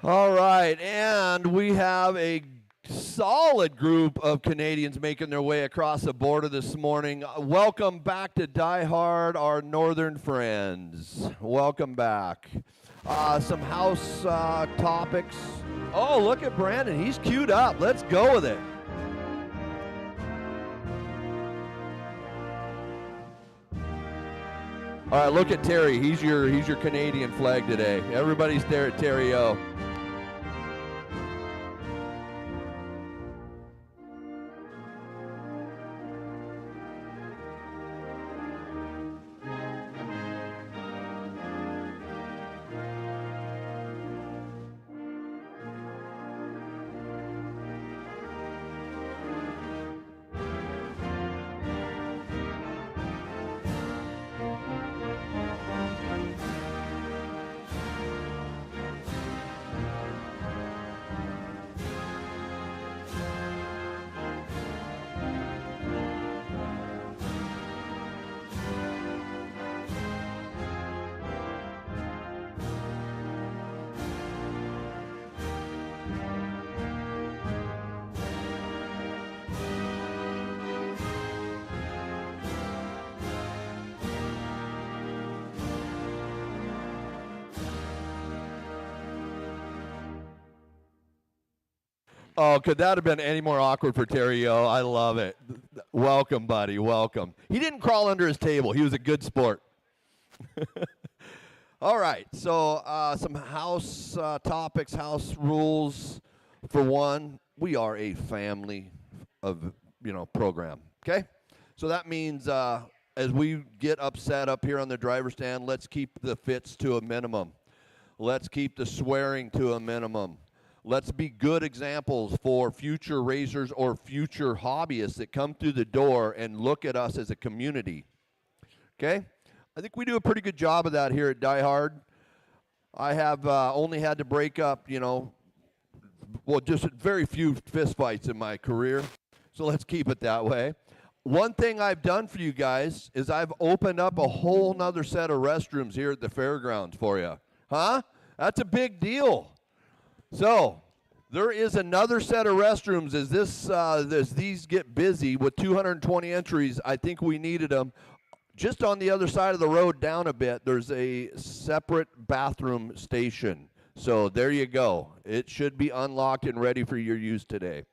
All right, and we have a solid group of Canadians making their way across the border this morning. Welcome back to DieHard, our northern friends. Welcome back. Some house topics. Oh, look at Brandon. He's queued up. Let's go with it. All right, look at Terry. He's your Canadian flag today. Everybody's there at Terry O. Oh, could that have been any more awkward for Terry O? I love it. Welcome, buddy. Welcome. He didn't crawl under his table. He was a good sport. All right. So some house topics, house rules. For one, we are a family of program. Okay. So that means as we get upset up here on the driver's stand, let's keep the fits to a minimum. Let's keep the swearing to a minimum. Let's be good examples for future racers or future hobbyists that come through the door and look at us as a community. Okay? I think we do a pretty good job of that here at DieHard. I have only had to break up, just very few fistfights in my career. So let's keep it that way. One thing I've done for you guys is I've opened up a whole nother set of restrooms here at the fairgrounds for you. Huh? That's a big deal. So there is another set of restrooms as these get busy with 220 entries. I think we needed them. Just on the other side of the road down a bit, there's a separate bathroom station. So there you go. It should be unlocked and ready for your use today.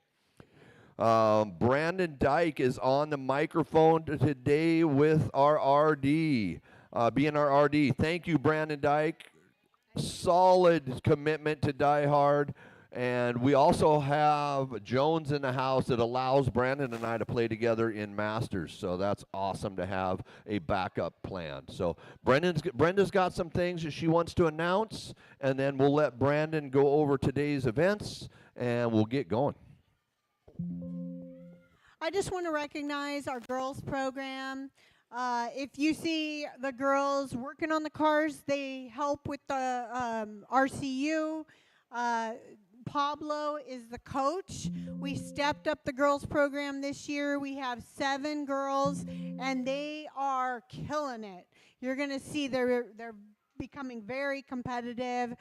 Brandon Dyke is on the microphone today with our RD, being our RD. Thank you, Brandon Dyke. Solid commitment to DieHard, and we also have Jones in the house that allows Brandon and I to play together in Masters, so that's awesome to have a backup plan. So Brenda's got some things that she wants to announce, and then we'll let Brandon go over today's events, and we'll get going. I just want to recognize our girls program. If you see the girls working on the cars, they help with the RCU. Pablo is the coach. We stepped up the girls program this year. We have 7 girls, and they are killing it. You're going to see they're becoming very competitive.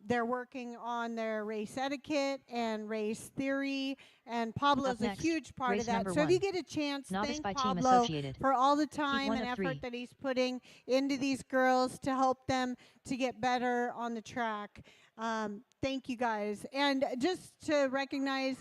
They're working on their race etiquette and race theory, and Pablo's a huge part of that. So if you get a chance, thank Pablo for all the time and effort that he's putting into these girls to help them to get better on the track. Thank you, guys. And just to recognize,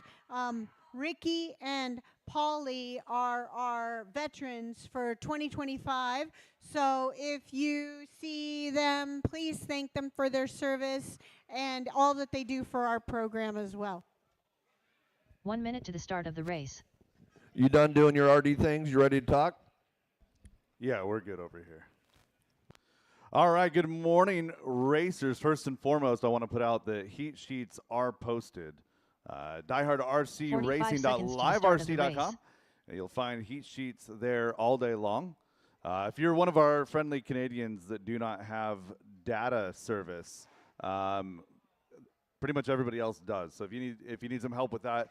Ricky and Polly are our veterans for 2025. So if you see them, please thank them for their service and all that they do for our program as well. 1 minute to the start of the race. You done doing your RD things? You ready to talk? Yeah, we're good over here. All right, good morning, racers. First and foremost, I want to put out the heat sheets are posted. DieHard RC Racing.liverc.com. You'll find heat sheets there all day long. If you're one of our friendly Canadians that do not have data service, pretty much everybody else does. So if you need some help with that,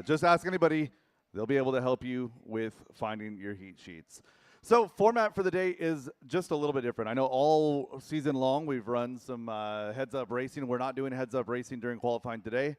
just ask anybody. They'll be able to help you with finding your heat sheets. So format for the day is just a little bit different. I know all season long we've run some heads-up racing. We're not doing heads-up racing during qualifying today.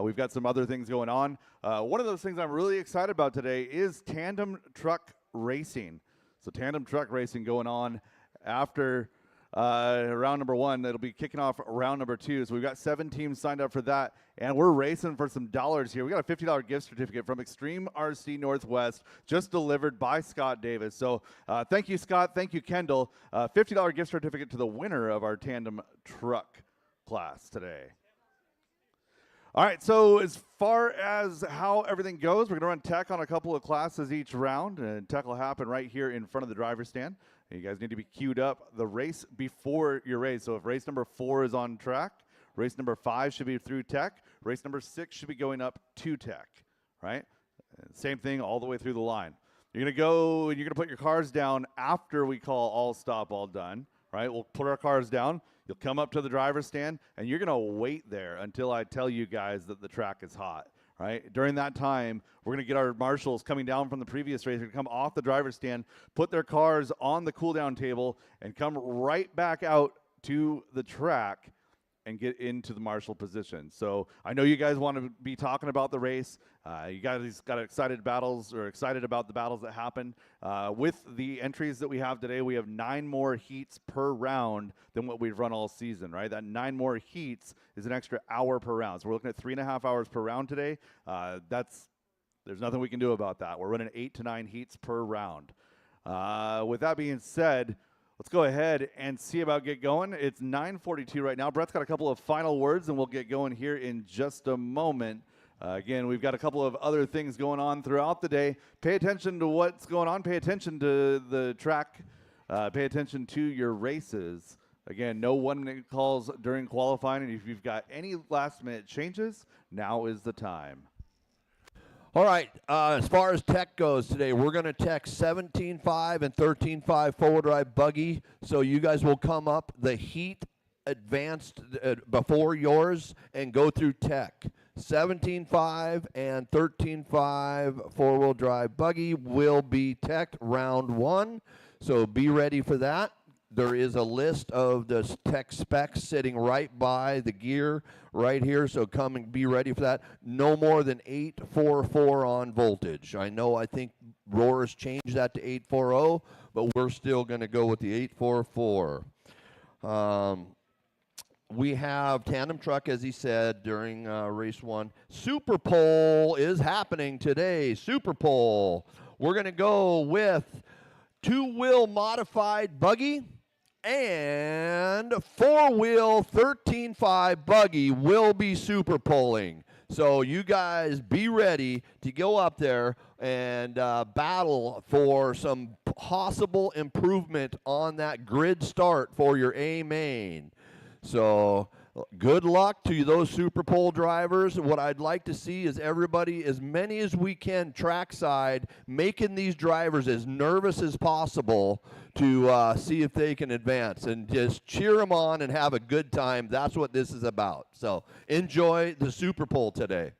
We've got some other things going on. One of those things I'm really excited about today is tandem truck racing. So tandem truck racing going on after round number 1. It'll be kicking off round number 2. So we've got 7 teams signed up for that, and we're racing for some dollars here. We got a $50 gift certificate from Extreme RC Northwest, just delivered by Scott Davis. So thank you, Scott. Thank you, Kendall. $50 gift certificate to the winner of our tandem truck class today. All right, so as far as how everything goes, we're going to run tech on a couple of classes each round, and tech will happen right here in front of the driver's stand. You guys need to be queued up the race before your race. So if race number 4 is on track, race number 5 should be through tech. Race number 6 should be going up to tech, right? Same thing all the way through the line. You're going to go and you're going to put your cars down after we call all stop, all done, right? We'll put our cars down. You'll come up to the driver's stand, and you're going to wait there until I tell you guys that the track is hot. Right? During that time, we're going to get our marshals coming down from the previous race. They're going to come off the driver's stand, put their cars on the cool-down table, and come right back out to the track and get into the marshal position. So I know you guys want to be talking about the race. You guys got excited about the battles that happened. With the entries that we have today, we have 9 more heats per round than what we've run all season, right? That 9 more heats is an extra hour per round. So we're looking at 3.5 hours per round today. There's nothing we can do about that. We're running 8 to 9 heats per round. With that being said, let's go ahead and see about get going. It's 9:42 right now. Brett's got a couple of final words, and we'll get going here in just a moment. Again, we've got a couple of other things going on throughout the day. Pay attention to what's going on. Pay attention to the track. Pay attention to your races. Again, no 1-minute calls during qualifying. And if you've got any last-minute changes, now is the time. All right, as far as tech goes today, we're going to tech 17.5 and 13.5 four-wheel drive buggy. So you guys will come up the heat advanced before yours and go through tech. 17.5 and 13.5 four-wheel drive buggy will be tech round 1. So be ready for that. There is a list of the tech specs sitting right by the gear right here, so come and be ready for that. No more than 844 on voltage. I think Roar's changed that to 840, but we're still going to go with the 844. We have tandem truck, as he said, during race 1. Super Pole is happening today. Super Pole. We're going to go with 2-wheel modified buggy and 4-wheel 13.5 buggy will be super polling. So you guys be ready to go up there and battle for some possible improvement on that grid start for your A main. So good luck to those Super Pole drivers. What I'd like to see is everybody, as many as we can, trackside, making these drivers as nervous as possible to see if they can advance, and just cheer them on and have a good time. That's what this is about. So enjoy the Super Pole today.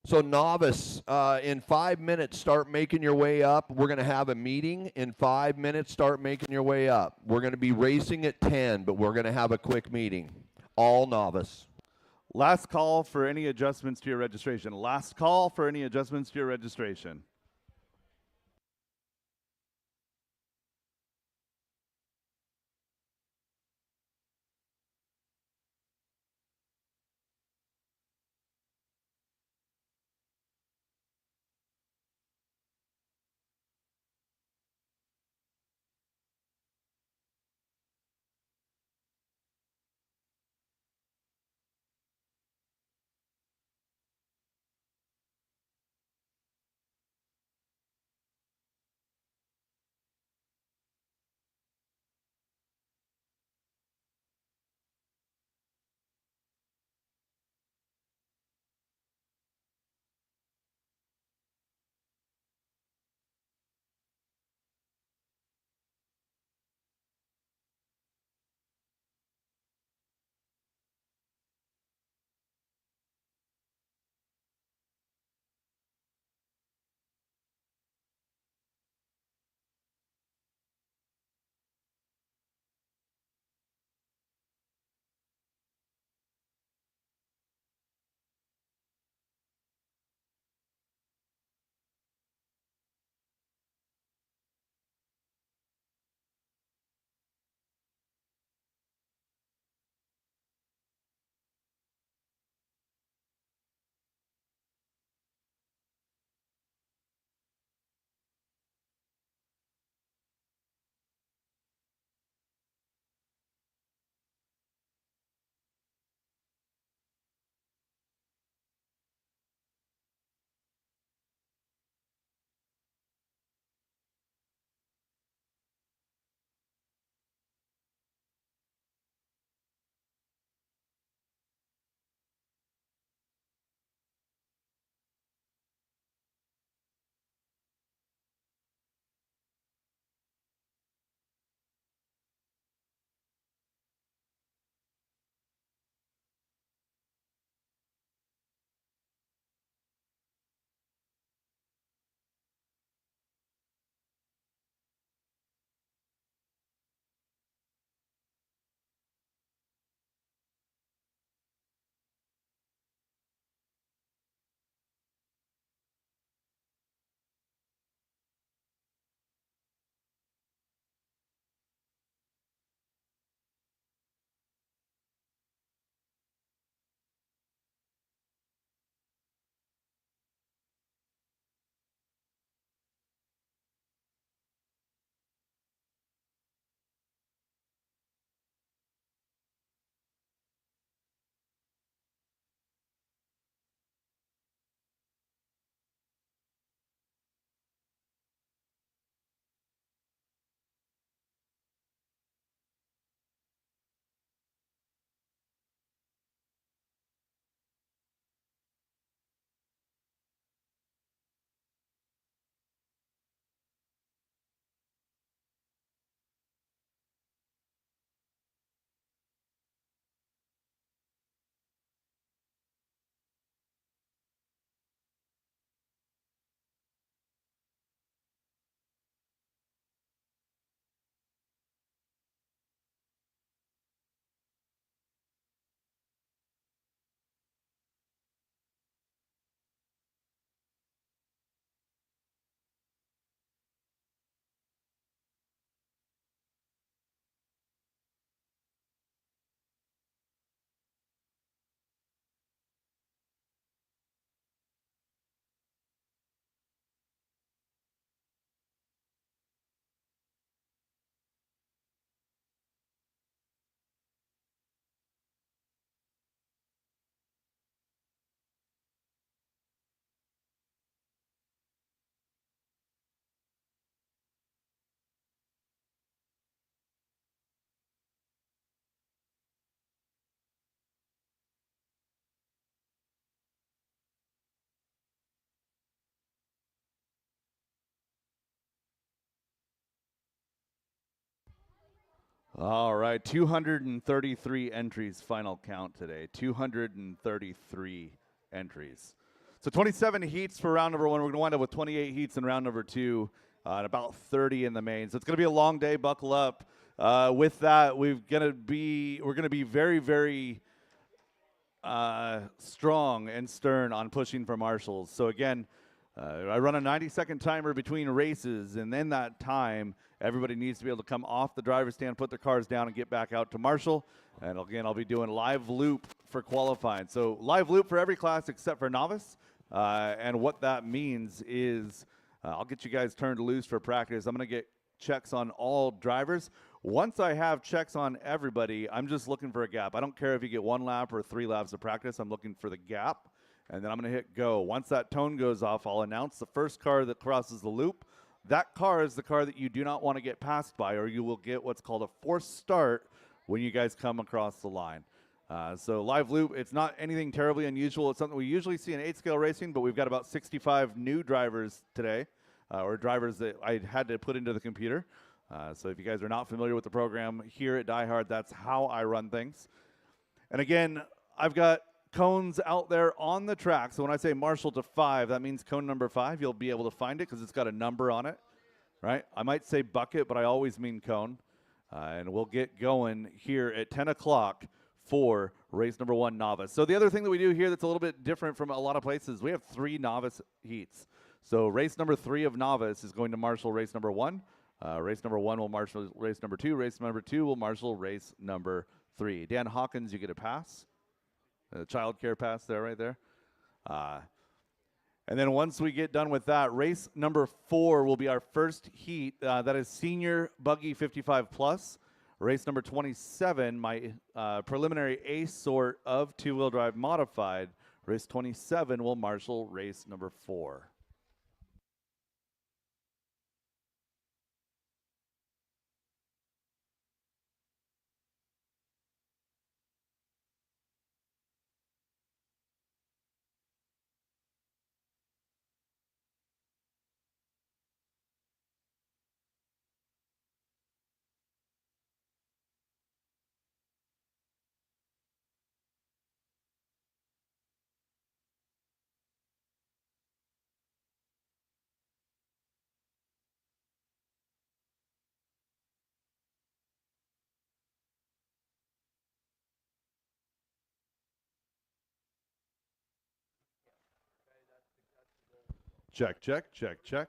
So novice, in 5 minutes, start making your way up. We're going to have a meeting. In 5 minutes, start making your way up. We're going to be racing at 10, but we're going to have a quick meeting. All novice. Last call for any adjustments to your registration. Last call for any adjustments to your registration. All right, 233 entries final count today. 233 entries. So 27 heats for round number one. We're going to wind up with 28 heats in round number two, and about 30 in the main. So it's going to be a long day. Buckle up. With that, we're going to be very, very strong and stern on pushing for marshals. So again, I run a 90-second timer between races, and then that time, everybody needs to be able to come off the driver's stand, put their cars down, and get back out to marshal. And again, I'll be doing live loop for qualifying. So live loop for every class except for novice. And what that means is I'll get you guys turned loose for practice. I'm going to get checks on all drivers. Once I have checks on everybody, I'm just looking for a gap. I don't care if you get 1 lap or 3 laps of practice. I'm looking for the gap. And then I'm going to hit go. Once that tone goes off, I'll announce the first car that crosses the loop. That car is the car that you do not want to get passed by, or you will get what's called a forced start when you guys come across the line. So live loop, it's not anything terribly unusual. It's something we usually see in 8-scale racing, but we've got about 65 new drivers today, or drivers that I had to put into the computer. So if you guys are not familiar with the program here at DieHard, that's how I run things. And again, I've got cones out there on the track. So when I say marshal to 5, that means cone number 5. You'll be able to find it because it's got a number on it, right? I might say bucket, but I always mean cone. And we'll get going here at 10 o'clock for race number 1 novice. So the other thing that we do here that's a little bit different from a lot of places, we have 3 novice heats. So race number 3 of novice is going to marshal race number 1. Race number 1 will marshal race number 2. Race number 2 will marshal race number 3. Dan Hawkins, you get a pass. Child care pass there, right there. And then once we get done with that, race number 4 will be our first heat. That is senior buggy 55 plus. Race number 27, my preliminary A sort of 2-wheel drive modified. Race 27 will marshal race number 4. Check, check, check, check.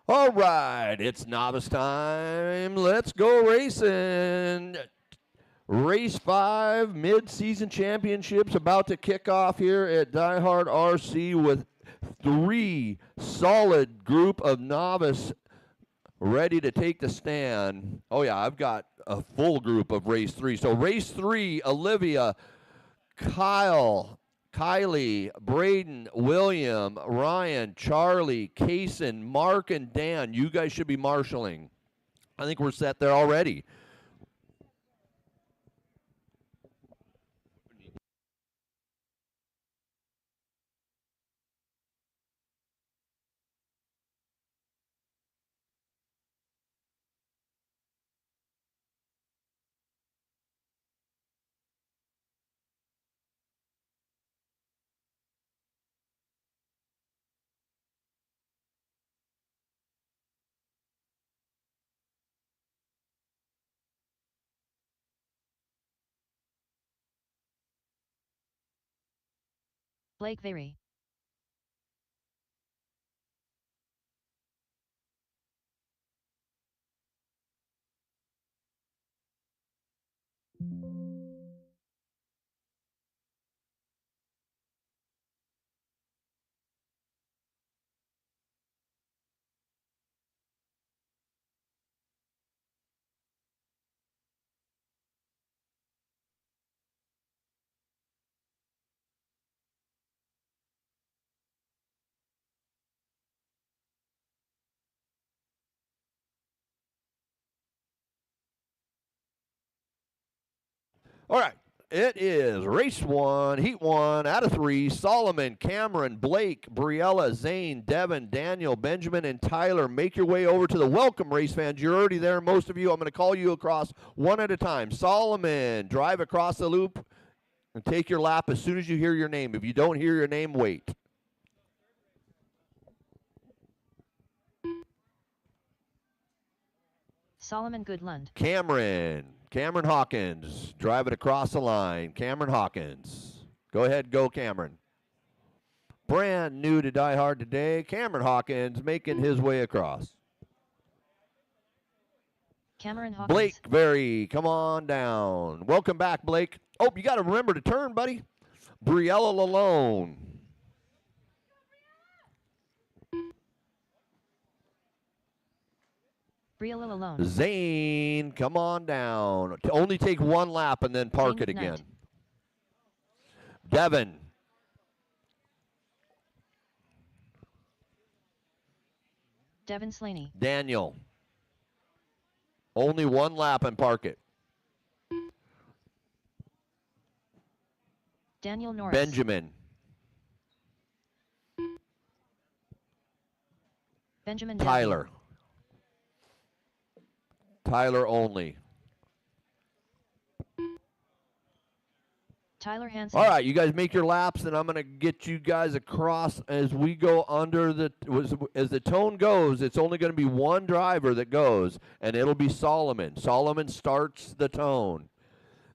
All right, it's novice time. Let's go racing. Race 5 mid-season championships about to kick off here at DieHard RC with 3 solid group of novice ready to take the stand. Oh yeah, I've got a full group of race 3. So race 3, Olivia, Kyle, Kylie, Braden, William, Ryan, Charlie, Kaysen, Mark, and Dan. You guys should be marshaling. I think we're set there already. Blake Very. All right. It is race 1, heat 1 out of 3. Solomon, Cameron, Blake, Briella, Zane, Devin, Daniel, Benjamin, and Tyler. Make your way over to the welcome, race fans. You're already there, most of you. I'm going to call you across one at a time. Solomon, drive across the loop and take your lap as soon as you hear your name. If you don't hear your name, wait. Solomon Goodlund. Cameron Hawkins, drive it across the line. Cameron Hawkins. Go ahead, go Cameron. Brand new to Die Hard today, Cameron Hawkins making his way across. Cameron Hawkins. Blake Very, come on down. Welcome back, Blake. Oh, you got to remember to turn, buddy. Briella Lalone. Briella alone. Zane, come on down. Only take one lap and then park it again. Devin. Devin Slaney. Daniel. Only one lap and park it. Daniel Norris. Benjamin. Benjamin Tyler. Daniel. Tyler only. Tyler Hansen. All right, you guys make your laps, and I'm going to get you guys across as we go under the, as the tone goes, it's only going to be one driver that goes, and it'll be Solomon. Solomon starts the tone.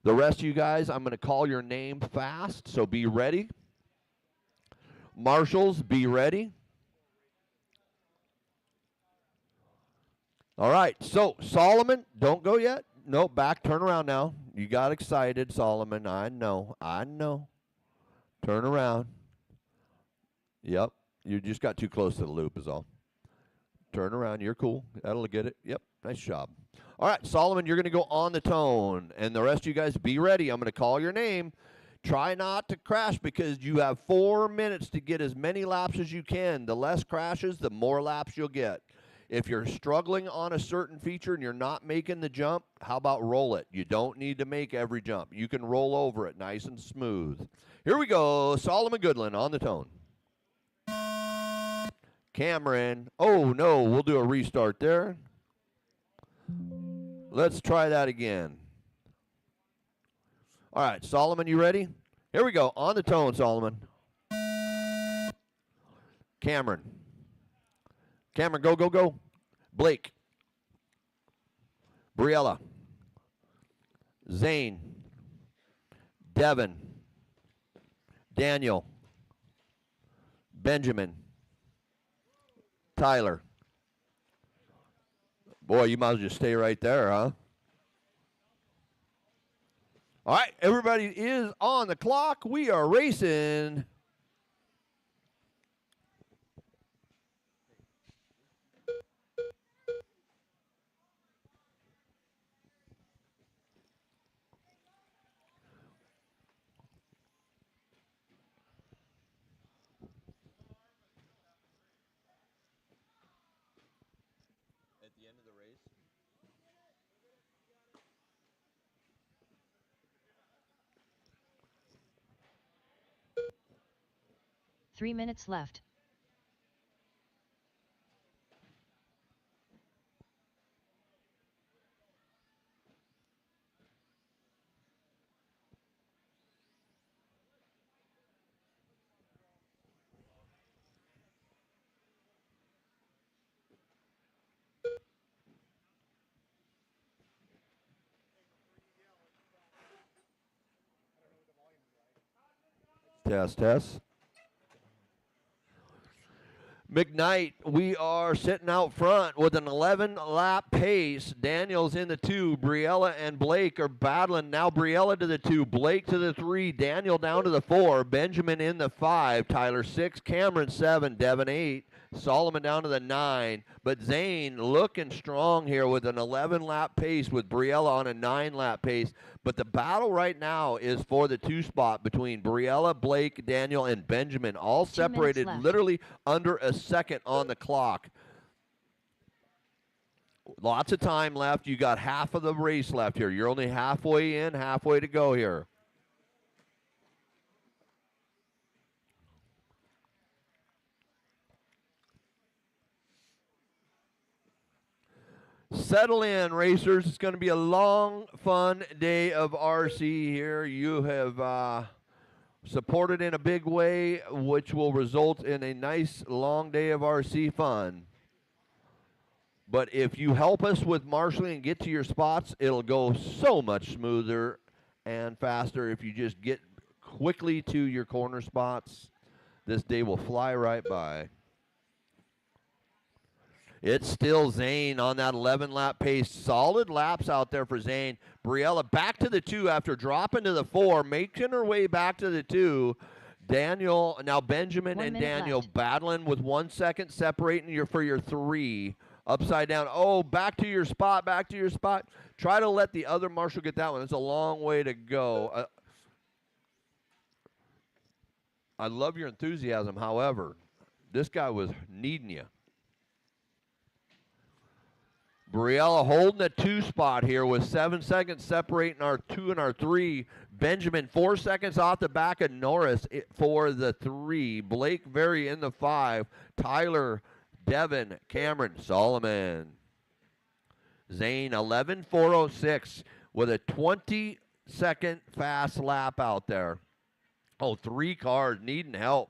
The rest of you guys, I'm going to call your name fast, so be ready. Marshals, be ready. All right, so Solomon, don't go yet. No, back, turn around now. You got excited, Solomon. I know. Turn around. Yep, you just got too close to the loop is all. Turn around, you're cool. That'll get it. Yep, nice job. All right, Solomon, you're going to go on the tone, and the rest of you guys be ready. I'm going to call your name. Try not to crash because you have 4 minutes to get as many laps as you can. The less crashes, the more laps you'll get. If you're struggling on a certain feature and you're not making the jump, how about roll it? You don't need to make every jump. You can roll over it nice and smooth. Here we go. Solomon Goodland on the tone. Cameron. Oh, no. We'll do a restart there. Let's try that again. All right, Solomon, you ready? Here we go. On the tone, Solomon. Cameron. Cameron, go, go, go. Blake. Briella. Zane. Devin. Daniel. Benjamin. Tyler. Boy, you might as well just stay right there, huh? All right, everybody is on the clock. We are racing. At the end of the race? 3 minutes left. Test, test. McKnight, we are sitting out front with an 11-lap pace. Daniel's in the 2. Briella and Blake are battling. Now Briella to the 2. Blake to the 3. Daniel down to the 4. Benjamin in the 5. Tyler 6. Cameron 7. Devin 8. Solomon down to the 9. But Zane looking strong here with an 11-lap pace with Briella on a 9-lap pace. But the battle right now is for the 2 spot between Briella, Blake, Daniel, and Benjamin, all 2 minutes separated left. literally under a second on the clock. Lots of time left. You got half of the race left here. You're only halfway in, halfway to go here. Settle in, racers. It's going to be a long, fun day of RC here. You have supported in a big way, which will result in a nice, long day of RC fun. But if you help us with marshaling and get to your spots, it'll go so much smoother and faster if you just get quickly to your corner spots. This day will fly right by. It's still Zane on that 11-lap pace. Solid laps out there for Zane. Briella back to the 2 after dropping to the 4, making her way back to the 2. Daniel, now Benjamin 1 and minute Daniel left. battling with 1 second separating for your 3. Upside down. Oh, back to your spot, back to your spot. Try to let the other marshal get that one. It's a long way to go. I love your enthusiasm. However, this guy was needing you. Briella holding the 2 spot here with 7 seconds separating our 2 and our 3. Benjamin 4 seconds off the back of Norris for the 3. Blake Very in the 5. Tyler, Devin, Cameron, Solomon. Zane 11:406 with a 20-second fast lap out there. Oh, 3 cars needing help.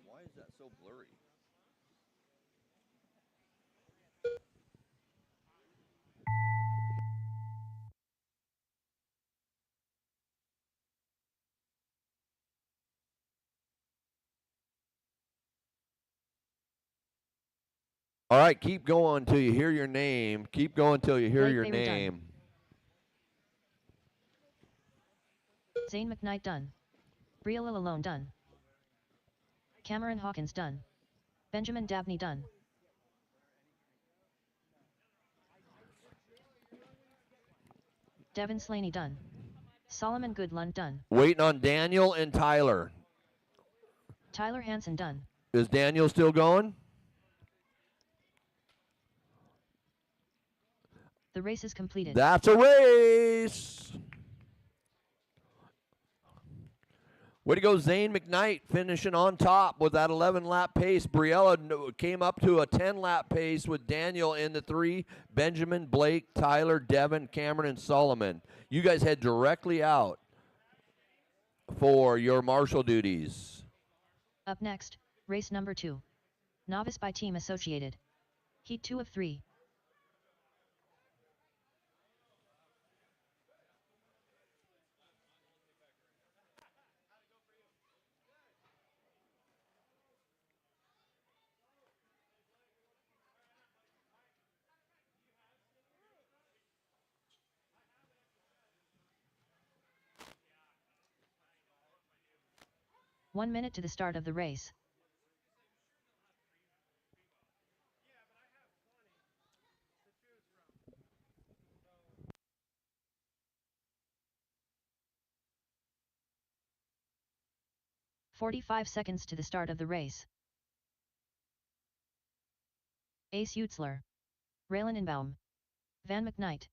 Why is that so blurry? All right, keep going until you hear your name. Keep going until you hear Blake your Very done. name. Zane McKnight done. Briella Alone done. Cameron Hawkins done. Benjamin Dabney done. Devin Slaney done. Solomon Goodlund done. Waiting on Daniel and Tyler. Tyler Hansen done. Is Daniel still going? The race is completed. That's a race. Way to go, Zane McKnight, finishing on top with that 11-lap pace. Briella came up to a 10-lap pace with Daniel in the 3, Benjamin, Blake, Tyler, Devin, Cameron, and Solomon. You guys head directly out for your marshal duties. Up next, race number 2. Novice by Team Associated. Heat 2 of 3. 1 minute to the start of the race. "45 seconds to the start of the race. Ace Utzler, Raylan Inbaum, Van McKnight,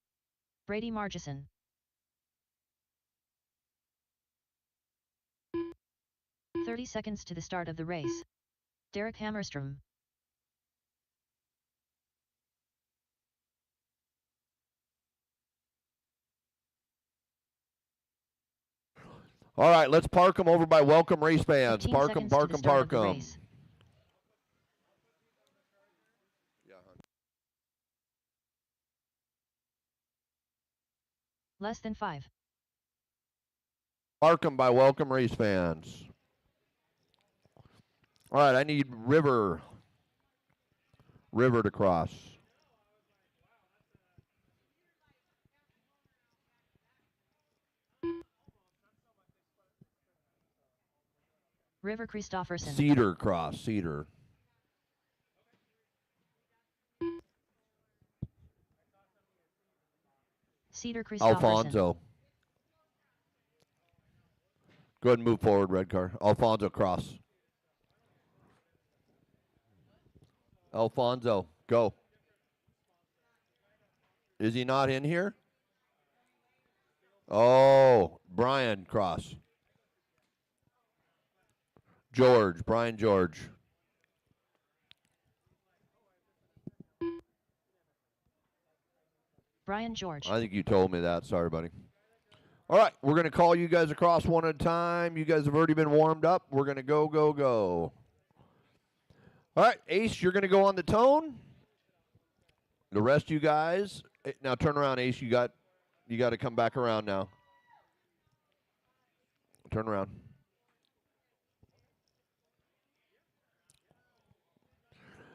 Brady Margison. 30 seconds to the start of the race. Derek Hammerstrom. All right, let's park them over by Welcome Race Fans. 15 Park them, seconds to park the them, start park of the them. race. Less than 5. Park them by Welcome Race Fans. All right, I need River to cross. River Christofferson. Cedar cross, Cedar. Cedar Christofferson. Alfonso. Go ahead and move forward, red car. Alfonso cross. Alfonso, go. Is he not in here? Oh, Brian cross. George, Brian George. Brian George. I think you told me that. Sorry, buddy. All right, we're going to call you guys across one at a time. You guys have already been warmed up. We're going to go, go, go. All right, Ace, you're going to go on the tone. The rest of you guys, now turn around, Ace. You got to come back around now. Turn around.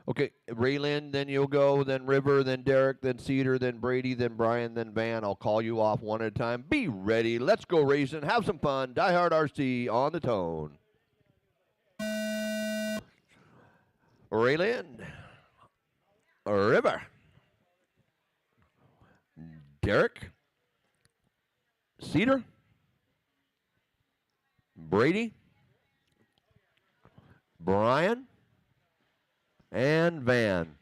Okay, Raylan, then you'll go, then River, then Derek, then Cedar, then Brady, then Brian, then Van. I'll call you off one at a time. Be ready. Let's go racing. Have some fun. DieHard RC on the tone. Raylan. River. Derek. Cedar. Brady. Brian. And Van.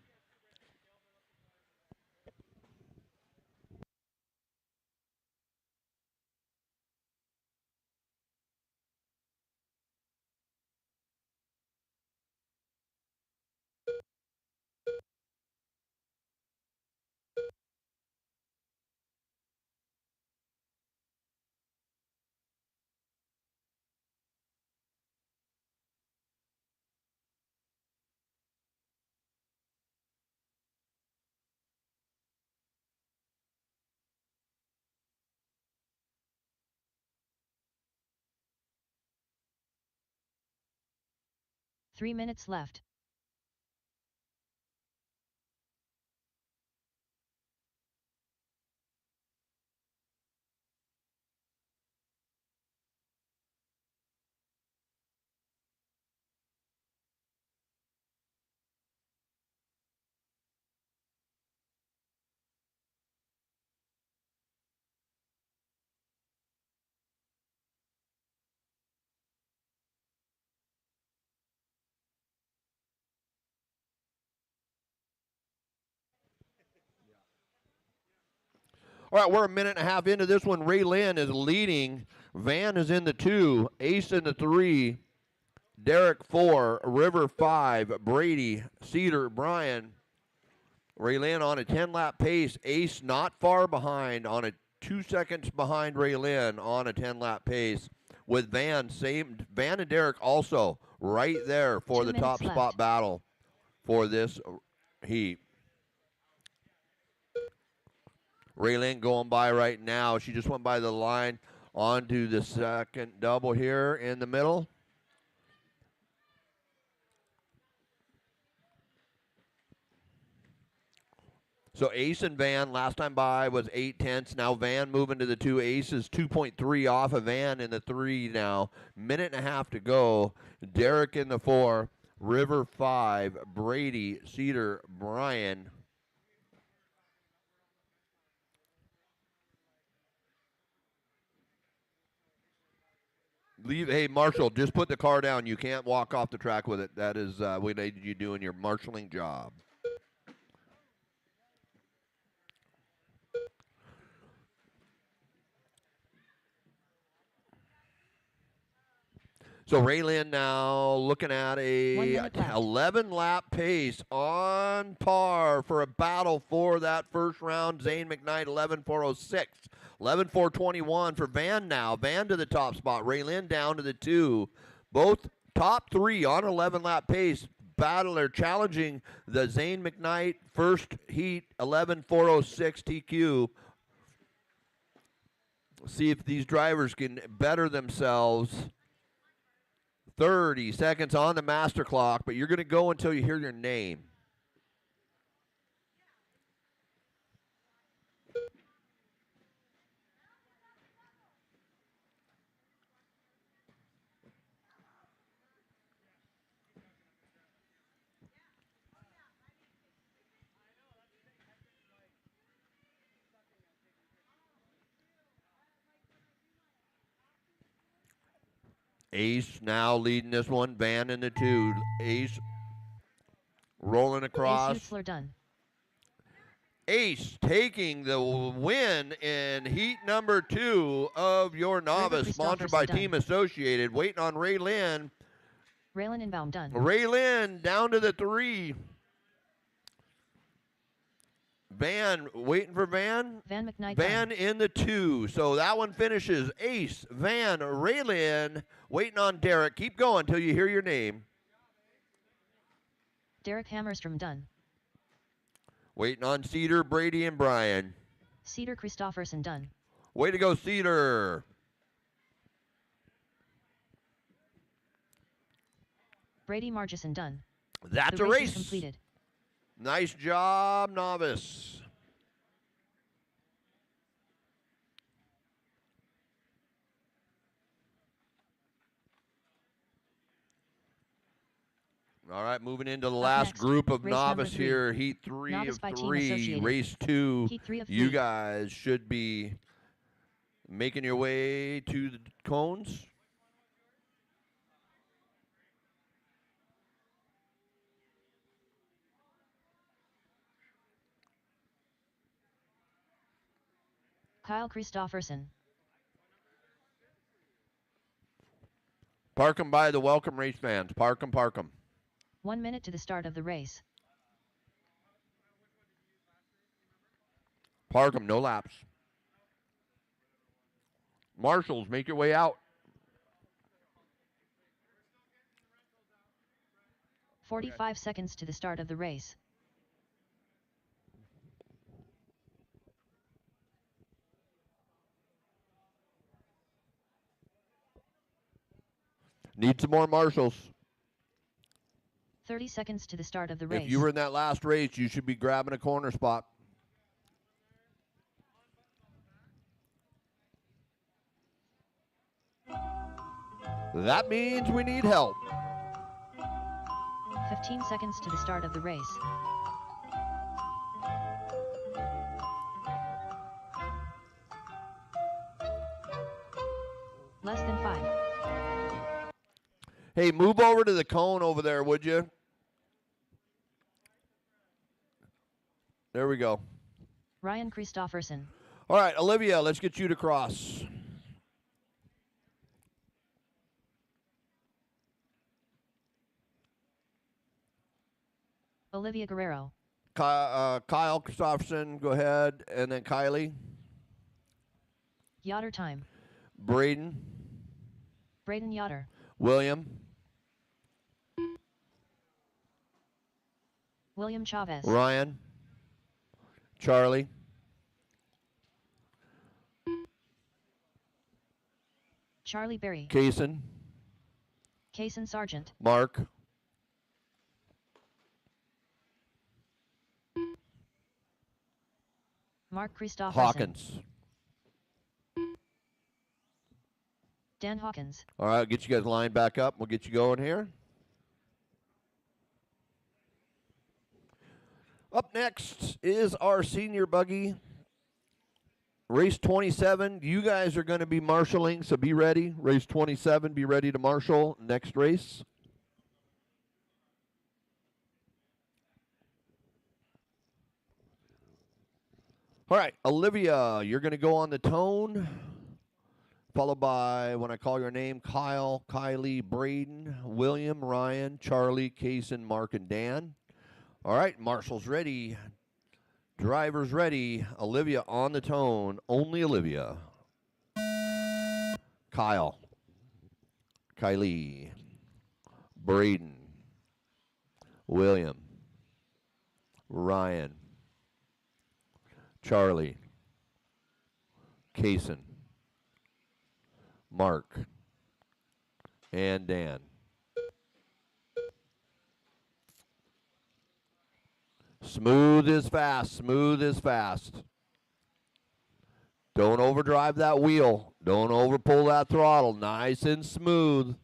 Three minutes left. All right, we're a minute and a half into this one. Ray Lynn is leading. Van is in the 2. Ace in the 3. Derek 4. River 5. Brady, Cedar, Brian. Ray Lynn on a 10-lap pace. Ace not far behind on a 2 seconds behind Ray Lynn on a 10-lap pace. With Van, Van and Derek also right there for the top spot battle for this heat. Raylene going by right now. She just went by the line onto the second double here in the middle. So Ace and Van, last time by was 8/10. Now Van moving to the 2. Ace is 2.3 off of Van in the 3 now. Minute and a half to go. Derek in the 4. River 5. Brady, Cedar, Brian. Hey, Marshall, just put the car down. You can't walk off the track with it. That is what you doing your marshalling job. So Raylin now looking at a 11-lap pace on par for a battle for that first round. Zane McKnight 11.406. 11.421 for Van now. Van to the top spot. Raylin down to the 2. Both top 3 on 11-lap pace. Battler challenging the Zane McKnight first heat 11.406 TQ. See if these drivers can better themselves. 30 seconds on the master clock, but you're going to go until you hear your name. Ace now leading this one. Van in the 2. Ace rolling across. Ace Hutzler done. Ace taking the win in heat number 2 of your novice, sponsored by Team Associated. Waiting on Raylin. Raylin inbound done. Raylin down to the 3. Van, waiting for Van. Van McKnight Van done. in the 2. So that one finishes. Ace, Van, Raylin, waiting on Derek. Keep going until you hear your name. Derek Hammerstrom done. Waiting on Cedar, Brady, and Brian. Cedar Christofferson done. Way to go, Cedar. Brady Margison done. That's The a race race. is completed. Nice job, novice. All right, moving into the last next, group of race novice number 3. here, heat 3 Novice of by Team 3, Associated. race 2. Heat 3 of 3. You guys should be making your way to the cones. Kyle Christofferson. Park 'em by the welcome race fans. Park 'em, park 'em. 1 minute to the start of the race. Park 'em, no laps. Marshals, make your way out. 45 seconds to the start of the race. Need some more marshals. 30 seconds to the start of the race. If you were in that last race, you should be grabbing a corner spot. That means we need help. 15 seconds to the start of the race. Less than 5. Hey, move over to the cone over there, would you? There we go. Ryan Christofferson. All right, Olivia, let's get you to cross. Olivia Guerrero. Kyle Christopherson, go ahead, and then Kylie. Yoder time. Braden. Braden Yoder. William. William Chavez. Ryan. Charlie. Charlie Berry. Kaysen. Kaysen Sargent. Mark. Mark Christopherson. Hawkins. Dan Hawkins. All right, get you guys lined back up. We'll get you going here. Up next is our senior buggy. Race 27, you guys are going to be marshaling, so be ready. Race 27, be ready to marshal next race. All right, Olivia, you're going to go on the tone, followed by, when I call your name, Kyle, Kylie, Braden, William, Ryan, Charlie, Kaysen, Mark, and Dan. All right, marshals ready. Drivers ready. Olivia on the tone. Only Olivia. Kyle. Kylie. Braden. William. Ryan. Charlie. Kaysen. Mark. And Dan. Smooth is fast. Smooth is fast. Don't overdrive that wheel. Don't overpull that throttle. Nice and smooth.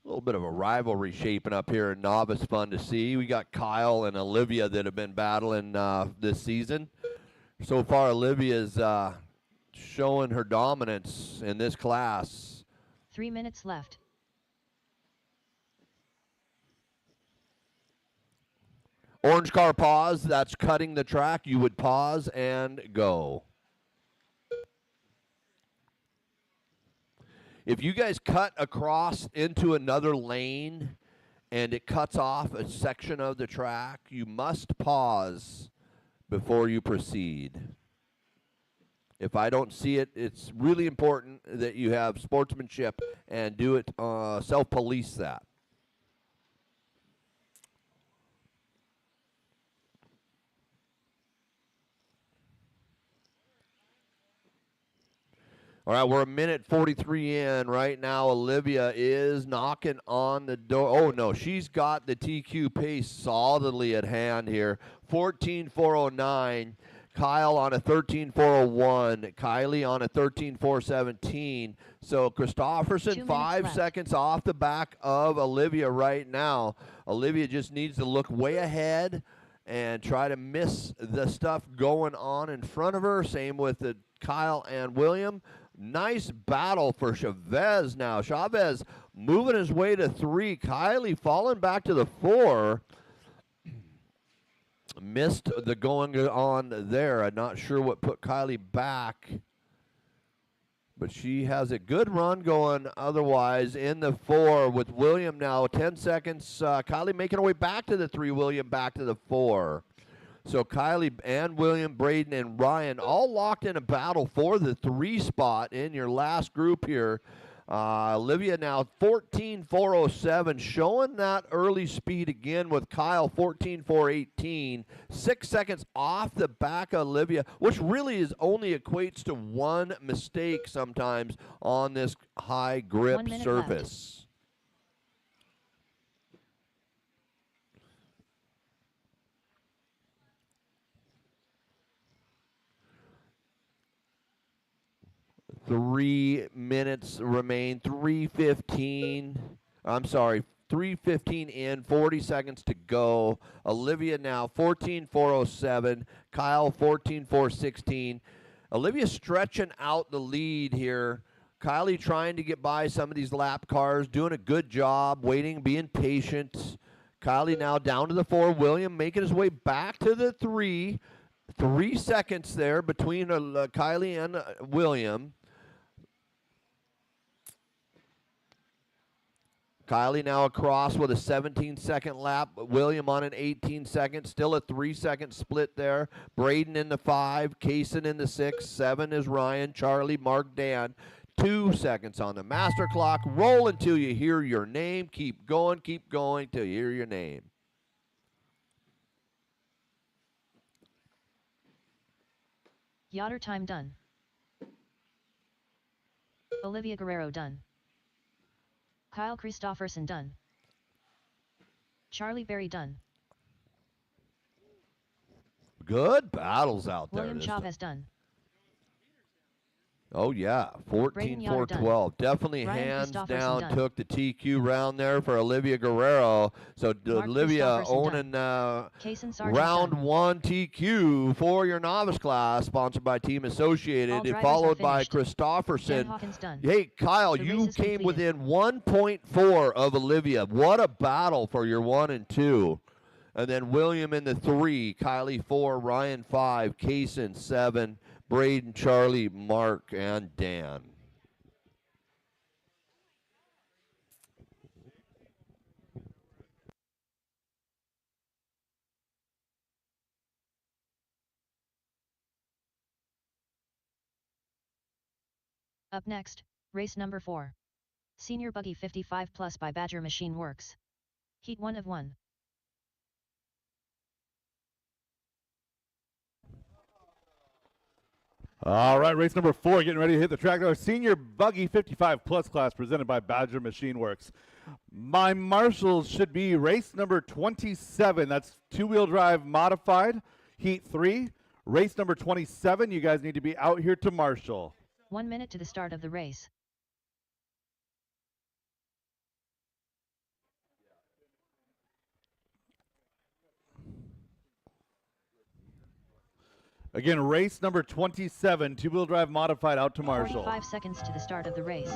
A little bit of a rivalry shaping up here in novice, fun to see. We got Kyle and Olivia that have been battling this season. So far, Olivia's showing her dominance in this class. 3 minutes left. Orange car pause, that's cutting the track. You would pause and go. If you guys cut across into another lane and it cuts off a section of the track, you must pause before you proceed. If I don't see it, it's really important that you have sportsmanship and do it, self-police that. All right, we're a minute 43 in right now. Olivia is knocking on the door. Oh, no, she's got the TQ pace solidly at hand here. 14.409. Kyle on a 13.401. Kylie on a 13.417. So Christopherson 5 seconds off the back of Olivia right now. Olivia just needs to look way ahead and try to miss the stuff going on in front of her. Same with the Kyle and William. Nice battle for Chavez now. Chavez moving his way to 3. Kylie falling back to the 4. Missed the going on there. I'm not sure what put Kylie back. But she has a good run going otherwise in the 4 with William now. 10 seconds. Kylie making her way back to the 3. William back to the 4. So Kylie and William, Braden, and Ryan all locked in a battle for the 3 spot in your last group here. Olivia now 14.407, showing that early speed again with Kyle 14.418. 6 seconds off the back of Olivia, which really is only equates to 1 mistake sometimes on this high grip surface. Left. Three minutes remain. 3:15. I'm sorry. 3:15 in. 40 seconds to go. Olivia now 14.407. Kyle 14.416. Olivia stretching out the lead here. Kylie trying to get by some of these lap cars, doing a good job, waiting, being patient. Kylie now down to the 4. William making his way back to the 3. 3 seconds there between Kylie and William. Kylie now across with a 17-second lap. William on an 18-second. Still a 3-second split there. Braden in the 5. Kaysen in the 6. 7 is Ryan, Charlie, Mark, Dan. 2 seconds on the master clock. Roll until you hear your name. Keep going till you hear your name. Yachter time done. Olivia Guerrero done. Kyle Christopherson done. Charlie Berry done. Good battles out there. William this time. Chavez done. Oh, yeah. 14 Yoder 4 done. 12. Definitely Ryan hands Christopherson down done. took the TQ round there for Olivia Guerrero. So Mark Olivia Christopherson owning Kason Sargent round done. 1 TQ for your novice class, sponsored by Team All Associated, drivers followed are by finished. Ken Christopherson. Hawkins done. Hey, Kyle, The you race is came completed. within 1.4 of Olivia. What a battle for your 1 and 2. And then William in the 3, Kylie 4, Ryan 5, Kason 7, Braden, Charlie, Mark, and Dan. Up next, race number 4. Senior Buggy 55 Plus by Badger Machine Works. Heat 1 of 1. All right, race number 4, getting ready to hit the track. Our Senior Buggy 55 Plus class presented by Badger Machine Works. My marshals should be race number 27. That's two-wheel drive modified, heat 3. Race number 27, you guys need to be out here to marshal. 1 minute to the start of the race. Again, race number 27, two-wheel drive modified, out to marshal. 45 seconds to the start of the race.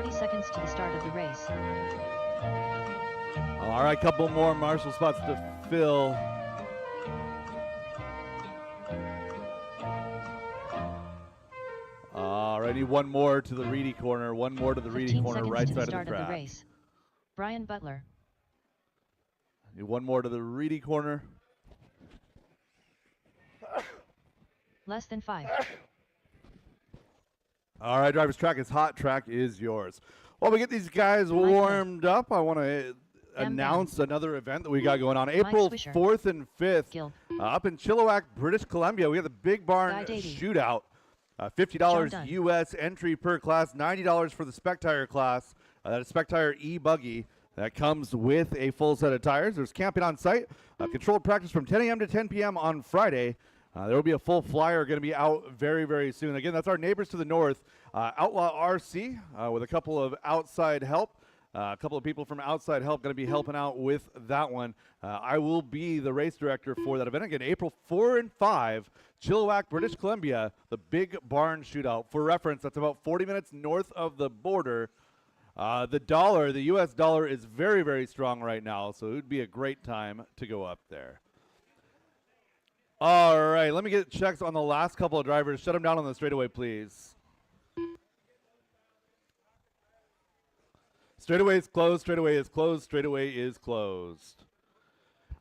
Seconds to the start of the race. All right, couple more marshal spots to fill. All righty, one more to the Reedy corner. One more to the Reedy corner, right side of the track. Race. Brian Butler. One more to the Reedy corner. Less than 5. All right, driver's track is hot. Track is yours. While we get these guys warmed up, I want to announce another event that we got going on. April 4th and 5th, up in Chilliwack, British Columbia. We have the Big Barn Shootout. $50 U.S. entry per class, $90 for the Spec Tire class. That is Spec Tire E-Buggy. That comes with a full set of tires. There's camping on site. Controlled practice from 10 a.m. to 10 p.m. on Friday. There will be a full flyer going to be out very, very soon. Again, that's our neighbors to the north, Outlaw RC, with a couple of outside help. A couple of people from outside help going to be helping out with that one. I will be the race director for that event. Again, April 4 and 5, Chilliwack, British Columbia, the Big Barn Shootout. For reference, that's about 40 minutes north of the border. The U.S. dollar is very, very strong right now, so it would be a great time to go up there. All right, let me get checks on the last couple of drivers. Shut them down on the straightaway, please. Straightaway is closed, straightaway is closed, straightaway is closed.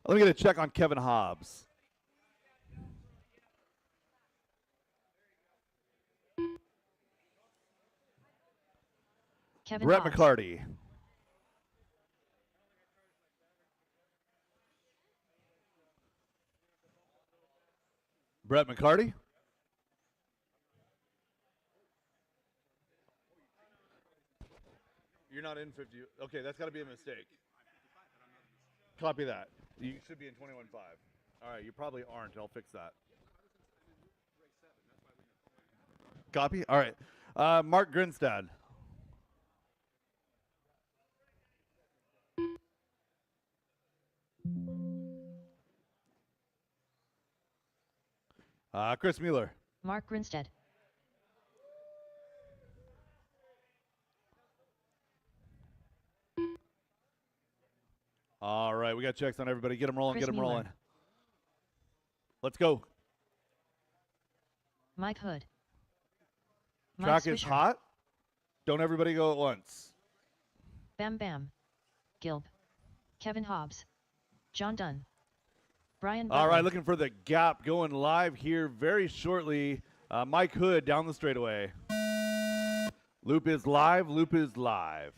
Let me get a check on Kevin Hobbs. Brett McCarty. Brett McCarty. You're not in 50. Okay, that's got to be a mistake. Copy that. You should be in 21.5. All right, you probably aren't. I'll fix that. Copy? All right. Mark Grinstad. Chris Mueller. Mark Grinstead. All right, we got checks on everybody. Get them rolling, Chris get them Mueller. rolling. Let's go. Mike Hood. Track is hot. Don't everybody go at once. Bam Bam. Gilb. Kevin Hobbs. John Dunn. Brian Butler. All right, looking for the gap going live here very shortly. Mike Hood down the straightaway. Loop is live, loop is live.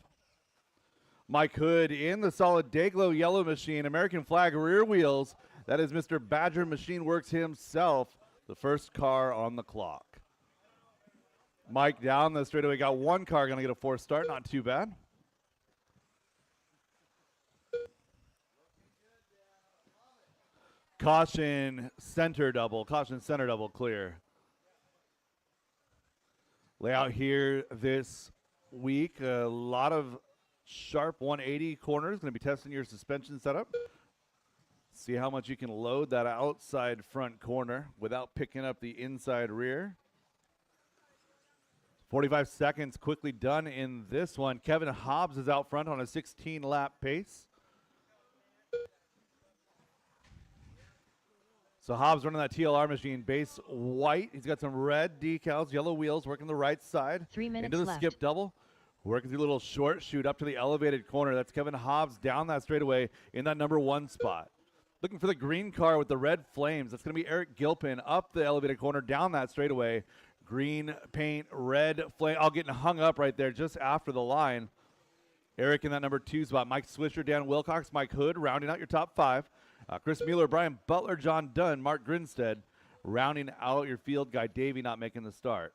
Mike Hood in the solid Dayglow yellow machine, American flag rear wheels. That is Mr. Badger Machine Works himself, the first car on the clock. Mike down the straightaway, got one car, going to get a 4 start, not too bad. Caution center double clear. Layout here this week, a lot of sharp 180 corners. Going to be testing your suspension setup. See how much you can load that outside front corner without picking up the inside rear. 45 seconds quickly done in this one. Kevin Hobbs is out front on a 16-lap pace. So Hobbs running that TLR machine, base white. He's got some red decals, yellow wheels, working the right side. 3 minutes into the left. skip double. Working through a little short shoot up to the elevated corner. That's Kevin Hobbs down that straightaway in that number 1 spot. Looking for the green car with the red flames. That's going to be Eric Gilpin up the elevated corner, down that straightaway. Green paint, red flame. All getting hung up right there just after the line. Eric in that number 2 spot. Mike Swisher, Dan Wilcox, Mike Hood rounding out your top 5. Chris Mueller, Brian Butler, John Dunn, Mark Grinstead rounding out your field. Guy Davey not making the start.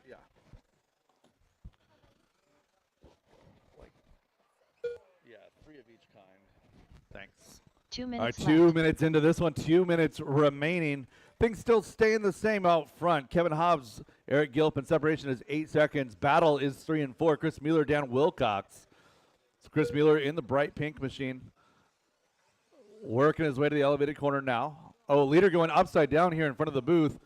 Yeah. Yeah, 3 of each kind. Thanks. 2 All right, minutes 2 left. minutes into this one, 2 minutes remaining. Things still staying the same out front. Kevin Hobbs, Eric Gilpin, separation is 8 seconds. Battle is 3 and 4. Chris Mueller, Dan Wilcox. So Chris Mueller in the bright pink machine. Working his way to the elevated corner now. Oh, leader going upside down here in front of the booth.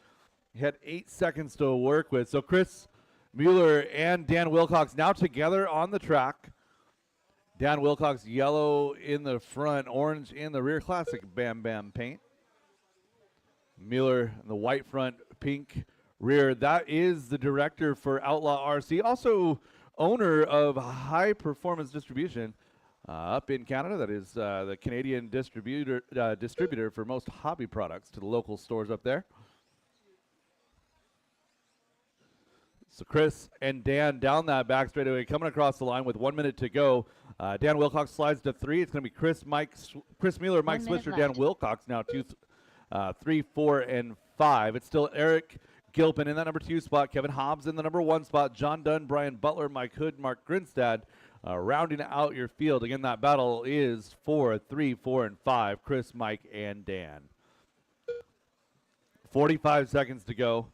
He had 8 seconds to work with. So Chris Mueller and Dan Wilcox now together on the track. Dan Wilcox, yellow in the front, orange in the rear. Classic Bam Bam paint. Mueller in the white front, pink rear. That is the director for Outlaw RC. Also owner of High Performance Distribution up in Canada. That is the Canadian distributor for most hobby products to the local stores up there. So Chris and Dan down that back straightaway, coming across the line with 1 minute to go. Dan Wilcox slides to 3. It's going to be Chris Mueller, Mike 1 minute Swisher, Dan left. Wilcox now 3, 4, and 5. It's still Eric Gilpin in that number 2 spot. Kevin Hobbs in the number 1 spot. John Dunn, Brian Butler, Mike Hood, Mark Grinstad rounding out your field. Again, that battle is 4, 3, 4, and 5. Chris, Mike, and Dan. 45 seconds to go.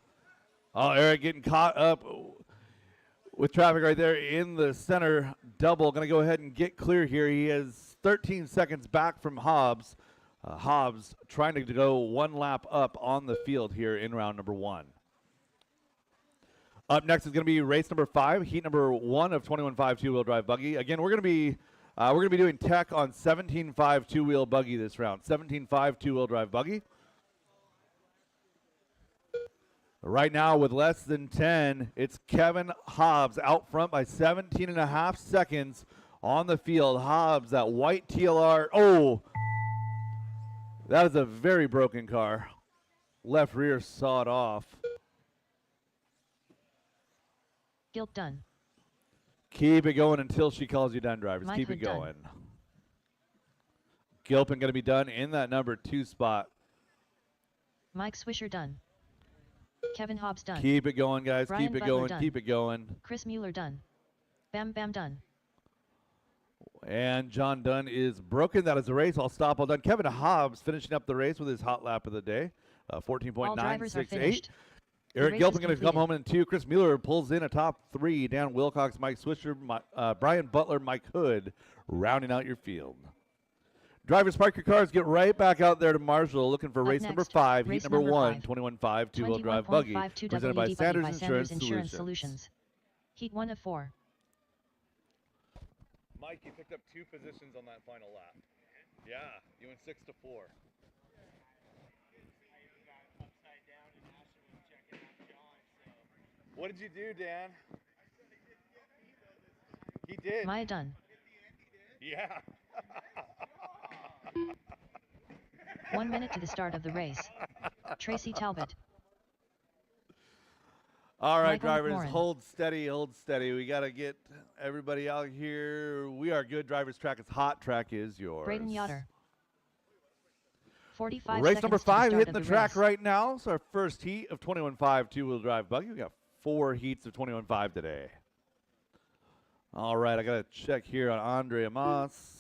Oh, Eric getting caught up with traffic right there in the center double. Going to go ahead and get clear here. He is 13 seconds back from Hobbs. Hobbs trying to go 1 lap up on the field here in round number 1. Up next is going to be race number 5, heat number 1 of 21.5 2-wheel drive buggy. Again, we're going to be doing tech on 17.5 2-wheel buggy this round. 17.5 2-wheel drive buggy. Right now, with less than 10, it's Kevin Hobbs out front by 17.5 seconds on the field. Hobbs, that white TLR. Oh, that is a very broken car. Left rear sawed off. Guilt done. Keep it going until she calls you done, drivers. Mike Keep it Hood done. going. Gilpin going to be done in that number 2 spot. Mike Swisher done. Kevin Hobbs done. Keep it going, guys. Brian Keep it Butler going. done. Keep it going. Chris Mueller done. Bam Bam done. And John Dunn is broken. That is the race. All stop, all done. Kevin Hobbs finishing up the race with his hot lap of the day. All drivers are 14.968. finished. The Eric race Gilpin is going to come completed. home in 2. Chris Mueller pulls in a top 3. Dan Wilcox, Mike Swisher, Brian Butler, Mike Hood rounding out your field. Drivers, park your cars. Get right back out there to Marshall looking for Up race number next, 5, race heat number number 1, 5. 21.5 2-wheel drive buggy, 21.52 presented by WD Sanders by Insurance Sanders Insurance Solutions. Solutions. Heat 1 of 4. Mike, you picked up 2 positions on that final lap. Yeah, you went 6 to 4. upside down What did you do, Dan? He did. Maya done. Yeah. 1 minute to the start of the race. Tracy Talbot. All right, Michael drivers, McMorran. hold steady, hold steady. We got to get everybody out here. We are good. Drivers track is hot. Track is yours. Braden Yoder. 45 Race seconds number to 5 start hitting of the track race. right now. It's our first heat of 21.5 two-wheel drive buggy. We got 4 heats of 21.5 today. All right, I got to check here on Andre Amos.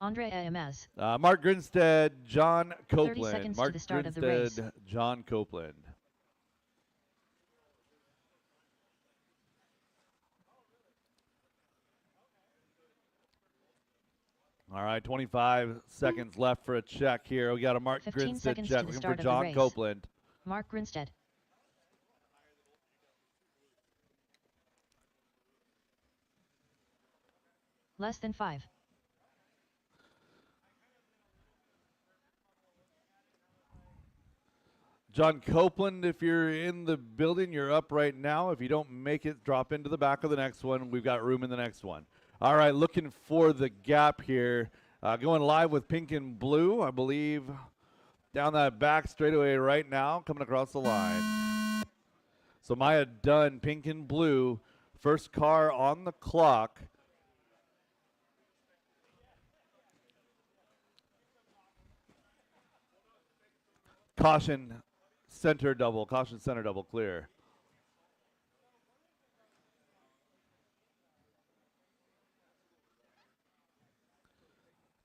Andre Amaz. Mark Grinstead, John 30 Copeland. seconds to Mark the start of the race. Grinstead, John Copeland. All right, 25 seconds left for a check here. We got a Mark 15 Grinstead seconds check to the looking start for of the John race. Copeland. Mark Grinstead. Less than 5. John Copeland, if you're in the building, you're up right now. If you don't make it, drop into the back of the next one. We've got room in the next one. All right, looking for the gap here. Going live with pink and blue, I believe, down that back straightaway right now, coming across the line. So Maya Dunn, pink and blue, first car on the clock. Caution, center double. Caution, center double, clear.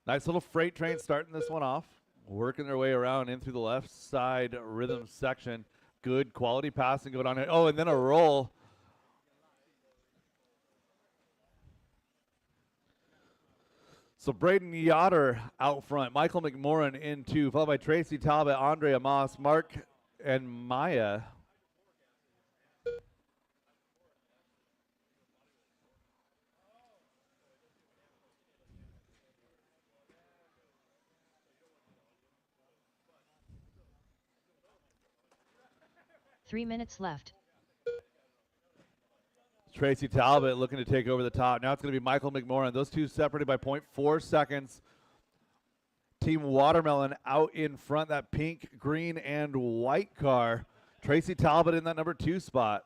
Nice little freight train starting this one off. Working their way around in through the left side rhythm section. Good quality passing going on here. Oh, and then a roll. So Braden Yoder out front. Michael McMorran in 2, followed by Tracy Talbot, Andre Amos, Mark, and Maya. Three minutes left. Tracy Talbot looking to take over the top. Now it's going to be Michael McMorran. Those two separated by 0.4 seconds. Team Watermelon out in front. That pink, green, and white car. Tracy Talbot in that number 2 spot.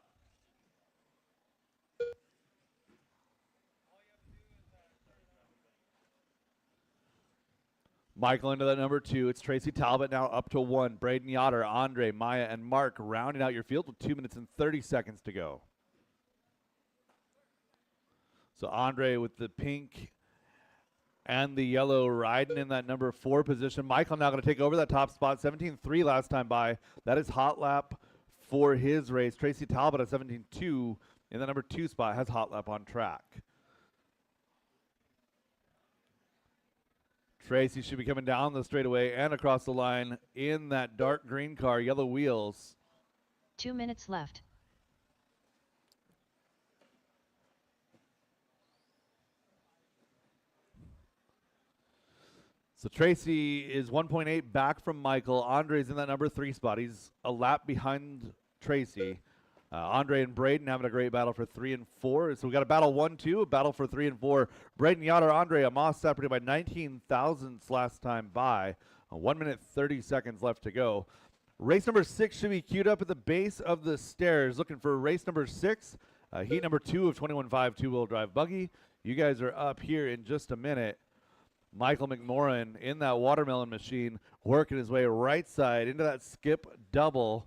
Michael into that number 2. It's Tracy Talbot now up to 1. Braden Yoder, Andre, Maya, and Mark rounding out your field with 2 minutes and 30 seconds to go. So Andre with the pink and the yellow riding in that number 4 position. Michael now going to take over that top spot. 17.3 last time by. That is hot lap for his race. Tracy Talbot at 17.2 in the number 2 spot has hot lap on track. Tracy should be coming down the straightaway and across the line in that dark green car, yellow wheels. 2 minutes left. So Tracy is 1.8 back from Michael. Andre's in that number 3 spot. He's a lap behind Tracy. Andre and Braden having a great battle for 3 and 4. So we got a battle 1-2, a battle for 3 and 4. Braden Yoder, Andre Amos separated by 19 thousandths last time by. 1 minute 30 seconds left to go. Race number 6 should be queued up at the base of the stairs. Looking for race number 6, heat number 2 of 21.5 two-wheel drive buggy. You guys are up here in just a minute. Michael McMorran in that watermelon machine, working his way right side into that skip double.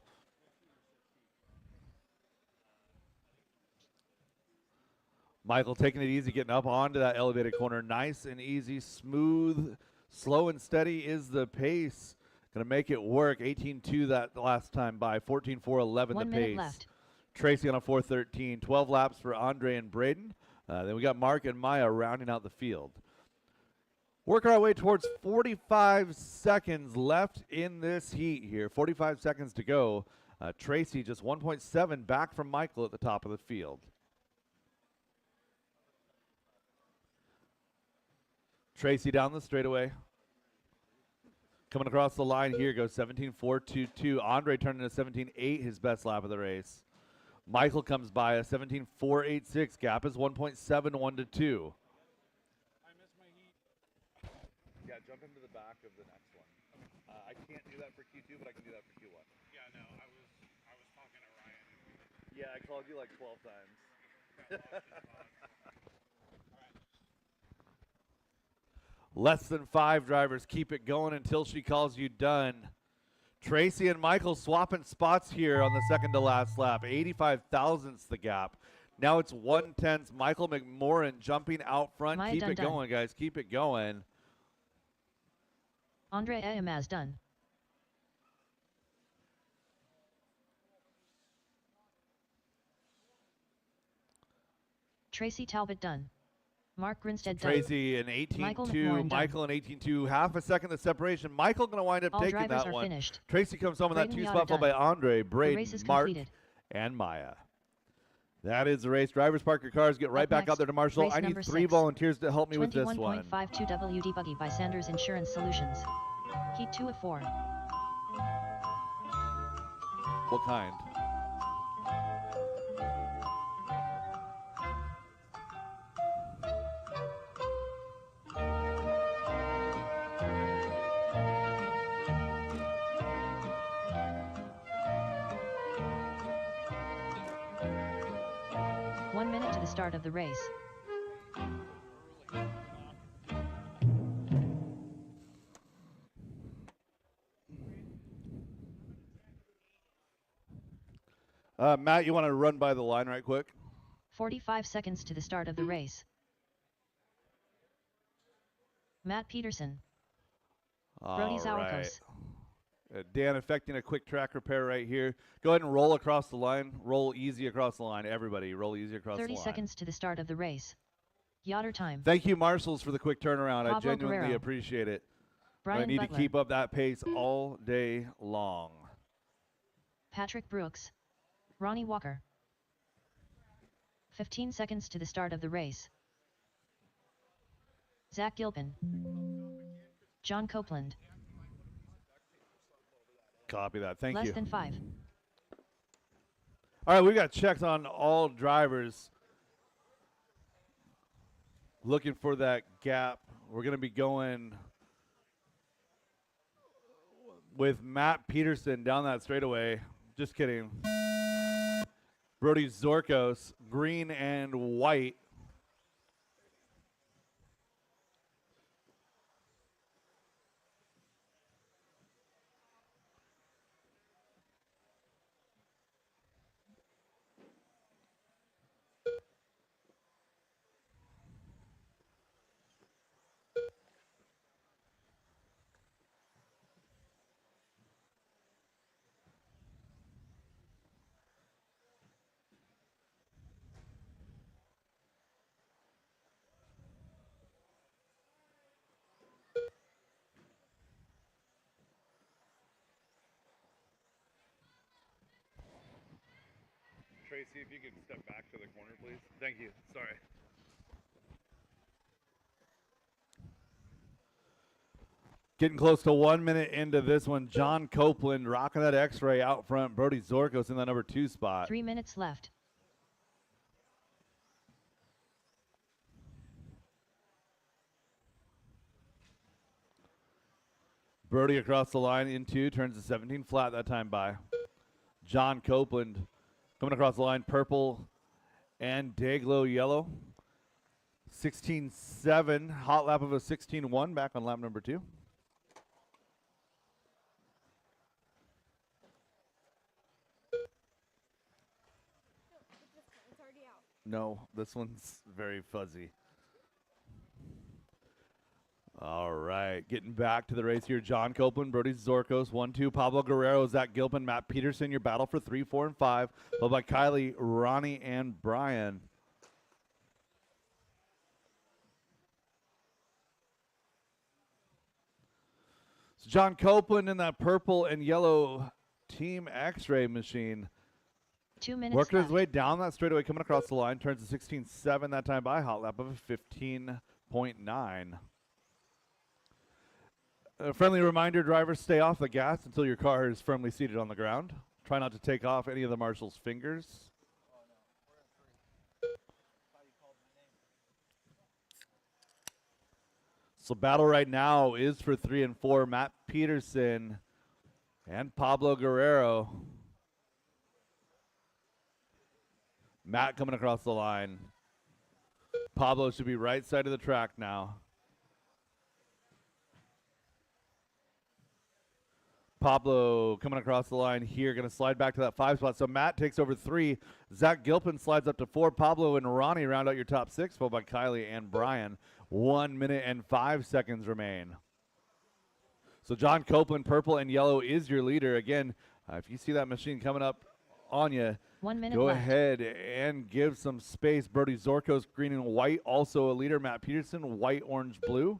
Michael taking it easy, getting up onto that elevated corner. Nice and easy, smooth, slow and steady is the pace. Going to make it work. 18.2 that last time by. 14.4.11 the 1 pace. minute left. Tracy on a 4.13. 12 laps for Andre and Braden. Then we got Mark and Maya rounding out the field. Working our way towards 45 seconds left in this heat here. 45 seconds to go. Tracy just 1.7 back from Michael at the top of the field. Tracy down the straightaway. Coming across the line here goes 17.422. Andre turning to 17.8, his best lap of the race. Michael comes by a 17.486. Gap is 1.71 to 2. I missed my heat. Yeah, jump into the back of the next one. I can't do that for Q2, but I can do that for Q1. Yeah, no, I was talking to Ryan. Yeah, I called you like 12 times. Less than 5 drivers. Keep it going until she calls you done. Tracy and Michael swapping spots here on the second to last lap. 85 thousandths the gap. Now it's 1/10. Michael McMorran jumping out front. Maya Keep done it done. going, guys. Keep it going. Andre Ayamaz done. Tracy Talbot done. Mark Grinstead done. Tracy in Michael 18.2. McMorran Michael in 18.2. Half a second the separation. Michael going to wind up All taking drivers that are one. finished. Tracy comes home in that Braden 2 Yotta spot, followed by done. Andre, The race Braden, is Mark, completed. and Maya. That is the race. Drivers, park your cars. Get right Up back next, out there to Marshall. race I need number 3 six. volunteers to help me with this one. 21.52 WD Buggy by Sanders Insurance Solutions. Heat 2 of 4. What kind? One minute to the start of the race. Matt, you want to run by the line right quick? 45 seconds to the start of the race. Matt Peterson. Brody All right. Zawarkos. Dan effecting a quick track repair right here. Go ahead and roll across the line. Roll easy across the line. Everybody, roll easy across the 30 line. seconds to the start of the race. Yotter time. Thank you, Marshals, for the quick turnaround. I Pablo genuinely Guerrero. appreciate it. I Brian need Butler. to keep up that pace all day long. Patrick Brooks. Ronnie Walker. 15 seconds to the start of the race. Zach Gilpin. John Copeland. Copy that. Thank Less you. than 5. All right, we've got checks on all drivers. Looking for that gap. We're going to be going with Matt Peterson down that straightaway. Just kidding. Brody Zorkos, green and white. Tracy, if you could step back to the corner, please. Thank you. Sorry. Getting close to 1 minute into this one. John Copeland rocking that X-ray out front. Brody Zorkos in that number 2 spot. 3 minutes left. Brody across the line in 2, turns to 17 flat that time by. John Copeland coming across the line, purple and Dayglow yellow. 16.7, hot lap of a 16.1 back on lap number 2. No, this one's very fuzzy. All right, getting back to the race here. John Copeland, Brody Zorkos, 1-2. Pablo Guerrero, Zach Gilpin, Matt Peterson. Your battle for 3, 4, and 5. Followed by Kylie, Ronnie, and Brian. So John Copeland in that purple and yellow Team X-ray machine. 2 minutes Working left. his way down that straightaway, coming across the line. Turns to 16.7 that time by. Hot lap of a 15.9. A friendly reminder, drivers, stay off the gas until your car is firmly seated on the ground. Try not to take off any of the marshal's fingers. So battle right now is for 3 and 4, Matt Peterson and Pablo Guerrero. Matt coming across the line. Pablo should be right side of the track now. Pablo coming across the line here, going to slide back to that 5 spot. So Matt takes over 3. Zach Gilpin slides up to 4. Pablo and Ronnie round out your top 6, followed by Kylie and Brian. 1 minute and 5 seconds remain. So John Copeland, purple and yellow, is your leader. Again, if you see that machine coming up on you, 1 minute go left. ahead and give some space. Brody Zorko's green and white, also a leader. Matt Peterson, white, orange, blue.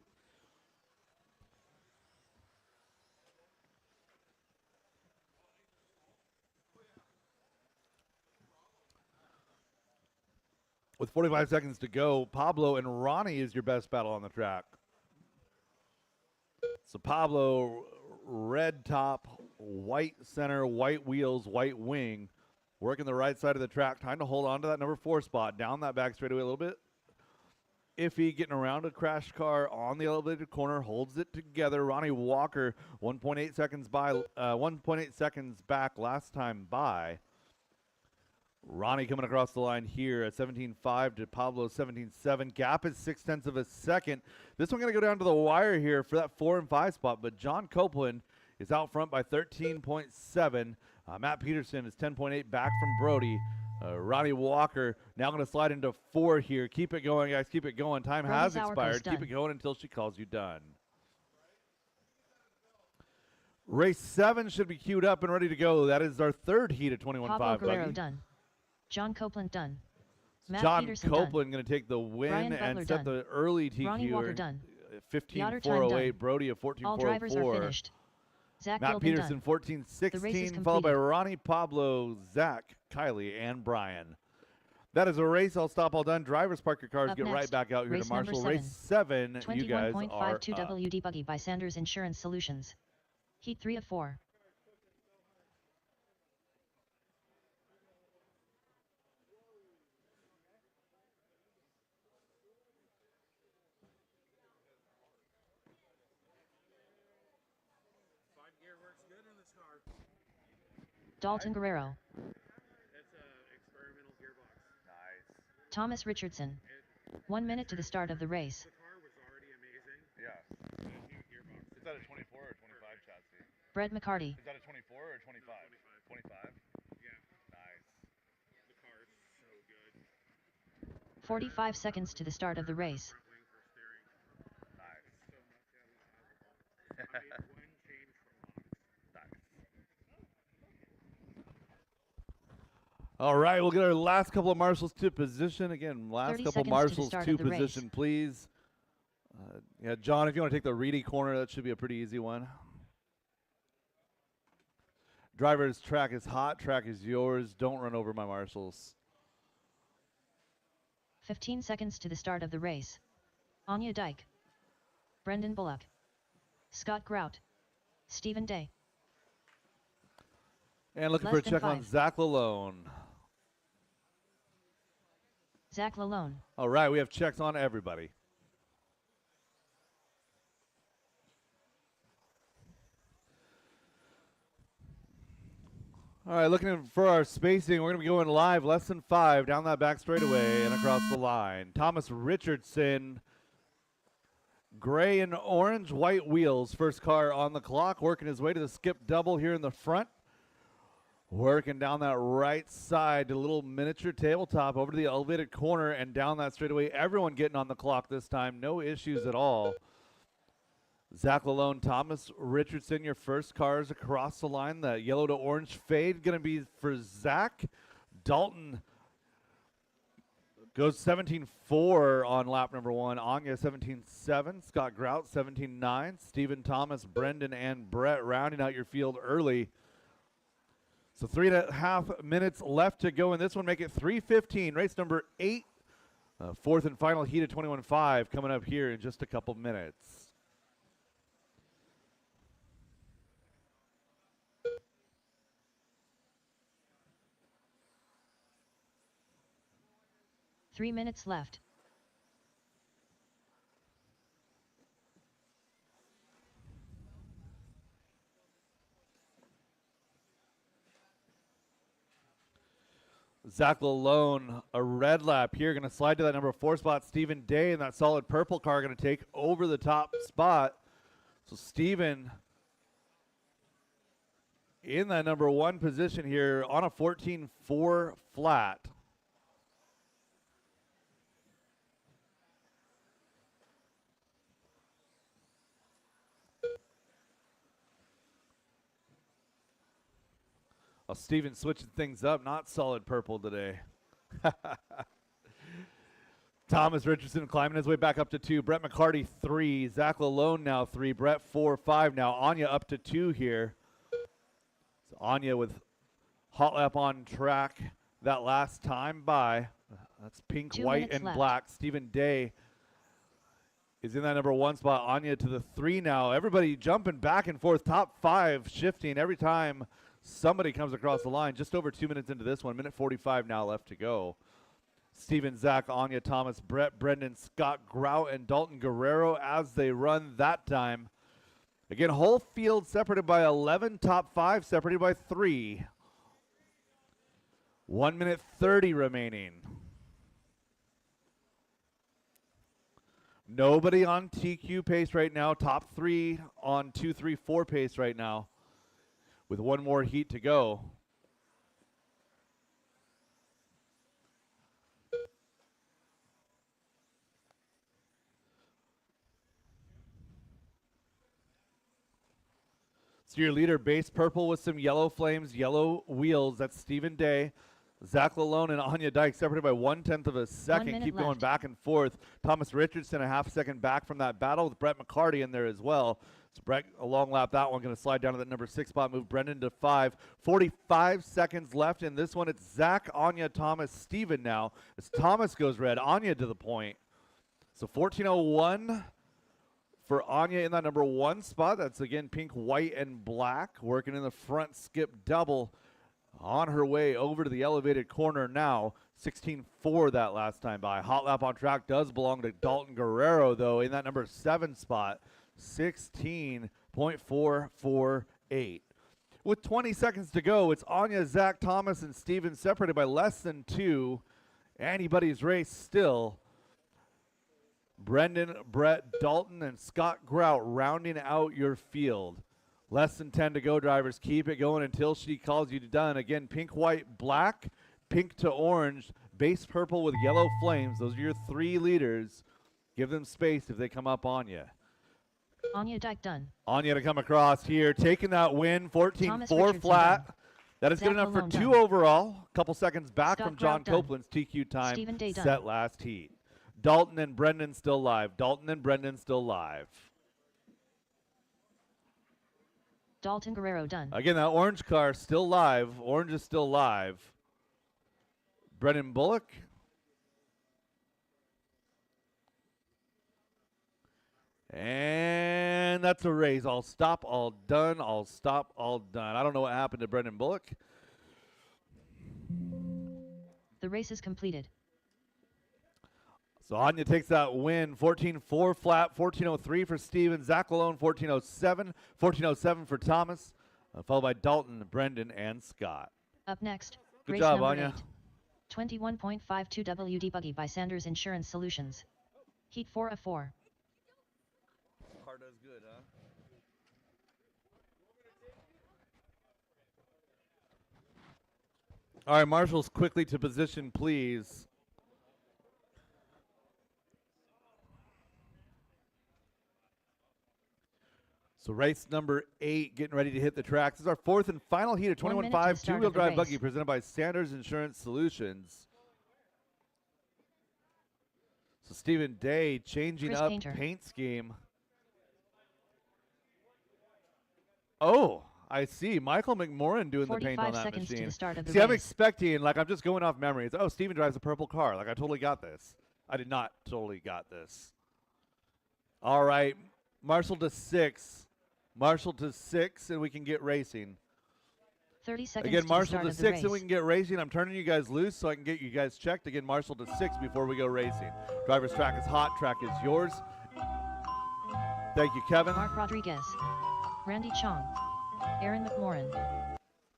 With 45 seconds to go, Pablo and Ronnie is your best battle on the track. So Pablo, red top, white center, white wheels, white wing, working the right side of the track, trying to hold on to that number 4 spot, down that back straightaway a little bit. Iffy, getting around a crash car on the elevated corner, holds it together. Ronnie Walker, 1.8 seconds by, 1.8 seconds back last time by. Ronnie coming across the line here at 17.5 to Pablo 17.7. Gap is 0.6 of a second. This one going to go down to the wire here for that 4 and 5 spot, but John Copeland is out front by 13.7. Matt Peterson is 10.8 back from Brody. Ronnie Walker now going to slide into 4 here. Keep it going, guys. Keep it going. Time has Brody's hour expired. goes Keep done. it going until she calls you done. Race 7 should be queued up and ready to go. That is our 3rd heat of 21.5. Pablo Guerrero buggy. done. John Copeland done. Matt John Peterson Copeland going to take the win Brian and Butler set done. the early TQ. Ronnie Walker done. Yoder time 15.408. done. Brody of All drivers are 14.404. finished. Zach Matt Gilpin Peterson done. The race is 14.16, followed by completed. Ronnie, Pablo, Zach, Kylie, and Brian. That is a race. I'll stop all done. Drivers, park your cars. Up Get right next, back out here race to Marshall. number Race 7, you guys are 21.52 up. WD Buggy by Sanders Insurance Solutions. Heat 3 of 4. Five gear works good in this car. Dalton Guerrero. It's a experimental gearbox. Nice. Thomas Richardson. 1 minute to the start of the race. The car was already amazing. Yeah. The new gearbox. Is that a 24 or 25 chassis? Brett McCarty. Is that a 24 or 25? 25. Yeah, Nice. the car is so good. 45 seconds to the start of the race. Front wing for steering. Nice. So much out of the I made one change from box. All right, we'll get our last couple of marshals to position. Again, last 30 couple seconds to the marshals start to of the race. position, please. Yeah, John, if you want to take the Reedy corner, that should be a pretty easy one. Driver's track is hot. Track is yours. Don't run over my marshals. 15 seconds to the start of the race. Anya Dyke. Brendan Bullock. Scott Grout. Stephen Day. And looking Less for a than check on 5. Zach Lalone. Zach Lalone. All right, we have checks on everybody. All right, looking for our spacing. We're going to be going live, less than 5, down that back straightaway and across the line. Thomas Richardson, gray and orange, white wheels. First car on the clock, working his way to the skip double here in the front. Working down that right side to a little miniature tabletop over to the elevated corner and down that straightaway. Everyone getting on the clock this time. No issues at all. Zach Lalone, Thomas Richardson, your first cars across the line. The yellow to orange fade going to be for Zach. Dalton goes 17.4 on lap number 1. Anya 17.7. Scott Grout 17.9. Stephen Thomas, Brendan, and Brett rounding out your field early. So 3.5 minutes left to go in this one. Make it 3:15. Race number 8. Fourth and final heat of 21.5 coming up here in just a couple minutes. Three minutes left. Zach Lalone, a red lap here, going to slide to that number 4 spot. Stephen Day in that solid purple car going to take over the top spot. So Stephen in that number 1 position here on a 14.4 flat. Well, Steven switching things up, not solid purple today. Thomas Richardson climbing his way back up to 2. Brett McCarty 3. Zach Lalone now 3. Brett 4, 5 now. Anya up to 2 here. So Anya with hot lap on track that last time by. That's pink, 2 white, minutes and left. black. Stephen Day is in that number 1 spot. Anya to the 3 now. Everybody jumping back and forth. Top 5 shifting every time somebody comes across the line. Just over 2 minutes into this one. Minute 45 now left to go. Steven, Zach, Anya, Thomas, Brett, Brendan, Scott, Grout, and Dalton Guerrero as they run that time. Again, whole field separated by 11. Top 5 separated by 3. 1 minute 30 remaining. Nobody on TQ pace right now. Top 3 on 2, 3, 4 pace right now, with 1 more heat to go. So your leader, base purple with some yellow flames, yellow wheels. That's Stephen Day. Zach Lalone and Anya Dyke separated by 1/10 of a second. Keep going left. back and forth. Thomas Richardson a half second back from that battle with Brett McCarty in there as well. So Brett, a long lap, that one going to slide down to that number 6 spot, move Brendan to 5. 45 seconds left in this one. It's Zach, Anya, Thomas, Steven now. As Thomas goes red, Anya to the point. So 14:01 for Anya in that number 1 spot. That's again pink, white, and black. Working in the front skip double on her way over to the elevated corner now. 16:4 that last time by. Hot lap on track does belong to Dalton Guerrero, though, in that number 7 spot. 16.448. With 20 seconds to go, it's Anya, Zach, Thomas, and Steven separated by less than 2. Anybody's race still. Brendan, Brett, Dalton, and Scott Grout rounding out your field. Less than 10 to go, drivers. Keep it going until she calls you done. Again, pink, white, black, pink to orange, base purple with yellow flames. Those are your 3 leaders. Give them space if they come up on you. Anya Dyke done. Anya to come across here, taking that win, 14.4 Richardson flat. done. That is Zach good enough for Lalone 2 done. overall. A couple seconds back Scott from John Grout done. Copeland's TQ time. Stephen Day done. Set last heat. Dalton and Brendan still live. Dalton and Brendan still live. Dalton Guerrero done. Again, that orange car still live. Orange is still live. Brendan Bullock. And that's a race. All stop, all done, all stop, all done. I don't know what happened to Brendan Bullock. The race is completed. So Anya takes that win. 14.4 flat, 14.03 for Steven. Zach Lalone, 14.07. 14.07 for Thomas, followed by Dalton, Brendan, and Scott. Up next, Good race job, number Anya. 8. 21.52 WD Buggy by Sanders Insurance Solutions. Heat 4 of 4. Car does good, huh? All right, marshals, quickly to position, please. So race number 8 getting ready to hit the tracks. This is our 4th and final heat of 1 minute to the 21.5 start two-wheel of the drive race. buggy presented by Sanders Insurance Solutions. So Stephen Day changing Chris up Painter. paint scheme. Oh, I see. Michael McMorrin doing the paint on 45 that seconds to machine. the start of the See, I'm race. expecting, like, I'm just going off memory. It's, oh, Steven drives a purple car. Like, I totally got this. I did not totally got this. All right, Marshall to 6. Marshall to 6, and we can get racing. 30 seconds Again, to the Marshall start to of the 6, race. and we can get racing. I'm turning you guys loose so I can get you guys checked. Again, Marshall to 6 before we go racing. Driver's track is hot. Track is yours. Thank you, Kevin. Mark Rodriguez. Randy Chong. Aaron McMorrin.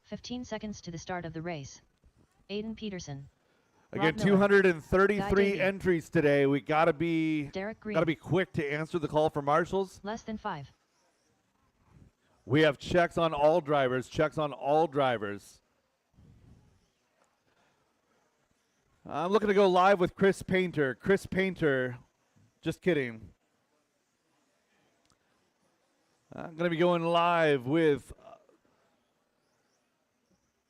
15 seconds to the start of the race. Aiden Peterson. Again, Rob Miller. 233 Guy Davey. entries today. We gotta be Derek Green. gotta be quick to answer the call for marshals. Less than 5. We have checks on all drivers. Checks on all drivers. I'm looking to go live with Chris Painter. Chris Painter, just kidding. I'm going to be going live with,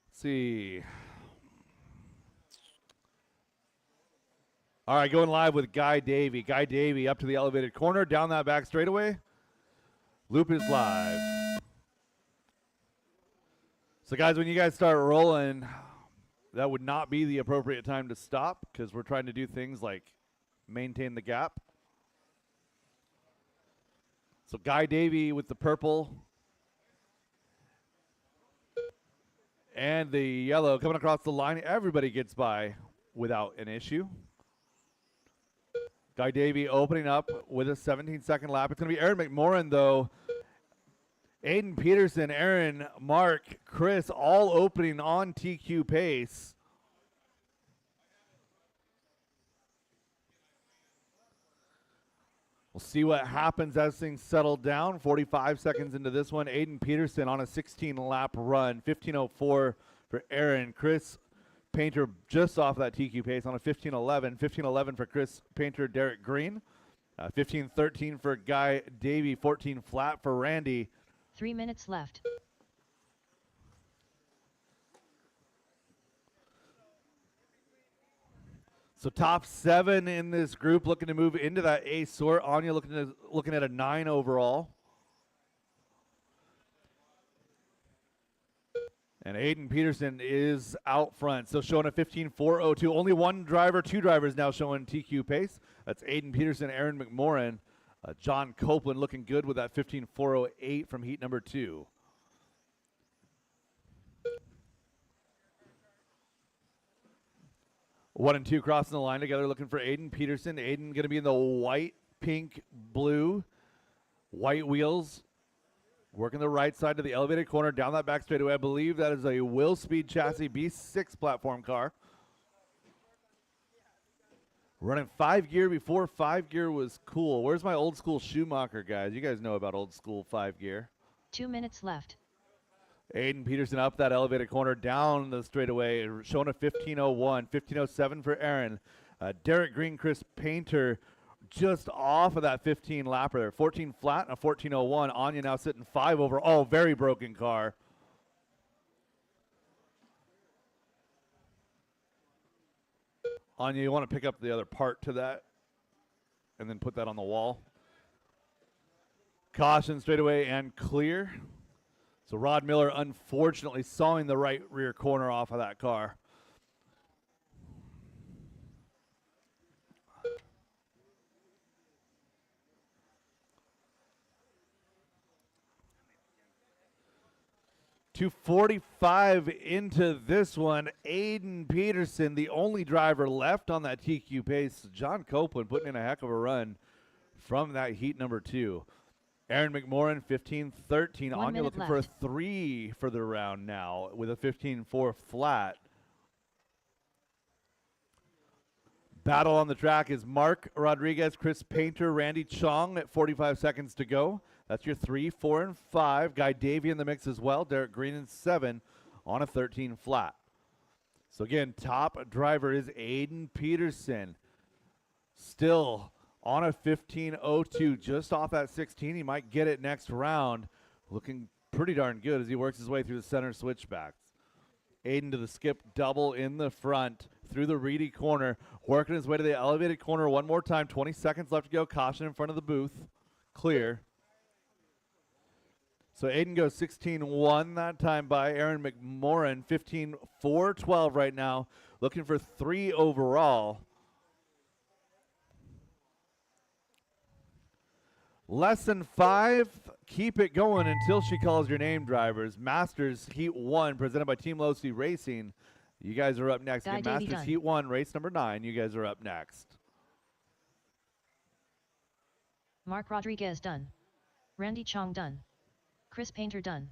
let's see. All right, going live with Guy Davey. Guy Davey up to the elevated corner, down that back straightaway. Loop is live. So, guys, when you guys start rolling, that would not be the appropriate time to stop because we're trying to do things like maintain the gap. So Guy Davey with the purple and the yellow coming across the line. Everybody gets by without an issue. Guy Davey opening up with a 17-second lap. It's going to be Aaron McMorrin, though. Aiden Peterson, Aaron, Mark, Chris, all opening on TQ pace. We'll see what happens as things settle down. 45 seconds into this one. Aiden Peterson on a 16-lap run. 15:04 for Aaron. Chris Painter just off that TQ pace on a 15:11. 15:11 for Chris Painter, Derek Green. 15:13 for Guy Davey. 14 flat for Randy. 3 minutes left. So top 7 in this group looking to move into that A sort. Anya looking at a 9 overall. And Aiden Peterson is out front. So showing a 15:402. Only one driver, 2 drivers now showing TQ pace. That's Aiden Peterson, Aaron McMorrin. John Copeland looking good with that 15:408 from heat number 2. One and two crossing the line together, looking for Aiden Peterson. Aiden going to be in the white, pink, blue, white wheels. Working the right side to the elevated corner, down that back straightaway. I believe that is a Will Speed chassis B6 platform car. Running 5 gear before 5 gear was cool. Where's my old school Schumacher, guys? You guys know about old school 5 gear. 2 minutes left. Aiden Peterson up that elevated corner, down the straightaway, showing a 15:01, 15:07 for Aaron. Derek Green, Chris Painter, just off of that 15 lapper there. 14 flat and a 14:01. Anya now sitting 5 over. Oh, very broken car. Anya, you want to pick up the other part to that and then put that on the wall. Caution straightaway and clear. So Rod Miller unfortunately sawing the right rear corner off of that car. .245 into this one. Aiden Peterson, the only driver left on that TQ pace. John Copeland putting in a heck of a run from that heat number 2. Aaron McMorrin, 15:13. Anya looking left. for a 3 for the round now with a 15:4 flat. Battle on the track is Mark Rodriguez, Chris Painter, Randy Chong at 45 seconds to go. That's your 3, 4, and 5. Guy Davey in the mix as well. Derek Green in 7 on a 13 flat. So again, top driver is Aiden Peterson. Still on a 15:02, just off that 16. He might get it next round. Looking pretty darn good as he works his way through the center switchbacks. Aiden to the skip double in the front through the reedy corner, working his way to the elevated corner one more time. 20 seconds left to go. Caution in front of the booth. Clear. So Aiden goes 16:1 that time by Aaron McMorrin. 15:412 right now. Looking for 3 overall. Less than 5. Keep it going until she calls your name, drivers. Masters Heat 1 presented by Team Low C Racing. You guys are up next. Guy Again, Davey Masters done. Heat 1, race number 9. You guys are up next. Mark Rodriguez done. Randy Chong done. Chris Painter done.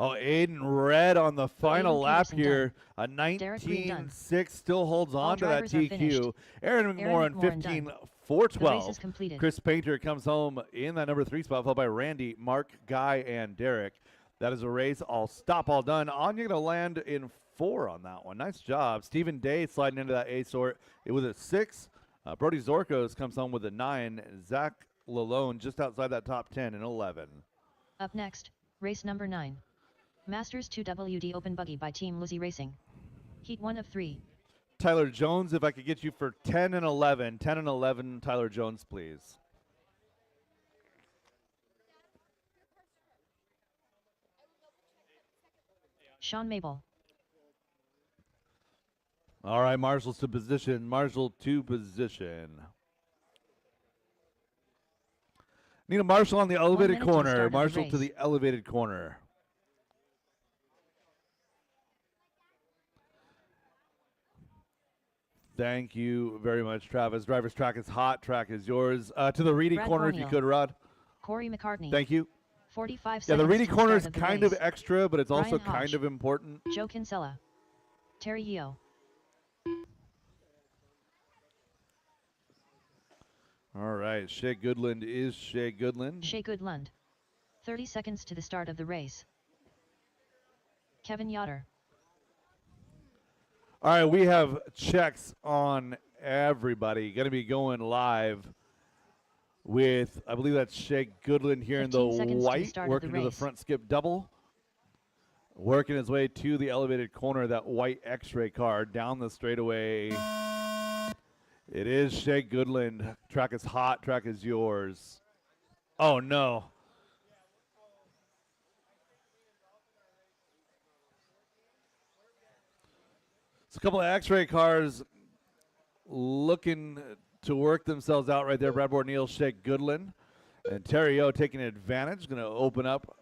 Oh, Aiden Red on the final Aiden lap Peterson here. A Derek Green done. 19.6 still holds All on to that drivers are finished. TQ. Aaron McMorran, McMorran done. 15.412. The race is completed. Chris Painter comes home in that number 3 spot, followed by Randy, Mark, Guy, and Derek. That is a race. All stop, all done. Anya going to land in 4 on that one. Nice job. Stephen Day sliding into that A sort. It was a 6. Brody Zorkos comes home with a 9. Zach Lalone just outside that top 10 in 11. Up next, race number 9. Masters 2WD Open Buggy by Team Lizzie Racing. Heat 1 of 3. Tyler Jones, if I could get you for 10 and 11. 10 and 11, Tyler Jones, please. Sean Mabel. All right, Marshall's to position. Marshall to position. Need a Marshall on the elevated minute to the start corner. of the Marshall to race. the elevated corner. Thank you very much, Travis. Driver's track is hot. Track is yours. To the Reedy Brad corner, if you Cornell. could, Rod. Corey McCartney. Thank you. 45 Yeah, seconds. the Reedy to the corner is start of the kind of race. extra, but it's also Brian kind Hodge. of important. Joe Kinsella. Terry Yeo. All right, Shea Goodland is Shea Goodland. Shea Goodlund. 30 seconds to the start of the race. Kevin Yoder. All right, we have checks on everybody. Going to be going live with, I believe that's Shea Goodland here in the 15 seconds to the white, start of the working to the race. front skip double. Working his way to the elevated corner, that white X-ray car down the straightaway. It is Shea Goodland. Track is hot. Track is yours. Oh, no. It's a couple of X-ray cars looking to work themselves out right there. Brad Neal, Shea Goodland, and Terry O taking advantage. Going to open up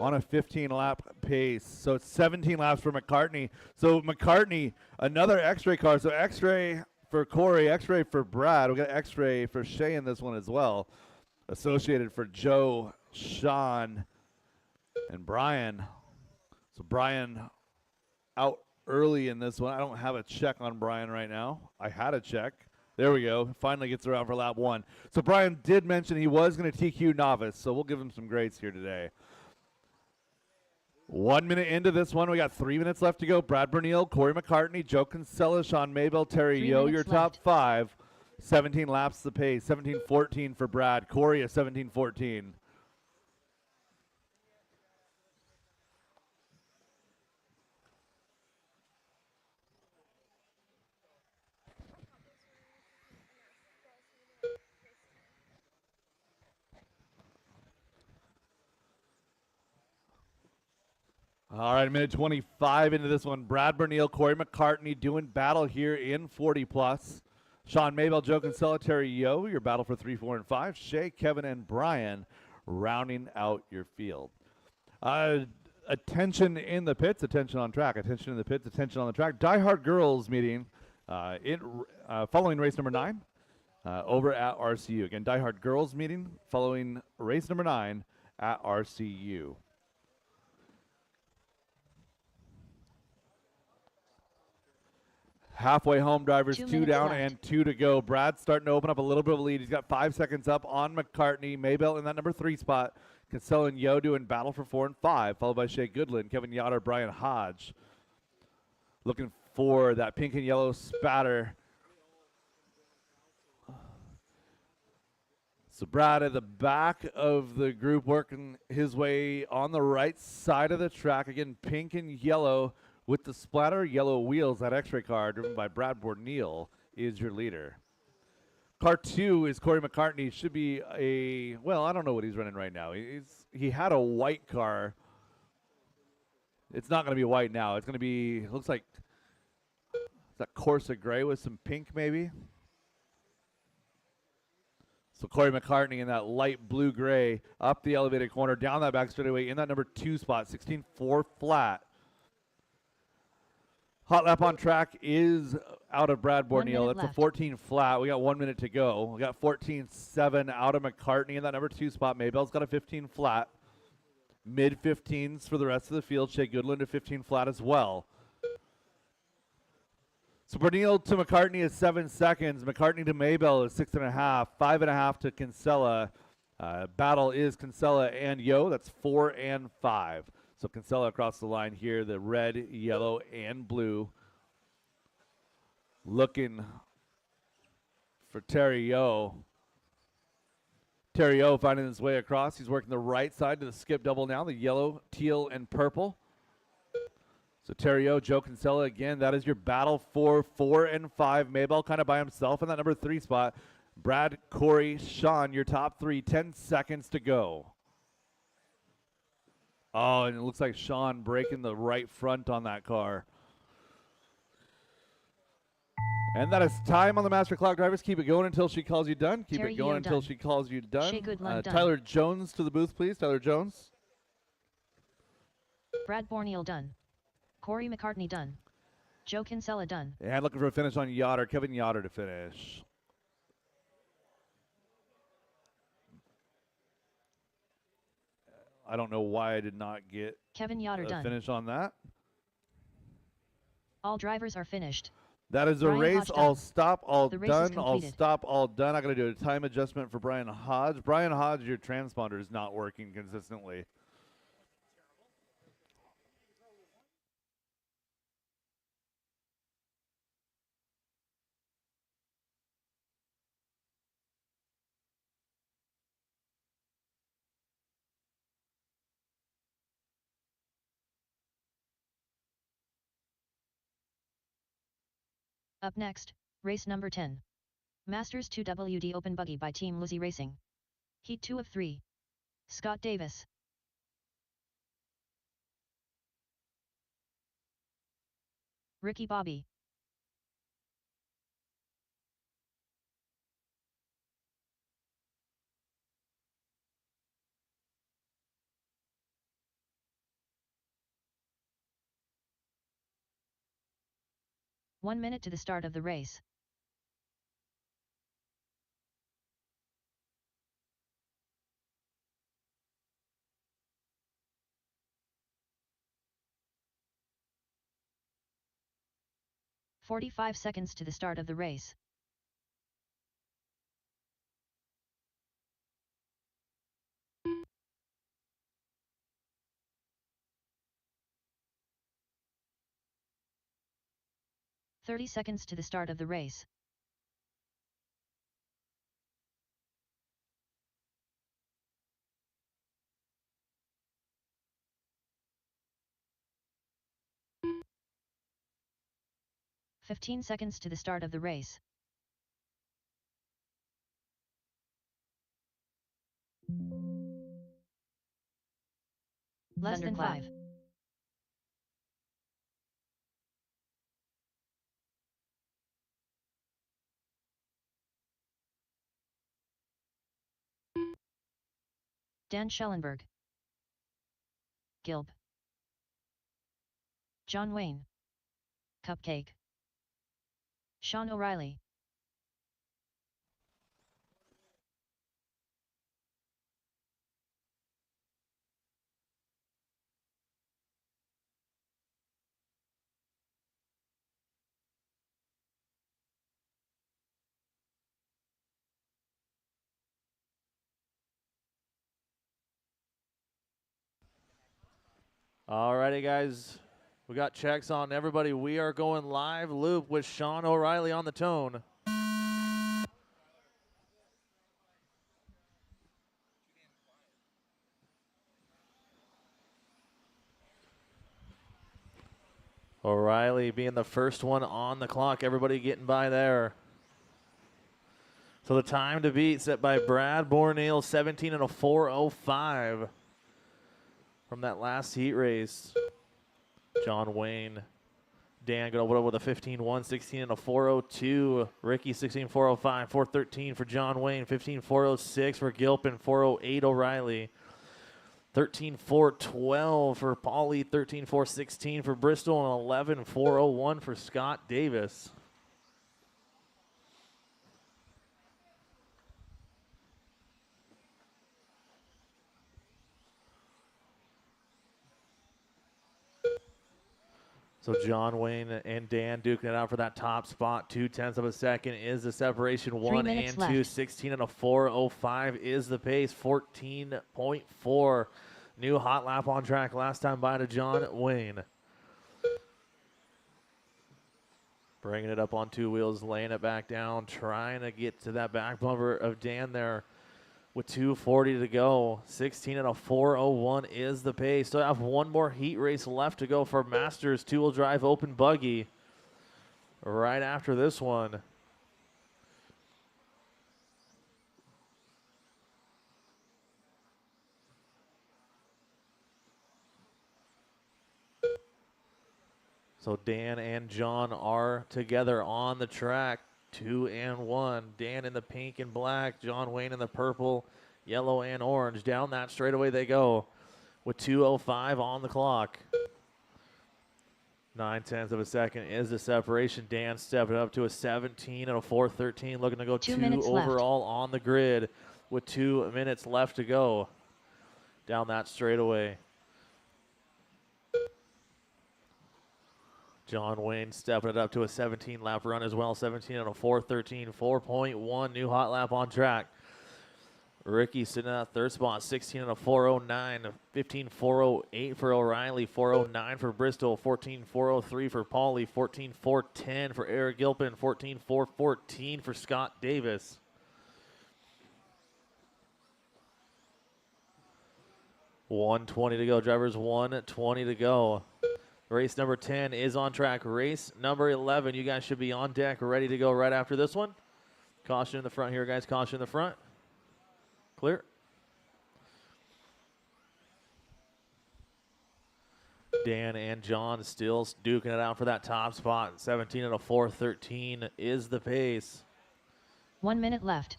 on a 15-lap pace. So it's 17 laps for McCartney. So McCartney, another X-ray car. So X-ray for Corey, X-ray for Brad. We got X-ray for Shea in this one as well. Associated for Joe, Sean, and Brian. So Brian out early in this one. I don't have a check on Brian right now. I had a check. There we go. Finally gets around for lap 1. So Brian did mention he was going to TQ novice, so we'll give him some grades here today. 1 minute into this one, we got 3 minutes left to go. Brad Bernil, Corey McCartney, Joe Kinsella, Sean Mabel, Terry 3 Yo, minutes your top left. 5. 17 laps the pace. 17:14 for Brad. Corey a 17:14. All right, minute 25 into this one. Brad Bernil, Corey McCartney doing battle here in 40 plus. Sean Mabel, Joe Kinsella, Terry Yo, your battle for 3, 4, and 5. Shea, Kevin, and Brian rounding out your field. Attention in the pits, attention on track. Attention in the pits, attention on the track. DieHard Girls meeting following race number 9 over at RCU. Again, DieHard Girls meeting following race number 9 at RCU. Halfway home, drivers 2 2 minutes down left. and 2 to go. Brad's starting to open up a little bit of a lead. He's got 5 seconds up on McCartney. Maybell in that number 3 spot. Kinsella and Yo doing battle for 4 and 5, followed by Shea Goodland, Kevin Yoder, Brian Hodge. Looking for that pink and yellow spatter. So Brad at the back of the group working his way on the right side of the track. Again, pink and yellow. With the splatter yellow wheels, that X-ray car driven by Brad Borneal is your leader. Car 2 is Corey McCartney. Should be a, well, I don't know what he's running right now. He had a white car. It's not going to be white now. It's going to be, looks like, is that Corsa gray with some pink maybe? So Corey McCartney in that light blue-gray up the elevated corner, down that back straightaway in that number 2 spot, 16.4 flat. Hot lap on track is out of Brad 1 Borneal. minute That's a left. 14 flat. We got 1 minute to go. We got 14.7 out of McCartney in that number 2 spot. Maybell's got a 15 flat. Mid-15s for the rest of the field. Shea Goodland to 15 flat as well. So Bernil to McCartney is 7 seconds. McCartney to Maybell is 6.5. 5.5 to Kinsella. Battle is Kinsella and Yo. That's 4 and 5. So Kinsella across the line here. The red, yellow, and blue. Looking for Terry Yo. Terry Yo finding his way across. He's working the right side to the skip double now. The yellow, teal, and purple. So Terry Yo, Joe Kinsella again. That is your battle for 4 and 5. Maybell kind of by himself in that number 3 spot. Brad, Corey, Sean, your top 3. 10 seconds to go. Oh, and it looks like Sean breaking the right front on that car. And that is time on the master clock, drivers. Keep it going until she calls you done. Keep Terry it going Yo until done. she calls you done. Shea Goodland done. Tyler Jones to the booth, please. Tyler Jones. Brad Borneal done. Corey McCartney done. Joe Kinsella done. And looking for a finish on Yoder. Kevin Yoder to finish. I don't know why I did not get Kevin Yoder a done. finish on that. All drivers are finished. That is a Brian race. Hodge All done. stop, all The race is done. All completed. stop, all done. I'm going to do a time adjustment for Brian Hodge. Brian Hodge, your transponder is not working consistently. Up next, race number 10. Masters 2WD Open Buggy by Team Lizzie Racing. Heat 2 of 3. Scott Davis. Ricky Bobby. One minute to the start of the race. "45 seconds to the start of the race. "30 seconds to the start of the race. "15 seconds to the start of the race. Less than 5. Dan Schellenberg. Gilb. John Wayne. Cupcake. Sean O'Reilly. Alrighty, guys. We got checks on everybody. We are going live loop with Sean O'Reilly on the tone. O'Reilly being the first one on the clock. Everybody getting by there. So the time to beat set by Brad Borneal, 17 and a 4:05 from that last heat race. John Wayne, Dan going over with a 15-1, 16 and a 4:02. Ricky 16-4:05, 4:13 for John Wayne, 15-4:06 for Gilpin, 4:08 O'Reilly. 13-4-12 for Paulie, 13-4-16 for Bristol, and 11-4-01 for Scott Davis. So John Wayne and Dan duking it out for that top spot. 0.2 of a second is the separation. 1 minutes and 2. left. 16 and a 4:05 is the pace. 14.4. New hot lap on track last time by to John Wayne. Bringing it up on 2 wheels, laying it back down, trying to get to that back bumper of Dan there with 2:40 to go. 16 and a 4:01 is the pace. Still have one more heat race left to go for Masters 2-wheel drive open buggy right after this one. So Dan and John are together on the track, 2 and 1. Dan in the pink and black, John Wayne in the purple, yellow, and orange. Down that straightaway they go with 2:05 on the clock. 0.9 of a second is the separation. Dan stepping up to a 17 and a 4:13, looking to go 2 2 minutes left. overall on the grid with 2 minutes left to go. Down that straightaway. John Wayne stepping it up to a 17-lap run as well. 17 and a 4:13, 4.1 new hot lap on track. Ricky sitting at third spot, 16 and a 4:09, 15.408 for O'Reilly, 4:09 for Bristol, 14.403 for Paulie, 14.410 for Eric Gilpin, 14.414 for Scott Davis. $120 to go, drivers. $120 to go. Race number 10 is on track. Race number 11, you guys should be on deck, ready to go right after this one. Caution in the front here, guys. Caution in the front. Clear. Dan and John still duking it out for that top spot. 17 and a 4:13 is the pace. 1 minute left.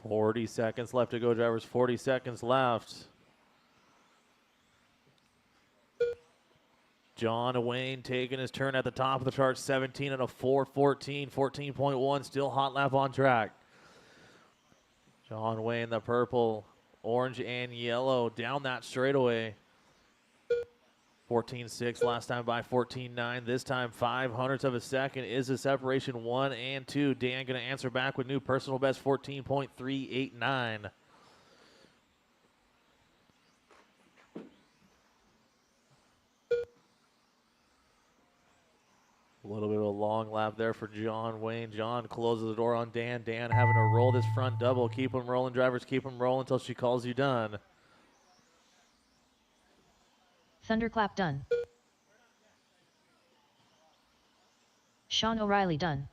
Forty seconds left to go, drivers. 40 seconds left. John Wayne taking his turn at the top of the chart. 17 and a 4:14, 14.1. Still hot lap on track. John Wayne, the purple, orange, and yellow down that straightaway. 14.6 last time by 14.9. This time 0.05 of a second is the separation. 1 and 2. Dan going to answer back with new personal best 14.389. A little bit of a long lap there for John Wayne. John closes the door on Dan. Dan having to roll this front double. Keep them rolling, drivers. Keep them rolling until she calls you done. Thunderclap done. Sean O'Reilly done.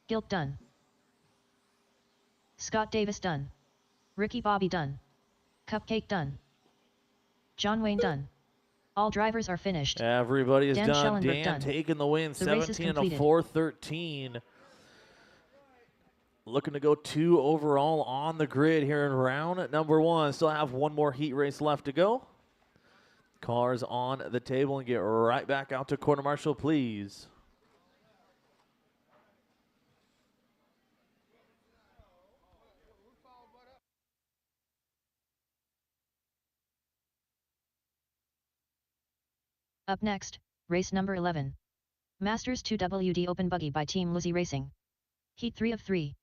Gilt done. Scott Davis done. Ricky Bobby done. Cupcake done. John Wayne done. All drivers are finished. Everybody is Dan done. Schellenberg Dan done. taking the win. The race is 17 and a completed. 4:13. Looking to go 2 overall on the grid here in round number 1. Still have one more heat race left to go. Cars on the table, and get right back out to quarter marshal, please. Up next, race number 11. Masters 2 WD Open Buggy by Team Luzzi Racing. Heat 3 of 3.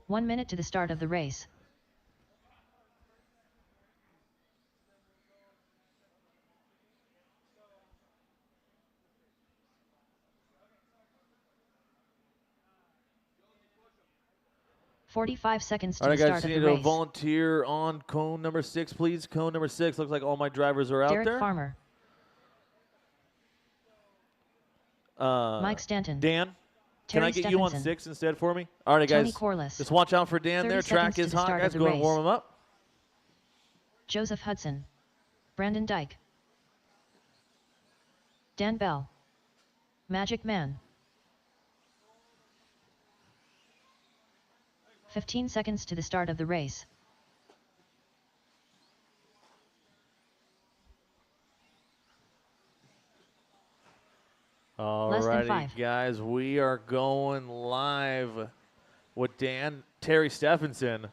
One minute to the start of the race. .45 seconds to All the right, start guys, of you the need to race. volunteer on cone number 6, please. Cone number 6. Looks like all my drivers are out Derek there. Farmer. Mike Stanton. Dan, Can I Terry get you on Stephenson. 6 instead for me? All right, Tony guys. Corliss. Just watch out for Dan 30 there. Track seconds to is the hot, start of guys. the Go and race. warm him up. Joseph Hudson. Brandon Dyke. Dan Bell. Magic Man. 15 seconds to the start of the race. Less than Alrighty, 5. guys. We are going live with Terry Stephenson.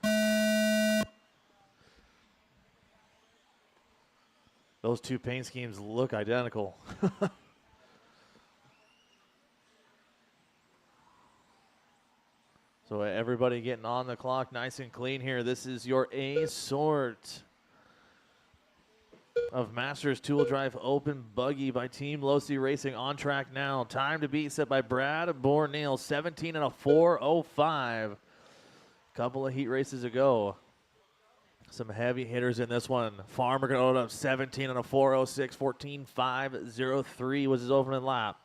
Those two paint schemes look identical. So everybody getting on the clock nice and clean here. This is your A sort of Masters Tool Drive Open Buggy by Team Losi Racing on track now. Time to beat set by Brad Bornale, 17 and a 4:05. Couple of heat races ago. Some heavy hitters in this one. Farmer going to load up 17 and a 4:06, 14:503 was his opening lap.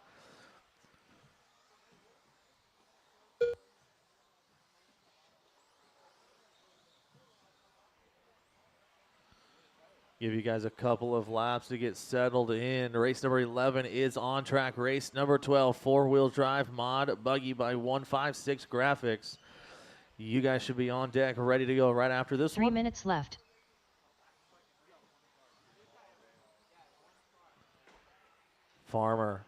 Give you guys a couple of laps to get settled in. Race number 11 is on track. Race number 12, four-wheel drive mod buggy by 156 Graphics. You guys should be on deck, ready to go right after this 3 one. minutes left. Farmer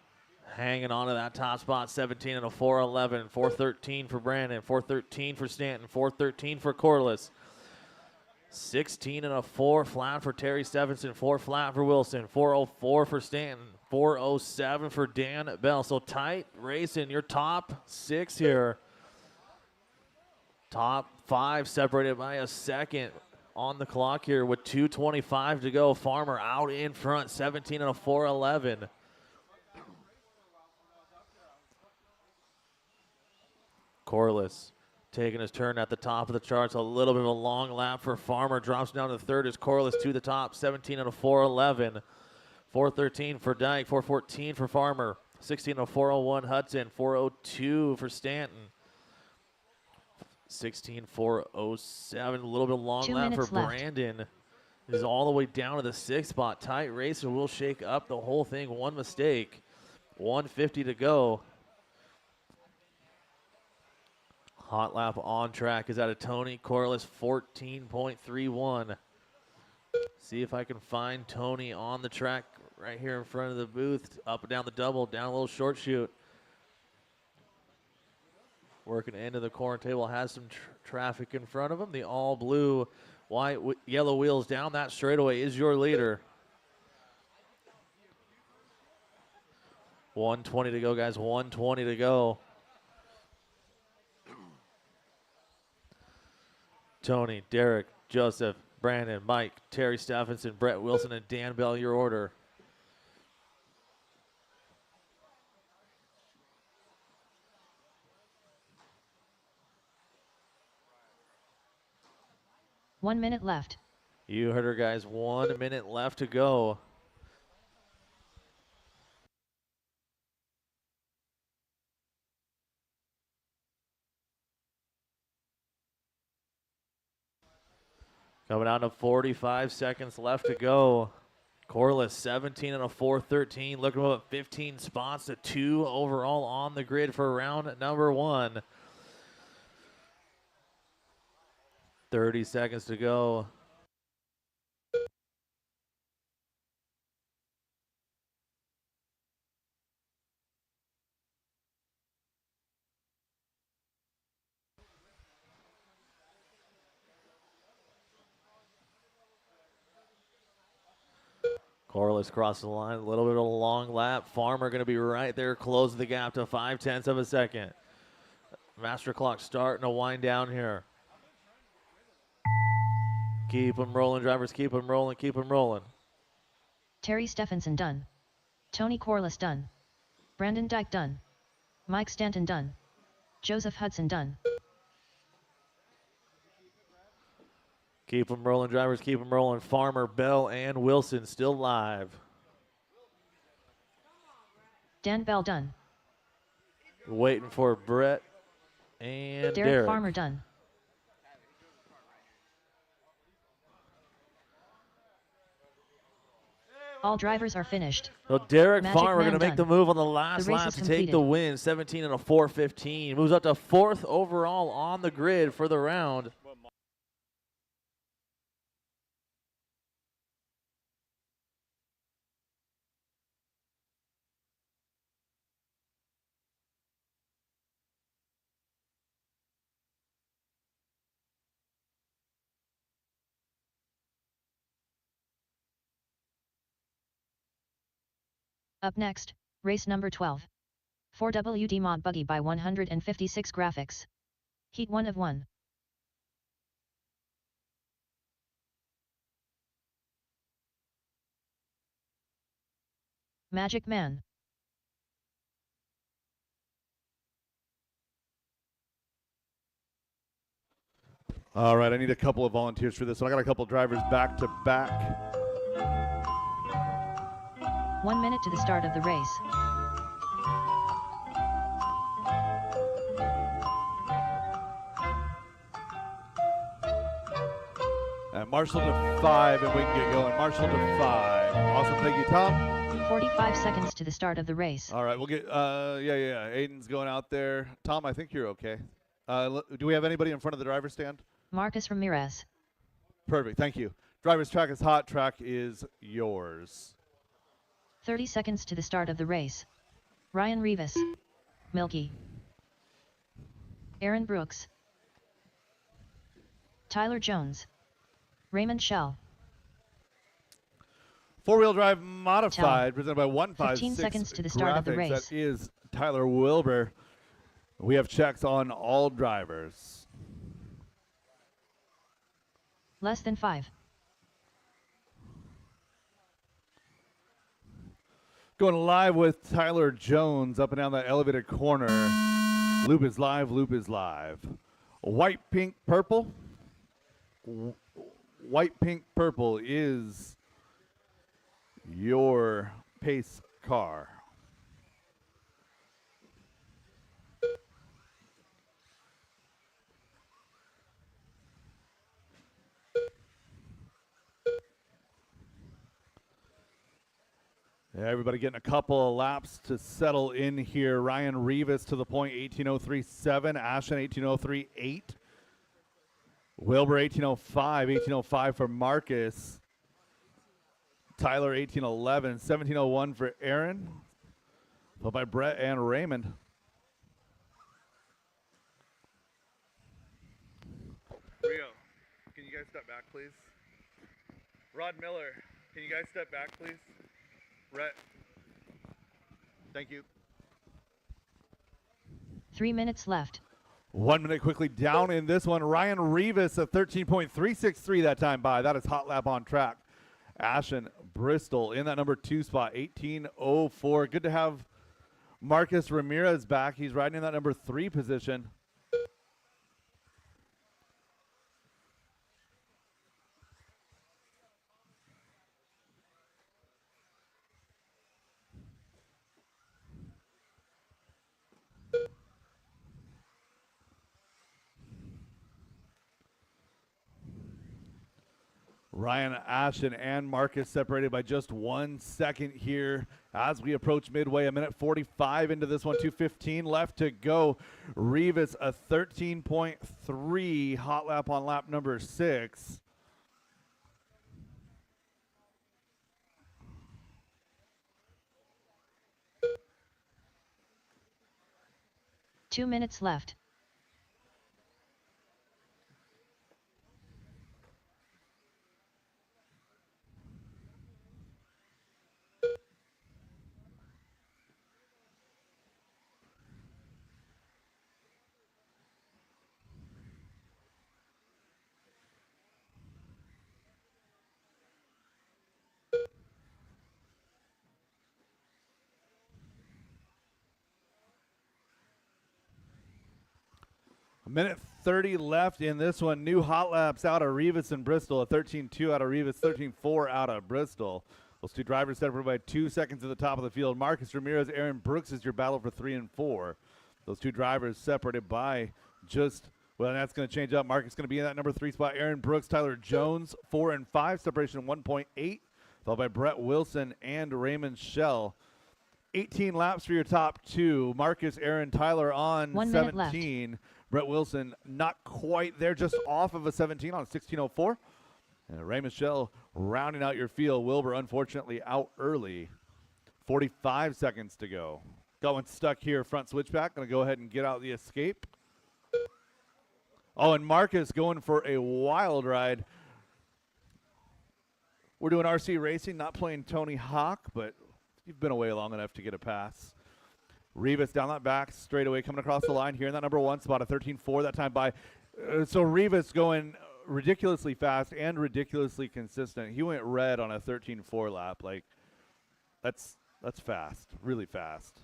hanging on to that top spot, 17 and a 4:11, 4:13 for Brandon, 4:13 for Stanton, 4:13 for Corliss. 16 and a 4 flat for Terry Stephenson, 4 flat for Wilson, 4:04 for Stanton, 4:07 for Dan Bell. So tight race in your top 6 here. Top 5 separated by a second on the clock here with 2:25 to go. Farmer out in front, 17 and a 4:11. Corliss taking his turn at the top of the charts. A little bit of a long lap for Farmer. Drops down to third as Corliss to the top. 17 and a 4:11. 4:13 for Dyke. 4:14 for Farmer. 16 and a 4:01 Hudson. 4:02 for Stanton. 16:4:07. A little bit long 2 lap for minutes left. Brandon. Is all the way down to the 6th spot. Tight race and will shake up the whole thing. One mistake. 150 to go. Hot lap on track is out of Tony Corliss, 14.31. See if I can find Tony on the track right here in front of the booth. Up and down the double, down a little short shoot. Working into the corner table, has some traffic in front of him. The all blue, white, yellow wheels down that straightaway is your leader. 120 to go, guys, 120 to go. Tony, Derek, Joseph, Brandon, Mike, Terry Stephenson, Brett Wilson, and Dan Bell, your order. One minute left. You heard her, guys. 1 minute left to go. Coming down to 45 seconds left to go. Corliss, 17 and a 4:13. Looking up 15 spots to 2 overall on the grid for round number 1. 30 seconds to go. Corliss crosses the line, a little bit of a long lap. Farmer going to be right there, closing the gap to 0.5 of a second. Master clock starting to wind down here. Keep them rolling, drivers. Keep them rolling. Keep them rolling. Terry Stephenson done. Tony Corliss done. Brandon Dyke done. Mike Stanton done. Joseph Hudson done. Keep them rolling, drivers. Keep them rolling. Farmer, Bell, and Wilson still live. Dan Bell done. Waiting for Brett and Derek Derek. Farmer done. All drivers are finished. So Derek Magic Farmer going Man to make the done. move on the last The race lap is to take the completed. win, 17 and a 4:15. Moves up to 4th overall on the grid for the round. Up next, race number 12. 4WD Mod Buggy by 156 graphics. Heat 1 of 1. Magic Man. All right, I need a couple of volunteers for this one. I got a couple drivers back to back. 1 minute to the start of the race. Marshall to 5, and we can get going. Marshall to 5. Awesome, thank you, Tom. 45 seconds to the start of the race. All right, we'll get, yeah. Aiden's going out there. Tom, I think you're okay. Do we have anybody in front of the driver's stand? Marcus Ramirez. Perfect, thank you. Driver's track is hot. Track is yours. 30 seconds to the start of the race. Ryan Rivas. Milky. Aaron Brooks. Tyler Jones. Raymond Shell. Four-wheel drive modified, presented by 156 15 seconds to the start of the Graphics. race. That is Tyler Wilbur. We have checks on all drivers. Less than 5. Going live with Tyler Jones up and down that elevated corner. Loop is live, loop is live. White, pink, purple. White, pink, purple is your pace car. Yeah, everybody getting a couple of laps to settle in here. Ryan Rivas to the point, 18:03.7. Ashton, 18:03.8. Wilbur, 18:05. 18:05 for Marcus. Tyler, 18:11. 17:01 for Aaron. Followed by Brett and Raymond. Rio, can you guys step back, please? Rod Miller, can you guys step back, please? Rhett. Thank you. 3 minutes left. 1 minute quickly down in this one. Ryan Rivas, a 13.363 that time by. That is hot lap on track. Ashen Bristol in that number 2 spot, 18:04. Good to have Marcus Ramirez back. He's riding in that number 3 position. Ryan Ashton and Marcus separated by just 1 second here as we approach midway. 1:45 into this one, 2:15 left to go. Rivas a 13.3 hot lap on lap number 6. Two minutes left. A minute 30 left in this one. New hot laps out of Rivas and Bristol. A 13.2 out of Rivas, 13.4 out of Bristol. Those two drivers separated by 2 seconds at the top of the field. Marcus Ramirez, Aaron Brooks is your battle for 3 and 4. Those two drivers separated by just, well, that's going to change up. Marcus going to be in that number 3 spot. Aaron Brooks, Tyler Jones, 4 and 5, separation 1.8, followed by Brett Wilson and Raymond Shell. 18 laps for your top two. Marcus, Aaron, Tyler on 1 minute 17. left. Brett Wilson not quite there, just off of a 17 on 16:04. And Raymond Shell rounding out your field. Wilbur, unfortunately, out early. 45 seconds to go. Got one stuck here, front switchback. Going to go ahead and get out the escape. Oh, and Marcus going for a wild ride. We're doing RC racing, not playing Tony Hawk, but you've been away long enough to get a pass. Rivas down that back straightaway, coming across the line here in that number 1 spot, a 13.4 that time by. So Rivas going ridiculously fast and ridiculously consistent. He went red on a 13.4 lap. Like, that's fast, really fast.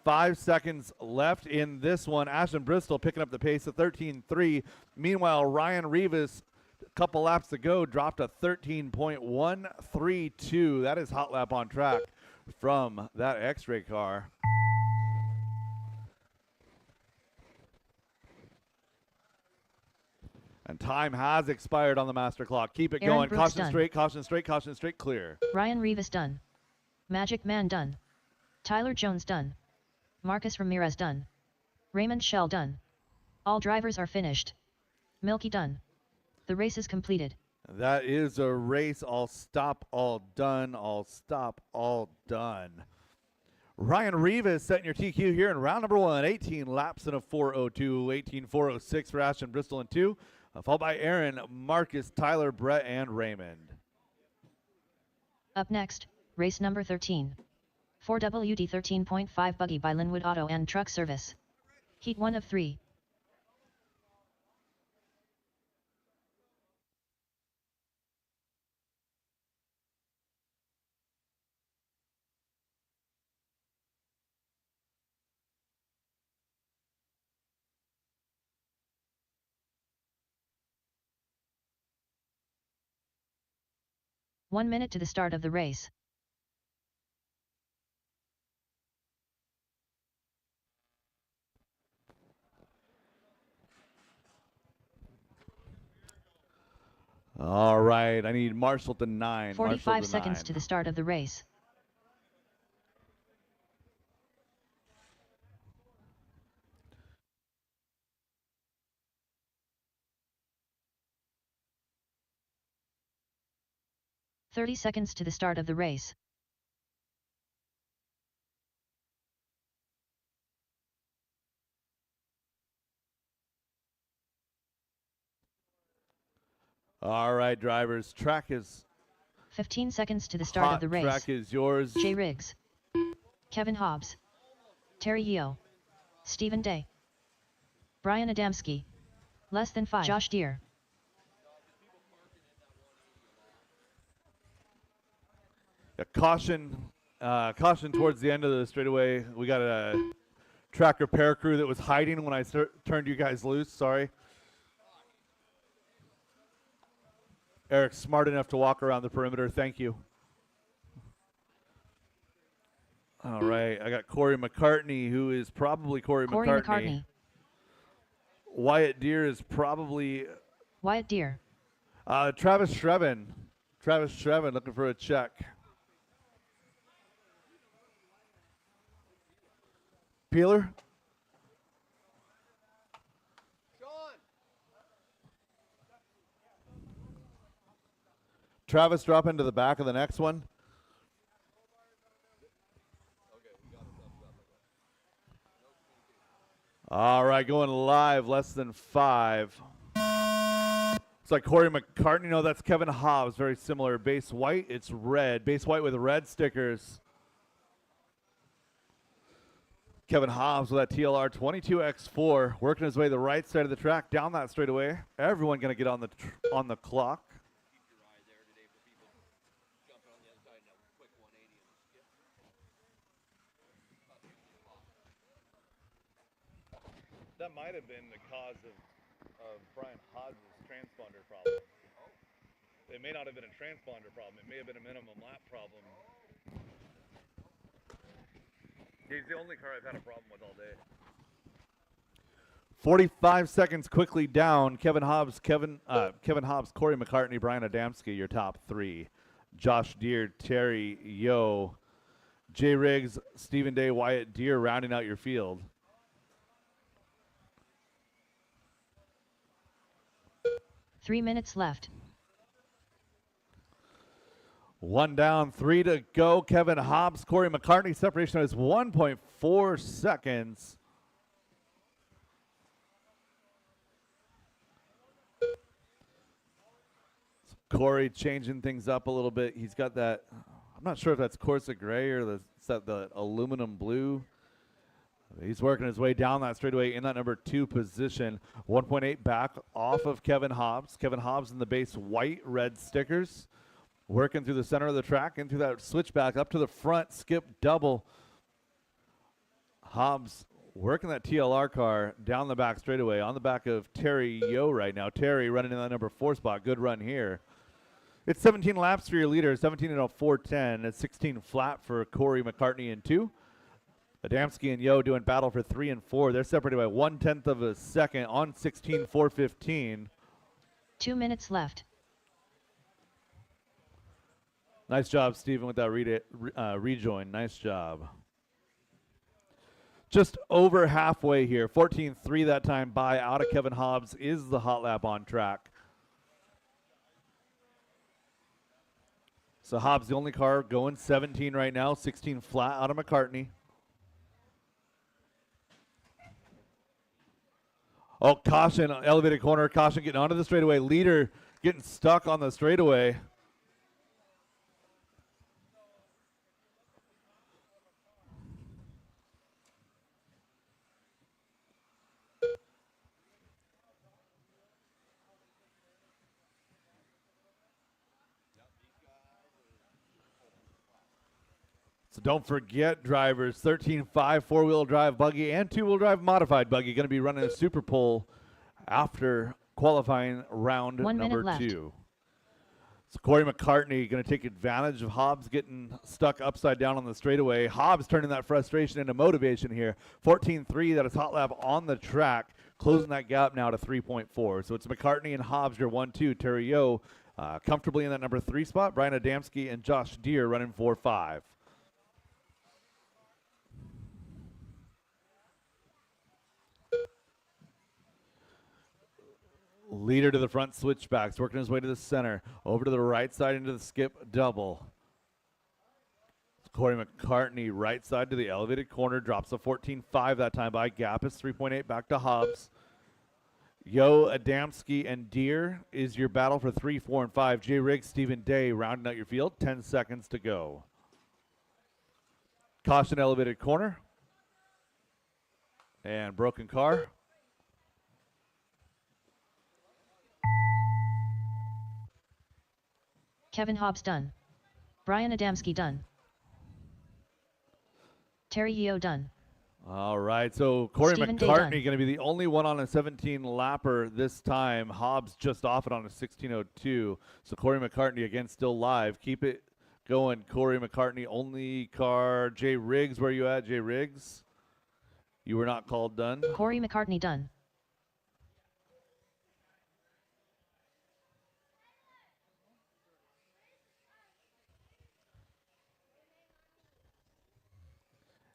5 seconds left in this one. Ashton Bristol picking up the pace at 13.3. Meanwhile, Ryan Rivas, a couple laps to go, dropped a 13.132. That is hot lap on track from that X-ray car. And time has expired on the master clock. Keep it Aaron going. Brooks Caution done. straight, caution straight, caution straight, clear. Ryan Rivas done. Magic Man done. Tyler Jones done. Marcus Ramirez done. Raymond Shell done. All drivers are finished. Milky done. The race is completed. That is a race. All stop, all done, all stop, all done. Ryan Rivas setting your TQ here in round number 1. 18 laps in a 4:02, 18:406 for Ashton Bristol in 2. Followed by Aaron, Marcus, Tyler, Brett, and Raymond. Up next, race number 13. 4WD 13.5 buggy by Linwood Auto and Truck Service. Heat 1 of 3. One minute to the start of the race. All right, I need Marshall to 9. 45 seconds to the start of the race. "30 seconds to the start of the race. All right, drivers, track is 15 seconds to the start hot. of the race. Track is yours. Jay Riggs. Kevin Hobbs. Terry Yeo. Stephen Day. Brian Adamski. Less than 5. Josh Deere. Caution towards the end of the straightaway. We got a track repair crew that was hiding when I turned you guys loose. Sorry. Eric's smart enough to walk around the perimeter. Thank you. All right, I got Corey McCartney, who is probably Corey McCartney. Wyatt Deere is probably Wyatt Deere. Travis Shreven. Travis Shreven looking for a check. Peeler? Travis drop into the back of the next one. All right, going live, less than 5. It's like Corey McCartney. No, that's Kevin Hobbs. Very similar. Base white, it's red. Base white with red stickers. Kevin Hobbs with that TLR 22X4, working his way the right side of the track, down that straightaway. Everyone going to get on the clock. That might have been the cause of Brian Hodges' transponder problem. It may not have been a transponder problem. It may have been a minimum lap problem. He's the only car I've had a problem with all day. 45 seconds quickly down. Kevin Hobbs, Corey McCartney, Brian Adamski, your top three. Josh Deere, Terry Yo, Jay Riggs, Stephen Day, Wyatt Deere rounding out your field. Three minutes left. One down, three to go. Kevin Hobbs, Corey McCartney, separation is 1.4 seconds. Corey changing things up a little bit. He's got that, I'm not sure if that's Corsa gray or the aluminum blue. He's working his way down that straightaway in that number 2 position. 1.8 back off of Kevin Hobbs. Kevin Hobbs in the base white, red stickers. Working through the center of the track, into that switchback, up to the front, skip double. Hobbs working that TLR car down the back straightaway on the back of Terry Yo right now. Terry running in that number 4 spot. Good run here. It's 17 laps for your leader, 17 in a 4:10. It's 16 flat for Corey McCartney in 2. Adamski and Yo doing battle for 3 and 4. They're separated by 1/10 of a second on 16, 4:15. 2 minutes left. Nice job, Steven, with that rejoin. Nice job. Just over halfway here. 14.3 that time by out of Kevin Hobbs is the hot lap on track. So Hobbs, the only car going 17 right now, 16 flat out of McCartney. Oh, caution, elevated corner, caution getting onto the straightaway. Leader getting stuck on the straightaway. So don't forget, drivers, 13.5 four-wheel drive buggy and two-wheel drive modified buggy going to be running a super pole after qualifying round number 2. So Corey McCartney going to take advantage of Hobbs getting stuck upside down on the straightaway. Hobbs turning that frustration into motivation here. 14.3, that is hot lap on the track, closing that gap now to 3.4. So it's McCartney and Hobbs, your 1-2. Terry Yo comfortably in that number 3 spot. Brian Adamski and Josh Deere running 4-5. Leader to the front switchbacks, working his way to the center, over to the right side into the skip double. Corey McCartney right side to the elevated corner, drops a 14.5 that time by gap is 3.8 back to Hobbs. Yo, Adamski, and Deere is your battle for 3, 4, and 5. Jay Riggs, Stephen Day rounding out your field, 10 seconds to go. Caution elevated corner. And broken car. Kevin Hobbs done. Brian Adamski done. Terry Yeo done. All right, so Corey Stephen McCartney going to be the only one on a 17-lapper this time. Hobbs just off it on a 16.02. So Corey McCartney, again, still live. Keep it going. Corey McCartney, only car. Jay Riggs, where you at, Jay Riggs? You were not called done. Corey McCartney done.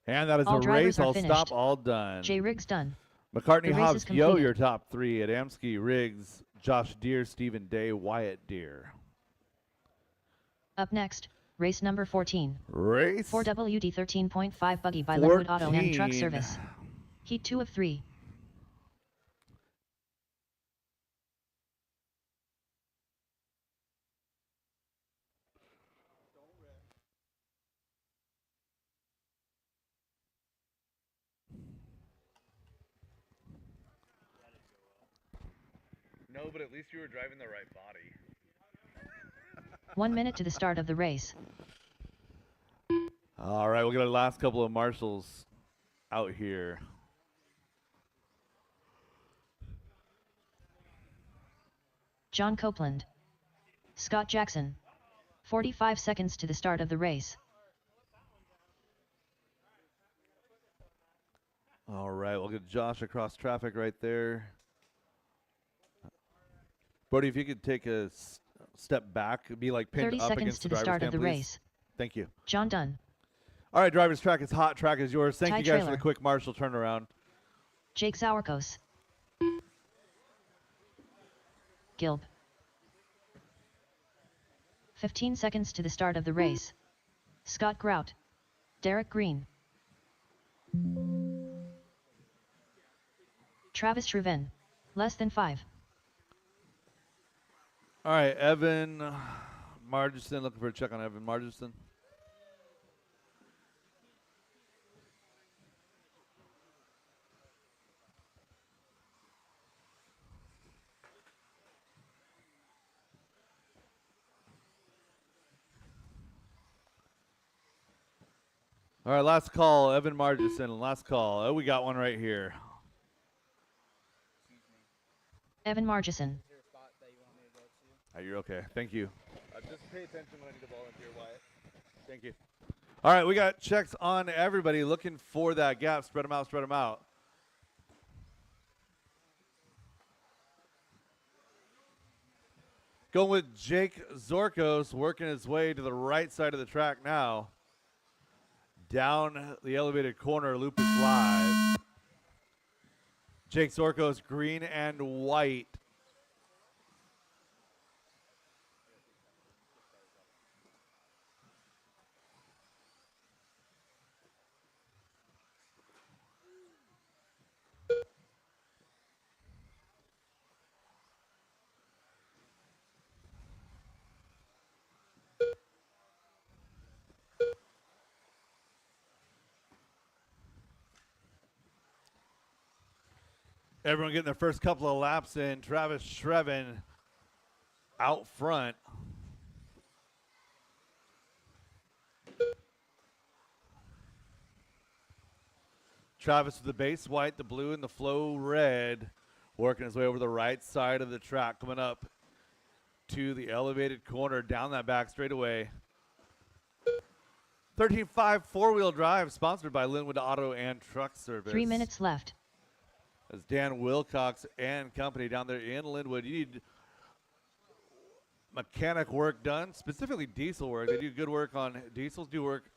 And that is All a drivers race. are I'll finished. stop all done. Jay Riggs done. McCartney, The race Hobbs, is Yo, completed. your top 3. Adamski, Riggs, Josh Deere, Stephen Day, Wyatt Deere. Up next, race number 14. Race 4WD 13.5 buggy by Linwood Auto and Truck 14. Service. Heat 2 of 3. No, but at least you were driving the right body. 1 minute to the start of the race. All right, we'll get our last couple of marshals out here. John Copeland. Scott Jackson. 45 seconds to the start of the race. All right, we'll get Josh across traffic right there. Brody, if you could take a step back, be like pinned 30 up seconds against to the the driver's start cam, of the please. race. Thank you. John Dunn. All right, driver's track is hot. Track is yours. Thank Ty you guys for trailer. the quick marshal turnaround. Jake Sauerkos. Gilb. 15 seconds to the start of the race. Scott Grout. Derek Green. Travis Truven. Less than 5. All right, Evan Margerson, looking for a check on Evan Margerson. All right, last call, Evan Margerson, last call. Oh, we got one right here. Evan Margison. You're okay. Thank you. Just pay attention when I need to volunteer, Wyatt. Thank you. All right, we got checks on everybody looking for that gap. Spread them out, spread them out. Going with Jake Zorkos, working his way to the right side of the track now. Down the elevated corner, loop is live. Jake Zorkos, green and white. Everyone getting their first couple of laps in. Travis Shreven out front. Travis with the base white, the blue, and the flow red. Working his way over the right side of the track. Coming up to the elevated corner. Down that back straightaway. 13.5 four-wheel drive. Sponsored by Linwood Auto and Truck Service. 3 minutes left. As Dan Wilcox and company down there in Linwood. You need mechanic work done, specifically diesel work. They do good work on diesels, do work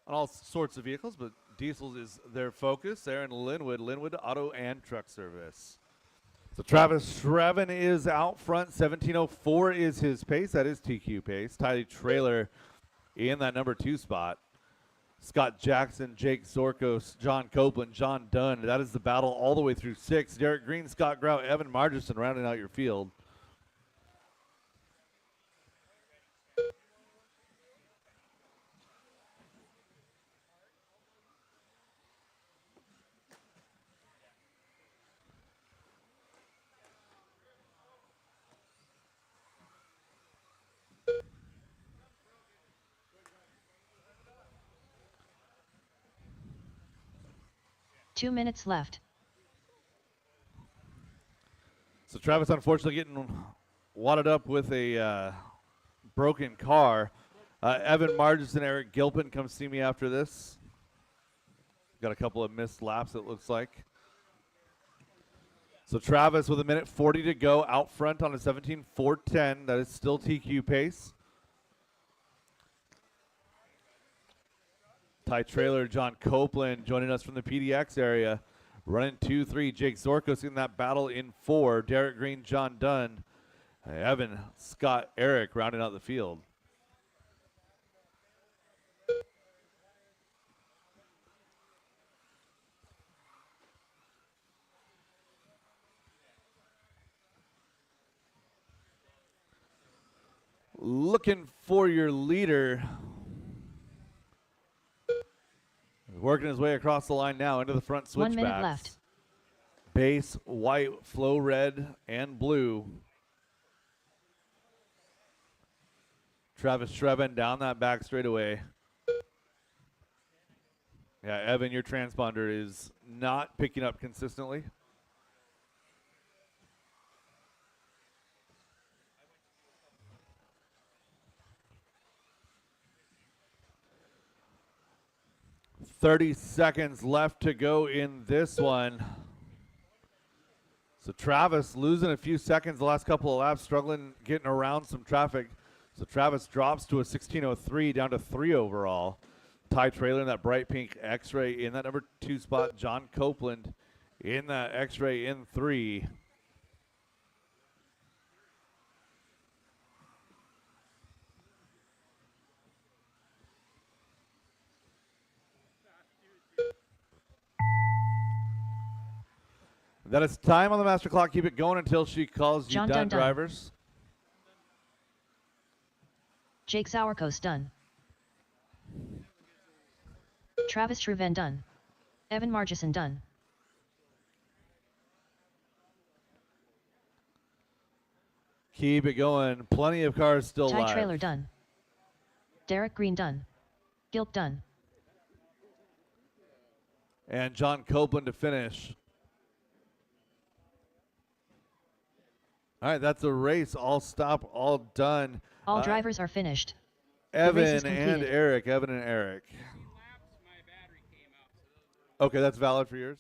on all sorts of vehicles, but diesels is their focus there in Linwood. Linwood Auto and Truck Service. So Travis Shreven is out front. 17:04 is his pace. That is TQ pace. Ty Trailer in that number 2 spot. Scott Jackson, Jake Zorkos, John Copeland, John Dunn. That is the battle all the way through 6. Derek Green, Scott Grout, Evan Margerson rounding out your field. Two minutes left. So Travis unfortunately getting wadded up with a broken car. Evan Margerson, Eric Gilpin, come see me after this. Got a couple of missed laps, it looks like. So Travis with 1:40 to go out front on a 17.410. That is still TQ pace. Ty Trailer, John Copeland joining us from the PDX area. Running 2-3. Jake Zorkos in that battle in 4. Derek Green, John Dunn. Evan, Scott, Eric rounding out the field. Looking for your leader. Working his way across the line now into the front switchbacks. 1 minute left. Base, white, flow red, and blue. Travis Shreven down that back straightaway. Yeah, Evan, your transponder is not picking up consistently. 30 seconds left to go in this one. So Travis losing a few seconds the last couple of laps, struggling getting around some traffic. So Travis drops to a 16:03, down to 3 overall. Ty Trailer in that bright pink X-Ray in that number 2 spot. John Copeland in that X-Ray in 3. That is time on the master clock. Keep it going until she calls you John done, done. drivers. Jake Sauerkos done. Travis Truven done. Evan Margison done. Keep it going. Plenty of cars still Ty live. Trailer done. Derek Green done. Gilt done. And John Copeland to finish. All right, that's a race. All stop, all done. All drivers are finished. race is Evan and completed. Eric. Evan and Eric. Okay, that's valid for yours.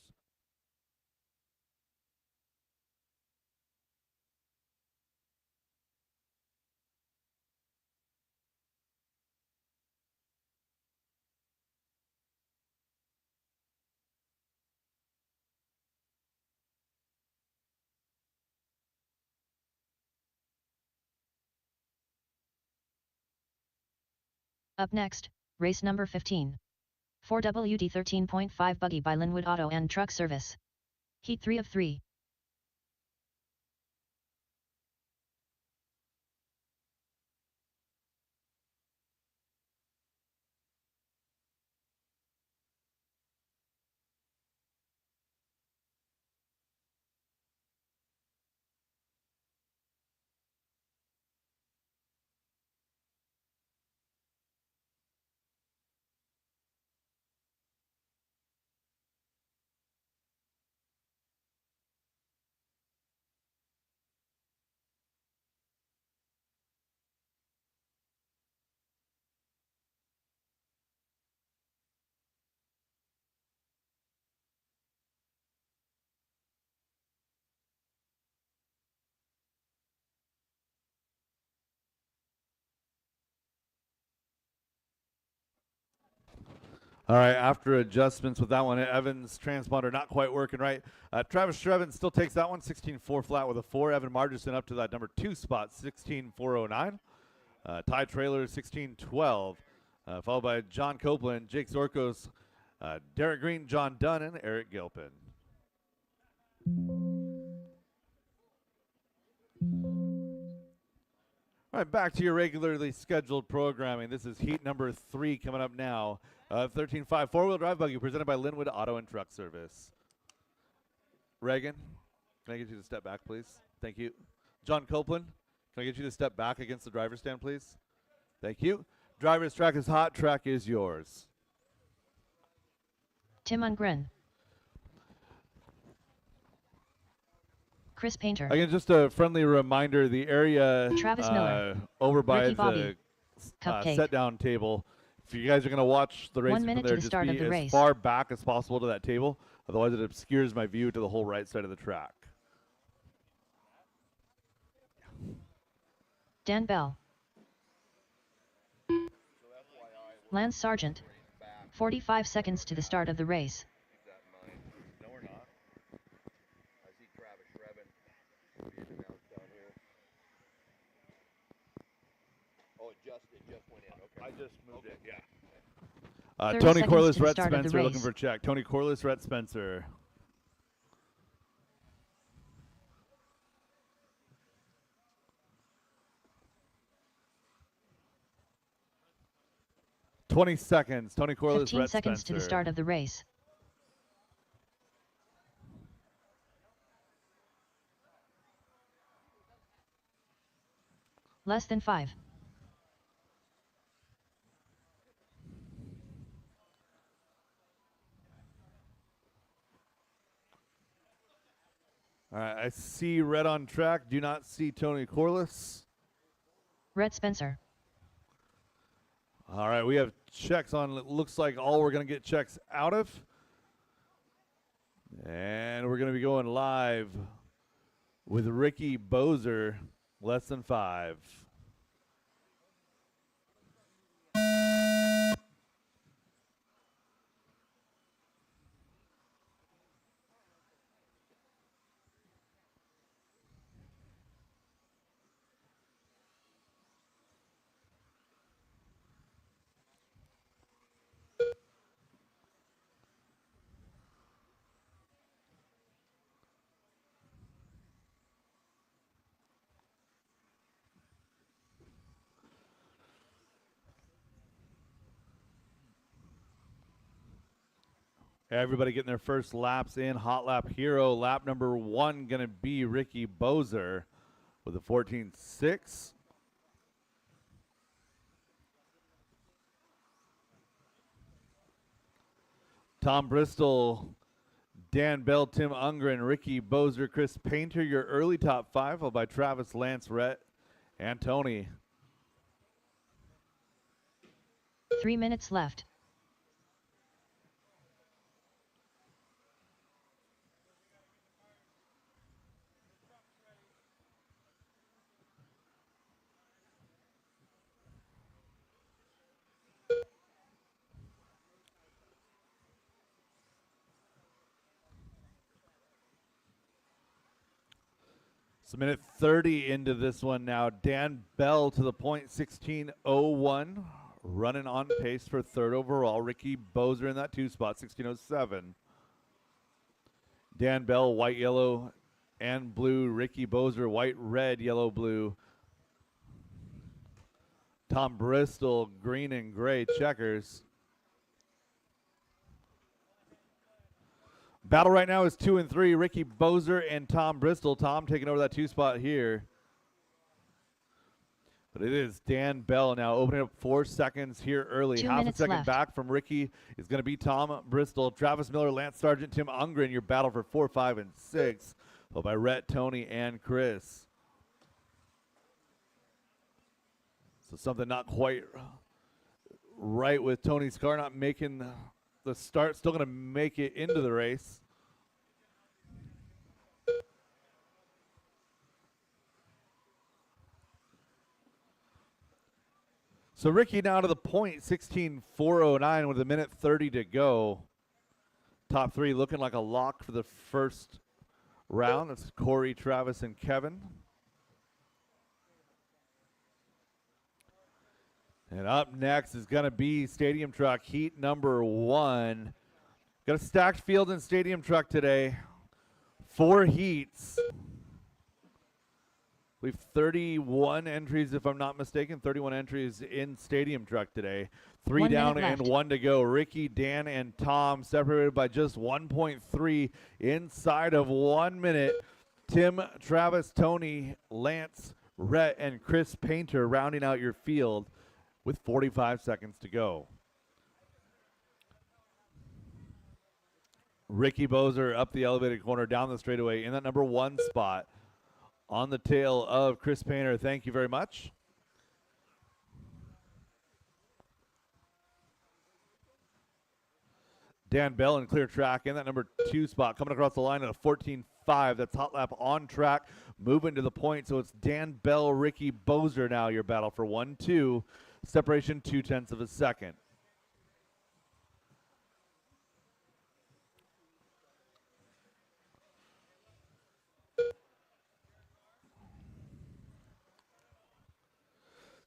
Up next, race number 15. 4WD 13.5 buggy by Linwood Auto and Truck Service. Heat 3 of 3. All right, after adjustments with that one, Evan's transponder not quite working right. Travis Shrevin still takes that one, 16.4 flat with a 4. Evan Margison up to that number 2 spot, 16.409. Ty Trailer, 16.12, followed by John Copeland, Jake Zorkos, Derek Green, John Dunn, and Eric Gilpin. All right, back to your regularly scheduled programming. This is heat number 3 coming up now. 13.5 four-wheel drive buggy presented by Linwood Auto and Truck Service. Reagan, can I get you to step back, please? Thank you. John Copeland, can I get you to step back against the driver's stand, please? Thank you. Driver's track is hot. Track is yours. Tim Ungren. Chris Painter. Again, just a friendly reminder, the area Travis Miller. over by Ricky the Bobby. Cupcake. set-down table. If you guys are going to watch the race 1 from minute there, to the just start be of the as race. far back as possible to that table. Otherwise, it obscures my view to the whole right side of the track. Dan Bell. Lance Sargent. 45 seconds to the start of the race. Keep that in mind. No, we're not. I see Travis Shrevin being announced down here. Oh, it just went in. Okay. I just moved it. Yeah. 30 Tony seconds Corliss, to the Rhett start of the Spencer looking race. for a check. Tony Corliss, Rhett Spencer. Twenty seconds. Tony Corliss, 15 Rhett seconds Spencer. to the start of the race. Less than 5. All right, I see Red on track. Do not see Tony Corliss. Rhett Spencer. All right, we have checks on. It looks like all we're going to get checks out of. And we're going to be going live with Ricky Bozer, less than 5. Everybody getting their first laps in. Hot lap hero. Lap number 1 going to be Ricky Bozer with a 14.6. Tom Bristol, Dan Bell, Tim Ungren, Ricky Bozer, Chris Painter, your early top 5, followed by Travis, Lance, Rhett, and Tony. 3 minutes left. It's a minute 30 into this one now. Dan Bell to the point, 16.01. Running on pace for 3rd overall. Ricky Bozer in that 2 spot, 16.07. Dan Bell, white, yellow, and blue. Ricky Bozer, white, red, yellow, blue. Tom Bristol, green and gray checkers. Battle right now is 2 and 3. Ricky Bozer and Tom Bristol. Tom taking over that 2 spot here. But it is Dan Bell now opening up 4 seconds here early. 2 Half a minutes second left. back from Ricky is going to be Tom Bristol. Travis Miller, Lance Sargent, Tim Ungren. Your battle for 4, 5, and 6. Followed by Rhett, Tony, and Chris. So something not quite right with Tony's car not making the start. Still going to make it into the race. So Ricky now to the point, 16.409 with a minute 30 to go. Top 3 looking like a lock for the first round. That's Corey, Travis, and Kevin. And up next is going to be Stadium Truck Heat number 1. Got a stacked field in Stadium Truck today. 4 heats. We have 31 entries, if I'm not mistaken. 31 entries in Stadium Truck today. 3 1 down minute and left. 1 to go. Ricky, Dan, and Tom separated by just 1.3 inside of 1 minute. Tim, Travis, Tony, Lance, Rhett, and Chris Painter rounding out your field with 45 seconds to go. Ricky Bozer up the elevated corner, down the straightaway in that number 1 spot. On the tail of Chris Painter. Thank you very much. Dan Bell in clear track in that number 2 spot. Coming across the line at a 14.5. That's hot lap on track. Moving to the point. So it's Dan Bell, Ricky Bozer now your battle for 1-2. Separation 0.2 of a second.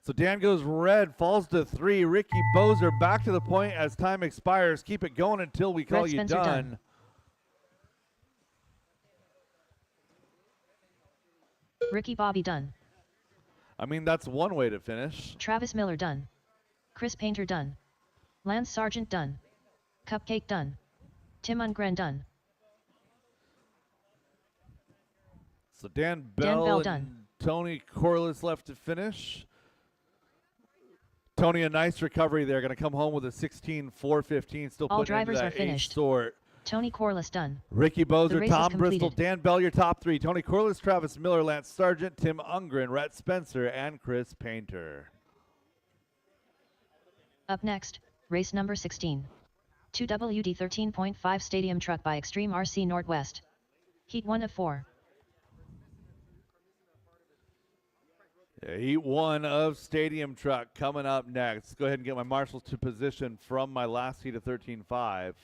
So Dan goes red, falls to 3. Ricky Bozer back to the point as time expires. Keep it going until we call Red you Spencer done. done. Ricky Bobby done. I mean, that's one way to finish. Travis Miller done. Chris Painter done. Lance Sargent done. Cupcake done. Tim Ungren done. So Dan Dan Bell Bell and done. Tony Corliss left to finish. Tony, a nice recovery there. Going to come home with a 16.415. Still All putting into drivers that are finished. sort. Tony Corliss done. Ricky Bozer, race is Tom Bristol, completed. Dan Bell, your top 3. Tony Corliss, Travis Miller, Lance Sargent, Tim Ungren, Rhett Spencer, and Chris Painter. Up next, race number 16. 2WD 13.5 Stadium Truck by Extreme RC Northwest. Heat 1 of 4. Yeah, Heat 1 of Stadium Truck coming up next. Let's go ahead and get my marshals to position from my last heat of 13.5.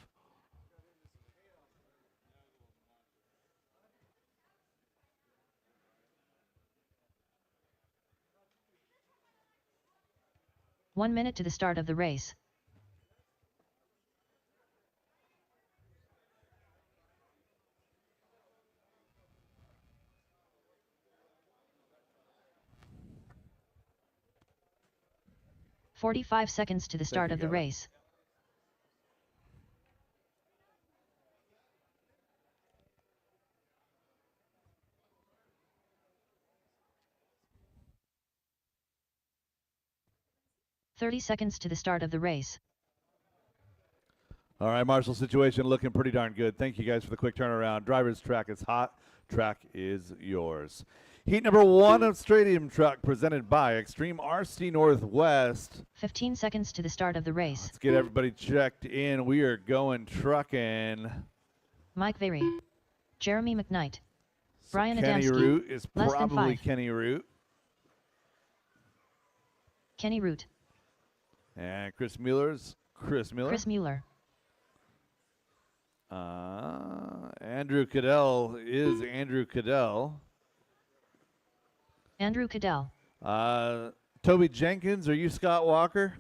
One minute to the start of the race. "45 seconds to the start of the race. "30 seconds to the start of the race. All right, Marshall, situation looking pretty darn good. Thank you guys for the quick turnaround. Driver's track is hot. Track is yours. Heat number 1 of Stadium Truck presented by Extreme RC Northwest. 15 seconds to the start of the race. Let's get everybody checked in. We are going trucking. Mike Very. Jeremy McKnight. Brian Kenny Adamski. Root is Less than probably 5. Kenny Root. Kenny Root. And Chris Mueller's Chris Mueller. Chris Mueller. Andrew Cadell is Andrew Cadell. Andrew Cadell. Toby Jenkins, are you Scott Walker?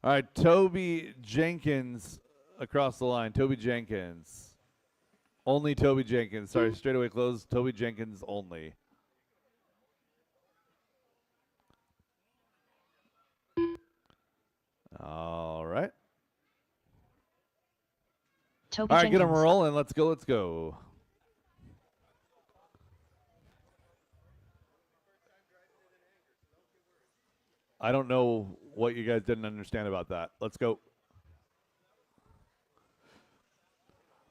All right, Toby Jenkins across the line. Toby Jenkins. Only Toby Jenkins. Sorry, straightaway closed. Toby Jenkins only. All right. Toby All right, Jenkins. get them rolling. Let's go. Let's go. I don't know what you guys didn't understand about that. Let's go.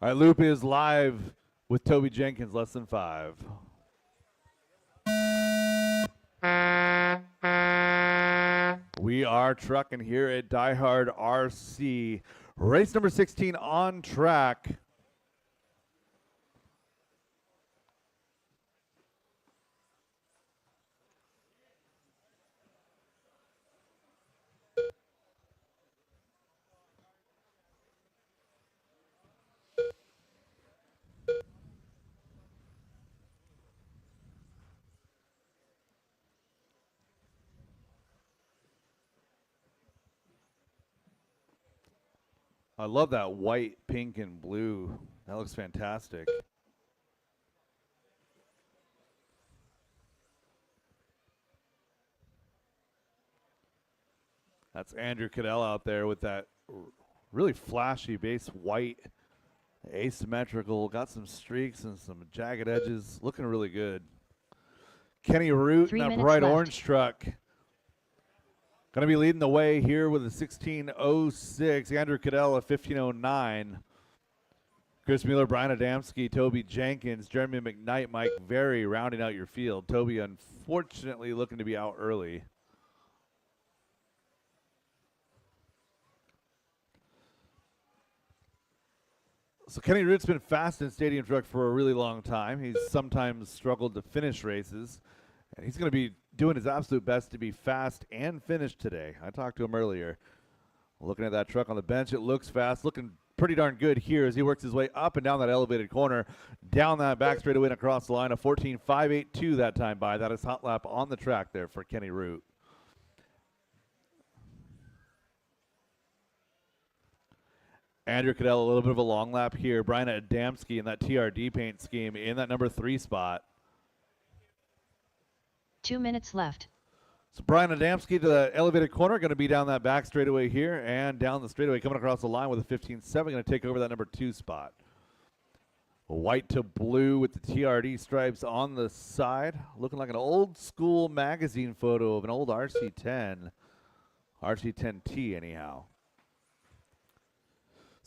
All right, Loop is live with Toby Jenkins, less than 5. We are trucking here at DieHard RC. Race number 16 on track. I love that white, pink, and blue. That looks fantastic. That's Andrew Cadell out there with that really flashy base white, asymmetrical, got some streaks and some jagged edges, looking really good. Kenny Root in that bright orange truck. Going to be leading the way here with a 16:06. Andrew Cadell, a 15:09. Chris Mueller, Brian Adamski, Toby Jenkins, Jeremy McKnight, Mike Very rounding out your field. Toby, unfortunately, looking to be out early. So Kenny Root's been fast in Stadium Truck for a really long time. He's sometimes struggled to finish races. And he's going to be doing his absolute best to be fast and finished today. I talked to him earlier. Looking at that truck on the bench, it looks fast. Looking pretty darn good here as he works his way up and down that elevated corner. Down that back straightaway and across the line. A 14.582 that time by. That is hot lap on the track there for Kenny Root. Andrew Cadell, a little bit of a long lap here. Brian Adamski in that TRD paint scheme in that number 3 spot. 2 minutes left. So Brian Adamski to the elevated corner, going to be down that back straightaway here and down the straightaway, coming across the line with a 15.7, going to take over that number 2 spot. White to blue with the TRD stripes on the side, looking like an old school magazine photo of an old RC10, RC10T anyhow.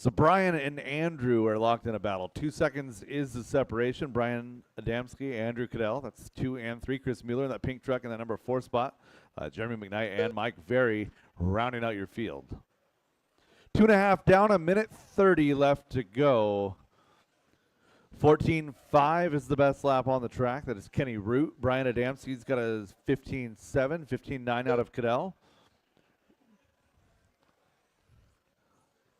So Brian and Andrew are locked in a battle. 2 seconds is the separation. Brian Adamski, Andrew Cadell. That's 2 and 3. Chris Mueller in that pink truck in that number 4 spot. Jeremy McKnight and Mike Very rounding out your field. 2.5 down, 1:30 left to go. 14.5 is the best lap on the track. That is Kenny Root. Brian Adamski's got a 15.7, 15.9 out of Cadell.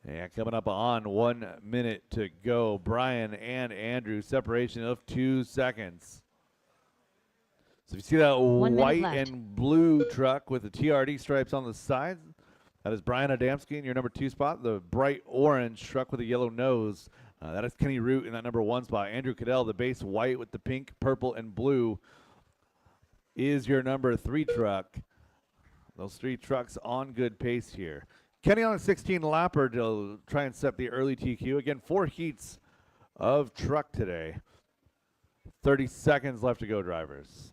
And coming up on 1 minute to go, Brian and Andrew, separation of 2 seconds. So if you see that white and blue truck with the TRD stripes on the sides, that is Brian Adamski in your number 2 spot. The bright orange truck with a yellow nose, that is Kenny Root in that number 1 spot. Andrew Cadell, the base white with the pink, purple, and blue, is your number 3 truck. Those 3 trucks on good pace here. Kenny on a 16 lapper to try and set the early TQ. Again, 4 heats of truck today. 30 seconds left to go, drivers.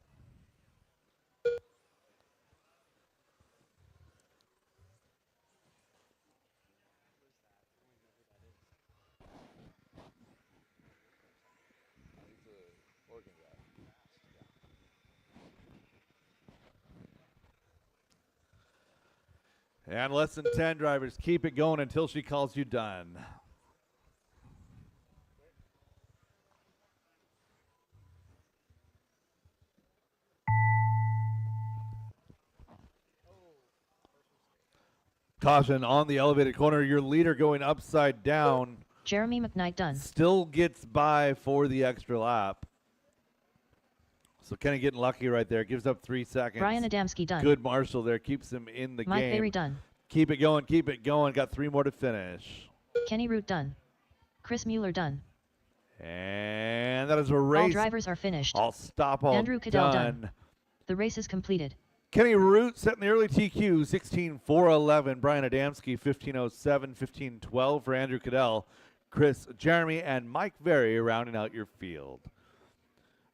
And less than 10 drivers. Keep it going until she calls you done. Caution on the elevated corner. Your leader going upside down. Jeremy McKnight done. Still gets by for the extra lap. So Kenny getting lucky right there. Gives up 3 seconds. Brian Adamski done. Good marshal there. Keeps him in the Mike game. Berry done. Keep it going. Keep it going. Got 3 more to finish. Kenny Root done. Chris Mueller done. And that is a race. All drivers are finished. I'll stop all Andrew Cadell done. The race is completed. Kenny Root setting the early TQ, 16.411. Brian Adamski, 15.07, 15.12 for Andrew Cadell. Chris, Jeremy, and Mike Very rounding out your field.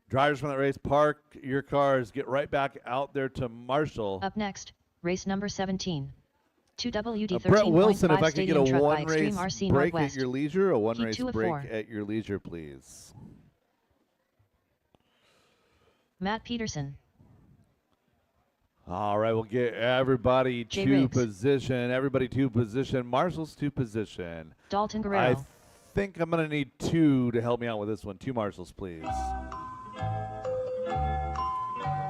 Drivers from that race, park your cars. Get right back out there to marshal. Up next, race number 17. 2WD Brett Wilson, if I could get a Stadium one-race RC break Northwest. at your leisure, a one-race P2 of break 4. at your leisure, please. Matt Peterson. All right, we'll get everybody Jay to Riggs. position. Everybody to position. Marshals to position. Dalton I Guerrero. think I'm going to need 2 to help me out with this one. 2 marshals, please.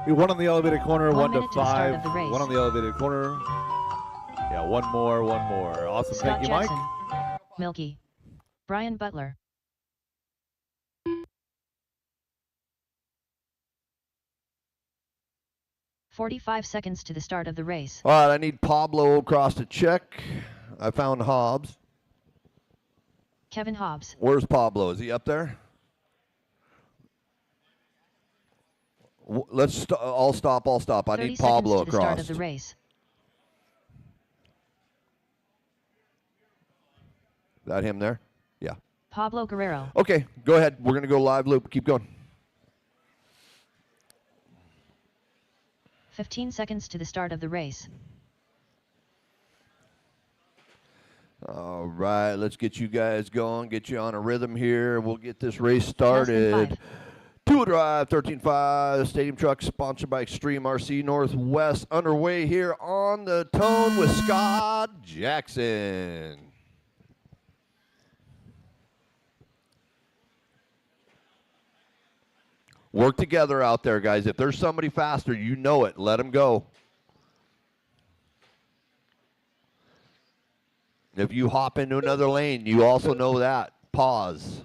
One on the elevated corner, 1 to minute to the start 5. of the race. 1 on the elevated corner. Yeah, one more. Awesome. Scott Thank you, Jackson. Mike. Milky. Brian Butler. "45 seconds to the start of the race. All right, I need Pablo across to check. I found Hobbs. Kevin Hobbs. Where's Pablo? Is he up there? Let's all stop. I 30 need Pablo seconds to the start across. of the race. That him there? Yeah. Pablo Guerrero. Okay, go ahead. We're going to go live loop. Keep going. 15 seconds to the start of the race. All right, let's get you guys going, get you on a rhythm here. We'll get this race Less than started. 5. Two-wheel drive, 13.5, Stadium Truck, sponsored by Extreme RC Northwest. Underway here on the tone with Scott Jackson. Work together out there, guys. If there's somebody faster, you know it. Let them go. If you hop into another lane, you also know that. Pause.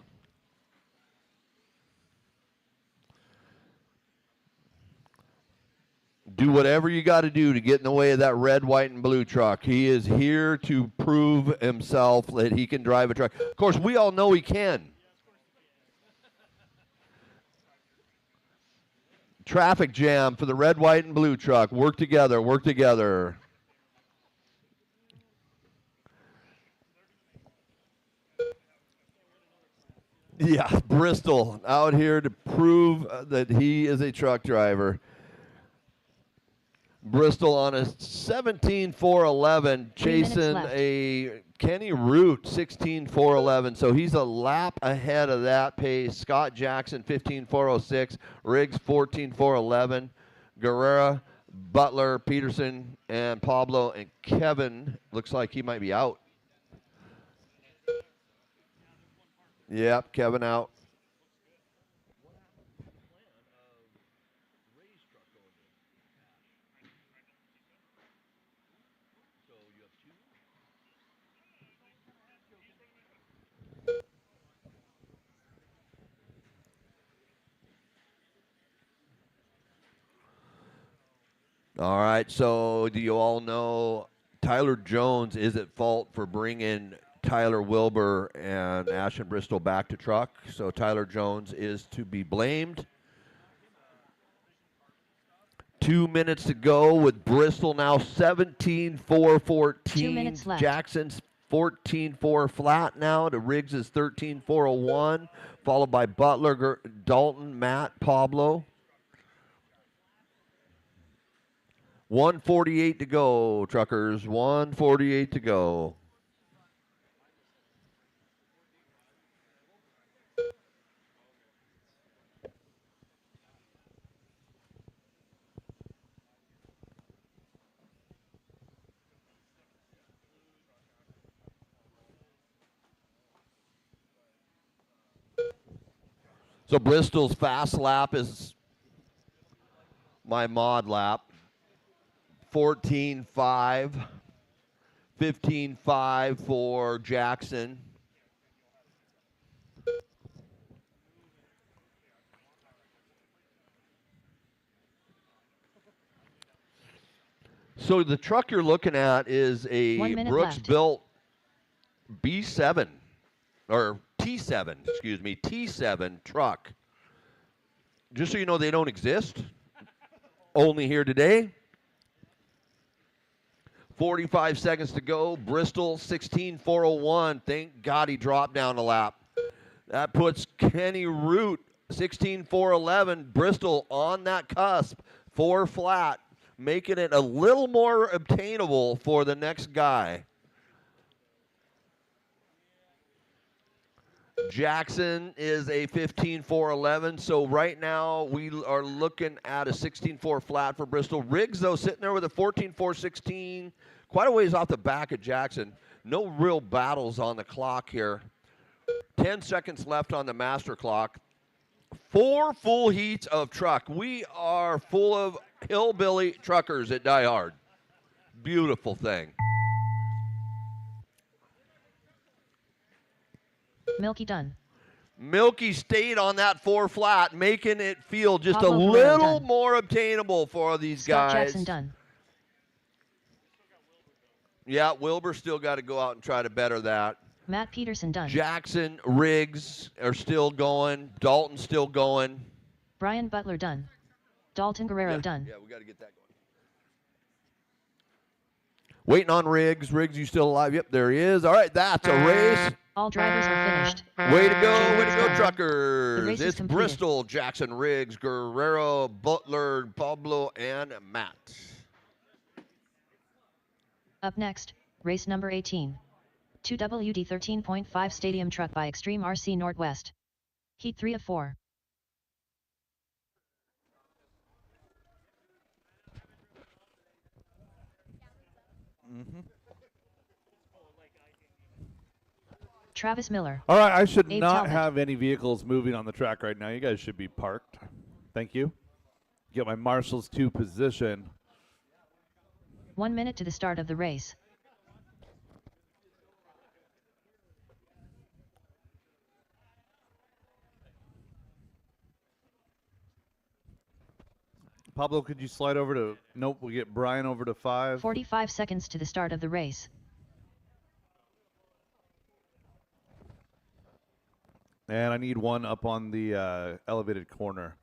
Do whatever you got to do to get in the way of that red, white, and blue truck. He is here to prove himself that he can drive a truck. Of course, we all know he can. Traffic jam for the red, white, and blue truck. Work together, work together. Yeah, Bristol out here to prove that he is a truck driver. Bristol on a 17.411, chasing left. a Kenny Root, 16.411. So he's a lap ahead of that pace. Scott Jackson, 15.406. Riggs, 14.411. Guerrera, Butler, Peterson, and Pablo, and Kevin looks like he might be out. Yep, Kevin out. All right, so do you all know Tyler Jones is at fault for bringing Tyler Wilbur and Ashton Bristol back to truck? So Tyler Jones is to be blamed. 2 minutes to go with Bristol now 17.414. 2 minutes left. Jackson's 14.4 flat now to Riggs is 13.401, followed by Butler, Dalton, Matt, Pablo. 1:48 to go, truckers. 1:48 to go. So Bristol's fast lap is my mod lap. 14.5, 15.5 for Jackson. So the truck you're looking at is a 1 minute Brooks left. built B7 or T7, excuse me, T7 truck. Just so you know, they don't exist. Only here today. 45 seconds to go. Bristol 16.401. Thank God he dropped down a lap. That puts Kenny Root 16.411. Bristol on that cusp, 4 flat, making it a little more obtainable for the next guy. Jackson is a 15.411. So right now we are looking at a 16.4 flat for Bristol. Riggs, though, sitting there with a 14.416. Quite a ways off the back of Jackson. No real battles on the clock here. 10 seconds left on the master clock. 4 full heats of truck. We are full of hillbilly truckers at DieHard. Beautiful thing. Milky done. Milky stayed on that 4 flat, making it feel just Pablo a Guerrero little done. more obtainable for these Scott guys. Jackson done. Yeah, Wilbur still got to go out and try to better that. Matt Peterson done. Jackson, Riggs are still going. Dalton still going. Brian Butler done. Dalton Guerrero done. Yeah, we got to get that going. Waiting on Riggs. Riggs, you still alive? Yep, there he is. All right, that's a race. All drivers are finished. Way to go, Jane way to is go, done. truckers. The race is It's completed. Bristol, Jackson, Riggs, Guerrero, Butler, Pablo, and Matt. Up next, race number 18. 2WD 13.5 Stadium Truck by Extreme RC Northwest. Heat 3 of 4. Travis Miller. All right, I should Abe not Talbot. have any vehicles moving on the track right now. You guys should be parked. Thank you. Get my marshals to position. 1 minute to the start of the race. Pablo, could you slide over to, nope, we get Brian over to 5. 45 seconds to the start of the race. And I need one up on the elevated corner.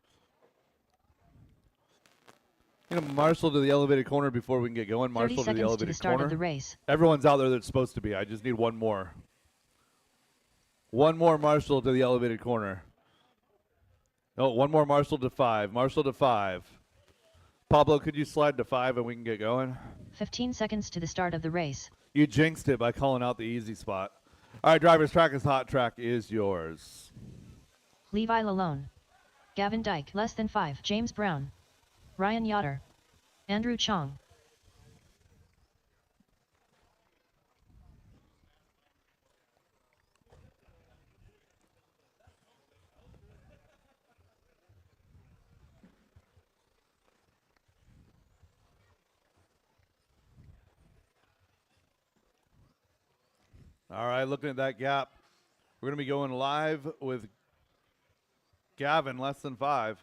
You know, Marshall to the elevated corner before we can get going. 30 Marshall to the seconds to the elevated start corner. of the race. Everyone's out there that's supposed to be. I just need one more. One more Marshall to the elevated corner. No, one more Marshall to 5. Marshall to 5. Pablo, could you slide to 5 and we can get going? 15 seconds to the start of the race. You jinxed it by calling out the easy spot. All right, drivers, track is hot. Track is yours. Levi Lalone. Gavin Dyke, less than 5. James Brown. Ryan Yoder. Andrew Chong. All right, looking at that gap, we're going to be going live with Gavin, less than 5.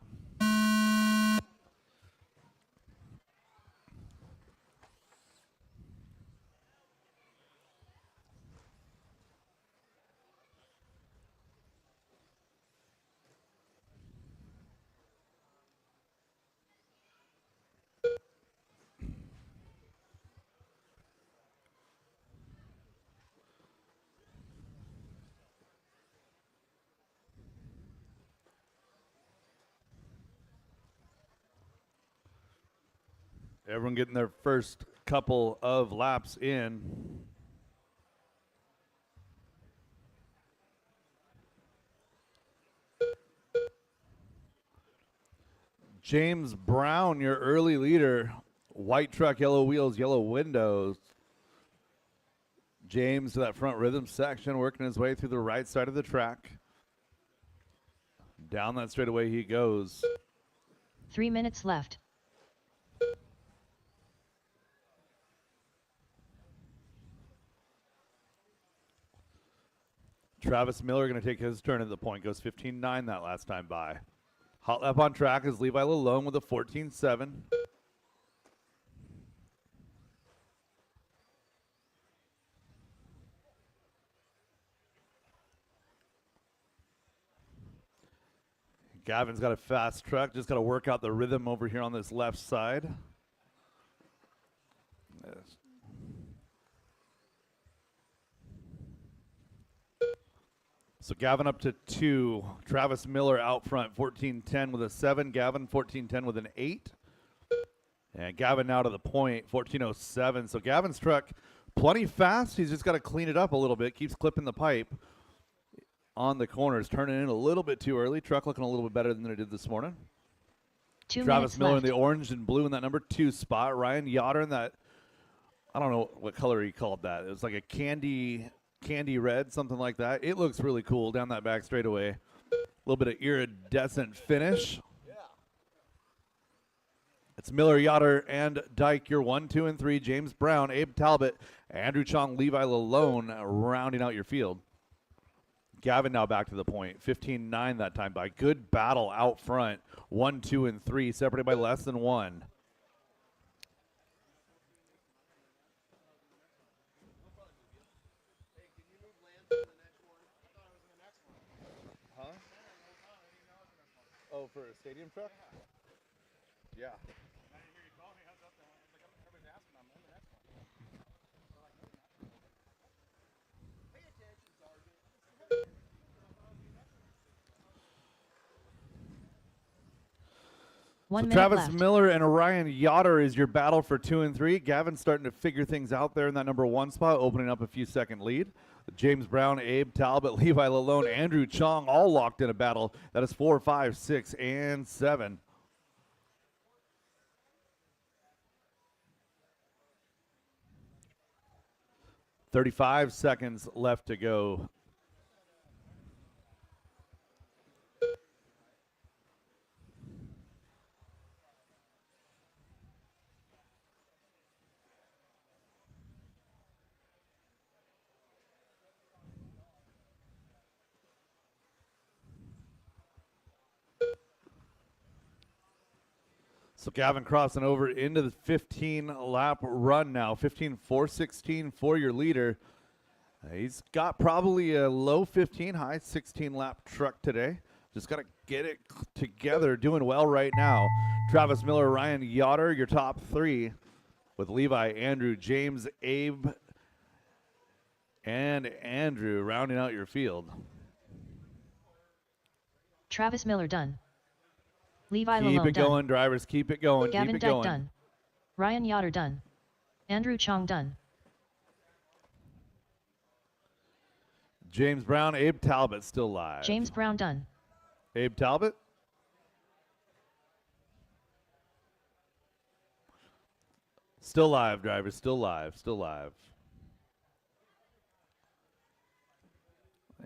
Everyone getting their first couple of laps in. James Brown, your early leader. White truck, yellow wheels, yellow windows. James to that front rhythm section, working his way through the right side of the track. Down that straightaway he goes. 3 minutes left. Travis Miller going to take his turn at the point. Goes 15.9 that last time by. Hot lap on track is Levi Lalone with a 14.7. Gavin's got a fast truck. Just got to work out the rhythm over here on this left side. Yes. So Gavin up to 2. Travis Miller out front, 14.10 with a 7. Gavin, 14.10 with an 8. And Gavin now to the point, 14.07. So Gavin's truck plenty fast. He's just got to clean it up a little bit. Keeps clipping the pipe on the corners, turning in a little bit too early. Truck looking a little bit better than it did this morning. 2 Travis minutes Miller left. in the orange and blue in that number 2 spot. Ryan Yoder in that, I don't know what color he called that. It was like a candy red, something like that. It looks really cool down that back straightaway. A little bit of iridescent finish. Yeah. It's Miller, Yoder, and Dyke, your 1, 2, and 3. James Brown, Abe Talbot, Andrew Chong, Levi Lalone rounding out your field. Gavin now back to the point. 15.9 that time by. Good battle out front. 1, 2, and 3 separated by less than 1. Huh? Oh, for a stadium truck? Yeah. One So minute Travis left. Miller and Orion Yoder is your battle for 2 and 3. Gavin's starting to figure things out there in that number 1 spot, opening up a few second lead. James Brown, Abe Talbot, Levi Lalone, Andrew Chong, all locked in a battle. That is 4, 5, 6, and 7. "35 seconds left to go." So Gavin crossing over into the 15-lap run now. 15.416 for your leader. He's got probably a low 15, high 16-lap truck today. Just got to get it together. Doing well right now. Travis Miller, Ryan Yoder, your top 3. With Levi, Andrew, James, Abe, and Andrew rounding out your field. Travis Miller done. Levi Keep Lalone it done. going, drivers. Keep it going. Gavin Keep it Dyke going. done. Ryan Yoder done. Andrew Chong done. James Brown, Abe Talbot still live. James Brown done. Abe Talbot. Still live, drivers. Still live. Still live.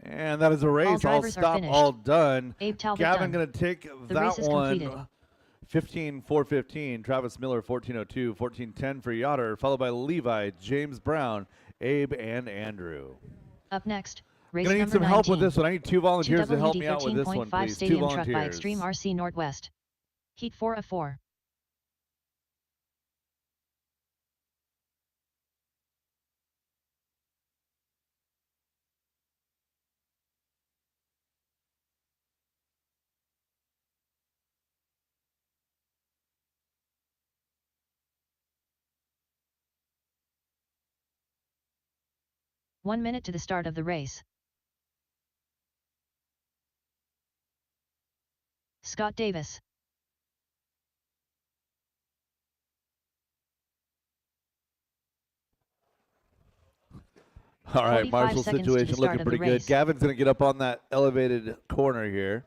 And that is a race. All drivers are stop, finished. all done. Abe Talbot Gavin done. going to take The that race is one. completed. 15-4-15. Travis Miller, 14:02. 14:10 for Yoder, followed by Levi, James Brown, Abe, and Andrew. Up next, race Gonna need number some 19. help with this one. I need 2 volunteers to help WD me out with this one, 13.5 please. 2 Stadium Truck by volunteers. Extreme RC Northwest. Heat 4 of 4. One minute to the start of the race. Scott Davis. All right, 45 Marshall seconds to the situation start looking of the pretty good. race. Gavin's going to get up on that elevated corner here.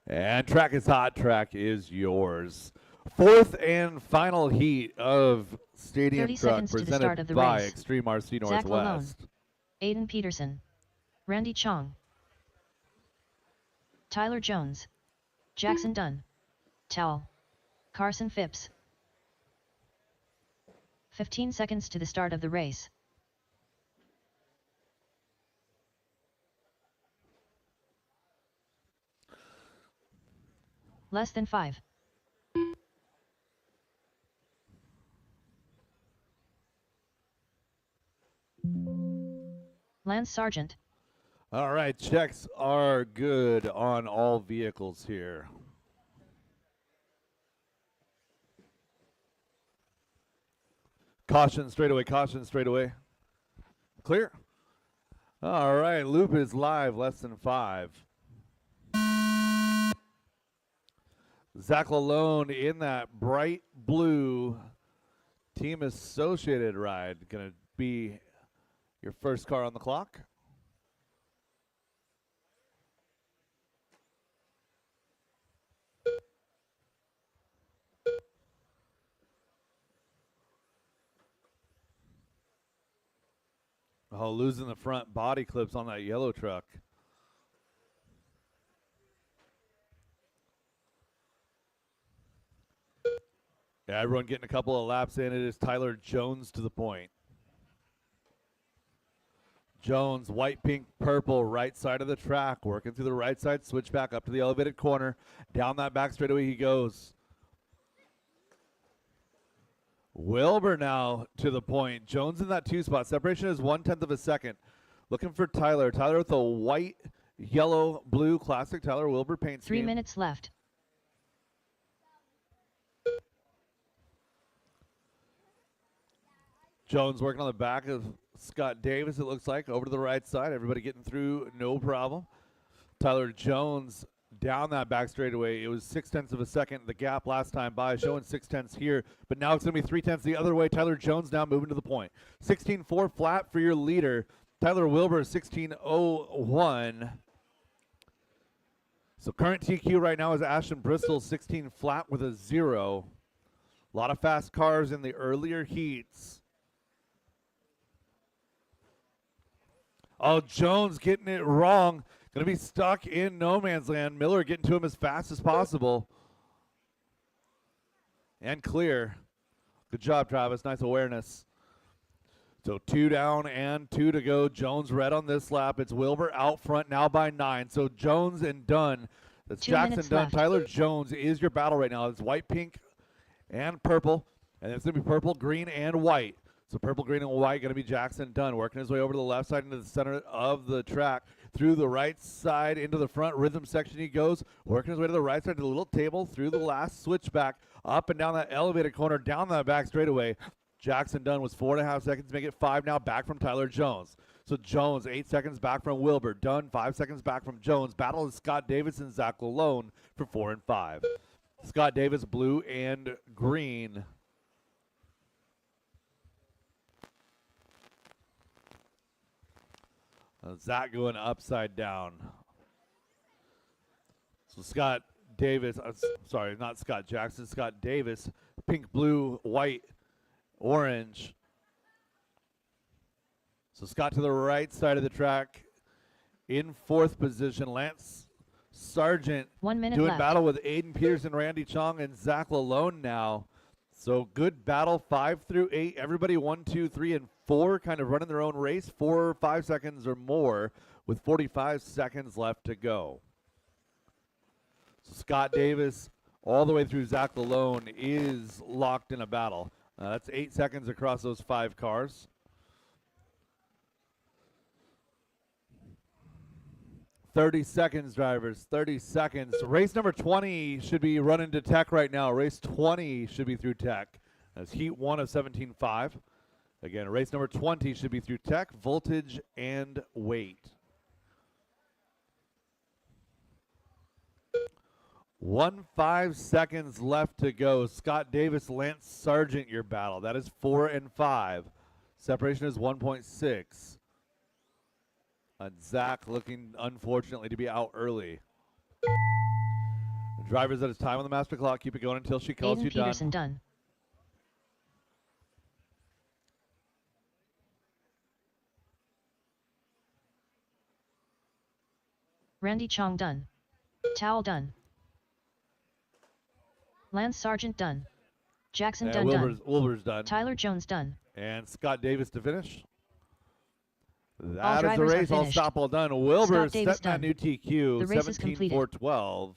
And track is hot. Track is yours. 4th and final heat of Stadium 30 Truck seconds to the start presented of the by race. Extreme RC Zach Lalone. Northwest. Aiden Peterson. Randy Chong. Tyler Jones. Jackson Dunn. Towel. Carson Phipps. 15 seconds to the start of the race. Less than 5. Lance Sargent. All right, checks are good on all vehicles here. Caution straightaway, caution straightaway. Clear. All right, loop is live, less than 5. Zach Lalone in that bright blue Team Associated ride. Going to be your first car on the clock. Oh, losing the front body clips on that yellow truck. Yeah, everyone getting a couple of laps in. It is Tyler Jones to the point. Jones, white, pink, purple, right side of the track, working through the right side, switch back up to the elevated corner. Down that back straightaway he goes. Wilbur now to the point. Jones in that 2 spot. Separation is 1/10 of a second. Looking for Tyler. Tyler with a white, yellow, blue classic Tyler Wilbur paint scheme. 3 minutes left. Jones working on the back of Scott Davis, it looks like, over to the right side. Everybody getting through, no problem. Tyler Jones down that back straightaway. It was 0.6 of a second. The gap last time by, showing 0.6 here, but now it's going to be 0.3 the other way. Tyler Jones now moving to the point. 16.4 flat for your leader. Tyler Wilbur, 16.01. So current TQ right now is Ashton Bristol, 16 flat with a 0. A lot of fast cars in the earlier heats. Oh, Jones getting it wrong. Going to be stuck in no man's land. Miller getting to him as fast as possible. And clear. Good job, Travis. Nice awareness. So 2 down and 2 to go. Jones red on this lap. It's Wilbur out front now by 9. So Jones and Dunn. That's 2 Jackson minutes Dunn. left. Tyler Jones is your battle right now. It's white, pink, and purple. And it's going to be purple, green, and white. So purple, green, and white going to be Jackson Dunn, working his way over to the left side into the center of the track. Through the right side into the front rhythm section he goes, working his way to the right side to the little table, through the last switchback, up and down that elevated corner, down that back straightaway. Jackson Dunn was 4.5 seconds, make it 5 now, back from Tyler Jones. So Jones, 8 seconds back from Wilbur. Dunn, 5 seconds back from Jones. Battle is Scott Davis and Zach Lalone for 4 and 5. Scott Davis, blue and green. Zach going upside down. So Scott Davis, sorry, not Scott Jackson, Scott Davis, pink, blue, white, orange. So Scott to the right side of the track in 4th position. Lance Sargent 1 minute doing left. battle with Aiden Peterson, Randy Chong, and Zach Lalone now. So good battle, 5 through 8. Everybody 1, 2, 3, and 4 kind of running their own race, 4 or 5 seconds or more with 45 seconds left to go. So Scott Davis all the way through Zach Lalone is locked in a battle. That's 8 seconds across those 5 cars. 30 seconds, drivers, 30 seconds. Race number 20 should be running to tech right now. Race 20 should be through tech. That's heat 1 of 17.5. Again, race number 20 should be through tech, voltage, and weight. 15 seconds left to go. Scott Davis, Lance Sargent, your battle. That is 4 and 5. Separation is 1.6. And Zach looking, unfortunately, to be out early. The driver's at his time on the master clock. Keep it going until she calls Aiden you Peterson done. done. Randy Chong done. Towel done. Lance Sargent done. Jackson And done Wilbur's done. Tyler Jones done. And Scott Davis to finish. All That is the drivers are race. All finished. stop, all done. Wilbur Scott Davis setting that done. new TQ. The race is 17.412.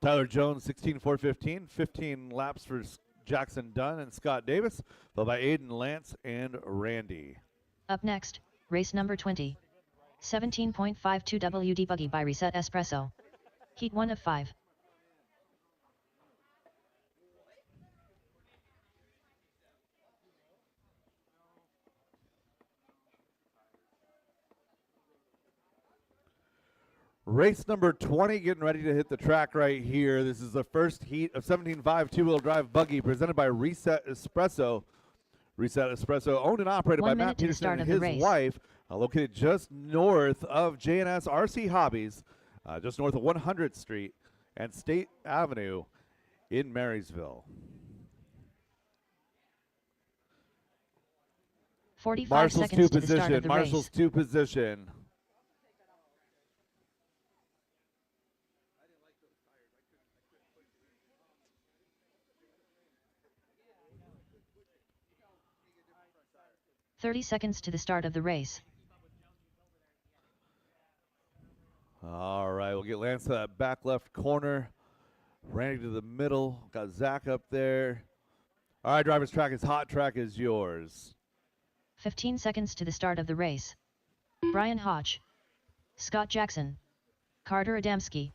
Tyler Jones 16.415. 15 laps for Jackson Dunn and Scott Davis, followed by Aiden, Lance, and Randy. Up next, race number 20. 17.52 WD Buggy by Reset Espresso. Heat 1 of 5. Race number 20 getting ready to hit the track right here. This is the first heat of 17.5 two-wheel drive buggy presented by Reset Espresso. Reset Espresso, owned and operated by 1 Matt minute to the Peterson start and of the his race. wife, located just north of J&S RC Hobbies, just north of 100th Street and State Avenue in Marysville. 45 Marshall's seconds two to the start of position. the Marshall's race. two position. .30 seconds to the start of the race. All right, we'll get Lance to that back left corner. Randy to the middle. Got Zach up there. All right, driver's track is hot. Track is yours. 15 seconds to the start of the race. Brian Hodge. Scott Jackson. Carter Adamski.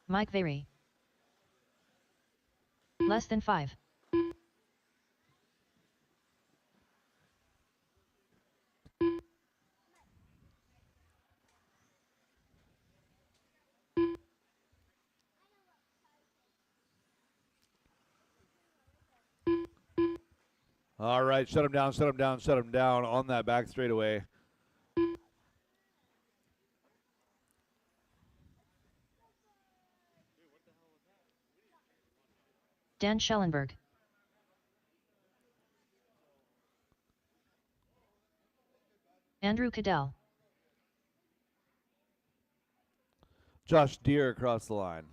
Mike Very. Less than 5. All right, shut him down, shut him down, shut him down on that back straightaway. Dan Schellenberg. Andrew Cadell. Josh Deere across the line.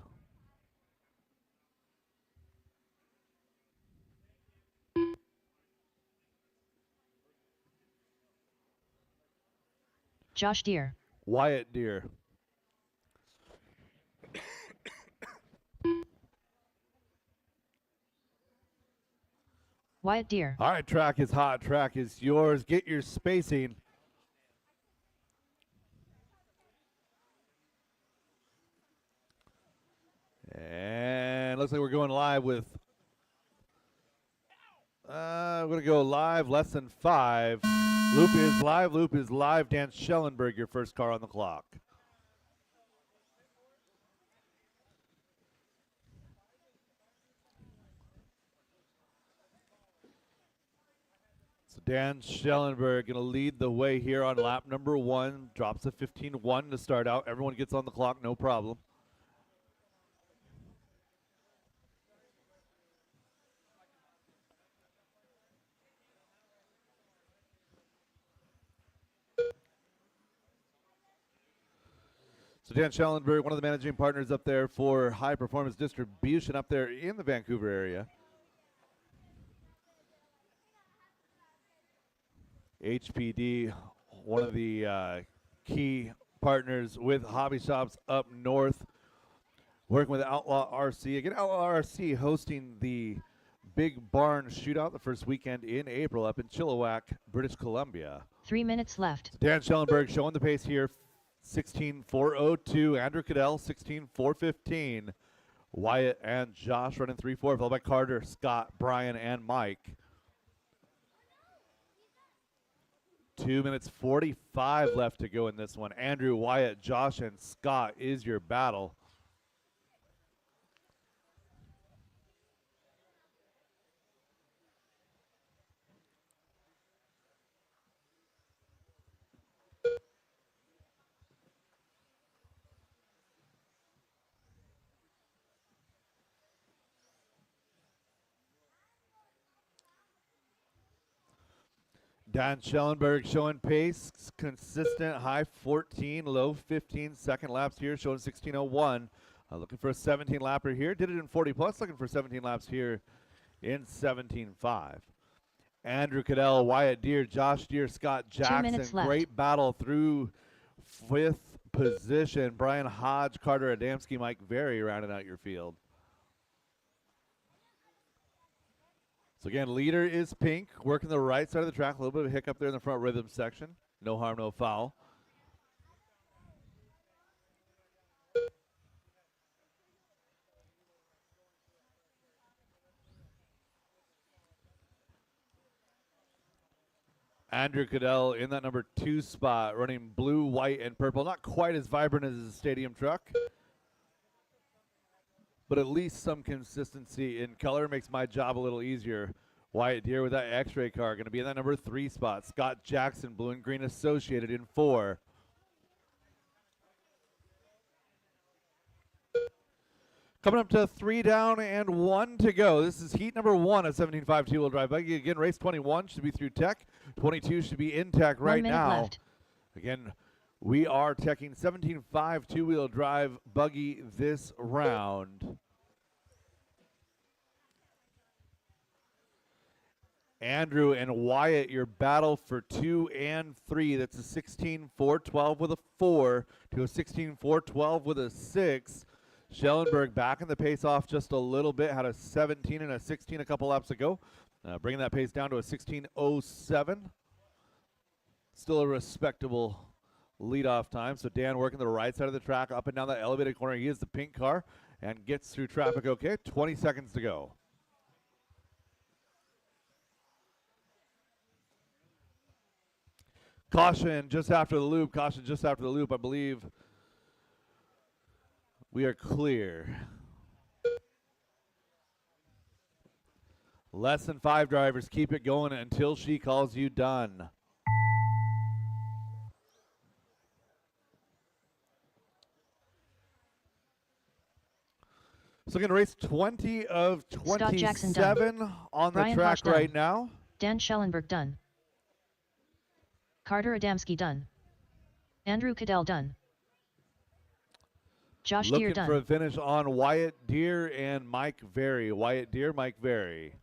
Josh Deere. Wyatt Deere. Wyatt Deere. All right, track is hot. Track is yours. Get your spacing. And looks like we're going live with. We're going to go live less than 5. Loop is live. Loop is live. Dan Schellenberg, your first car on the clock. So Dan Schellenberg going to lead the way here on lap number 1. Drops a 15-1 to start out. Everyone gets on the clock, no problem. So Dan Schellenberg, one of the managing partners up there for High Performance Distribution up there in the Vancouver area. HPD, one of the key partners with hobby shops up north, working with Outlaw RC. Again, Outlaw RC hosting the Big Barn Shootout the first weekend in April up in Chilliwack, British Columbia. 3 minutes left. Dan Schellenberg showing the pace here, 16.402. Andrew Cadell, 16.415. Wyatt and Josh running 3-4, followed by Carter, Scott, Brian, and Mike. 2 minutes 45 left to go in this one. Andrew, Wyatt, Josh, and Scott is your battle. Dan Schellenberg showing pace, consistent, high 14, low 15 second laps here, showing 16:01. Looking for a 17 lapper here. Did it in 40 plus, looking for 17 laps here in 17.5. Andrew Cadell, Wyatt Deere, Josh Deere, Scott 2 Jackson. minutes left. Great battle through 5th position. Brian Hodge, Carter Adamski, Mike Very rounding out your field. So again, leader is Pink, working the right side of the track. A little bit of a hiccup there in the front rhythm section. No harm, no foul. Andrew Cadell in that number 2 spot, running blue, white, and purple. Not quite as vibrant as his stadium truck, but at least some consistency in color makes my job a little easier. Wyatt Deere with that X-ray car, going to be in that number 3 spot. Scott Jackson, blue and green associated in 4. Coming up to 3 down and 1 to go. This is heat number 1 at 17.5 two-wheel drive buggy. Again, race 21 should be through tech. 22 should be in tech right 1 minute now. left. Again, we are teching 17.5 two-wheel drive buggy this round. Andrew and Wyatt, your battle for 2 and 3. That's a 16.412 with a 4 to a 16.412 with a 6. Schellenberg backing the pace off just a little bit. Had a 17 and a 16 a couple laps ago. Bringing that pace down to a 16.07. Still a respectable leadoff time. So Dan working the right side of the track, up and down that elevated corner. He is the pink car and gets through traffic okay. 20 seconds to go. Caution just after the loop. Caution just after the loop. I believe we are clear. Less than 5 drivers. Keep it going until she calls you done. So again, race 20 of Scott Jackson 27 done. on Brian the track Hodge done. right now. Dan Schellenberg done. Carter Adamski done. Andrew Cadell done. Josh Deere Looking done. for a finish on Wyatt Deere and Mike Very. Wyatt Deere, Mike Very.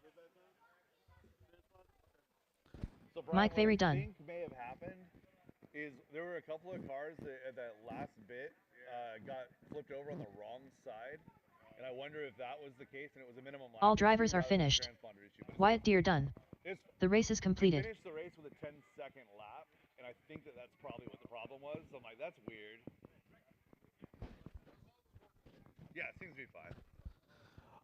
So Brian, Mike what Very I done. think may have happened is there were a couple of cars that at that last bit got flipped over on the wrong side, and I wonder if that was the case and it was a minimum lap. All issue drivers are rather than a finished. transponder issue, but Wyatt Deere done. it's The race is completed. finished the race with a 10-second lap, and I think that that's probably what the problem was. So I'm like, that's weird. Yeah, it seems to be fine.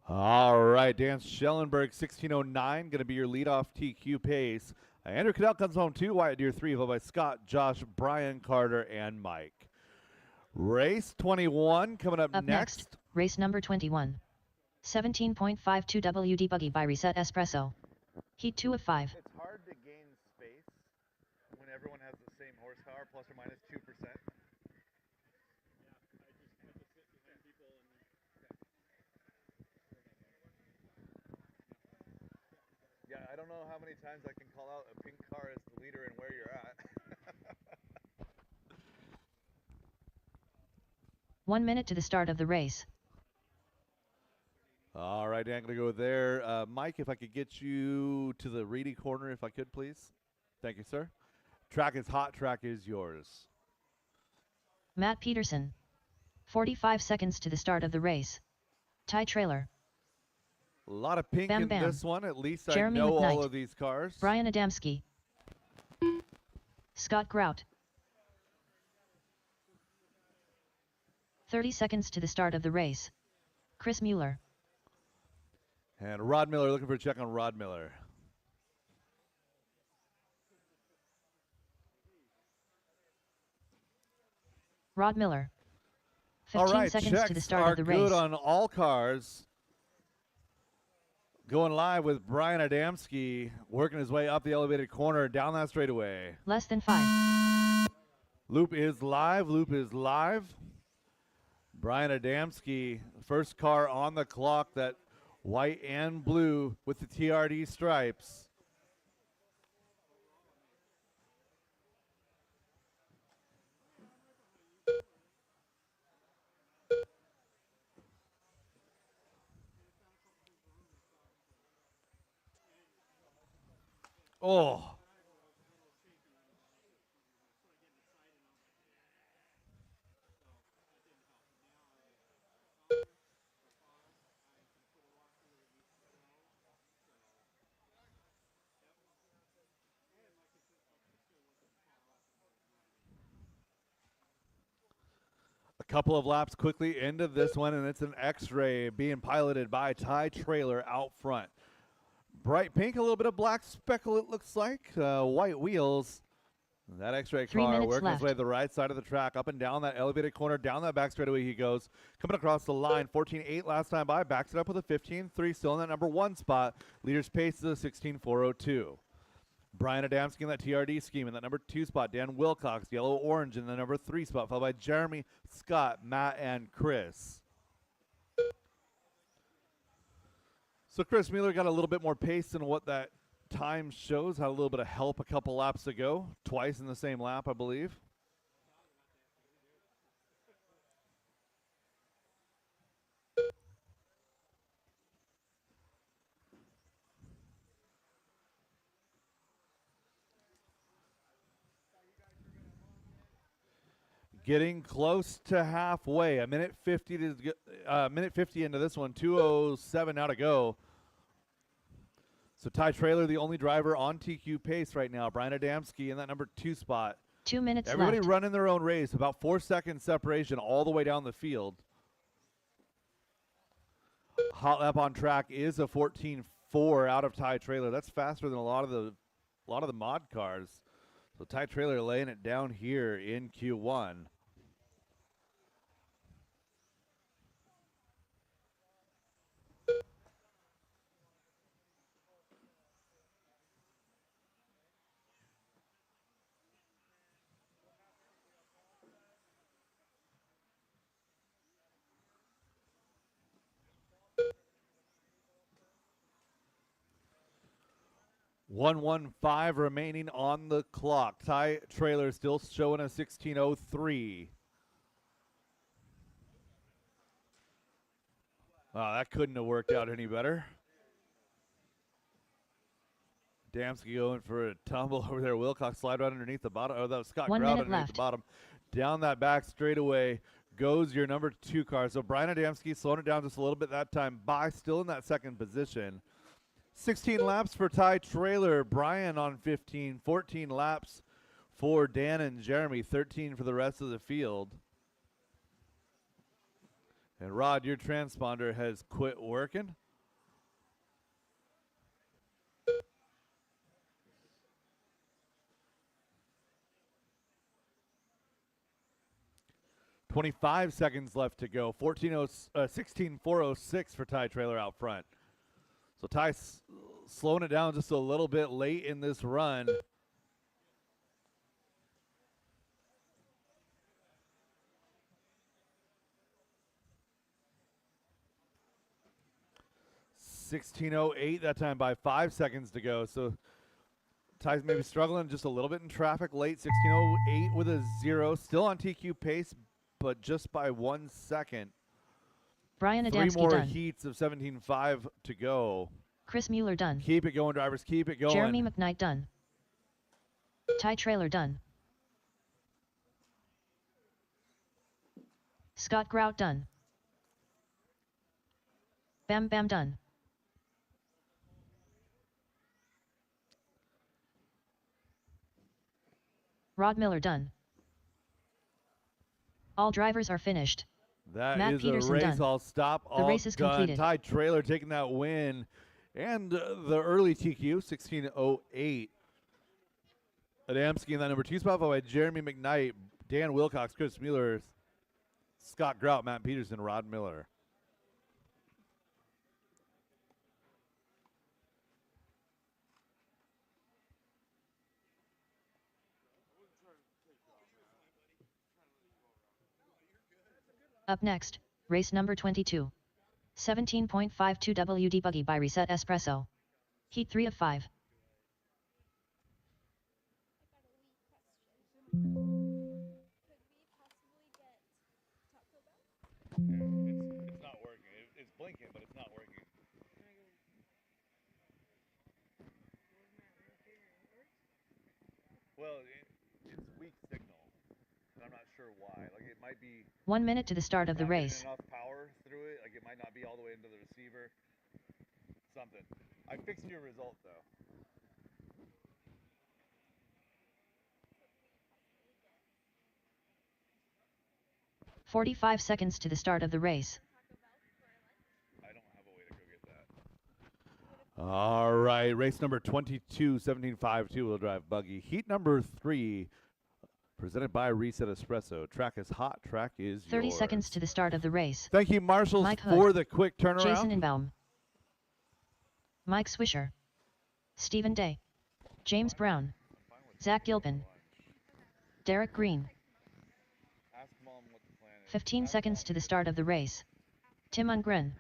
All right, Dan Schellenberg, 16:09, going to be your leadoff TQ pace. Andrew Cadell comes home 2, Wyatt Deere 3, followed by Scott, Josh, Brian, Carter, and Mike. Race 21 coming up Up next, race number 21. 17.52 WD buggy by Reset Espresso. Heat 2 of 5. It's hard to gain everyone has the same horsepower, plus or minus 2%? Yeah, I don't know how many times I can call out a pink car as the leader and where you're at. 1 minute to the start of the race. All right, Dan, I'm going to go there. Mike, if I could get you to the Reedy corner, if I could, please. Thank you, sir. Track is hot. Track is yours. Matt Peterson. 45 seconds to the start of the race. Ty Trailer. A lot of pink Bam in Bam. this one. At least Jeremy I know all McKnight. of these cars. Brian Adamski. Scott Grout. 30 seconds to the start of the race. Chris Mueller. And Rod Miller, looking for a check on Rod Miller. Rod Miller. All 15 right, seconds checks to the start are of the good race. on all cars. Going live with Brian Adamski, working his way up the elevated corner, down that straightaway. Less than 5. Loop is live. Loop is live. Brian Adamski, first car on the clock, that white and blue with the TRD stripes. Oh. A couple of laps quickly into this one, and it's an X-ray being piloted by Ty Trailer out front. Bright pink, a little bit of black speckle, it looks like. White wheels. That X-ray 3 car minutes working his left. way to the right side of the track, up and down that elevated corner, down that back straightaway he goes. Coming across the line, 14.8 last time by, backs it up with a 15.3, still in that number 1 spot. Leader's pace is a 16.402. Brian Adamski in that TRD scheme in that number 2 spot. Dan Wilcox, yellow-orange in the number 3 spot, followed by Jeremy, Scott, Matt, and Chris. So Chris Mueller got a little bit more pace than what that time shows. Had a little bit of help a couple laps ago. Twice in the same lap, I believe. Getting close to halfway. A minute 50 into this one. 2:07 now to go. So Ty Trailer, the only driver on TQ pace right now. Brian Adamski in that number 2 spot. 2 minutes Everybody left. running their own race. About 4 second separation all the way down the field. Hot lap on track is a 14.4 out of Ty Trailer. That's faster than a lot of the mod cars. So Ty Trailer laying it down here in Q1. .115 remaining on the clock. Ty Trailer still showing a 16.03. That couldn't have worked out any better. Adamski going for a tumble over there. Wilcox slide right underneath the bottom. Oh, that was Scott 1 Grout minute underneath left. the bottom. Down that back straightaway goes your number 2 car. So Brian Adamski slowing it down just a little bit that time by, still in that second position. 16 laps for Ty Trailer. Brian on 15. 14 laps for Dan and Jeremy. 13 for the rest of the field. And Rod, your transponder has quit working. .25 seconds left to go. 16.406 for Ty Trailer out front. So Ty's slowing it down just a little bit late in this run. 16:08 that time by 5 seconds to go. So Ty's maybe struggling just a little bit in traffic late. 16:08 with a 0. Still on TQ pace, but just by 1 second. Brian 3 Adamski more done. heats of 17.5 to go. Chris Mueller done. Keep it going, drivers. Keep it going. Jeremy McKnight done. Ty Trailer done. Scott Grout done. Bam Bam done. Rod Miller done. All drivers are finished. That Matt is Peterson a race. done. I'll stop. The All race is done. completed. Ty Trailer taking that win. And the early TQ, 16:08. Adamski in that number 2 spot, followed by Jeremy McKnight, Dan Wilcox, Chris Mueller, Scott Grout, Matt Peterson, Rod Miller. Up next, race number 22. 17.52 WD Buggy by Reset Espresso. Heat 3 of 5. It's not working. It's blinking, but it's not working. Well, it's weak signal. I'm not sure why. Like it might be 1 minute to the start of the not getting race. enough power through it. Like it might not be all the way into the receiver. Something. I fixed your result though. "45 seconds to the start of the race. I don't have a way to go get that. All right, race number 22, 17.5 two-wheel drive buggy. Heat number 3, presented by Reset Espresso. Track is hot. Track is 30 yours. seconds to the start of the race. Thank you, marshals, Mike Hood, for the quick turnaround. Jason Inbaum. Mike Swisher. Stephen Day. James Brown. Zach Gilpin. Derek Green. 15 seconds to the start of the race. Tim Ungren.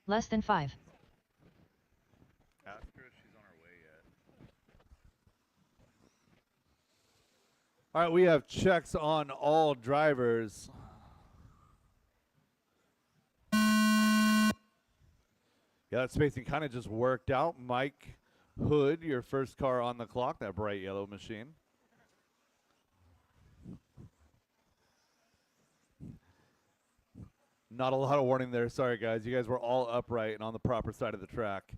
Less than 5. Ask her if she's on her way yet. All right, we have checks on all drivers. Yeah, that spacing kind of just worked out. Mike Hood, your first car on the clock, that bright yellow machine. Not a lot of warning there. Sorry, guys. You guys were all upright and on the proper side of the track.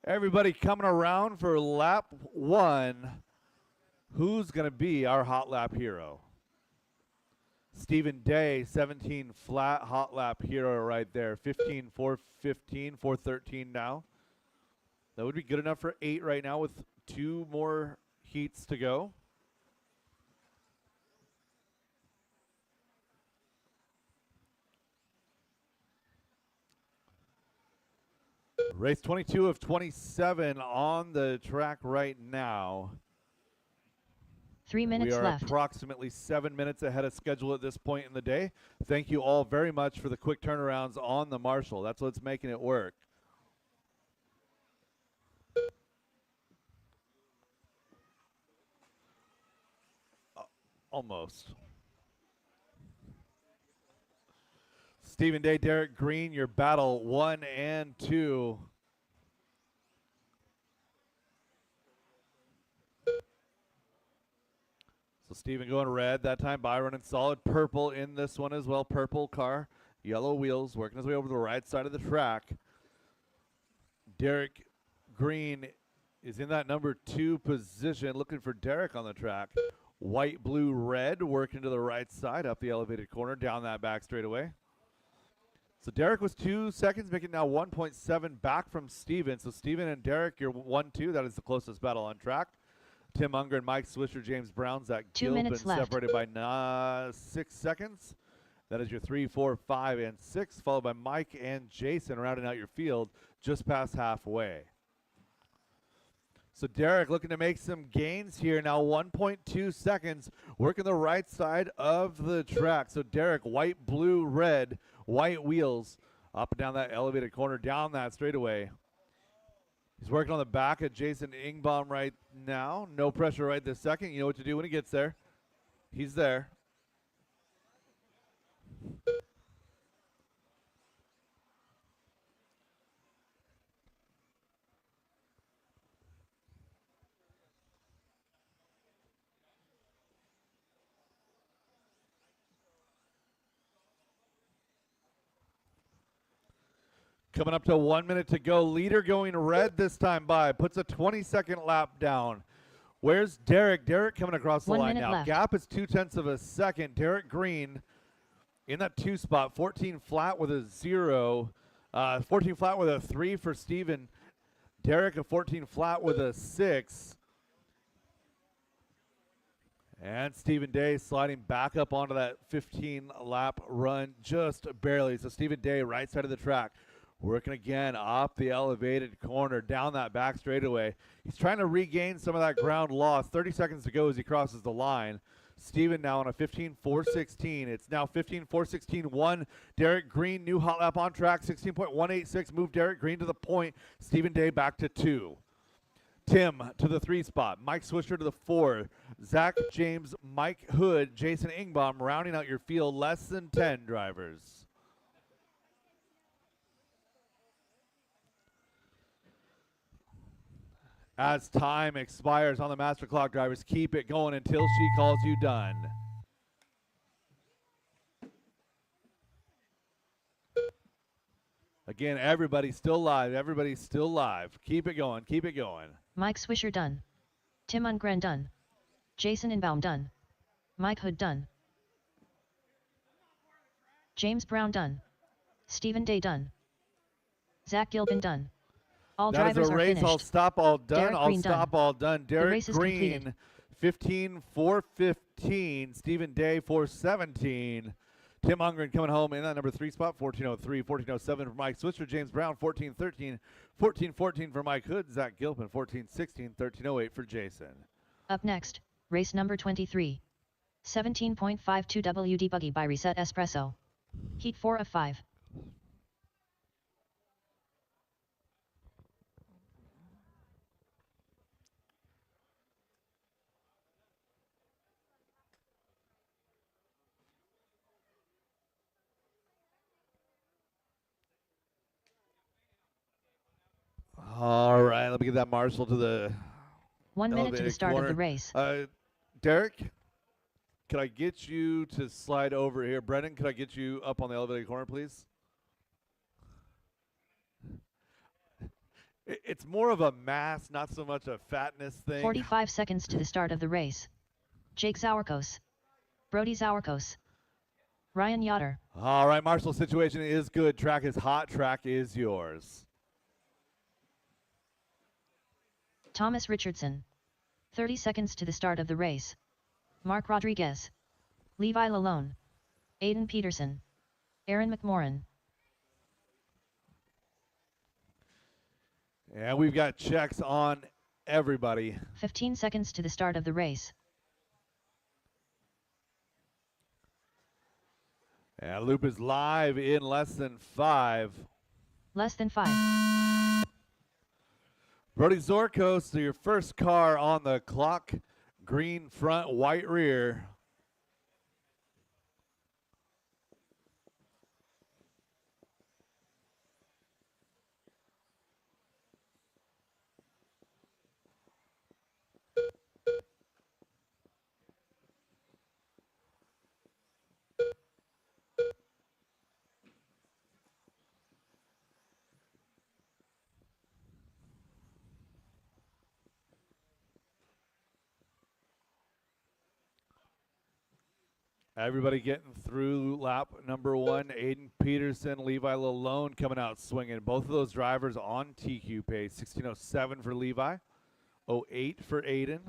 Everybody coming around for lap 1. Who's going to be our hot lap hero? Stephen Day, 17 flat hot lap hero right there. 15, 415, 413 now. That would be good enough for 8 right now with 2 more heats to go. Race 22 of 27 on the track right now. 3 minutes we are left. approximately 7 minutes ahead of schedule at this point in the day. Thank you all very much for the quick turnarounds on the Marshall. That's what's making it work. Almost. Stephen Day, Derek Green, your battle 1 and 2. So Stephen going red that time. Byron in solid purple in this one as well. Purple car, yellow wheels, working his way over to the right side of the track. Derek Green is in that number 2 position, looking for Derek on the track. White, blue, red, working to the right side, up the elevated corner, down that back straightaway. So Derek was 2 seconds, making now 1.7 back from Steven. So Steven and Derek, you're 1-2. That is the closest battle on track. Tim Unger and Mike Swisher, James Brown, Zach 2 Gilpin minutes left. separated by 6 seconds. That is your 3, 4, 5, and 6, followed by Mike and Jason rounding out your field just past halfway. So Derek looking to make some gains here. Now 1.2 seconds, working the right side of the track. So Derek, white, blue, red, white wheels, up and down that elevated corner, down that straightaway. He's working on the back of Jason Ingbaum right now. No pressure right this second. You know what to do when he gets there. He's there. Coming up to 1 minute to go. Leader going red this time by. Puts a 20-second lap down. Where's Derek? Derek coming across the 1 line minute now. left. Gap is 0.2 of a second. Derek Green in that 2 spot. 14 flat with a 0. 14 flat with a 3 for Steven. Derek a 14 flat with a 6. And Stephen Day sliding back up onto that 15-lap run just barely. So Stephen Day, right side of the track. Working again up the elevated corner, down that back straightaway. He's trying to regain some of that ground lost. 30 seconds to go as he crosses the line. Steven now on a 15.416. It's now 15.416.1. Derek Green, new hot lap on track, 16.186. Move Derek Green to the point. Stephen Day back to 2. Tim to the 3 spot. Mike Swisher to the 4. Zach James, Mike Hood, Jason Ingbaum rounding out your field. Less than 10 drivers. As time expires on the master clock, drivers, keep it going until she calls you done. Again, everybody's still live. Everybody's still live. Keep it going. Keep it going. Mike Swisher done. Tim Ungren done. Jason Inbaum done. Mike Hood done. James Brown done. Stephen Day done. Zach Gilbin done. All That is drivers a are race. finished. I'll stop all done. Derek I'll Green stop done. all done. Derek race is Green, completed. 15.415. Stephen Day, 417. Tim Ungren coming home in that number 3 spot, 14.03, 14.07 for Mike Swisher. James Brown, 14.13, 14.14 for Mike Hood. Zach Gilpin, 14.16, 13.08 for Jason. Up next, race number 23. 17.52 WD Buggy by Reset Espresso. Heat 4 of 5. All right, let me get that Marshall to the 1 minute to the elevated start corner. of the race. Derek, can I get you to slide over here? Brendan, can I get you up on the elevated corner, please? It's more of a mass, not so much a fatness thing. 45 seconds to the start of the race. Jake Zawarkos. Brody Zawarkos. Ryan Yoder. All right, Marshall, situation is good. Track is hot. Track is yours. Thomas Richardson. 30 seconds to the start of the race. Mark Rodriguez. Levi Lalone. Aiden Peterson. Aaron McMorrin. And we've got checks on everybody. 15 seconds to the start of the race. And loop is live in less than 5. Less than 5. Brody Zorkos, so your first car on the clock. Green front, white rear. Everybody getting through lap number 1. Aiden Peterson, Levi Lalone coming out swinging. Both of those drivers on TQ pace. 16.07 for Levi, 08 for Aiden.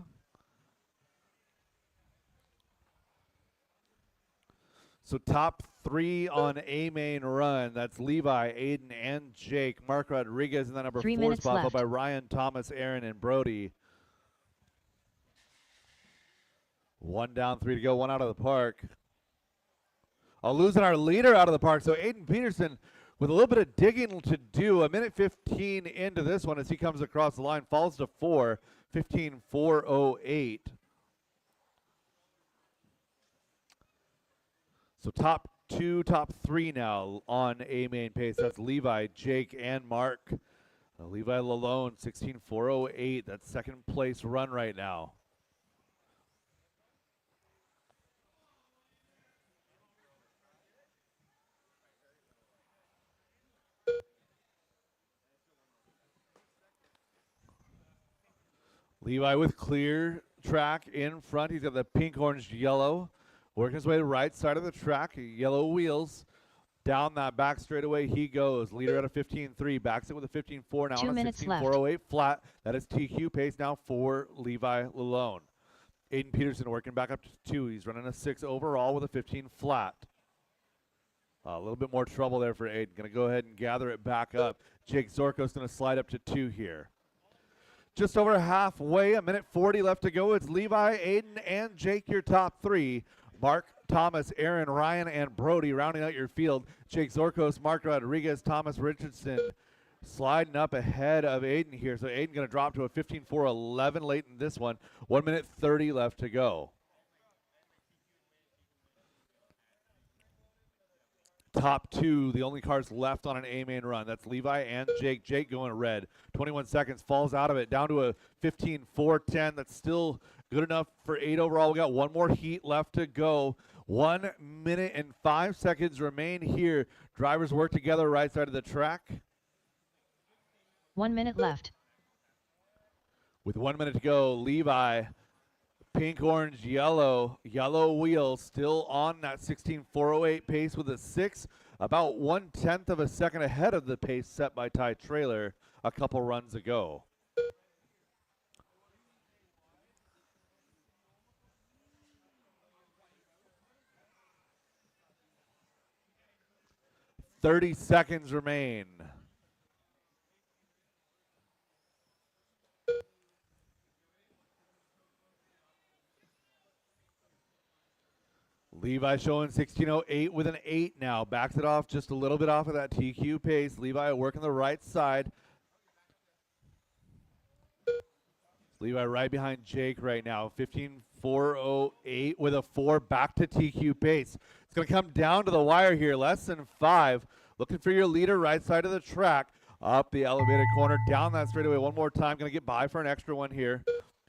So top 3 on A main run. That's Levi, Aiden, and Jake. Mark Rodriguez in that number 3 4 minutes spot, followed left. by Ryan, Thomas, Aaron, and Brody. 1 down, 3 to go, 1 out of the park. Losing our leader out of the park. So Aiden Peterson with a little bit of digging to do. 1:15 into this one as he comes across the line. Falls to 4. 15.408. So top 2, top 3 now on A main pace. That's Levi, Jake, and Mark. Levi Lalone, 16.408. That's second place run right now. Levi with clear track in front. He's got the pink, orange, yellow. Working his way to the right side of the track. Yellow wheels. Down that back straightaway he goes. Leader at a 15.3. Backs it with a 15.4 now 2 on a minutes 16.408 flat. That is TQ pace now for Levi Lalone. Aiden Peterson working back up to 2. He's running a 6 overall with a 15 flat. A little bit more trouble there for Aiden. Going to go ahead and gather it back up. Jake Zorko's going to slide up to 2 here. Just over halfway, 1:40 left to go. It's Levi, Aiden, and Jake, your top 3. Mark, Thomas, Aaron, Ryan, and Brody rounding out your field. Jake Zorkos, Mark Rodriguez, Thomas Richardson sliding up ahead of Aiden here. So Aiden going to drop to a 15.411 late in this one. 1:30 left to go. Top 2, the only cars left on an A-main run. That's Levi and Jake. Jake going red. 21 seconds, falls out of it, down to a 15.410. That's still good enough for 8 overall. We got one more heat left to go. 1 minute and 5 seconds remain here. Drivers work together right side of the track. 1 minute left. With 1 minute to go, Levi, pink, orange, yellow wheels, still on that 16.408 pace with a 6, about 1/10 of a second ahead of the pace set by Ty Trailer a couple runs ago. "30 seconds remain. Levi showing 16.08 with an 8 now. Backs it off just a little bit off of that TQ pace. Levi working the right side. Levi right behind Jake right now. 15.408 with a 4 back to TQ pace. It's going to come down to the wire here. Less than 5. Looking for your leader right side of the track. Up the elevated corner. Down that straightaway one more time. Going to get by for an extra one here.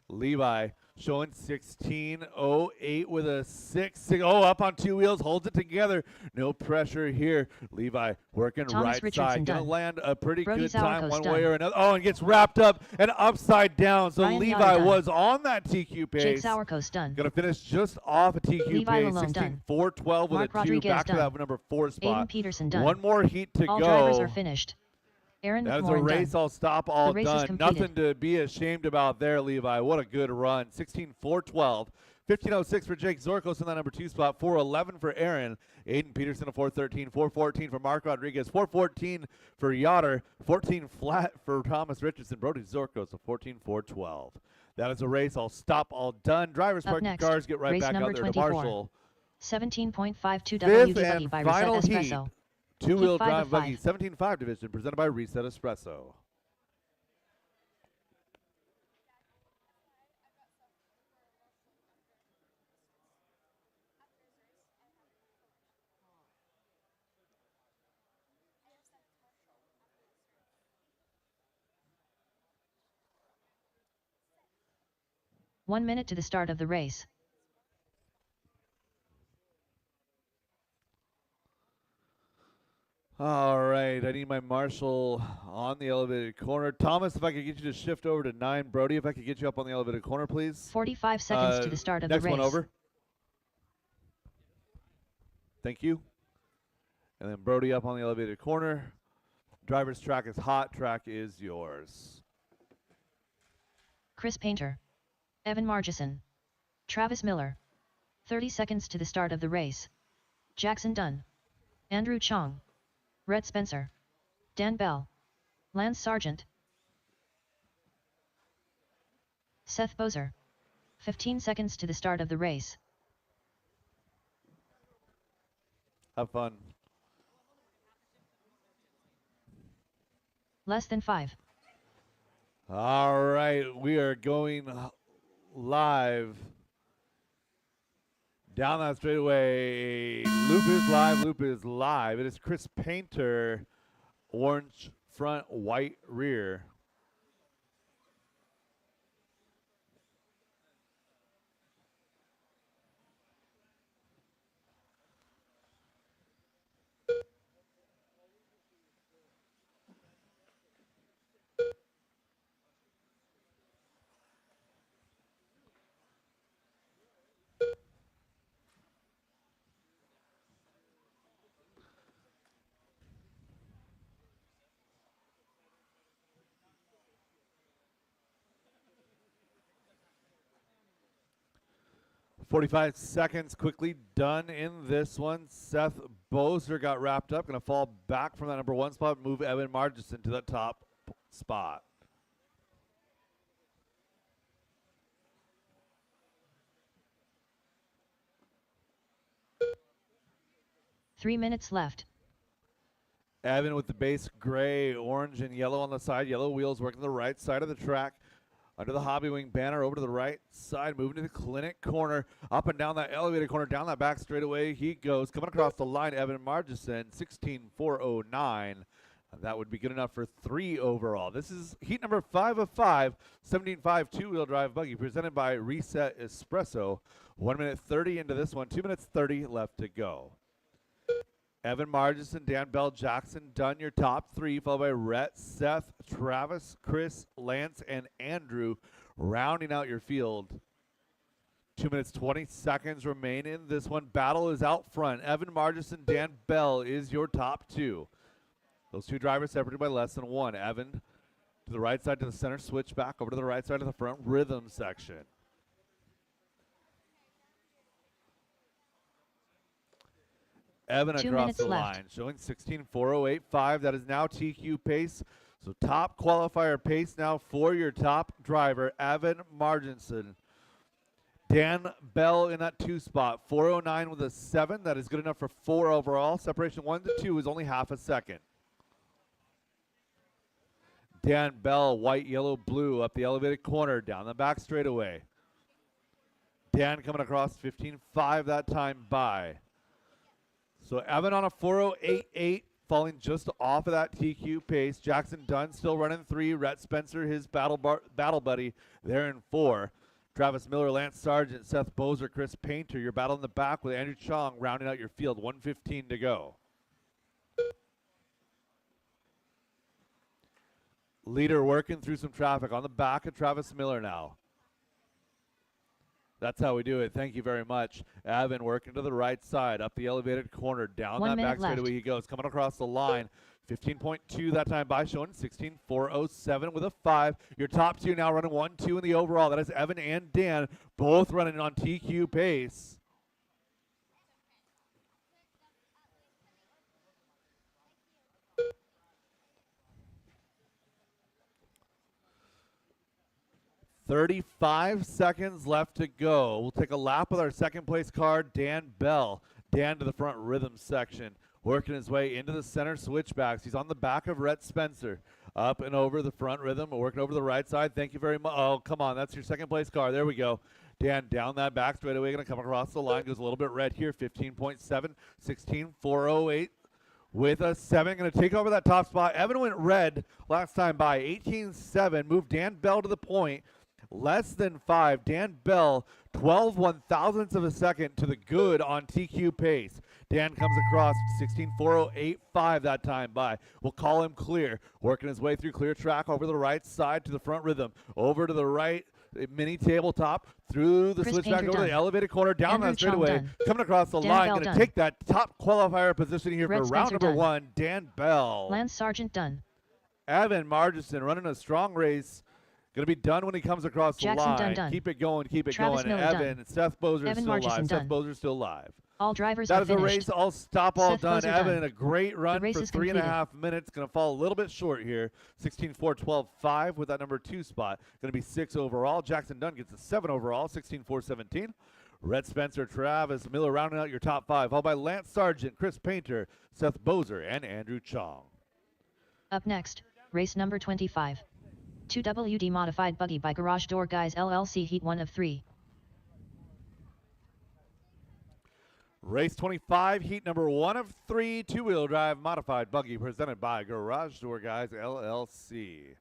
Levi showing 16.08 with a 6. Oh, up on 2 wheels, holds it together. No pressure here. Levi working Thomas right side. Going to land a pretty Brody good time Zawako's one done. way or another. Oh, and gets wrapped up and upside down. So Ryan Levi Yoder done. was on that TQ Jake pace. Sauerkos done. Going to finish just off a TQ Levi pace. Lalone done. 16.412 with Mark a 2 Rodriguez back to done. that number 4 spot. Aiden Peterson done. One more heat to All go. drivers are finished. Aaron That is a McMorrin race, done. all stop, all The race is done. completed. Nothing to be ashamed about there, Levi. What a good run. 16.412. 15.06 for Jake Zorkos in that number 2 spot. 4.11 for Aaron. Aiden Peterson, a 4.13. 4.14 for Mark Rodriguez. 4.14 for Yoder. 14 flat for Thomas Richardson. Brody Zorkos, a 14.412. That is a race, all stop, all done. Drivers Up park your next, cars, get right race back number out there to 24. Marshall. 17.52 Fifth WDW and by final Reset heat. Espresso. Two-wheel Heat 5 drive of buggy, 5. 17.5 division, presented by Reset Espresso. One minute to the start of the race. All right, I need my Marshall on the elevated corner. Thomas, if I could get you to shift over to 9. Brody, if I could get you up on the elevated corner, please. 45 seconds to the start of the Next race. one over. Thank you. And then Brody up on the elevated corner. Driver's track is hot. Track is yours. Chris Painter. Evan Margison. Travis Miller. 30 seconds to the start of the race. Jackson Dunn. Andrew Chong. Rhett Spencer. Dan Bell. Lance Sargent. Seth Bozer. 15 seconds to the start of the race. Have fun. Less than 5. All right, we are going live down that straightaway. Loop is live. Loop is live. It is Chris Painter, orange front, white rear. "45 seconds quickly done in this one. Seth Bozer got wrapped up. Going to fall back from that number 1 spot, move Evan Margison to the top spot. Three minutes left. Evan with the base gray, orange, and yellow on the side. Yellow wheels working the right side of the track. Under the Hobby Wing banner, over to the right side, moving to the clinic corner, up and down that elevated corner, down that back straightaway he goes. Coming across the line, Evan Margison, 16.409. That would be good enough for 3 overall. This is heat number 5 of 5, 17.5 two-wheel drive buggy, presented by Reset Espresso. 1 minute 30 into this one, 2 minutes 30 left to go. Evan Margison, Dan Bell, Jackson Dunn, your top 3, followed by Rhett, Seth, Travis, Chris, Lance, and Andrew, rounding out your field. 2 minutes 20 seconds remain in this one. Battle is out front. Evan Margison, Dan Bell is your top 2. Those 2 drivers separated by less than 1. Evan to the right side to the center switchback, over to the right side of the front rhythm section. Evan 2 across minutes the left. line, showing 16.4085. That is now TQ pace. So top qualifier pace now for your top driver, Evan Margison. Dan Bell in that 2 spot, 409 with a 7. That is good enough for 4 overall. Separation 1 to 2 is only half a second. Dan Bell, white, yellow, blue, up the elevated corner, down the back straightaway. Dan coming across 15.5 that time by. So Evan on a 4.088, falling just off of that TQ pace. Jackson Dunn still running 3. Rhett Spencer, his battle buddy, there in 4. Travis Miller, Lance Sargent, Seth Bozer, Chris Painter. Your battle in the back with Andrew Chong rounding out your field. 1:15 to go. Leader working through some traffic on the back of Travis Miller now. That's how we do it. Thank you very much. Evan working to the right side, up the elevated corner, down 1 that minute back straightaway he goes. Coming across the line, 15.2 that time by, showing 16.407 with a 5. Your top 2 now running 1-2 in the overall. That is Evan and Dan, both running on TQ pace. "35 seconds left to go. We'll take a lap with our second place car, Dan Bell. Dan to the front rhythm section, working his way into the center switchbacks. He's on the back of Rhett Spencer. Up and over the front rhythm, working over the right side. Thank you very much. Oh, come on. That's your second place car. There we go. Dan down that back straightaway, going to come across the line. Goes a little bit red here, 15.7, 16.408. With a 7, going to take over that top spot. Evan went red last time by, 18.7. Moved Dan Bell to the point. Less than 5. Dan Bell, 12 1/1000ths of a second to the good on TQ pace. Dan comes across 16.485 that time by. We'll call him clear. Working his way through clear track over the right side to the front rhythm. Over to the right mini tabletop. Through the Chris switchback Painter over the done. elevated corner. Down Andrew that straightaway. Chong done. Coming across the Dan line. Bell Going to done. take that top qualifier position here Rhett for round Spencer number done. 1. Dan Bell. Lance Sargent done. Evan Margison running a strong race. Going to be done when he comes across Jackson the line. done. Keep it going, keep it Travis going. Miller Evan, done. Seth Bozer Evan still Margison live. Seth done. Bozer still live. All drivers That are is a finished. race, all stop, all Seth done. Buzzer Evan, done. a great run race for is 3.5 minutes. Going to fall a little bit short here. 16.4, 12.5 with that number 2 spot. Going to be 6 overall. Jackson Dunn gets a 7 overall, 16.4, 17. Red Spencer, Travis Miller rounding out your top 5, followed by Lance Sargent, Chris Painter, Seth Bozer, and Andrew Chong. Up next, race number 25. 2WD Modified Buggy by Garage Door Guys LLC Heat 1 of 3. Race 25, heat number 1 of 3, two-wheel drive modified buggy presented by Garage Door Guys LLC.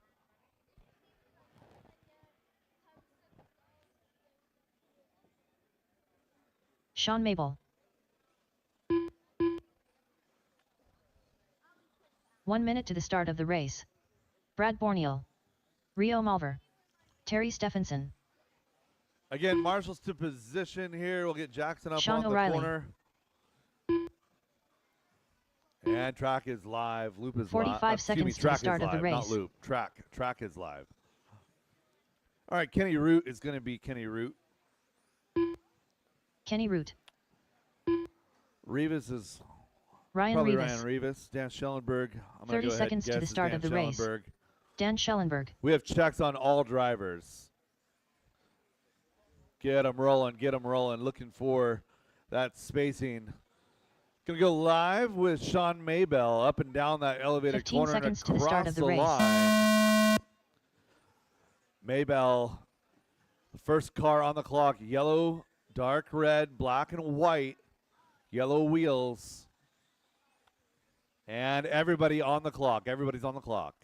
Sean Mabel. 1 minute to the start of the race. Brad Borneal. Rio Malver. Terry Stephenson. Again, marshals to position here. We'll get Jackson up Sean on O'Reilly. the corner. And track is live. Loop is 45 live. seconds to the start of the race. Not loop. Track is live. All right, Kenny Root is going to be Kenny Root. Kenny Root. Rivas is Ryan probably Rivas. Ryan Rivas. Dan Schellenberg. I'm 30 go ahead seconds and to the guess start Dan of the race. Schellenberg. Dan Schellenberg. We have checks on all drivers. Get them rolling, looking for that spacing. Gonna go live with Sean Maybell up and down that elevated 15 corner seconds and to the start across of the the race. line. Maybell, the first car on the clock, yellow, dark red, black and white, yellow wheels. And everybody on the clock, everybody's on the clock.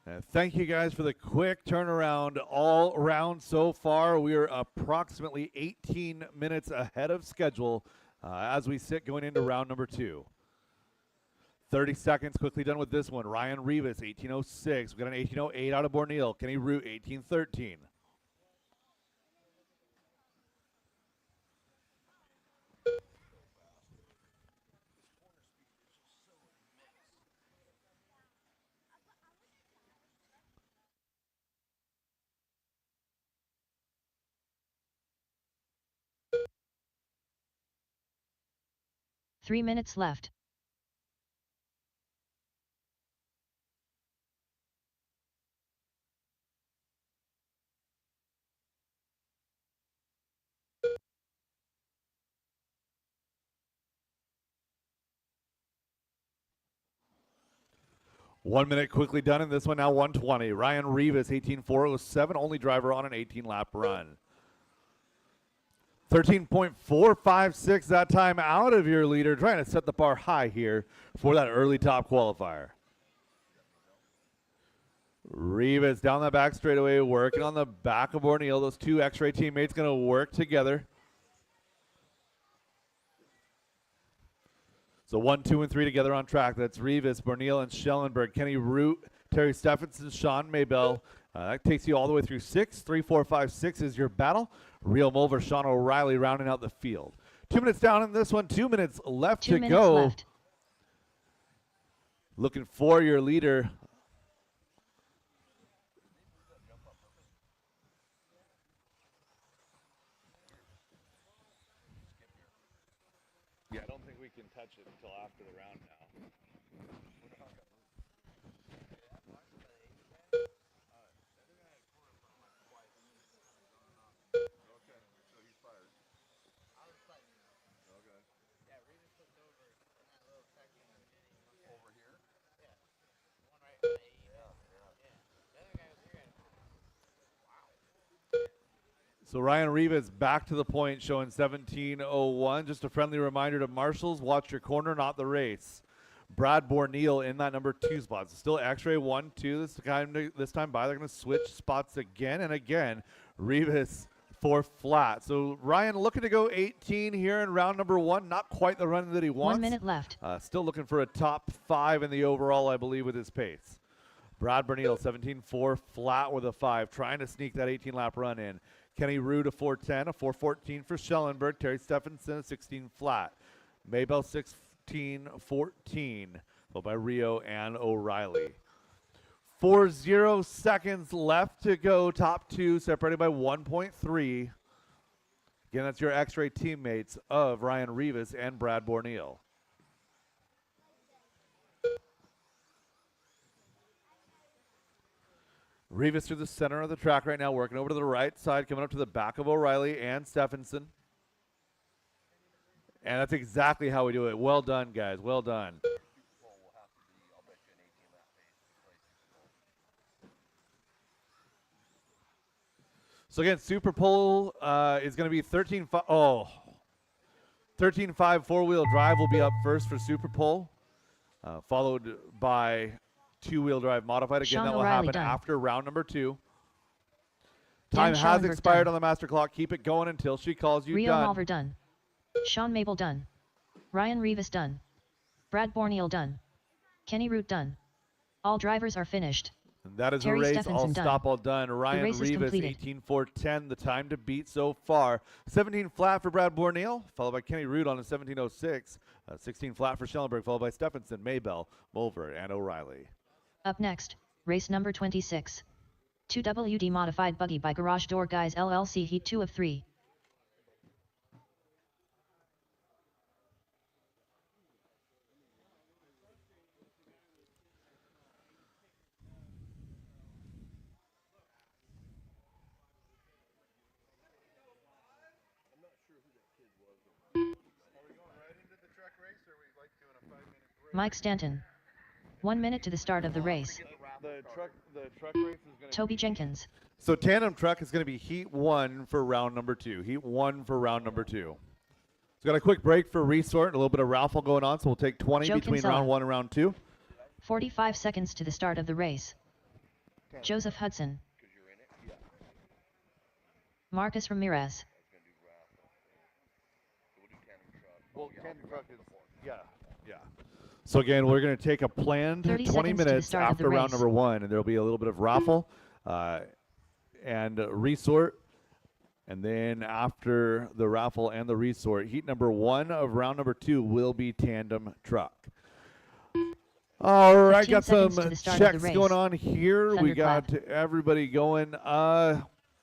And thank you guys for the quick turnaround all round so far. We are approximately 18 minutes ahead of schedule as we sit going into round number 2. 30 seconds quickly done with this one. Ryan Rivas, 18:06. We got an 18:08 out of Borneal. Kenny Root, 18:13. Three minutes left. One minute quickly done in this one, now 120. Ryan Rivas, 18:407, only driver on an 18-lap run. 13.456 that time out of your leader, trying to set the bar high here for that early top qualifier. Rivas down the back straightaway, working on the back of Borneal. Those two X-Ray teammates going to work together. So 1, 2, and 3 together on track. That's Rivas, Borneal, and Schellenberg. Kenny Root, Terry Stephenson, Sean Maybell. That takes you all the way through 6. 3, 4, 5, 6 is your battle. Real Mulver, Sean O'Reilly rounding out the field. 2 minutes down in this one. 2 minutes left 2 to minutes go. left. Looking for your leader. Yeah, I don't think we can touch it until after the round now. So Ryan Rivas back to the point, showing 17:01. Just a friendly reminder to marshals, watch your corner, not the race. Brad Borneal in that number 2 spot. So still X-ray 1, 2. This time by, they're going to switch spots again and again. Rivas for flat. So Ryan looking to go 18 here in round number 1. Not quite the run that he wants. 1 minute left. Still looking for a top 5 in the overall, I believe, with his pace. Brad Borneal, 17.4 flat with a 5, trying to sneak that 18-lap run in. Kenny Root, a 4.10, a 4.14 for Schellenberg. Terry Stephenson, a 16 flat. Maybell, 16.14, followed by Rio and O'Reilly. 4:40 seconds left to go. Top two separated by 1.3. Again, that's your X-ray teammates of Ryan Rivas and Brad Borneal. Rivas through the center of the track right now, working over to the right side, coming up to the back of O'Reilly and Stephenson. And that's exactly how we do it. Well done, guys. Well done. So again, Super Pole is going to be 13.5. Oh, 13.5 four-wheel drive will be up first for Super Pole, followed by two-wheel drive modified. Again, Sean that will O'Reilly happen done. after round number 2. Dan Time has Schellenberg expired done. on the master clock. Keep it going until she calls you Rio done. Malver done. Sean Mabel done. Ryan Rivas done. Brad Borneal done. Kenny Root done. All drivers are finished. And that is Terry a race. Stephenson All done. stop, all done. Ryan race is Rivas, completed. 18.410, the time to beat so far. 17 flat for Brad Borneal, followed by Kenny Root on a 17.06. 16 flat for Schellenberg, followed by Stephenson, Maybell, Mulver, and O'Reilly. Up next, race number 26. 2WD modified buggy by Garage Door Guys LLC Heat 2 of 3. Mike Stanton. 1 minute to the start of the race. The truck race is going Toby Jenkins. So tandem truck is going to be heat 1 for round number 2. Heat 1 for round number 2. So got a quick break for resort, a little bit of raffle going on, so we'll take 20 Joe between Kinsella. round 1 and round 2. 45 seconds to the start of the race. Joseph Hudson. Marcus Ramirez. Well, tandem truck is, yeah. So again, we're going to take a planned 30 20 seconds to the minutes start of the after round race. number 1, and there will be a little bit of raffle and resort. And then after the raffle and the resort, heat number 1 of round number 2 will be tandem truck. All right, 15 got some seconds to the start of checks the race. going on here. We got Thunderclap. everybody going.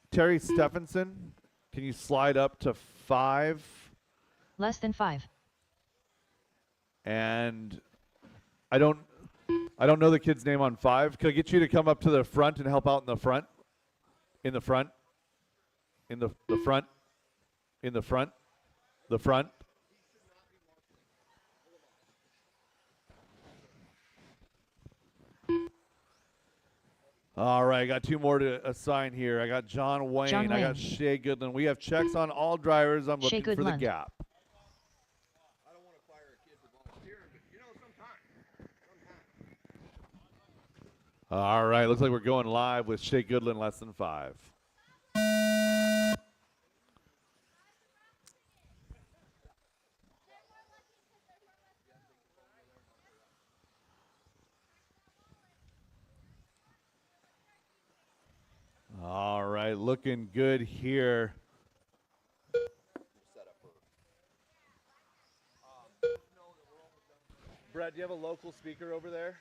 Terry Stephenson, can you slide up to 5? Less than 5. And I don't know the kid's name on 5. Could I get you to come up to the front and help out in the front? In the front? In the front? In the front? The front? All right, I got 2 more to assign here. I got John Wayne. John I got Wayne. Shea Goodland. We have checks on all drivers. I'm Shea looking for the Goodland. gap. I don't want to fire a kid for volunteering, but you know, sometimes. All right, looks like we're going live with Shea Goodland, less than 5. All right, looking good here. Brad, do you have a local speaker over there?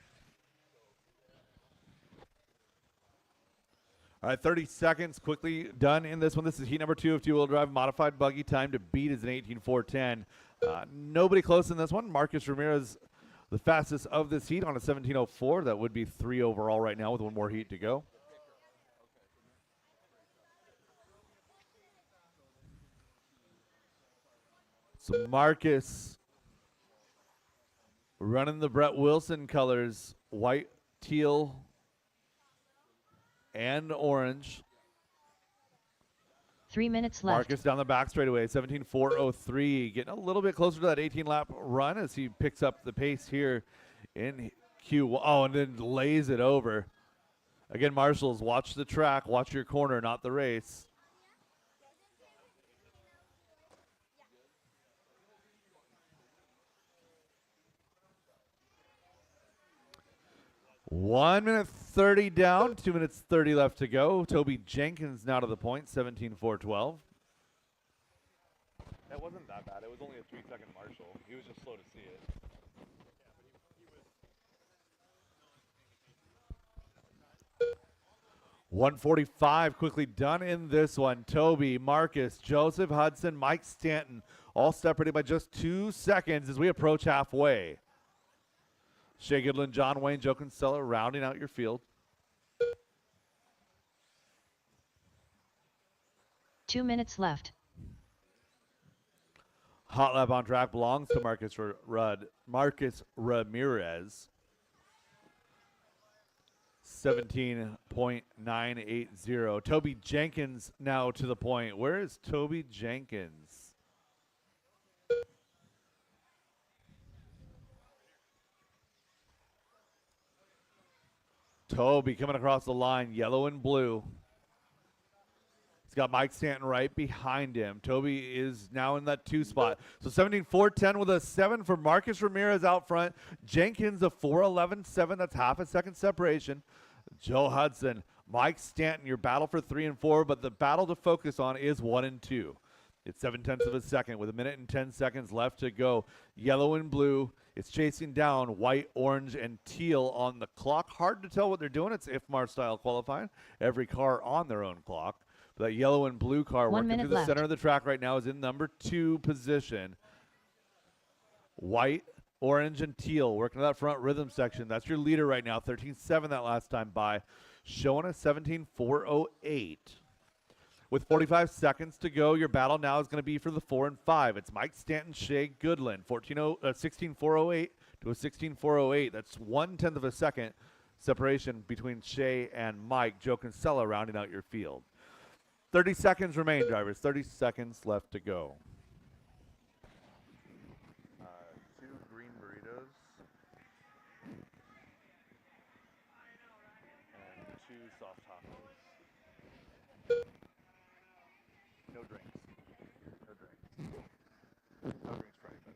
All right, 30 seconds quickly done in this one. This is heat number 2 of two-wheel drive modified buggy. Time to beat is an 18.410. Nobody close in this one. Marcus Ramirez, the fastest of this heat on a 17.04. That would be 3 overall right now with 1 more heat to go. So Marcus running the Brett Wilson colors, white, teal, and orange. 3 minutes left. Marcus down the back straightaway, 17.403, getting a little bit closer to that 18-lap run as he picks up the pace here in Q1. Oh, and then lays it over. Again, marshals, watch the track, watch your corner, not the race. One minute 30 down, 2 minutes 30 left to go. Toby Jenkins now to the point, 17.412. That wasn't that bad. It was only a 3-second marshal. He was just slow to see it. 145 quickly done in this one. Toby, Marcus, Joseph Hudson, Mike Stanton all separated by just 2 seconds as we approach halfway. Shea Goodland, John Wayne, Joe Kinsella rounding out your field. 2 minutes left. Hot lap on track belongs to Marcus Ramirez. 17.980. Toby Jenkins now to the point. Where is Toby Jenkins? Toby coming across the line, yellow and blue. He's got Mike Stanton right behind him. Toby is now in that 2 spot. So 17.410 with a 7 for Marcus Ramirez out front. Jenkins a 4.11.7. That's half a second separation. Joe Hudson, Mike Stanton, your battle for 3 and 4, but the battle to focus on is 1 and 2. It's 7/10 of a second with 1 minute and 10 seconds left to go. Yellow and blue. It's chasing down white, orange, and teal on the clock. Hard to tell what they're doing. It's IFMAR style qualifying. Every car on their own clock. But that yellow and blue car 1 working minute through the left. center of the track right now is in number 2 position. White, orange, and teal working to that front rhythm section. That's your leader right now. 13.7 that last time by. Showing a 17.408. With 45 seconds to go, your battle now is going to be for the 4 and 5. It's Mike Stanton, Shea Goodland, 16.408 to a 16.408. That's 1/10 of a second separation between Shea and Mike. Joe Kinsella rounding out your field. 30 seconds remain, drivers. 30 seconds left to go. 2 green burritos. And 2 soft tacos. No drinks. No drinks. No drinks for anybody.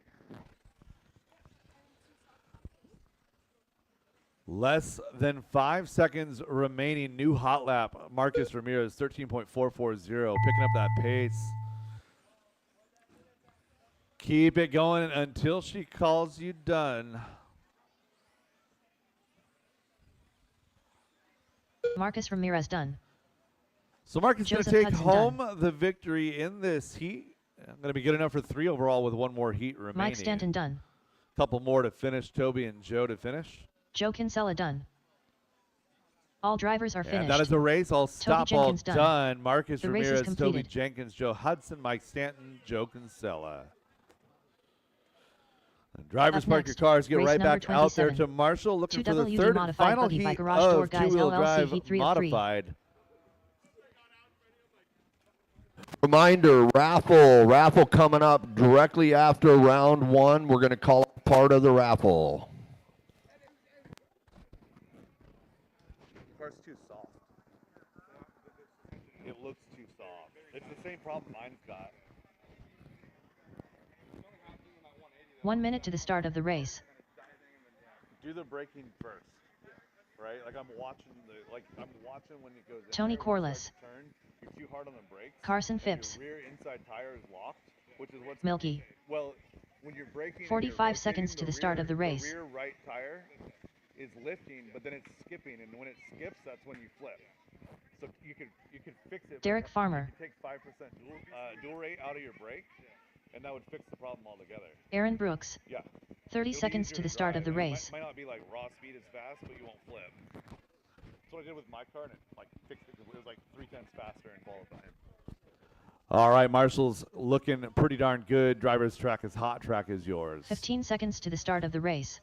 Less than 5 seconds remaining. New hot lap. Marcus Ramirez, 13.440, picking up that pace. Keep it going until she calls you done. Marcus Ramirez done. So Marcus is going to Joseph take Hudson home done. the victory in this heat. I'm going to be good enough for 3 overall with 1 more heat remaining. Mike Stanton done. Couple more to finish. Toby and Joe to finish. Joe Kinsella done. All drivers are And finished. that is a race. All stop all Jenkins done. done. Marcus The race is Ramirez, Toby completed. Jenkins, Joe Hudson, Mike Stanton, Joe Kinsella. And drivers, Up park your next, cars. Get race right number back out there 27. to Marshall, looking for the 2WD 3rd and modified final buggy by heat Garage Door of Guys two-wheel LLC, drive Heat 303. modified. Reminder, raffle coming up directly after round 1. We're going to call it part of the raffle. The car's too soft. It looks too soft. It's the same problem mine's got. 1 minute to the start of the race. Do the braking first, right? Like I'm watching when it goes in Tony there, when it Corliss. starts to turn, you're too hard on the brakes. Carson and Phipps. Your rear inside tire is locked, which is what's Milky. Well, when you're braking, and 45 you're rotating, seconds to the start of the race. The rear right tire is lifting, but then it's skipping, and when it skips, that's when you flip. So you could fix it. Derek by- Farmer. You could take 5% dual rate out of your brake, and that would fix the problem altogether. Aaron Brooks. Yeah. 30 It'll be seconds easier to the start of the drive. I mean, race. It might not be like raw speed as fast, but you won't flip. That's what I did with my car, and it like fixed it because it was like 3 tenths faster in qualifying. All right, Marshall's looking pretty darn good. Driver's track is hot. Track is yours. 15 seconds to the start of the race.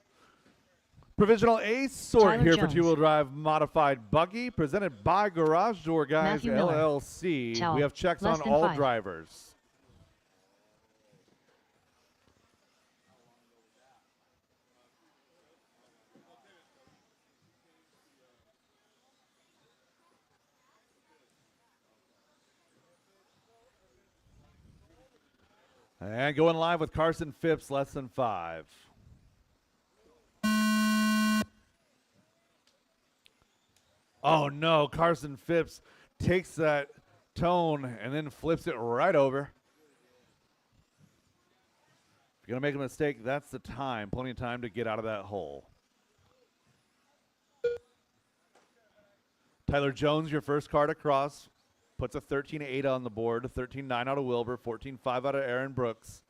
Provisional ace sort Tyler here for Jones. two-wheel drive modified buggy, presented by Garage Door Guys Matthew Miller. LLC. Towel. We have checks Less on than all 5. drivers. And going live with Carson Phipps, less than 5. Oh no, Carson Phipps takes that tone and then flips it right over. If you're going to make a mistake, that's the time. Plenty of time to get out of that hole. Tyler Jones, your first card across, puts a 13-8 on the board, a 13-9 out of Wilbur, 14-5 out of Aaron Brooks.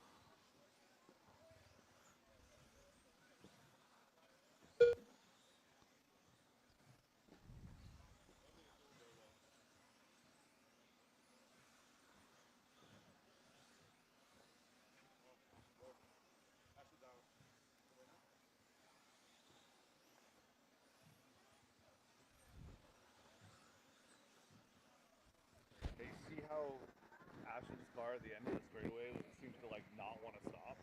Hey, see how Ashton's car at the end of the straightaway seems to like not want to stop?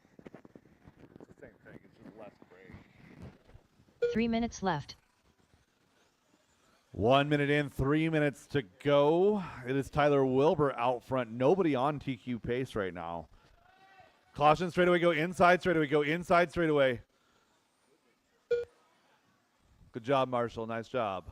It's the same thing. It's just less brake. 3 minutes left. 1 minute in, 3 minutes to go. It is Tyler Wilbur out front. Nobody on TQ pace right now. Caution straightaway, go inside straightaway, go inside straightaway. Good job, Marshall. Nice job.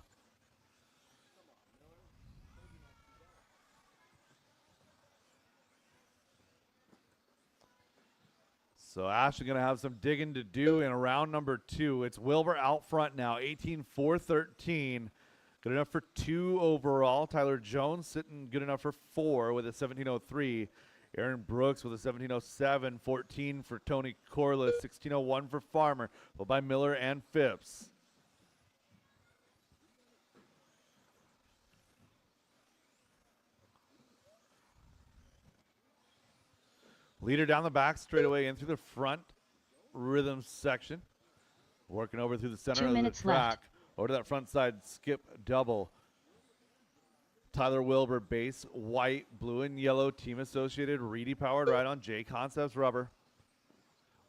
So Ashton going to have some digging to do in round number 2. It's Wilbur out front now, 18-4-13. Good enough for 2 overall. Tyler Jones sitting good enough for 4 with a 17.03. Aaron Brooks with a 17.07. 14 for Tony Corliss. 16.01 for Farmer, followed by Miller and Phipps. Leader down the back straightaway in through the front rhythm section. Working over through the center 2 of the minutes track. left. Over to that front side skip double. Tyler Wilbur base, white, blue, and yellow team associated, Reedy powered right on J Concepts rubber.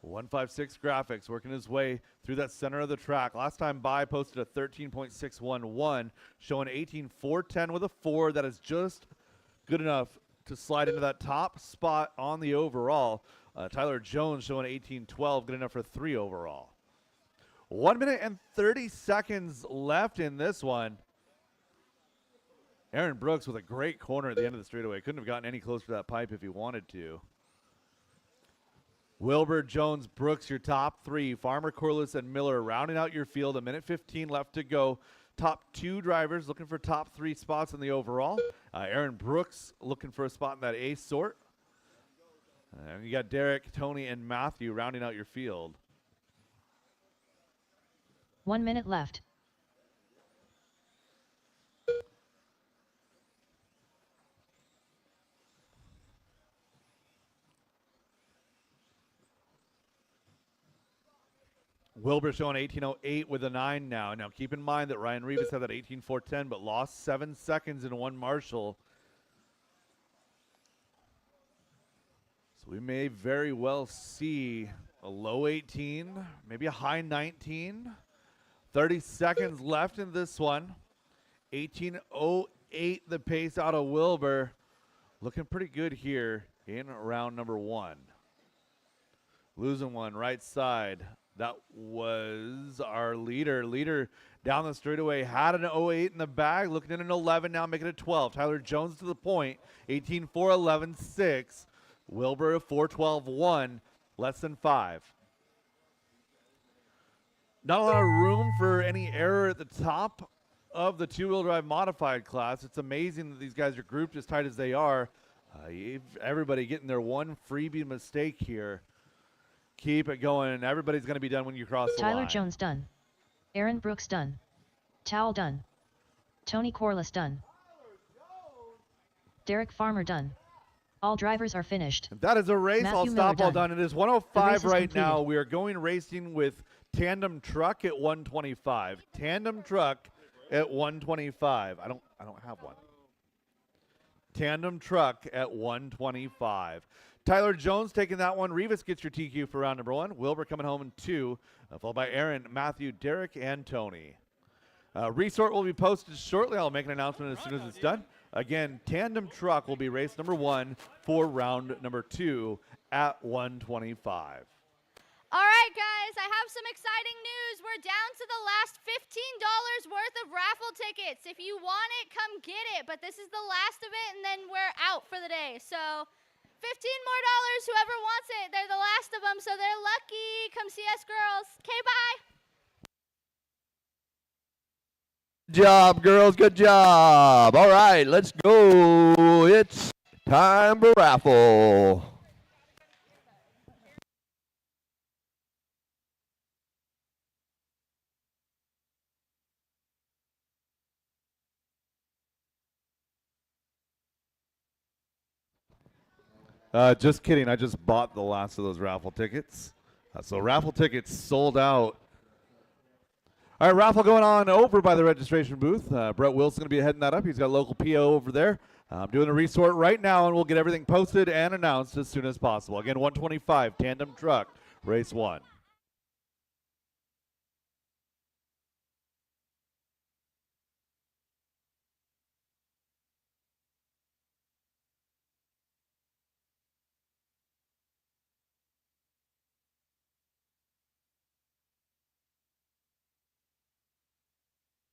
156 graphics working his way through that center of the track. Last time by posted a 13.611, showing 18.410 with a 4. That is just good enough to slide into that top spot on the overall. Tyler Jones showing 18.12, good enough for 3 overall. 1 minute and 30 seconds left in this one. Aaron Brooks with a great corner at the end of the straightaway. Couldn't have gotten any closer to that pipe if he wanted to. Wilbur, Jones, Brooks, your top 3. Farmer, Corliss, and Miller rounding out your field. 1 minute 15 left to go. Top 2 drivers looking for top 3 spots in the overall. Aaron Brooks looking for a spot in that A sort. And you got Derek, Tony, and Matthew rounding out your field. 1 minute left. Wilbur showing 18.08 with a 9 now. Now keep in mind that Ryan Rivas had that 18.410 but lost 7 seconds in one Marshall. So we may very well see a low 18, maybe a high 19. 30 seconds left in this one. 18.08 the pace out of Wilbur. Looking pretty good here in round number 1. Losing one right side. That was our leader. Leader down the straightaway had an 08 in the bag, looking at an 11 now, making it 12. Tyler Jones to the point, 18-4-11-6. Wilbur 4-12-1, less than 5. Not a lot of room for any error at the top of the two-wheel drive modified class. It's amazing that these guys are grouped as tight as they are. Everybody getting their one freebie mistake here. Keep it going, and everybody's going to be done when you cross the line. Tyler Jones done. Aaron Brooks done. Towel done. Tony Corliss done. Derek Farmer done. All drivers are finished. That is a race. Matthew I'll stop Miller all done. done. It is The race 105 is right completed. now. We are going racing with Tandem Truck at 125. Tandem Truck at 125. I don't have one. Tandem Truck at 125. Tyler Jones taking that one. Rivas gets your TQ for round number 1. Wilbur coming home in 2, followed by Aaron, Matthew, Derek, and Tony. Resort will be posted shortly. I'll make an announcement as soon as it's done. Again, Tandem Truck will be race number 1 for round number 2 at 125. All right, guys, I have some exciting news. We're down to the last $15 worth of raffle tickets. If you want it, come get it. But this is the last of it, and then we're out for the day. So $15 more. Whoever wants it, they're the last of them, so they're lucky. Come see us, girls. Okay, bye. Good job, girls. Good job. All right, let's go. It's time for raffle. Just kidding. I just bought the last of those raffle tickets. So raffle tickets sold out. All right, raffle going on over by the registration booth. Brett Wilson going to be heading that up. He's got a local PO over there. I'm doing a resort right now, and we'll get everything posted and announced as soon as possible. Again, 125 tandem truck, race 1.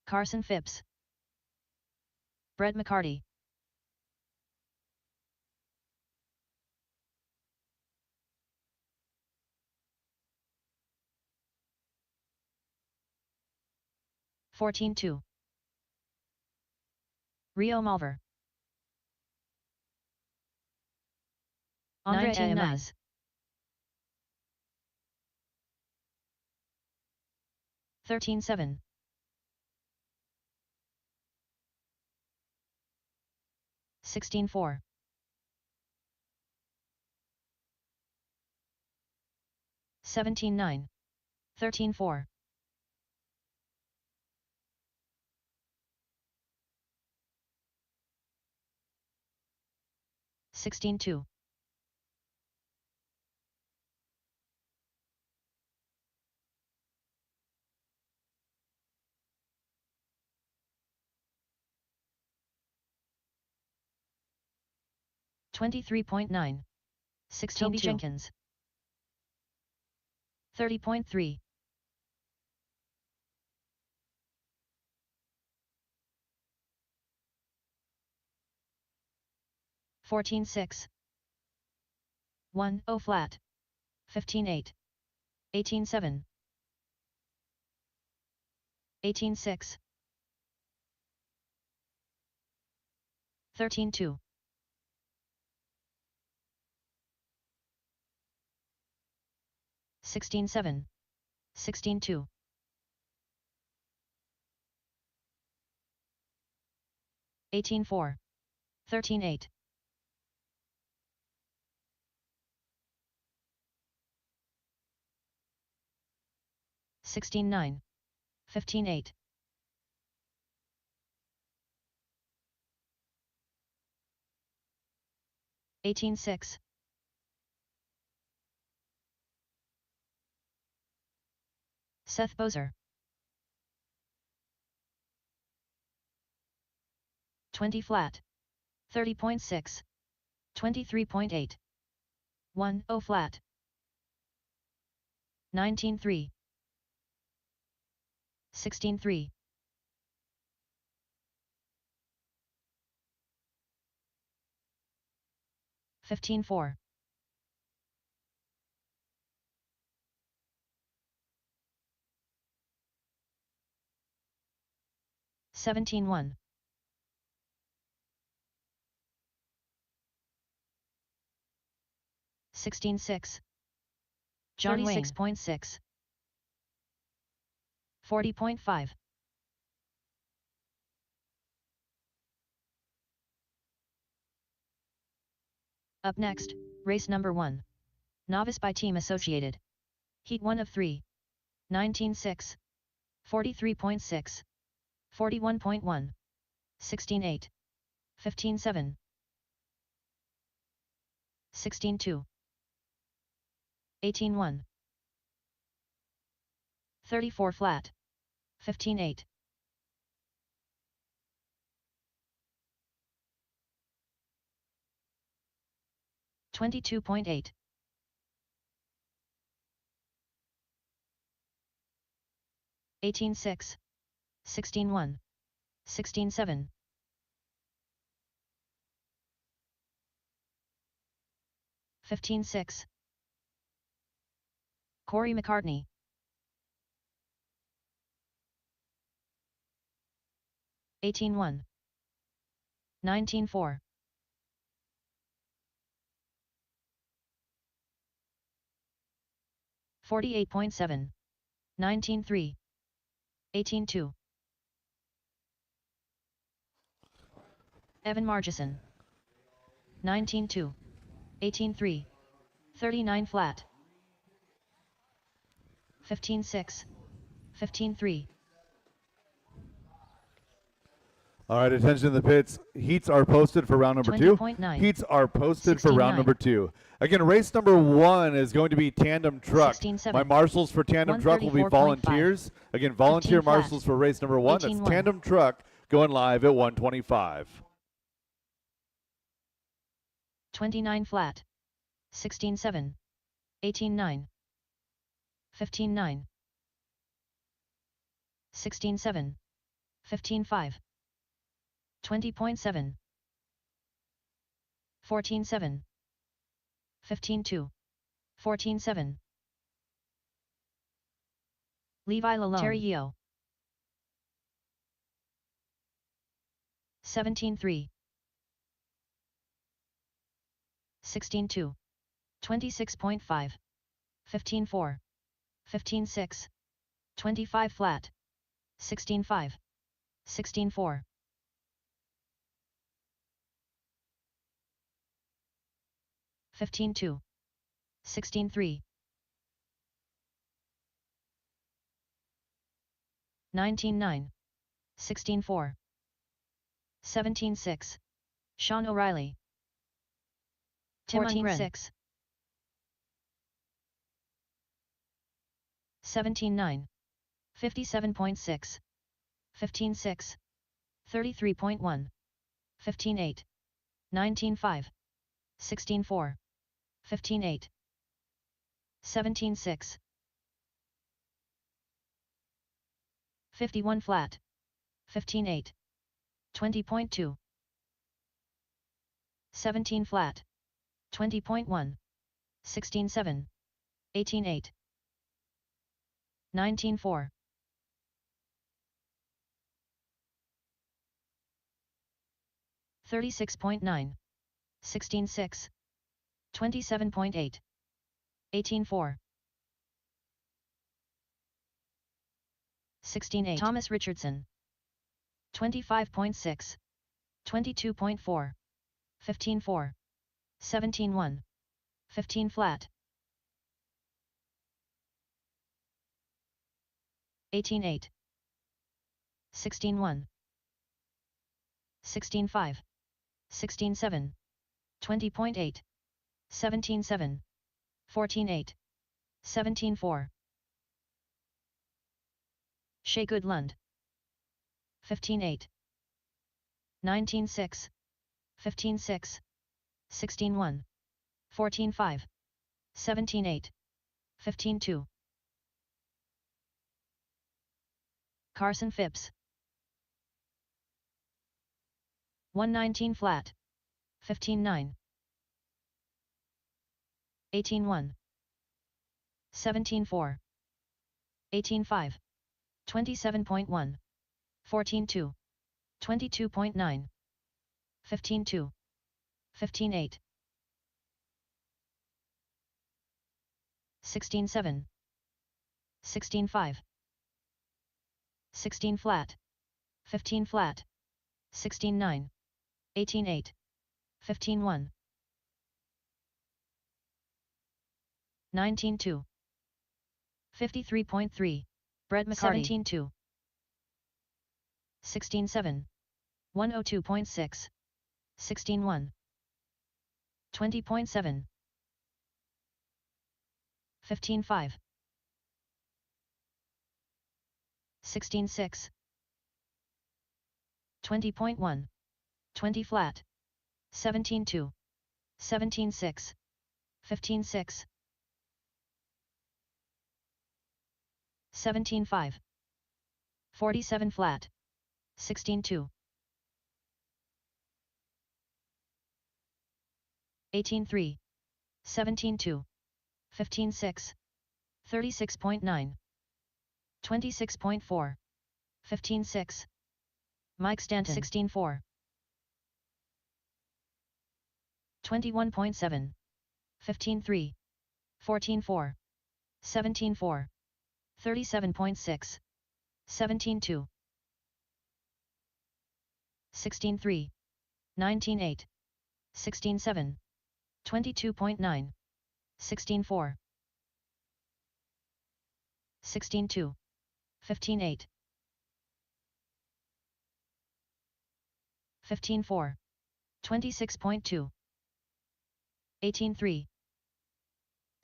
Carson Phipps. Brett McCarty. (14-2). Rio Malver. Andre 19-9. 13-7. 16-4. 17-9. 13-4. 16-2. 23.9. 16 Toby Jenkins. 30.3. (14-6). 1-0 flat. 15-8. 18-7. 18-6. 13-2. 16-7. 16-2. 18-4. 13-8. 16-9. 15-8. 18-6. 'Seth Bozer. 20 flat. 30.6. 23.8. 1-0 flat. 19-3. 16-3. 15-4. 17-1. 16-6. John 36.6. 40.5. Up next, race number 1. Novice by Team Associated. Heat 1 of 3. 19-6. 43.6. 41.1. 16-8. 15-7. 16-2. 18-1. 34 flat. 15-8. 22.8. 18-6. 16-1. 16-7. 15-6. Corey McCartney. 18-1. 19-4. 48.7. 19-3. 18-2. Evan Margison. 19-2. 18-3. 39 flat. 15-6. 15-3. All right, attention to the pits. Heats are posted for round number 2. 20.9. Heats are posted for round 16-9. number 2. Again, race number 1 is going to be tandem truck. 16-7. My marshals for tandem truck will be 134.5. volunteers. Again, volunteer 15 flat. marshals for race number 1. That's 18-1. tandem truck going live at 125. 29 flat. 16-7. 18-9. 15-9. 16-7. 15-5. 20.7. 14-7. 15-2. 14-7. Levi Lalone. Terry Yeo. 17-3. 16-2. 26.5. 15-4. 15-6. 25 flat. 16-5. 16-4. 15-2. 16-3. 19-9. 16-4. 17-6. Sean O'Reilly. 14-6. 17-9. 57.6. 15-6. 33.1. 15-8. 19-5. 16-4. 15-8. 17-6. 51 flat. 15-8. 20.2. 17 flat. 20.1. 16-7. 18-8. 19-4. 36.9. 16-6. 27.8. 18-4. 16-8. Thomas Richardson. 25.6. 22.4. 15-4. 17-1. 15 flat. 18-8. 16-1. 16-5. 16-7. 20.8. 17-7. 14-8. 17-4. Shea Goodlund. 15-8. 19-6. 15-6. 16-1. 14-5. 17-8. 15-2. Carson Phipps. 119 flat. 15-9. 18-1. 17-4. 18-5. 27.1. 14-2. 22.9. 15-2. 15-8. 16-7. 16-5. 16 flat. 15 flat. 16-9. 18-8. 15-1. 19-2. 53.3. Brett McCarty. 17-2. 16-7. 102.6. 16-1. 20.7. 15-5. 16-6. 20.1. 20 flat. 17-2. 17-6. 15-6. 17-5. 47 flat. 16-2. 18-3. 17-2. 15-6. 36.9. 26.4. 15-6. Mike Stanton 16-4. 21.7. 15-3. 14-4. 17-4. 37.6. 17-2. 16-3. 19-8. 16-7. 22.9. 16-4. 16-2. 15-8. 15-4. 26.2. 18-3.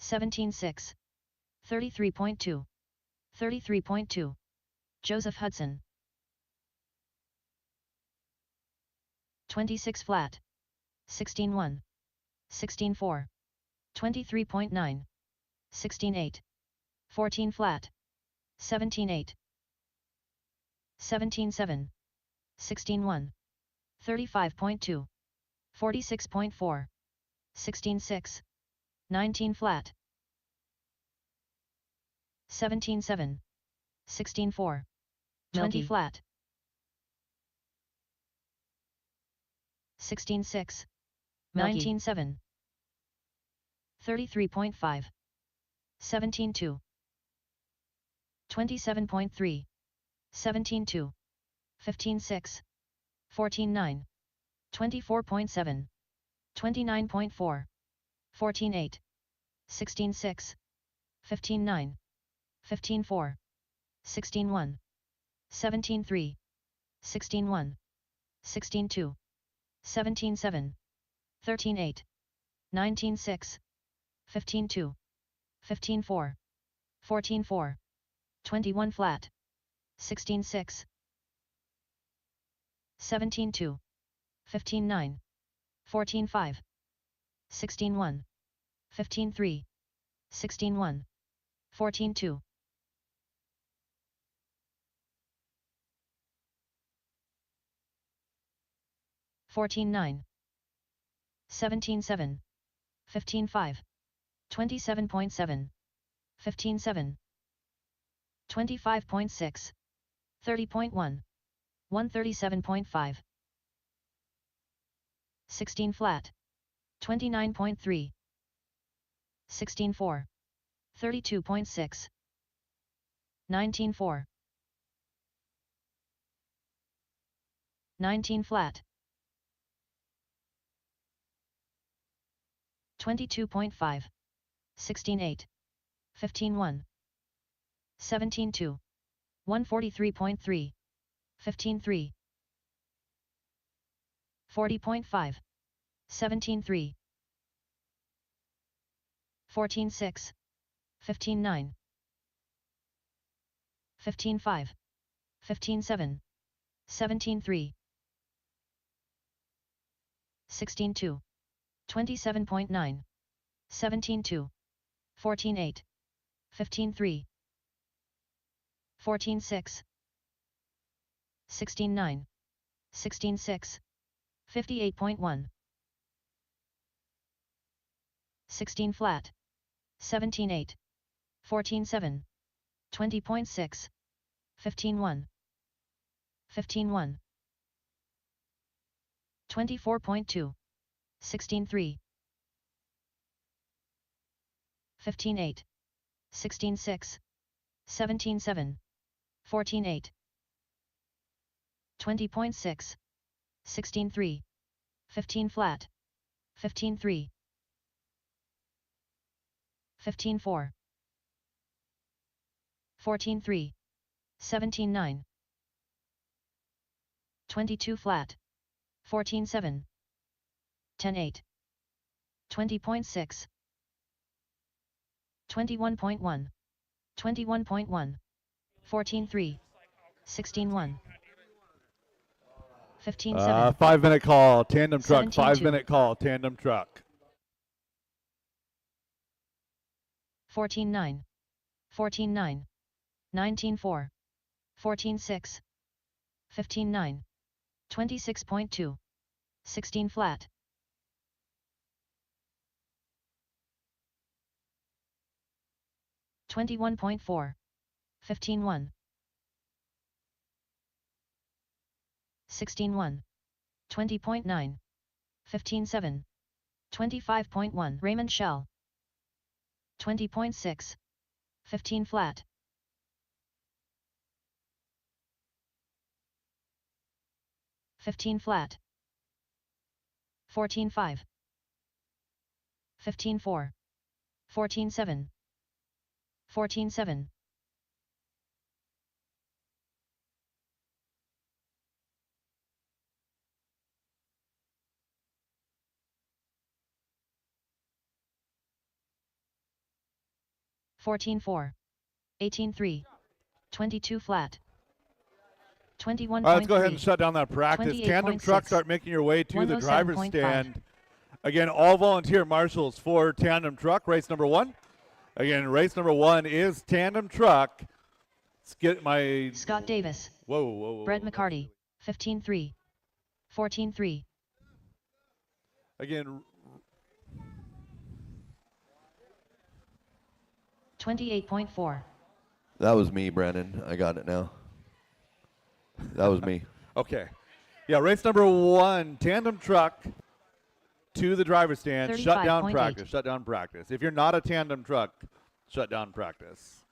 17-6. 33.2. 33.2. Joseph Hudson. 26 flat. 16-1. 16-4. 23.9. 16-8. 14 flat. 17-8. 17-7. 16-1. 35.2. 46.4. 16-6. 19 flat. 17-7. 16-4. 20 flat. 16-6. 19-7. 33.5. 17-2. 27.3. 17-2. 15-6. 14-9. 24.7. 29.4. 14-8. 16-6. 15-9. 15-4. 16-1. 17-3. 16-1. 16-2. 17-7. 13-8. 19-6. 15-2. 15-4. 14-4. 21 flat. 16-6. 17-2. 15-9. 14-5. 16-1. 15-3. 16-1. 14-2. 14-9. 17-7. 15-5. 27.7. 15-7. 25.6. 30.1. 137.5. 16 flat. 29.3. 16-4. 32.6. 19-4. 19 flat. 22.5. 16-8. 15-1. 17-2. 143.3. 15-3. 40.5. 17-3. 14-6. 15-9. 15-5. 15-7. 17-3. 16-2. 27.9. 17-2. 14-8. 15-3. 14-6. 16-9. 16-6. 58.1. 16 flat. 17-8. 14-7. 20.6. 15-1. 15-1. 24.2. 16-3. 15-8. 16-6. 17-7. 14-8. 20.6. 16-3. 15 flat. 15-3. 15-4. 14-3. 17-9. 22 flat. 14-7. 10-8. 20.6. 21.1. 21.1. 14-3. 16-1. 15-7. 5-minute call, tandem truck. 17-2. 5-minute call, tandem truck. 14-9. 14-9. 19-4. 14-6. 15-9. 26.2. 16 flat. 21.4. 15-1. 16-1. 20.9. 15-7. 25.1. Raymond Shell. 20.6. 15 flat. 15 flat. 14-5. 15-4. 14-7. 14-7. 14-4. 18-3. 22 flat. 21.3. All right, let's go ahead and shut down that practice. Tandem truck, start making your way to the driver's 107.5. stand. Again, all volunteer marshals for tandem truck, race number 1. Again, race number 1 is tandem truck. Let's get my... Scott Davis. Whoa. Brett McCarty. 15-3. 14-3. Again... 28.4. That was me, Brandon. I got it now. That was me. Okay. Yeah, race number 1, tandem truck to the driver's stand. Shut down 35.8. practice. Shut down practice. If you're not a tandem truck, shut down practice.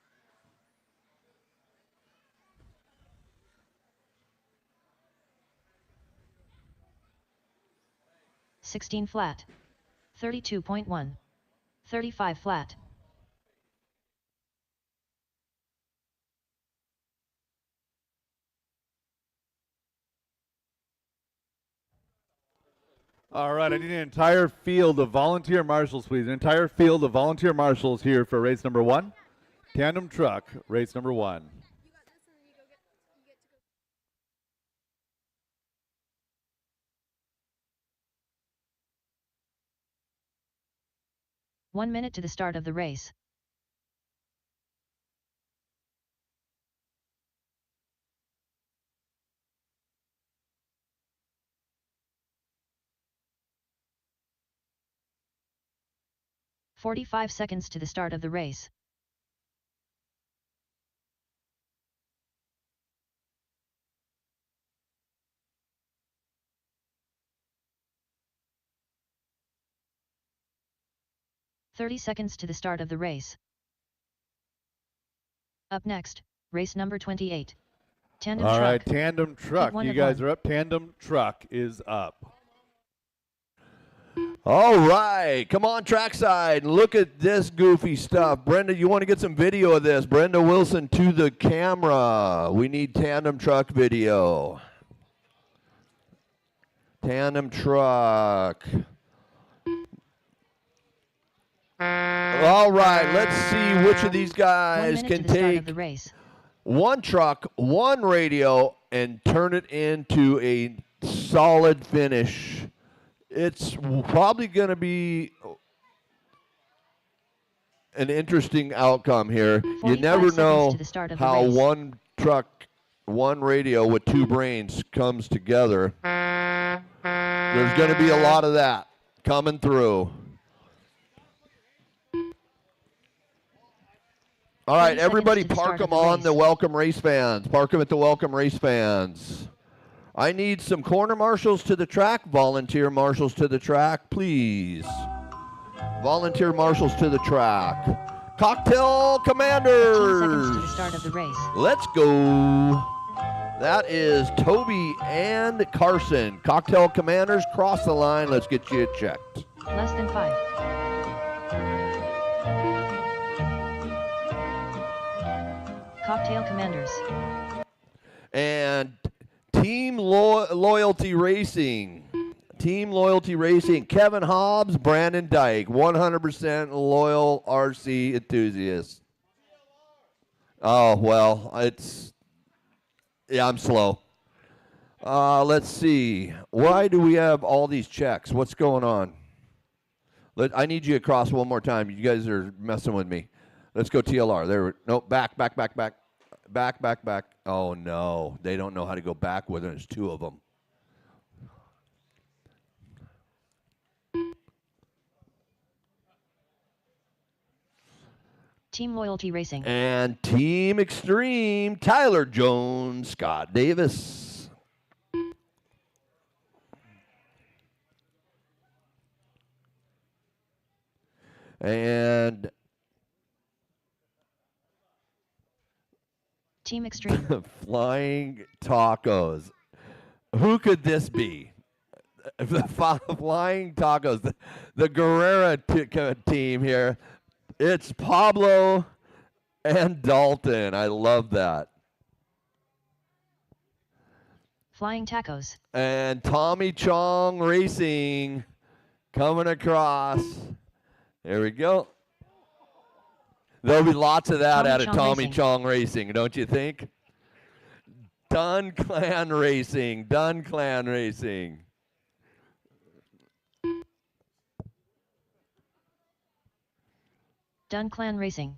$16 flat. 32.1. 35 flat. All right, I need an entire field of volunteer marshals, please. An entire field of volunteer marshals here for race number 1. Tandem truck, race number 1. One minute to the start of the race. "45 seconds to the start of the race. "30 seconds to the start of the race. Up next, race number 28. Tandem All truck. right, tandem truck. one You of guys one. are up. Tandem truck is up. All right, come on trackside and look at this goofy stuff. Brenda, you want to get some video of this? Brenda Wilson to the camera. We need tandem truck video. Tandem truck. All right, let's see which of these 1 guys minute can to the start of take the race. one truck, one radio, and turn it into a solid finish. It's probably going to be an interesting outcome here. You 45 never seconds know to the start of the how race. one truck, one radio with two brains comes together. There's going to be a lot of that coming through. All right, 30 seconds everybody to the park start of them the on race. the welcome race fans. Park them at the welcome race fans. I need some corner marshals to the track, volunteer marshals to the track, please. Volunteer marshals to the track. Cocktail 15 Commanders. seconds to the start of the race. Let's go. That is Toby and Carson. Cocktail Commanders, cross the line. Let's get you checked. Less than 5. Cocktail Commanders. And Team Loyalty Racing. Team Loyalty Racing. Kevin Hobbs, Brandon Dyke. 100% loyal RC enthusiast. Oh, well, yeah, I'm slow. Let's see. Why do we have all these checks? What's going on? I need you across one more time. You guys are messing with me. Let's go TLR. There. Nope. Back. Back. Oh, no. They don't know how to go back with it. There's two of them. Team Loyalty Racing. And Team Extreme, Tyler Jones, Scott Davis. And Team Extreme. Flying Tacos. Who could this be? The Flying Tacos. The Guerrera team here. It's Pablo and Dalton. I love that. Flying Tacos. And Tommy Chong Racing coming across. There we go. There'll be lots of that out of Tommy Chong Racing, don't you think? Dun Clan Racing. Dun Clan Racing. Dun Clan Racing.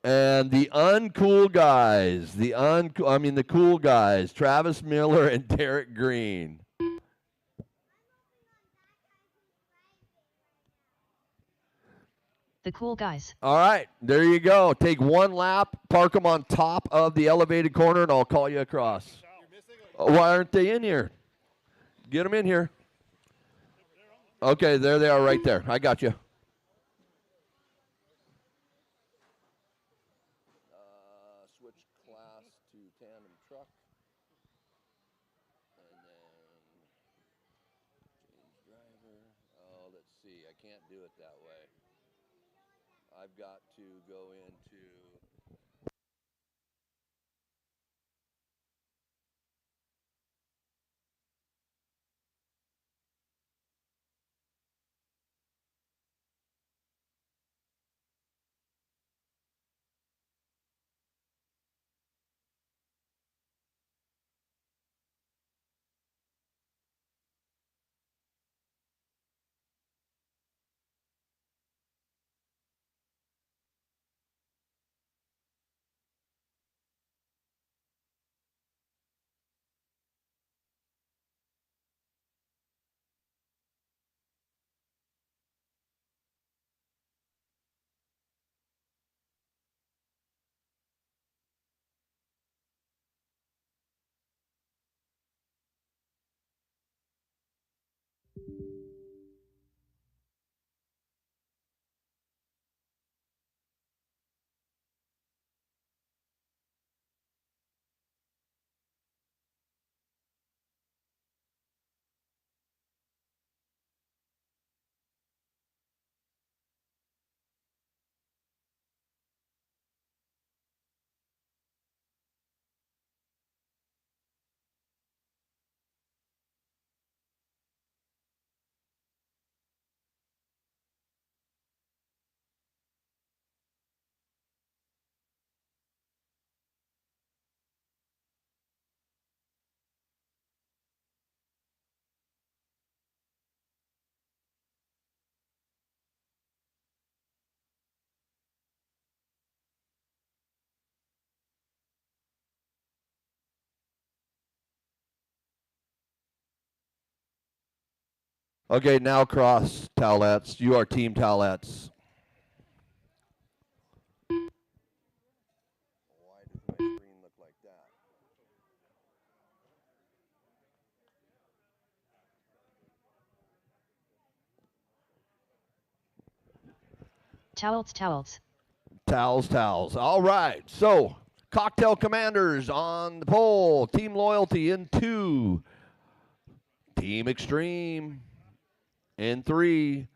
And the uncool guys, the cool guys, Travis Miller and Derek Green. The cool guys. All right, there you go. Take one lap, park them on top of the elevated corner, and I'll call you across. Why aren't they in here? Get them in here. Okay, there they are right there. I got you. Switch class to tandem truck. And then change driver. Oh, let's see. I can't do it that way. I've got to go into... Okay, now cross towelettes. You are team towelettes. Why does my screen look like that? Towels. Towels. All right. So, Cocktail Commanders on the pole. Team Loyalty in 2. Team Extreme in 3.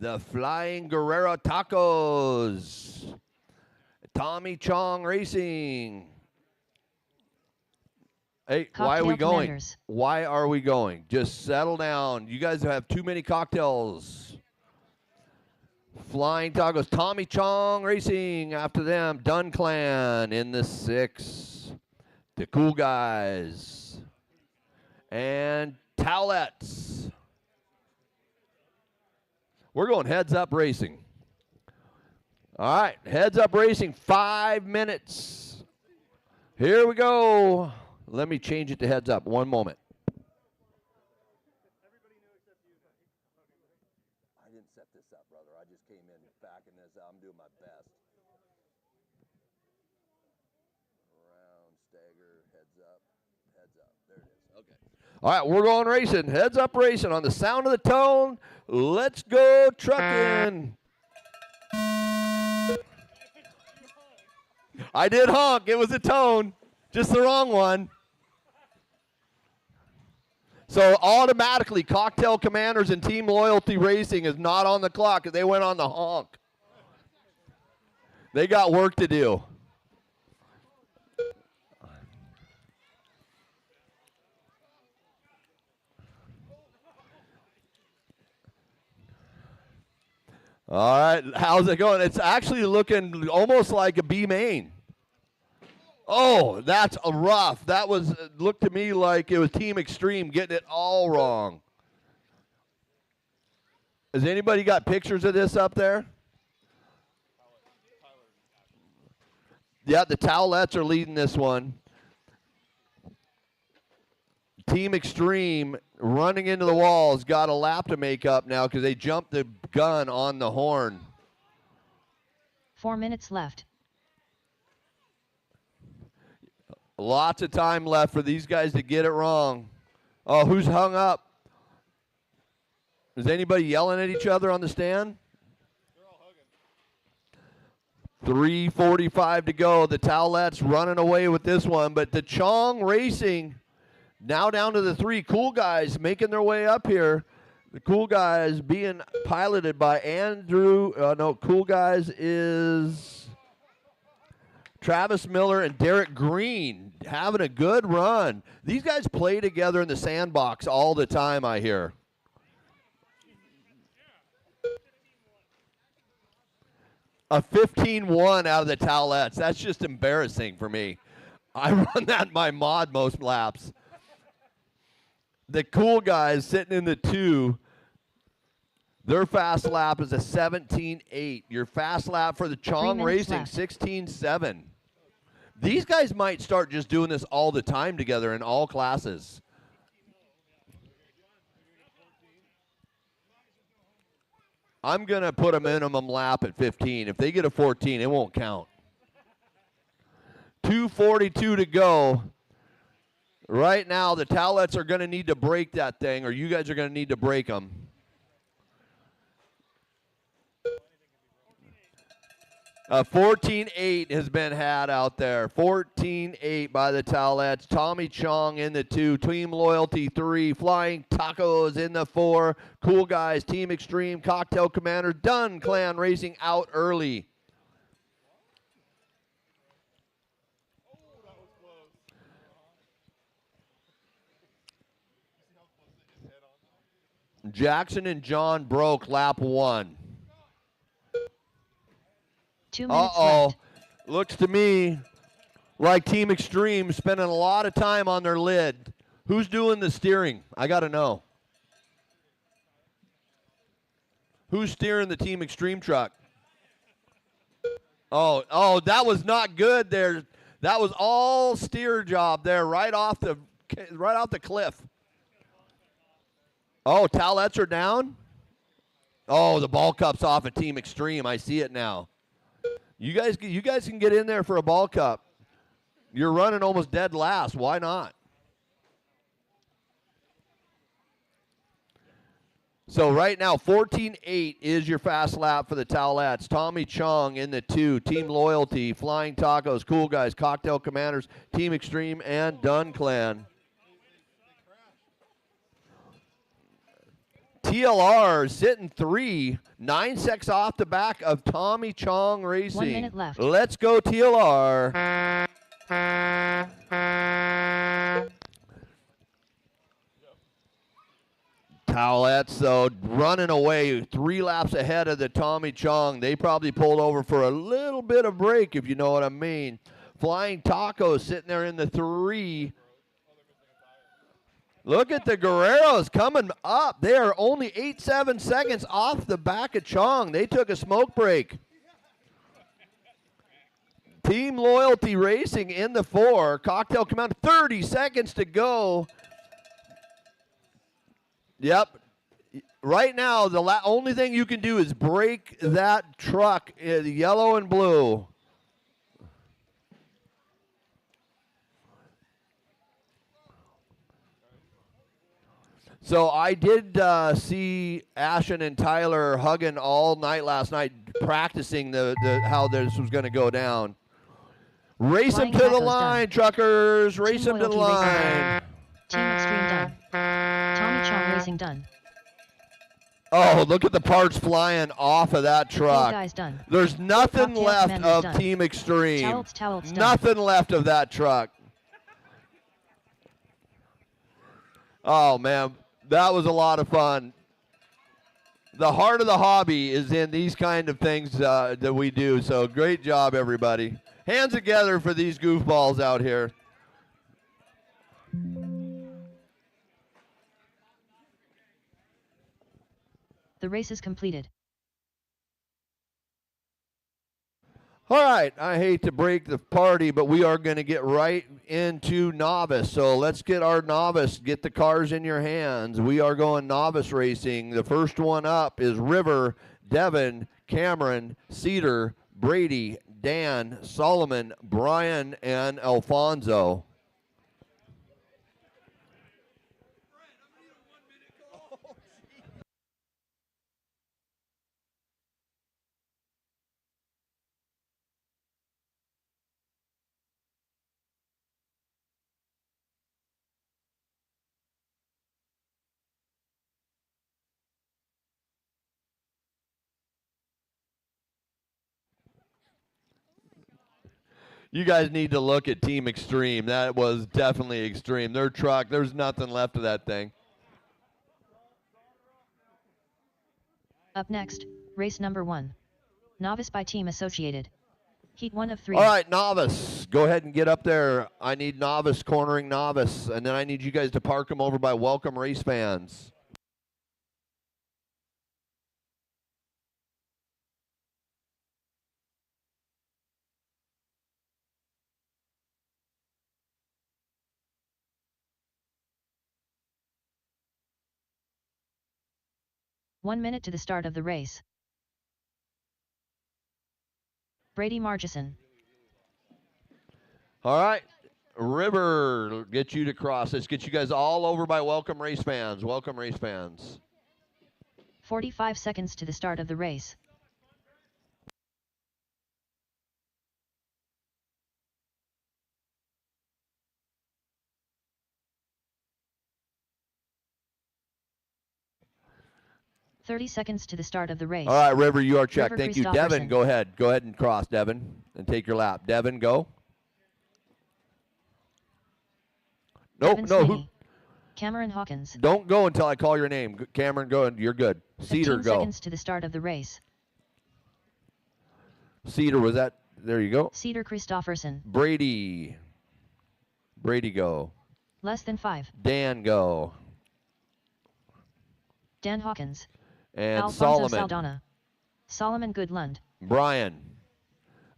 The Flying Guerrero Tacos. Tommy Chong Racing. Hey, why are we going? Commanders. Why are we going? Just settle down. You guys have too many cocktails. Flying Tacos, Tommy Chong Racing. After them, Dun Clan in the 6. The Cool Guys. And Towelettes. We're going heads up racing. All right, heads up racing, 5 minutes. Here we go. Let me change it to heads up. One moment. I didn't set this up, brother. I just came in backing this up. I'm doing my best. Round, stagger, heads up. There it is. Okay. All right, we're going racing. Heads up racing on the sound of the tone. Let's go trucking. I did honk. It was a tone. Just the wrong one. So automatically, Cocktail Commanders and Team Loyalty Racing is not on the clock because they went on the honk. They got work to do. All right, how's it going? It's actually looking almost like a B main. Oh, that's a rough. That was looked to me like it was Team Extreme getting it all wrong. Has anybody got pictures of this up there? Yeah, the Towelettes are leading this one. Team Extreme running into the walls, got a lap to make up now because they jumped the gun on the horn. 4 minutes left. Lots of time left for these guys to get it wrong. Oh, who's hung up? Is anybody yelling at each other on the stand? They're all hugging. 3:45 to go. The Towelettes running away with this one, but the Chong Racing now down to the 3 Cool Guys making their way up here. The Cool Guys being piloted by Andrew. Cool Guys is Travis Miller and Derek Green having a good run. These guys play together in the sandbox all the time, I hear. A 15-1 out of the Towelettes. That's just embarrassing for me. I run that in my mod most laps. The Cool Guys sitting in the 2, their fast lap is a 17.8. Your fast lap for the Chong Racing, 16.7. These guys might start just doing this all the time together in all classes. I'm going to put a minimum lap at 15. If they get a 14, it won't count. 2:42 to go. Right now, the Towelettes are going to need to break that thing, or you guys are going to need to break them. A 14.8 has been had out there. 14.8 by the Towelettes. Tommy Chong in the 2. Team Loyalty 3. Flying Tacos in the 4. Cool Guys, Team Extreme, Cocktail Commander, Dunn Clan Racing out early. Jackson and John broke lap 1. 2 minutes left. Looks to me like Team Extreme spending a lot of time on their lid. Who's doing the steering? I got to know. Who's steering the Team Extreme truck? Oh, that was not good there. That was all steer job there, right off the cliff. Oh, Towelettes are down? Oh, the ball cup's off of Team Extreme. I see it now. You guys can get in there for a ball cup. You're running almost dead last. Why not? So right now, 14.8 is your fast lap for the Towelettes. Tommy Chong in the 2. Team Loyalty, Flying Tacos, Cool Guys, Cocktail Commanders, Team Extreme, and Dunn Clan. TLR sitting 3, 9 seconds off the back of Tommy Chong Racing. 1 minute left. Let's go TLR. Towelettes, though, running away 3 laps ahead of the Tommy Chong. They probably pulled over for a little bit of break, if you know what I mean. Flying Tacos sitting there in the 3. Look at the Guerreros coming up. They are only 7 seconds off the back of Chong. They took a smoke break. Team Loyalty Racing in the 4. Cocktail Commander, 30 seconds to go. Yep. Right now, the only thing you can do is break that truck in yellow and blue. So I did see Ashton and Tyler hugging all night last night, practicing the how this was going to go down. Race them Flying to the Tacos line, done. truckers. Race them to the Loyalty Racing line. done. Team Extreme done. Tommy Chong Racing done. Oh, look at the parts flying off of that Cool truck. Guys done. There's nothing Cocktail left Commanders of done. Team Extreme. Towels done. Nothing left of that truck. Oh, man, that was a lot of fun. The heart of the hobby is in these kind of things that we do, so great job, everybody. Hands together for these goofballs out here. The race is completed. All right, I hate to break the party, but we are going to get right into novice. So let's get our novice, get the cars in your hands. We are going novice racing. The first one up is River, Devin, Cameron, Cedar, Brady, Dan, Solomon, Brian, and Alfonso. You guys need to look at Team Extreme. That was definitely extreme. Their truck, there's nothing left of that thing. Up next, race number 1. Novice by Team Associated. Heat 1 of 3. All right, novice, go ahead and get up there. I need novice cornering novice, and then I need you guys to park them over by Welcome Race Fans. One minute to the start of the race. Brady Margison. All right, River, get you to cross. Let's get you guys all over by Welcome Race Fans. Welcome Race Fans. 45 seconds to the start of the race. .30 seconds to the start of the race. All right, River, you are checked. River Thank you. Christopherson. Devin, go ahead. Go ahead and cross, Devin, and take your lap. Devin, go. Nope, Devin no. Smitty. Cameron Hawkins. Don't go until I call your name. Cameron, go, and you're good. Cedar, 15 go. seconds to the start of the race. Cedar, was that? There you go. Cedar Christopherson. Brady. Brady, go. Less than 5. Dan, go. Dan Hawkins. And Alfonso Solomon. Saldana. Solomon Goodlund. Brian.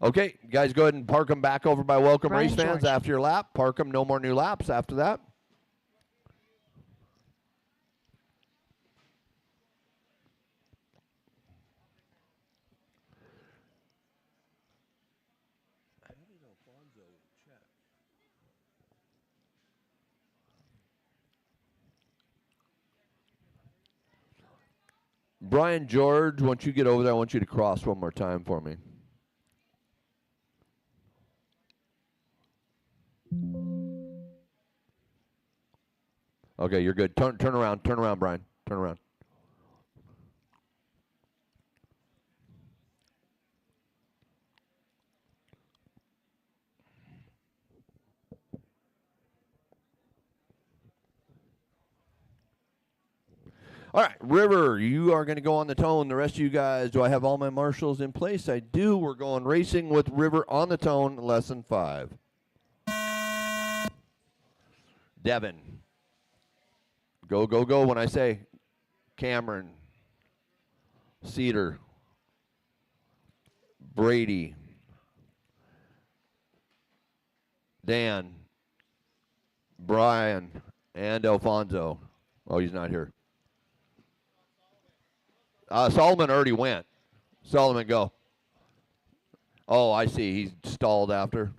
Okay, guys, go ahead and park them back over by Welcome Brian Race Fans George. after your lap. Park them, no more new laps after that. Brian George, once you get over there, I want you to cross one more time for me. Okay, you're good. Turn around, Brian. Turn around. All right, River, you are going to go on the tone. The rest of you guys, do I have all my marshals in place? I do. We're going racing with River on the tone, lesson 5. Devin. Go, go, go when I say Cameron. Cedar. Brady. Dan. Brian. And Alfonso. Oh, he's not here. Solomon already went. Solomon, go. Oh, I see. He's stalled after.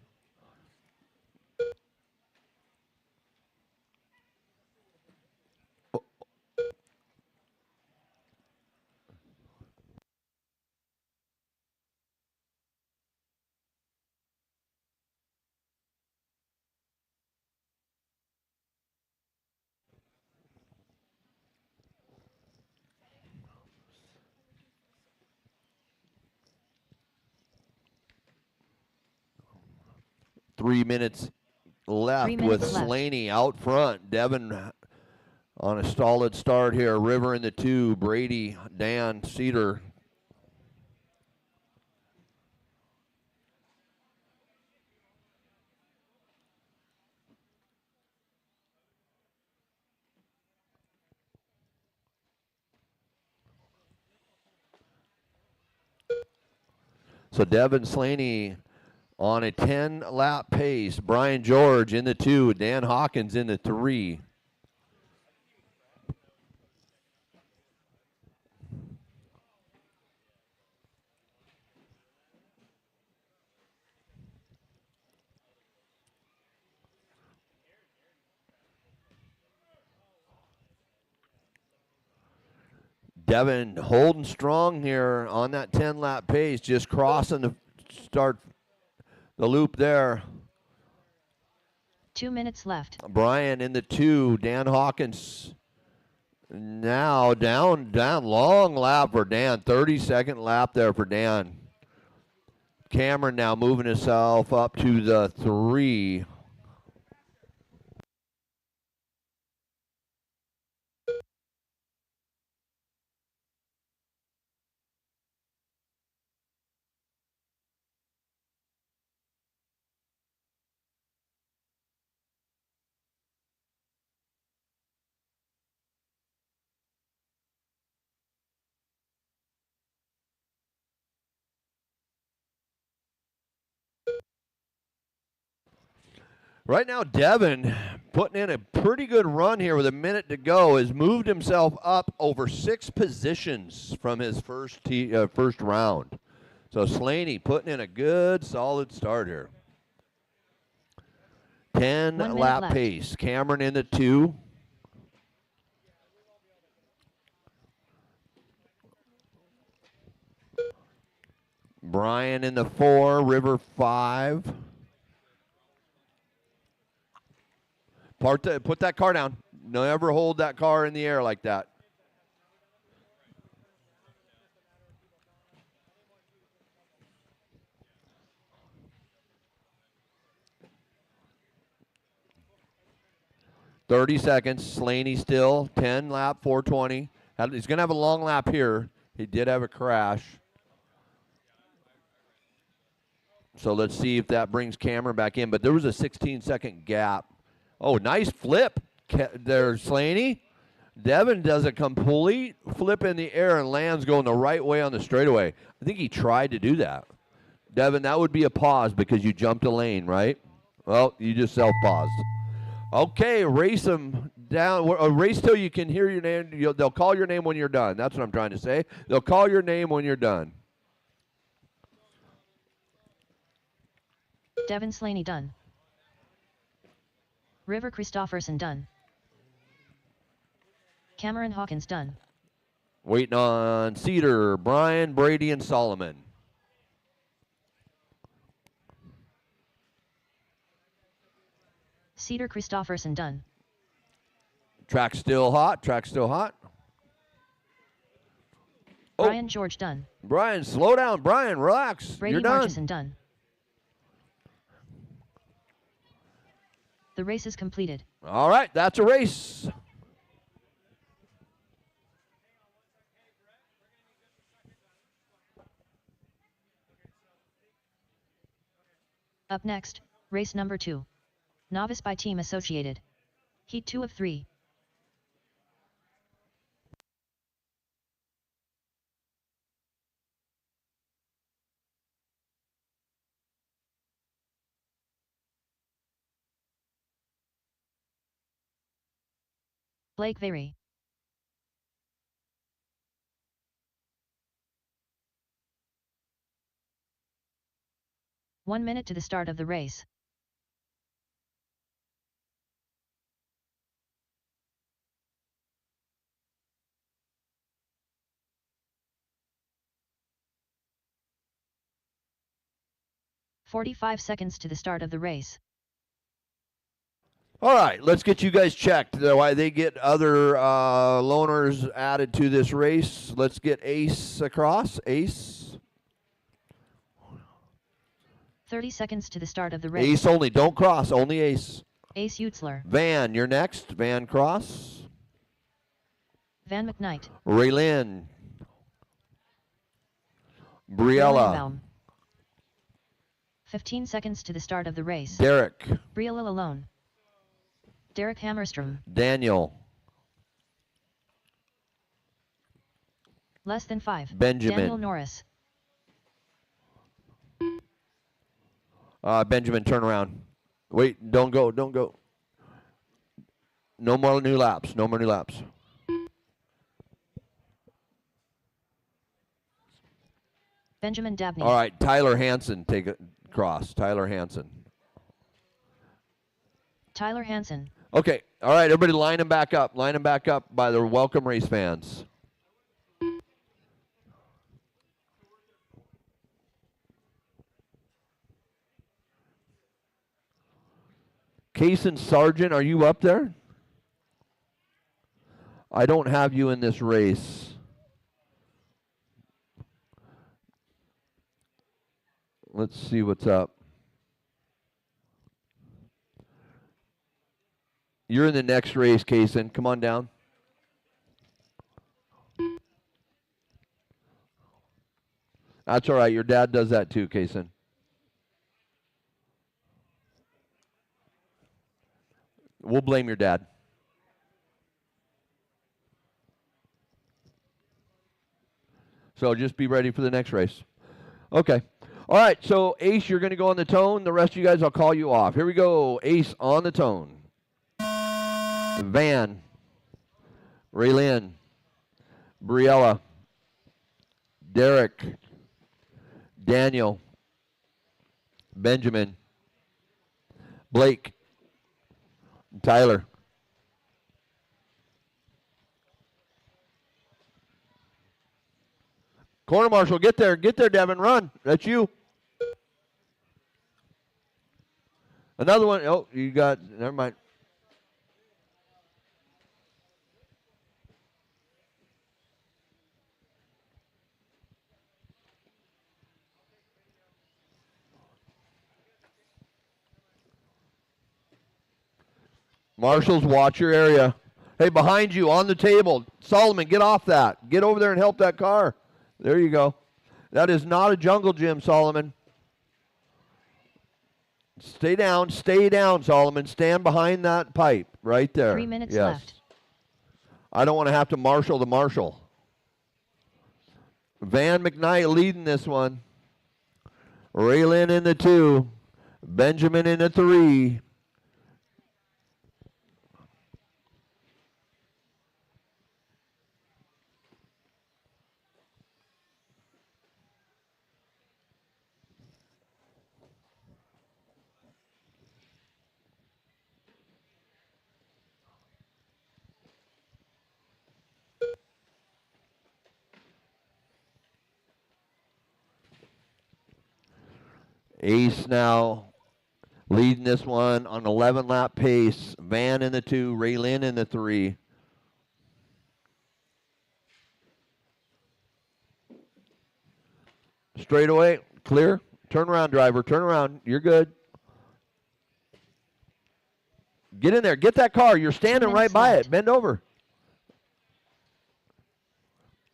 3 minutes left 3 with minutes left. Slaney out front. Devin on a solid start here. River in the 2. Brady, Dan, Cedar. So Devin Slaney on a 10-lap pace. Brian George in the 2. Dan Hawkins in the 3. Devin holding strong here on that 10-lap pace, just crossing the start the loop there. 2 minutes left. Brian in the 2. Dan Hawkins now down, long lap for Dan. 32nd lap there for Dan. Cameron now moving himself up to the 3. Right now, Devin, putting in a pretty good run here with a minute to go, has moved himself up over 6 positions from his first round. So Slaney putting in a good, solid start here. 10-lap pace. Cameron in the 2. Brian in the 4. River 5. Put that car down. Never hold that car in the air like that. $30 seconds. Slaney still 10 lap 420. He's going to have a long lap here. He did have a crash. So let's see if that brings Cameron back in. But there was a 16-second gap. Oh, nice flip there, Slaney. Devin does a complete flip in the air and lands going the right way on the straightaway. I think he tried to do that. Devin, that would be a pause because you jumped a lane, right? Well, you just self-paused. Okay, race them down. Race till you can hear your name. They'll call your name when you're done. That's what I'm trying to say. They'll call your name when you're done. Devin Slaney done. River Christofferson done. Cameron Hawkins done. Waiting on Cedar, Brian, Brady, and Solomon. Cedar Christofferson done. Track still hot. Track still hot. Oh. Brian George done. Brian, slow down. Brian, relax. Brady You're done. Marchison done. The race is completed. All right, that's a race. Up next, race number 2. Novice by Team Associated. Heat 2 of 3. Blake Very. One minute to the start of the race. "45 seconds to the start of the race. All right, let's get you guys checked. Why they get other loaners added to this race. Let's get Ace across. Ace. 30 seconds to the start of the race. Ace only. Don't cross. Only ace. Ace Utzler. Van, you're next. Van Cross. Van McKnight. Raylin. Briella. Baum. 15 seconds to the start of the race. Derek. Briella alone. Derek Hammerstrom. Daniel. Less than 5. Benjamin. Daniel Norris. Benjamin, turn around. Wait, don't go, don't go. No more new laps. No more new laps. Benjamin Dabney. All right, Tyler Hansen, take a cross. Tyler Hansen. Tyler Hansen. Okay, all right, everybody line them back up. Line them back up by the Welcome Race fans. Kaysen Sargent, are you up there? I don't have you in this race. Let's see what's up. You're in the next race, Kaysen. Come on down. That's all right. Your dad does that too, Kaysen. We'll blame your dad. So just be ready for the next race. Okay. All right, so Ace, you're going to go on the tone. The rest of you guys, I'll call you off. Here we go. Ace on the tone. Van. Raylin. Briella. Derek. Daniel. Benjamin. Blake. Tyler. Corner marshal, get there, Devin, run. That's you. Another one. Oh, you got, never mind. Marshals, watch your area. Hey, behind you, on the table. Solomon, get off that. Get over there and help that car. There you go. That is not a jungle gym, Solomon. Stay down, Solomon. Stand behind that pipe right there. 3 minutes yes. left. I don't want to have to marshal the marshal. Van McKnight leading this one. Raylin in the 2. Benjamin in the 3. Ace now leading this one on 11-lap pace. Van in the 2, Raylin in the 3. Straightaway, clear. Turn around, driver. Turn around. You're good. Get in there. Get that car. You're standing right by it. Bend over.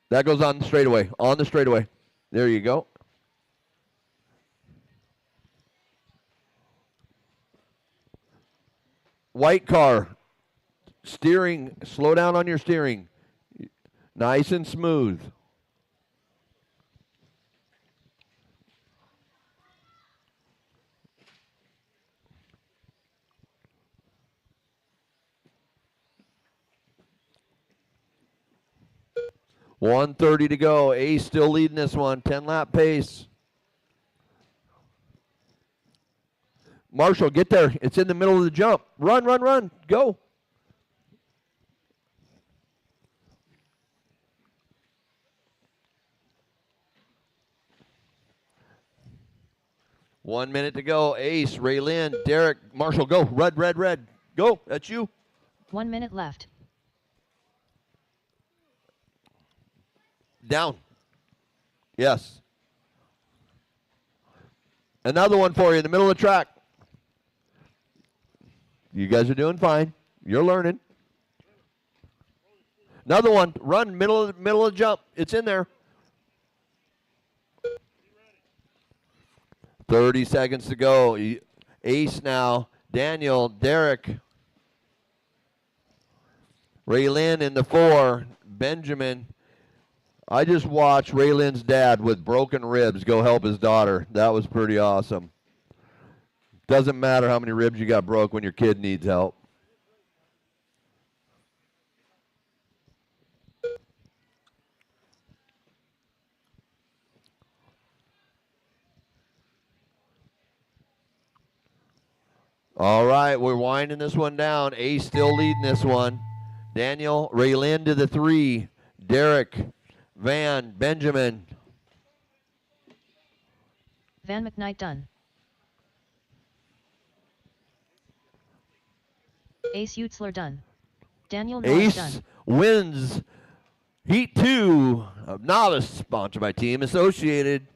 That goes on the straightaway. On the straightaway. There you go. White car, steering, slow down on your steering. Nice and smooth. $1:30 to go. Ace still leading this one. 10-lap pace. Marshall, get there. It's in the middle of the jump. Run, run, run. Go. One minute to go. Ace, Raylin, Derek, Marshall, go. Red, red, red. Go. That's you. 1 minute left. Down. Yes. Another one for you in the middle of the track. You guys are doing fine. You're learning. Another one. Run middle of the jump. It's in there. 30 seconds to go. Ace now. Daniel, Derek. Raylyn in the 4. Benjamin. I just watched Raylyn's dad with broken ribs go help his daughter. That was pretty awesome. Doesn't matter how many ribs you got broke when your kid needs help. All right, we're winding this one down. Ace still leading this one. Daniel, Raylyn to the 3. Derek, Van, Benjamin. Van McKnight done. Ace Utzler done. Daniel Norris Ace done. wins Heat 2 of Novice, sponsored by Team Associated.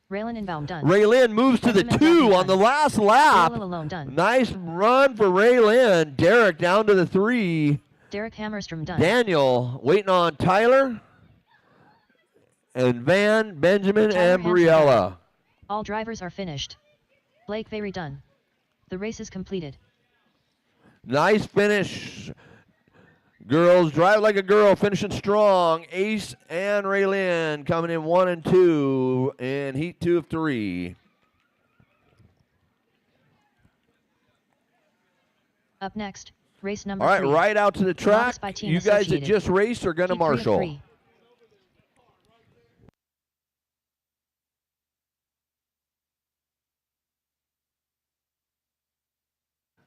Raylyn Inbound done. Raylyn moves to the Benjamin 2 on the last lap. Raylyn alone done. Nice run for Raylyn. Derek down to the 3. Derek Hammerstrom done. Daniel waiting on Tyler and Van, Benjamin, Tyler and Hansen Briella. done. All drivers are finished. Blake Very done. The race is completed. Nice finish. Girls, drive like a girl, finishing strong. Ace and Raylyn coming in 1 and 2 in Heat 2 of 3. Up next, race number All right, 3. right out to the track. Novice by Team You guys that Associated. just raced are going to Heat 3 of marshal. 3.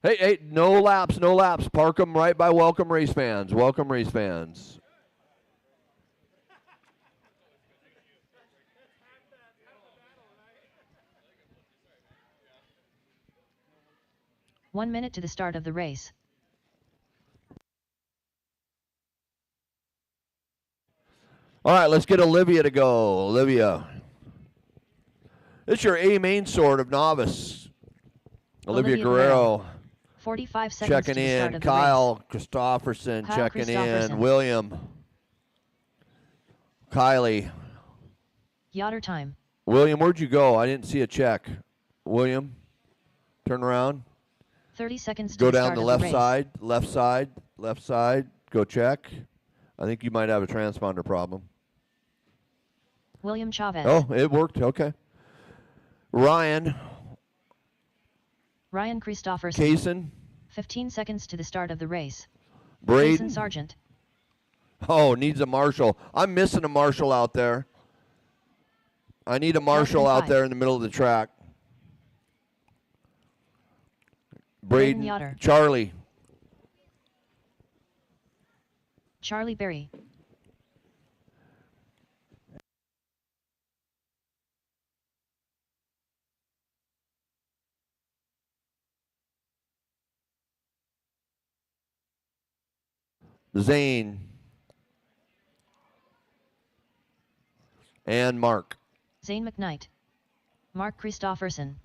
Hey, no laps, no laps. Park them right by welcome race fans. Welcome race fans. One minute to the start of the race. All right, let's get Olivia to go. Olivia. It's your A main sword of novice. Olivia Guerrero 45 seconds checking to the start in. of Kyle Christopherson Kyle checking Christopherson. in. William. Kylie. the race. Yachter time. William, where'd you go? I didn't see a check. William, turn around. 30 seconds to Go the down start the of left the race. side, left side, left side. Go check. I think you might have a transponder problem. William Chavez. Oh, it worked. Okay. Ryan Ryan Christopherson. Kaysen. 15 seconds to the start of the race. Braden. Jason Sargent. Oh, needs a marshal. I'm missing a marshal out there. I need a marshal out 5. there in the middle of the track. Braden Braden. Yoder. Charlie. Charlie Berry. Zane. And Mark. Zane McKnight. Mark Christopherson.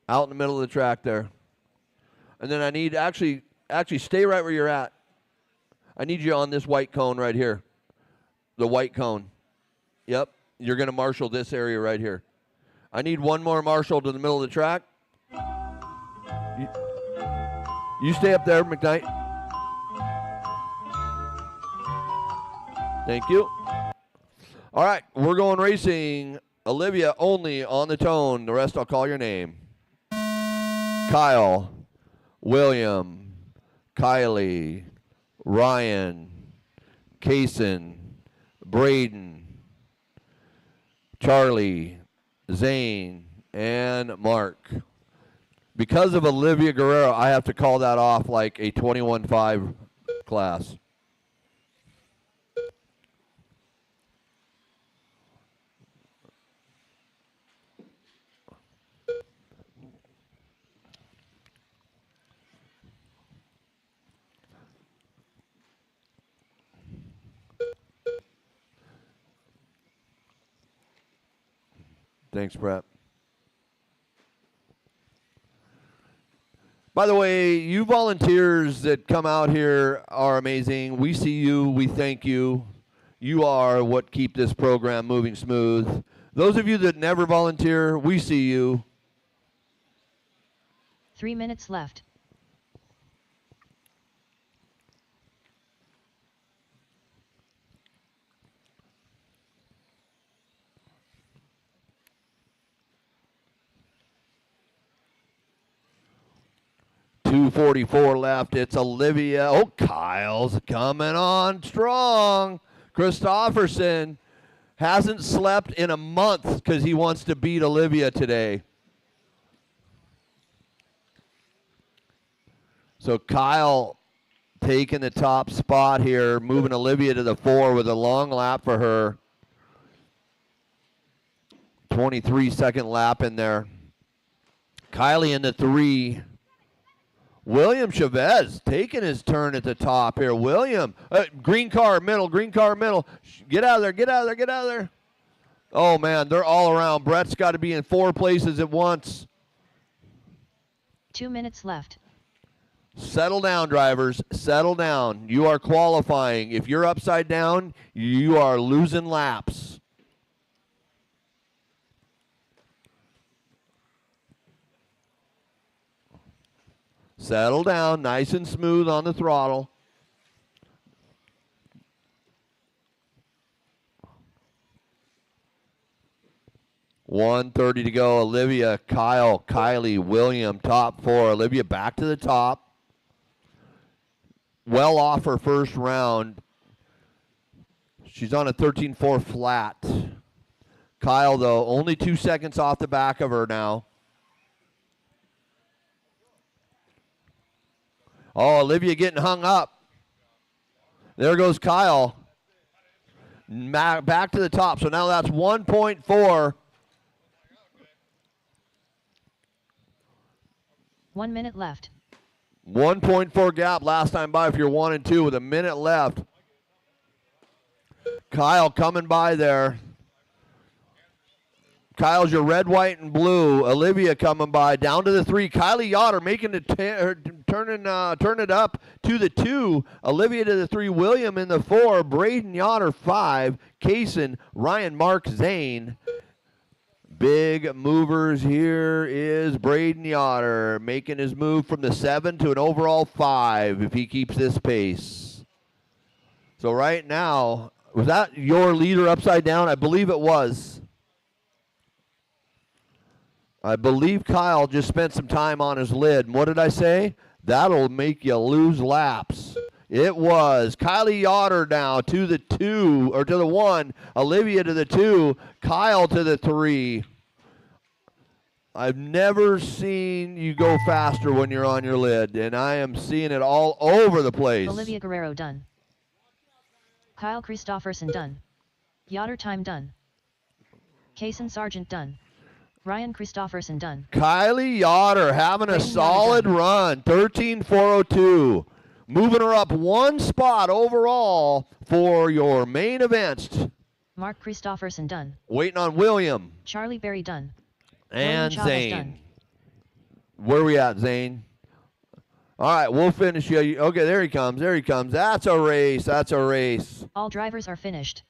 Out in the middle of the track there. And then I need, actually stay right where you're at. I need you on this white cone right here. The white cone. Yep. You're going to marshal this area right here. I need one more marshal to the middle of the track. You stay up there, McKnight. Thank you. All right, we're going racing. Olivia only on the tone. The rest I'll call your name. Kyle, William, Kylie, Ryan, Kaysen, Braden, Charlie, Zane, and Mark. Because of Olivia Guerrero, I have to call that off like a 21-5 class. Thanks, Brett. By the way, you volunteers that come out here are amazing. We see you. We thank you. You are what keep this program moving smooth. Those of you that never volunteer, we see you. 3 minutes left. .244 left. It's Olivia. Oh, Kyle's coming on strong. Christofferson hasn't slept in a month because he wants to beat Olivia today. So Kyle taking the top spot here, moving Olivia to the 4 with a long lap for her. 23-second lap in there. Kylie in the 3. William Chavez taking his turn at the top here. William, green car middle. Get out of there, get out of there. Oh, man, they're all around. Brett's got to be in 4 places at once. 2 minutes left. Settle down, drivers. Settle down. You are qualifying. If you're upside down, you are losing laps. Settle down, nice and smooth on the throttle. .130 to go. Olivia, Kyle, Kylie, William, top 4. Olivia back to the top. Well off her first round. She's on a 13.4 flat. Kyle, though, only 2 seconds off the back of her now. Oh, Olivia getting hung up. There goes Kyle. Back to the top. So now that's 1.4. 1 minute left. 1.4 gap last time by if you're 1 and 2 with a minute left. Kyle coming by there. Kyle's your red, white, and blue. Olivia coming by down to the 3. Kylie Yoder making it turn it up to the 2. Olivia to the 3. William in the 4. Braden Yoder 5. Kaysen, Ryan, Mark, Zane. Big movers here is Braden Yoder making his move from the 7 to an overall 5 if he keeps this pace. So right now, was that your leader upside down? I believe it was. I believe Kyle just spent some time on his lid. And what did I say? That'll make you lose laps. It was Kylie Yoder now to the 2, or to the 1. Olivia to the 2. Kyle to the 3. I've never seen you go faster when you're on your lid, and I am seeing it all over the place. Olivia Guerrero done. Kyle Christofferson done. Yoder time done. Kaysen Sargent done. Ryan Christofferson done. Kylie Yoder having a solid run, 13.402. Moving her up 1 spot overall for your main events. Mark Christofferson done. Waiting on William. Charlie Berry done. And William Chavez Zane. done. Where are we at, Zane? All right, we'll finish you. Okay, there he comes. That's a race. All drivers are finished.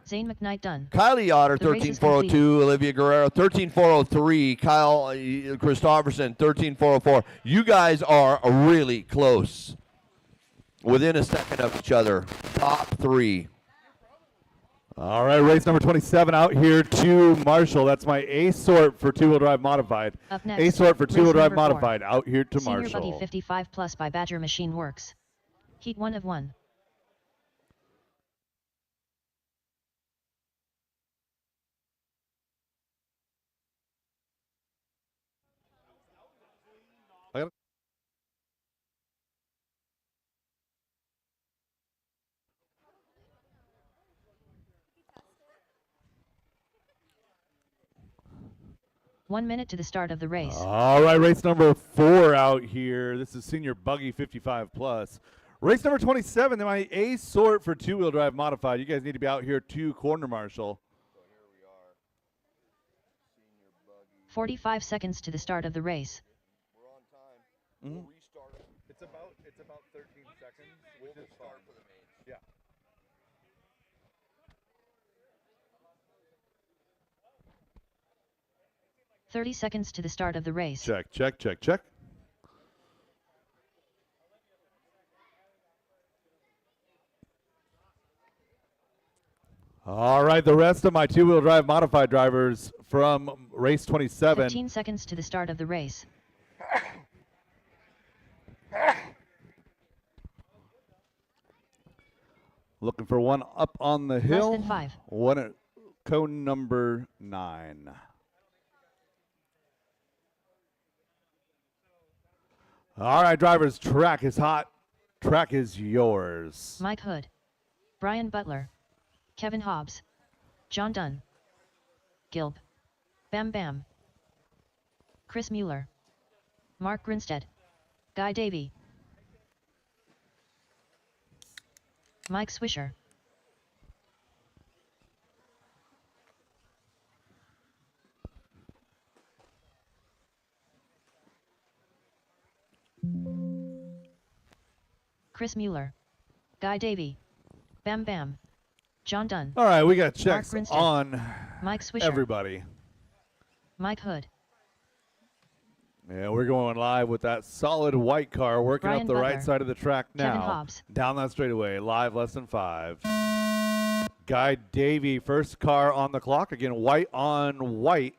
Zane McKnight done. Kylie Yoder, The race is 13.402. Olivia Guerrero, 13.403. Kyle Christofferson, 13.404. You guys are really close. Within a second of each other. Top 3. All right, race number 27 out here to Marshall. That's my A sort for 2-wheel drive modified. Up next, A sort for race 2-wheel drive number 4. modified out here to Senior Marshall. Buggy 55 Plus by Badger Machine Works. Heat 1 of 1. I got it. One minute to the start of the race. All right, race number 4 out here. This is Senior Buggy 55 Plus. Race number 27, my A sort for 2-wheel drive modified. You guys need to be out here to corner Marshall. 45 seconds to the start of the race. We're on time. Mhm. We'll restart it. It's about 13 seconds, which We'll is start fine. for the mains. Yeah. Thirty seconds to the start of the race. Check, check, check, check. All right, the rest of my two-wheel drive modified drivers from race 27. 15 seconds to the start of the race. Looking for one up on the Less hill. than 5. One at cone number 9. All right, drivers, track is hot. Track is yours. Mike Hood, Brian Butler, Kevin Hobbs, John Dunn, Gilb, Bam Bam, Chris Mueller, Mark Grinstead, Guy Davey, Mike Swisher, Chris Mueller, Guy Davey, Bam Bam, John Dunn, All right, we got checks Grinstead. on Mike Swisher, everybody. Mike Hood, Yeah, we're going live with that solid white car working Brian up the right Butler, side of the track now. Kevin Hobbs, Down that straightaway, live less than 5. Guy Davey, first car on the clock. Again, white on white.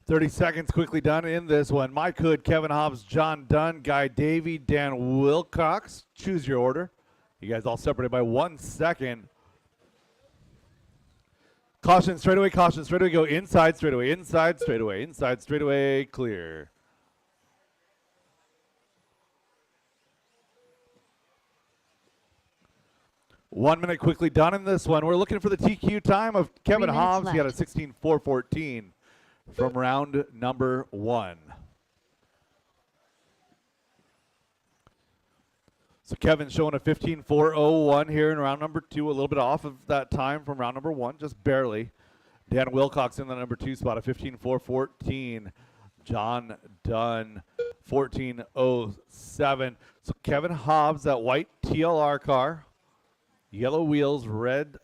Thirty seconds quickly done in this one. Mike Hood, Kevin Hobbs, John Dunn, Guy Davey, Dan Wilcox. Choose your order. You guys all separated by 1 second. Caution straightaway, go inside straightaway, inside straightaway, inside straightaway, clear. One minute quickly done in this one. We're looking for the TQ time of Kevin minutes Hobbs. He had a left. 16.414 from round number 1. So Kevin's showing a 15.401 here in round number 2, a little bit off of that time from round number 1, just barely. Dan Wilcox in the number 2 spot, a 15.414. John Dunn, 14.07. So Kevin Hobbs, that white TLR car, yellow wheels, red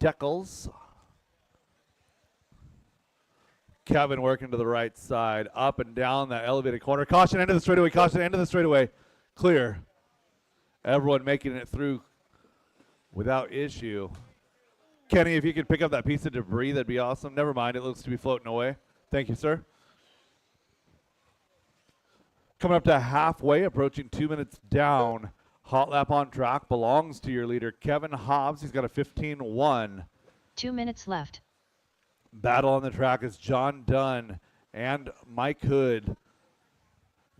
decals. Kevin working to the right side, up and down that elevated corner. Caution, end of the straightaway, caution, end of the straightaway. Clear. Everyone making it through without issue. Kenny, if you could pick up that piece of debris, that'd be awesome. Never mind, it looks to be floating away. Thank you, sir. Coming up to halfway, approaching 2 minutes down. Hot lap on track belongs to your leader, Kevin Hobbs. He's got a 15.1. 2 minutes left. Battle on the track is John Dunn and Mike Hood.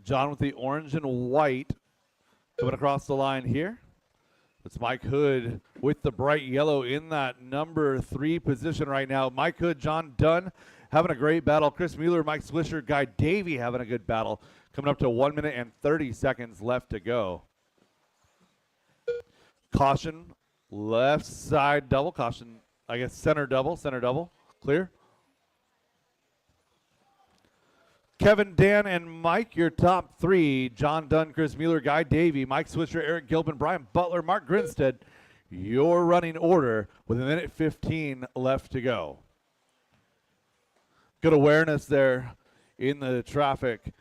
John with the orange and white coming across the line here. It's Mike Hood with the bright yellow in that number 3 position right now. Mike Hood, John Dunn having a great battle. Chris Mueller, Mike Swisher, Guy Davey having a good battle. Coming up to 1 minute and 30 seconds left to go. Caution, left side double. Caution, I guess center double, clear. Kevin, Dan, and Mike, your top 3. John Dunn, Chris Mueller, Guy Davey, Mike Swisher, Eric Gilpin, Brian Butler, Mark Grinstead. Your running order with 1 minute 15 left to go. Good awareness there in the traffic,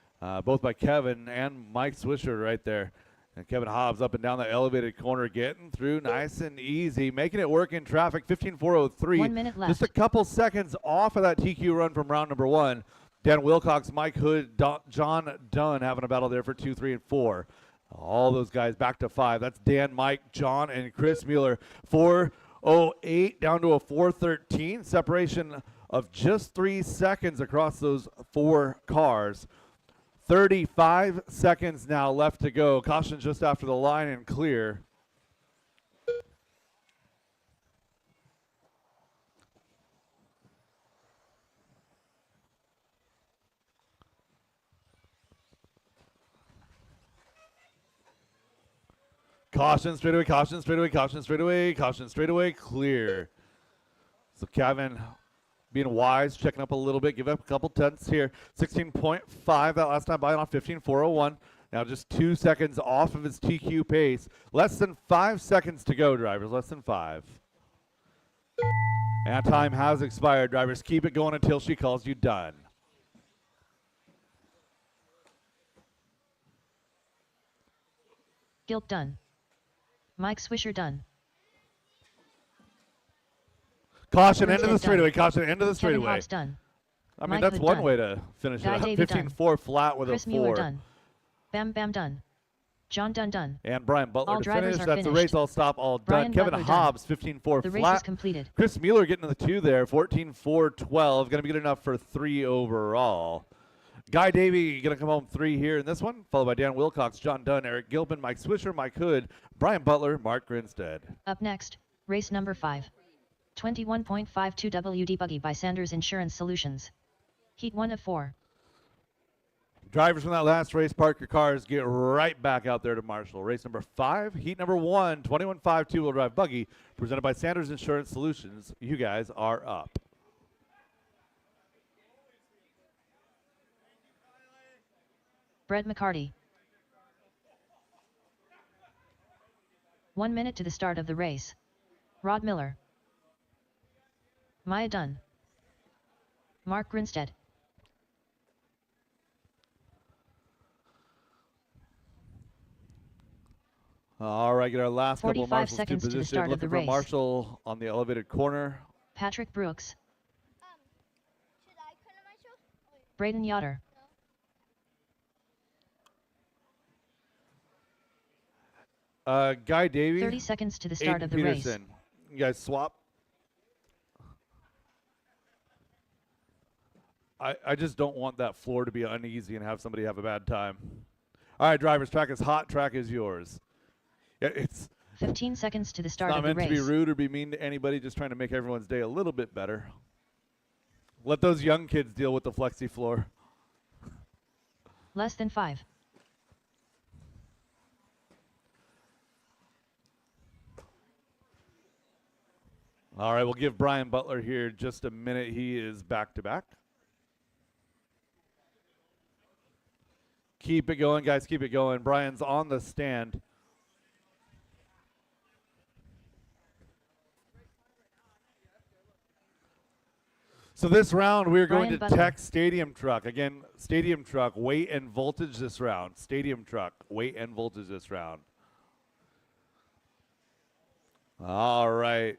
both by Kevin and Mike Swisher right there. And Kevin Hobbs up and down the elevated corner, getting through nice and easy, making it work in traffic, 15.403. 1 minute left. Just a couple seconds off of that TQ run from round number 1. Dan Wilcox, Mike Hood, John Dunn having a battle there for 2, 3, and 4. All those guys back to 5. That's Dan, Mike, John, and Chris Mueller. 4:08 down to a 4:13. Separation of just 3 seconds across those 4 cars. 35 seconds now left to go. Caution just after the line and clear. Caution, straightaway, caution, straightaway, caution, straightaway, caution, straightaway, clear. So Kevin being wise, checking up a little bit, give up a couple tenths here. 16.5 that last time by on 15.401. Now just 2 seconds off of his TQ pace. Less than 5 seconds to go, drivers, less than 5. And time has expired, drivers. Keep it going until she calls you done. Gilt done. Mike Swisher done. Caution, Grinstead into the straightaway, caution, into the Kevin straightaway. Hobbs done. I mean, Mike that's Hood one done. way to finish Guy it up. Davey done. 15.4 flat with Chris a Mueller 4. done. Bam Bam done. John Dunn done. And Brian Butler All to drivers finish. are That's the finished. race all stop, all Brian done. Kevin Butler done. Hobbs, 15.4 The race flat. is completed. Chris Mueller getting to the 2 there, 14.412. Going to be good enough for 3 overall. Guy Davey going to come home 3 here in this one, followed by Dan Wilcox, John Dunn, Eric Gilpin, Mike Swisher, Mike Hood, Brian Butler, Mark Grinstead. Up next, race number 5. 21.52 WD Buggy by Sanders Insurance Solutions. Heat 1 of 4. Drivers from that last race, park your cars, get right back out there to Marshall. Race number 5, heat number 1, 21.5 two-wheel drive buggy, presented by Sanders Insurance Solutions. You guys are up. Brett McCarty. 1 minute to the start of the race. Rod Miller. Maya Dunn. Mark Grinstead. All right, get our last couple of 45 marshals to seconds to the position. start of Looking the for race. Marshall on the elevated corner. Patrick Brooks. Should I cut on my show? Braden Yoder. Guy Davey. 30 seconds to the start Aiden of the race. Peterson. You guys swap. I just don't want that floor to be uneasy and have somebody have a bad time. All right, drivers, track is hot. Track is yours. Yeah, it's 15 seconds to the start not of the meant race. to be rude or be mean to anybody, just trying to make everyone's day a little bit better. Let those young kids deal with the flexi floor. Less than 5. All right, we'll give Brian Butler here just a minute. He is back to back. Keep it going, guys. Keep it going. Brian's on the stand. So this round, we're going Brian to Butler. tech Stadium Truck. Again, Stadium Truck, weight and voltage this round. Stadium Truck, weight and voltage this round. All right.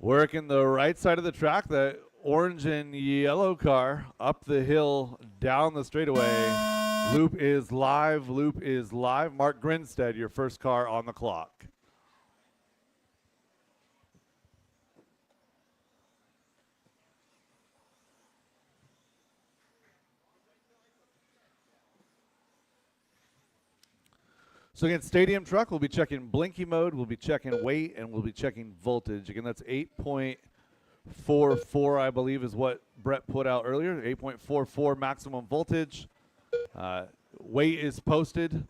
Working the right side of the track, the orange and yellow car up the hill, down the straightaway. Loop is live. Loop is live. Mark Grinstead, your first car on the clock. So again, Stadium Truck, we'll be checking blinky mode, we'll be checking weight, and we'll be checking voltage. Again, that's 8.44, I believe, is what Brett put out earlier. 8.44 maximum voltage. Weight is posted.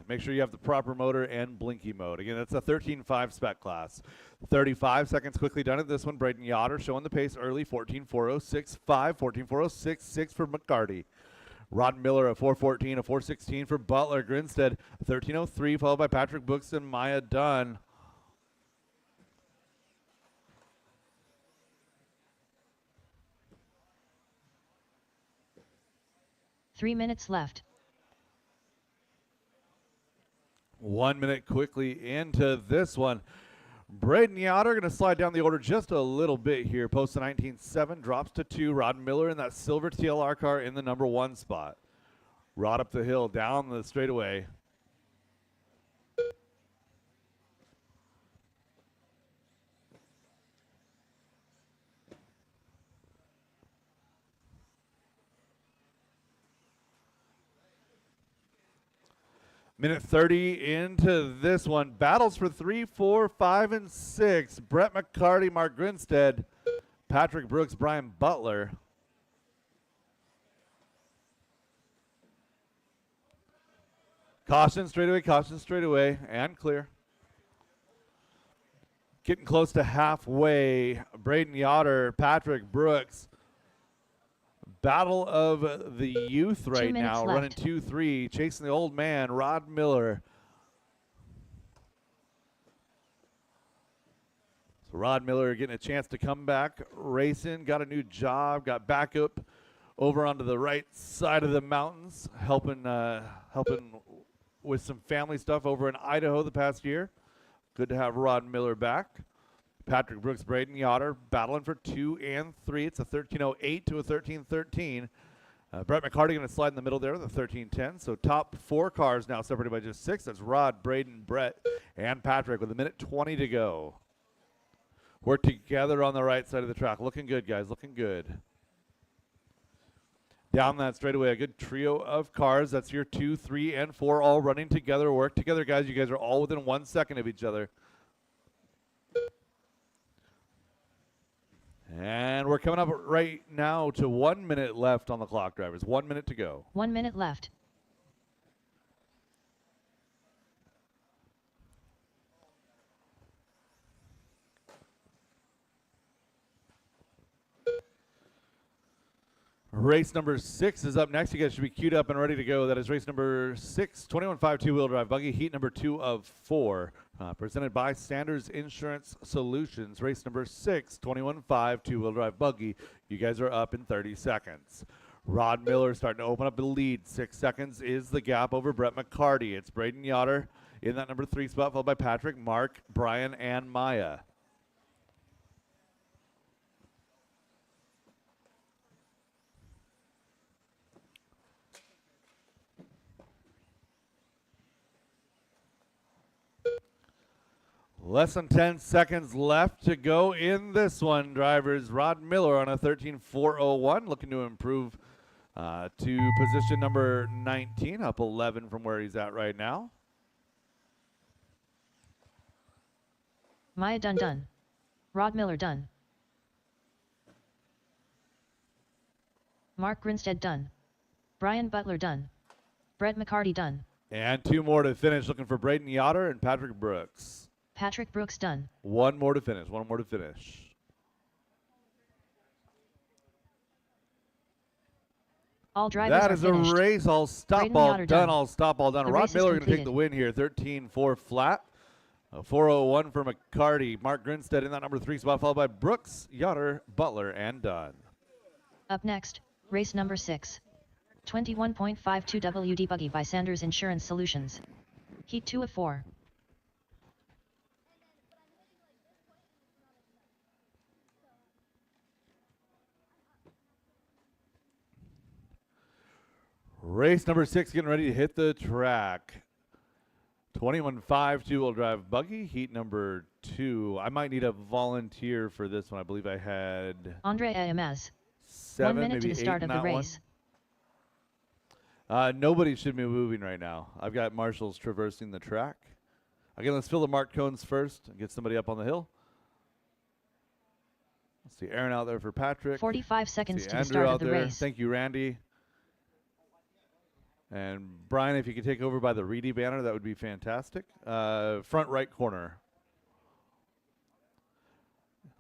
Make sure you have the proper motor and blinky mode. Again, that's a 13.5 spec class. 35 seconds quickly done at this one. Braden Yoder showing the pace early, 14.406.5, 14.406.6 for McCarty. Rod Miller, a 4.14, a 4.16 for Butler. Grinstead, 13.03, followed by Patrick Brooks and Maya Dunn. Three minutes left. 1 minute quickly into this one. Braden Yoder going to slide down the order just a little bit here. Posts a 19.7, drops to 2. Rod Miller in that silver TLR car in the number 1 spot. Rod up the hill, down the straightaway. Minute 30 into this one. Battles for 3, 4, 5, and 6. Brett McCarty, Mark Grinstead, Patrick Brooks, Brian Butler. Caution straight away, and clear. Getting close to halfway. Braden Yoder, Patrick Brooks. Battle of the youth right now, running 2-3, chasing the old man, Rod Miller. So Rod Miller getting a chance to come back, racing, got a new job, got back up over onto the right side of the mountains, helping with some family stuff over in Idaho the past year. Good to have Rod Miller back. Patrick Brooks, Braden Yoder battling for 2 and 3. It's a 13:08 to a 13:13. Brett McCarty going to slide in the middle there with a 13:10. So top 4 cars now separated by just 6. That's Rod, Braden, Brett, and Patrick with a minute 20 to go. We're together on the right side of the track. Looking good, guys. Looking good. Down that straightaway, a good trio of cars. That's your 2, 3, and 4 all running together. Work together, guys. You guys are all within 1 second of each other. And we're coming up right now to 1 minute left on the clock, drivers. 1 minute to go. 1 minute left. Race number 6 is up next. You guys should be queued up and ready to go. That is race number 6, 21.5 two-wheel drive buggy, heat number 2 of 4. Presented by Sanders Insurance Solutions. Race number 6, 21.5 two-wheel drive buggy. You guys are up in 30 seconds. Rod Miller starting to open up the lead. 6 seconds is the gap over Brett McCarty. It's Braden Yoder in that number 3 spot, followed by Patrick, Mark, Brian, and Maya. Less than 10 seconds left to go in this one, drivers. Rod Miller on a 13.401, looking to improve to position number 19, up 11 from where he's at right now. Maya done. Rod Miller done. Mark Grinstead done. Brian Butler done. Brett McCarty done. And 2 more to finish, looking for Braden Yoder and Patrick Brooks. Patrick Brooks done. 1 more to finish, 1 more to finish. All drivers that are is finished. a race. All stop, Braden all Yoder done, all stop, all done. The Rod race is Miller going to take completed. the win here, 13.4 flat. 4:01 for McCarty. Mark Grinstead in that number 3 spot, followed by Brooks, Yoder, Butler, and Dunn. Up next, race number 6. 21.52 WD buggy by Sanders Insurance Solutions. Heat 2 of 4. Race number 6 getting ready to hit the track. 21.5 two-wheel drive buggy, heat number 2. I might need a volunteer for this one. I believe I had Andre Ames. 7, 1 minute maybe to the 8 start in of the that one. race. Nobody should be moving right now. I've got marshals traversing the track. Again, let's fill the marked cones first and get somebody up on the hill. Let's see Aaron out there for Patrick. 45 seconds See to the Andrew start out of the there. race. Thank you, Randy. And Brian, if you could take over by the Reedy banner, that would be fantastic. Front right corner.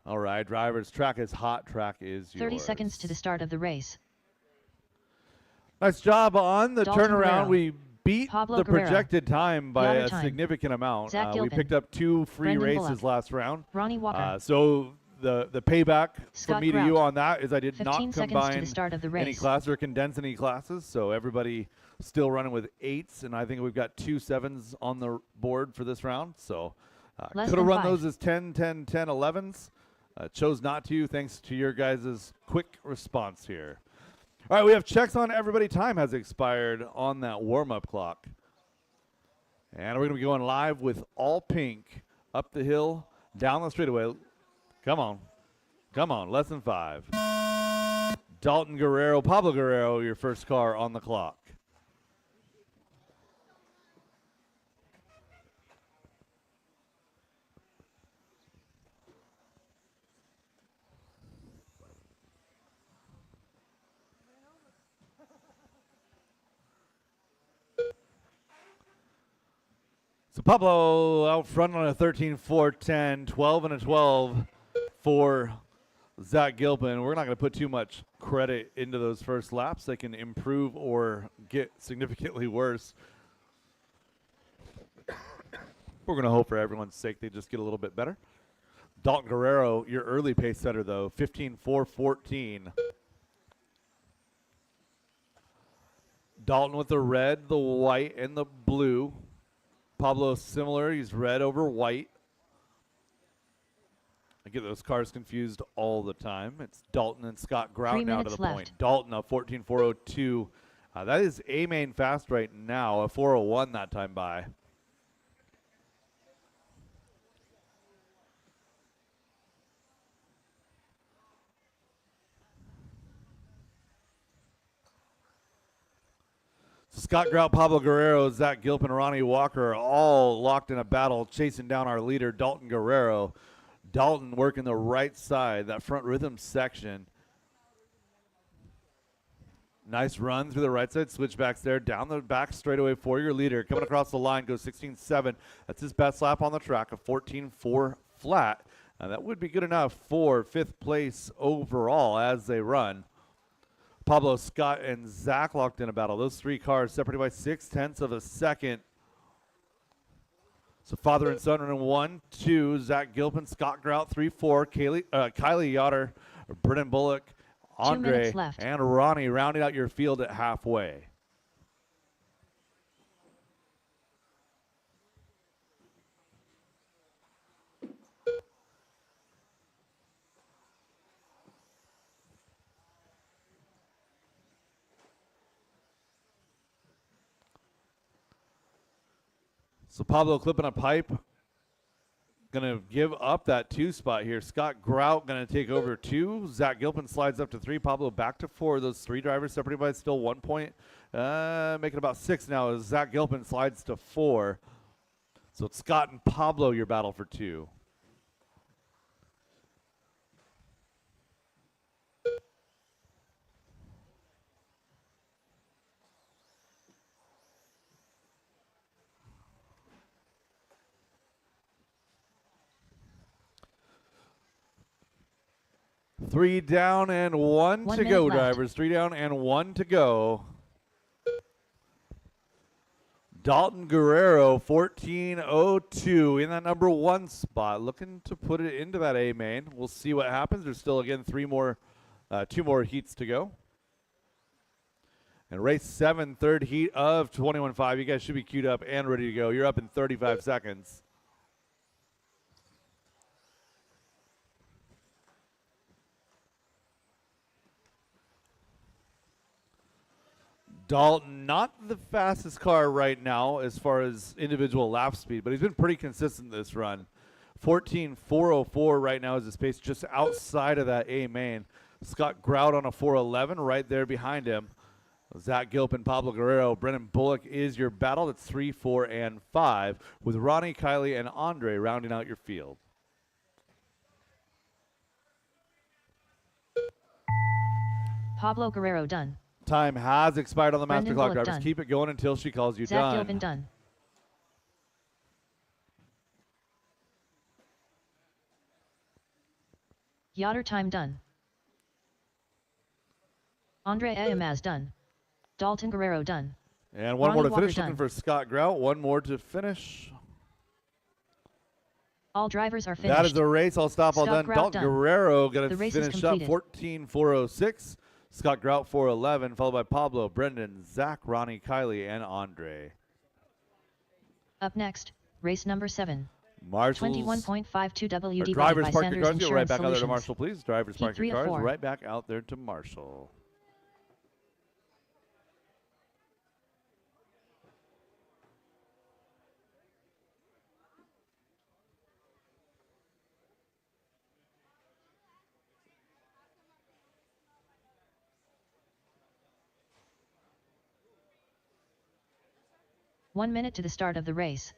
All right, drivers, track is hot, track is 30 yours. seconds to the start of the race. Nice job on the Dalton turnaround. Guerrero. We beat Pablo the Guerrero. projected time by Yoder a time. significant amount. Zach We Gilpin. picked up 2 free Brendan races Bullock. last round. Ronnie Walker. So the payback Scott from me to Grout. you on that is I did 15 not seconds to combine the start of the any race. classes or condense any classes. So everybody still running with 8s, and I think we've got 2 7s on the board for this round. So Less could have than run 5. those as 10, 10, 10, 11s. Chose not to, thanks to your guys' quick response here. All right, we have checks on everybody. Time has expired on that warm-up clock. And we're going to be going live with all pink up the hill, down the straightaway. Come on. Come on, less than 5. Dalton Guerrero, Pablo Guerrero, your first car on the clock. So Pablo out front on a 13-4-10, 12 and a 12 for Zach Gilpin. We're not going to put too much credit into those first laps. They can improve or get significantly worse. We're going to hope for everyone's sake they just get a little bit better. Dalton Guerrero, your early pace setter, though, 15-4-14. Dalton with the red, the white, and the blue. Pablo similar. He's red over white. I get those cars confused all the time. It's Dalton and Scott Grout 3 now to minutes the left. point. Dalton up 14-4-02. That is A main fast right now, a 4:01 that time by. Scott Grout, Pablo Guerrero, Zach Gilpin, Ronnie Walker are all locked in a battle chasing down our leader, Dalton Guerrero. Dalton working the right side, that front rhythm section. Nice run through the right side, switchbacks there, down the back straightaway for your leader. Coming across the line, goes 16-7. That's his best lap on the track, a 14-4 flat. That would be good enough for 5th place overall as they run. Pablo, Scott, and Zach locked in a battle. Those 3 cars separated by 0.6 of a second. So father and son running 1-2. Zach Gilpin, Scott Grout 3-4. Kylie Yoder, Brennan Bullock, 2 Andre, minutes left. and Ronnie rounding out your field at halfway. So Pablo clipping a pipe. Going to give up that 2 spot here. Scott Grout going to take over 2. Zach Gilpin slides up to 3. Pablo back to 4. Those 3 drivers separated by still 1 point. Making about 6 now as Zach Gilpin slides to 4. So it's Scott and Pablo your battle for 2. Three down and 1 1 to minute go, left. drivers. 3 down and 1 to go. Dalton Guerrero, 14:02 in that number 1 spot, looking to put it into that A main. We'll see what happens. There's still again 2 more heats to go. And race 7, 3rd heat of 21.5. You guys should be queued up and ready to go. You're up in 35 seconds. Dalton, not the fastest car right now as far as individual lap speed, but he's been pretty consistent this run. 14:404 right now is his pace just outside of that A main. Scott Grout on a 4:11 right there behind him. Zach Gilpin, Pablo Guerrero, Brennan Bullock is your battle. That's 3, 4, and 5 with Ronnie, Kylie, and Andre rounding out your field. Pablo Guerrero done. Time has expired on the master Brendan clock, Bullock drivers. done. Keep it going until she calls you Zach done. Gilpin done. Yoder time done. Andre Ayamaz done. Dalton Guerrero done. And one Ronnie more to Walker finish. done. Looking for Scott Grout. One more to finish. All drivers are finished. That is the race. I'll stop all Scott done. Grout Dalton done. Guerrero going The to race is finish up completed. 14:406. Scott Grout 4:11, followed by Pablo, Brendan, Zach, Ronnie, Kylie, and Andre. Up next, race number 7. Marshall's 21.52 WD drivers by park your Sanders cars. Get right Insurance back out there to Solutions. Marshall, please. Drivers Heat park your 3 of cars 4. right back out there to Marshall. One minute to the start of the race.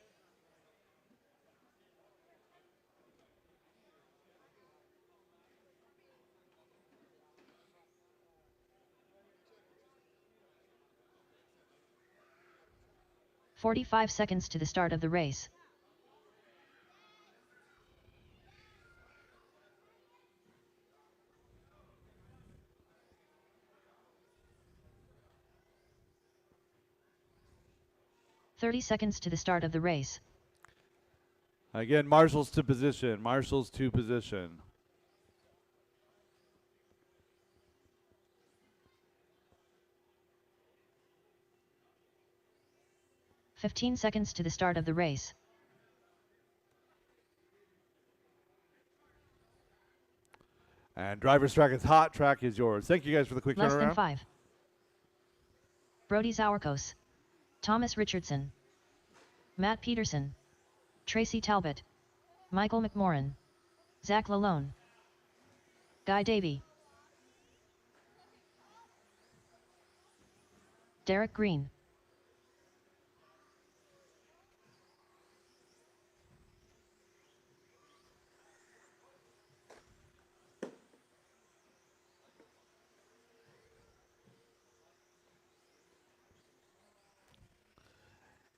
45 seconds to the start of the race. Seconds to the start of the race. Again, marshals to position. Marshals to position. $15 seconds to the start of the race. And driver's track is hot. Track is yours. Thank you guys for the quick Less turnaround. than 5. Brody Zawarkos. Thomas Richardson. Matt Peterson. Tracy Talbot. Michael McMorrin. Zach Lalone. Guy Davey. Derek Green.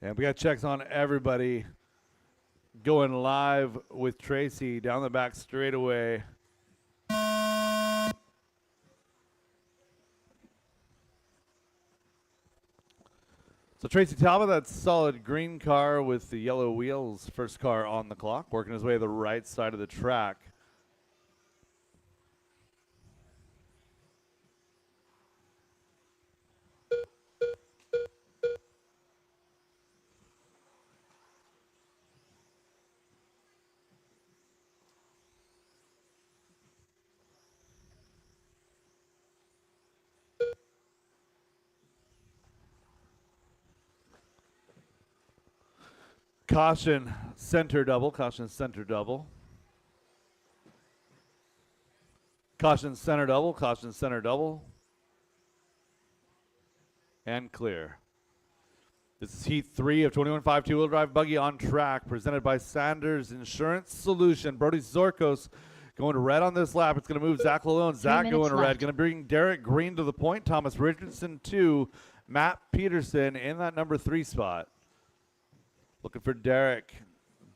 And we got checks on everybody. Going live with Tracy down the back straightaway. So Tracy Talbot, that solid green car with the yellow wheels, first car on the clock, working his way to the right side of the track. Caution, center double. Caution, center double. Caution, center double. Caution, center double. And clear. This is Heat 3 of 21.5 two-wheel drive buggy on track, presented by Sanders Insurance Solution. Brody Zorkos going to red on this lap. It's going to move Zach Lalone. Zach going to red. Going to bring Derek Green to the point. Thomas Richardson 2. Matt Peterson in that number 3 spot. Looking for Derek.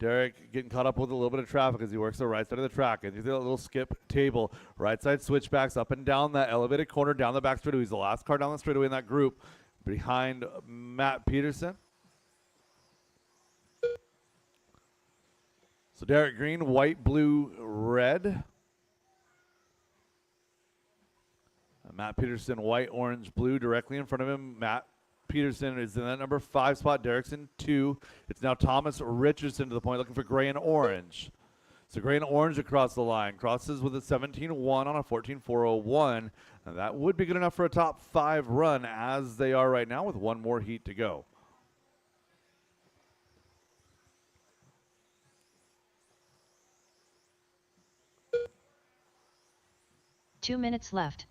Derek getting caught up with a little bit of traffic as he works the right side of the track. And he's a little skip table. Right side switchbacks up and down that elevated corner, down the back straightaway. He's the last car down the straightaway in that group behind Matt Peterson. So Derek Green, white, blue, red. And Matt Peterson, white, orange, blue directly in front of him. Matt Peterson is in that number 5 spot. Derek's in 2. It's now Thomas Richardson to the point, looking for gray and orange. So gray and orange across the line. Crosses with a 17.1 on a 14.401. And that would be good enough for a top 5 run as they are right now with one more heat to go. Two minutes left.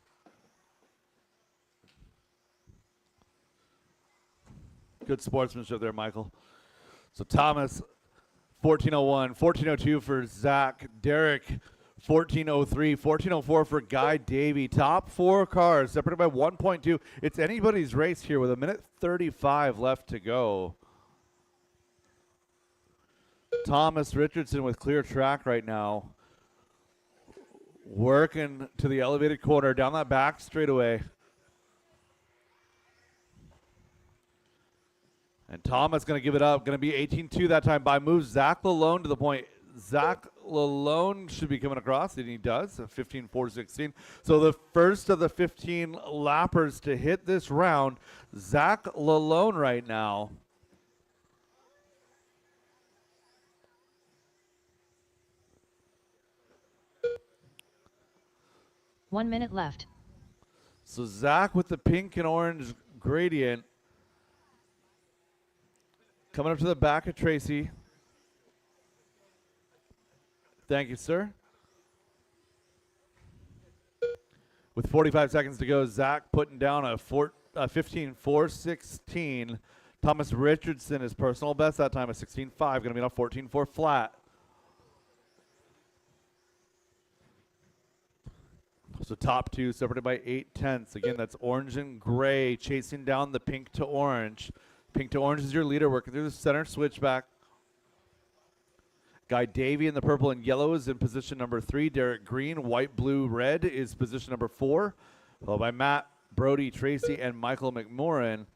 Good sportsmanship there, Michael. So Thomas, 14.01, 14.02 for Zach. Derek, 14.03, 14.04 for Guy Davey. Top 4 cars separated by 1.2. It's anybody's race here with a minute 35 left to go. Thomas Richardson with clear track right now. Working to the elevated corner, down that back straightaway. And Thomas going to give it up. Going to be 18-2 that time by moves Zach Lalone to the point. Zach Lalone should be coming across, and he does, 15-4-16. So the first of the 15 lappers to hit this round, Zach Lalone right now. One minute left. So Zach with the pink and orange gradient. Coming up to the back of Tracy. Thank you, sir. With 45 seconds to go, Zach putting down a 15.416. Thomas Richardson, his personal best that time, a 16.5. Going to be on a 14.4 flat. So top 2 separated by 8 tenths. Again, that's orange and gray chasing down the pink to orange. Pink to orange is your leader, working through the center switchback. Guy Davey in the purple and yellow is in position number 3. Derek Green, white, blue, red is position number 4. Followed by Matt, Brody, Tracy, and Michael McMorrin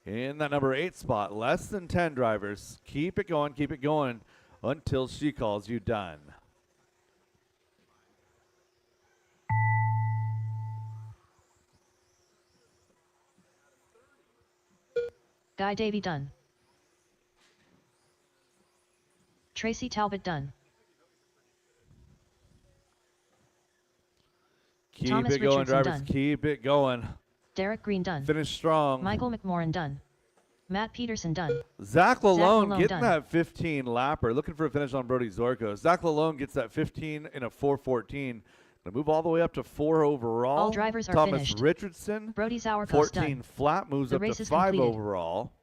in that number 8 spot. Less than 10 drivers. Keep it going until she calls you done. Guy Davey done. Tracy Talbot done. Keep Thomas it going, Richardson drivers. done. Keep it going. Derek Green done. Finish strong. Michael McMorrin done. Matt Peterson done. Zach Lalone Lalone getting done. that 15 lapper. Looking for a finish on Brody Zorko. Zach Lalone gets that 15 in a 4:14. Gonna move all the way up to 4 overall. All drivers are Thomas finished. Richardson, Brody's hour cost 14 done. flat, moves The up race to is 5 completed. overall.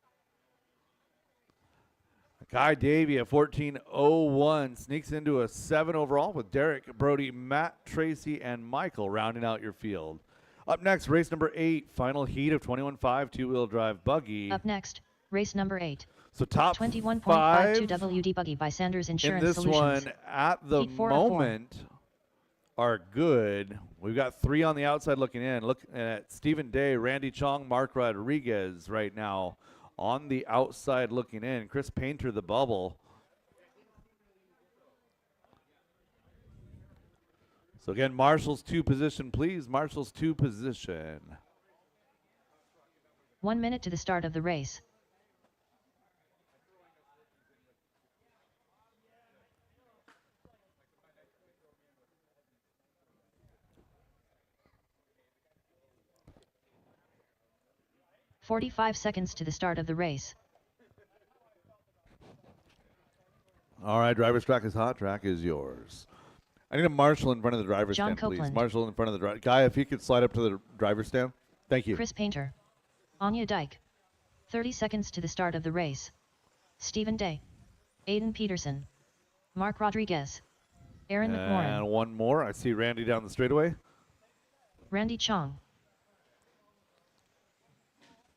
Guy Davey at 14:01 sneaks into a 7 overall with Derek, Brody, Matt, Tracy, and Michael rounding out your field. Up next, race number 8, final heat of 21.5 two-wheel drive buggy. Up next, race number 8. So top 21.52 5 WD Buggy by Sanders in Insurance this Solutions. one at the Heat 4 of 4. moment are good. We've got 3 on the outside looking in. Look at Stephen Day, Randy Chong, Mark Rodriguez right now on the outside looking in. Chris Painter, the bubble. So again, Marshall's 2 position, please. Marshall's 2 position. 1 minute to the start of the race. "45 seconds to the start of the race. All right, driver's track is hot. Track is yours. I need a Marshall in front of the driver's John stand, please. Copeland. Marshall in front of the driver. Guy, if you could slide up to the driver's stand. Thank you. Chris Painter. Anya Dyke. 30 seconds to the start of the race. Stephen Day. Aiden Peterson. Mark Rodriguez. Aaron McMorrin. And one more. I see Randy down the straightaway. Randy Chong.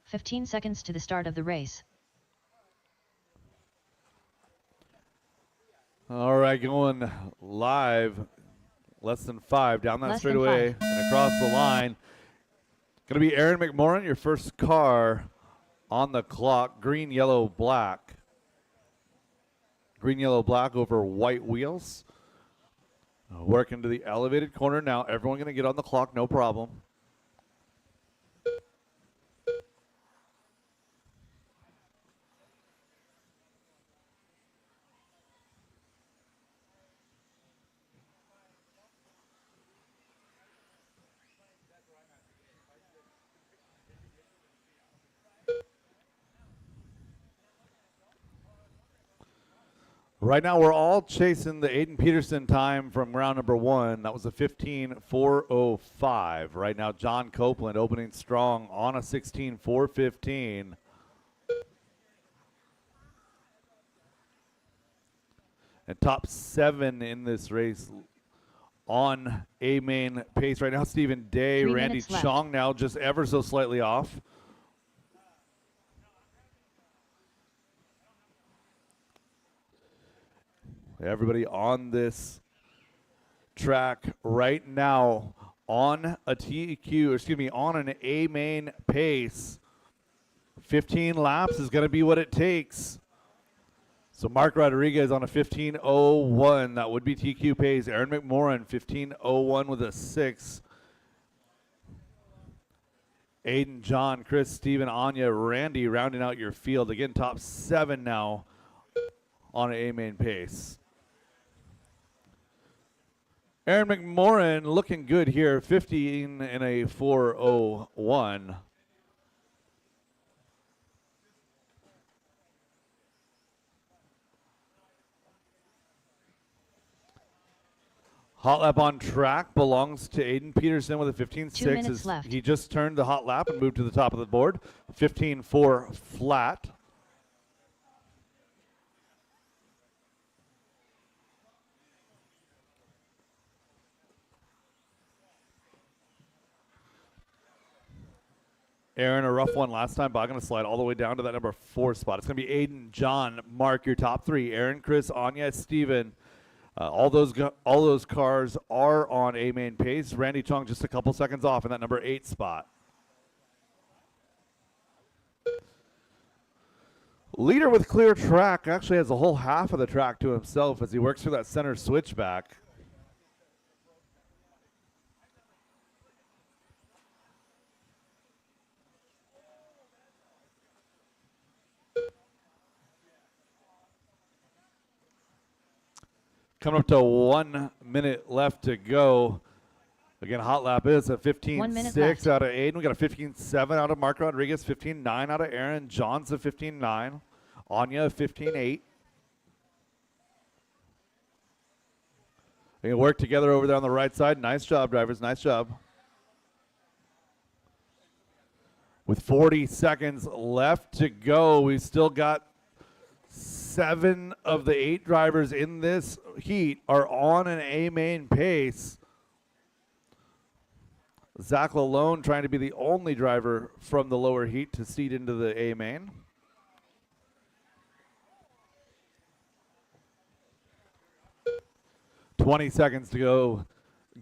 15 seconds to the start of the race. All right, going live. Less than 5 down that Less than straightaway 5. and across the line. Going to be Aaron McMorrin, your first car on the clock. Green, yellow, black. Green, yellow, black over white wheels. Working to the elevated corner now. Everyone going to get on the clock, no problem. Right now, we're all chasing the Aiden Peterson time from round number 1. That was a 15:405. Right now, John Copeland opening strong on a 16:415. And top 7 in this race on a main pace right now. Stephen Day, 3 Randy minutes left. Chong now just ever so slightly off. Everybody on this track right now on a on an A main pace. 15 laps is going to be what it takes. So Mark Rodriguez on a 15:01. That would be TQ pace. Aaron McMorrin, 15:01 with a 6. Aiden, John, Chris, Steven, Anya, Randy rounding out your field. Again, top 7 now on an A main pace. Aaron McMorrin looking good here, 15 in a 4:01. Hot lap on track belongs to Aiden Peterson with a 15.6. 2 minutes left. He just turned the hot lap and moved to the top of the board. 15.4 flat. Aaron, a rough one last time, but I'm going to slide all the way down to that number 4 spot. It's going to be Aiden, John, Mark, your top 3. Aaron, Chris, Anya, Steven. All those cars are on A main pace. Randy Chong just a couple seconds off in that number 8 spot. Leader with clear track actually has a whole half of the track to himself as he works through that center switchback. Coming up to 1 minute left to go. Again, hot lap is a 15.6 out of Aiden. We got a 15.7 out of Mark Rodriguez, 15.9 out of Aaron. John's a 15.9. Anya, a 15.8. They can work together over there on the right side. Nice job, drivers. Nice job. With 40 seconds left to go, we still got 7 of the 8 drivers in this heat are on an A main pace. Zach Lalone trying to be the only driver from the lower heat to seat into the A main. $20 seconds to go.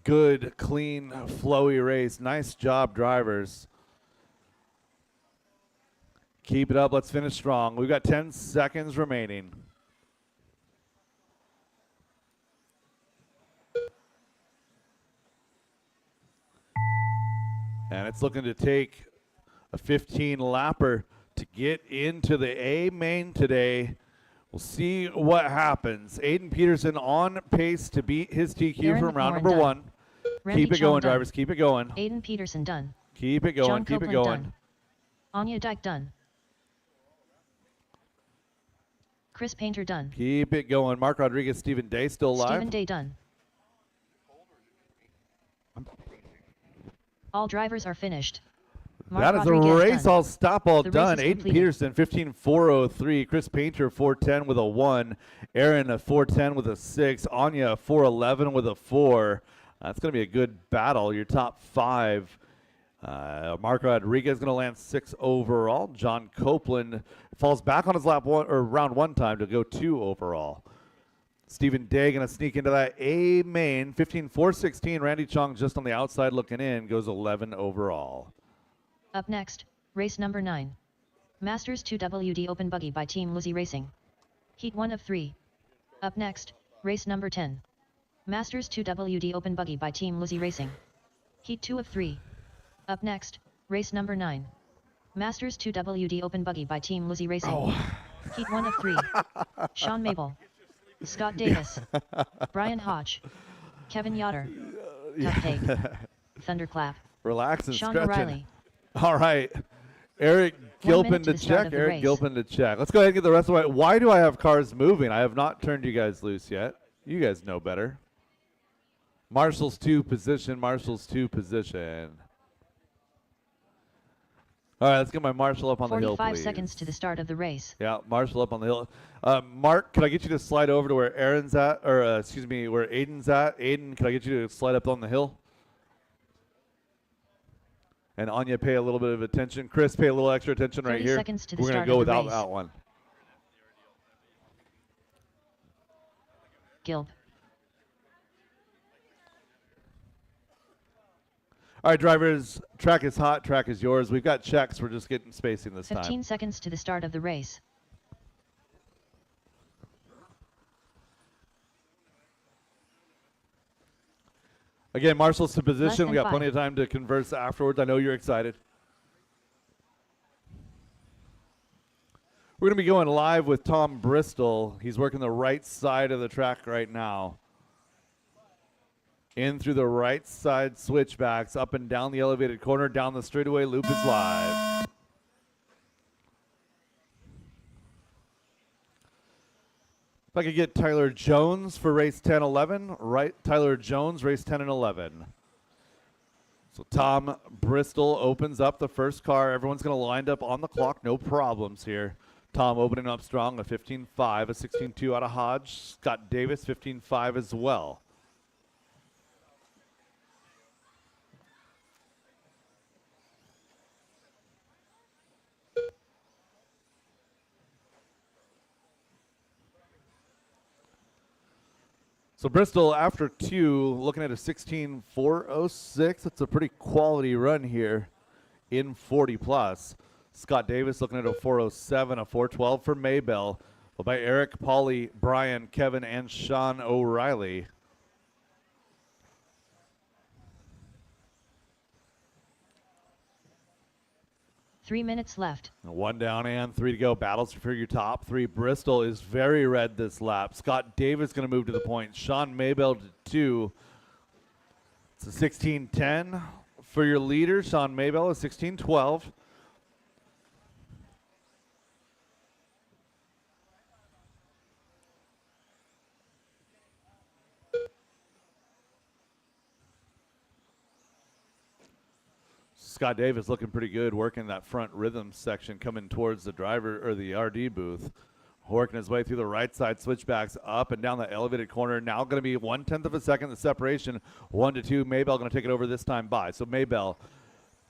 Good, clean, flowy race. Nice job, drivers. Keep it up. Let's finish strong. We've got 10 seconds remaining. And it's looking to take a 15-lapper to get into the A main today. We'll see what happens. Aiden Peterson on pace to beat his TQ Aaron from round McLaurin number done. 1. Randy Keep it Chong going, done. drivers. Keep it going. Aiden Peterson done. Keep it going. John Keep it Copeland going. done. Anya Dyke done. Chris Painter done. Keep it going. Mark Rodriguez, Stephen Day still alive. Stephen Day done. All drivers are finished. Mark That is a Rodriguez race done. all stop all The race done. is Aiden completed. Peterson 15.403. Chris Painter 4.10 with a 1. Aaron a 4.10 with a 6. Anya a 4.11 with a 4. That's going to be a good battle. Your top 5. Mark Rodriguez going to land 6 overall. John Copeland falls back on his lap one or round 1 time to go 2 overall. Stephen Day going to sneak into that A main. 15.416. Randy Chong just on the outside looking in goes 11 overall. Up next, race number 9. Masters 2 WD Open Buggy by Team Lizzie Racing. Heat 1 of 3. Up next, race number 10. Masters 2 WD Open Buggy by Team Lizzie Racing. Heat 2 of 3. Up next, race number 9. Masters 2 WD Open Buggy by Team Lizzie Racing. Heat 1 of 3. Sean Mabel. Scott Davis. Brian Hodge. Kevin Yoder. Cupcake. Thunderclap. Relax and Sean stretching. O'Reilly. All right. Eric 1 Gilpin minute to to the start check. of the Eric race. Gilpin to check. Let's go ahead and get the rest of it. Why do I have cars moving? I have not turned you guys loose yet. You guys know better. Marshall's 2 position. Marshall's 2 position. All right, let's get my Marshall up on the hill, 45 please. seconds to the start of the race. Yeah, Marshall up on the hill. Mark, could I get you to slide over to where Aaron's at, or excuse me, where Aiden's at? Aiden, can I get you to slide up on the hill? And Anya, pay a little bit of attention. Chris, pay a little extra attention right 30 here. seconds to the We're gonna start go of the without race. that one. Gilb. All right, drivers, track is hot, track is yours. We've got checks. We're just getting spacing this 15 time. seconds to the start of the race. Again, Marshall's to position. than We got 5. plenty of time to converse afterwards. I know you're excited. We're going to be going live with Tom Bristol. He's working the right side of the track right now. In through the right side switchbacks, up and down the elevated corner, down the straightaway. Loop is live. If I could get Tyler Jones for race 10-11. Right, Tyler Jones, race 10 and 11. So Tom Bristol opens up the first car. Everyone's going to line up on the clock. No problems here. Tom opening up strong, a 15.5, a 16.2 out of Hodge. Scott Davis, 15.5 as well. So Bristol, after 2, looking at a 16.406. That's a pretty quality run here in 40 plus. Scott Davis looking at a 407, a 412 for Maybell. Followed by Eric, Paulie, Brian, Kevin, and Sean O'Reilly. Three minutes left. 1 down and 3 to go. Battles for your top 3. Bristol is very red this lap. Scott Davis going to move to the point. Sean Maybell to 2. It's a 16.10 for your leader. Sean Maybell is 16.12. Scott Davis looking pretty good, working that front rhythm section, coming towards the driver or the RD booth, working his way through the right side switchbacks up and down the elevated corner. Now going to be 1/10 of a second the separation, 1 to 2. Maybell going to take it over this time by. So Maybell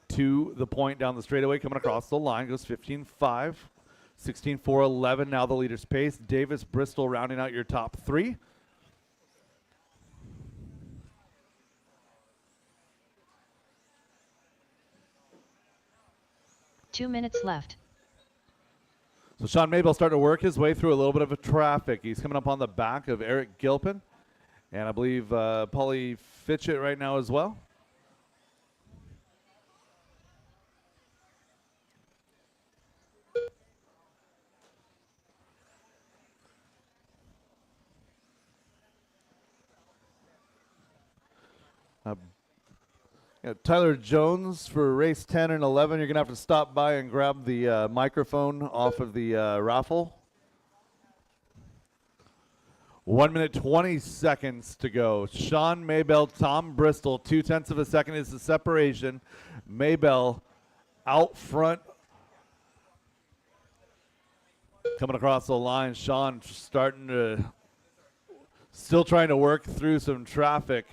to the point down the straightaway, coming across the line, goes 15.5, 16.411. Now the leader's pace. Davis, Bristol rounding out your top 3. Two minutes left. So Sean Maybell starting to work his way through a little bit of a traffic. He's coming up on the back of Eric Gilpin. And I believe Paulie Fitchett right now as well. Tyler Jones for race 10 and 11. You're going to have to stop by and grab the microphone off of the raffle. 1 minute, 20 seconds to go. Sean Maybell, Tom Bristol, 0.2 of a second is the separation. Maybell out front. Coming across the line. Sean still trying to work through some traffic.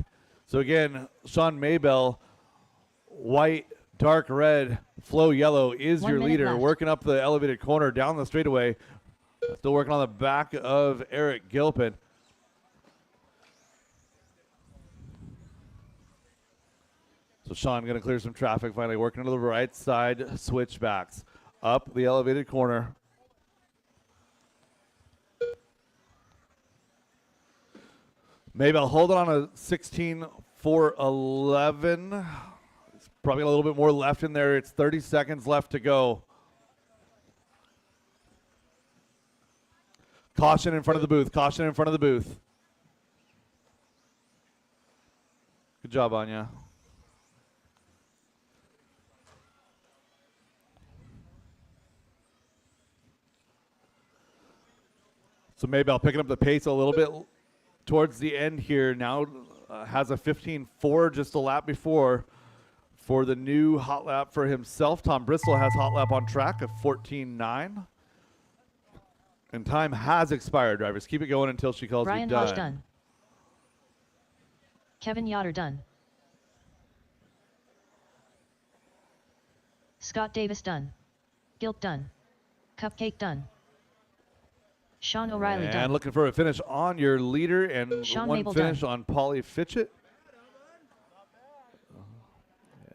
So again, Sean Maybell, white, dark red, flow yellow is 1 your minute leader. left. Working up the elevated corner down the straightaway. Still working on the back of Eric Gilpin. So Sean going to clear some traffic, finally working to the right side, switchbacks. Up the elevated corner. Maybell holding on a 16.411. It's probably a little bit more left in there. It's 30 seconds left to go. Caution in front of the booth. Caution in front of the booth. Good job, Anya. So Maybell picking up the pace a little bit towards the end here. Now has a 15.4 just a lap before for the new hot lap for himself. Tom Bristol has hot lap on track of 14.9. And time has expired, drivers. Keep it going until she calls Brian you done. Hodge done. Kevin Yoder done. Scott Davis done. Gilt done. Cupcake done. Sean O'Reilly And done. looking for a finish on your leader and Sean one Mabel finish done. on Paulie Fitchett.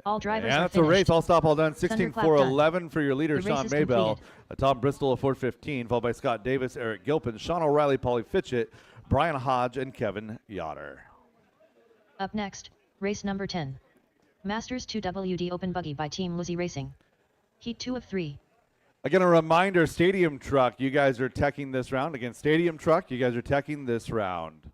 All drivers And are that's a finished. race. All stop, all done. Thunderclap 16.411 for your leader, The race Sean is Maybell. completed. Tom Bristol, a 4.15, followed by Scott Davis, Eric Gilpin, Sean O'Reilly, Paulie Fitchett, Brian Hodge, and Kevin Yoder. Up next, race number 10. Masters 2WD Open Buggy by Team Lizzie Racing. Heat 2 of 3. Again, a reminder, Stadium Truck, you guys are teching this round. Again, Stadium Truck, you guys are teching this round.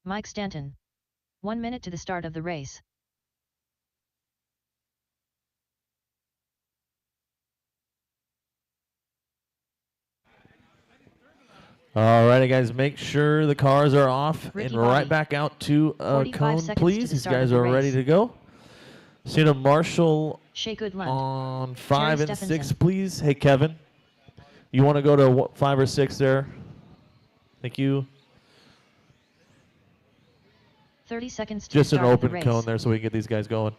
Mike Stanton. 1 minute to the start of the race. Alrighty, guys, make sure the cars are off Ricky and right Bobby. back out to 45 cone, seconds to please. the These start of guys the are ready race. to go. Cena Marshall Shea Goodlund. on 5 and 6, Stephenson. please. Hey, Kevin, you want to go to 5 or 6 there? Thank you. 30 seconds to Just the an start of the open race. cone there so we can get these guys going.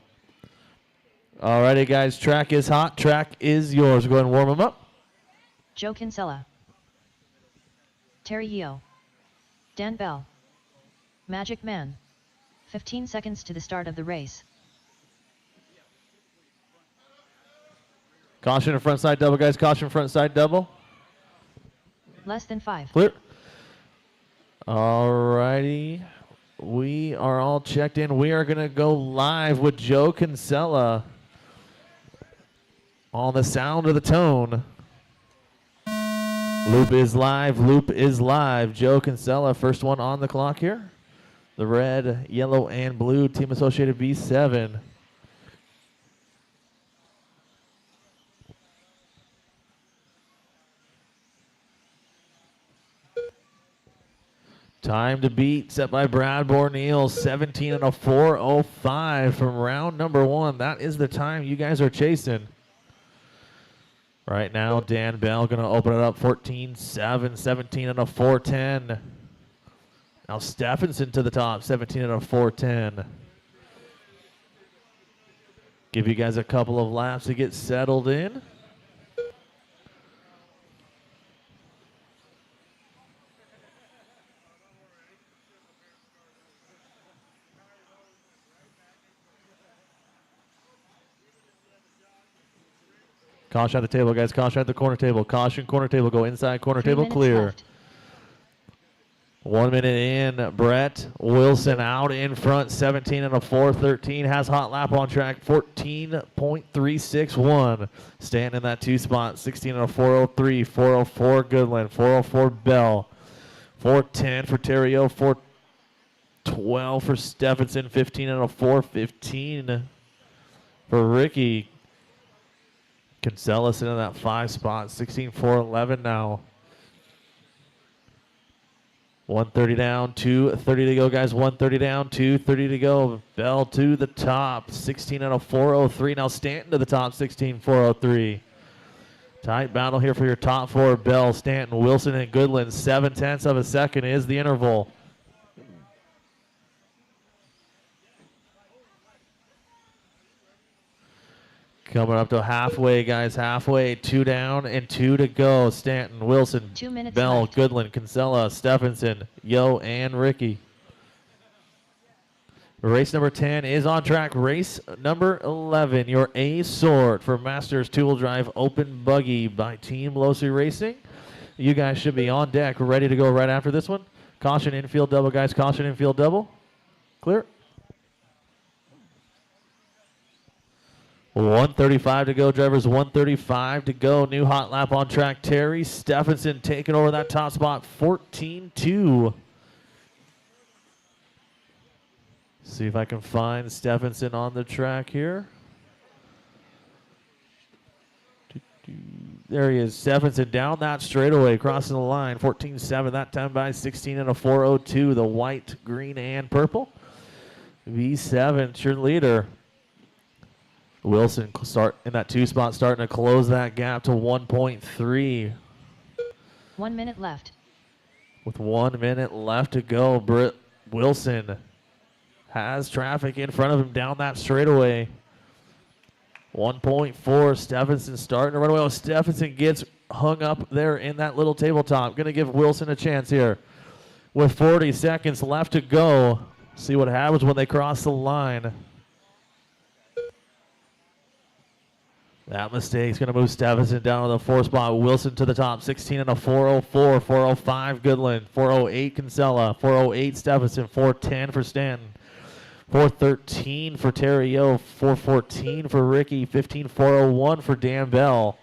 Alrighty, guys. Track is hot. Track is yours. Go ahead and warm them up. Joe Kinsella, Terry Yeo, Dan Bell, Magic Man. 15 seconds to the start of the race. Caution and front side double, guys. Caution front side double. Less than 5. Clear. Alrighty. We are all checked in. We are going to go live with Joe Kinsella on the sound of the tone. Loop is live. Loop is live. Joe Kinsella, first one on the clock here. The red, yellow, and blue Team Associated B7. Time to beat set by Brad Borneal, 17 and a 4:05 from round number 1. That is the time you guys are chasing. Right now, Dan Bell going to open it up 14-7, 17 and a 4:10. Now Stephenson to the top, 17 and a 4:10. Give you guys a couple of laps to get settled in. Caution at the table, guys. Caution at the corner table. Caution, corner table. Go inside, corner 3 table, minutes clear. left. 1 minute in. Brett Wilson out in front, 17 and a 4:13. Has hot lap on track, 14.361. Staying in that 2 spot, 16 and a 4:03. 4:04 Goodland, 4:04 Bell. 4:10 for Terrio, 4:12 for Stephenson, 15 and a 4:15 for Ricky. Kinsella sitting in that 5 spot, 16.411 now. 130 down, 2:30 to go, guys. 130 down, 2:30 to go. Bell to the top, 16 and a 4:03. Now Stanton to the top, 16.403. Tight battle here for your top 4. Bell, Stanton, Wilson, and Goodland. 0.7 of a second is the interval. Coming up to halfway, guys. Halfway. 2 down and 2 to go. Stanton, Wilson, 2 minutes Bell, left. Goodland, Kinsella, Stephenson, Yo, and Ricky. Race number 10 is on track. Race number 11, your A sort for Masters two-wheel drive open buggy by Team Losi Racing. You guys should be on deck, ready to go right after this one. Caution infield double, guys. Caution infield double. Clear. 135 to go, drivers. 135 to go. New hot lap on track. Terry Stephenson taking over that top spot. 14-2. See if I can find Stephenson on the track here. There he is. Stephenson down that straightaway, crossing the line. 14-7 that time by 16 and a 4:02. The white, green, and purple. V7, your leader. Wilson start in that 2 spot, starting to close that gap to 1.3. 1 minute left. With 1 minute left to go, Britt Wilson has traffic in front of him down that straightaway. 1.4. Stephenson starting to run away. Oh, Stephenson gets hung up there in that little tabletop. Going to give Wilson a chance here. With 40 seconds left to go. See what happens when they cross the line. That mistake's going to move Stephenson down to the 4 spot. Wilson to the top, 16 and a 4:04. 4:05 Goodland. 4:08 Kinsella. 4:08 Stephenson. 4:10 for Stanton. 4:13 for Terry Yo. 4:14 for Ricky. 15.401 for Dan Bell.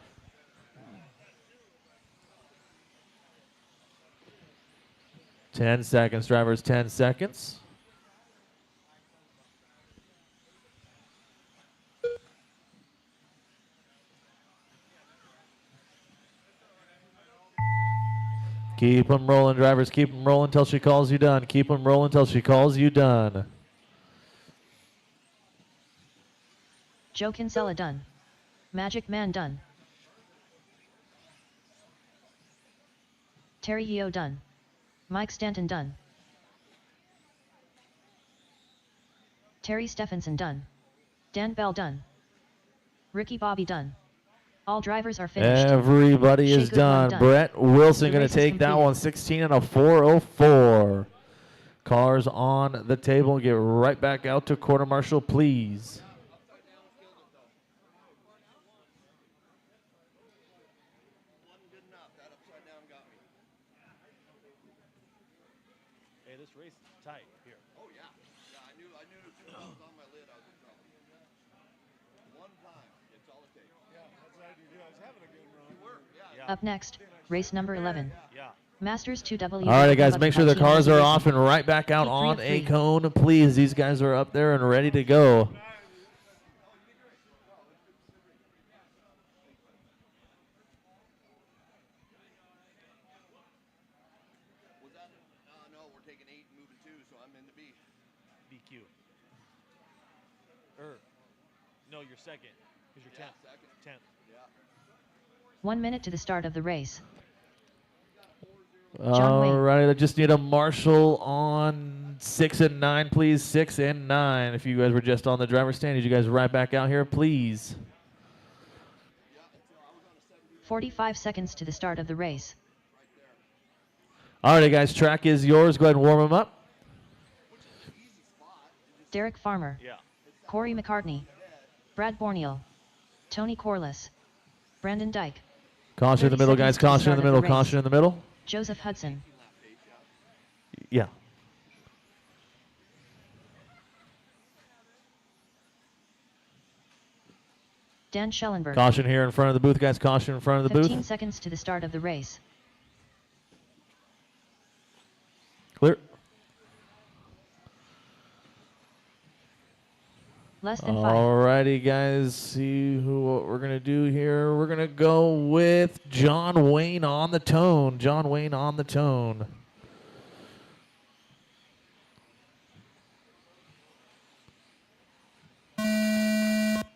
Ten seconds, drivers. 10 seconds. Keep them rolling, drivers. Keep them rolling until she calls you done. Keep them rolling until she calls you done. Joe Kinsella done. Magic Man done. Terry Yeo done. Mike Stanton done. Terry Stephenson done. Dan Bell done. Ricky Bobby done. All drivers are finished. Everybody is Shea Goodwin done. Brett Wilson The going race to is take that complete. one, 16 and a 404. Cars on the table. Get right back out to quarter marshal, please. Hey, this race is tight here. Oh yeah. Yeah, I knew as soon as I was on my lid I was in trouble. One time, it's all it takes. Yeah, that's what I do. I was having a good run. Up next, race number 11. Yeah. Masters 2W. All right, guys, make sure the cars are off and and right back out Heat on 3 of a 3. cone, please. These guys are up there and ready to go. Was that? No, we're taking 8 and moving 2, so I'm in the B. BQ. No, you're second. Because you're 10th. Second. 10th. Yeah. 1 minute to the start of the race. All right, I just need a marshal on 6 and 9, please. 6 and 9. If you guys were just on the driver's stand, need you guys right back out here, please. 45 seconds to the start of the race. All right, guys, track is yours. Go ahead and warm them up. Derek Farmer. Yeah. Corey McCartney. Brad Borneal. Tony Corliss. Brandon Dyke. Caution in the 30 middle, guys. seconds to the Caution in start the of middle. race. Caution in the middle. Joseph Hudson. Yeah. Dan Schellenberg. Caution here in front of the booth, guys. Caution in front of the 15 booth. seconds to the start of the race. Clear. Less than 5. All righty, guys. See what we're going to do here. We're going to go with John Wayne on the tone. John Wayne on the tone.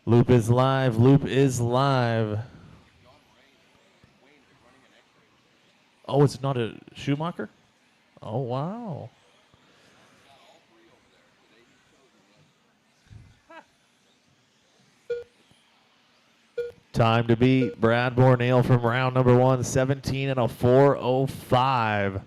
Loop is live. Loop is live. Oh, it's not a Schumacher? Oh, wow. Time to beat Brad Borneal from round number 1, 17 and a 405.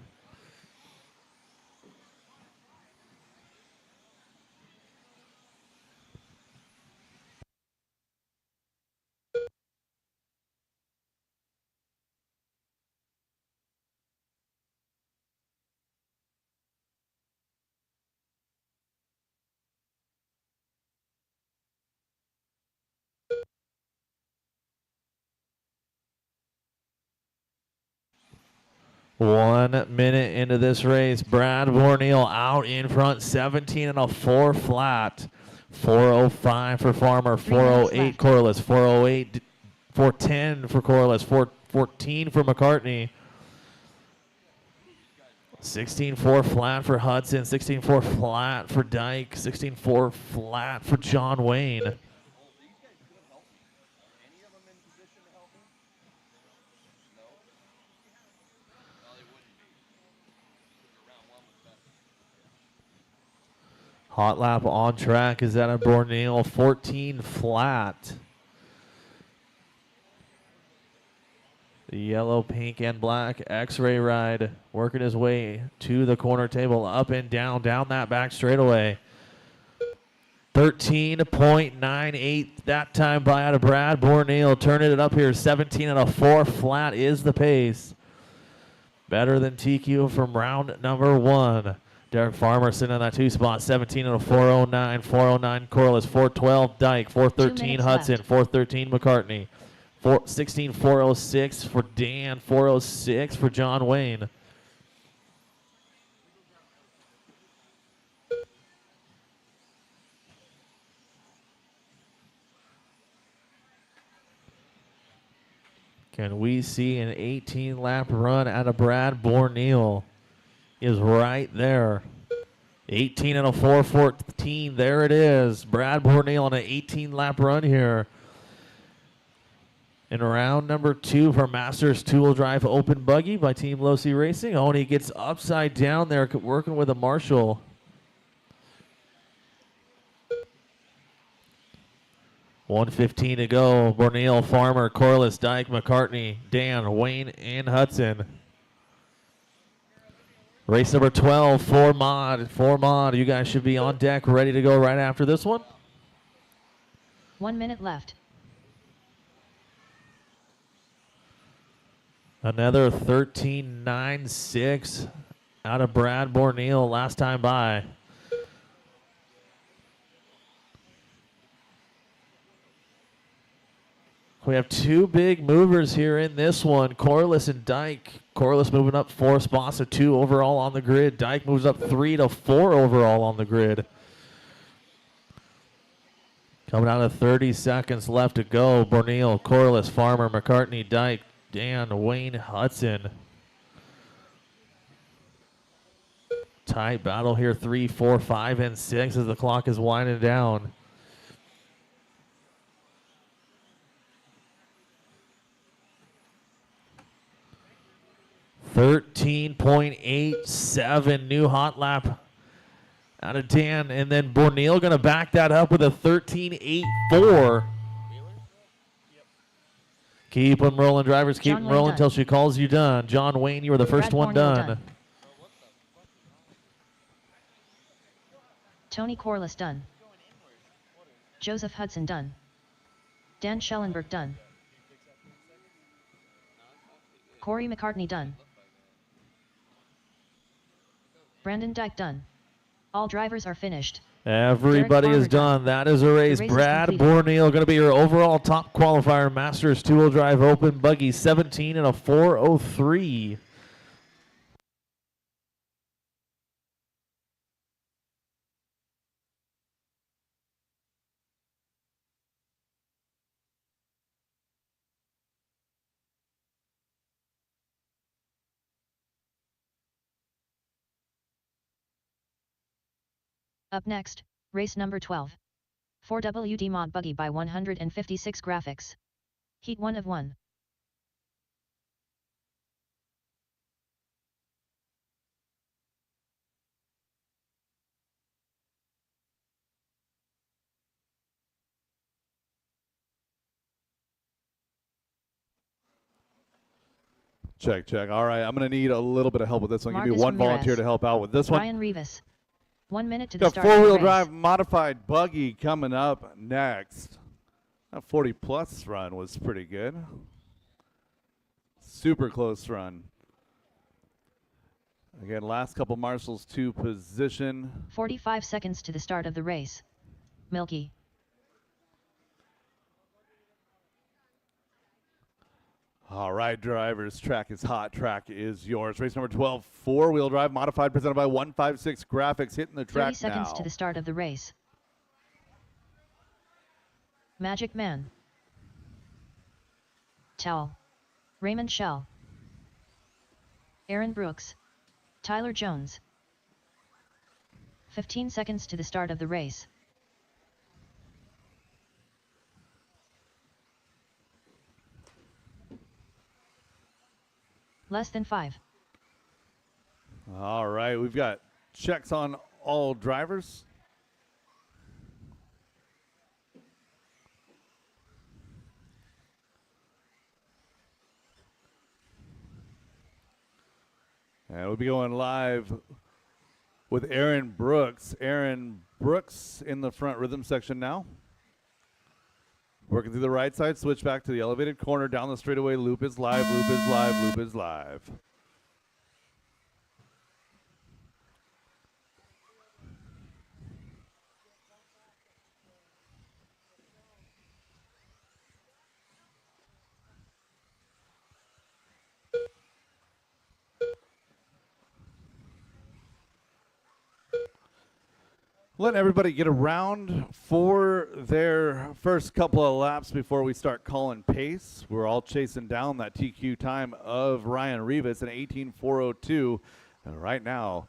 One minute into this race, Brad Borneal out in front, 17 and a 4 flat. 405 for Farmer, 408 Corliss, 408, 410 for Corliss, 414 for McCartney. 16-4 flat for Hudson, 16-4 flat for Dyke, 16-4 flat for John Wayne. Hot lap on track is at a Borneal, 14 flat. The yellow, pink, and black X-ray ride working his way to the corner table, up and down that back straightaway. 13.98 that time by out of Brad Borneal, turning it up here, 17 and a 4 flat is the pace. Better than TQ from round number 1. Derek Farmer sitting on that 2 spot, 17 and a 409, 409 Corliss, 412 Dyke, 413 Hudson, left. 413 McCartney, 16 406 for Dan, 406 for John Wayne. Can we see an 18-lap run out of Brad Borneal? Is right there. 18 and a 414. There it is. Brad Borneal on an 18-lap run here. In round number 2 for Masters Tool Drive Open Buggy by Team Losi Racing. Oh, and he gets upside down there working with a Marshall. 1:15 to go. Borneal, Farmer, Corliss, Dyke, McCartney, Dan, Wayne, and Hudson. Race number 12, 4 mod. 4 mod. You guys should be on deck, ready to go right after this one. 1 minute left. Another 13.96 out of Brad Borneal last time by. We have two big movers here in this one, Corliss and Dyke. Corliss moving up 4 spots to 2 overall on the grid. Dyke moves up 3 to 4 overall on the grid. Coming down to 30 seconds left to go. Borneal, Corliss, Farmer, McCartney, Dyke, Dan, Wayne, Hudson. Tight battle here, 3, 4, 5, and 6 as the clock is winding down. .87 new hot lap out of Dan, and then Borneal going to back that up with a 13.84. Keep them rolling, drivers. Keep John them Wayne rolling done. until she calls you done. John Wayne, you were the first Brad one Borneal done. Tony Corliss done. Joseph Hudson done. Dan Schellenberg done. Corey McCartney done. Brandon Dyke done. All drivers are finished. Everybody Derek is Farmer done. That is a race. The race is Brad completed. Borneal going to be your overall top qualifier. Masters 2-wheel drive open buggy 17 and a 4:03. Up next, race number 12. 4WD mod buggy by 156 graphics. Heat 1 of 1. Check, check. All right, I'm going to need a little bit of help with this one. Give me Marcus one volunteer Ramirez. to help out with this one. Ryan Rivas. 1 minute to the Got start of the four-wheel race. drive modified buggy coming up next. That 40-plus run was pretty good. Super close run. Again, last couple marshals to position. 45 seconds to the start of the race. Milky. All right, drivers, track is hot, track is yours. Race number 12, four-wheel drive modified, presented by 156 Graphics, hitting the 30 track seconds now. to the start of the race. Magic Man. Towel. Raymond Shell. Aaron Brooks. Tyler Jones. 15 seconds to the start of the race. Less than 5. All right, we've got checks on all drivers. And we'll be going live with Aaron Brooks. Aaron Brooks in the front rhythm section now. Working through the right side, switch back to the elevated corner, down the straightaway, loop is live, loop is live, loop is live. Letting everybody get around for their first couple of laps before we start calling pace. We're all chasing down that TQ time of Ryan Rivas in 18.402. And right now,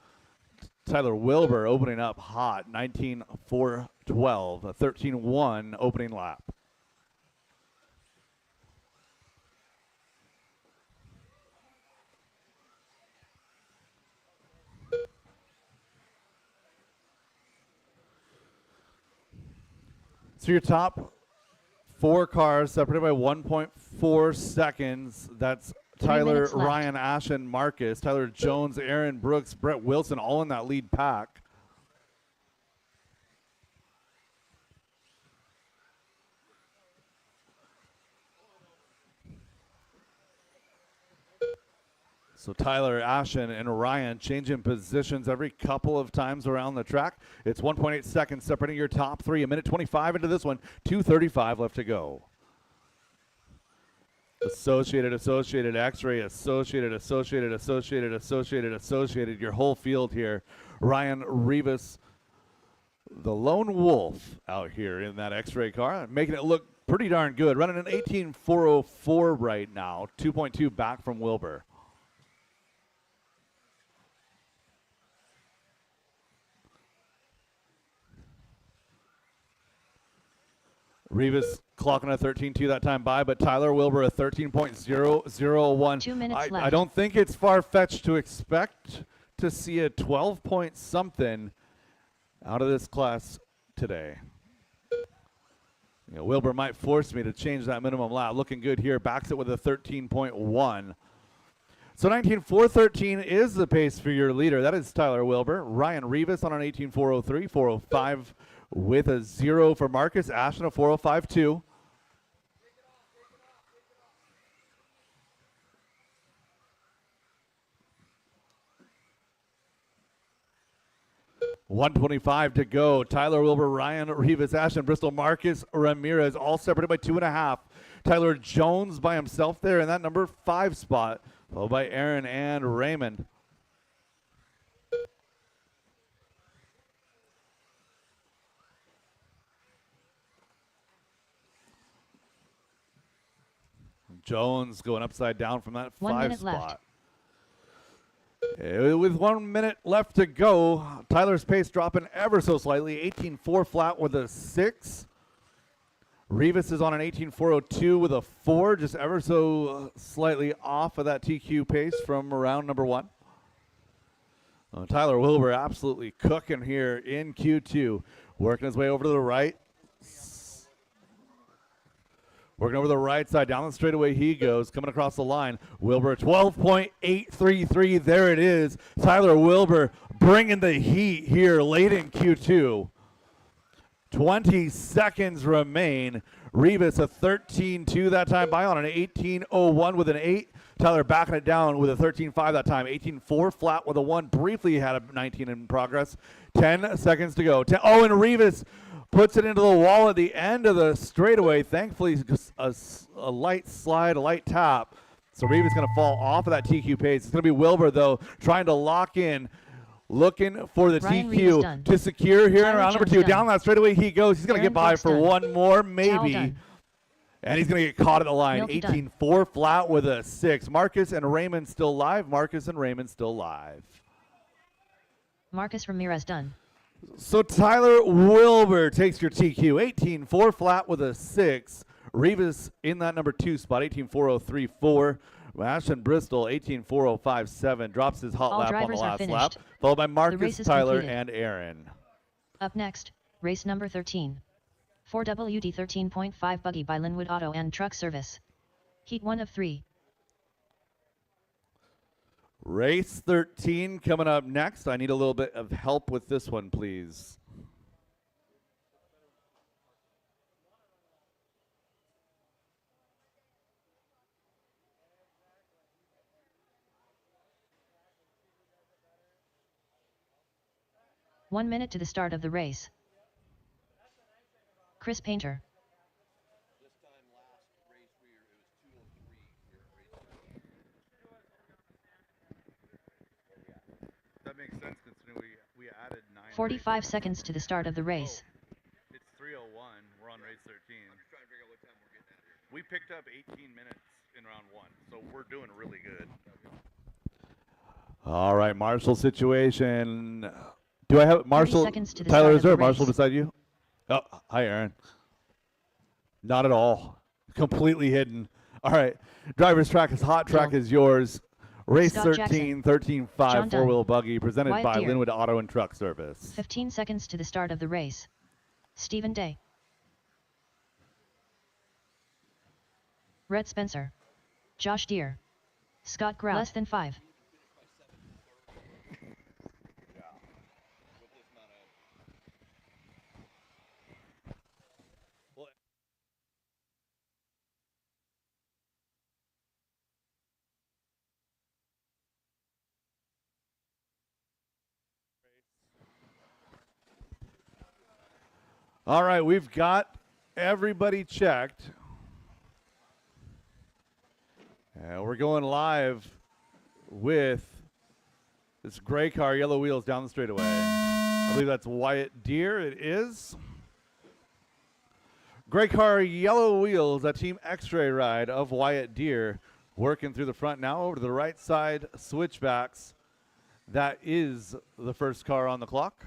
Tyler Wilbur opening up hot, 19.412, a 13.1 opening lap. So your top 4 cars separated by 1.4 seconds. That's 3 Tyler, minutes left. Ryan, Ashton, Marcus, Tyler Jones, Aaron Brooks, Brett Wilson, all in that lead pack. So Tyler, Ashton, and Ryan changing positions every couple of times around the track. It's 1.8 seconds separating your top 3. 1:25 into this one. 2:35 left to go. Associated, X-Ray, Associated. Your whole field here. Ryan Rivas, the lone wolf out here in that X-Ray car, making it look pretty darn good. Running an 18.404 right now. 2.2 back from Wilbur. Rivas clocking a 13.2 that time by, but Tyler Wilbur a 13.001. 2 minutes left. I don't think it's far-fetched to expect to see a 12-point something out of this class today. You know, Wilbur might force me to change that minimum lap. Looking good here. Backs it with a 13.1. So 19.413 is the pace for your leader. That is Tyler Wilbur. Ryan Rivas on an 18.403, 405 with a 0 for Marcus. Ashton a 405.2. $125 to go. Tyler Wilbur, Ryan Rivas, Ashton Bristol, Marcus Ramirez, all separated by 2.5. Tyler Jones by himself there in that number 5 spot, followed by Aaron and Raymond. Jones going upside down from that 1 5 minute spot. left. With 1 minute left to go, Tyler's pace dropping ever so slightly. 18.4 flat with a 6. Rivas is on an 18.402 with a 4, just ever so slightly off of that TQ pace from round number 1. Tyler Wilbur absolutely cooking here in Q2. Working his way over to the right. Working over the right side, down the straightaway he goes, coming across the line. Wilbur, 12.833, there it is. Tyler Wilbur bringing the heat here late in Q2. 20 seconds remain. Rivas a 13.2 that time by on an 18.01 with an 8. Tyler backing it down with a 13.5 that time. 18.4 flat with a 1. Briefly had a 19 in progress. 10 seconds to go. And Rivas puts it into the wall at the end of the straightaway. Thankfully, just a light slide, a light tap. So Rivas going to fall off of that TQ pace. It's going to be Wilbur, though, trying to lock in, looking for the Ryan Rivas TQ done. to secure here in Tyler round number Jones 2. done. Down that straightaway he goes. He's going to Aaron get by Brooks for done. one more, Towel maybe. done. And he's going to get caught at the line. Milky done. 18.4 flat with a 6. Marcus and Raymond still live. Marcus Ramirez done. So Tyler Wilbur takes your TQ. 18.4 flat with a 6. Rivas in that number 2 spot. 18.403.4. Ashton Bristol 18.405.7. Drops his hot All lap on the drivers are last finished. lap. Followed by race Marcus, is Tyler, completed. and Aaron. Up next, race number 13. 4WD 13.5 buggy by Linwood Auto and Truck Service. Heat 1 of 3. Race 13 coming up next. I need a little bit of help with this one, please. One minute to the start of the race. Chris Painter. That makes sense considering we added 9. 45 seconds to the start of the race. It's 3:01. We're on race 13. I'm just trying to figure out what time we're getting at here. We picked up 18 minutes in round 1, so we're doing really good. All right, Marshall situation. Do I have Marshall? seconds to the Tyler, start is of there a the Marshall race. beside you? Oh, hi, Aaron. Not at all. Completely hidden. All right, driver's track is hot. Track Bill. is yours. Race Scott 13, Jackson. 13.5 John Dunn. four-wheel buggy presented Wyatt by Deere. Linwood Auto and Truck Service. 15 seconds to the start of the race. Stephen Day. Rhett Spencer. Josh Deere. Scott Grout. Less than 5. All right, we've got everybody checked. And we're going live with this gray car, yellow wheels down the straightaway. I believe that's Wyatt Deere. It is. Gray car, yellow wheels, a Team X-ray ride of Wyatt Deere. Working through the front now over to the right side, switchbacks. That is the first car on the clock.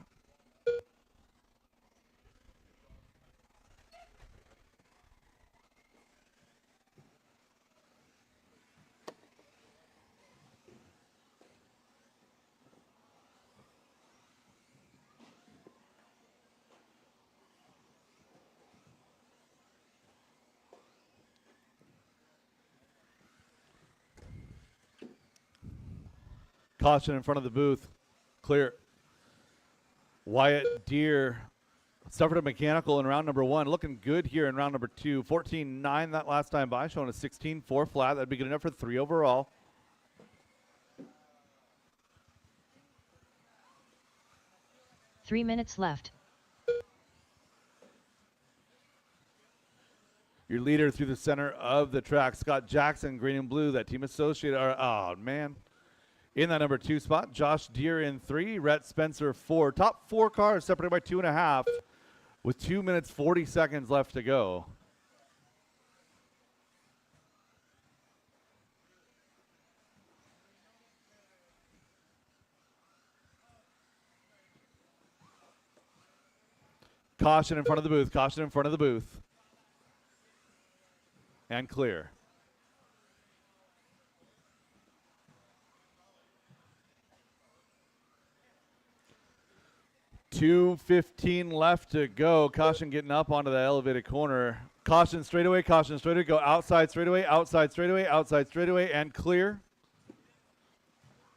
Caution in front of the booth. Clear. Wyatt Deere suffered a mechanical in round number 1. Looking good here in round number 2. 14.9 that last time by, showing a 16.4 flat. That'd be good enough for 3 overall. Three minutes left. Your leader through the center of the track, Scott Jackson, green and blue. That team associate. Oh, man. In that number 2 spot, Josh Deere in 3, Rhett Spencer 4. Top 4 cars separated by 2.5 with 2 minutes 40 seconds left to go. Caution in front of the booth, caution in front of the booth. And clear. 2:15 left to go. Caution getting up onto the elevated corner. Caution straightaway, go outside straightaway, outside straightaway, and clear.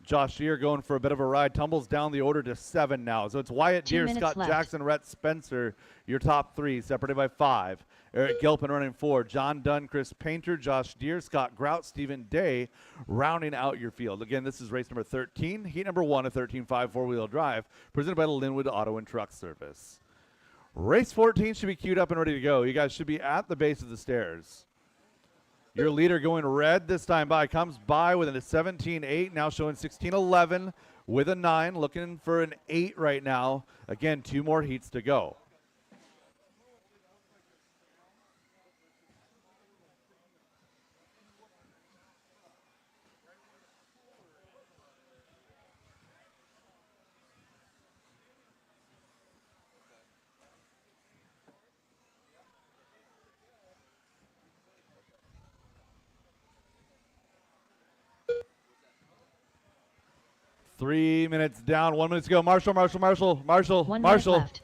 Josh Deere going for a bit of a ride, tumbles down the order to 7 now. So it's Wyatt Deere, Scott Jackson, Rhett Spencer, your top 3, separated by 5. Eric Gilpin running 4. John Dunn, Chris Painter, Josh Deere, Scott Grout, Stephen Day, rounding out your field. Again, this is race number 13, heat number 1 of 13.5 four-wheel drive, presented by the Linwood Auto and Truck Service. Race 14 should be queued up and ready to go. You guys should be at the base of the stairs. Your leader going red this time by, comes by with a 17.8, now showing 16.11 with a 9, looking for an 8 right now. Again, 2 more heats to go. Three minutes down, 1 minute to go. Marshall. 1 minute left.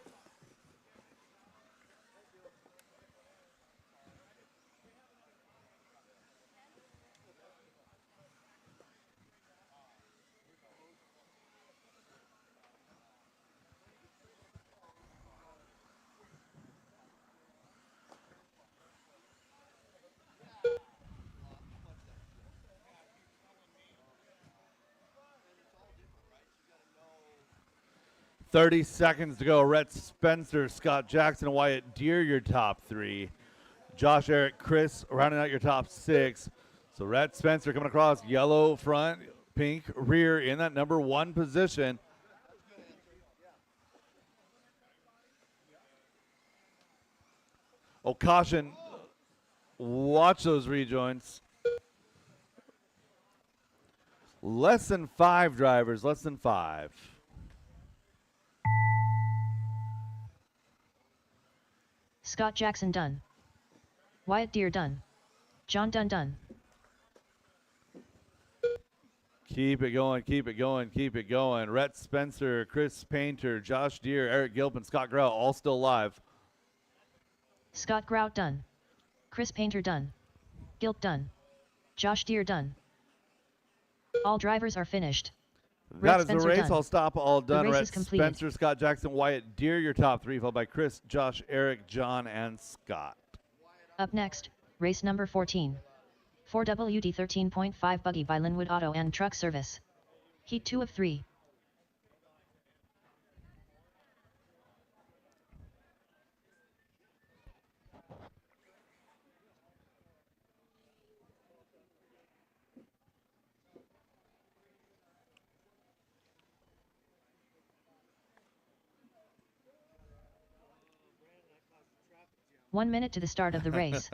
.30 seconds to go. Rhett Spencer, Scott Jackson, Wyatt Deere, your top 3. Josh, Eric, Chris, rounding out your top 6. So Rhett Spencer coming across, yellow front, pink rear in that number 1 position. Oh, caution. Watch those rejoins. Less than 5 drivers, less than 5. Scott Jackson done. Wyatt Deere done. John Dunn done. Keep it going, keep it going, keep it going. Rhett Spencer, Chris Painter, Josh Deere, Eric Gilpin, Scott Grout, all still live. Scott Grout done. Chris Painter done. Gilt done. Josh Deere done. All drivers are finished. That Red is the Spencer race. done. All stop, all done. race Rhett is completed. Spencer, Scott Jackson, Wyatt Deere, your top three, followed by Chris, Josh, Eric, John, and Scott. Up next, race number 14. 4WD 13.5 buggy by Linwood Auto and Truck Service. Heat 2 of 3. One minute to the start of the race.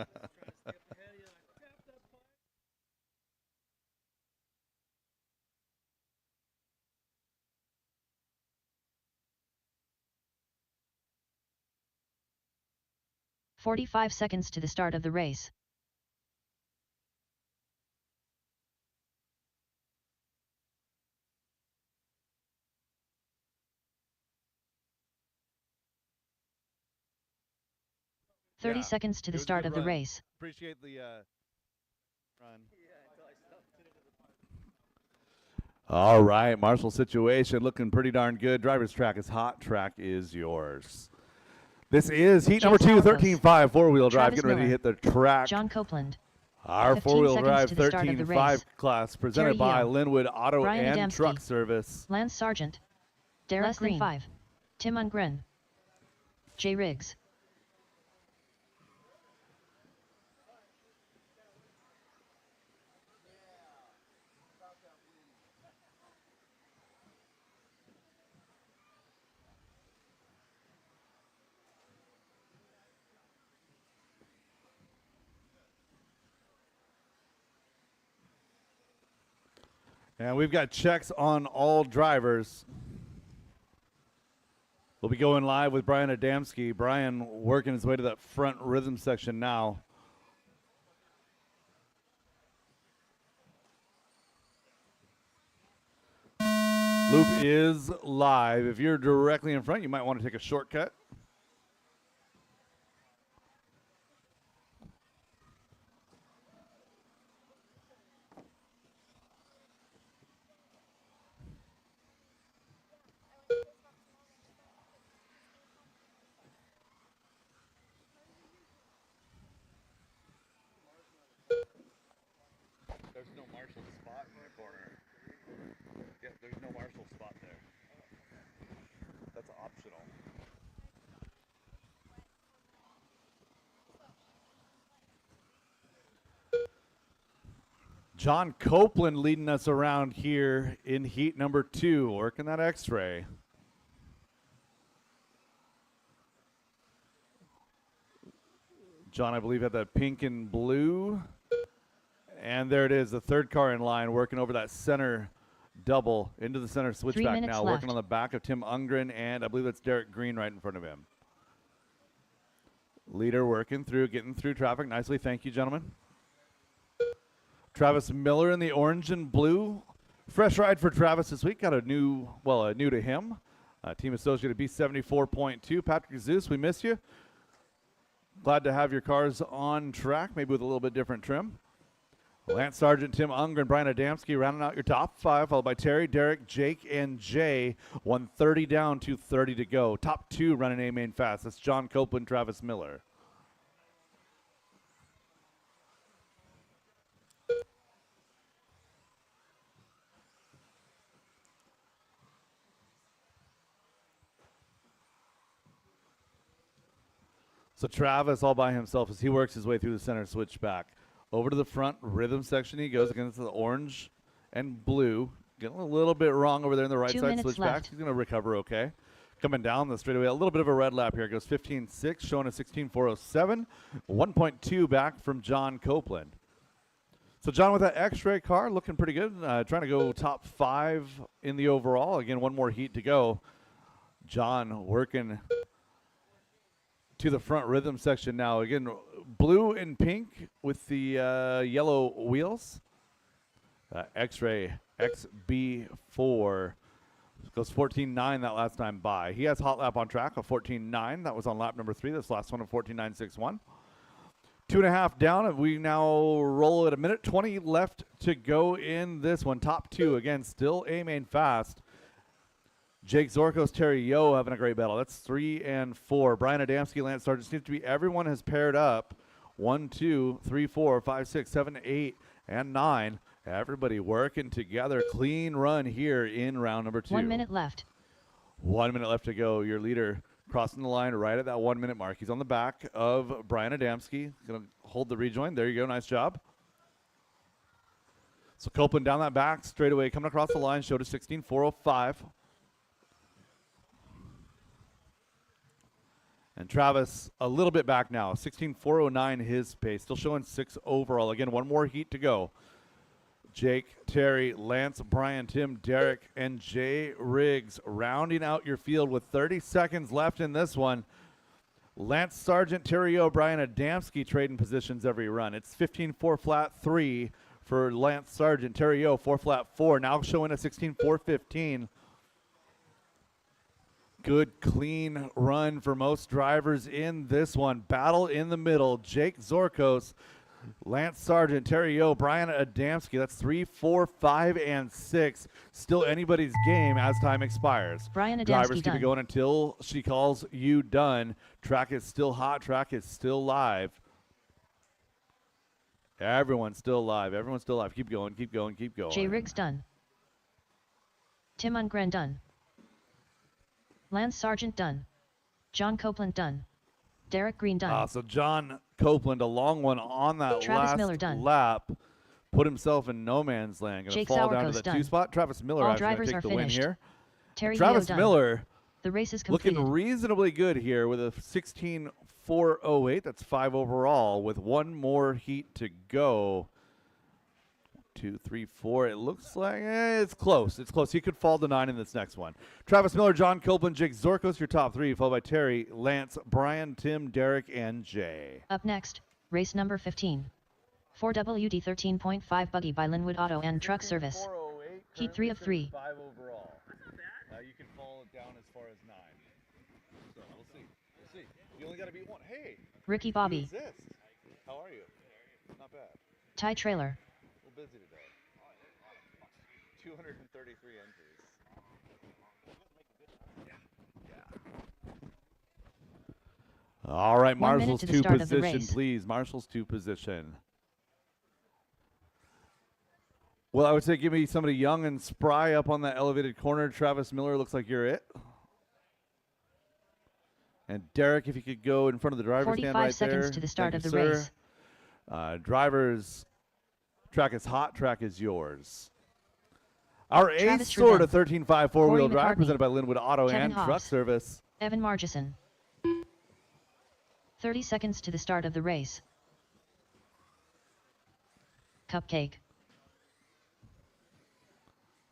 "45 seconds to the start of the race. Yeah, 30 seconds to it the was a start good of the run. race. Appreciate the run. All right, Marshall situation looking pretty darn good. Driver's track is hot. Track is yours. This is heat number 2, 13.5 four-wheel drive. Travis Getting ready to Miller. hit the track. John Copeland. Our 15 four-wheel seconds drive to the start of the 13.5 race. class presented Terry by Hill. Linwood Auto Brian and Adamski. Truck Service. Lance Sargent. Derek Less Green. than 5. Tim Ungren. Jay Riggs. And we've got checks on all drivers. We'll be going live with Brian Adamski. Brian working his way to that front rhythm section now. Loop is live. If you're directly in front, you might want to take a shortcut. There's no Marshall spot in the corner. Yeah, there's no Marshall spot there. That's optional. John Copeland leading us around here in heat number 2, working that X-ray. John, I believe, had that pink and blue. And there it is, the third car in line, working over that center double into the center switchback minutes now, left. working on the back of Tim Ungren, and I believe that's Derek Green right in front of him. Leader working through, getting through traffic nicely. Thank you, gentlemen. Travis Miller in the orange and blue. Fresh ride for Travis this week. Got a new, well, new to him. Team Associated B74.2. Patrick Zeus, we miss you. Glad to have your cars on track, maybe with a little bit different trim. Lance Sargent, Tim Ungren, Brian Adamski rounding out your top 5, followed by Terry, Derek, Jake, and Jay. 130 down, 230 to go. Top 2 running A main fast. That's John Copeland, Travis Miller. So Travis all by himself as he works his way through the center switchback. Over to the front rhythm section he goes against the orange and blue. Getting a little bit wrong over there in the right 2 side minutes switchback. left. He's going to recover okay. Coming down the straightaway, a little bit of a red lap here. Goes 15.6, showing a 16.407. 1.2 back from John Copeland. So John with that X-ray car looking pretty good. Trying to go top 5 in the overall. Again, one more heat to go. John working to the front rhythm section now. Again, blue and pink with the yellow wheels. X-Ray XB4 goes 14.9 that last time by. He has hot lap on track of 14.9. That was on lap number 3. This last one of 14.961. 2.5 down, and we now roll at a minute 20 left to go in this one. Top two, again, still aiming fast. Jake Zorkos, Terry Yo having a great battle. That's 3 and 4. Brian Adamski, Lance Sargent. Seems to be everyone has paired up. 1, 2, 3, 4, 5, 6, 7, 8, and 9. Everybody working together. Clean run here in round number 2. 1 minute left. 1 minute left to go. Your leader crossing the line right at that 1 minute mark. He's on the back of Brian Adamski. Going to hold the rejoin. There you go. Nice job. So Copeland down that back straightaway, coming across the line, showed a 16.405. And Travis a little bit back now, 16.409 his pace, still showing 6 overall. Again, one more heat to go. Jake, Terry, Lance, Brian, Tim, Derek, and Jay Riggs rounding out your field with 30 seconds left in this one. Lance Sargent, Terry O'Brien, Adamski trading positions every run. It's 15.4 flat 3 for Lance Sargent. Terry O, 4 flat 4, now showing a 16.415. Good, clean run for most drivers in this one. Battle in the middle. Jake Zorkos, Lance Sargent, Terry O, Brian Adamski. That's 3, 4, 5, and 6. Still anybody's game as time expires. Brian Adamski Drivers keep done. it going until she calls you done. Track is still hot. Track is still live. Everyone's still live. Everyone's still live. Keep going, keep going, keep going. Jay Riggs done. Tim Ungren done. Lance Sargent done. John Copeland done. Derek Green done. So John Copeland, a long one on that Travis last Miller done. lap, put himself in no man's land. Going to Jake fall down to Sauerkos the done. 2 spot. Travis Miller All actually going drivers to are take the win finished. here. Terry Travis Yeo done. Miller The race is completed. looking reasonably good here with a 16.408. That's 5 overall with one more heat to go. 2, 3, 4. It looks like it's close. It's close. He could fall to 9 in this next one. Travis Miller, John Copeland, Jake Zorkos, your top 3, followed by Terry, Lance, Brian, Tim, Derek, and Jay. Up next, race number 15. 4WD 13.5 buggy by Linwood Auto and Truck Service. Heat 3 of 3. 5 overall. You can fall it down as far as 9. So we'll see. We'll see. You only got to beat one. Hey. Ricky you Bobby. exist. How are you? Not bad. Ty Trailer. Busy today. 233 entries. All right, 1 minute Marshall's to the 2 start of the position, race. please. Marshall's 2 position. Well, I would say give me somebody young and spry up on that elevated corner. Travis Miller, looks like you're it. And Derek, if you could go in front of the driver's stand 45 right seconds there. to the start Thank of you, the sir. race. Drivers, track is hot, track is yours. Our Travis ace sword of Trudell. 13.5 four-wheel Corey drive McCartney. presented by Linwood Auto Kevin and Truck Hobbs. Service. Evan Margison. 30 seconds to the start of the race. Cupcake.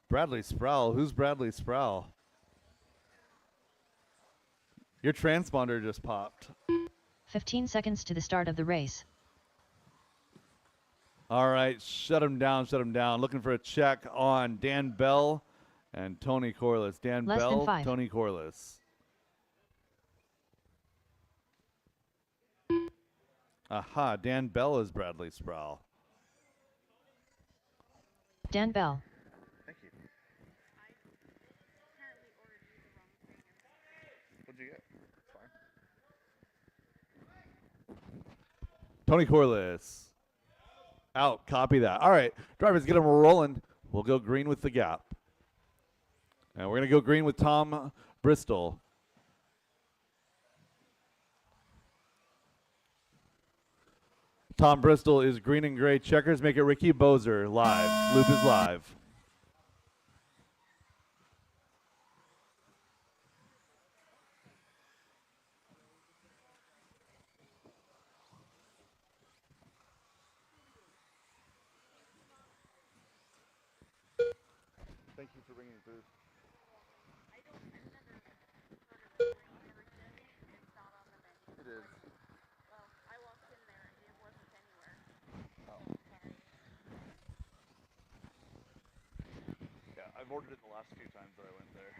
Bradley Sproul. Who's Bradley Sproul? Your transponder just popped. 15 seconds to the start of the race. All right, shut him down, shut him down. Looking for a check on Dan Bell and Tony Corliss. Dan Less than Bell, 5. Tony Corliss. Aha, Dan Bell is Bradley Sproul. Dan Bell. Thank you. What'd you get? It's fine. Tony Corliss. Out, copy that. All right, drivers, get them rolling. We'll go green with the gap. And we're going to go green with Tom Bristol. Tom Bristol is green and gray. Checkers make it Ricky Bozer live. Loop is live. Thank you for bringing it through. It is. Yeah, I've ordered it the last few times that I went there.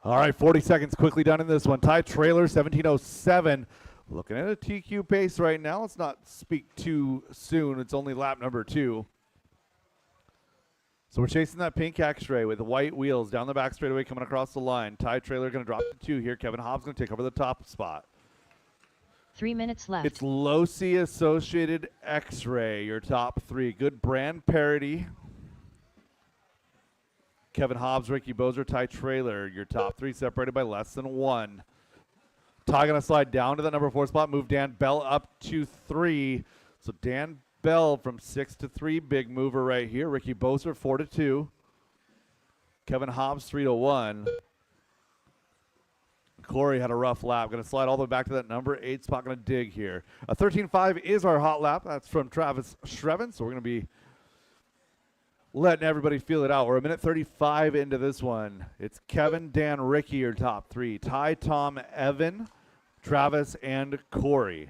All right, 40 seconds quickly done in this one. Ty Trailer, 17:07. Looking at a TQ pace right now. Let's not speak too soon. It's only lap number 2. So we're chasing that pink X-ray with white wheels down the back straightaway coming across the line. Ty Trailer going to drop to 2 here. Kevin Hobbs going to take over the top spot. 3 minutes left. It's Losi Associated X-Ray, your top 3. Good brand parity. Kevin Hobbs, Ricky Bozer, Ty Trailer, your top 3 separated by less than 1. Ty going to slide down to the number 4 spot, move Dan Bell up to 3. So Dan Bell from 6 to 3, big mover right here. Ricky Bozer 4 to 2. Kevin Hobbs 3 to 1. Corey had a rough lap. Going to slide all the way back to that number 8 spot. Going to dig here. A 13.5 is our hot lap. That's from Travis Shreven. So we're going to be letting everybody feel it out. We're a minute 35 into this one. It's Kevin, Dan, Ricky, your top 3. Ty, Tom, Evan, Travis, and Corey.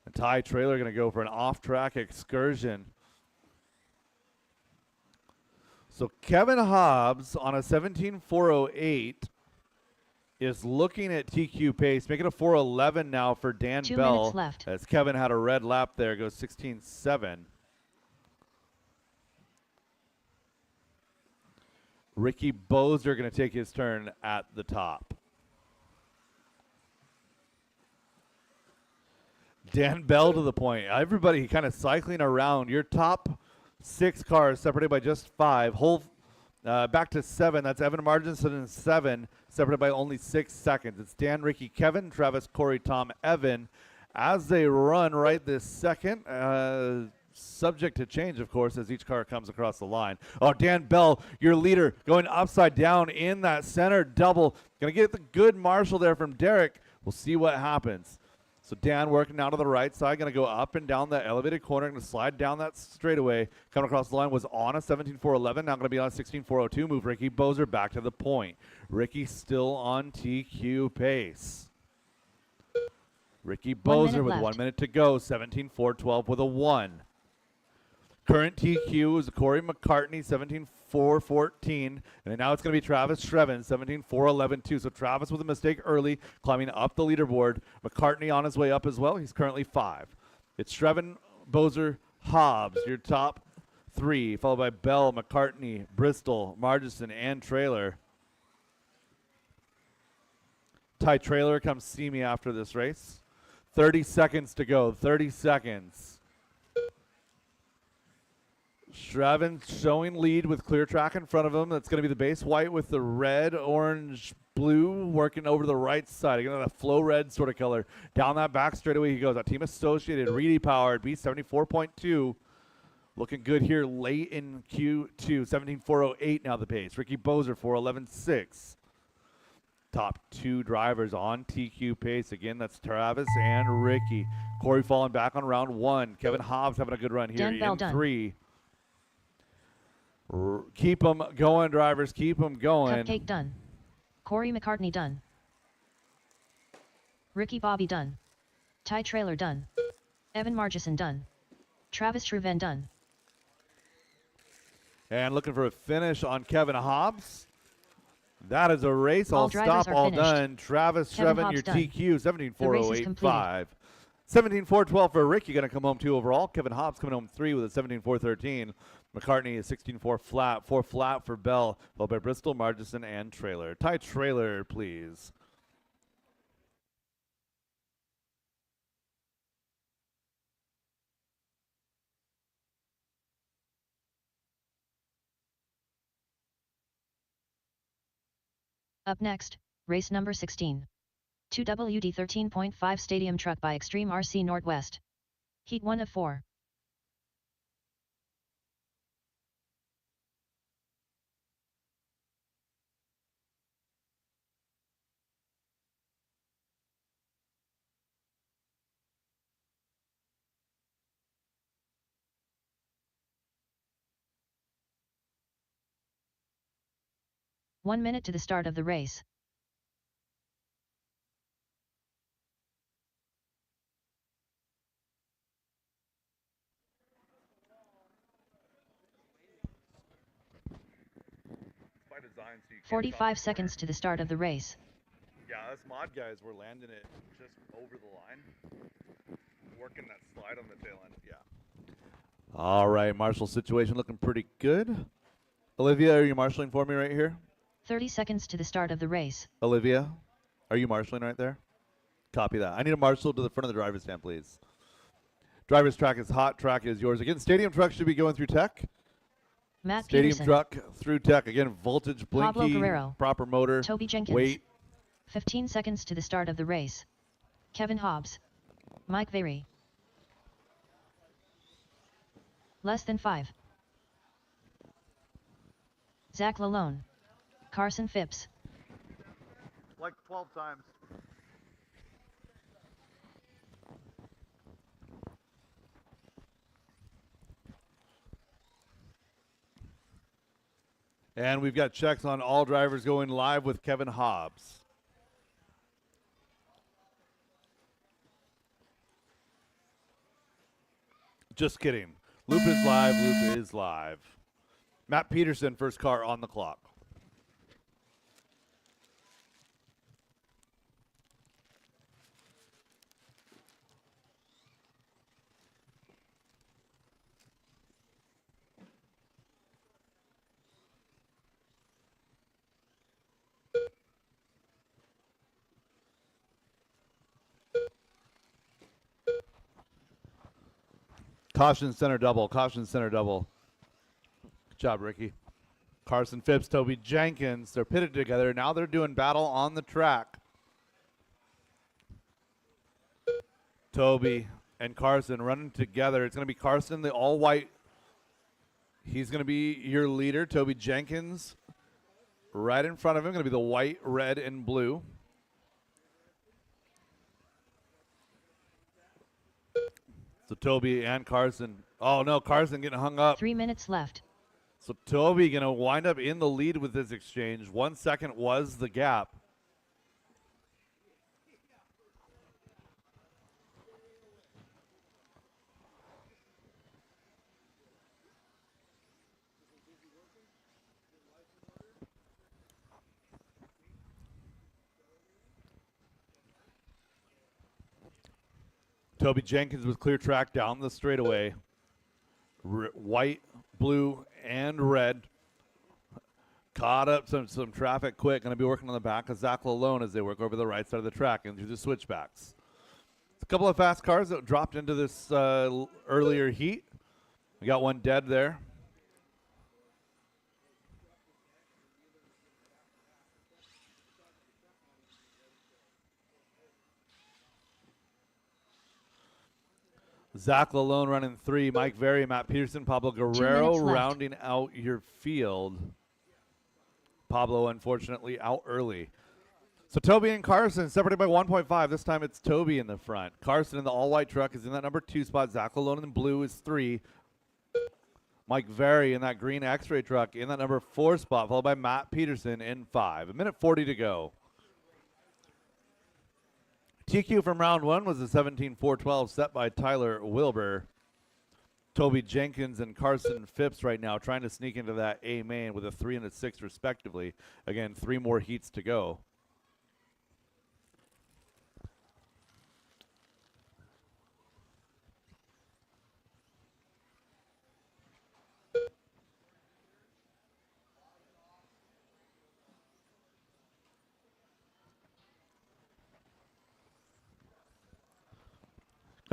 And Ty Trailer going to go for an off-track excursion. So Kevin Hobbs on a 17.408 is looking at TQ pace, making a 4.11 now for Dan 2 Bell. minutes left. As Kevin had a red lap there, goes 16.7. Ricky Bozer going to take his turn at the top. Dan Bell to the point. Everybody kind of cycling around. Your top 6 cars separated by just 5. Back to 7. That's Evan Marginson and 7, separated by only 6 seconds. It's Dan, Ricky, Kevin, Travis, Corey, Tom, Evan. As they run right this second, subject to change, of course, as each car comes across the line. Oh, Dan Bell, your leader, going upside down in that center double. Going to get the good Marshall there from Derek. We'll see what happens. So Dan working now to the right side, going to go up and down that elevated corner, going to slide down that straightaway. Coming across the line was on a 17.411, now going to be on a 16.402. Move Ricky Bozer back to the point. Ricky still on TQ pace. Ricky 1 Bozer minute with left. 1 minute to go, 17.412 with a 1. Current TQ is Corey McCartney, 17.414. And now it's going to be Travis Shreven, 17.411 too. So Travis with a mistake early, climbing up the leaderboard. McCartney on his way up as well. He's currently 5. It's Shreven, Bozer, Hobbs, your top 3, followed by Bell, McCartney, Bristol, Margison, and Trailer. Ty Trailer, come see me after this race. 30 seconds to go. 30 seconds. Shreven showing lead with clear track in front of him. That's going to be the base white with the red, orange, blue working over to the right side. Again, a flow red sort of color. Down that back straightaway he goes. A Team Associated, Reedy powered, B74.2. Looking good here late in Q2. 17.408 now the pace. Ricky Bozer, 4.11.6. Top 2 drivers on TQ pace. Again, that's Travis and Ricky. Corey falling back on round 1. Kevin Hobbs having a good run here Dan Bell in done. 3. Keep them going, drivers. Keep them going. Cupcake done. Corey McCartney done. Ricky Bobby done. Ty Trailer done. Evan Margison done. Travis Shreven done. And looking for a finish on Kevin Hobbs. That is a race. All All drivers stop, are all finished. done. Travis Kevin Shreven, Hobbs your done. TQ, The race is 17.485. 17.412 for Ricky, going to come home 2 overall. Kevin Hobbs coming home 3 with a 17.413. McCartney is 16.4 flat, 4 flat for Bell, followed by Bristol, Margison, and Trailer. Ty Trailer, please. Up next, race number 16. 2WD 13.5 Stadium Truck by Extreme RC Northwest. Heat 1 of 4. One minute to the start of the race. By design. line, so you can't 45 seconds to the start of the race. Yeah, us mod guys were landing it just over the line, working that slide on the tail end. Yeah. All right, Marshall situation looking pretty good. Olivia, are you marshalling for me right here? 30 seconds to the start of the race. Olivia, are you marshalling right there? Copy that. I need a marshal to the front of the driver's stand, please. Driver's track is hot. Track is yours. Again, stadium truck should be going through tech. Matt Stadium Peterson. truck through tech. Again, voltage, Pablo blinky, Guerrero. proper motor, Toby Jenkins. weight. 15 seconds to the start of the race. Kevin Hobbs. Mike Very. Less than 5. Zach Lalone. Carson Phipps. Like 12 times. And we've got checks on all drivers going live with Kevin Hobbs. Just kidding. Loop is live. Loop is live. Matt Peterson, first car on the clock. Caution center double. Caution center double. Good job, Ricky. Carson Phipps, Toby Jenkins. They're pitted together. Now they're doing battle on the track. Toby and Carson running together. It's going to be Carson, the all-white. He's going to be your leader. Toby Jenkins right in front of him. Going to be the white, red, and blue. So Toby and Carson. Oh, no, Carson getting hung up. 3 minutes left. So Toby going to wind up in the lead with this exchange. 1 second was the gap. Toby Jenkins with clear track down the straightaway. White, blue, and red. Caught up some traffic quick. Going to be working on the back of Zach Lalone as they work over the right side of the track and through the switchbacks. A couple of fast cars that dropped into this earlier heat. We got one dead there. Zach Lalone running 3, Mike Very, Matt Peterson, Pablo Guerrero rounding out your field. Pablo, unfortunately, out early. So Toby and Carson separated by 1.5. This time it's Toby in the front. Carson in the all-white truck is in that number 2 spot. Zach Lalone in blue is 3. Mike Very in that green X-ray truck in that number 4 spot, followed by Matt Peterson in 5. 1:40 to go. TQ from round 1 was a 17.412 set by Tyler Wilbur. Toby Jenkins and Carson Phipps right now trying to sneak into that A main with a 3 and a 6 respectively. Again, 3 more heats to go.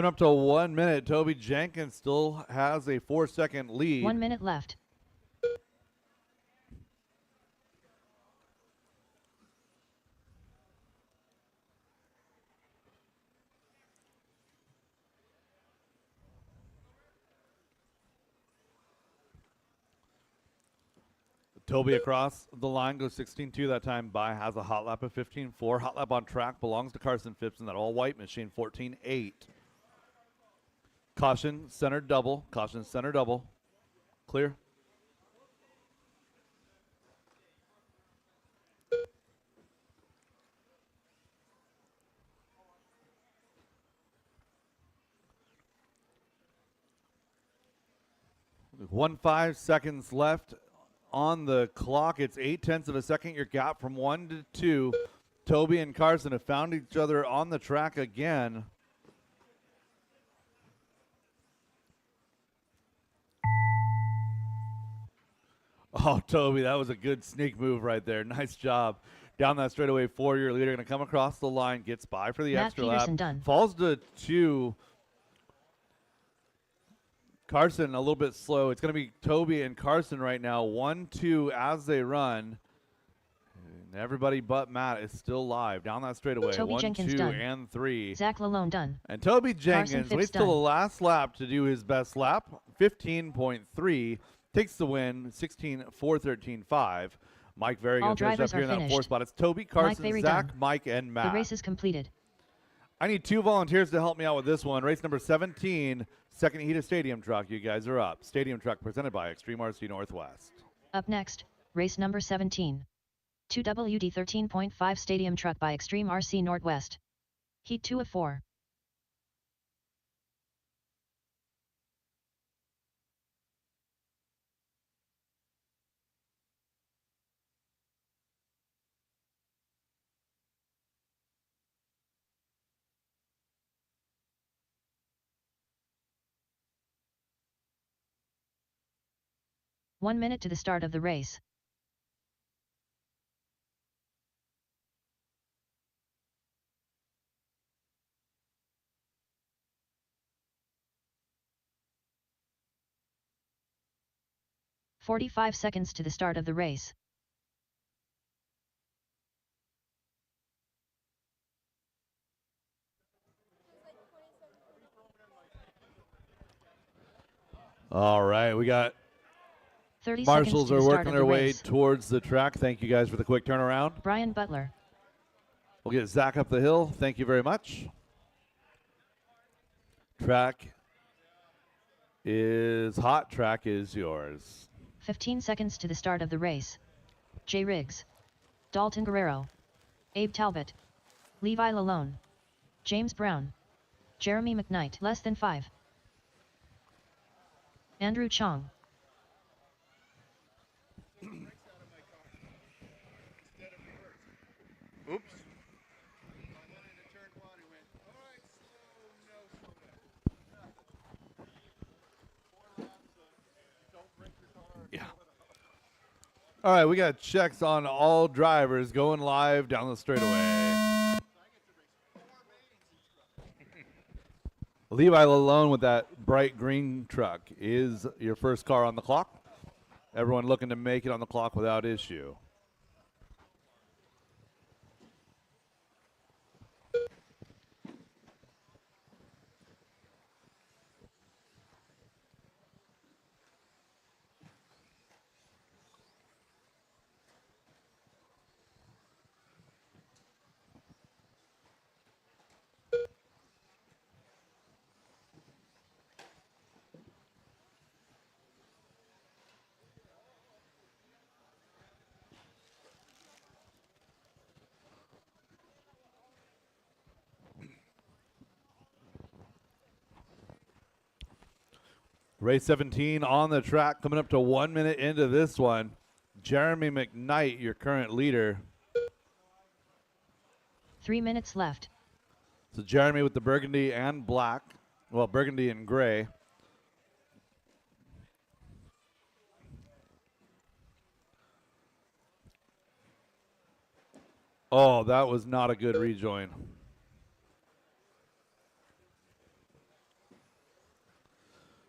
Up to 1 minute. Toby Jenkins still has a 4-second lead. 1 minute left. Toby across the line goes 16-2 that time by, has a hot lap of 15-4. Hot lap on track belongs to Carson Phipps in that all-white machine, 14-8. Caution, center double. Caution, center double. Clear. With 5 seconds left on the clock. It's 0.8 of a second. Your gap from 1 to 2. Toby and Carson have found each other on the track again. Oh, Toby, that was a good sneak move right there. Nice job. Down that straightaway 4, your leader going to come across the line, gets by for the Matt extra Peterson lap. done. Falls to 2. Carson a little bit slow. It's going to be Toby and Carson right now. 1-2 as they run. And everybody but Matt is still live. Down that straightaway. Toby 1, Jenkins 2, done. and 3. Zach Lalone done. And Toby Jenkins Phipps waits till the done. last lap to do his best lap. 15.3. Takes the win. 16.413.5. Mike Very All going to finish up drivers here are in that 4th finished. spot. It's Toby, Carson, Berry Zach, done. Mike, and Matt. The race is completed. I need 2 volunteers to help me out with this one. Race number 17, second heat of Stadium Truck. You guys are up. Stadium Truck presented by Extreme RC Northwest. Up next, race number 17. 2WD 13.5 Stadium Truck by Extreme RC Northwest. Heat 2 of 4. One minute to the start of the race. "45 seconds to the start of the race. All right, we got 30 marshals seconds to are the start working of their the way race. towards the track. Thank you guys for the quick turnaround. Brian Butler. We'll get Zach up the hill. Thank you very much. Track is hot. Track is yours. 15 seconds to the start of the race. Jay Riggs. Dalton Guerrero. Abe Talbot. Levi Lalone. James Brown. Jeremy McKnight. Less than 5. Andrew Chong. Oops. Yeah. All right, we got checks on all drivers going live down the straightaway. Levi Lalone with that bright green truck is your first car on the clock. Everyone looking to make it on the clock without issue. Race 17 on the track, coming up to 1 minute into this one. Jeremy McKnight, your current leader. 3 minutes left. So Jeremy with the burgundy and black, well, burgundy and gray. Oh, that was not a good rejoin.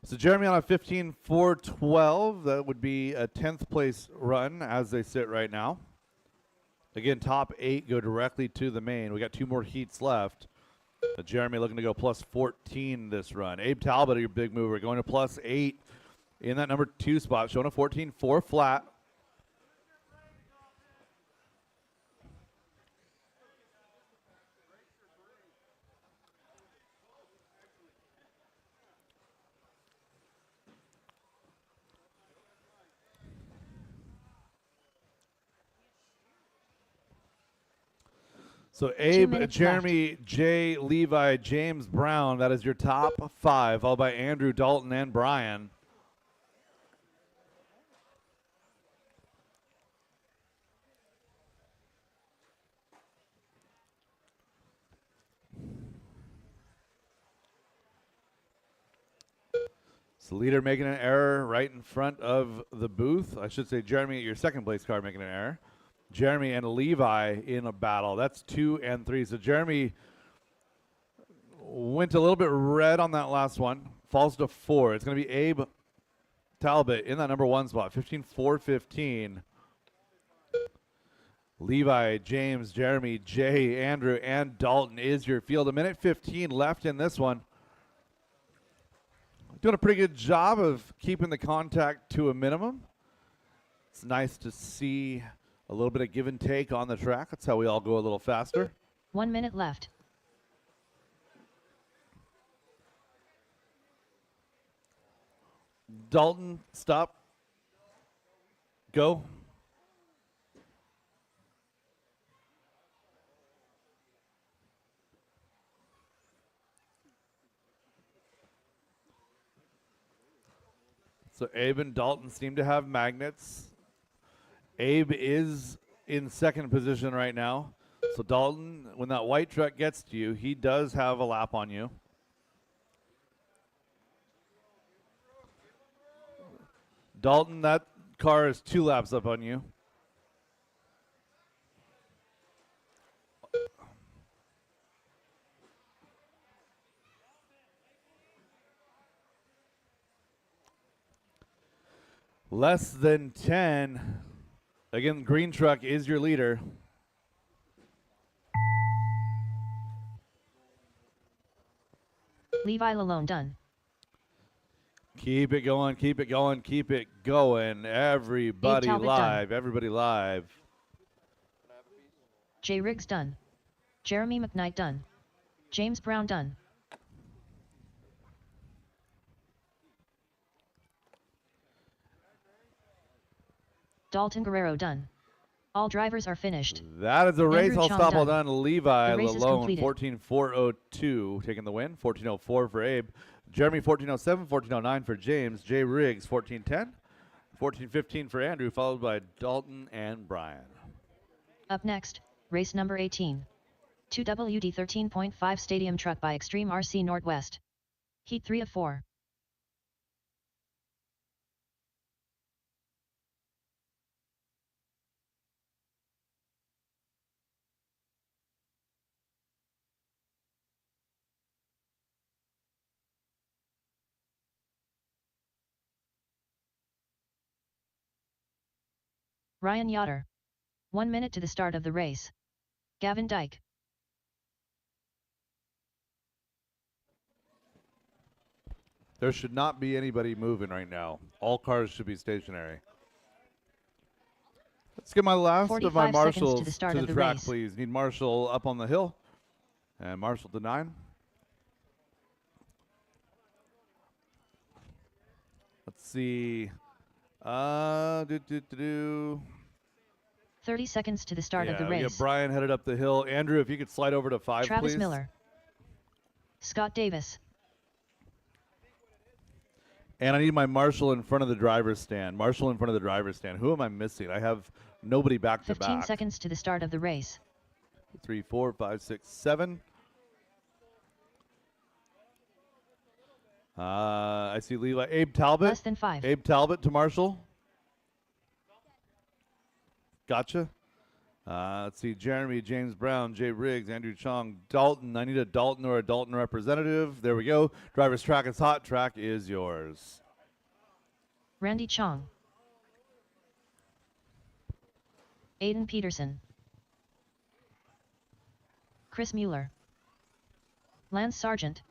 So Jeremy on a 15.412. That would be a 10th place run as they sit right now. Again, top 8 go directly to the main. We got 2 more heats left. Jeremy looking to go plus 14 this run. Abe Talbot, your big mover, going to plus 8 in that number 2 spot, showing a 14.4 flat. So Abe, minutes Jeremy, Jay, Levi, James Brown, that is your top 5, followed by Andrew, Dalton, and Brian. So leader making an error right in front of the booth. I should say Jeremy at your second place car making an error. Jeremy and Levi in a battle. That's 2 and 3. So Jeremy went a little bit red on that last one. Falls to 4. It's going to be Abe Talbot in that number 1 spot. 15-4-15. Levi, James, Jeremy, Jay, Andrew, and Dalton is your field. 1:15 left in this one. Doing a pretty good job of keeping the contact to a minimum. It's nice to see a little bit of give and take on the track. That's how we all go a little faster. 1 minute left. Dalton, stop. Go. So Abe and Dalton seem to have magnets. Abe is in second position right now. So Dalton, when that white truck gets to you, he does have a lap on you. Dalton, that car is 2 laps up on you. Less than 10. Again, green truck is your leader. Levi Lalone done. Keep it going, keep it going, keep it going. Everybody Talbot live, done. everybody live. Jay Riggs done. Jeremy McKnight done. James Brown done. Dalton Guerrero done. All drivers are finished. That is a race. Andrew I'll Chong stop all done. done. Levi The race is Lalone, completed. 14-4-02, taking the win. 14-04 for Abe. Jeremy, 14-07, 14-09 for James. Jay Riggs, 14-10. 14-15 for Andrew, followed by Dalton and Brian. Up next, race number 18. 2WD 13.5 Stadium Truck by Extreme RC Northwest. Heat 3 of 4. Ryan Yoder. 1 minute to the start of the race. Gavin Dyke. There should not be anybody moving right now. All cars should be stationary. Let's get my last of my 45 seconds marshals to the start to of the the track, race. please. Need Marshall up on the hill. And Marshall to 9. Let's see. 30 seconds to the start of the we race. got Brian headed up the hill. Andrew, if you could slide over to 5, Travis please. Miller. Scott Davis. And I need my Marshall in front of the driver's stand. Marshall in front of the driver's stand. Who am I missing? I have nobody back to 15 back. seconds to the start of the race. 3, 4, 5, 6, 7. I see Levi. Abe Talbot. Less than 5. Abe Talbot to Marshall. Gotcha. Let's see. Jeremy, James Brown, Jay Riggs, Andrew Chong, Dalton. I need a Dalton or a Dalton representative. There we go. Driver's track is hot. Track is yours. Randy Chong. Aiden Peterson. Chris Mueller. Lance Sargent.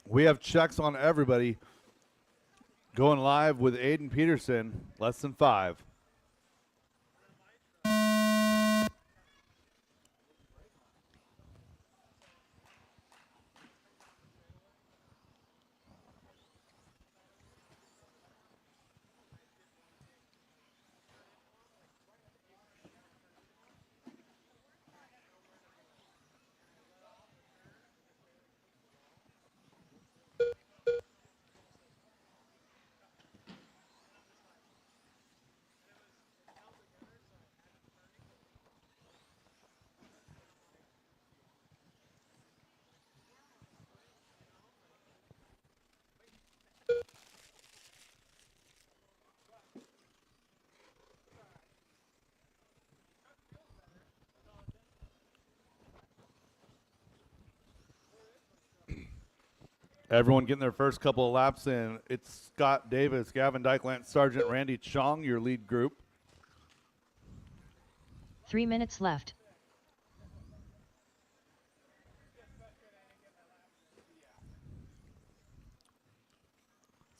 We have checks on everybody. Going live with Aiden Peterson, less than 5. Everyone getting their first couple of laps in. It's Scott Davis, Gavin Dyke, Lance Sargent, Randy Chong, your lead group. 3 minutes left.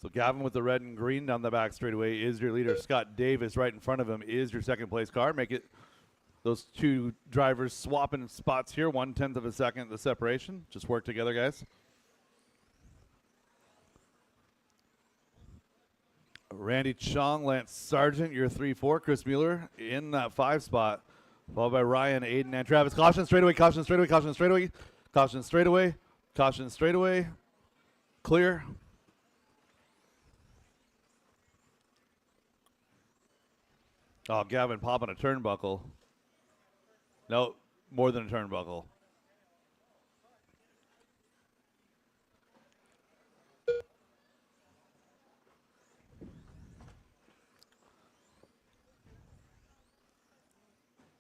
So Gavin with the red and green down the back straightaway is your leader. Scott Davis right in front of him is your second place car. Make it those two drivers swapping spots here. 1/10 of a second the separation. Just work together, guys. Randy Chong, Lance Sargent, your 3-4. Chris Mueller in that 5 spot. Followed by Ryan, Aiden, and Travis. Caution straightaway, caution straightaway, caution straightaway, caution straightaway, caution straightaway. Clear. Oh, Gavin popping a turnbuckle. No, more than a turnbuckle.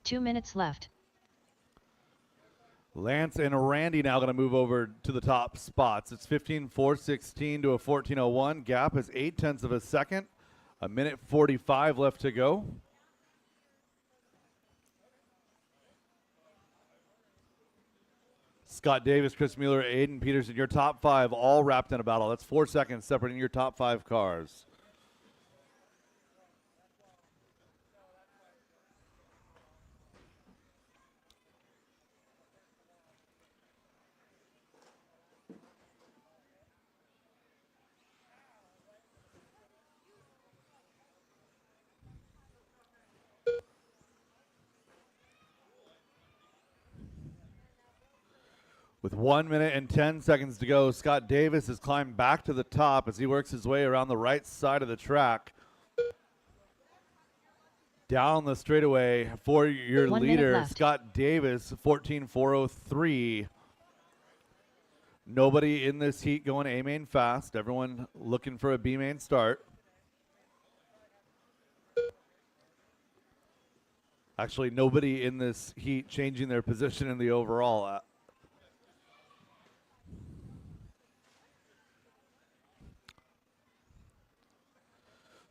Two minutes left. Lance and Randy now going to move over to the top spots. It's 15.416 to a 14.01. Gap is 0.8 of a second. A minute 45 left to go. Scott Davis, Chris Mueller, Aiden Peterson, your top 5 all wrapped in a battle. That's 4 seconds separating your top 5 cars. With 1 minute and 10 seconds to go, Scott Davis has climbed back to the top as he works his way around the right side of the track. Down the straightaway for your 1 minute leader, left. Scott Davis, 14.403. Nobody in this heat going A-main fast. Everyone looking for a B-main start. Actually, nobody in this heat changing their position in the overall.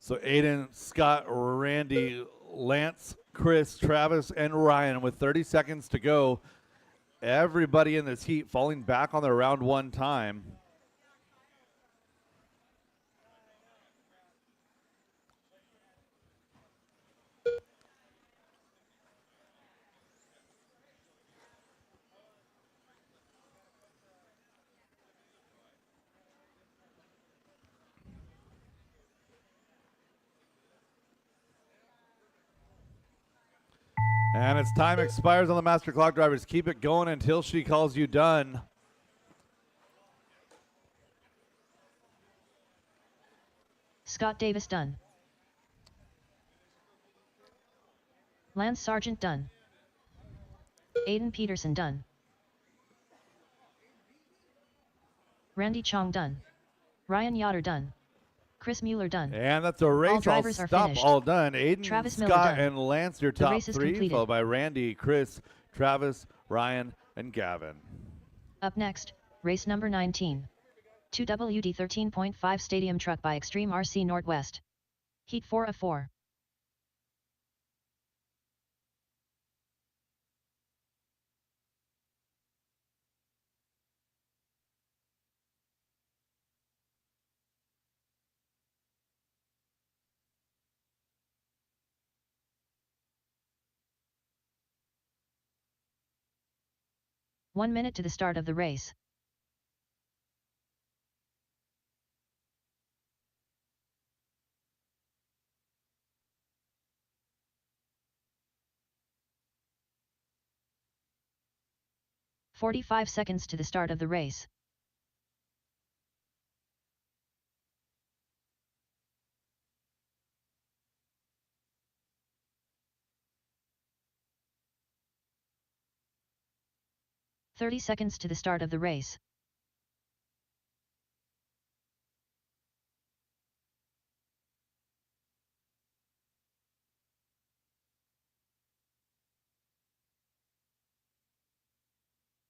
So Aiden, Scott, Randy, Lance, Chris, Travis, and Ryan with 30 seconds to go. Everybody in this heat falling back on their round 1 time. And its time expires on the master clock, drivers. Keep it going until she calls you done. Scott Davis done. Lance Sargent done. Aiden Peterson done. Randy Chong done. Ryan Yoder done. Chris Mueller done. And that's a race. All drivers are stop, finished. all done. Aiden, Travis Miller Scott, done. and Lance, your The top race is 3, completed. followed by Randy, Chris, Travis, Ryan, and Gavin. Up next, race number 19. 2WD 13.5 Stadium Truck by Extreme RC Northwest. Heat 4 of 4. One minute to the start of the race. "45 seconds to the start of the race. "30 seconds to the start of the race.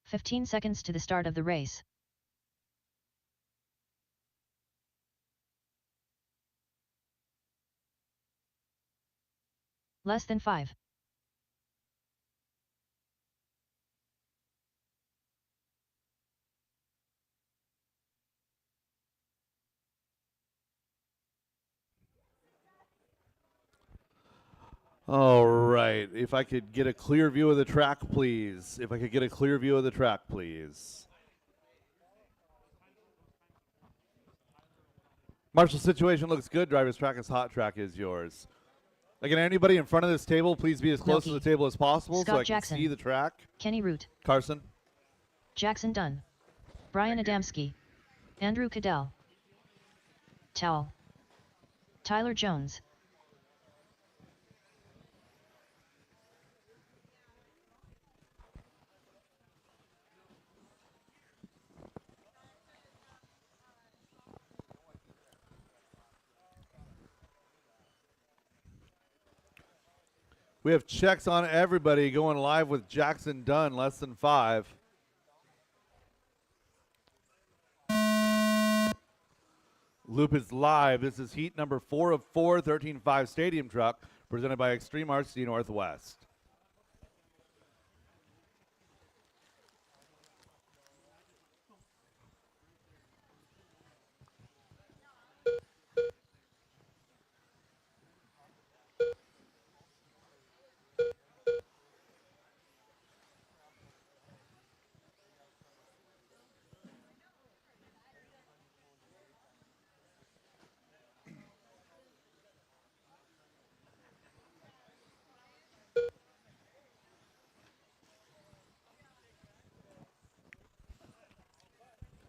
"15 seconds to the start of the race. Less than 5. All right. If I could get a clear view of the track, please. If I could get a clear view of the track, please. Marshall, situation looks good. Driver's track is hot. Track is yours. Again, anybody in front of this table, please be as close to the Milky. table as possible Scott so I Jackson. can see the track. Kenny Root. Carson. Jackson Dunn. Brian Adamski. Andrew Cadell. Towel. Tyler Jones. We have checks on everybody going live with Jackson Dunn, less than 5. Loop is live. This is heat number 4 of 4, 13.5 Stadium Truck, presented by Extreme RC Northwest.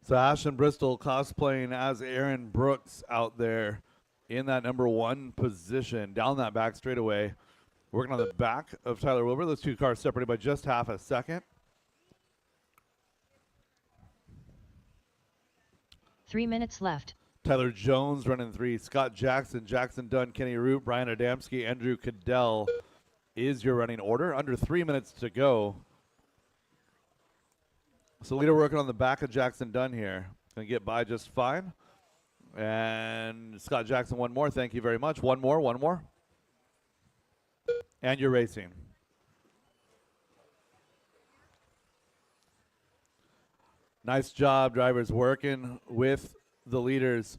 So Ashton Bristol cosplaying as Aaron Brooks out there in that number 1 position down that back straightaway. Working on the back of Tyler Wilbur. Those two cars separated by just half a second. 3 minutes left. Tyler Jones running 3. Scott Jackson, Jackson Dunn, Kenny Root, Brian Adamski, Andrew Cadell is your running order. Under 3 minutes to go. So leader working on the back of Jackson Dunn here. Going to get by just fine. And Scott Jackson, one more. Thank you very much. One more. And you're racing. Nice job, drivers, working with the leaders.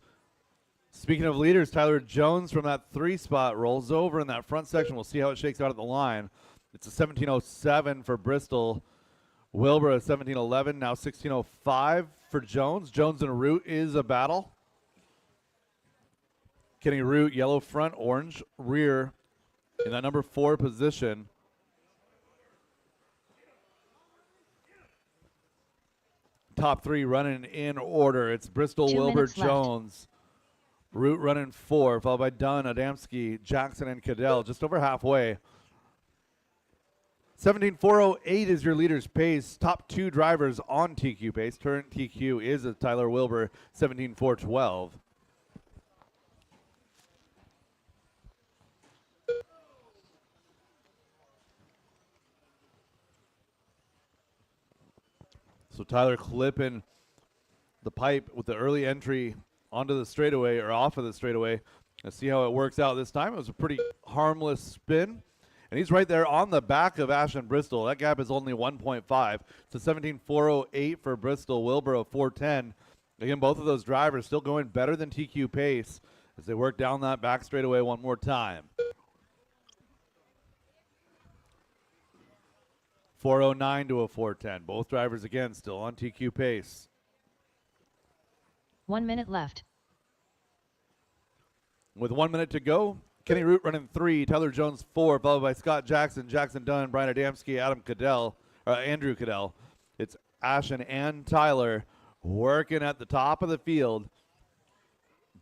Speaking of leaders, Tyler Jones from that 3 spot rolls over in that front section. We'll see how it shakes out at the line. It's a 17:07 for Bristol. Wilbur a 17:11, now 16:05 for Jones. Jones and Root is a battle. Kenny Root, yellow front, orange rear in that number 4 position. Top 3 running in order. It's Bristol, 2 Wilbur, minutes left. Jones. Root running 4, followed by Dunn, Adamski, Jackson, and Cadell, just over halfway. 17:408 is your leader's pace. Top 2 drivers on TQ pace. Current TQ is a Tyler Wilbur, 17:412. So Tyler clipping the pipe with the early entry onto the straightaway or off of the straightaway. Let's see how it works out this time. It was a pretty harmless spin. And he's right there on the back of Ashton Bristol. That gap is only 1.5. So 17:408 for Bristol. Wilbur of 410. Again, both of those drivers still going better than TQ pace as they work down that back straightaway one more time. 409 to a 410. Both drivers, again, still on TQ pace. 1 minute left. With 1 minute to go, Kenny Root running 3, Tyler Jones 4, followed by Scott Jackson, Jackson Dunn, Brian Adamski, Andrew Cadell. It's Ashton and Tyler working at the top of the field.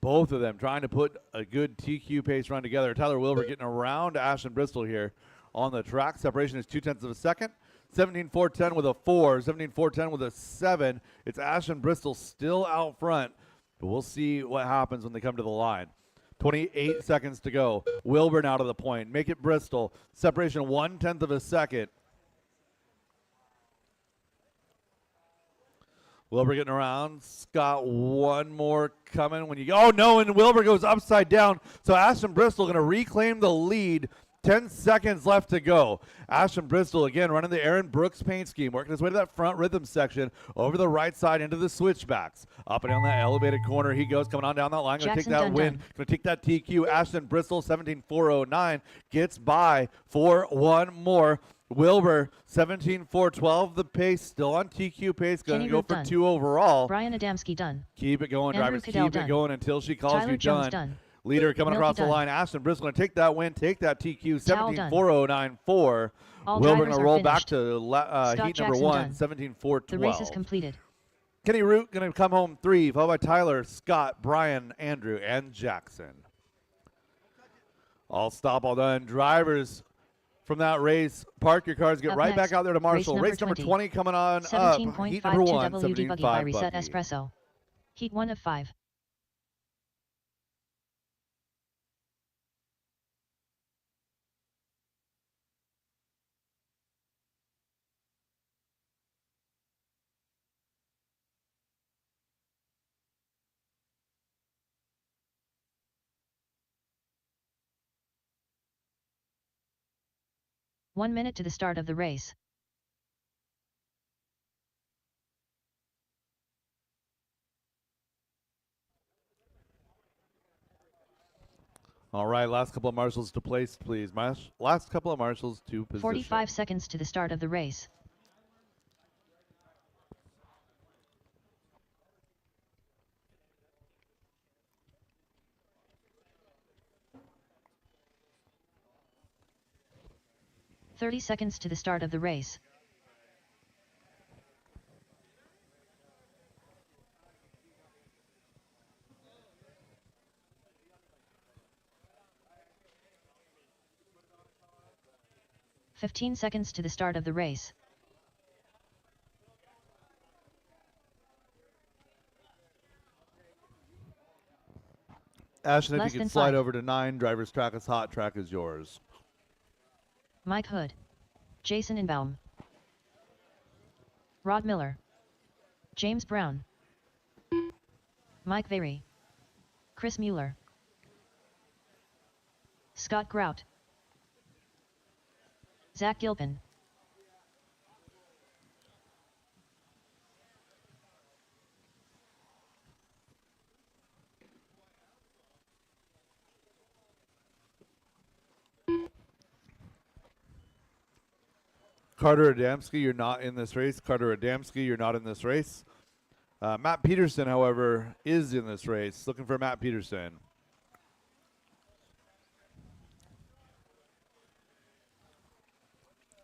Both of them trying to put a good TQ pace run together. Tyler Wilbur getting around Ashton Bristol here on the track. Separation is 0.2 of a second. 17:410 with a 4, 17:410 with a 7. It's Ashton Bristol still out front, but we'll see what happens when they come to the line. 28 seconds to go. Wilbur now to the point. Make it Bristol. Separation 0.1 of a second. Wilbur getting around. Scott, one more coming. When you go, oh no, and Wilbur goes upside down. So Ashton Bristol going to reclaim the lead. 10 seconds left to go. Ashton Bristol again running the Aaron Brooks paint scheme, working his way to that front rhythm section, over the right side into the switchbacks. Up and down that elevated corner he goes, coming on down that line. Going to take Jackson that win. Going to take that TQ. Ashton Bristol, 17.409, gets by for one more. Wilbur, 17.412, the pace, still on TQ pace, going to Kenny go Root for done. 2 overall. Brian Adamski done. Keep it going, Andrew drivers. Cadell Keep it done. going until she calls Tyler you Jones done. done. Leader coming Milky across the done. line. Ashton Bristol going to take that win, take that TQ, Towel done. 17.4094. All Wilbur drivers going to are roll back finished. to Scott heat number Jackson 1, done. 17.412. The race is completed. Kenny Root going to come home 3, followed by Tyler, Scott, Brian, Andrew, and Jackson. All stop, all done. Drivers from that race, park your cars, get Up right next, back out there to Marshall. Race number 20 coming on up. Heat number 17.52 1, WD Buggy by 17.5 Reset Buggy. Espresso. Heat 1 of 5. One minute to the start of the race. All right, last couple of marshals to place, please. Last couple of marshals to position. 45 seconds to the start of the race. "30 seconds to the start of the race. "15 seconds to the start of the race. Ashton, if Less you than could slide 5. over to 9, driver's track is hot, track is yours. Mike Hood. Jason Inbaum. Rod Miller. James Brown. Mike Vary. Chris Mueller. Scott Grout. Zach Gilpin. Carter Adamski, you're not in this race. Carter Adamski, you're not in this race. Matt Peterson, however, is in this race. Looking for Matt Peterson.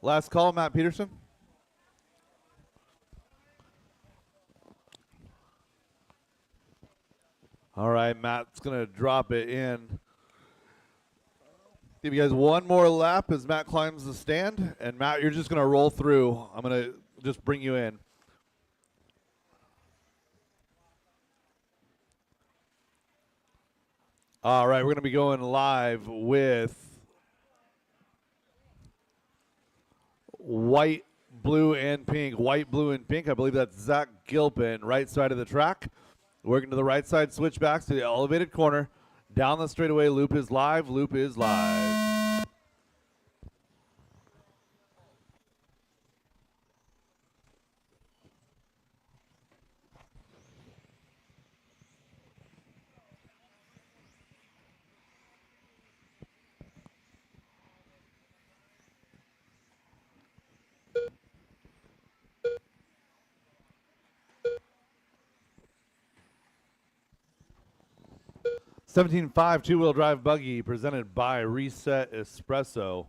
Last call, Matt Peterson. All right, Matt's going to drop it in. Give you guys one more lap as Matt climbs the stand. And Matt, you're just going to roll through. I'm going to just bring you in. All right, we're going to be going live with white, blue, and pink. White, blue, and pink. I believe that's Zach Gilpin, right side of the track. Working to the right side, switchbacks to the elevated corner. Down the straightaway, loop is live, loop is live. $17.5 two-wheel drive buggy presented by Reset Espresso.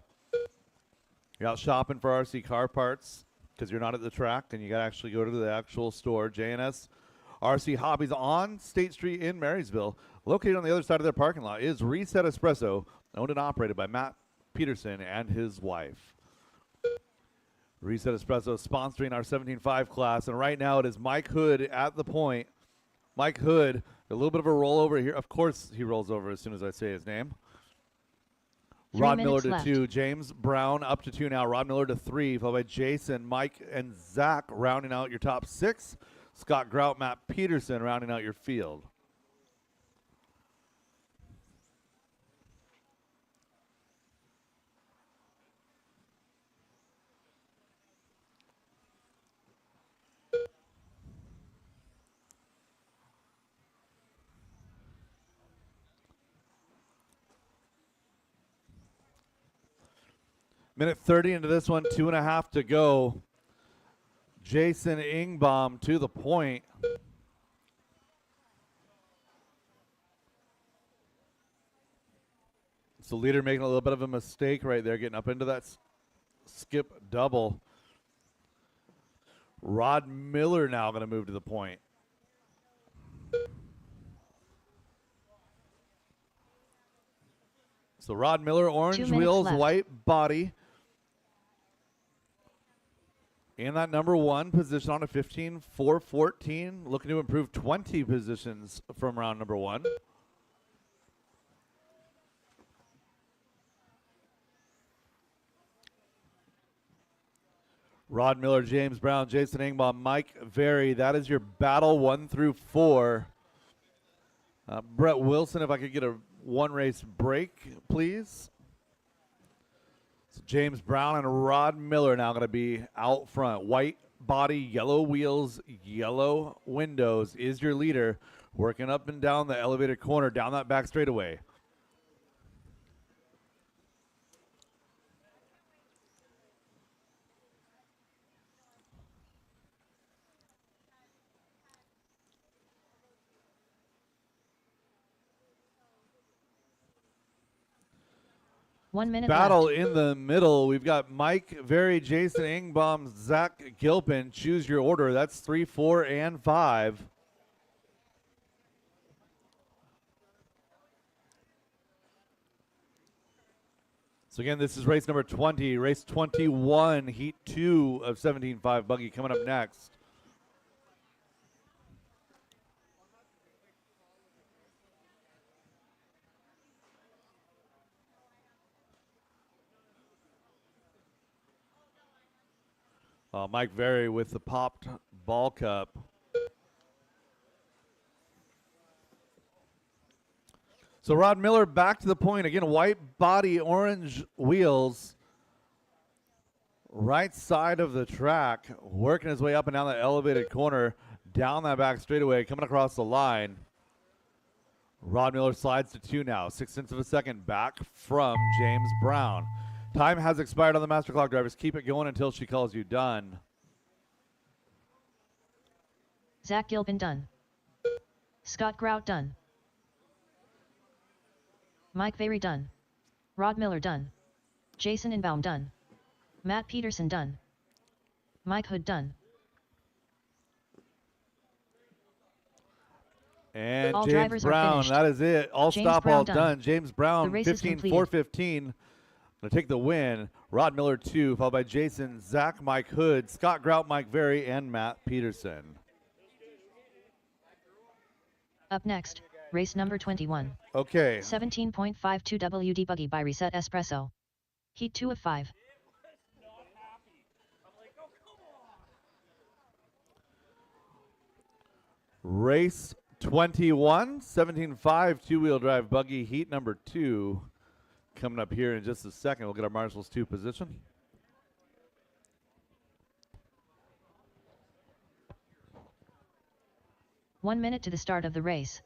You're out shopping for RC car parts because you're not at the track and you got to actually go to the actual store. J&S RC Hobbies on State Street in Marysville. Located on the other side of their parking lot is Reset Espresso, owned and operated by Matt Peterson and his wife. Reset Espresso sponsoring our 17.5 class, and right now it is Mike Hood at the point. Mike Hood, a little bit of a rollover here. Of course he rolls over as soon as I say his name. 3 Rod Miller minutes to left. 2. James Brown up to 2 now. Rod Miller to 3, followed by Jason, Mike, and Zach rounding out your top 6. Scott Grout, Matt Peterson rounding out your field. Minute 30 into this one, 2.5 to go. Jason Ingbaum to the point. It's the leader making a little bit of a mistake right there, getting up into that skip double. Rod Miller now going to move to the point. So Rod Miller, orange wheels, left. white body. In that number one position on a 15.414, looking to improve 20 positions from round number one. Rod Miller, James Brown, Jason Ingbaum, Mike Very. That is your battle 1 through 4. Brett Wilson, if I could get a one race break, please. So James Brown and Rod Miller now going to be out front. White body, yellow wheels, yellow windows is your leader. Working up and down the elevated corner, down that back straightaway. One minute Battle left. in the middle. We've got Mike Very, Jason Ingbaum, Zach Gilpin. Choose your order. That's 3, 4, and 5. So again, this is race number 20. Race 21, heat 2 of 17.5 buggy coming up next. Mike Very with the popped ball cup. So Rod Miller back to the point. Again, white body, orange wheels. Right side of the track, working his way up and down that elevated corner, down that back straightaway, coming across the line. Rod Miller slides to 2 now, 0.6 of a second back from James Brown. Time has expired on the master clock, drivers. Keep it going until she calls you done. Zach Gilpin done. Scott Grout done. Mike Very done. Rod Miller done. Jason Ingbaum done. Matt Peterson done. Mike Hood done. And All James drivers are Brown, finished. that is it. All James stop, Brown all done. done. James Brown, The race is 15.415. Going to take the win. Rod Miller 2, followed by Jason, Zach, Mike Hood, Scott Grout, Mike Very, and Matt Peterson. Up next, race number 21. Okay. 17.52 WD Buggy by Reset Espresso. Heat 2 of 5. Race 21, 17.5 two-wheel drive buggy, heat number 2. Coming up here in just a second. We'll get our marshals 2 position. One minute to the start of the race.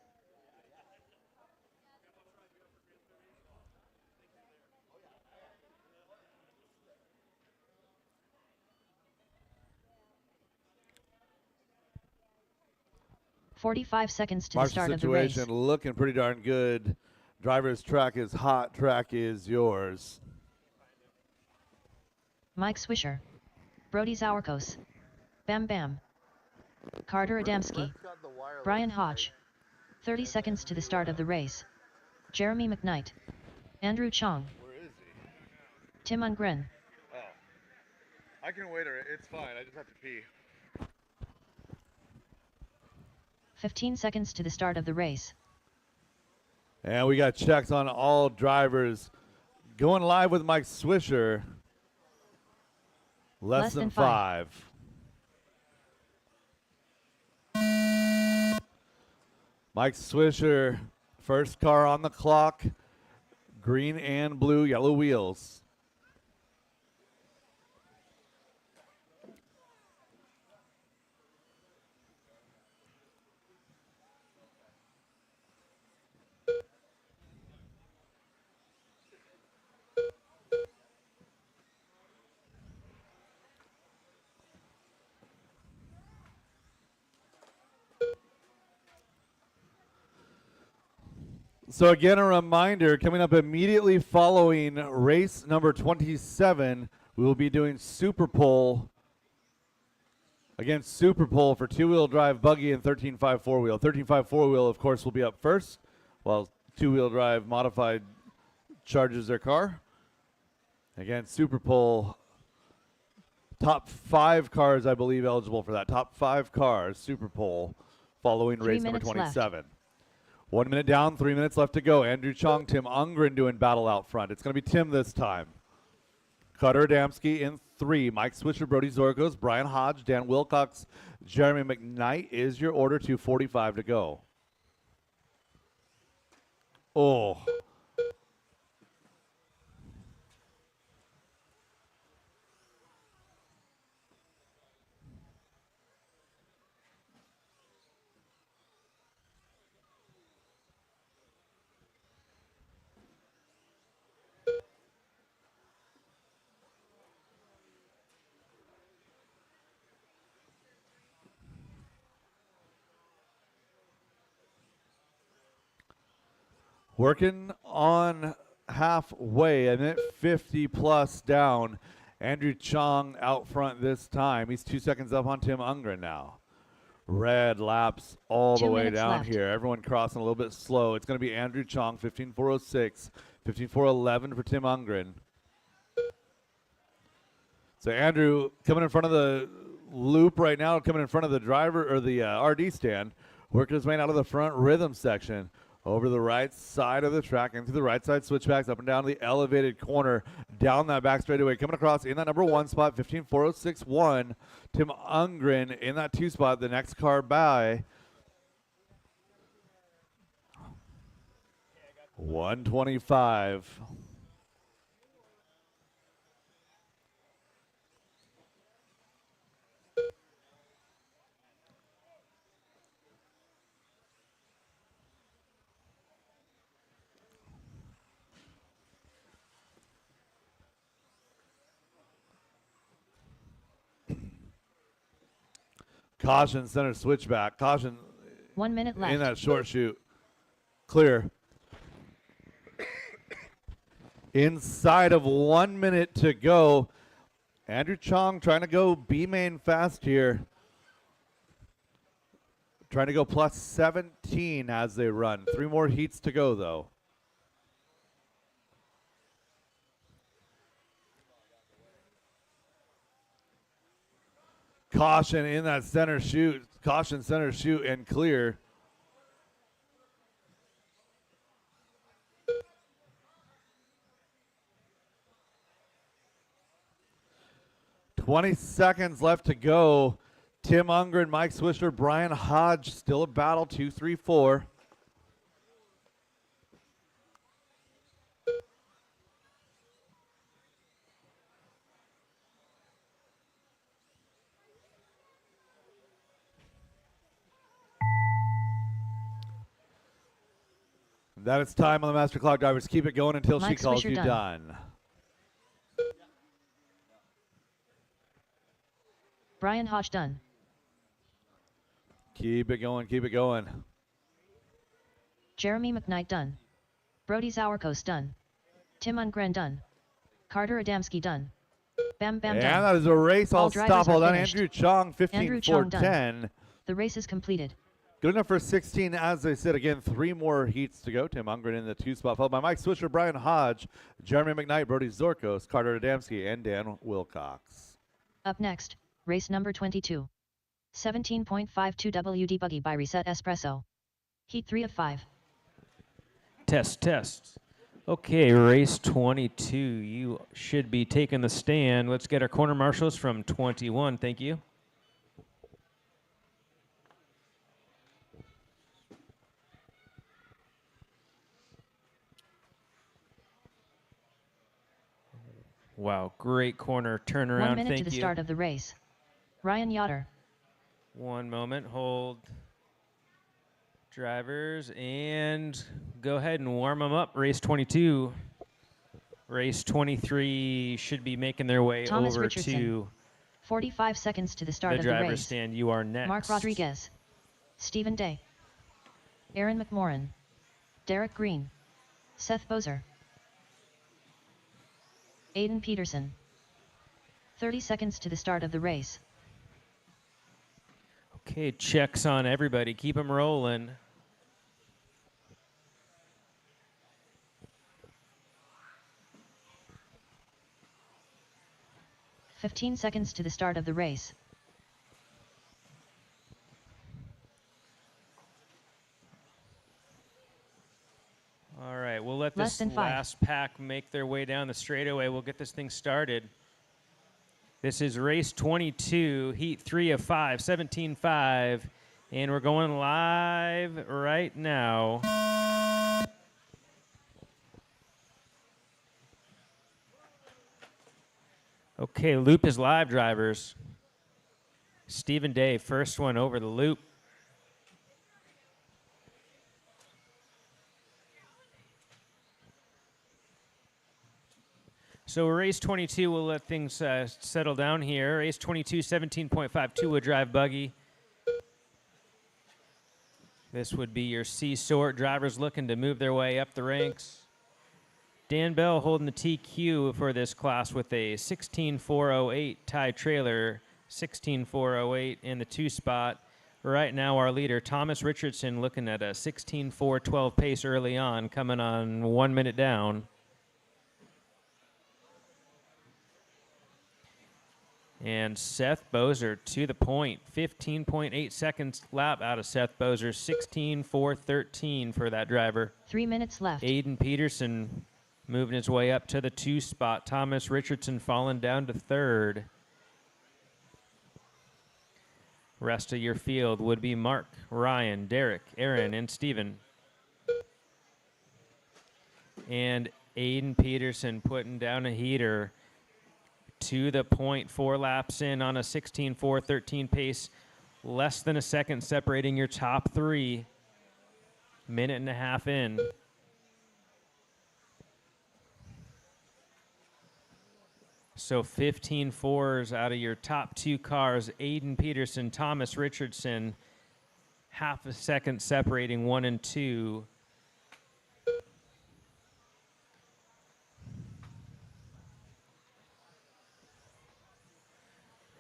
"45 seconds to the Marshal start of the race. situation looking pretty darn good. Driver's track is hot. Track is yours. Mike Swisher. Brody Zawarkos. Bam Bam. Carter Adamski. Brian Hodge. 30 seconds to the start of the race. Jeremy McKnight. Andrew Chong. Where is he? Tim Ungren. Oh. I can wait, it's fine. I just have to pee. 15 seconds to the start of the race. And we got checks on all drivers. Going live with Mike Swisher. Less than 5. Mike Swisher, first car on the clock. Green and blue, yellow wheels. So again, a reminder, coming up immediately following race number 27, we will be doing Super Pole. Again, Super Pole for two-wheel drive buggy and 13.5 four-wheel. 13.5 four-wheel, of course, will be up first, while two-wheel drive modified charges their car. Again, Super Pole, top 5 cars, I believe, eligible for that. Top 5 cars, Super Pole, following 3 race number minutes 27. 1 minute down, 3 minutes left to go. Andrew Chong, Tim Ungren doing battle out front. It's going to be Tim this time. Carter Adamski in 3. Mike Swisher, Brody Zorkos, Brian Hodge, Dan Wilcox, Jeremy McKnight is your order. 2:45 to go. Oh. Working on halfway, a minute 50 plus down. Andrew Chong out front this time. He's 2 seconds up on Tim Ungren now. Red laps all the 2 way minutes down left. here. Everyone crossing a little bit slow. It's going to be Andrew Chong, 15.406, 15.411 for Tim Ungren. So Andrew coming in front of the loop right now, coming in front of the driver or the RD stand, working his way out of the front rhythm section. Over the right side of the track, into the right side switchbacks, up and down the elevated corner, down that back straightaway, coming across in that number 1 spot, 15.406.1. Tim Ungren in that 2 spot, the next car by. 125. Caution, center switchback. Caution 1 minute left. in that short shoot. Clear. Inside of 1 minute to go. Andrew Chong trying to go B main fast here. Trying to go plus 17 as they run. 3 more heats to go, though. Caution in that center shoot. Caution, center shoot, and clear. $20 left to go. Tim Ungren, Mike Swisher, Brian Hodge, still a battle, 2, 3, 4. That is time on the master clock, drivers. Keep it going until Mike she calls Swisher you done. done. Brian Hodge done. Keep it going, keep it going. Jeremy McKnight done. Brody Zawarkos done. Tim Ungren done. Carter Adamski done. Bam Bam And done. that is a race. All I'll drivers stop are all done. finished. Andrew Chong, 15 Andrew 4 Chong done. 10. The race is completed. Good enough for 16. As I said, again, 3 more heats to go. Tim Ungren in the 2 spot, followed by Mike Swisher, Brian Hodge, Jeremy McKnight, Brody Zorkos, Carter Adamski, and Dan Wilcox. Up next, race number 22. 17.52 WD Buggy by Reset Espresso. Heat 3 of 5. Test, test. Okay, race 22. You should be taking the stand. Let's get our corner marshals from 21. Thank you. Wow, great corner turnaround. 1 minute Thank to the you. start of the race. Ryan Yoder. One moment, hold. Drivers, and go ahead and warm them up. Race 22. Race 23 should be making their way Thomas over Richardson. to 45 seconds to the start the of the driver's race. stand. You are next. Mark Rodriguez. Stephen Day. Aaron McMorrin. Derek Green. Seth Bozer. Aiden Peterson. 30 seconds to the start of the race. Okay, checks on everybody. Keep them rolling. "15 seconds to the start of the race. All right, we'll let Less this than 5. last pack make their way down the straightaway. We'll get this thing started. This is race 22, heat 3 of 5, 17.5, and we're going live right now. Okay, loop is live, drivers. Stephen Day, first one over the loop. So race 22, we'll let things settle down here. Race 22, 17.5 two-wheel drive buggy. This would be your C-sort. Drivers looking to move their way up the ranks. Dan Bell holding the TQ for this class with a 16408 tie trailer, 16408 in the 2 spot. Right now our leader, Thomas Richardson, looking at a 16412 pace early on, coming on 1 minute down. And Seth Bozer to the point, 15.8 seconds lap out of Seth Bozer, 16.413 for that driver. 3 minutes left. Aiden Peterson moving his way up to the 2 spot. Thomas Richardson falling down to 3rd. Rest of your field would be Mark, Ryan, Derek, Aaron, and Steven. And Aiden Peterson putting down a heater to the point, 4 laps in on a 16.413 pace. Less than a second separating your top 3. Minute and a half in. So 15 fours out of your top 2 cars. Aiden Peterson, Thomas Richardson. Half a second separating 1 and 2.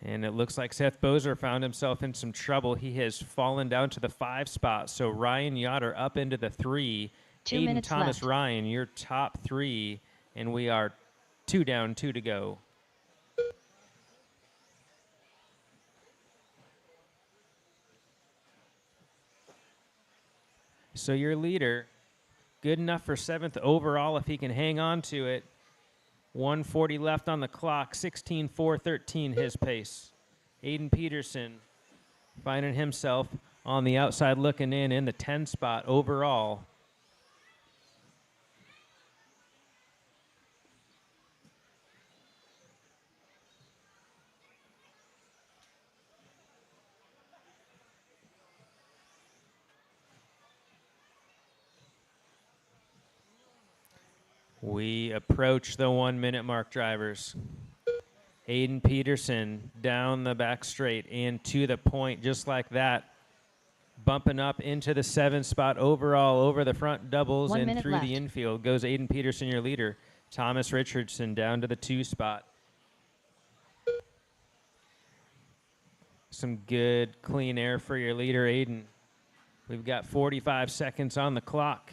And it looks like Seth Bozer found himself in some trouble. He has fallen down to the 5 spot. So Ryan Yoder up into the 3. 2 Aiden minutes Thomas left. Ryan, your top 3. And we are 2 down, 2 to go. So your leader, good enough for 7th overall if he can hang on to it. 140 left on the clock, 16.413 his pace. Aiden Peterson finding himself on the outside looking in the 10 spot overall. We approach the 1 minute mark, drivers. Aiden Peterson down the back straight and to the point just like that. Bumping up into the 7 spot overall over the front doubles 1 and minute through left. the infield goes Aiden Peterson, your leader. Thomas Richardson down to the 2 spot. Some good clean air for your leader, Aiden. We've got 45 seconds on the clock.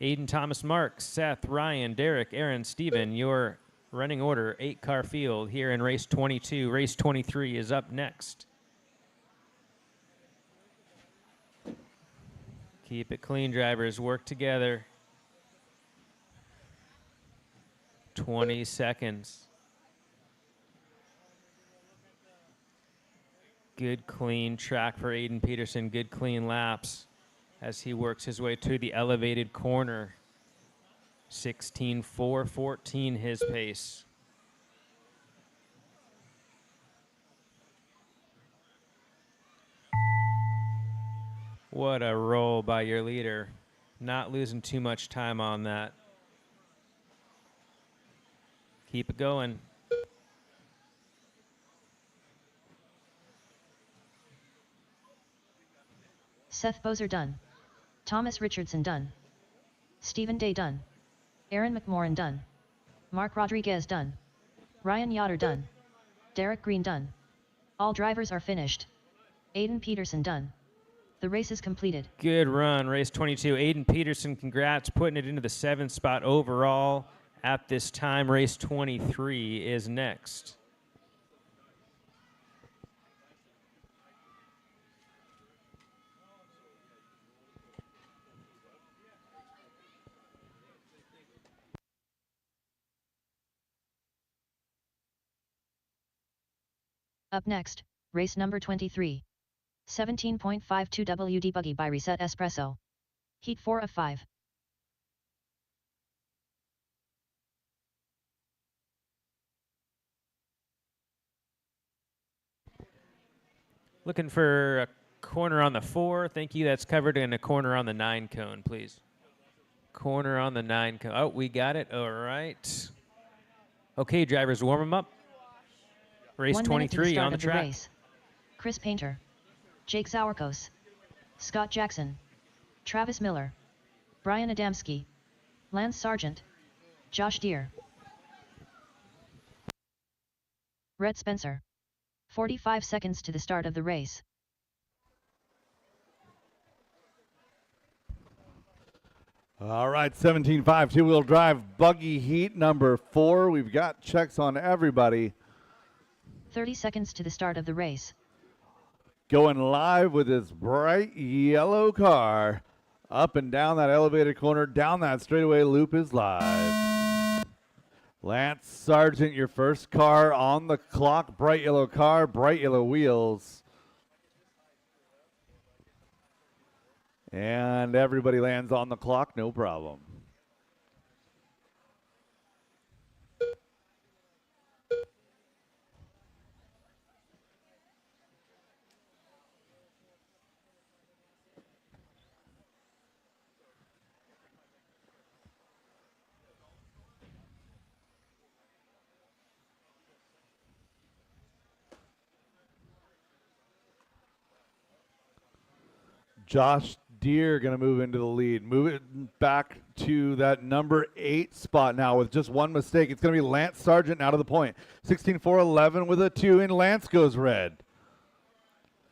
Aiden, Thomas, Mark, Seth, Ryan, Derek, Aaron, Steven, your running order, 8-car field here in race 22. Race 23 is up next. Keep it clean, drivers. Work together. 20 seconds. Good, clean track for Aiden Peterson. Good, clean laps as he works his way to the elevated corner. 16.414 his pace. What a roll by your leader. Not losing too much time on that. Keep it going. Seth Bozer done. Thomas Richardson done. Stephen Day done. Aaron McMorrin done. Mark Rodriguez done. Ryan Yoder done. Derek Green done. All drivers are finished. Aiden Peterson done. The race is completed. Good run, race 22. Aiden Peterson, congrats, putting it into the 7th spot overall. At this time, race 23 is next. Up next, race number 23. 17.52 WD Buggy by Reset Espresso. Heat 4 of 5. Looking for a corner on the 4. Thank you. That's covered in a corner on the 9 cone, please. Corner on the 9 cone. Oh, we got it. All right. Okay, drivers, warm them up. Race 1 minute to the 23 start on the of track. race. Chris Painter. Jake Sauerkos. Scott Jackson. Travis Miller. Brian Adamski. Lance Sargent. Josh Deere. Rhett Spencer. 45 seconds to the start of the race. All right, 17.5 two-wheel drive buggy heat number 4. We've got checks on everybody. 30 seconds to the start of the race. Going live with his bright yellow car. Up and down that elevated corner, down that straightaway loop is live. Lance Sargent, your first car on the clock. Bright yellow car, bright yellow wheels. And everybody lands on the clock, no problem. Josh Deere going to move into the lead. Move it back to that number 8 spot now with just one mistake. It's going to be Lance Sargent out of the point. 16.411 with a 2, and Lance goes red.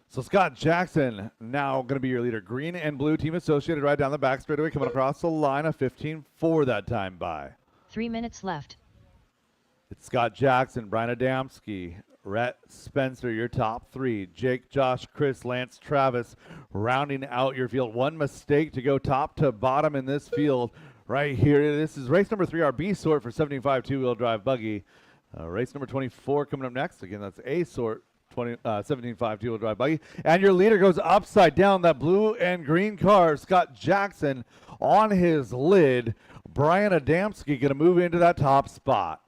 So Scott Jackson now going to be your leader. Green and blue team associated right down the back straightaway, coming across the line, a 15.4 that time by. 3 minutes left. It's Scott Jackson, Brian Adamski, Rhett Spencer, your top 3. Jake, Josh, Chris, Lance, Travis, rounding out your field. One mistake to go top to bottom in this field right here. This is race number 3, our B sort for 75 two-wheel drive buggy. Race number 24 coming up next. Again, that's A sort 17.5 two-wheel drive buggy. And your leader goes upside down, that blue and green car. Scott Jackson on his lid. Brian Adamski going to move into that top spot.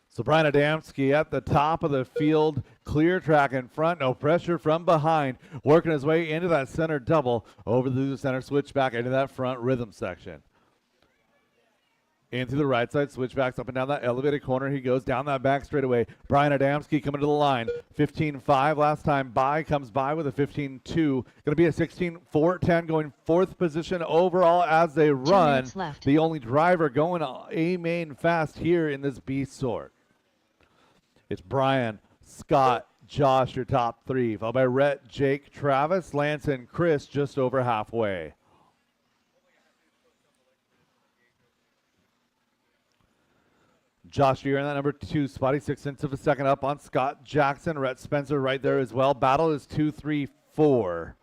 So Brian Adamski at the top of the field, clear track in front, no pressure from behind, working his way into that center double, over through the center switchback into that front rhythm section. Into the right side, switchbacks up and down that elevated corner. He goes down that back straightaway. Brian Adamski coming to the line. 15.5 last time by, comes by with a 15.2. Going to be a 16.410 going 4th position overall as they 2 run. minutes left. The only driver going A main fast here in this B sort. It's Brian, Scott, Josh, your top 3, followed by Rhett, Jake, Travis, Lance, and Chris just over halfway. Josh Deere in that number 2 spot. He's 6 of a second up on Scott Jackson. Rhett Spencer right there as well. Battle is 2, 3, 4.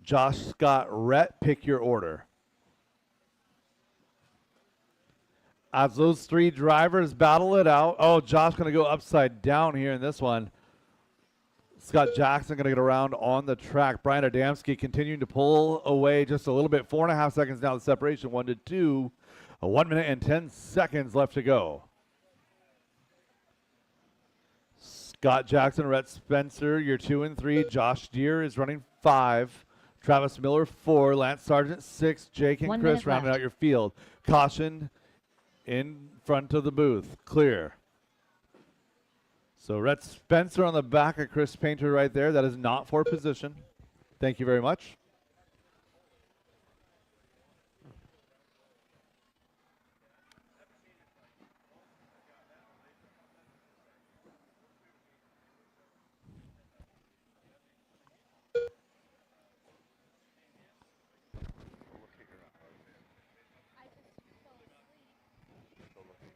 Josh, Scott, Rhett, pick your order. As those 3 drivers battle it out. Oh, Josh going to go upside down here in this one. Scott Jackson going to get around on the track. Brian Adamski continuing to pull away just a little bit. 4.5 seconds now the separation, 1 to 2. 1 minute and 10 seconds left to go. Scott Jackson, Rhett Spencer, your 2 and 3. Josh Deere is running 5. Travis Miller 4. Lance Sargent 6. Jake and 1 Chris minute rounding left. out your field. Caution in front of the booth. Clear. So Rhett Spencer on the back of Chris Painter right there. That is not for position. Thank you very much. I just fell asleep.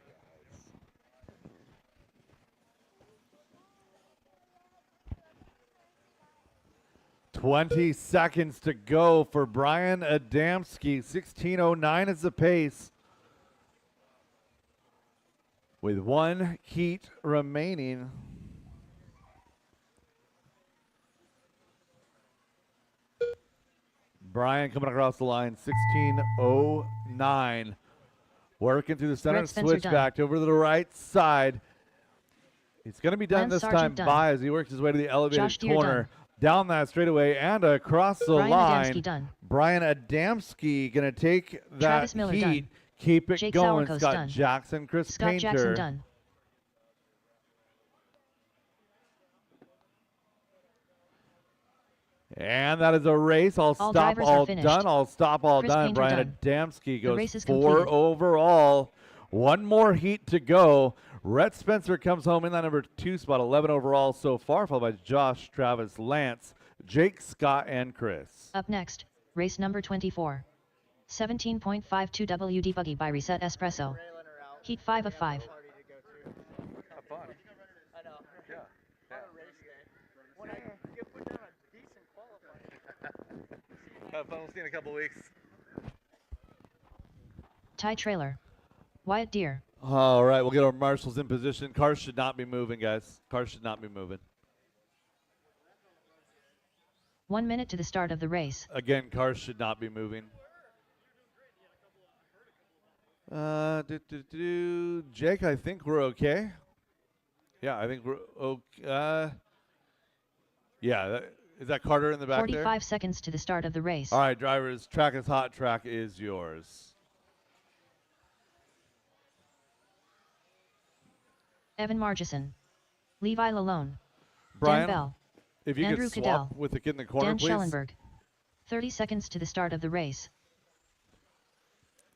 20 seconds to go for Brian Adamski. 16:09 is the pace. With one heat remaining. Brian coming across the line, 16:09. Working through the center, Red Spencer switch done. back over to the right side. It's going to be done Lance this Sargent time done. by as he works his way to the elevated Josh Deere corner. done. Down that straightaway and across the Brian line. Adamski done. Brian Adamski going to take that Travis Miller heat, done. keep it Jake going. Sauerkos Scott done. Jackson, Chris Scott Painter. Jackson done. And that is a race. I'll All stop, drivers are all finished. done. I'll stop, all Chris done. Painter Brian done. Adamski The race goes is 4 completed. overall. One more heat to go. Rhett Spencer comes home in that number 2 spot, 11 overall so far, followed by Josh, Travis, Lance, Jake, Scott, and Chris. Up next, race number 24. 17.52 WD Buggy by Reset Espresso. Heat 5 of 5. Have fun. I know. Yeah. On a race day. When I get put down a decent qualifying. Have fun. We'll see you in a couple weeks. Tie trailer. Wyatt Deere. All right, we'll get our marshals in position. Cars should not be moving, guys. Cars should not be moving. 1 minute to the start of the race. Again, cars should not be moving. Jake, I think we're okay. Yeah, I think we're okay. Yeah, is that Carter in the back 45 there? seconds to the start of the race. All right, drivers, track is hot. Track is yours. Evan Margison. Levi Lalone. Brian, Dan Bell. if you Andrew could swap Cadell. with the kid in the corner, Dan please. Schellenberg. 30 seconds to the start of the race.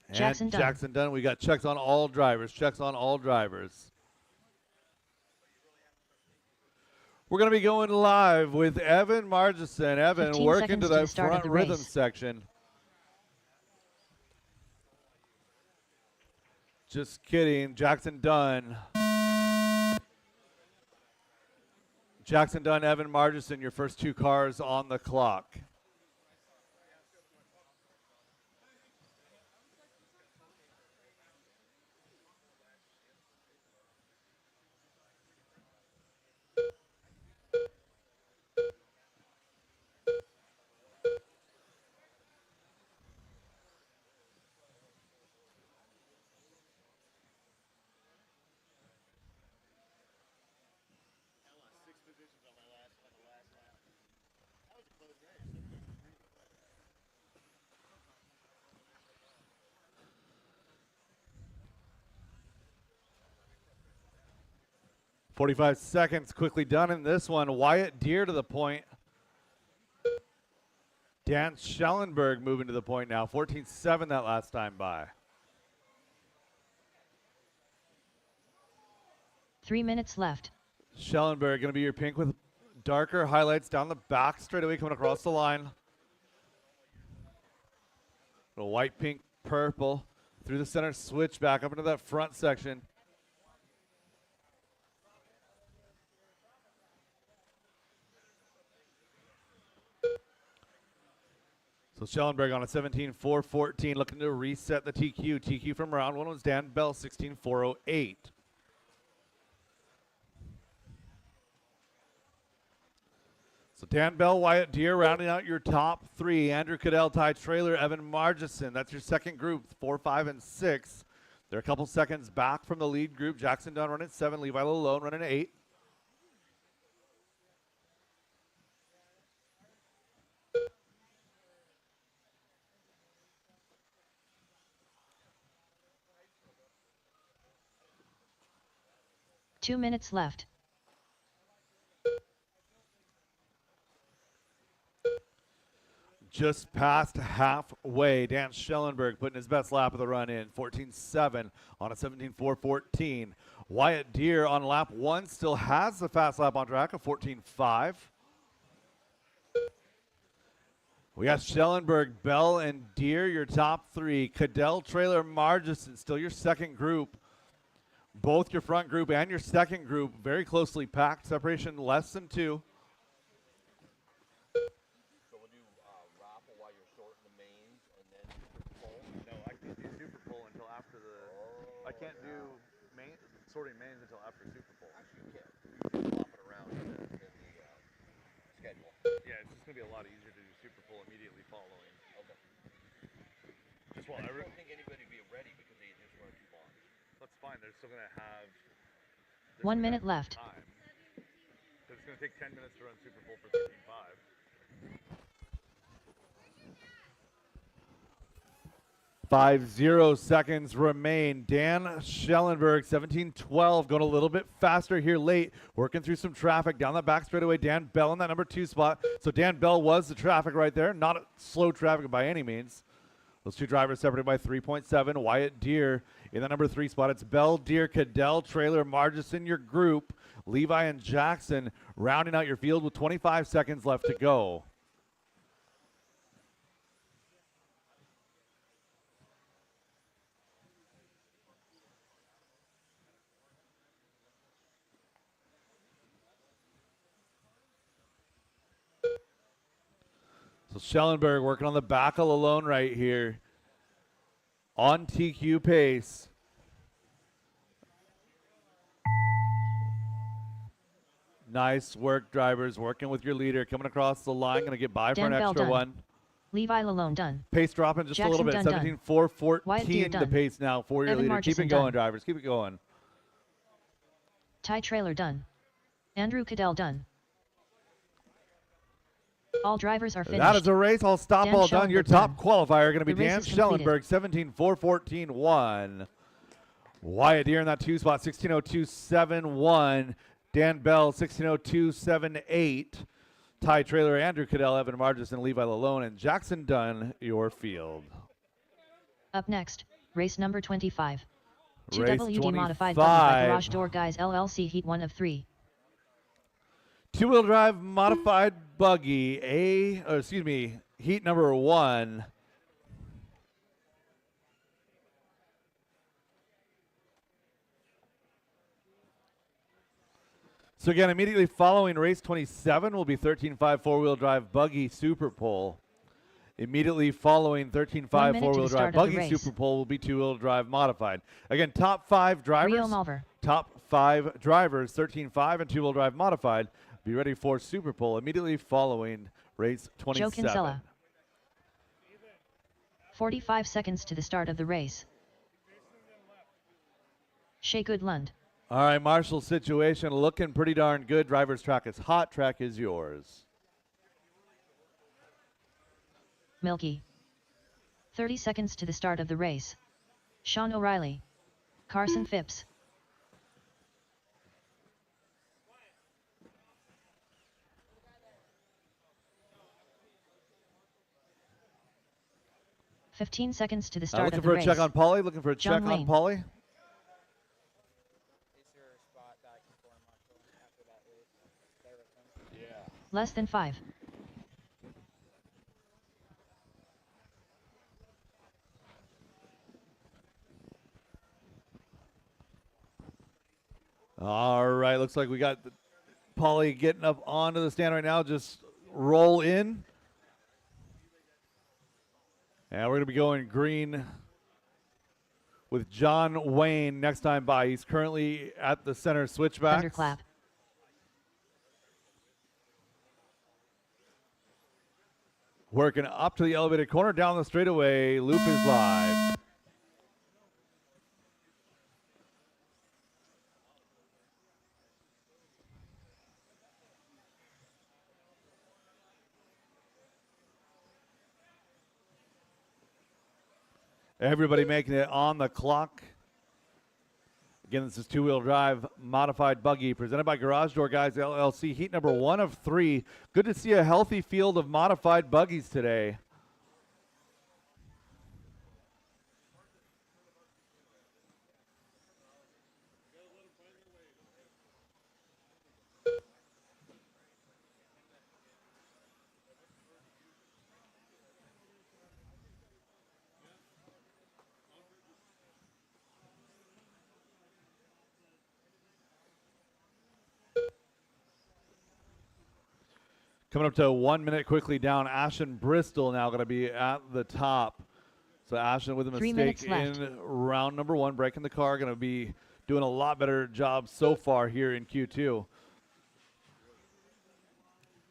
And Jackson done. Jackson done. We got checks on all drivers. Checks on all drivers. We're going to be going live with Evan Margison. Evan, 15 working seconds to to the that start of front the rhythm race. section. Just kidding. Jackson Dunn. Jackson Dunn, Evan Margison, your first two cars on the clock. .45 seconds quickly done in this one. Wyatt Deere to the point. Dan Schellenberg moving to the point now. 14-7 that last time by. 3 minutes left. Schellenberg going to be your pink with darker highlights down the back straight away coming across the line. Little white, pink, purple through the center switch back up into that front section. So Schellenberg on a 17.414 looking to reset the TQ. TQ from round one was Dan Bell, 16.408. So Dan Bell, Wyatt Deere rounding out your top three. Andrew Cadell, Ty Trailer, Evan Margison. That's your second group, 4, 5, and 6. They're a couple seconds back from the lead group. Jackson Dunn running 7, Levi Lalone running 8. Two minutes left. just past halfway. Dan Schellenberg putting his best lap of the run in, 14.7 on a 17.4.14. Wyatt Deere on lap 1 still has the fast lap on track of 14.5. We got Schellenberg, Bell, and Deere, your top 3. Cadell, Trailer, Margison, still your second group. Both your front group and your second group very closely packed. Separation less than 2. So we'll do raffle while you're sorting the mains and then pull. No, I can't do Super Bowl until after the. I can't do sorting mains until after Super Bowl. Actually, you can. You can flop it around in the schedule. Yeah, it's just gonna be a lot easier to do Super Bowl immediately following. Okay. Just while I just don't think anybody would be ready because they just run too long. That's fine. They're still gonna have. 1 minute left. Time. But it's gonna take 10 minutes to run Super Bowl for 13.5. 5 seconds remain. Dan Schellenberg, 17.12, going a little bit faster here late, working through some traffic down the back straightaway. Dan Bell in that number 2 spot. So Dan Bell was the traffic right there, not slow traffic by any means. Those 2 drivers separated by 3.7. Wyatt Deere in the number 3 spot. It's Bell, Deere, Cadell, Trailer, Margison, your group. Levi and Jackson rounding out your field with 25 seconds left to go. So Schellenberg working on the back all alone right here. On TQ pace. Nice work, drivers. Working with your leader. Coming across the line. Going to get by for an Dan Bell extra done. one. Levi Lalone done. Pace dropping just a little bit. Jackson done, 17.4.14 Wyatt Deere the done. pace now for your Evan leader. Keep Marchison it going, done. drivers. Keep it going. Ty Trailer done. Andrew Cadell done. All drivers are finished. That is a race. All stop Dan all done. Your Schellenberg top done. qualifier going to be The race Dan is completed. Schellenberg, 17.4.14.1. Wyatt Deere in that 2 spot, 16.02.71. Dan Bell, 16.02.78. Ty Trailer, Andrew Cadell, Evan Margison, Levi Lalone, and Jackson Dunn, your field. Up next, race number 25. Race 2WD modified buggy by 25. Garage Door Guys LLC Heat 1 of 3. 2-wheel drive modified buggy, heat number 1. So again, immediately following race 27 will be 13.5 four-wheel drive buggy Super Pole. Immediately following 13.5 1 minute to four-wheel the start drive of the buggy race. Super Pole will be 2-wheel drive modified. Again, top 5 drivers. Rio Malver. Top 5 drivers, 13.5 and 2-wheel drive modified. Be ready for Super Pole immediately following race 27. Joe Kinsella. 45 seconds to the start of the race. Shea Goodlund. All right, Marshall situation looking pretty darn good. Driver's track is hot. Track is yours. Milky. 30 seconds to the start of the race. Sean O'Reilly. Carson Phipps. "15 seconds to the start Looking of the for race. a check on Polly. Looking for a John check Wayne. on Polly. Is there a spot that I can form after that race? There with him? Less than 5. All right, looks like we got Polly getting up onto the stand right now. Just roll in. And we're going to be going green with John Wayne next time by. He's currently at the center switchback. Thunderclap. Working up to the elevated corner, down the straightaway. Loop is live. Everybody making it on the clock. Again, this is two-wheel drive modified buggy presented by Garage Door Guys LLC. Heat number 1 of 3. Good to see a healthy field of modified buggies today. Coming up to 1 minute quickly down, Ashton Bristol now going to be at the top. So Ashton with a 3 mistake minutes left. in round number 1, breaking the car, going to be doing a lot better job so far here in Q2.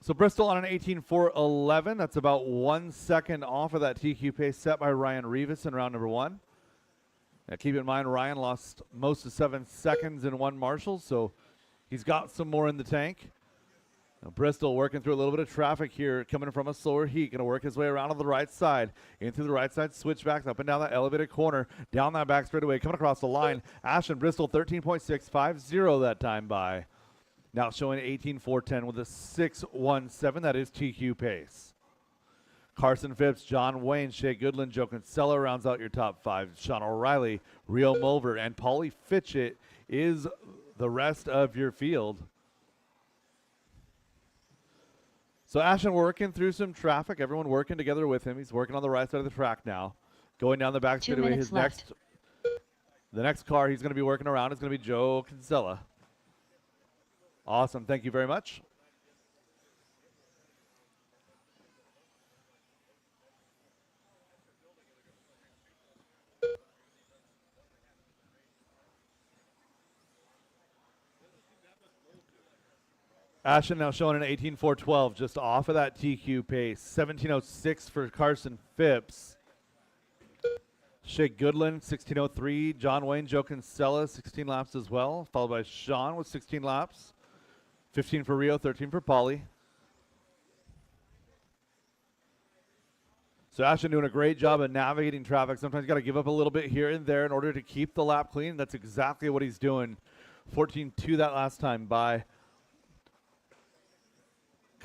So Bristol on an 18.4.11. That's about 1 second off of that TQ pace set by Ryan Rivas in round number 1. Now keep in mind, Ryan lost most of 7 seconds in 1 Marshall, so he's got some more in the tank. Now Bristol working through a little bit of traffic here, coming from a slower heat. Going to work his way around on the right side, into the right side switchbacks, up and down that elevated corner, down that back straightaway, coming across the line. Ashton Bristol 13.650 that time by. Now showing 18.410 with a 6.17. That is TQ pace. Carson Phipps, John Wayne, Shea Goodland, Joe Kinsella rounds out your top 5. Sean O'Reilly, Rio Mulver, and Paulie Fitchett is the rest of your field. So Ashton working through some traffic. Everyone working together with him. He's working on the right side of the track now. Going down the back 2 straightaway. minutes left. The next car he's going to be working around is going to be Joe Kinsella. Awesome. Thank you very much. Ashton now showing an 18.412, just off of that TQ pace. 17.06 for Carson Phipps. Shea Goodland, 16.03. John Wayne, Joe Kinsella, 16 laps as well, followed by Sean with 16 laps. 15 for Rio, 13 for Paulie. So Ashton doing a great job of navigating traffic. Sometimes you got to give up a little bit here and there in order to keep the lap clean. That's exactly what he's doing. 14.2 that last time by.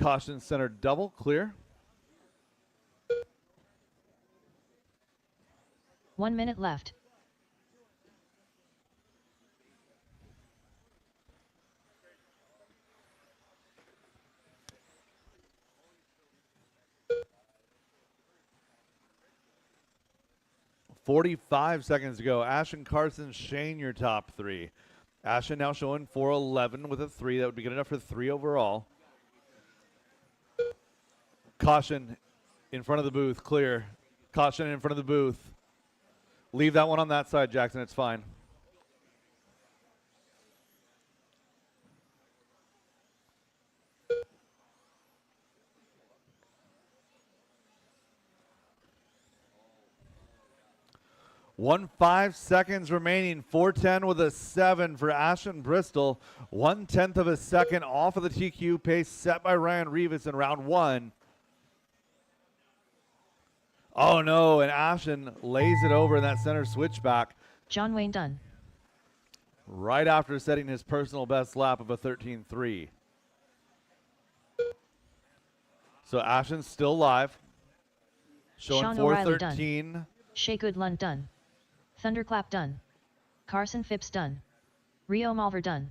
Caution center double, clear. 1 minute left. .45 seconds to go. Ashton, Carson, Shane, your top 3. Ashton now showing 4.11 with a 3. That would be good enough for 3 overall. Caution in front of the booth, clear. Caution in front of the booth. Leave that one on that side, Jackson, it's fine. One 5 seconds remaining. 4:10 with a 7 for Ashton Bristol. 1/10 of a second off of the TQ pace set by Ryan Rivas in round 1. Oh no, and Ashton lays it over in that center switchback. John Wayne done. Right after setting his personal best lap of a 13.3. So Ashton's still live. Showing Sean O'Reilly done. 4:13. Shea Goodland done. Thunderclap done. Carson Phipps done. Rio Mulver done.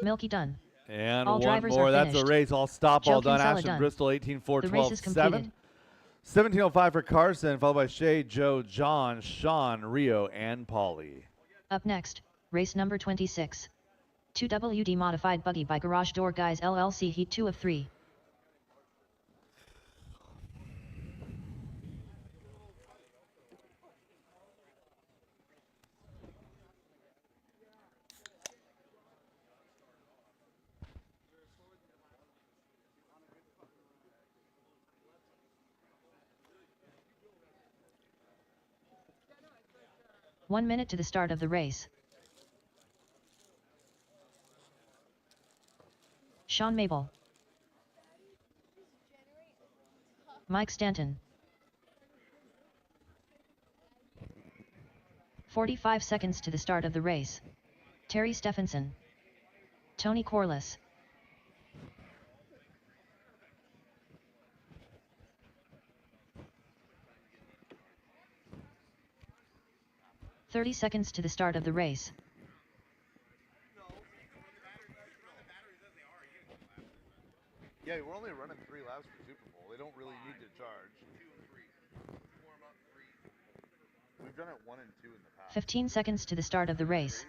Milky done. And All one drivers more. are That's a finished. race. All stop, Joe all done. Kinsella Ashton done. Bristol 18.4, The 12, race is 7. completed. 17.05 for Carson, followed by Shea, Joe, John, Sean, Rio, and Paulie. Up next, race number 26. 2WD modified buggy by Garage Door Guys LLC, heat 2 of 3. One minute to the start of the race. Sean Mabel. Mike Stanton. 45 seconds to the start of the race. Terry Stephenson. Tony Corliss. $30 to the start of the race. Yeah, we're only running 3 laps for Super Bowl. They don't really need to charge. 2 and 3. Warm up 3. We've done it 1 and 2 in the past. 15 seconds to the start of the race.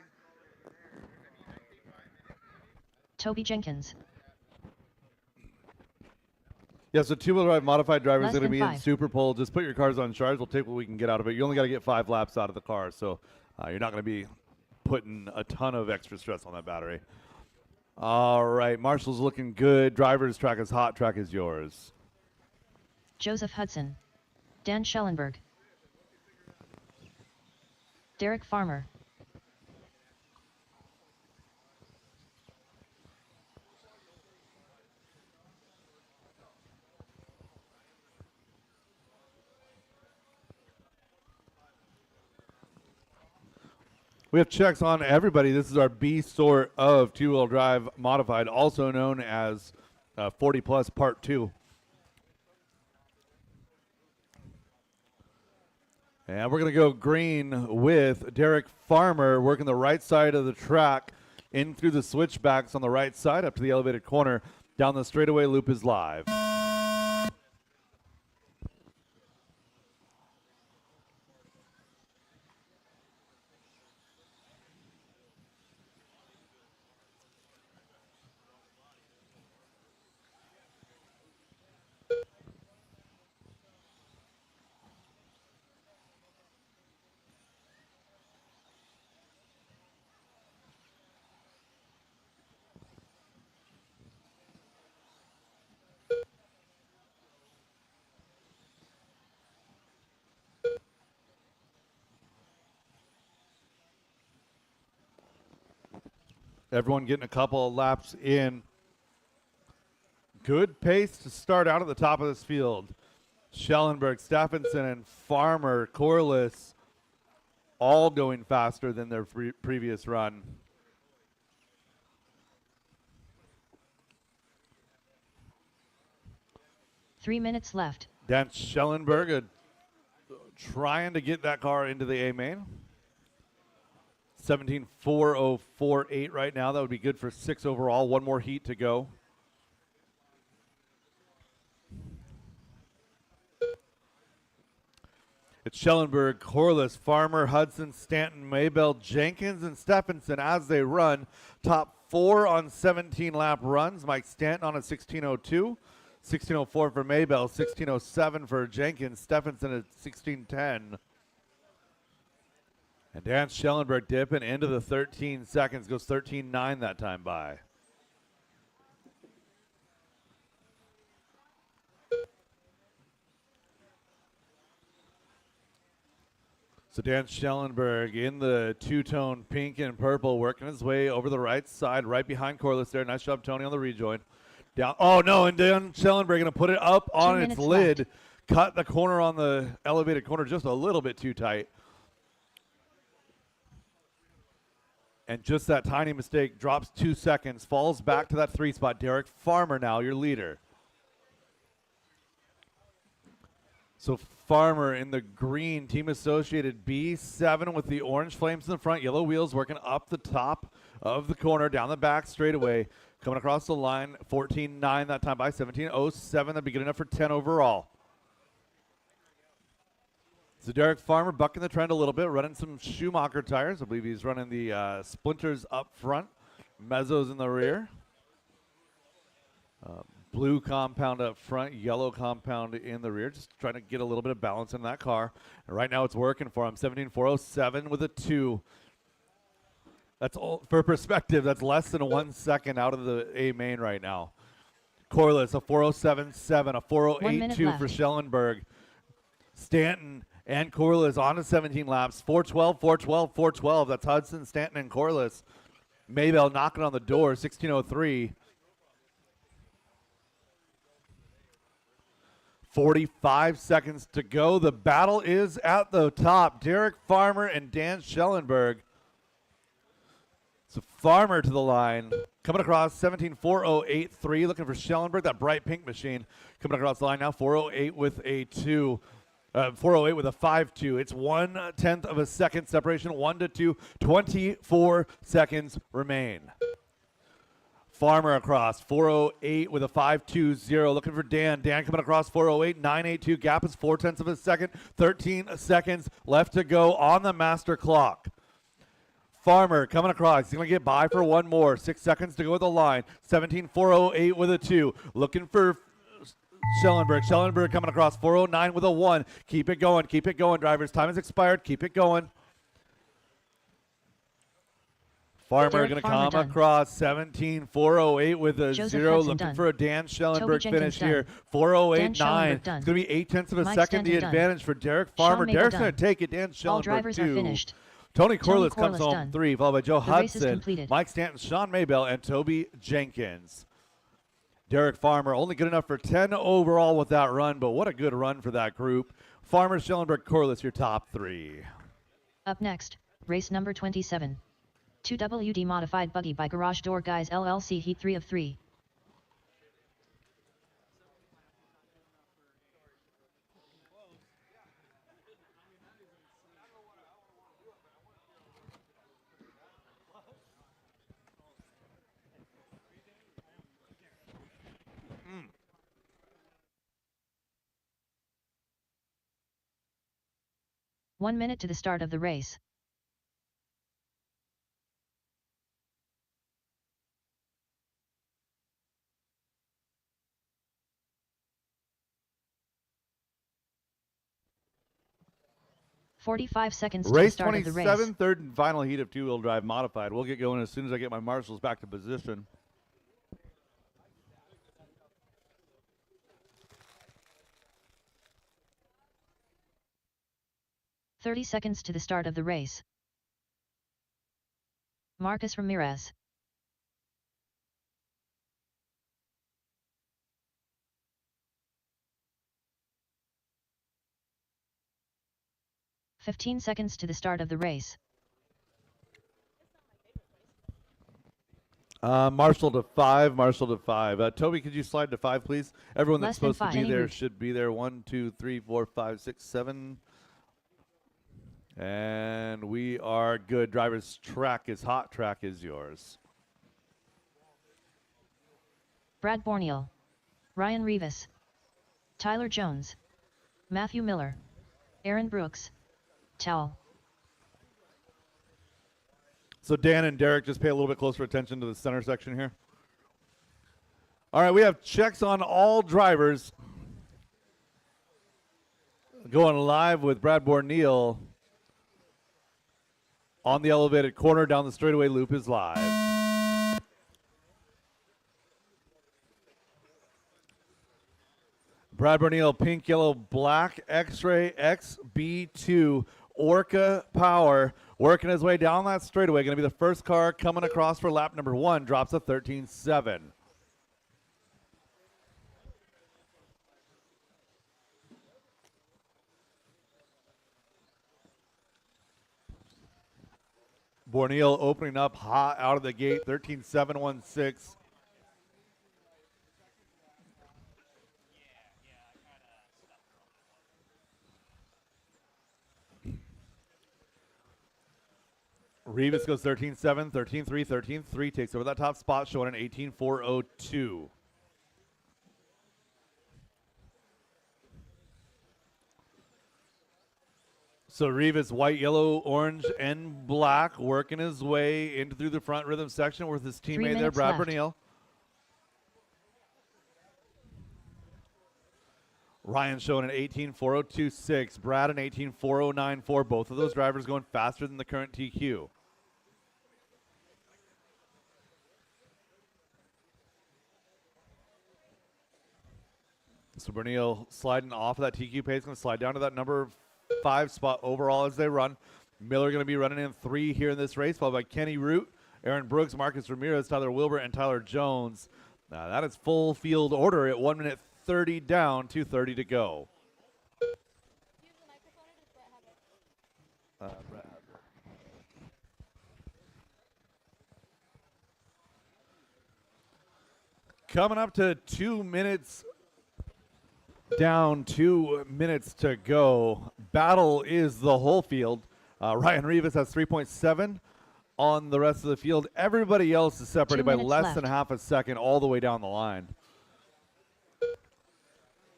Toby Jenkins. Yeah, so two-wheel drive modified drivers Less going to than be in 5. Super Bowl. Just put your cars on charge. We'll take what we can get out of it. You only got to get 5 laps out of the car, so you're not going to be putting a ton of extra stress on that battery. All right, Marshall's looking good. Driver's track is hot. Track is yours. Joseph Hudson. Dan Schellenberg. Derek Farmer. We have checks on everybody. This is our B sort of two-wheel drive modified, also known as 40 Plus Part 2. And we're going to go green with Derek Farmer working the right side of the track in through the switchbacks on the right side up to the elevated corner. Down the straightaway loop is live. Everyone getting a couple of laps in. Good pace to start out at the top of this field. Schellenberg, Stephenson, and Farmer, Corliss, all going faster than their previous run. Three minutes left. Dan Schellenberg trying to get that car into the A main. 17.4048 right now. That would be good for 6 overall. One more heat to go. It's Schellenberg, Corliss, Farmer, Hudson, Stanton, Maybell, Jenkins, and Stephenson as they run. Top 4 on 17-lap runs. Mike Stanton on a 16.02. 16.04 for Maybell, 16.07 for Jenkins, Stephenson at 16.10. And Dan Schellenberg dipping into the 13 seconds, goes 13.9 that time by. So Dan Schellenberg in the two-tone pink and purple, working his way over the right side, right behind Corliss there. Nice job, Tony, on the rejoin. Down. Oh, no, and Dan Schellenberg going to put it up on its lid. Left. Cut the corner on the elevated corner just a little bit too tight. And just that tiny mistake drops 2 seconds, falls back to that 3 spot. Derek Farmer now, your leader. So Farmer in the green, Team Associated B7 with the orange flames in the front, yellow wheels working up the top of the corner, down the back straightaway, coming across the line, 14.9 that time by 17.07. That'd be good enough for 10 overall. So Derek Farmer bucking the trend a little bit, running some Schumacher tires. I believe he's running the splinters up front, mezzos in the rear. Blue compound up front, yellow compound in the rear. Just trying to get a little bit of balance in that car. And right now it's working for him. 17.407 with a 2. That's all for perspective. That's less than 1 second out of the A main right now. Corliss, a 4.077, a 4.082 for Schellenberg. Stanton and Corliss on to 17 laps. 4.12, 4.12, 4.12. That's Hudson, Stanton, and Corliss. Maybell knocking on the door, 16.03. 45 seconds to go. The battle is at the top. Derek Farmer and Dan Schellenberg. So Farmer to the line. Coming across 17.4083. Looking for Schellenberg, that bright pink machine. Coming across the line now, 408 with a 2. 408 with a 5-2. It's 1/10 of a second separation, 1 to 2. 24 seconds remain. Farmer across 408 with a 5-2-0. Looking for Dan. Dan coming across 408, 982. Gap is 4/10 of a second. 13 seconds left to go on the master clock. Farmer coming across. He's going to get by for one more. 6 seconds to go with the line. 17.408 with a 2. Looking for Schellenberg. Schellenberg coming across 409 with a 1. Keep it going. Keep it going, drivers. Time has expired. Keep it going. Farmer Derek going to Farmer come done. across 17.408 with a Joseph 0. Hudson Looking done. for a Dan Schellenberg Jenkins finish done. here. Dan 408.9. Schellenberg done. It's going to be 8/10 of a Mike second the Stanton done. advantage for Derek Farmer. Mabel Derek's done. going to take it. Dan Schellenberg All drivers 2. are finished. Tony Tony Corliss comes Corliss home done. 3, followed by Joe The race is Hudson, completed. Mike Stanton, Sean Maybell, and Toby Jenkins. Derek Farmer only good enough for 10 overall with that run, but what a good run for that group. Farmer, Schellenberg, Corliss, your top 3. Up next, race number 27. 2WD modified buggy by Garage Door Guys LLC Heat 3 of 3. One minute to the start of the race. "45 seconds to the Race start of the race. 27, third and final heat of two-wheel drive modified. We'll get going as soon as I get my marshals back to position. "30 seconds to the start of the race. Marcus Ramirez. "15 seconds to the start of the race. Marshall to 5, Marshall to 5. Toby, could you slide to 5, please? Everyone that's Less than supposed to 5. be there Route. should be there. 1, 2, 3, 4, 5, 6, 7. And we are good. Driver's track is hot. Track is yours. Brad Borneal. Ryan Rivas. Tyler Jones. Matthew Miller. Aaron Brooks. Towel. So Dan and Derek, just pay a little bit closer attention to the center section here. All right, we have checks on all drivers. Going live with Brad Borneal on the elevated corner. Down the straightaway loop is live. Brad Borneal, pink, yellow, black, X-Ray, XB2, Orca Power, working his way down that straightaway. Going to be the first car coming across for lap number 1. Drops a 13.7. Borneal opening up hot out of the gate, 13.716. Rivas goes 13.7, 13.3, 13.3, takes over that top spot, showing an 18.402. So Rivas, white, yellow, orange, and black, working his way into through the front rhythm section with his 3 teammate there, minutes Brad left. Borneal. Ryan showing an 18.402.6, Brad an 18.409.4. Both of those drivers going faster than the current TQ. So Borneal sliding off of that TQ pace, going to slide down to that number 5 spot overall as they run. Miller going to be running in 3 here in this race, followed by Kenny Root, Aaron Brooks, Marcus Ramirez, Tyler Wilbur, and Tyler Jones. Now that is full field order at 1 minute 130 down, 2:30 to go. Brett. Coming up to 2 minutes down, 2 minutes to go. Battle is the whole field. Ryan Rivas has 3.7 on the rest of the field. Everybody else is separated 2 by minutes less than left. half a second all the way down the line.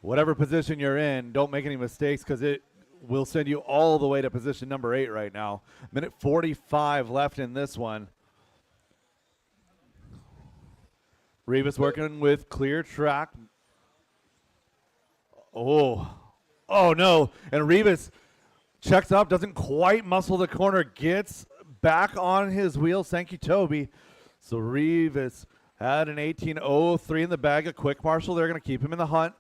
Whatever position you're in, don't make any mistakes because it will send you all the way to position number 8 right now. Minute 45 left in this one. Rivas working with clear track. Oh no. And Rivas checks up, doesn't quite muscle the corner, gets back on his wheels. Thank you, Toby. So Rivas had an 18.03 in the bag, a quick marshal. They're going to keep him in the hunt.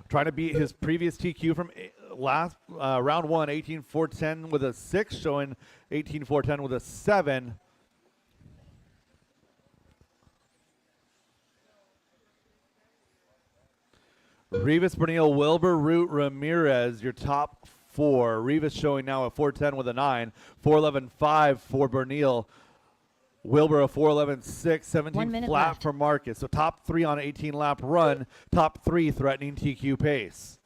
Trying to beat his previous TQ from last round 1, 18.410 with a 6, showing 18.410 with a 7. Rivas, Bernil, Wilbur, Root, Ramirez, your top 4. Rivas showing now a 4.10 with a 9, 4.11.5 for Bernil. Wilbur a 4.11.6, 17 1 minute flat left. for Marcus. So top 3 on 18 lap run, top 3 threatening TQ pace.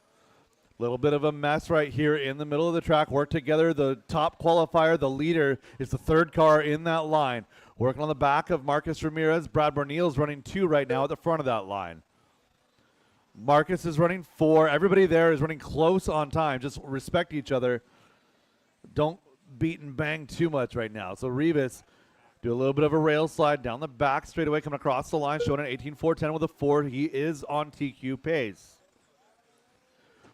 Little bit of a mess right here in the middle of the track. Work together. The top qualifier, the leader, is the 3rd car in that line. Working on the back of Marcus Ramirez. Brad Bernil's running 2 right now at the front of that line. Marcus is running 4. Everybody there is running close on time. Just respect each other. Don't beat and bang too much right now. So Rivas do a little bit of a rail slide down the back straightaway, coming across the line, showing an 18.410 with a 4. He is on TQ pace.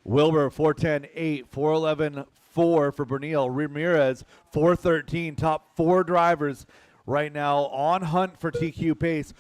Wilbur 4.10.8, 4.11.4 for Bernil. Ramirez 4.13. Top 4 drivers right now on hunt for TQ pace.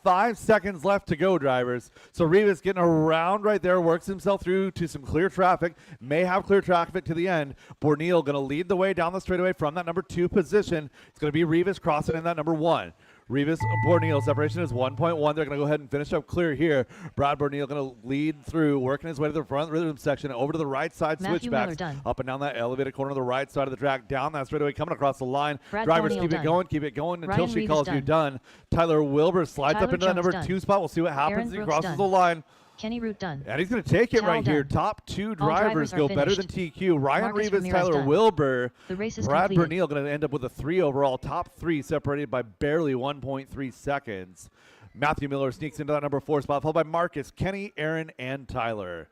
5 seconds left to go, drivers. So Rivas getting around right there, works himself through to some clear traffic. May have clear traffic to the end. Bornil going to lead the way down the straightaway from that number 2 position. It's going to be Rivas crossing in that number 1. Rivas and Bornil separation is 1.1. They're going to go ahead and finish up clear here. Brad Bornil going to lead through, working his way to the front rhythm section, over to the right side Matthew Miller switchbacks, done. up and down that elevated corner to the right side of the track, down that straightaway, coming across the line. Brad Drivers Bornil keep done. keep it going until Ryan she Rivas calls done. you done. Tyler Wilbur slides Tyler up into that Jones number done. 2 spot. We'll see what happens Aaron as he Brooks crosses done. the line. Kenny Root done. And he's going to take it Tal right here. done. Top 2 All drivers drivers are go better than finished. TQ. Ryan Marcus Rivas, Ramirez Tyler done. Wilbur. The race is Brad completed. Bernil going to end up with a 3 overall. Top 3 separated by barely 1.3 seconds. Matthew Miller sneaks into that number 4 spot, followed by Marcus, Kenny, Aaron, and Tyler.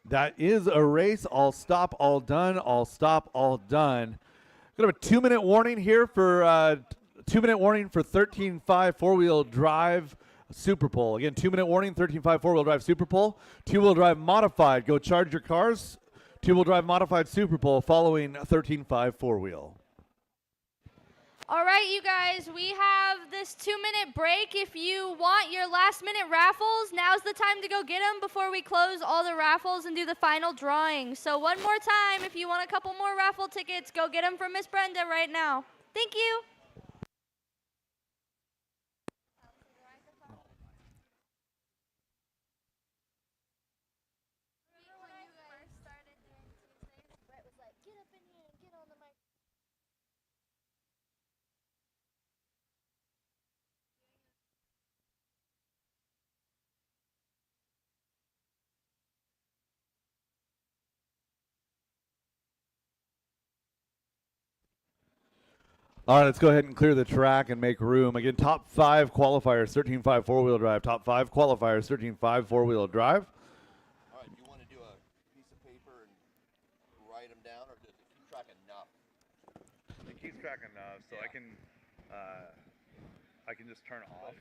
That is a race. All stop, all done. All stop, all done. Going to have a 2-minute warning here for 2-minute warning for 13.5 4-wheel drive Super Pole. Again, 2-minute warning, 13.5 4-wheel drive Super Pole. 2-wheel drive modified. Go charge your cars. 2-wheel drive modified Super Pole following 13.5 4-wheel. All right, you guys, we have this 2-minute break. If you want your last-minute raffles, now's the time to go get them before we close all the raffles and do the final drawing. So one more time, if you want a couple more raffle tickets, go get them from Miss Brenda right now. Thank you. All right, let's go ahead and clear the track and make room. Again, top 5 qualifiers, 13.5 4-wheel drive. Top 5 qualifiers, 13.5 4-wheel drive. All right, do you want to do a piece of paper and write them down, or does it keep track enough? It keeps track enough, so I can just turn off.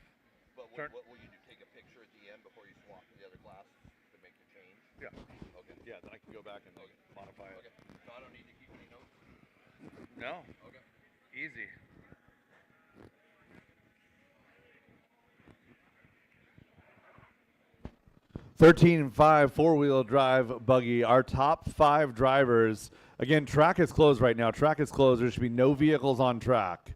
But Turn- what will you do? Take a picture at the end before you swap to the other class to make the change? Yeah. Okay. Yeah, then I can go back and modify it. Okay. So I don't need to keep any notes? No. Okay. Easy. $13.5 4-wheel drive buggy. Our top 5 drivers. Again, track is closed right now. Track is closed. There should be no vehicles on track.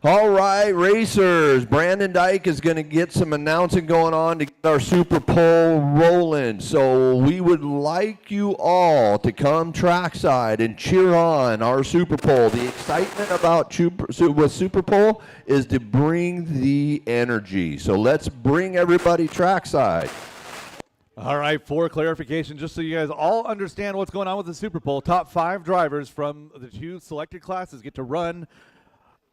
All right, racers. Brandon Dyke is going to get some announcing going on to get our Super Pole rolling. So we would like you all to come trackside and cheer on our Super Pole. The excitement about with Super Pole is to bring the energy. So let's bring everybody trackside. All right, for clarification, just so you guys all understand what's going on with the Super Bowl, top 5 drivers from the 2 selected classes get to run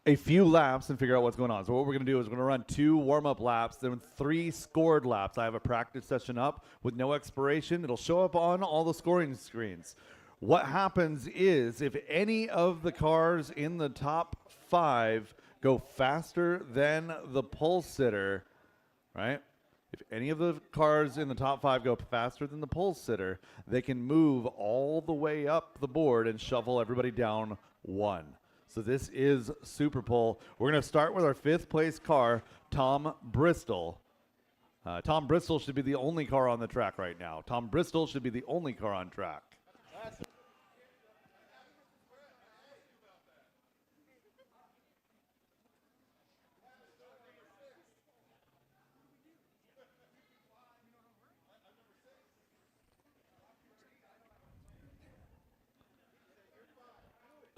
a few laps and figure out what's going on. So what we're going to do is we're going to run 2 warm-up laps, then 3 scored laps. I have a practice session up with no expiration. It'll show up on all the scoring screens. What happens is if any of the cars in the top 5 go faster than the pole sitter, right? If any of the cars in the top 5 go faster than the pole sitter, they can move all the way up the board and shuffle everybody down 1. So this is Super Pole. We're going to start with our 5th place car, Tom Bristol. Tom Bristol should be the only car on the track right now. Tom Bristol should be the only car on track.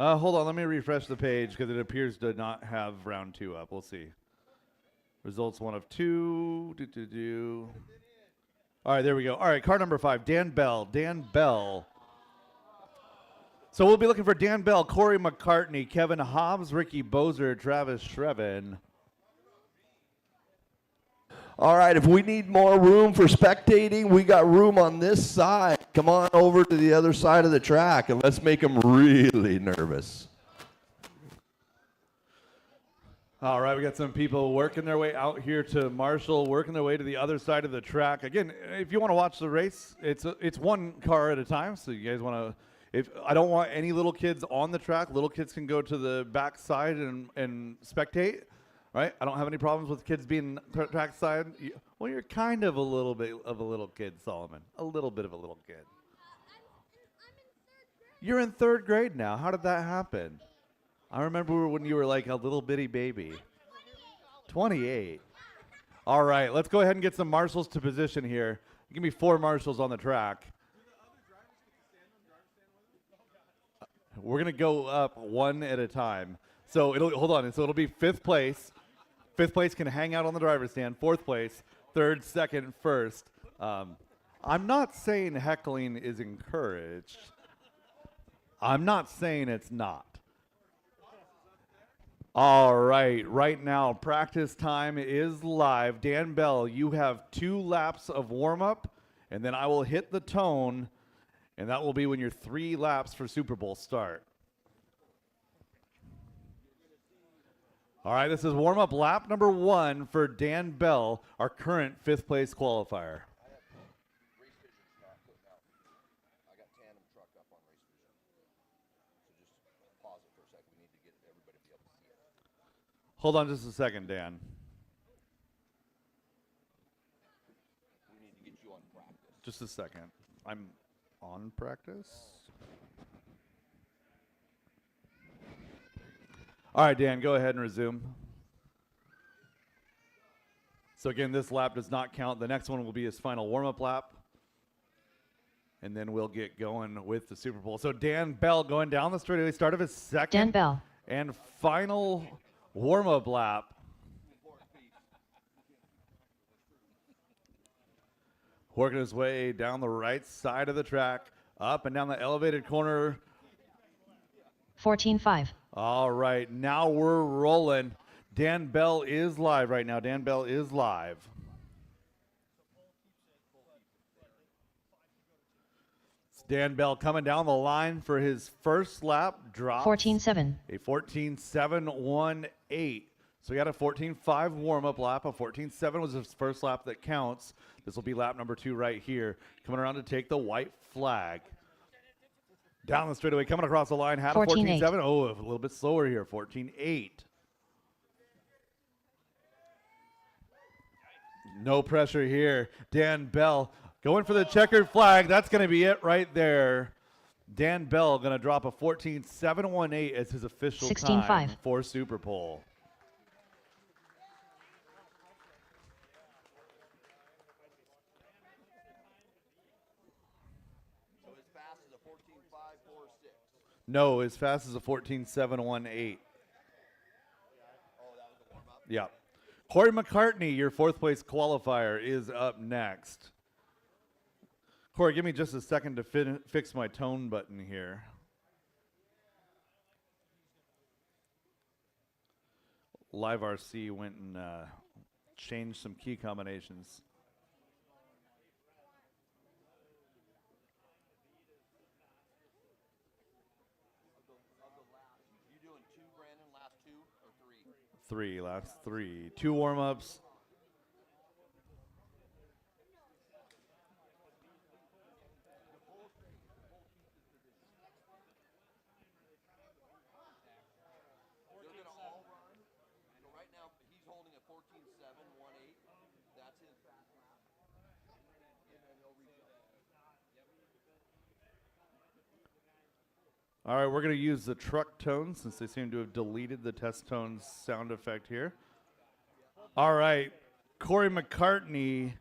Hold on, let me refresh the page because it appears to not have round 2 up. We'll see. Results 1 of 2. All right, there we go. All right, car number 5, Dan Bell. Dan Bell. So we'll be looking for Dan Bell, Corey McCartney, Kevin Hobbs, Ricky Bozer, Travis Shreven. All right, if we need more room for spectating, we got room on this side. Come on over to the other side of the track and let's make them really nervous. All right, we got some people working their way out here to Marshall, working their way to the other side of the track. Again, if you want to watch the race, it's one car at a time. So you guys want to, I don't want any little kids on the track. Little kids can go to the back side and spectate. Right? I don't have any problems with kids being trackside. Well, you're kind of a little bit of a little kid, Solomon. A little bit of a little kid. You're in 3rd grade now. How did that happen? I remember when you were like a little bitty baby. 28. All right, let's go ahead and get some marshals to position here. Give me 4 marshals on the track. We're going to go up 1 at a time. So hold on. So it'll be 5th place. 5th place can hang out on the driver's stand. 4th place, 3rd, 2nd, 1st. I'm not saying heckling is encouraged. I'm not saying it's not. All right. Right now, practice time is live. Dan Bell, you have 2 laps of warm-up, and then I will hit the tone, and that will be when your 3 laps for Super Bowl start. All right, this is warm-up lap number 1 for Dan Bell, our current 5th place qualifier. Hold on just a second, Dan. We need to get you on practice. Just a second. I'm on practice. All right, Dan, go ahead and resume. So again, this lap does not count. The next one will be his final warm-up lap. And then we'll get going with the Super Bowl. So Dan Bell going down the straightaway, start of his 2nd Dan Bell. and final warm-up lap. Working his way down the right side of the track, up and down the elevated corner. 14-5. All right, now we're rolling. Dan Bell is live right now. Dan Bell is live. It's Dan Bell coming down the line for his first lap. Drop 14-7. a 14.718. So he got a 14.5 warm-up lap. A 14.7 was his first lap that counts. This will be lap number 2 right here. Coming around to take the white flag. Down the straightaway, coming across the line, had a 14.7. Oh, a little bit slower here, 14.8. No pressure here. Dan Bell going for the checkered flag. That's going to be it right there. Dan Bell going to drop a 14.718 as his official 16-5. time for Super Bowl. No, as fast as a 14.718. Yeah. Corey McCartney, your fourth place qualifier, is up next. Corey, give me just a second to fix my tone button here. Live RC went and changed some key combinations. Three, last three. 2 warm-ups. All right, we're going to use the truck tone since they seem to have deleted the test tones sound effect here. All right, Corey McCartney,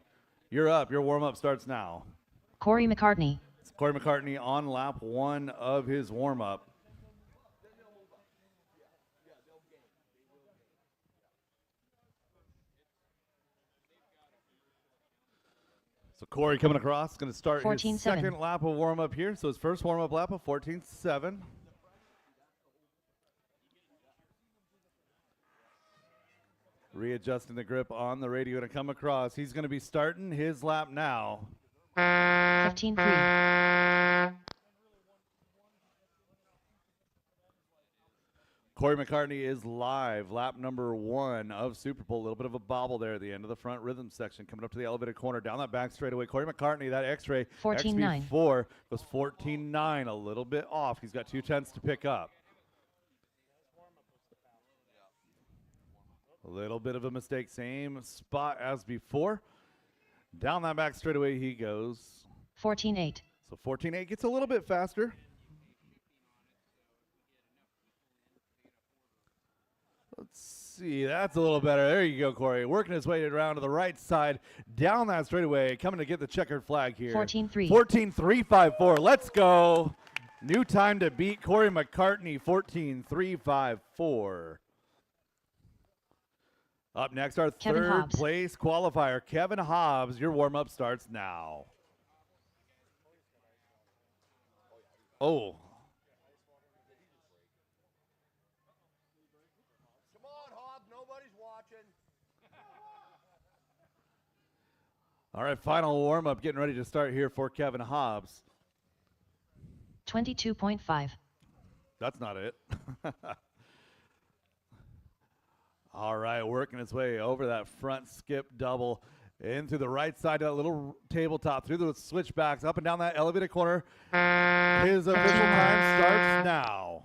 you're up. Your warm-up starts now. Corey McCartney. It's Corey McCartney on lap 1 of his warm-up. So Corey coming across, going to start his second lap of warm-up here. So his first warm-up lap of 14.7. Readjusting the grip on the radio to come across. He's going to be starting his lap now. 15.3. Corey McCartney is live. Lap number 1 of Super Bowl. A little bit of a bobble there at the end of the front rhythm section. Coming up to the elevated corner. Down that back straightaway. Corey McCartney, that X-ray. 14.9. XB4 goes 14.9. A little bit off. He's got 2 tenths to pick up. A little bit of a mistake. Same spot as before. Down that back straightaway he goes. 14.8. So 14.8 gets a little bit faster. Let's see. That's a little better. There you go, Corey. Working his way around to the right side. Down that straightaway. Coming to get the checkered flag here. 14.3. 14.354. Let's go. New time to beat Corey McCartney. 14.354. Up next, our third place qualifier, Kevin Hobbs. Your warm-up starts now. Oh. Come on, Hobbs. Nobody's watching. All right, final warm-up getting ready to start here for Kevin Hobbs. 22.5. That's not it. All right, working its way over that front skip double into the right side of that little tabletop, through the switchbacks, up and down that elevated corner. His official time starts now.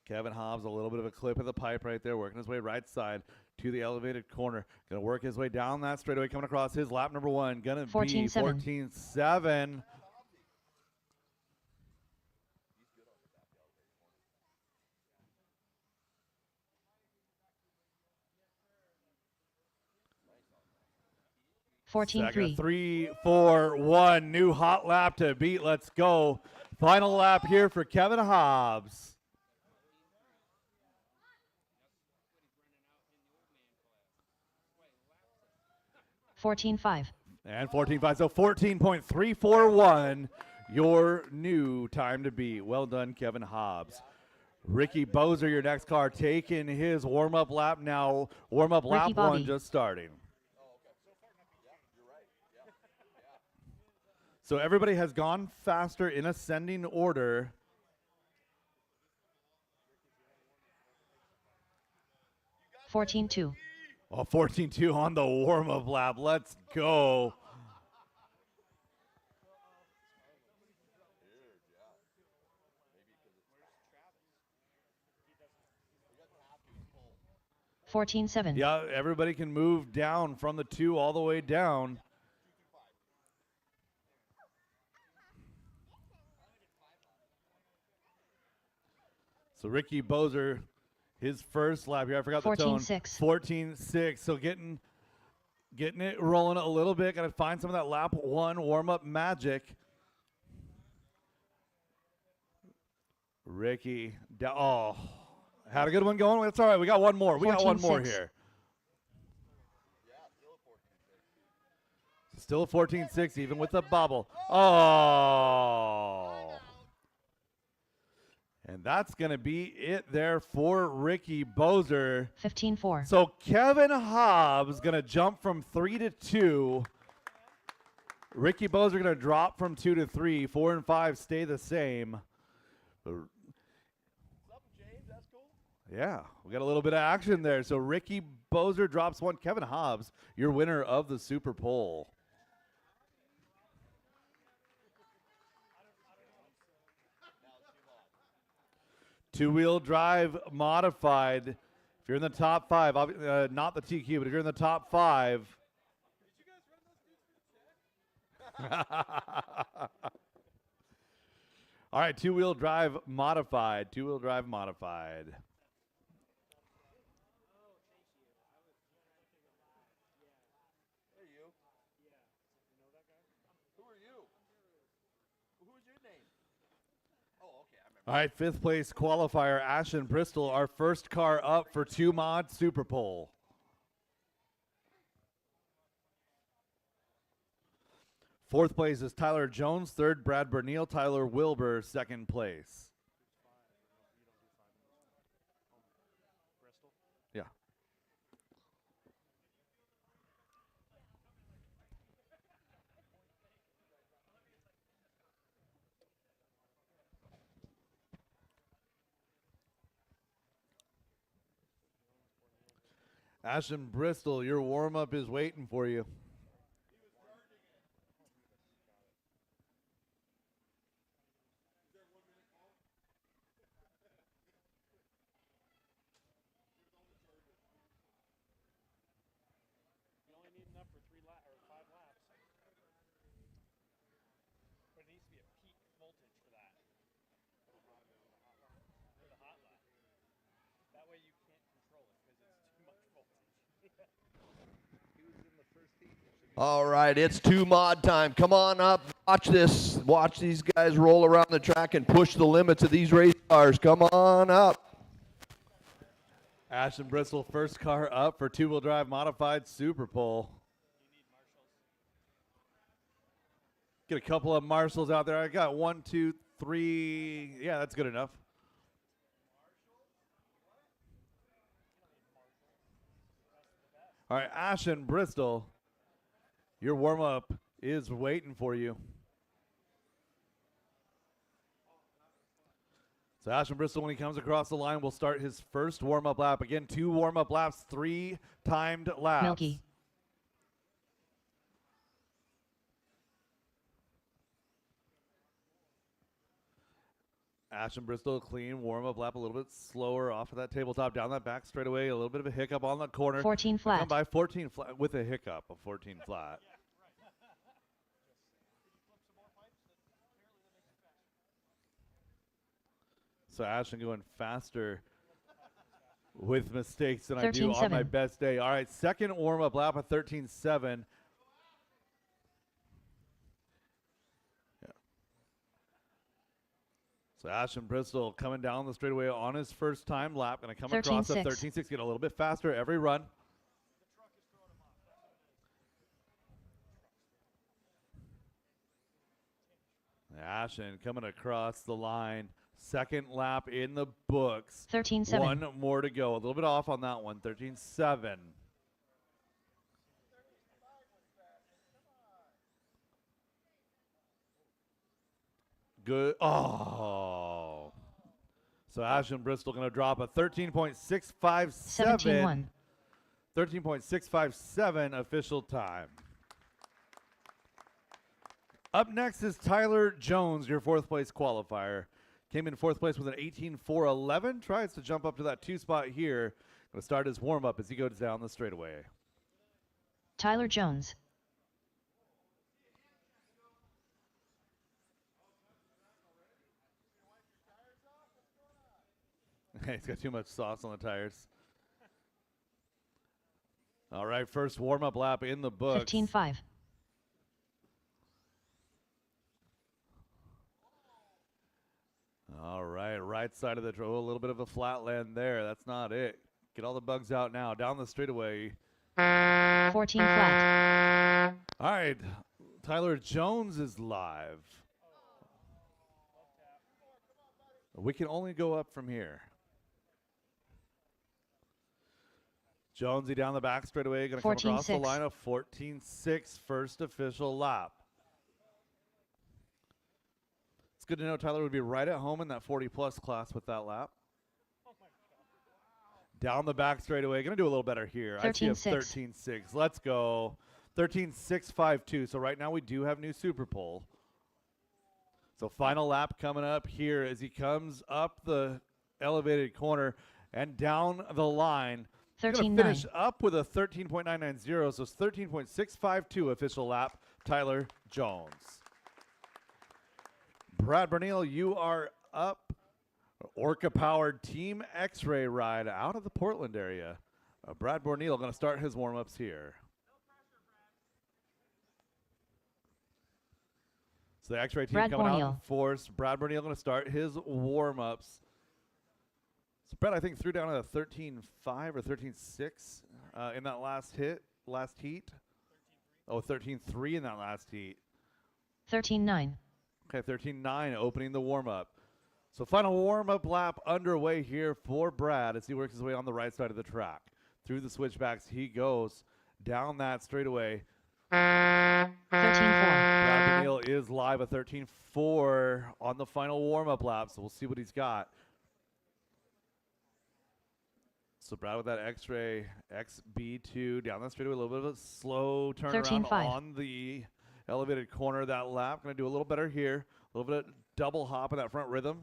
Kevin Hobbs, a little bit of a clip of the pipe right there, working his way right side to the elevated corner. Going to work his way down that straightaway, coming across his lap number 1. Going to be 14.7. 14.3. 3, 4, 1. New hot lap to beat. Let's go. Final lap here for Kevin Hobbs. $14.5. And 14.5. So 14.341. Your new time to beat. Well done, Kevin Hobbs. Ricky Bozer, your next car, taking his warm-up lap now. Warm-up lap 1 just starting. So everybody has gone faster in ascending order. $14.2. Oh, 14.2 on the warm-up lap. Let's go. $14.7. Yeah, everybody can move down from the 2 all the way down. So Ricky Bozer, his first lap here, I forgot the tone. 14.6. 14.6. So getting Getting it rolling a little bit. Got to find some of that lap 1 warm-up magic. Ricky. Oh, had a good one going. That's all right. We got one more. We got one more 14-6. here. Still a 14-6, even with the bobble. Oh. And that's going to be it there for Ricky Bozer. 15-4. So Kevin Hobbs going to jump from 3 to 2. Ricky Bozer going to drop from 2 to 3. 4 and 5 stay the same. Yeah, we got a little bit of action there. So Ricky Bozer drops 1. Kevin Hobbs, your winner of the Super Bowl. Two-wheel drive modified. If you're in the top 5, not the TQ, but if you're in the top 5. All right, two-wheel drive modified. Two-wheel drive modified. All right, 5th place qualifier, Ashton Bristol, our first car up for 2 mod Super Pole. Fourth place is Tyler Jones. 3rd, Brad Bernil. Tyler Wilbur, 2nd place. Yeah. Ashton Bristol, your warm-up is waiting for you. You only need enough for 5 laps. But it needs to be a peak voltage for that. For the hot lap. That way you can't control it because it's too much voltage. All right, it's 2 mod time. Come on up. Watch this. Watch these guys roll around the track and push the limits of these race cars. Come on up. Ashton Bristol, first car up for two-wheel drive modified Super Pole. Get a couple of marshals out there. I got 1, 2, 3. Yeah, that's good enough. All right, Ashton Bristol, your warm-up is waiting for you. So Ashton Bristol, when he comes across the line, will start his first warm-up lap. Again, 2 warm-up laps, 3 timed laps. Milky. Ashton Bristol, clean warm-up lap, a little bit slower off of that tabletop, down that back straightaway, a little bit of a hiccup on the corner. 14 flat. Come by 14 flat with a hiccup of 14 flat. So Ashton going faster with mistakes than I do on my best day. All right, second warm-up lap of 13.7. So Ashton Bristol coming down the straightaway on his first time lap. Going to come across at 13.6, get a little bit faster every run. Ashton coming across the line. Second lap in the books. 13.7. 1 more to go. A little bit off on that one. 13.7. Good. Oh. So Ashton Bristol going to drop a 13.657. 17.1. 13.657 official time. Up next is Tyler Jones, your 4th place qualifier. Came in 4th place with an 18.411. Tries to jump up to that 2 spot here. Going to start his warm-up as he goes down the straightaway. Tyler Jones. He's got too much sauce on the tires. All right, first warm-up lap in the books. 15.5. All right side of the trail. A little bit of a flat land there. That's not it. Get all the bugs out now. Down the straightaway. 14 flat. All right, Tyler Jones is live. We can only go up from here. Jonesy down the back straightaway, going to come across the 14.6. line of 14.6, first official lap. It's good to know Tyler would be right at home in that 40-plus class with that lap. Down the back straightaway, going to do a little better here. I see a 13.6. Let's go. 13.652. So right now we do have new Super Pole. So final lap coming up here as he comes up the elevated corner and down the line. 13.9. Finish up with a 13.990, so it's 13.652 official lap. Tyler Jones. Brad Bernil, you are up. Orca-powered Team X-Ray ride out of the Portland area. Brad Bernil going to start his warm-ups here. So the X-Ray team coming out in force. Brad Bernil going to start his warm-ups. So Brett, I think, threw down a 13.5 or 13.6 in that last heat. Oh, 13.3 in that last heat. 13.9. Okay, 13.9 opening the warm-up. So final warm-up lap underway here for Brad as he works his way on the right side of the track. Through the switchbacks, he goes down that straightaway. 13.4. Brad Bernil is live at 13.4 on the final warm-up lap, so we'll see what he's got. So Brad with that X-Ray XB2 down the straightaway, a little bit of a slow turnaround on the elevated corner of that lap. Going to do a little better here. A little bit of double hop in that front rhythm.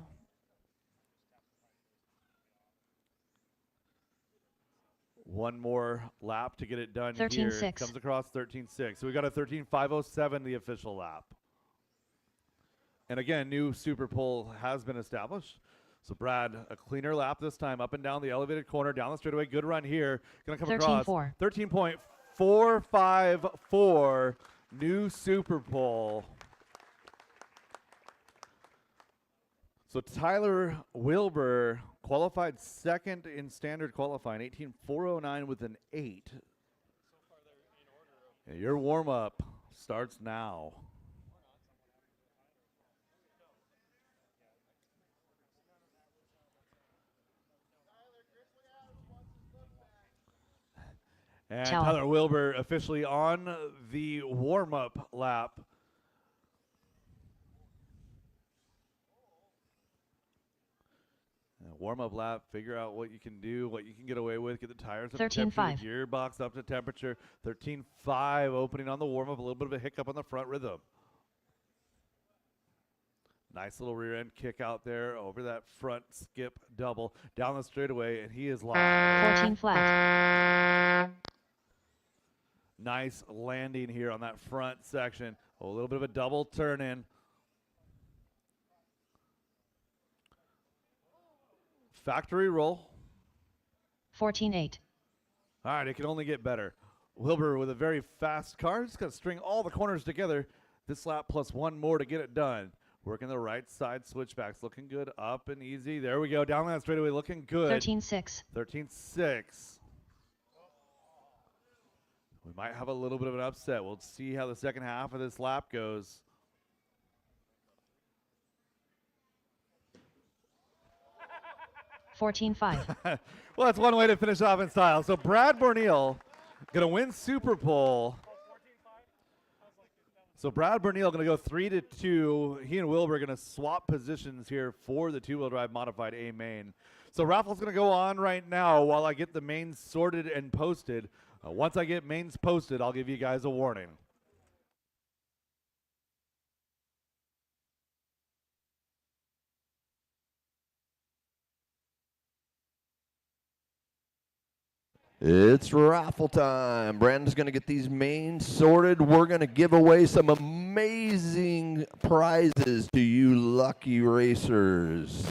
One more lap to get it done 13.6. here. Comes across 13.6. So we got a 13.507 the official lap. And again, new Super Pole has been established. So Brad, a cleaner lap this time, up and down the elevated corner, down the straightaway. Good run here. Going to come across 13.454, new Super Pole. So Tyler Wilbur qualified second in standard qualifying, 18.409 with an 8. And your warm-up starts now. And Tyler Wilbur officially on the warm-up lap. Warm-up lap, figure out what you can do, what you can get away with, get the tires up to temperature, gearbox up to temperature. 13.5 opening on the warm-up, a little bit of a hiccup on the front rhythm. Nice little rear end kick out there over that front skip double down the straightaway, and he is live. 14 flat. Nice landing here on that front section. A little bit of a double turn in. Factory roll. 14.8. All right, it can only get better. Wilbur with a very fast car. Just got to string all the corners together. This lap plus one more to get it done. Working the right side switchbacks. Looking good. Up and easy. There we go. Down that straightaway. Looking good. 13.6. 13.6. We might have a little bit of an upset. We'll see how the second half of this lap goes. $14.5. Well, that's one way to finish off in style. So Brad Bernil going to win Super Pole. So Brad Bernil going to go 3-2. He and Wilbur are going to swap positions here for the two-wheel drive modified A main. So raffle's going to go on right now while I get the mains sorted and posted. Once I get mains posted, I'll give you guys a warning. It's raffle time. Brandon's going to get these mains sorted. We're going to give away some amazing prizes to you lucky racers.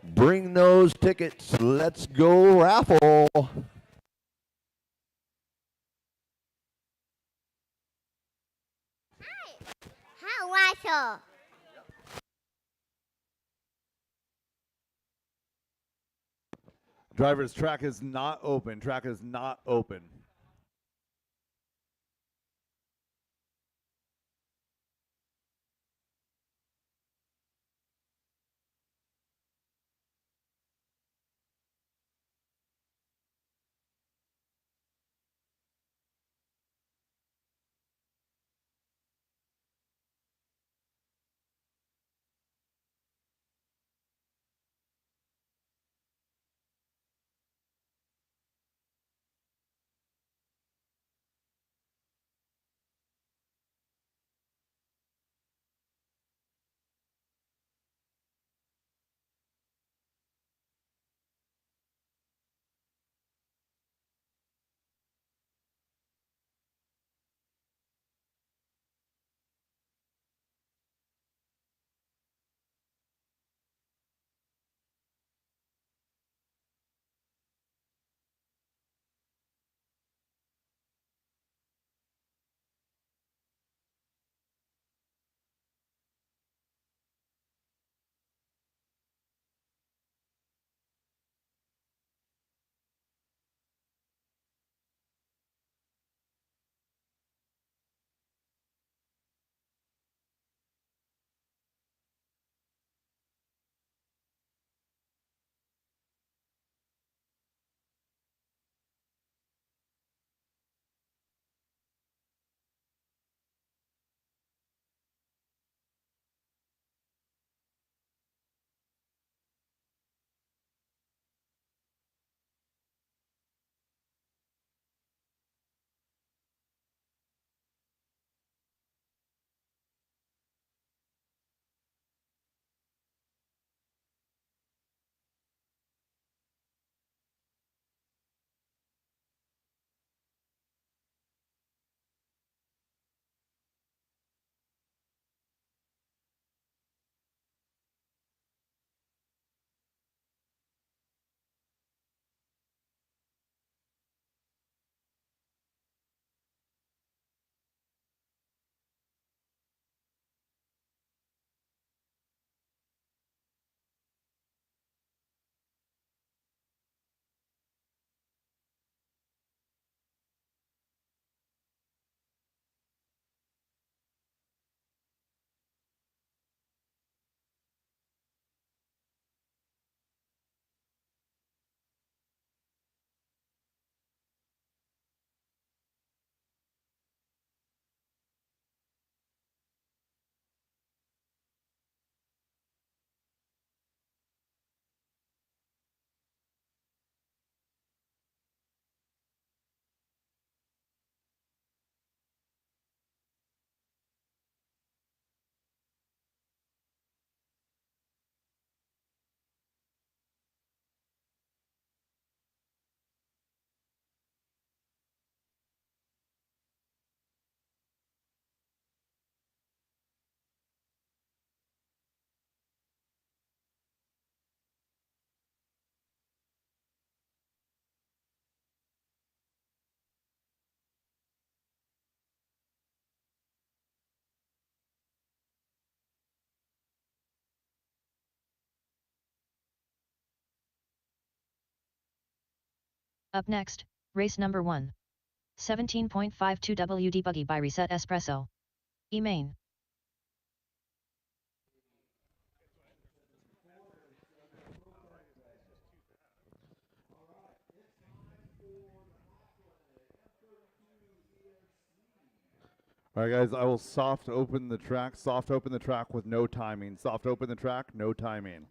Bring those tickets. Let's go raffle. special. Drivers, track is not open. Track is not open. Up next, race number 1. 17.52 WD Buggy by Reset Espresso. E-Main. All right, guys, I will soft open the track. Soft open the track with no timing. Soft open the track, no timing.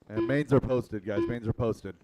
And mains are posted, guys. Mains are posted.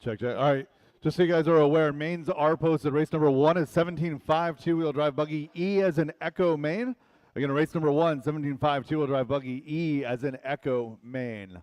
Check, check. All right. Just so you guys are aware, mains are posted. Race number 1 is 17.5 two-wheel drive buggy E as an Echo main. Again, race number 1, 17.5 two-wheel drive buggy E as an Echo main.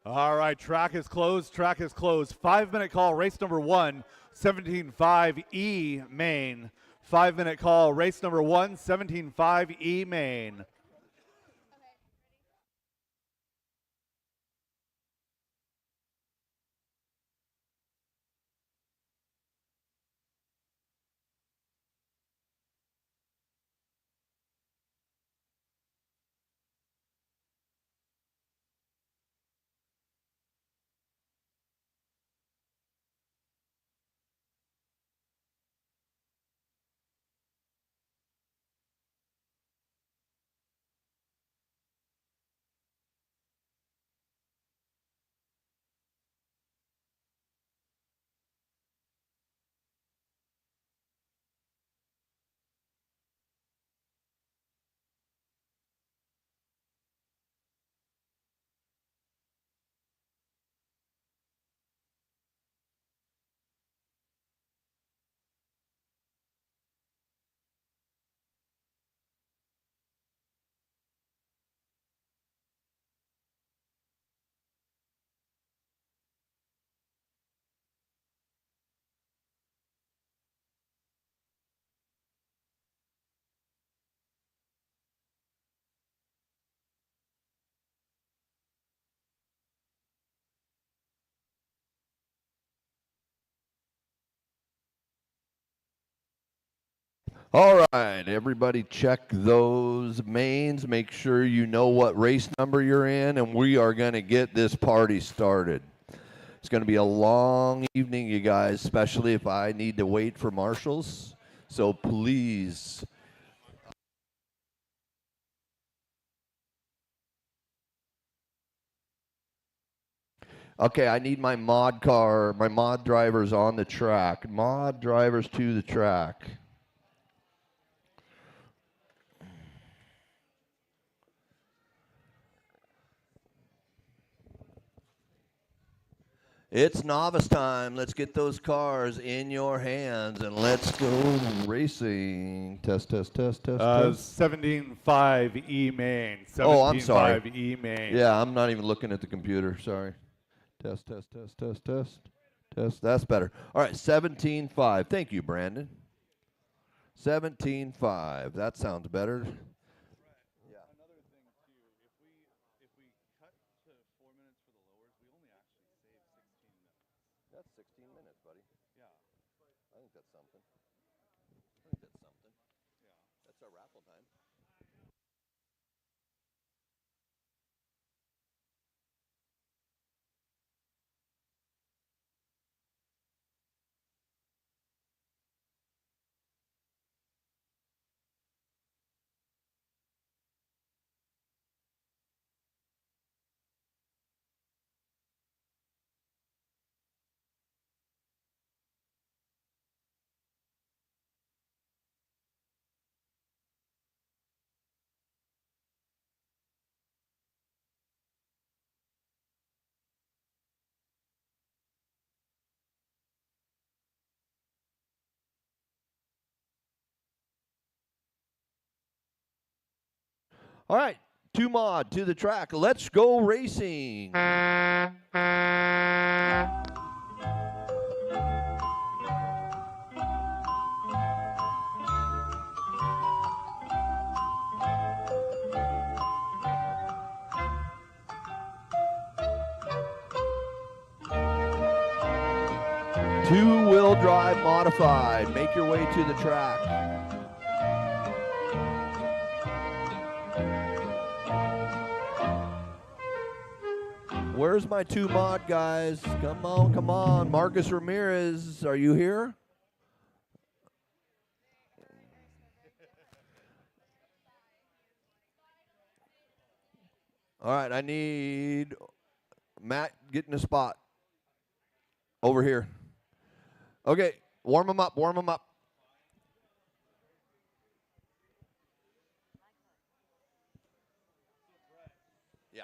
All right, track is closed. Track is closed. 5-minute call, race number 1, 17.5 E main. 5-minute call, race number 1, 17.5 E main. All right, everybody check those mains. Make sure you know what race number you're in, and we are going to get this party started. It's going to be a long evening, you guys, especially if I need to wait for marshals. So please. Okay, I need my mod car, my mod drivers on the track. Mod drivers to the track. It's novice time. Let's get those cars in your hands and let's go racing. Test, test, test, test, test. 17.5 E main. Oh, I'm sorry. 17.5 E main. Yeah, I'm not even looking at the computer. Sorry. Test, test, test, test, test. Test. That's better. All right, 17.5. Thank you, Brandon. 17.5. That sounds better. Another thing too, if we cut to 4 minutes for the lowers, we only actually save 16 minutes. That's 16 minutes, buddy. Yeah. I think that's something. Yeah. That's our raffle time. All right, two mod to the track. Let's go racing. Two-wheel drive modified. Make your way to the track. Where's my two mod guys? Come on, come on. Marcus Ramirez, are you here? All right, I need Matt get in a spot over here. Okay, warm them up, warm them up. Yeah.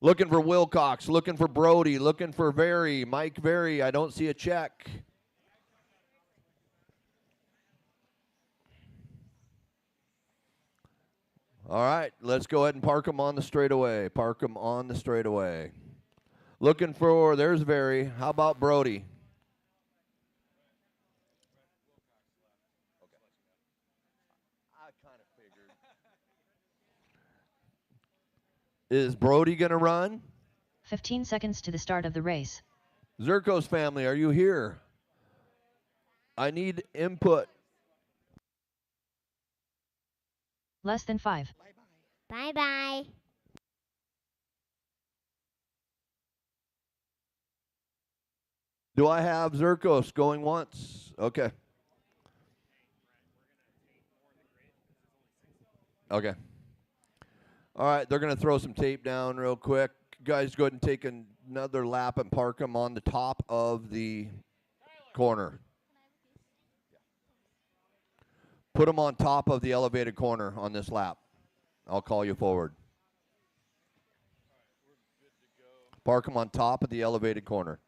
Looking for Wilcox, looking for Brody, looking for Very, Mike Very. I don't see a check. All right, let's go ahead and park them on the straightaway. Park them on the straightaway. Looking for, there's Very. How about Brody? I kind of figured. Is Brody going to run? 15 seconds to the start of the race. Zerkos family, are you here? I need input. Less than 5. Bye-bye. Do I have Zerkos going once? Okay. Okay. All right, they're going to throw some tape down real quick. Guys, go ahead and take another lap and park them on the top of the corner. Put them on top of the elevated corner on this lap. I'll call you forward. Park them on top of the elevated corner.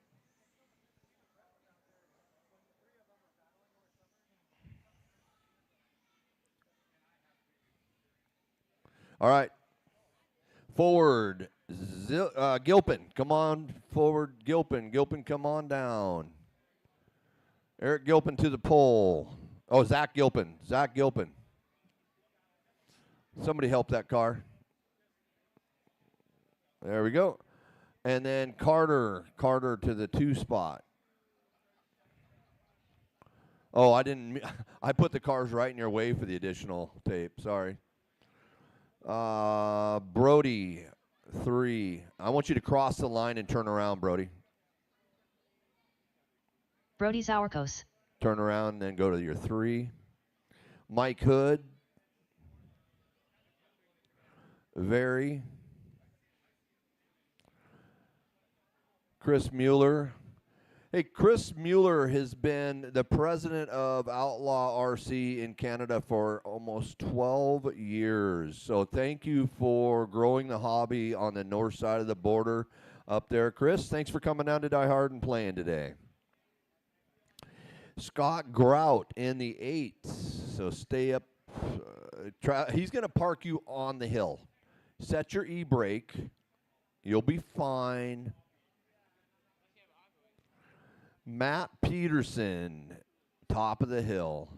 All right. Forward. Gilpin, come on forward. Gilpin, come on down. Eric Gilpin to the pole. Oh, Zach Gilpin. Somebody help that car. There we go. And then Carter to the 2 spot. Oh, I put the cars right in your way for the additional tape. Sorry. Brody, 3. I want you to cross the line and turn around, Brody. Brody's Hourcos. Turn around and then go to your 3. Mike Hood. Very. Chris Mueller. Hey, Chris Mueller has been the president of Outlaw RC in Canada for almost 12 years. So thank you for growing the hobby on the north side of the border up there. Chris, thanks for coming down to Die Hard and playing today. Scott Grout in the 8. So stay up. He's going to park you on the hill. Set your e-brake. You'll be fine. Matt Peterson, top of the hill.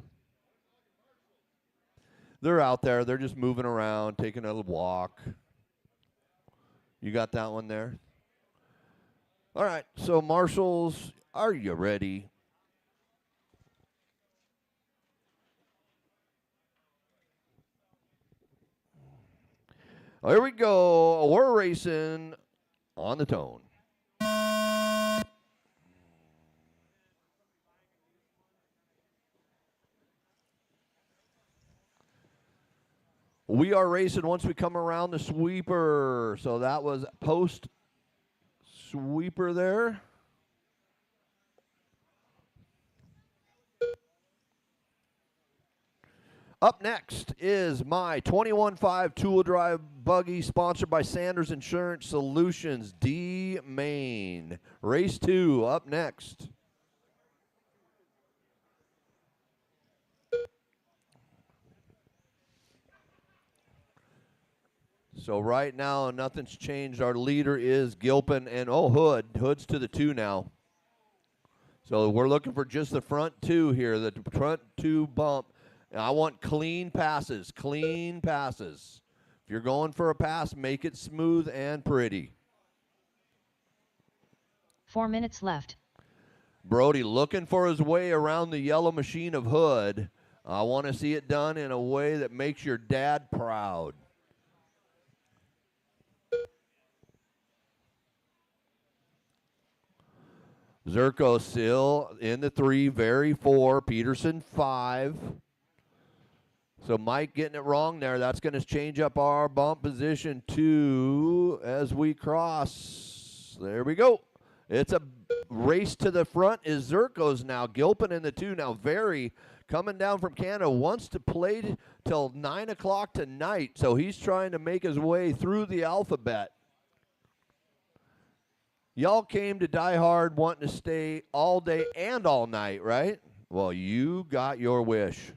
They're out there. They're just moving around, taking a little walk. You got that one there? All right, so marshals, are you ready? Here we go. We're racing on the tone. We are racing once we come around the sweeper. So that was post sweeper there. Up next is my 21.5 two-wheel drive buggy sponsored by Sanders Insurance Solutions, D Main. Race 2 up next. So right now, nothing's changed. Our leader is Gilpin and, Hood. Hood's to the 2 now. So we're looking for just the front 2 here, the front 2 bump. And I want clean passes, If you're going for a pass, make it smooth and pretty. 4 minutes left. Brody looking for his way around the yellow machine of Hood. I want to see it done in a way that makes your dad proud. Zerko still in the 3, Very 4, Peterson 5. So Mike getting it wrong there. That's going to change up our bump position 2 as we cross. There we go. It's a race to the front is Zerko's now. Gilpin in the 2 now. Very coming down from Canada, wants to play till 9 o'clock tonight. So he's trying to make his way through the alphabet. Y'all came to Die Hard wanting to stay all day and all night, right? Well, you got your wish.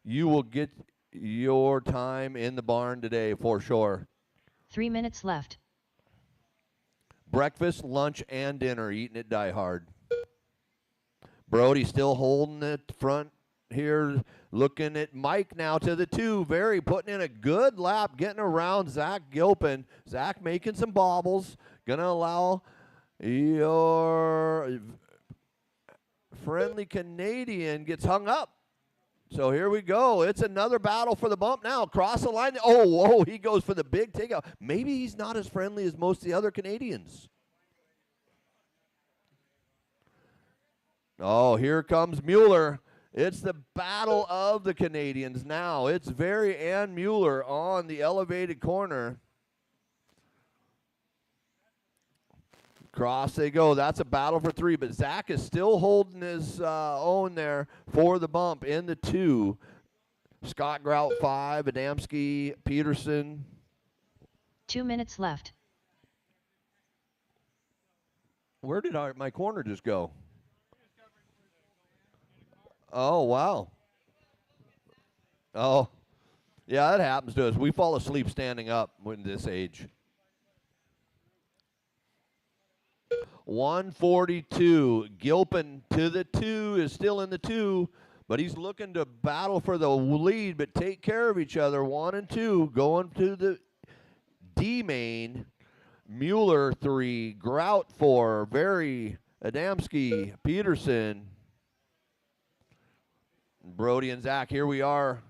You will get your time in the barn today for sure. 3 minutes left. Breakfast, lunch, and dinner eating at Die Hard. Brody still holding it front here, looking at Mike now to the 2. Very putting in a good lap, getting around Zach Gilpin. Zach making some bobbles. Going to allow your friendly Canadian gets hung up. So here we go. It's another battle for the bump now. Cross the line. Oh, whoa, he goes for the big takeout. Maybe he's not as friendly as most of the other Canadians. Oh, here comes Mueller. It's the battle of the Canadians now. It's Very and Mueller on the elevated corner. Cross they go. That's a battle for 3, but Zach is still holding his own there for the bump in the 2. Scott Grout 5, Adamski, Peterson. 2 minutes left. Where did my corner just go? Oh, wow. Oh, yeah, that happens to us. We fall asleep standing up when this age. 142. Gilpin to the 2 is still in the 2, but he's looking to battle for the lead, but take care of each other. 1 and 2 going to the D main. Mueller 3, Grout 4, Very, Adamski, Peterson, Brody and Zach. Here we are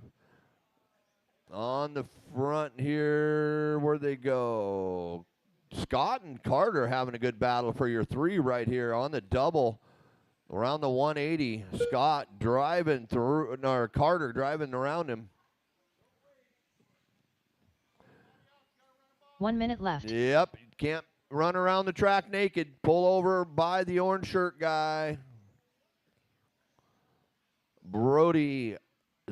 on the front here. Where'd they go? Scott and Carter having a good battle for your 3 right here on the double around the 180. Scott driving through, or Carter driving around him. 1 minute left. Yep, can't run around the track naked. Pull over by the orange shirt guy. Brody,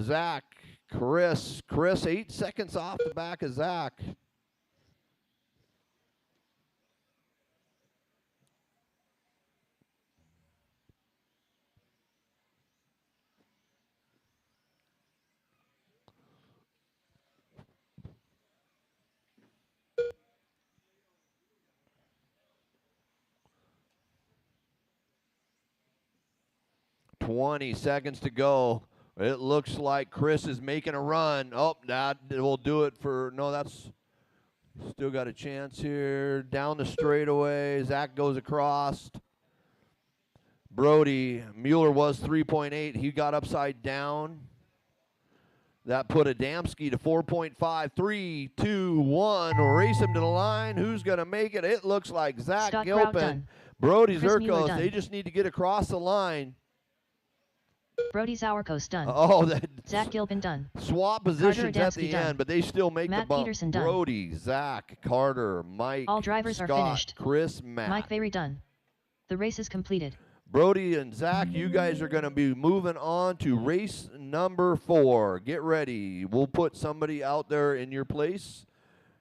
Zach, Chris. Chris 8 seconds off the back of Zach. $20 seconds to go. It looks like Chris is making a run. Oh, that will do it for, no, that's still got a chance here. Down the straightaway. Zach goes across. Brody, Mueller was 3.8. He got upside down. That put Adamski to 4.5. 3, 2, 1. Race him to the line. Who's going to make it? It looks like Zach Scott Gilpin. done. Brody Chris Mueller Zirkos. done. They just need to get across the line. Brody Sauerkos done. Oh, that Zach Gilpin done. swap positions at Adamski the done. end, but they still make Matt the bump. Peterson done. Brody, Zach, Carter, Mike, All drivers are Scott, finished. Chris, Matt. Mike Very done. The race is completed. Brody and Zach, you guys are going to be moving on to race number 4. Get ready. We'll put somebody out there in your place.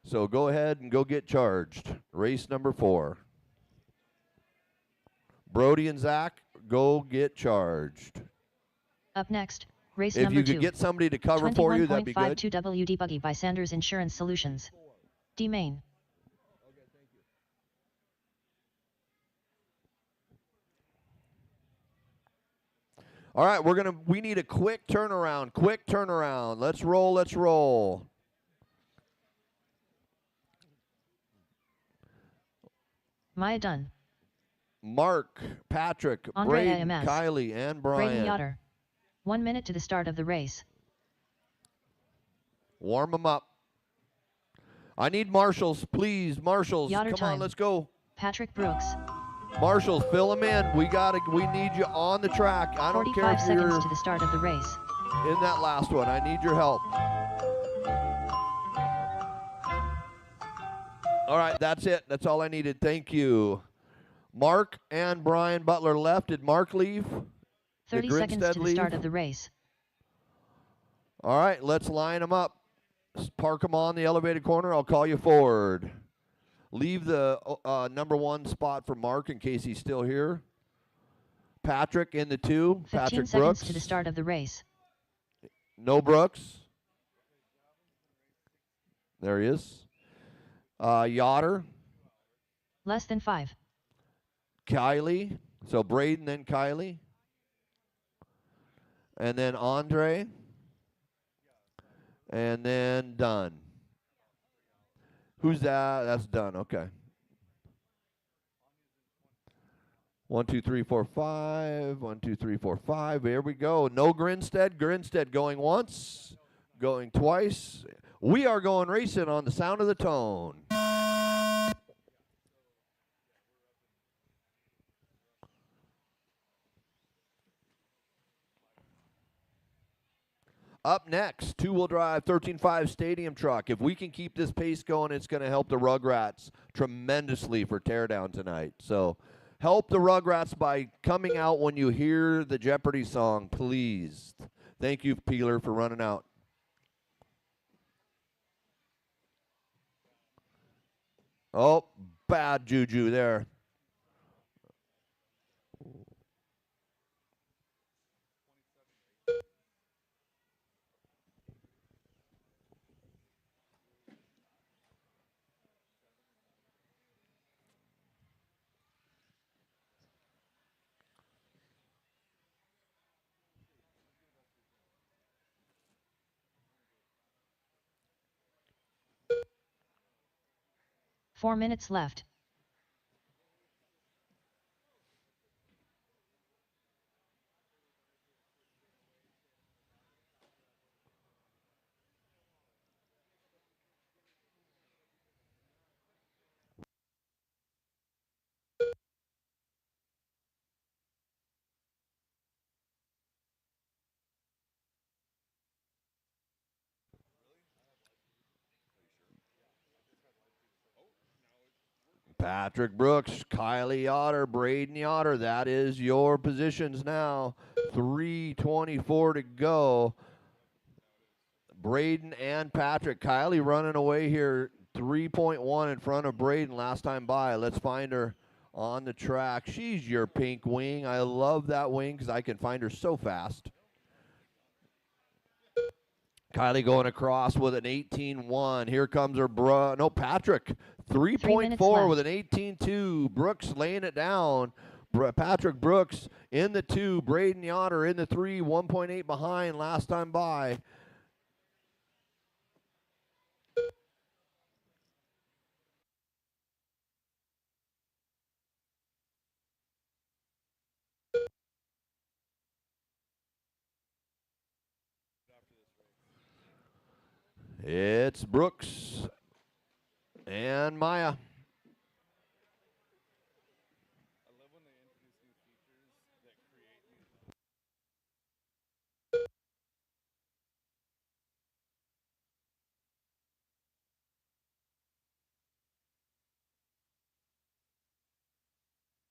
So go ahead and go get charged. Race number 4. Brody and Zach, go get charged. Up next, race If number you 2. could get somebody to cover for you, that'd be good. 21.52 WD Buggy by Sanders Insurance Solutions. D Main. All right, we need a quick turnaround. Quick turnaround. Let's roll, let's roll. Maya done. Mark, Patrick, Andre Braden, AMS. Kylie, and Braden Brian. Yoder. 1 minute to the start of the race. Warm them up. I need marshals, please. Marshals, Yoder come on, time. let's go. Patrick Brooks. Marshals, fill them in. We need you on the track. I don't care 45 if seconds you're to the start of the race. in that last one. I need your help. All right, that's it. That's all I needed. Thank you. Mark and Brian Butler left. Did Mark leave? 30 Did seconds Grinstead to the start leave? of the race. All right, let's line them up. Park them on the elevated corner. I'll call you forward. Leave the number 1 spot for Mark in case he's still here. Patrick in the 2. 15 Patrick seconds Brooks. to the start of the race. No Brooks. There he is. Yoder. Less than 5. Kylie. So Braden, then Kylie. And then Andre. And then Dunn. Who's that? That's Dunn. Okay. 1, 2, 3, 4, 5. 1, 2, 3, 4, 5. Here we go. No Grinstead. Grinstead going once, going twice. We are going racing on the sound of the tone. Up next, 2-wheel drive 13.5 stadium truck. If we can keep this pace going, it's going to help the Rugrats tremendously for teardown tonight. So help the Rugrats by coming out when you hear the Jeopardy song, please. Thank you, Peeler, for running out. Oh, bad juju there. Four minutes left. Patrick Brooks, Kylie Yoder, Braden Yoder. That is your positions now. 3:24 to go. Braden and Patrick. Kylie running away here. 3.1 in front of Braden last time by. Let's find her on the track. She's your pink wing. I love that wing because I can find her so fast. Kylie going across with an 18.1. Here comes her Patrick. 3.4 with an 18.2. Brooks laying it down. Patrick Brooks in the 2. Braden Yoder in the 3. 1.8 behind last time by. It's Brooks and Maya.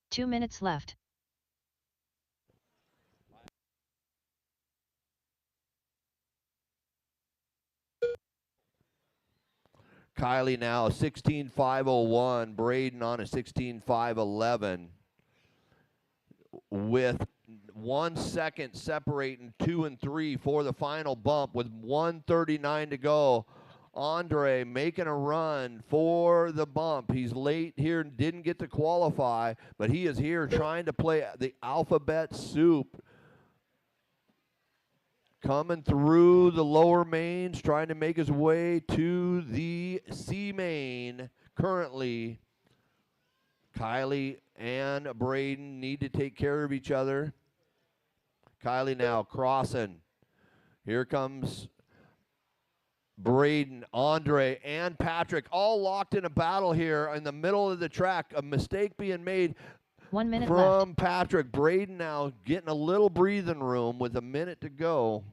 2 minutes left. Kylie now 16.501. Braden on a 16.511 with 1 second separating 2 and 3 for the final bump with 1:39 to go. Andre making a run for the bump. He's late here and didn't get to qualify, but he is here trying to play the alphabet soup. Coming through the lower mains, trying to make his way to the C main. Currently, Kylie and Braden need to take care of each other. Kylie now crossing. Here comes Braden, Andre, and Patrick all locked in a battle here in the middle of the track. A mistake being made 1 minute from left. Patrick. Braden now getting a little breathing room with a minute to go.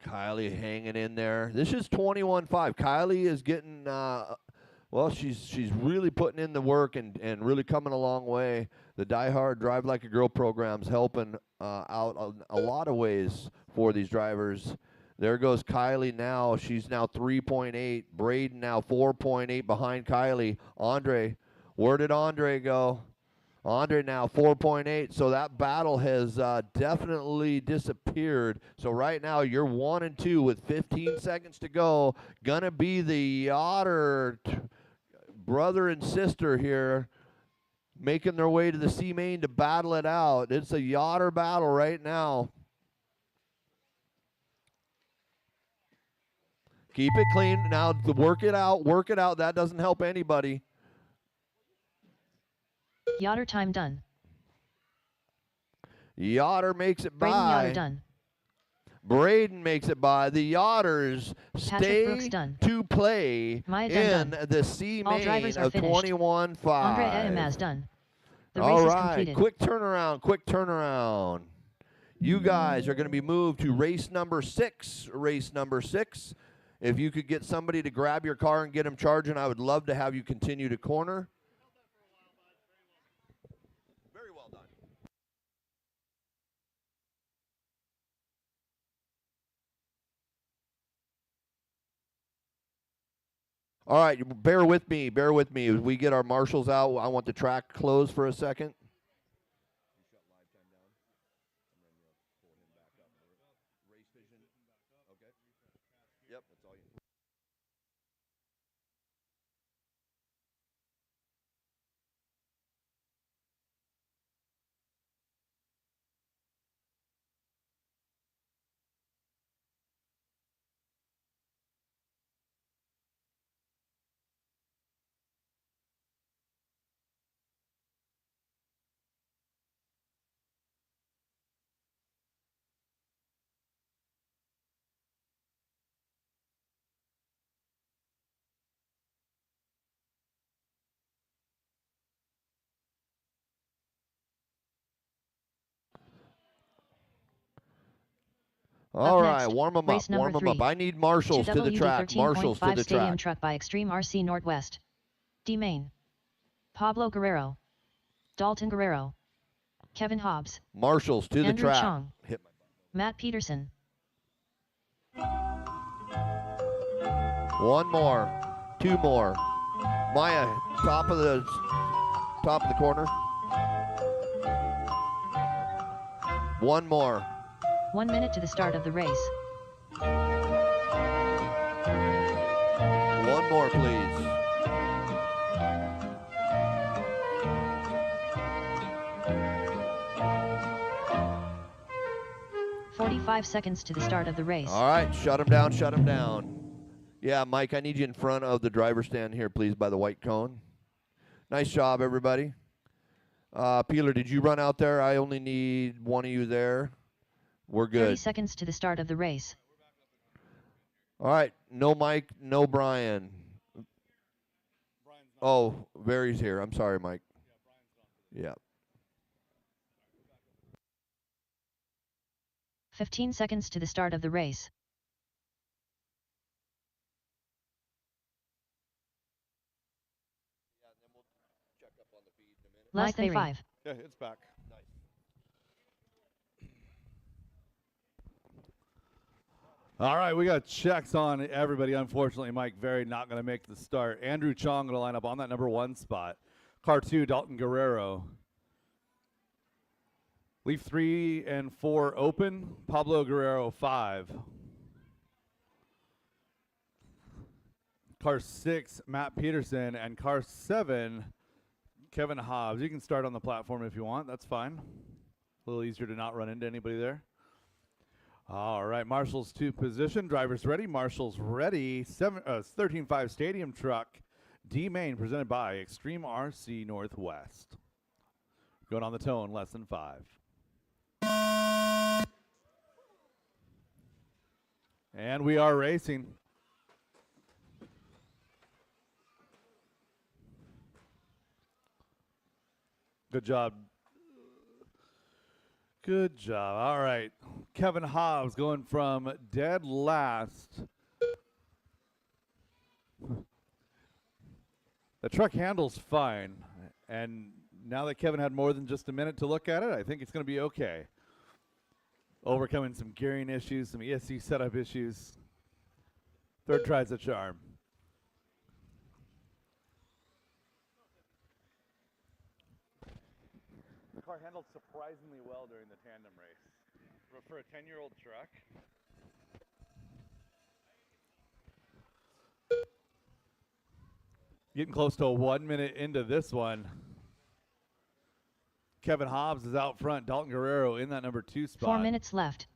Kylie hanging in there. This is 21.5. Kylie is getting Well, she's really putting in the work and really coming a long way. The DieHard Drive Like a Girl program's helping out a lot of ways for these drivers. There goes Kylie now. She's now 3.8. Braden now 4.8 behind Kylie. Andre, where did Andre go? Andre now 4.8. So that battle has definitely disappeared. So right now you're 1 and 2 with 15 seconds to go. Gonna be the Otter brother and sister here making their way to the C main to battle it out. It's a Yotter battle right now. Keep it clean. Now work it out. Work it out. That doesn't help anybody. Yotter time done. Yotter makes it Braden by. Yotter done. Braden makes it by. The Yotters Patrick Brooks stay done. to play Maya in done. the C All main drivers are of finished. 21-5. Andre Edemaz done. The race All is right, completed. quick turnaround, quick turnaround. You guys are going to be moved to race number 6. Race number 6. If you could get somebody to grab your car and get them charging, I would love to have you continue to corner. Very well done. All right, bear with me, bear with me. As we get our marshals out, I want the track closed for a second. Yep, that's all you. All right, next, warm them race up, number warm them up. 3. I need marshals to the track, marshals to the Stadium track. truck by Extreme RC Northwest. D Main. Pablo Guerrero. Dalton Guerrero. Kevin Hobbs. Marshals to the Andrew track. Chong. Matt Peterson. One more, 2 more. Maya, top of the corner. One more. 1 minute to the start of the race. One more, please. "45 seconds to the start of the race. All right, shut him down, shut him down. Yeah, Mike, I need you in front of the driver's stand here, please, by the white cone. Nice job, everybody. Peeler, did you run out there? I only need one of you there. We're 30 good. seconds to the start of the race. All right, no Mike, no Brian. Oh, Barry's here. I'm sorry, Mike. Yeah. 15 seconds to the start of the race. Less than 5. Yeah, it's back. All right, we got checks on everybody. Unfortunately, Mike Very not going to make the start. Andrew Chong going to line up on that number 1 spot. Car 2, Dalton Guerrero. Leave 3 and 4 open. Pablo Guerrero 5. Car 6, Matt Peterson. And car 7, Kevin Hobbs. You can start on the platform if you want. That's fine. A little easier to not run into anybody there. All right, marshals to position. Drivers ready. Marshals ready. 13.5 Stadium Truck. D Main presented by Extreme RC Northwest. Going on the tone, less than 5. And we are racing. Good job. Good job. All right. Kevin Hobbs going from dead last The truck handles fine, and now that Kevin had more than just a minute to look at it, I think it's going to be okay. Overcoming some gearing issues, some ESC setup issues. Third try's a charm. The car handled surprisingly well during the tandem race. For a 10-year-old truck. Getting close to 1 minute into this one. Kevin Hobbs is out front. Dalton Guerrero in that number 2 spot. 4 minutes left.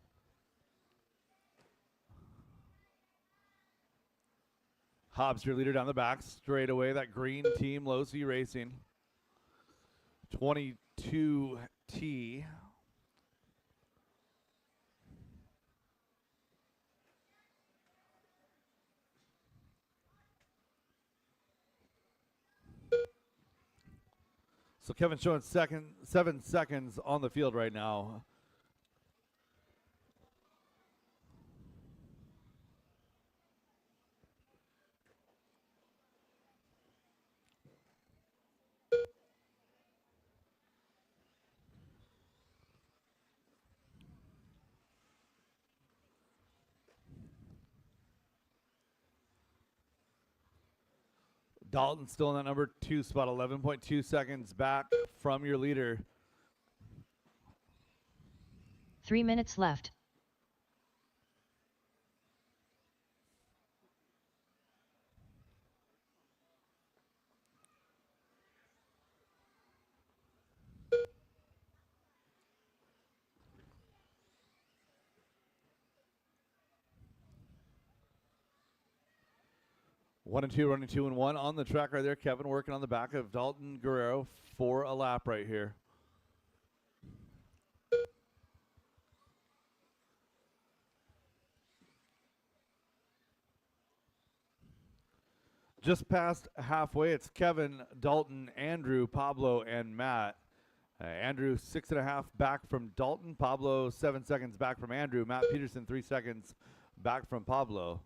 Hobbs, your leader down the back, straight away. That green team, Low C Racing. 22T. So Kevin showing 7 seconds on the field right now. Dalton still in that number 2 spot, 11.2 seconds back from your leader. 3 minutes left. One and two, running 2 and 1 on the track right there. Kevin working on the back of Dalton Guerrero for a lap right here. Just past halfway, it's Kevin, Dalton, Andrew, Pablo, and Matt. Andrew 6.5 back from Dalton. Pablo 7 seconds back from Andrew. Matt Peterson 3 seconds back from Pablo.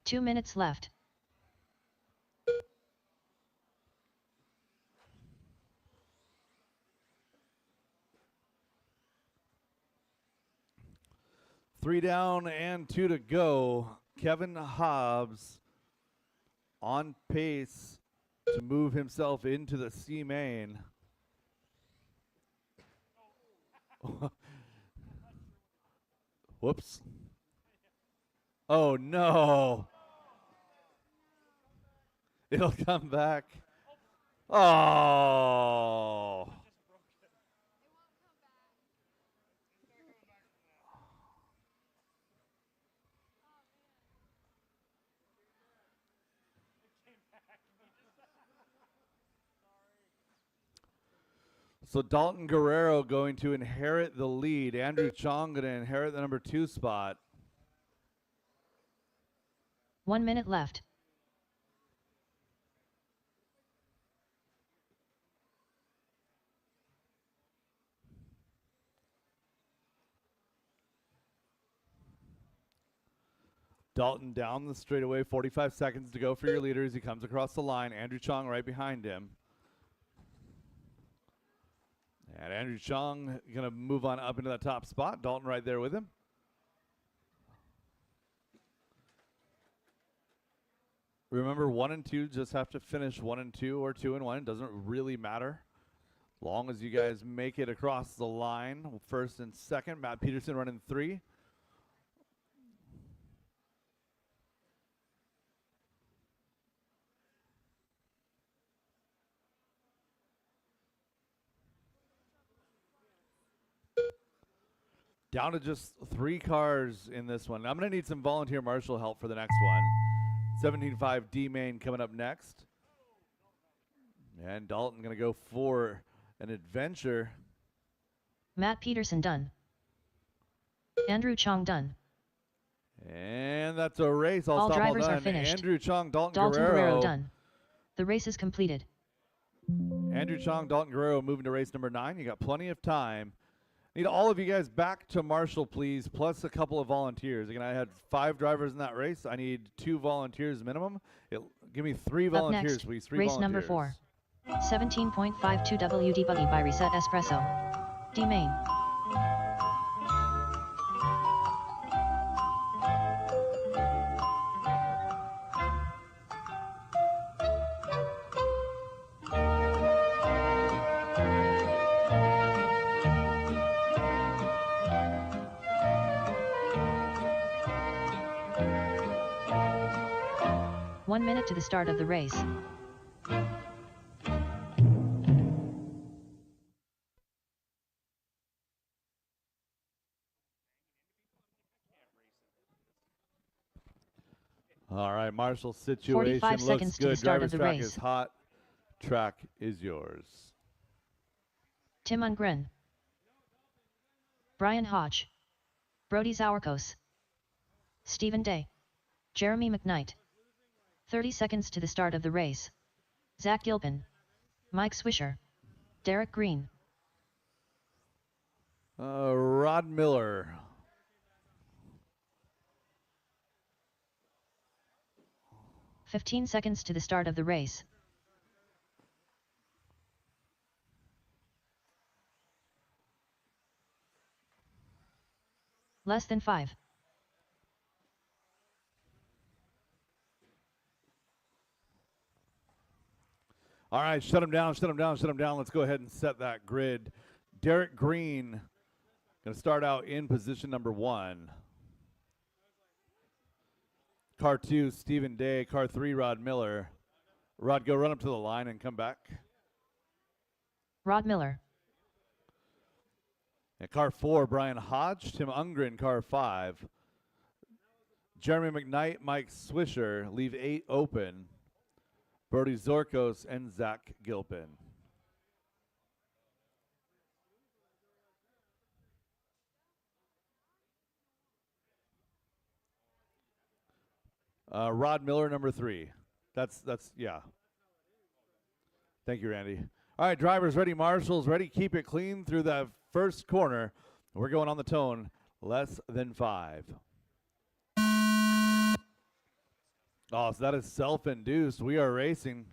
Two minutes left. Three down and 2 to go. Kevin Hobbs on pace to move himself into the C main. Whoops. Oh no. It'll come back. Oh. So Dalton Guerrero going to inherit the lead. Andrew Chong going to inherit the number 2 spot. 1 minute left. Dalton down the straightaway, 45 seconds to go for your leader as he comes across the line. Andrew Chong right behind him. And Andrew Chong going to move on up into that top spot. Dalton right there with him. Remember, 1 and 2 just have to finish 1 and 2 or 2 and 1. It doesn't really matter. Long as you guys make it across the line. First and second. Matt Peterson running 3. Down to just 3 cars in this one. I'm going to need some volunteer marshal help for the next one. 17.5 D main coming up next. And Dalton going to go for an adventure. Matt Peterson done. Andrew Chong done. And that's a race. All stop drivers all are done. finished. Andrew Chong, Dalton Guerrero Guerrero done. The race is completed. Andrew Chong, Dalton Guerrero moving to race number 9. You got plenty of time Need all of you guys back to Marshall, please, plus a couple of volunteers. Again, I had 5 drivers in that race. I need 2 volunteers minimum. Give me 3 Up volunteers, next, please. 3 race volunteers. number 4. 17.52 WD Buggy by Reset Espresso. D main. One minute to the start of the race. All right, Marshall 45 situation seconds looks to the good. start Driver's of the track race. is hot. Track is yours. Tim Ungren. Brian Hodge. Brody Zauerkos. Stephen Day. Jeremy McKnight. 30 seconds to the start of the race. Zach Gilpin. Mike Swisher. Derek Green. Rod Miller. $15 seconds to the start of the race. Less than 5. All right, shut him down, shut him down, shut him down. Let's go ahead and set that grid. Derek Green going to start out in position number 1. Car 2, Stephen Day. Car 3, Rod Miller. Rod, go run up to the line and come back. Rod Miller. And car 4, Brian Hodge. Tim Ungren, car 5. Jeremy McKnight, Mike Swisher. Leave 8 open. Brody Zorkos and Zach Gilpin. Rod Miller, number 3. That's yeah. Thank you, Randy. All right, drivers ready, marshals ready. Keep it clean through that first corner. We're going on the tone, less than 5. Oh, so that is self-induced. We are racing.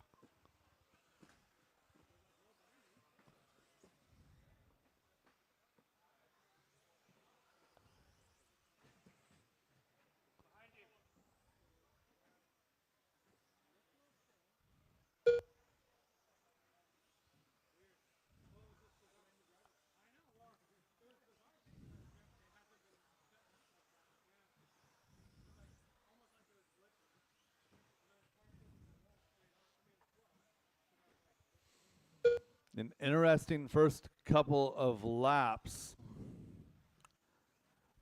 An interesting first couple of laps.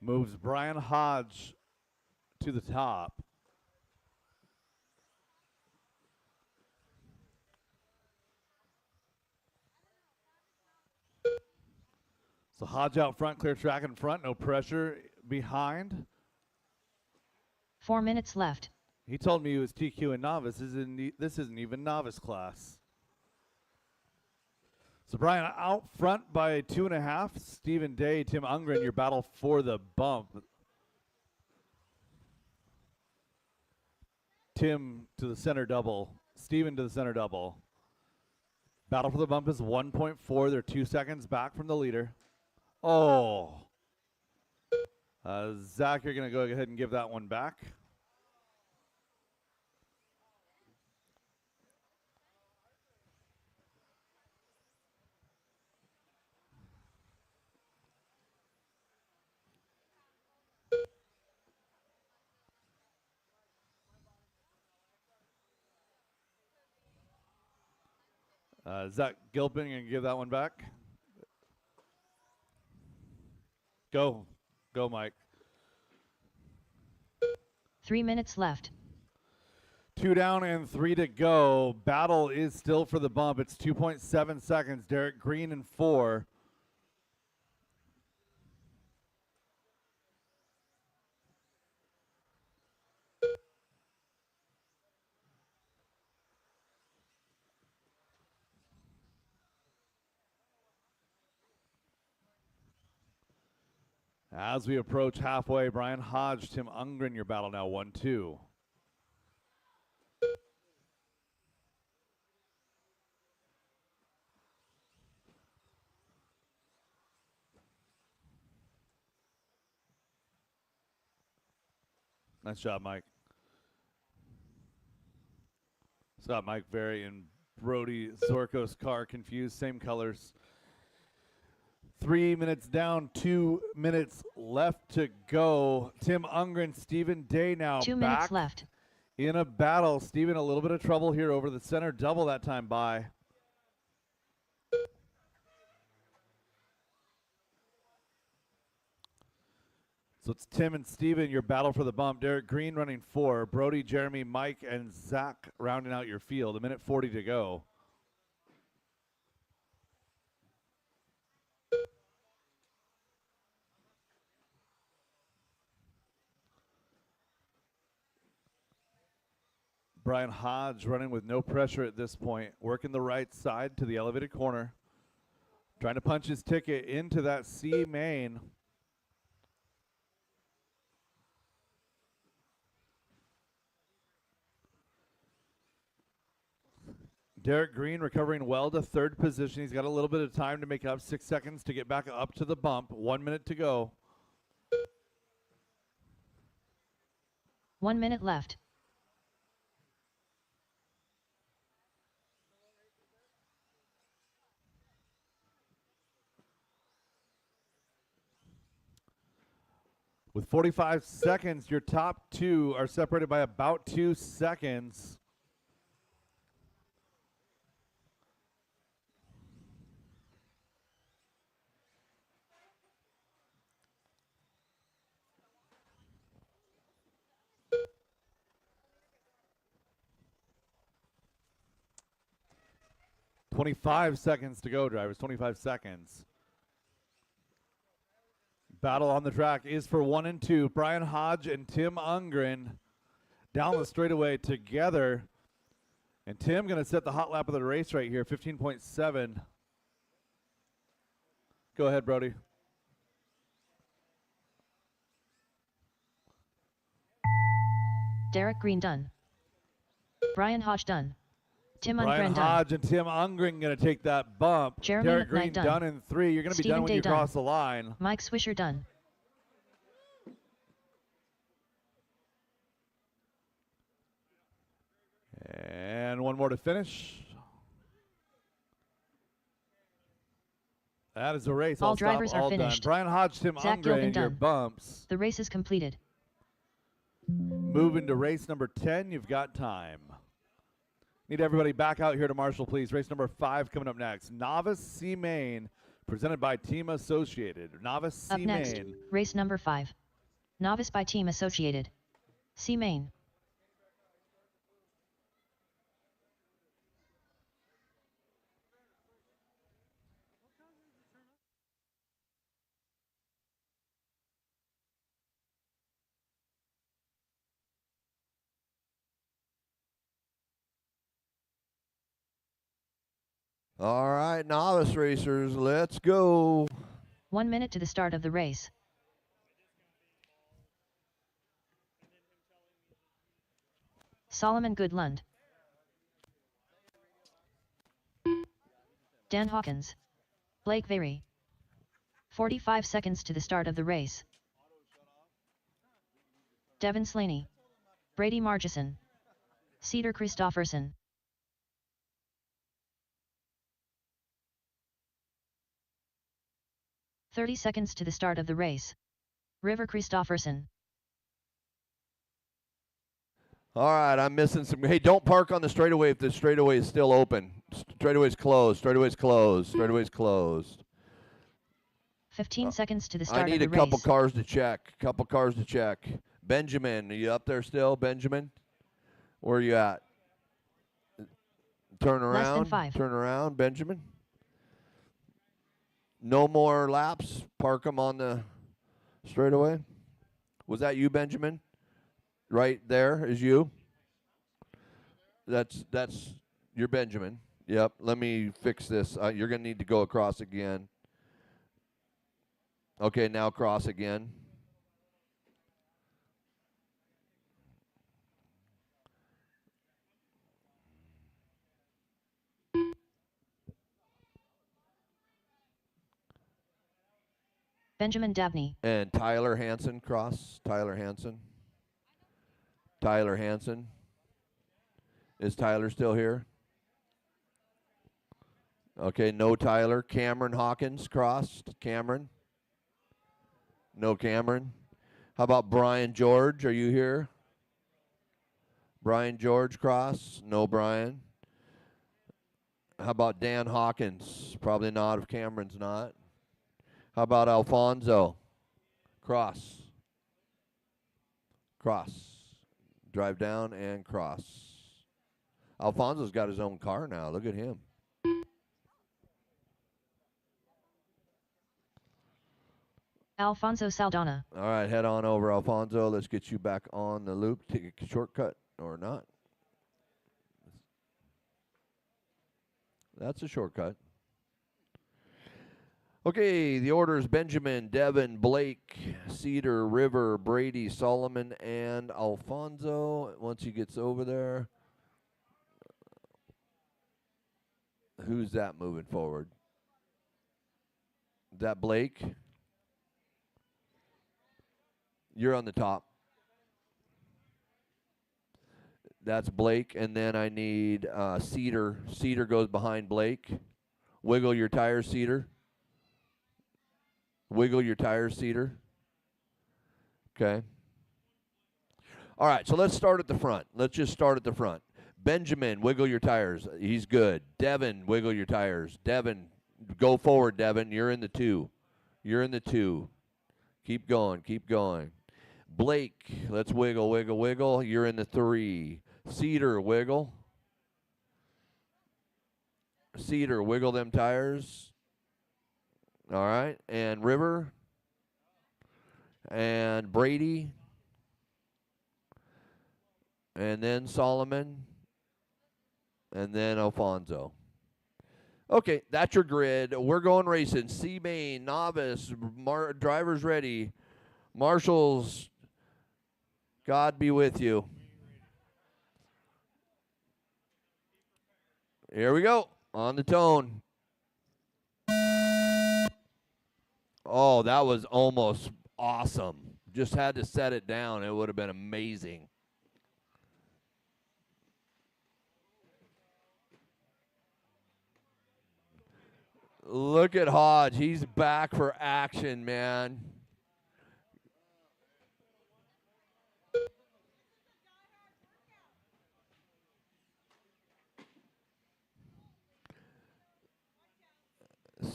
Moves Brian Hodge to the top. So Hodge out front, clear track in front, no pressure behind. 4 minutes left. He told me he was TQ and novice. This isn't even novice class. So Brian out front by 2.5. Stephen Day, Tim Ungren, your battle for the bump. Tim to the center double. Stephen to the center double. Battle for the bump is 1.4. They're 2 seconds back from the leader. Oh. Zach, you're going to go ahead and give that one back. Zach Gilpin, you can give that one back. Go. Go, Mike. 3 minutes left. 2 down and 3 to go. Battle is still for the bump. It's 2.7 seconds. Derek Green in 4. As we approach halfway, Brian Hodge, Tim Ungren, your battle now 1-2. Nice job, Mike. Saw Mike Very and Brody Zorko's car confused, same colors. 3 minutes down, 2 minutes left to go. Tim Ungren, Stephen Day now 2 back minutes left. in a battle. Stephen, a little bit of trouble here over the center, double that time by. So it's Tim and Steven, your battle for the bump. Derek Green running 4. Brody, Jeremy, Mike, and Zach rounding out your field. 1:40 to go. Brian Hodge running with no pressure at this point. Working the right side to the elevated corner. Trying to punch his ticket into that C main. Derek Green recovering well to 3rd position. He's got a little bit of time to make up. 6 seconds to get back up to the bump. 1 minute to go. 1 minute left. With 45 seconds, your top 2 are separated by about 2 seconds. .25 seconds to go, drivers. 25 seconds. Battle on the track is for 1 and 2. Brian Hodge and Tim Ungren down the straightaway together. And Tim going to set the hot lap of the race right here, 15.7. Go ahead, Brody. Derek Green done. Brian Hodge done. Tim Brian Ungren Hodge done. and Tim Ungren going to take that bump. Jeremy Derek McKnight Green done. done in 3. You're going to be Stephen done when Day you done. cross the line. Mike Swisher done. And one more to finish. That is a race. All I'll stop, drivers are all done. finished. Brian Hodge, Tim Zach Ungren, Gilgan your done. bumps. The race is completed. Moving to race number 10, you've got time. Need everybody back out here to Marshall, please. Race number 5 coming up next. Novice C Main, presented by Team Associated. Novice Up C next, Main. race number 5. Novice by Team Associated. C Main. All right, novice racers, let's go. 1 minute to the start of the race. Solomon Goodlund. Dan Hawkins. Blake Very. 45 seconds to the start of the race. Devin Slaney. Brady Margison. Cedar Christofferson. "30 seconds to the start of the race. River Christofferson. All right, I'm missing some. Hey, don't park on the straightaway if the straightaway is still open. Straightaway's closed. Straightaway's closed. Straightaway's closed. 15 seconds to the I start need of a the couple race. cars to check. Couple cars to check. Benjamin, are you up there still, Benjamin? Where are you at? Turn Less than around. 5. Turn around, Benjamin. No more laps. Park them on the straightaway. Was that you, Benjamin? Right there is you. That's your Benjamin. Yep. Let me fix this. You're gonna need to go across again. Okay, now cross again. Benjamin Dabney. And Tyler Hansen cross. Tyler Hansen. Tyler Hansen. Is Tyler still here? Okay, no Tyler. Cameron Hawkins crossed. Cameron. No Cameron. How about Brian George? Are you here? Brian George cross. No Brian. How about Dan Hawkins? Probably not if Cameron's not. How about Alfonso? Cross. Cross. Drive down and cross. Alfonso's got his own car now. Look at him. Alfonso Saldana. All right, head on over, Alfonso. Let's get you back on the loop. Take a shortcut or not. That's a shortcut. Okay, the order is Benjamin, Devin, Blake, Cedar, River, Brady, Solomon, and Alfonso. Once he gets over there, who's that moving forward? Is that Blake? You're on the top. That's Blake, and then I need Cedar. Cedar goes behind Blake. Wiggle your tires, Cedar. Wiggle your tires, Cedar. Okay. All right, so let's start at the front. Let's just start at the front. Benjamin, wiggle your tires. He's good. Devin, wiggle your tires. Devin, go forward, Devin. You're in the 2. You're in the 2. Keep going, keep going. Blake, let's wiggle, wiggle, wiggle. You're in the 3. Cedar, wiggle. Cedar, wiggle them tires. All right. And River. And Brady. And then Solomon. And then Alfonso. Okay, that's your grid. We're going racing. Seabain, novice, drivers ready. Marshals, God be with you. Here we go. On the tone. Oh, that was almost awesome. Just had to set it down. It would have been amazing. Look at Hodge. He's back for action, man.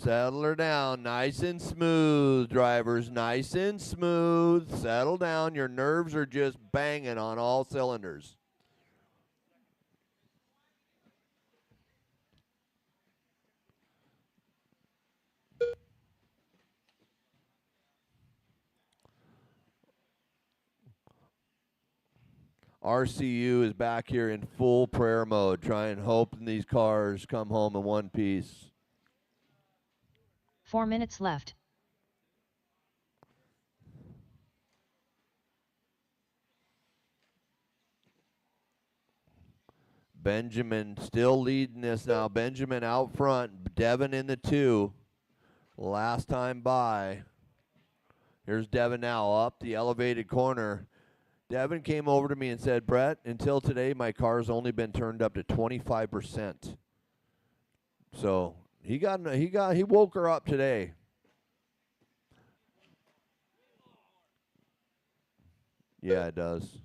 Settle her down. Nice and smooth, drivers. Nice and smooth. Settle down. Your nerves are just banging on all cylinders. RCU is back here in full prayer mode, trying hoping these cars come home in one piece. 4 minutes left. Benjamin still leading this now. Benjamin out front. Devin in the 2. Last time by. Here's Devin now up the elevated corner. Devin came over to me and said, Brett, until today my car's only been turned up to 25%. So he woke her up today. Yeah, it does.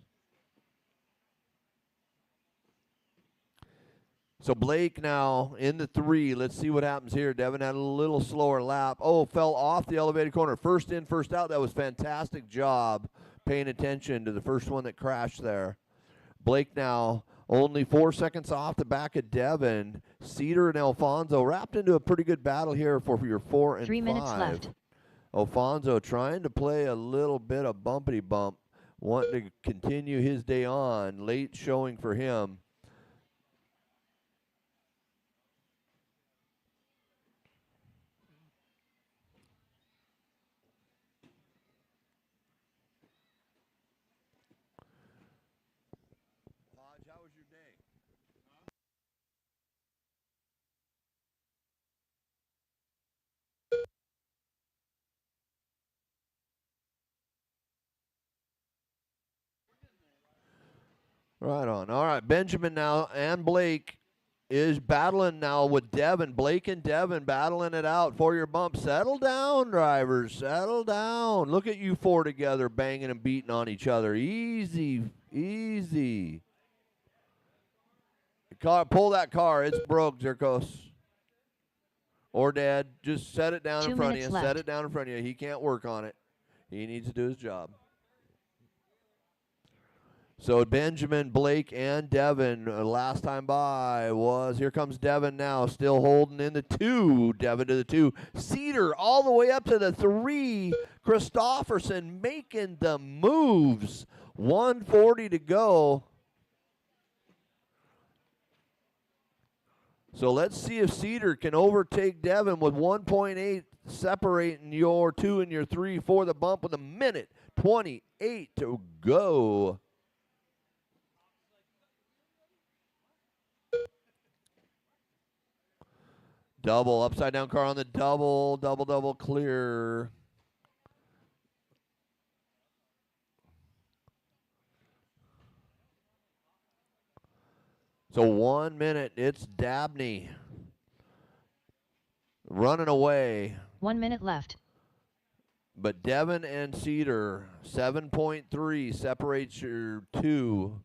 So Blake now in the 3. Let's see what happens here. Devin had a little slower lap. Oh, fell off the elevated corner. First in, first out. That was fantastic job paying attention to the first one that crashed there. Blake now only 4 seconds off the back of Devin. Cedar and Alfonso wrapped into a pretty good battle here for your 4 and 3 5. minutes left. Alfonso trying to play a little bit of bumpity bump, wanting to continue his day on. Late showing for him. Right on. All right, Benjamin now and Blake is battling now with Devin. Blake and Devin battling it out for your bump. Settle down, drivers. Settle down. Look at you four together banging and beating on each other. Easy, easy. Pull that car. It's broke, Zirkos. Or Dad, just set it down 2 in front of you. minutes left. Set it down in front of you. He can't work on it. He needs to do his job. So Benjamin, Blake, and Devin, last time by was, here comes Devin now, still holding in the 2. Devin to the 2. Cedar all the way up to the 3. Christofferson making the moves. 140 to go. So let's see if Cedar can overtake Devin with 1.8 separating your 2 and your 3 for the bump with a minute 28 to go. Double, upside down car on the double, double clear. So 1 minute, it's Dabney running away. 1 minute left. But Devin and Cedar, 7.3 separates your 2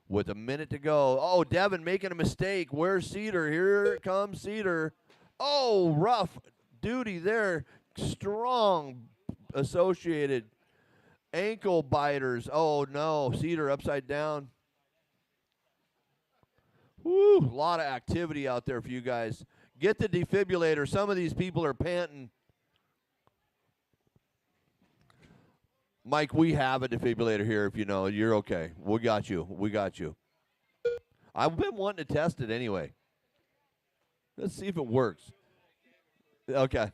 with a minute to go. Oh, Devin making a mistake. Where's Cedar? Here comes Cedar. Oh, rough duty there. Strong associated ankle biters. Oh, no. Cedar upside down. Woo, a lot of activity out there for you guys. Get the defibrillator. Some of these people are panting. Mike, we have a defibrillator here if you know. You're okay. We got you. We got you. I've been wanting to test it anyway. Let's see if it works. Okay.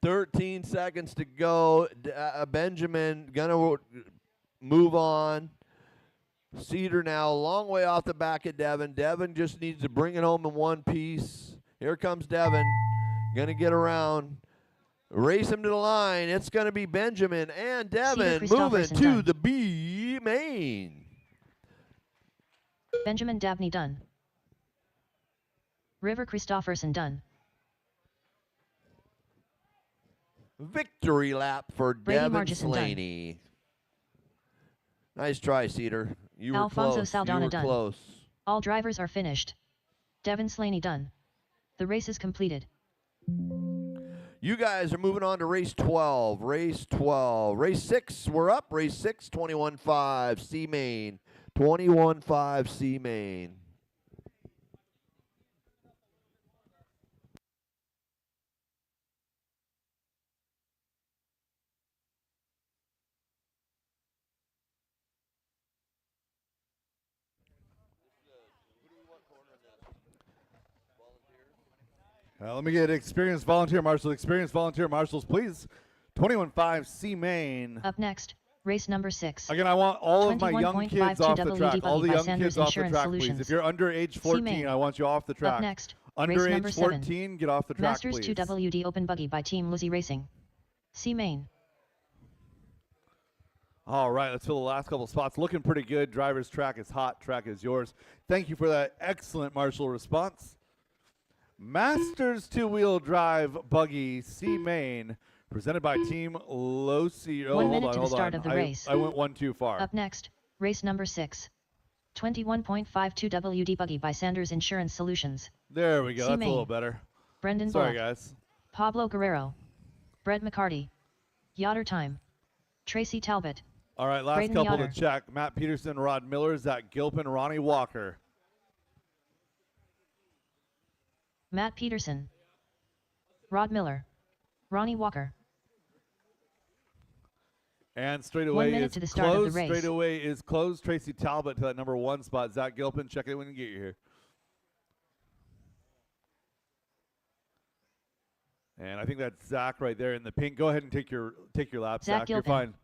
13 seconds to go. Benjamin going to move on. Cedar now a long way off the back of Devin. Devin just needs to bring it home in one piece. Here comes Devin. Going to get around. Race him to the line. It's going to be Benjamin and Devin moving to the B main. Benjamin Dabney done. River Christofferson done. Victory lap for Brady Devin Margison Slaney. Nice try, Cedar. You were Alfonso close. Saldana You were done. close. All drivers are finished. Devin Slaney done. The race is completed. You guys are moving on to race 12. Race 12. Race 6, we're up. Race 6, 21.5 C main. 21.5 C main. Let me get experienced volunteer marshals. Experienced volunteer marshals, please. 21.5 C main. Up next, race number 6. Again, I want all of my young kids off the 21.52 track. All the by young Sanders kids off the Insurance track, please. Solutions. If you're under age 14, I want you off the track. Up next, Under race number age 7. 14, get off the track, Masters please. 2WD Open Buggy by Team Luzzi Racing. C main. All right, let's fill the last couple spots. Looking pretty good. Driver's track is hot. Track is yours. Thank you for that excellent marshal response. Masters two-wheel drive buggy C main, presented by Team Losi. Oh, 1 hold minute on, to the hold start on. of the race. I went one too far. Up next, race number 6. 21.52 WD Buggy by Sanders Insurance Solutions. There we go. C That's main. a little better. Brendan Sorry, Bullock. guys. Pablo Guerrero. Brett McCarty. Yoder Time. Tracy Talbot. All right, last Braden couple Yoder. to check. Matt Peterson, Rod Miller, Zach Gilpin, Ronnie Walker. Matt Peterson. Rod Miller. Ronnie Walker. And straightaway 1 minute is to the start of the closed. race. Straightaway is closed. Tracy Talbot to that number 1 spot. Zach Gilpin, check it when you get you here. And I think that's Zach right there in the pink. Go ahead and take your lap, Zach. You're Gilpin. fine.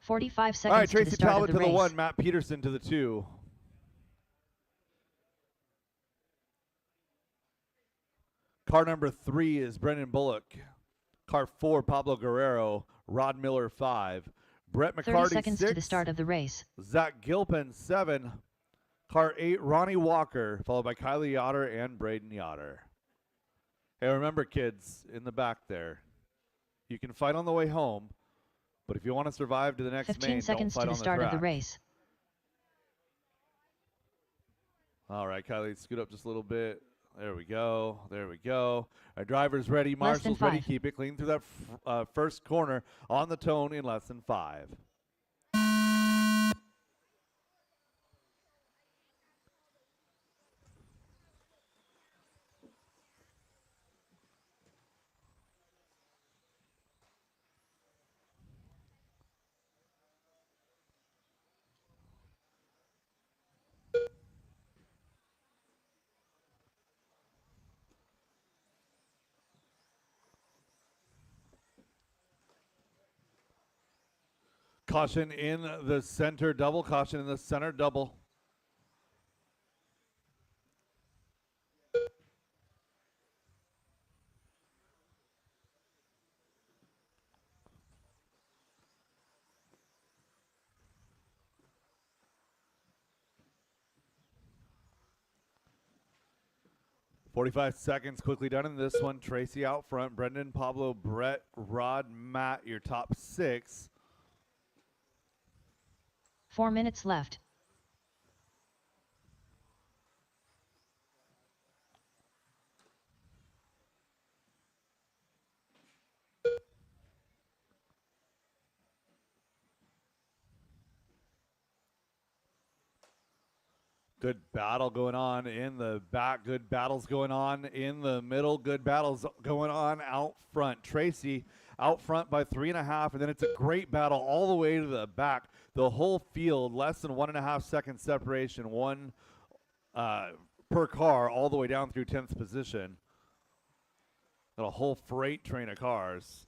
45 seconds All right, to the Tracy start Talbot of the to the race. 1, Matt Peterson to the 2. Car number 3 is Brendan Bullock. Car 4, Pablo Guerrero. Rod Miller 5. Brett 30 McCarty, seconds 6. to the start of the race. Zach Gilpin, 7. Car 8, Ronnie Walker, followed by Kylie Yoder and Braden Yoder. Hey, remember, kids, in the back there, you can fight on the way home, but if you want to survive to the next 15 main, don't seconds fight to the on start the of the track. race. All right, Kylie, scoot up just a little bit. There we go. There we go. Our driver's ready. Less than Marshall's ready. 5. Keep it clean through that first corner on the tone in less than 5. Caution in the center double. Caution in the center double. "45 seconds quickly done in this one. Tracy out front. Brendan, Pablo, Brett, Rod, Matt, your top 6. 4 minutes left. Good battle going on in the back. Good battles going on in the middle. Good battles going on out front. Tracy out front by 3.5, and then it's a great battle all the way to the back. The whole field, less than 1.5 second separation, one per car, all the way down through 10th position. Got a whole freight train of cars.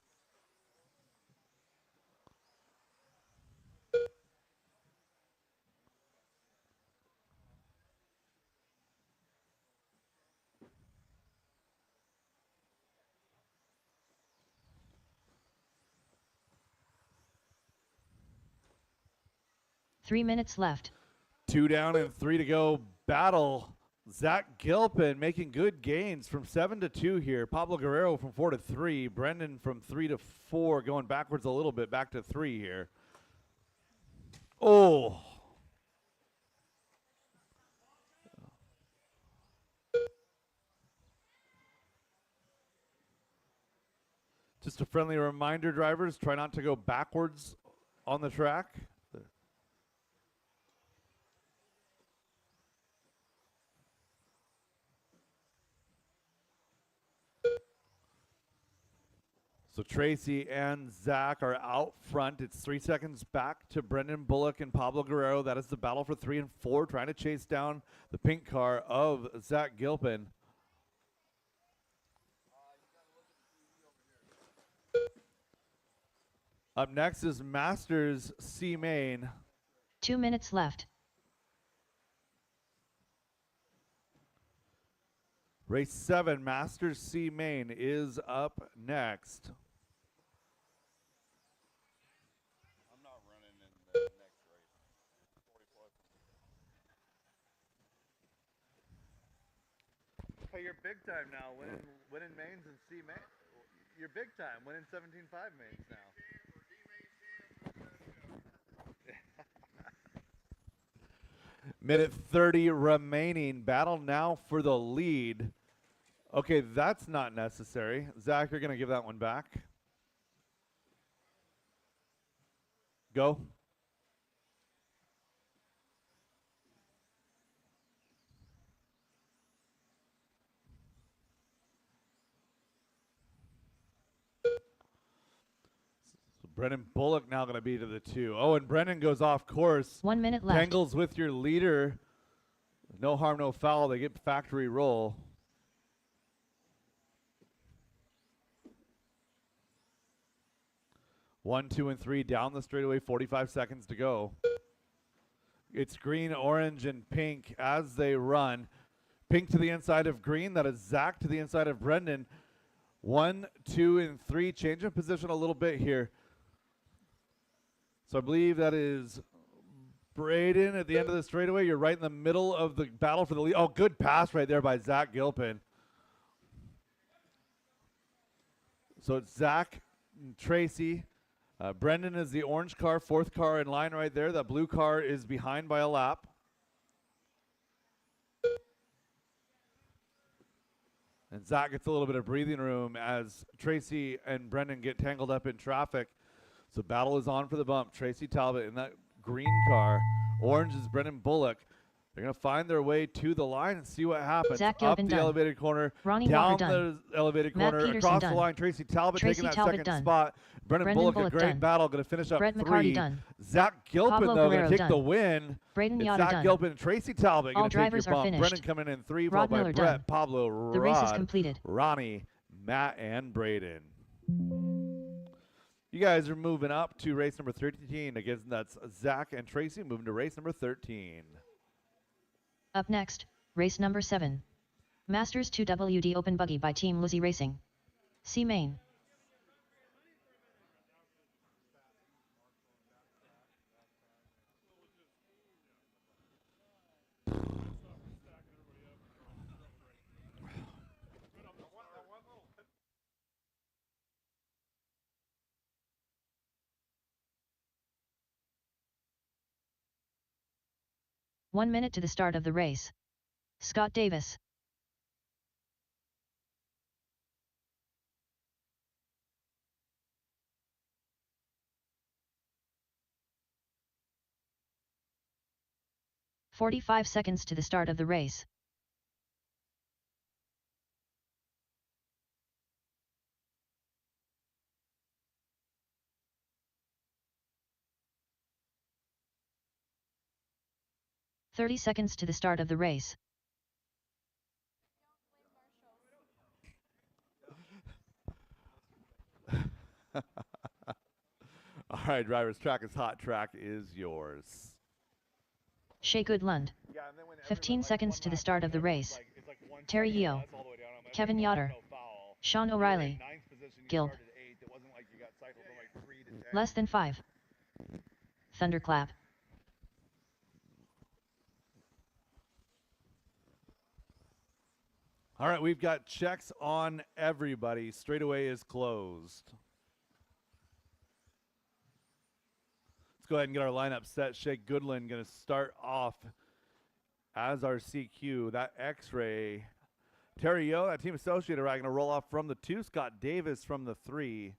Three minutes left. 2 down and 3 to go. Battle. Zach Gilpin making good gains from 7 to 2 here. Pablo Guerrero from 4 to 3. Brendan from 3 to 4, going backwards a little bit, back to 3 here. Oh. Just a friendly reminder, drivers, try not to go backwards on the track. So Tracy and Zach are out front. It's 3 seconds back to Brendan Bullock and Pablo Guerrero. That is the battle for 3 and 4, trying to chase down the pink car of Zach Gilpin. Up next is Masters C Main. 2 minutes left. Race 7, Masters C Main is up next. I'm not running in the next race. 40 plus. Hey, you're big time now, winning mains and C main. You're big time, winning 17.5 mains now. Minute 30 remaining. Battle now for the lead. Okay, that's not necessary. Zach, you're going to give that one back. Go. So Brendan Bullock now going to be to the 2. Oh, and Brendan goes off course. 1 minute left. Tangles with your leader. No harm, no foul. They get factory roll. One, 2, and 3 down the straightaway. 45 seconds to go. It's green, orange, and pink as they run. Pink to the inside of green. That is Zach to the inside of Brendan. 1, 2, and 3. Change of position a little bit here. So I believe that is Braden at the end of the straightaway. You're right in the middle of the battle for the lead. Oh, good pass right there by Zach Gilpin. So it's Zach and Tracy. Brendan is the orange car, fourth car in line right there. That blue car is behind by a lap. And Zach gets a little bit of breathing room as Tracy and Brendan get tangled up in traffic. So battle is on for the bump. Tracy Talbot in that green car. Orange is Brendan Bullock. They're going to find their way to the line and see what happens. Zach Up Gilpin the done. elevated corner, Ronnie down Walker done. the elevated Matt corner, Peterson across done. the line. Tracy Talbot Tracy taking that Talbot second done. spot. Brendan Bullock, a great done. battle, going to finish up Brett 3. McCarty done. Zach Gilpin, Pablo though, going Guerrero to take done. the win. Braden It's Yotta Zach done. Gilpin and Tracy Talbot All going to take your drivers are bump. finished. Brendan coming in 3, Rod followed by Miller Brett, done. Pablo, The race is Rod, completed. Ronnie, Matt, and Braden. You guys are moving up to race number 13. Again, that's Zach and Tracy moving to race number 13. Up next, race number 7. Masters 2 WD Open Buggy by Team Lizzie Racing. See main. One minute to the start of the race. Scott Davis. "45 seconds to the start of the race. "30 seconds to the start of the race. All right, drivers, track is hot. Track is yours. Shea Goodlund. 15 seconds to the start of the race. Terry Yeo. Kevin Yotter. Sean O'Reilly. Gilb. Less than 5. Thunderclap. All right, we've got checks on everybody. Straightaway is closed. Let's go ahead and get our lineup set. Shea Goodland going to start off as our CQ. That X-ray. Terry Yo, that team associated, right, going to roll off from the 2. Scott Davis from the 3.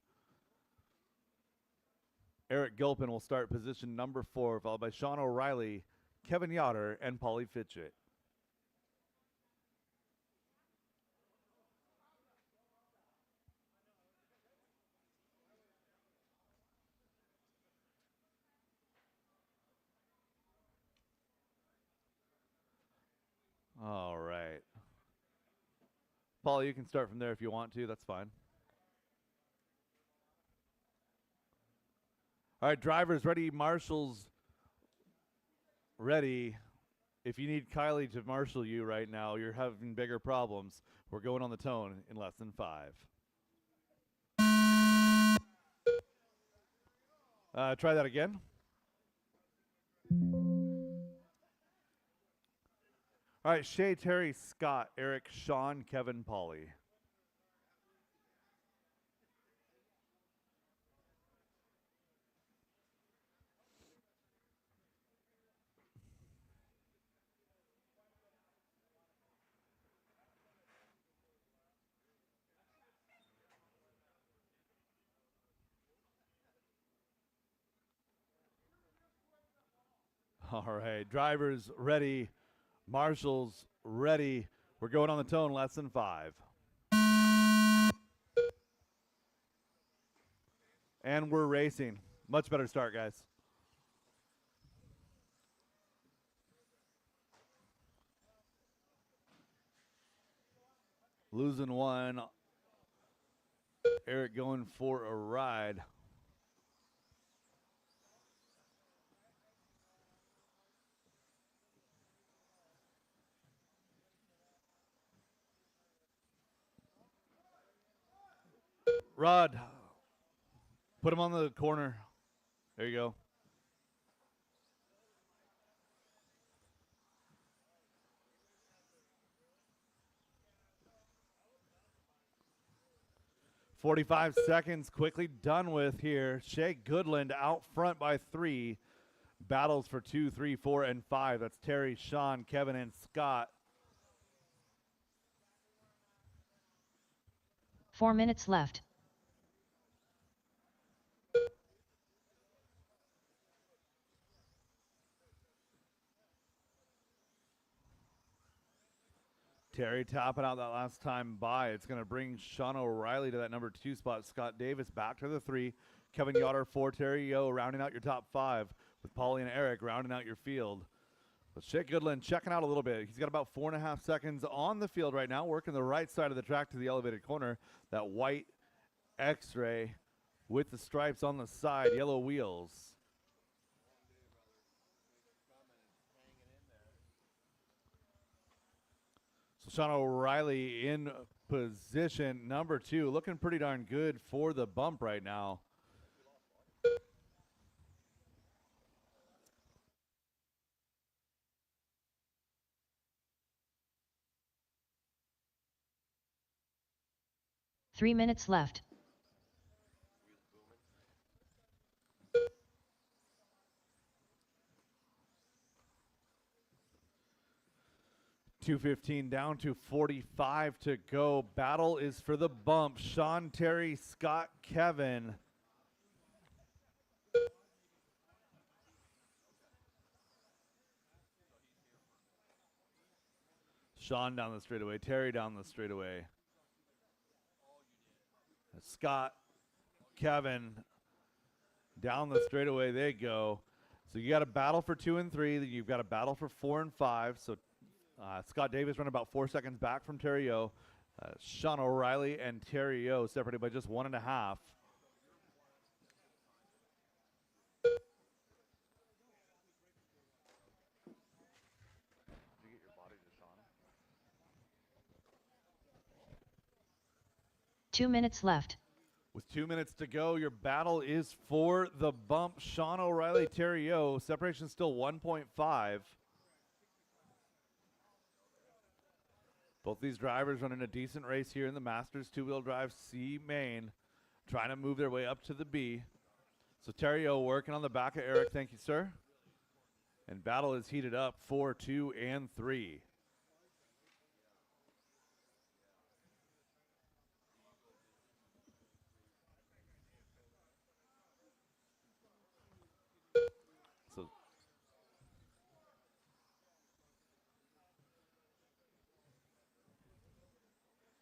Eric Gilpin will start position number 4, followed by Sean O'Reilly, Kevin Yotter, and Paulie Fitchett. All right. Paul, you can start from there if you want to. That's fine. All right, drivers ready. Marshals ready. If you need Kylie to marshal you right now, you're having bigger problems. We're going on the tone in less than 5. Try that again. All right, Shea, Terry, Scott, Eric, Sean, Kevin, Paulie. All right, drivers ready. Marshals ready. We're going on the tone, less than 5. And we're racing. Much better start, guys. Losing 1. Eric going for a ride. Rod, put him on the corner. There you go. 45 seconds quickly done with here. Shea Goodland out front by 3. Battles for 2, 3, 4, and 5. That's Terry, Sean, Kevin, and Scott. 4 minutes left. Terry topping out that last time by. It's going to bring Sean O'Reilly to that number 2 spot. Scott Davis back to the 3. Kevin Yoder 4. Terry Yo rounding out your top 5 with Paulie and Eric rounding out your field. But Shea Goodland checking out a little bit. He's got about 4.5 seconds on the field right now, working the right side of the track to the elevated corner. That white X-ray with the stripes on the side, yellow wheels. So Sean O'Reilly in position number 2, looking pretty darn good for the bump right now. Three minutes left. .215 down to 45 to go. Battle is for the bump. Sean, Terry, Scott, Kevin. Sean down the straightaway. Terry down the straightaway. Scott, Kevin down the straightaway. They go. So you got a battle for 2 and 3. Then you've got a battle for 4 and 5. So Scott Davis running about 4 seconds back from Terry O. Sean O'Reilly and Terry O separated by just 1.5. Two minutes left. With 2 minutes to go, your battle is for the bump. Sean O'Reilly, Terry O. Separation still 1.5. Both these drivers running a decent race here in the Masters two-wheel drive C main, trying to move their way up to the B. So Terry O working on the back of Eric. Thank you, sir. And battle is heated up for 2 and 3.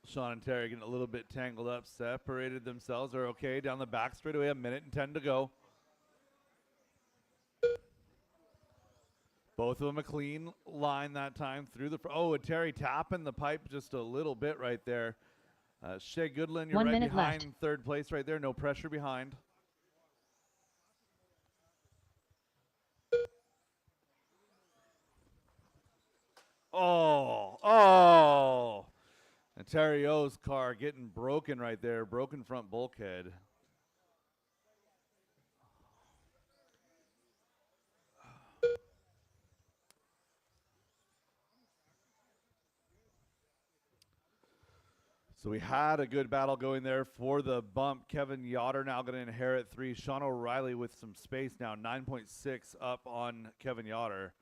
Sean and Terry getting a little bit tangled up, separated themselves. Are okay down the back straightaway, 1:10 to go. Both of them a clean line that time through the. Oh, and Terry tapping the pipe just a little bit right there. Shea Goodland, you're 1 right minute behind left. third place right there. No pressure behind. Oh. And Terry O's car getting broken right there, broken front bulkhead. So we had a good battle going there for the bump. Kevin Yoder now going to inherit 3. Sean O'Reilly with some space now, 9.6 up on Kevin Yoder.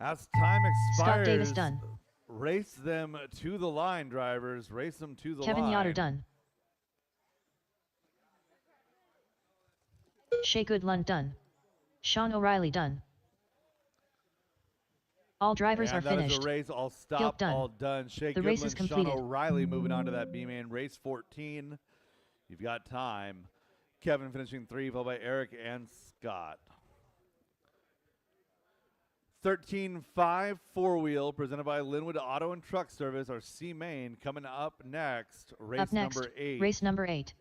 As time Scott expires, Davis done. race them to the line, drivers. Race them to the Kevin line. Yoder done. Shea Goodland done. Sean O'Reilly done. All drivers And are that finished. is a race. All Guilt stop, done. all done. Shea The race is Goodland, completed. Sean O'Reilly moving on to that B-main. Race 14. You've got time. Kevin finishing 3, followed by Eric and Scott. 13.5 four-wheel presented by Linwood Auto and Truck Service. Our C-main coming up next. Race Up next, number 8. race number 8.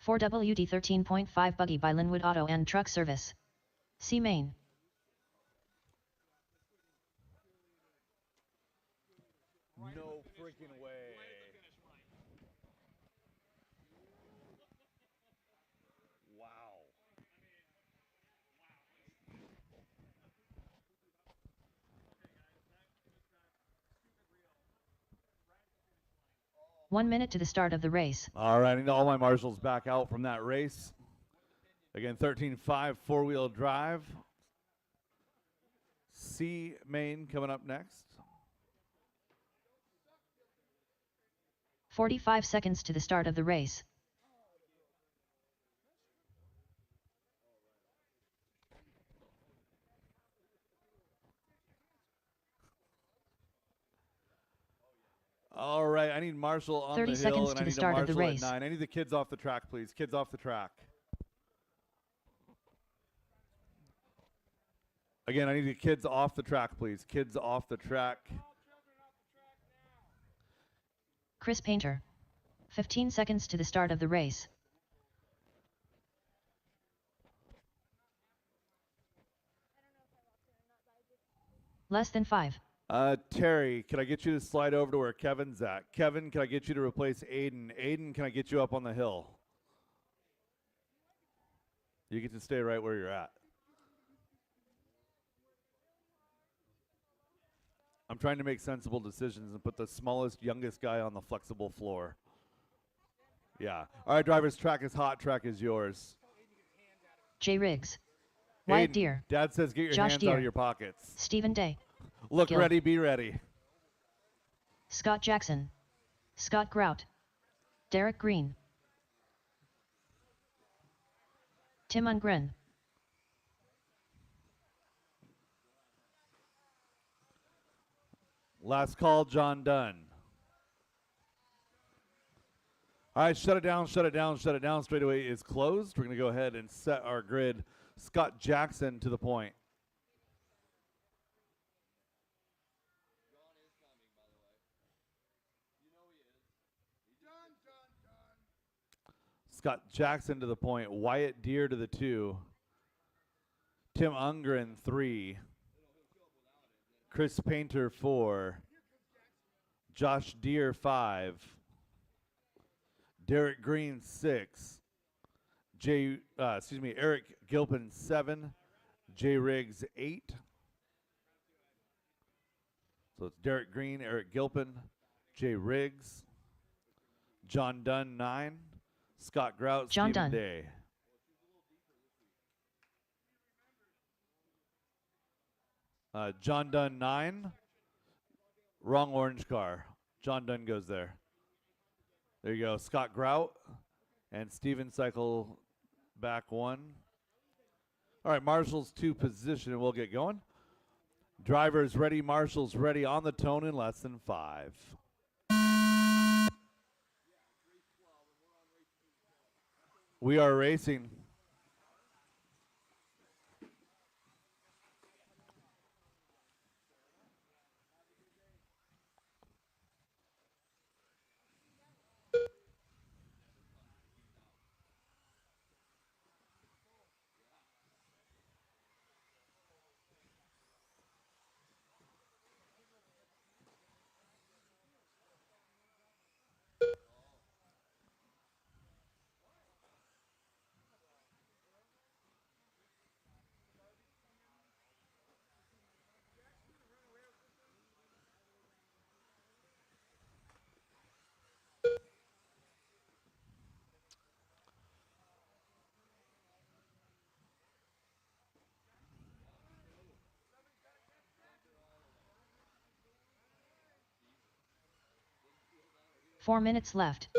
4WD 13.5 buggy by Linwood Auto and Truck Service. C main. No freaking way. Wow. One minute to the start of the race. All right, I need all my marshals back out from that race. Again, 13.5 four-wheel drive. C main coming up next. 45 seconds to the start of the race. All right, I need Marshall on 30 the hill, seconds and to I the need a start of the Marshall at race. 9. I need the kids off the track, please. Kids off the track. Again, I need the kids off the track, please. Kids off the track. Chris Painter. 15 seconds to the start of the race. Less than 5. Terry, can I get you to slide over to where Kevin's at? Kevin, can I get you to replace Aiden? Aiden, can I get you up on the hill? You get to stay right where you're at. I'm trying to make sensible decisions and put the smallest, youngest guy on the flexible floor. Yeah. All right, drivers, track is hot. Track is yours. Jay Riggs. Wyatt Aiden, Deere. Dad says get your Josh hands out Deere. of your pockets. Stephen Day. Look Gil. ready, be ready. Scott Jackson. Scott Grout. Derek Green. Tim Ungren. Last call, John Dunn. All right, shut it down, shut it down, shut it down. Straightaway is closed. We're going to go ahead and set our grid. Scott Jackson to the point. Scott Jackson to the point. Wyatt Deere to the 2. Tim Ungren 3. Chris Painter 4. Josh Deere 5. Derek Green 6. Eric Gilpin 7. Jay Riggs 8. So it's Derek Green, Eric Gilpin, Jay Riggs, John Dunn 9, Scott Grout, John Stephen Dunn. Day. John Dunn 9. Wrong orange car. John Dunn goes there. There you go. Scott Grout and Steven cycle back 1. All right, Marshall's 2 position, and we'll get going. Drivers ready, Marshall's ready, on the tone in less than 5. We are racing. Four minutes left.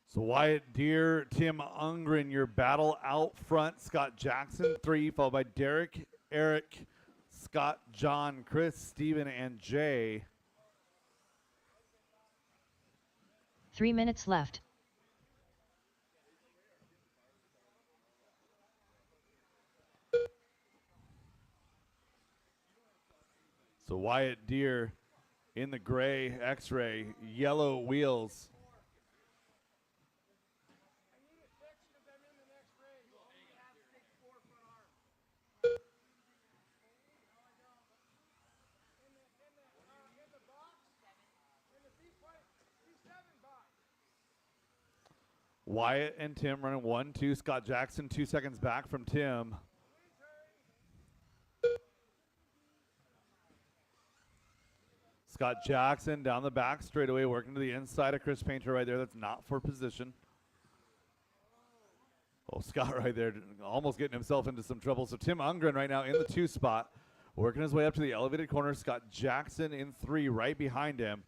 So Wyatt Deere, Tim Ungren, your battle out front. Scott Jackson, 3, followed by Derek, Eric, Scott, John, Chris, Steven, and Jay. 3 minutes left. So Wyatt Deere in the gray X-ray, yellow wheels. Wyatt and Tim running 1-2. Scott Jackson 2 seconds back from Tim. Scott Jackson down the back straightaway, working to the inside of Chris Painter right there. That's not for position. Oh, Scott right there almost getting himself into some trouble. So Tim Ungren right now in the 2 spot, working his way up to the elevated corner. Scott Jackson in 3 right behind him.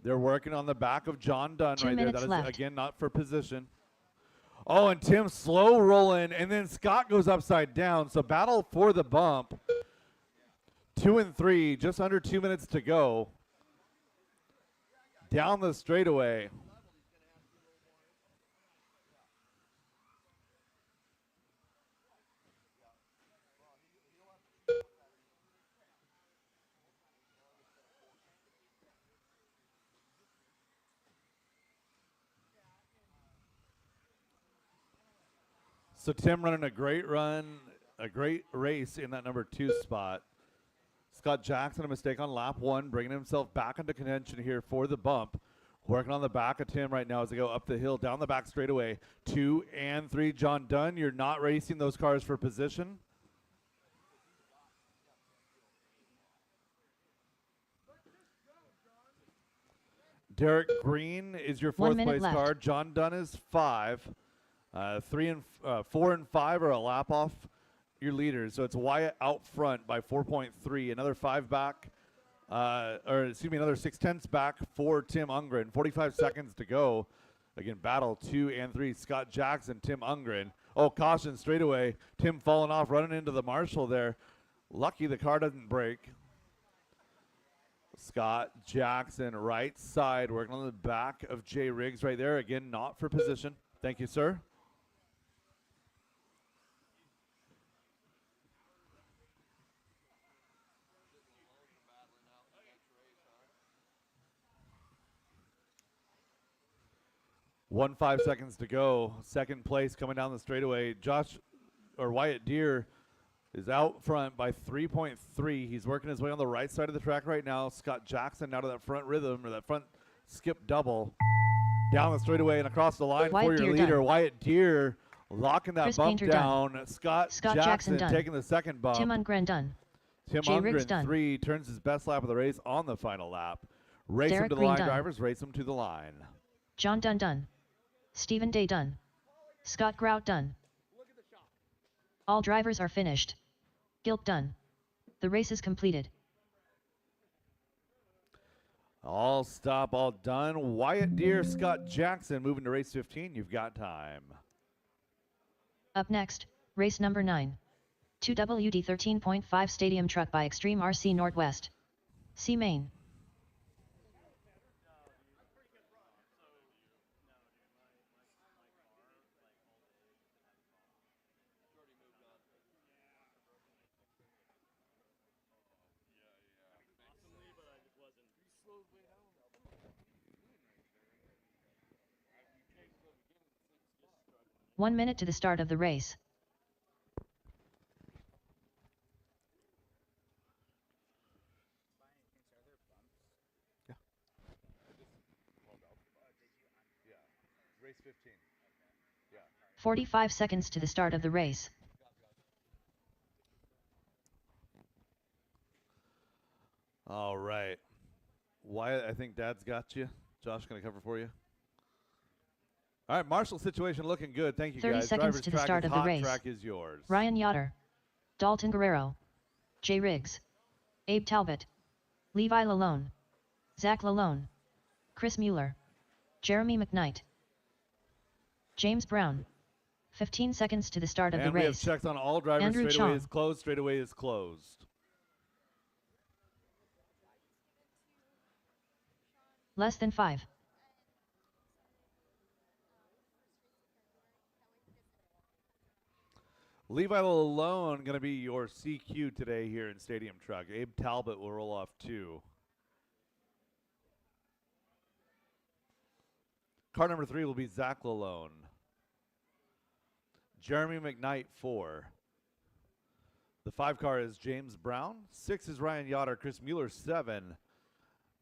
They're working on the back of John Dunn 2 right there. minutes That is, left. again, not for position. Oh, and Tim slow rolling, and then Scott goes upside down. So battle for the bump. 2 and 3, just under 2 minutes to go. Down the straightaway. So Tim running a great run, a great race in that number 2 spot. Scott Jackson, a mistake on lap 1, bringing himself back into contention here for the bump. Working on the back of Tim right now as they go up the hill, down the back straightaway. 2 and 3, John Dunn, you're not racing those cars for position. Derek Green is your 1 4th minute place left. car. John Dunn is 5. 4 and 5 are a lap off your leaders. So it's Wyatt out front by 4.3. Another 5 back, another 6/10 back for Tim Ungren. 45 seconds to go. Again, battle 2 and 3. Scott Jackson, Tim Ungren. Oh, caution straightaway. Tim falling off, running into the marshal there. Lucky the car doesn't break. Scott Jackson, right side, working on the back of Jay Riggs right there. Again, not for position. Thank you, sir. One 5 seconds to go. Second place coming down the straightaway. Wyatt Deere is out front by 3.3. He's working his way on the right side of the track right now. Scott Jackson out of that front rhythm, or that front skip double. Down the straightaway and across the line Wyatt for your Deere leader. done. Wyatt Deere locking that Chris bump Painter down. done. Scott Jackson Jackson done. taking the second bump. Tim Ungren done. Tim Jay Riggs Ungren, done. 3, turns his best lap of the race on the final lap. Race him Derek to the Green line, done. drivers. Race him to the line. John Dunn done. Stephen Day done. Scott Grout done. All drivers are finished. Gilk done. The race is completed. All stop, all done. Wyatt Deere, Scott Jackson moving to race 15. You've got time. Up next, race number 9. 2WD 13.5 Stadium Truck by Extreme RC Northwest. See main. but I just wasn't. 1 minute to the start of the race. Race 15. 45 seconds to the start of the race. All right. Wyatt, I think Dad's got you. Josh going to cover for you. All right, Marshall situation looking good. Thank you, 30 guys. seconds Driver's to the track start is of the hot. race. Track is yours. Ryan Yoder. Dalton Guerrero. Jay Riggs. Abe Talbot. Levi Lalone. Zach Lalone. Chris Mueller. Jeremy McKnight. James Brown. 15 seconds to the start of And the we have race. checked on all drivers. Andrew Straightaway Chong. is closed. Straightaway is closed. Less than 5. Levi alone going to be your CQ today here in Stadium Truck. Abe Talbot will roll off 2. Car number 3 will be Zach Lalone. Jeremy McKnight 4. The 5 car is James Brown. 6 is Ryan Yoder. Chris Mueller 7.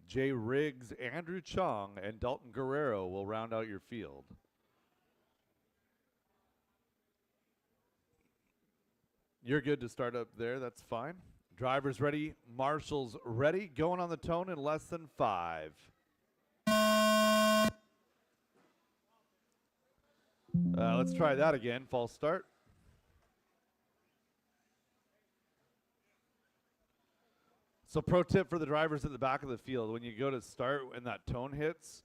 Jay Riggs, Andrew Chong, and Dalton Guerrero will round out your field. You're good to start up there. That's fine. Drivers ready. Marshals ready. Going on the tone in less than 5. Let's try that again. False start. So pro tip for the drivers at the back of the field, when you go to start and that tone hits,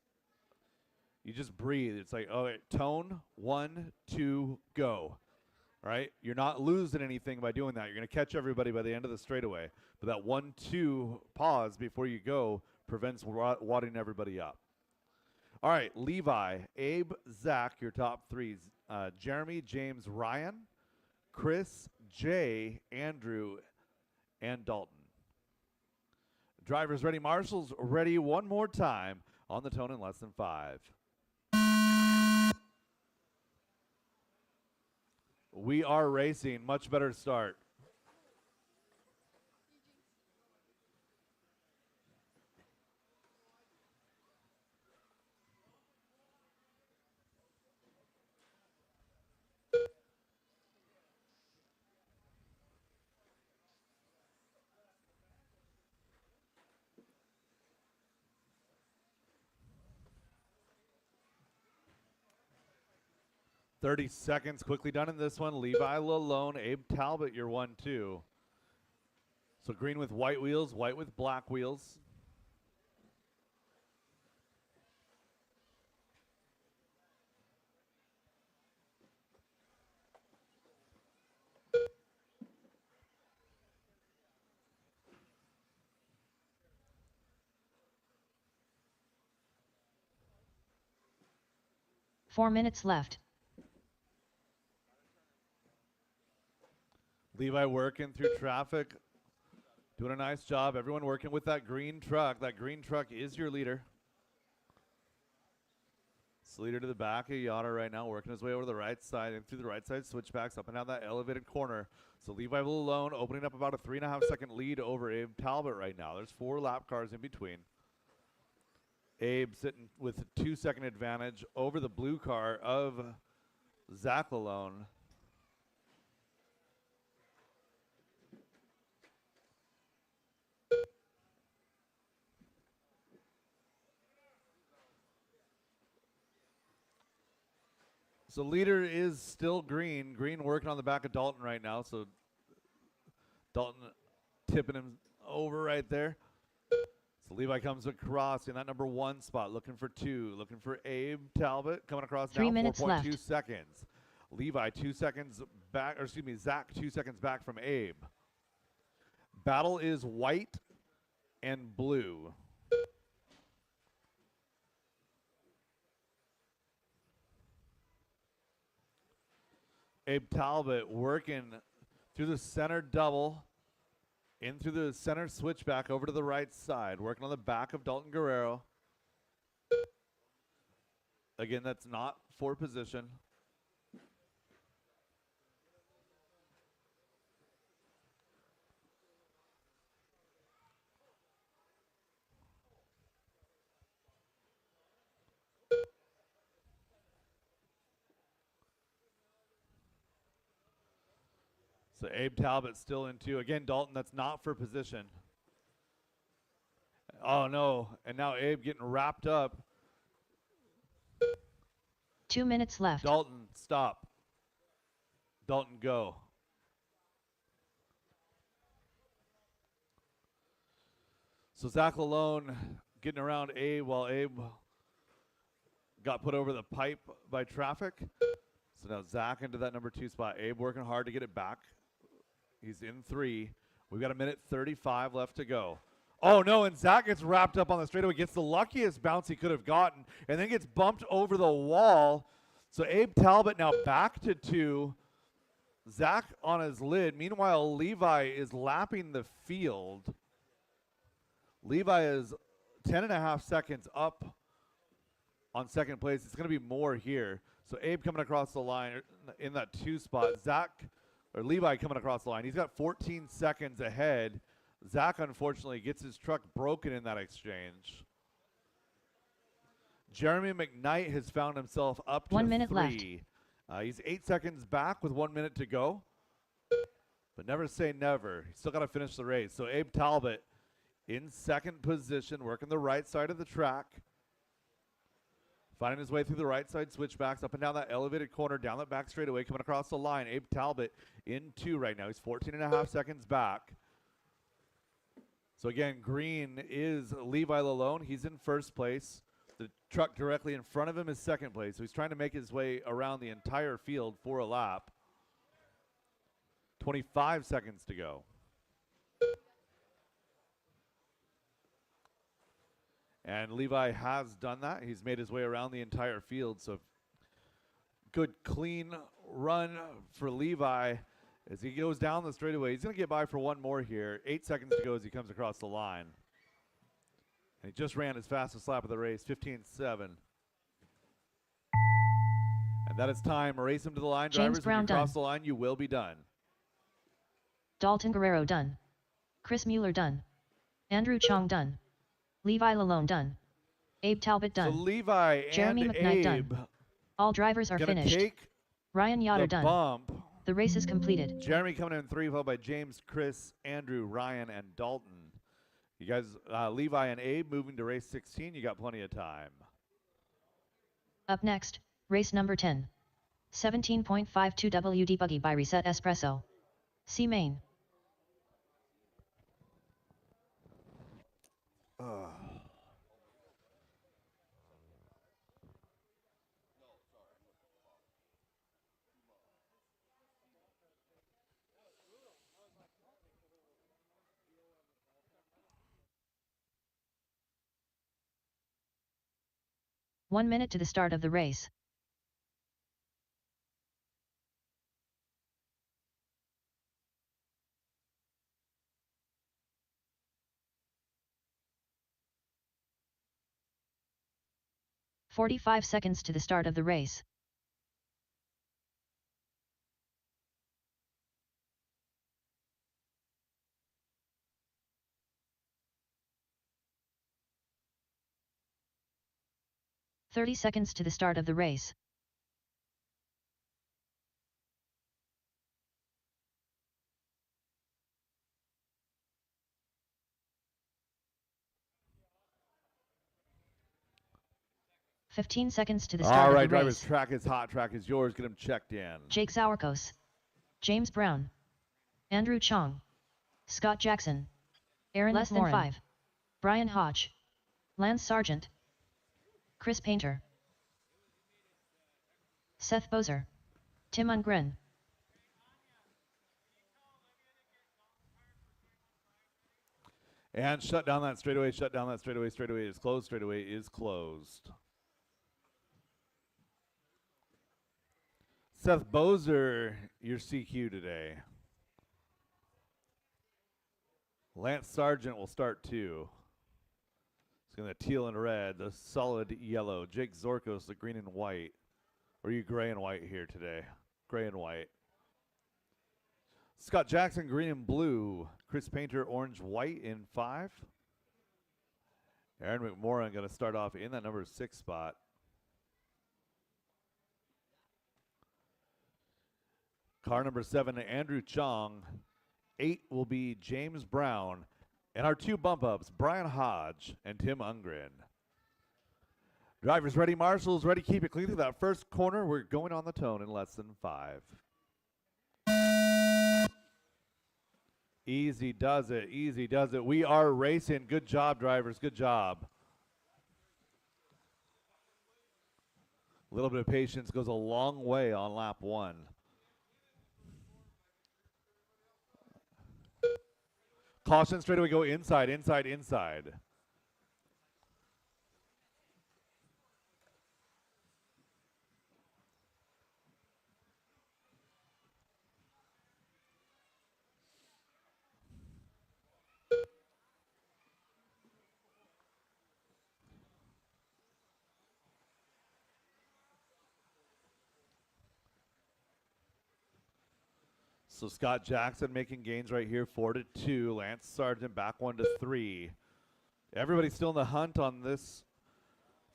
you just breathe. It's like, oh, tone, 1, 2, go. Right? You're not losing anything by doing that. You're going to catch everybody by the end of the straightaway. But that 1, 2 pause before you go prevents wadding everybody up. All right, Levi, Abe, Zach, your top 3s. Jeremy, James, Ryan, Chris, Jay, Andrew, and Dalton. Drivers ready, marshals ready one more time on the tone in less than 5. We are racing. Much better start. .30 seconds quickly done in this one. Levi Lalone, Abe Talbot, your 1-2. So green with white wheels, white with black wheels. Four minutes left. Levi working through traffic, doing a nice job. Everyone working with that green truck. That green truck is your leader. It's the leader to the back of Yoder right now, working his way over the right side and through the right side switchbacks up and down that elevated corner. So Levi alone opening up about a 3.5 second lead over Abe Talbot right now. There's 4 lap cars in between. Abe sitting with a 2-second advantage over the blue car of Zach alone. So leader is still Green. Green working on the back of Dalton right now. So Dalton tipping him over right there. So Levi comes across in that number 1 spot, looking for 2, looking for Abe Talbot coming across 3 now. minutes 4.2 left. seconds. Levi 2 seconds back, or excuse me, Zach 2 seconds back from Abe. Battle is white and blue. Abe Talbot working through the center double, in through the center switchback over to the right side, working on the back of Dalton Guerrero. Again, that's not for position. So Abe Talbot still in 2. Again, Dalton, that's not for position. Oh, no. And now Abe getting wrapped up. 2 minutes left. Dalton, stop. Dalton, go. So Zach Lalone getting around Abe while Abe got put over the pipe by traffic. So now Zach into that number 2 spot. Abe working hard to get it back. He's in 3. We've got 1:35 left to go. Oh, no, and Zach gets wrapped up on the straightaway, gets the luckiest bounce he could have gotten, and then gets bumped over the wall. So Abe Talbot now back to 2. Zach on his lid. Meanwhile, Levi is lapping the field. Levi is 10.5 seconds up on second place. It's going to be more here. So Abe coming across the line in that 2 spot. Levi coming across the line. He's got 14 seconds ahead. Zach, unfortunately, gets his truck broken in that exchange. Jeremy McKnight has found himself up to 1 minute 3. left. He's 8 seconds back with 1 minute to go. But never say never. He's still got to finish the race. So Abe Talbot in second position, working the right side of the track. Finding his way through the right side switchbacks, up and down that elevated corner, down that back straightaway, coming across the line. Abe Talbot in 2 right now. He's 14.5 seconds back. So again, green is Levi Lalone. He's in first place. The truck directly in front of him is second place. So he's trying to make his way around the entire field for a lap. 25 seconds to go. And Levi has done that. He's made his way around the entire field. So good, clean run for Levi as he goes down the straightaway. He's going to get by for 1 more here. 8 seconds to go as he comes across the line. And he just ran his fastest lap of the race, 15.7. And that is time. Race him to the line. James Drivers, Brown when you cross done. the line, you will be done. Dalton Guerrero done. Chris Mueller done. Andrew Chong done. Levi Lalone done. Abe Talbot done. So Levi Jeremy and McKnight Abe done. All drivers are gonna finished. take Ryan Yoder the done. bump. The race is completed. Jeremy coming in 3, followed by James, Chris, Andrew, Ryan, and Dalton. You guys, Levi and Abe moving to race 16. You got plenty of time. Up next, race number 10. 17.52 WD Buggy by Reset Espresso. C main. One minute to the start of the race. "45 seconds to the start of the race. "30 seconds to the start of the race. "15 seconds to the start All of right, the drivers, race. track is hot. Track is yours. Get them checked in. Jake Sauerkos. James Brown. Andrew Chong. Scott Jackson. Aaron Less McLaurin. than 5. Brian Hodge. Lance Sargent. Chris Painter. Seth Bozer. Tim Ungren. And shut down that straightaway. Shut down that straightaway. Straightaway is closed. Straightaway is closed. Seth Bozer, your CQ today. Lance Sargent will start 2. It's going to teal and red, the solid yellow. Jake Zorkos, the green and white. Or are you gray and white here today? Gray and white. Scott Jackson, green and blue. Chris Painter, orange, white in 5. Aaron McMorran going to start off in that number 6 spot. Car number 7, Andrew Chong. 8 will be James Brown. And our 2 bump-ups, Brian Hodge and Tim Ungren. Drivers ready, marshals ready, keep it clean through that first corner. We're going on the tone in less than 5. Easy does it, easy does it. We are racing. Good job, drivers, good job. A little bit of patience goes a long way on lap 1. Caution straightaway, go inside, inside, inside. So Scott Jackson making gains right here, 4-2. Lance Sargent back 1-3. Everybody's still in the hunt on this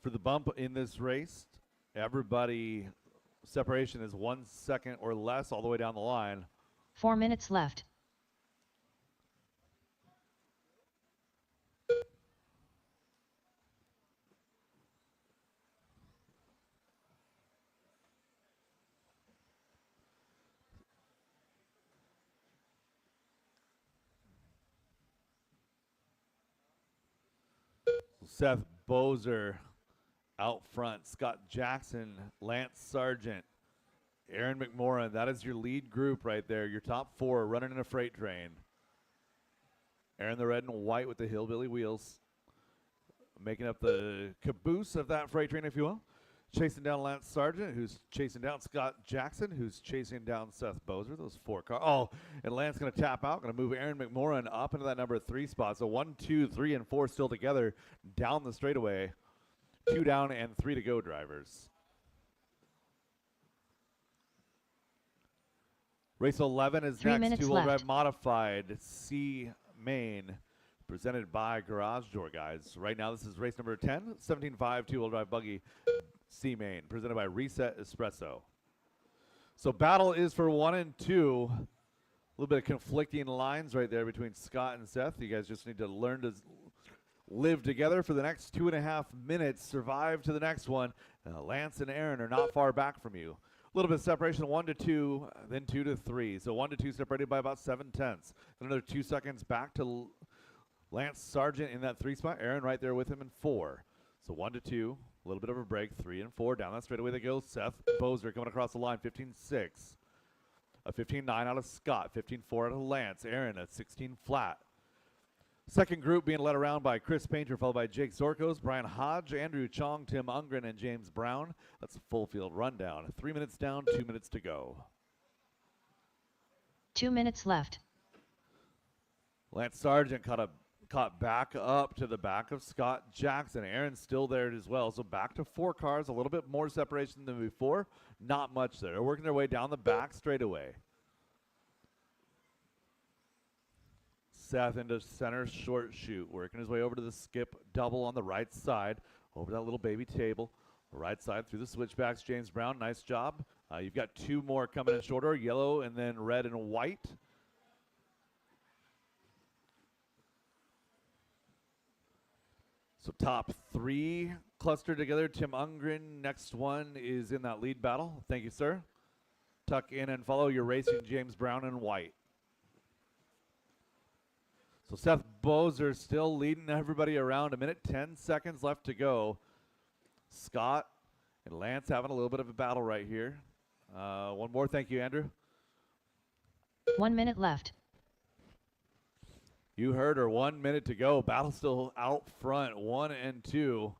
for the bump in this race. Everybody separation is 1 second or less all the way down the line. 4 minutes left. Seth Bozer out front. Scott Jackson, Lance Sargent, Aaron McMorrin. That is your lead group right there. Your top 4 running in a freight train. Aaron the red and white with the hillbilly wheels. Making up the caboose of that freight train, if you will. Chasing down Lance Sargent, who's chasing down Scott Jackson, who's chasing down Seth Bozer. Those 4 cars. Oh, and Lance going to tap out, going to move Aaron McMorrin up into that number 3 spot. So 1, 2, 3, and 4 still together down the straightaway. 2 down and 3 to go, drivers. Race 11 is 3 next. minutes Two-wheel left. drive modified C main, presented by Garage Door Guys. Right now, this is race number 10, 17.5 two-wheel drive buggy C main, presented by Reset Espresso. So battle is for 1 and 2. A little bit of conflicting lines right there between Scott and Seth. You guys just need to learn to live together for the next 2.5 minutes. Survive to the next one. Lance and Aaron are not far back from you. A little bit of separation, 1-2, then 2-3. So 1-2 separated by about 7/10. Another 2 seconds back to Lance Sargent in that 3 spot. Aaron right there with him in 4. So 1-2, a little bit of a break. 3 and 4 down that straightaway they go. Seth Bozer coming across the line, 15.6. A 15.9 out of Scott, 15.4 out of Lance. Aaron at 16 flat. Second group being led around by Chris Painter, followed by Jake Zorkos, Brian Hodge, Andrew Chong, Tim Ungren, and James Brown. That's a full field rundown. 3 minutes down, 2 minutes to go. 2 minutes left. Lance Sargent caught back up to the back of Scott Jackson. Aaron's still there as well. So back to 4 cars, a little bit more separation than before. Not much there. They're working their way down the back straightaway. Seth into center short shoot, working his way over to the skip double on the right side, over that little baby table. Right side through the switchbacks. James Brown, nice job. You've got 2 more coming in shorter, yellow and then red and white. So top 3 clustered together. Tim Ungren, next one is in that lead battle. Thank you, sir. Tuck in and follow. You're racing James Brown and white. So Seth Bozer still leading everybody around. 1:10 seconds left to go. Scott and Lance having a little bit of a battle right here. One more. Thank you, Andrew. 1 minute left. You heard her. 1 minute to go. Battle still out front. 1 and 2.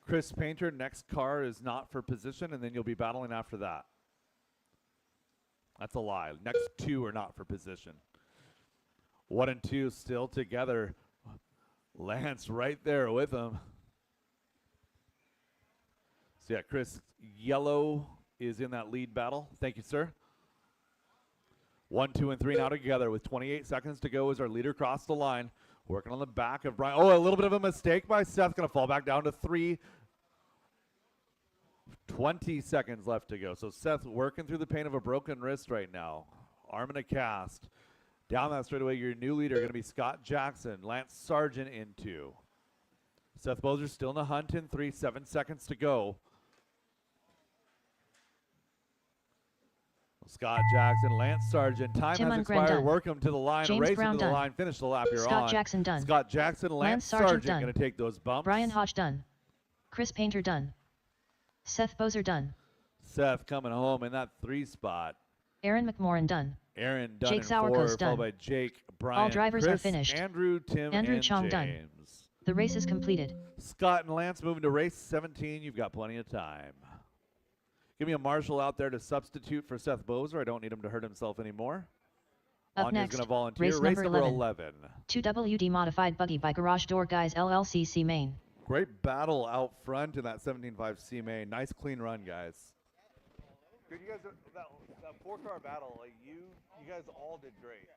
Chris Painter, next car is not for position, and then you'll be battling after that. That's a lie. Next 2 are not for position. 1 and 2 still together. Lance right there with him. So yeah, Chris Yellow is in that lead battle. Thank you, sir. 1, 2, and 3 now together with 28 seconds to go as our leader crossed the line. Working on the back of Brian. Oh, a little bit of a mistake by Seth. Going to fall back down to 3. 20 seconds left to go. So Seth working through the pain of a broken wrist right now. Arm in a cast. Down that straightaway, your new leader going to be Scott Jackson. Lance Sargent in 2. Seth Bozer still in the hunt in 3. 7 seconds to go. Scott Jackson, Lance Sargent. Time Tim has Ungren expired. done. Work him to the line. James Racing Brown to the done. line. Finish the lap you're Scott on. Jackson done. Scott Jackson, Lance Sargent done. going to take those bumps. Brian Hodge done. Chris Painter done. Seth Bozer done. Seth coming home in that 3 spot. Aaron McMorrin done. Aaron done Jake in 4, Sauerkos followed done. by Jake, Brian, All drivers Chris, are finished. Andrew, Tim, Andrew and Chong James. done. The race is completed. Scott and Lance moving to race 17. You've got plenty of time. Give me a marshal out there to substitute for Seth Bozer. I don't need him to hurt himself anymore. Up Anya's next, going to volunteer. race number 11. 2WD modified buggy by Garage Door Guys LLC Maine. Great battle out front in that 17.5 C main. Nice clean run, guys. Good, you guys, that 4-car battle, like you guys all did great.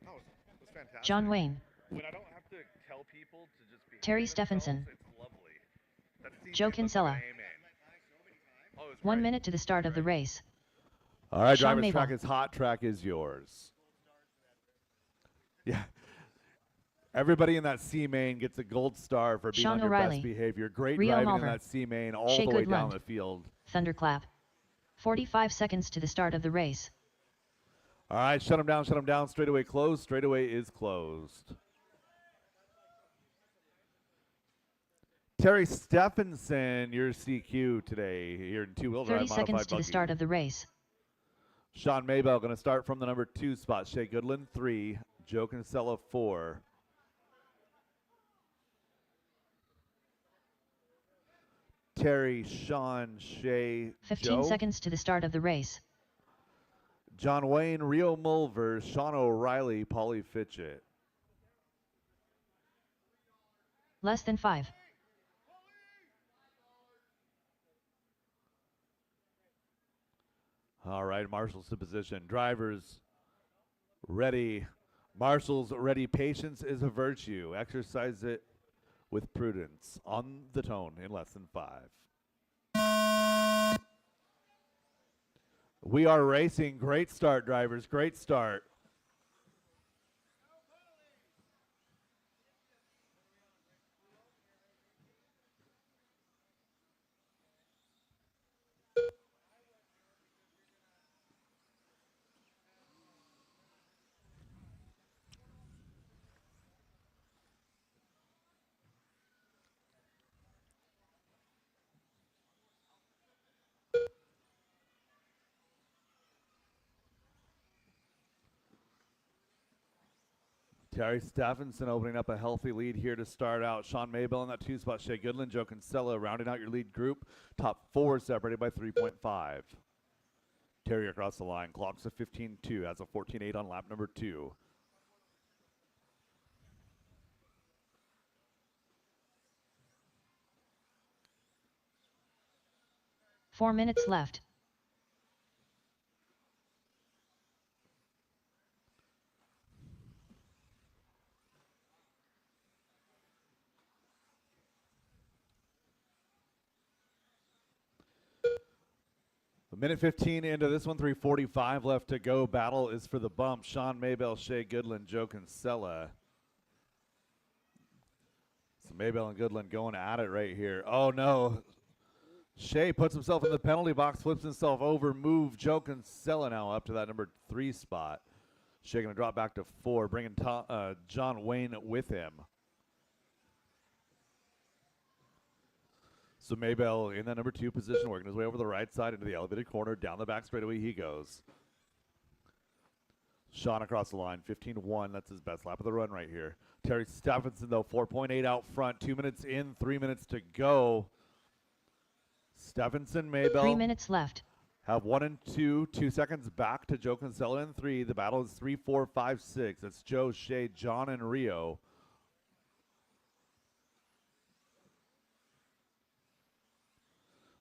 That was fantastic. John Wayne. When I don't have to tell people to just be Terry Stephenson. it's lovely. That Joe seems like Kinsella. my aim. Oh, it was 1 great. minute to the start of the race. All right, Sean driver's track Mabel. is hot. Track is yours. Yeah. Everybody in that C main gets a gold star for being Sean on your O'Reilly. best behavior. Great Rio driving Mulver. in that C main all Shea the way down Goodlund. the field. Thunderclap. 45 seconds to the start of the race. All right, shut them down, shut them down. Straightaway closed. Straightaway is closed. Terry Stephenson, your CQ today here in two-wheel drive 30 seconds modified to the buggy. start of the race. Sean Maybell going to start from the number 2 spot. Shea Goodland 3, Joe Kinsella 4. Terry, Sean, Shea, 15 Joe. seconds to the start of the race. John Wayne, Rio Mulver, Sean O'Reilly, Paulie Fitchett. Less than 5. All right, marshals to position. Drivers ready. Marshals ready. Patience is a virtue. Exercise it with prudence. On the tone in less than 5. We are racing. Great start, drivers. Great start. Terry Stephenson opening up a healthy lead here to start out. Sean Maybell in that 2 spot. Shea Goodland, Joe Kinsella rounding out your lead group. Top 4 separated by 3.5. Terry across the line. Clocks a 15.2. Has a 14.8 on lap number 2. Four minutes left. A minute 15 into this one, 3:45 left to go. Battle is for the bump. Sean Maybell, Shea Goodland, Joe Kinsella. So Maybell and Goodland going at it right here. Oh no. Shea puts himself in the penalty box, flips himself over, move. Joe Kinsella now up to that number 3 spot. Shea going to drop back to 4, bringing John Wayne with him. So Maybell in that number 2 position, working his way over the right side into the elevated corner. Down the back straightaway he goes. Sean across the line, 15.1. That's his best lap of the run right here. Terry Stephenson, though, 4.8 out front. 2 minutes in, 3 minutes to go. Stephenson, Maybell. 3 minutes left. Have 1 and 2. 2 seconds back to Joe Kinsella in 3. The battle is 3, 4, 5, 6. That's Joe, Shea, John, and Rio.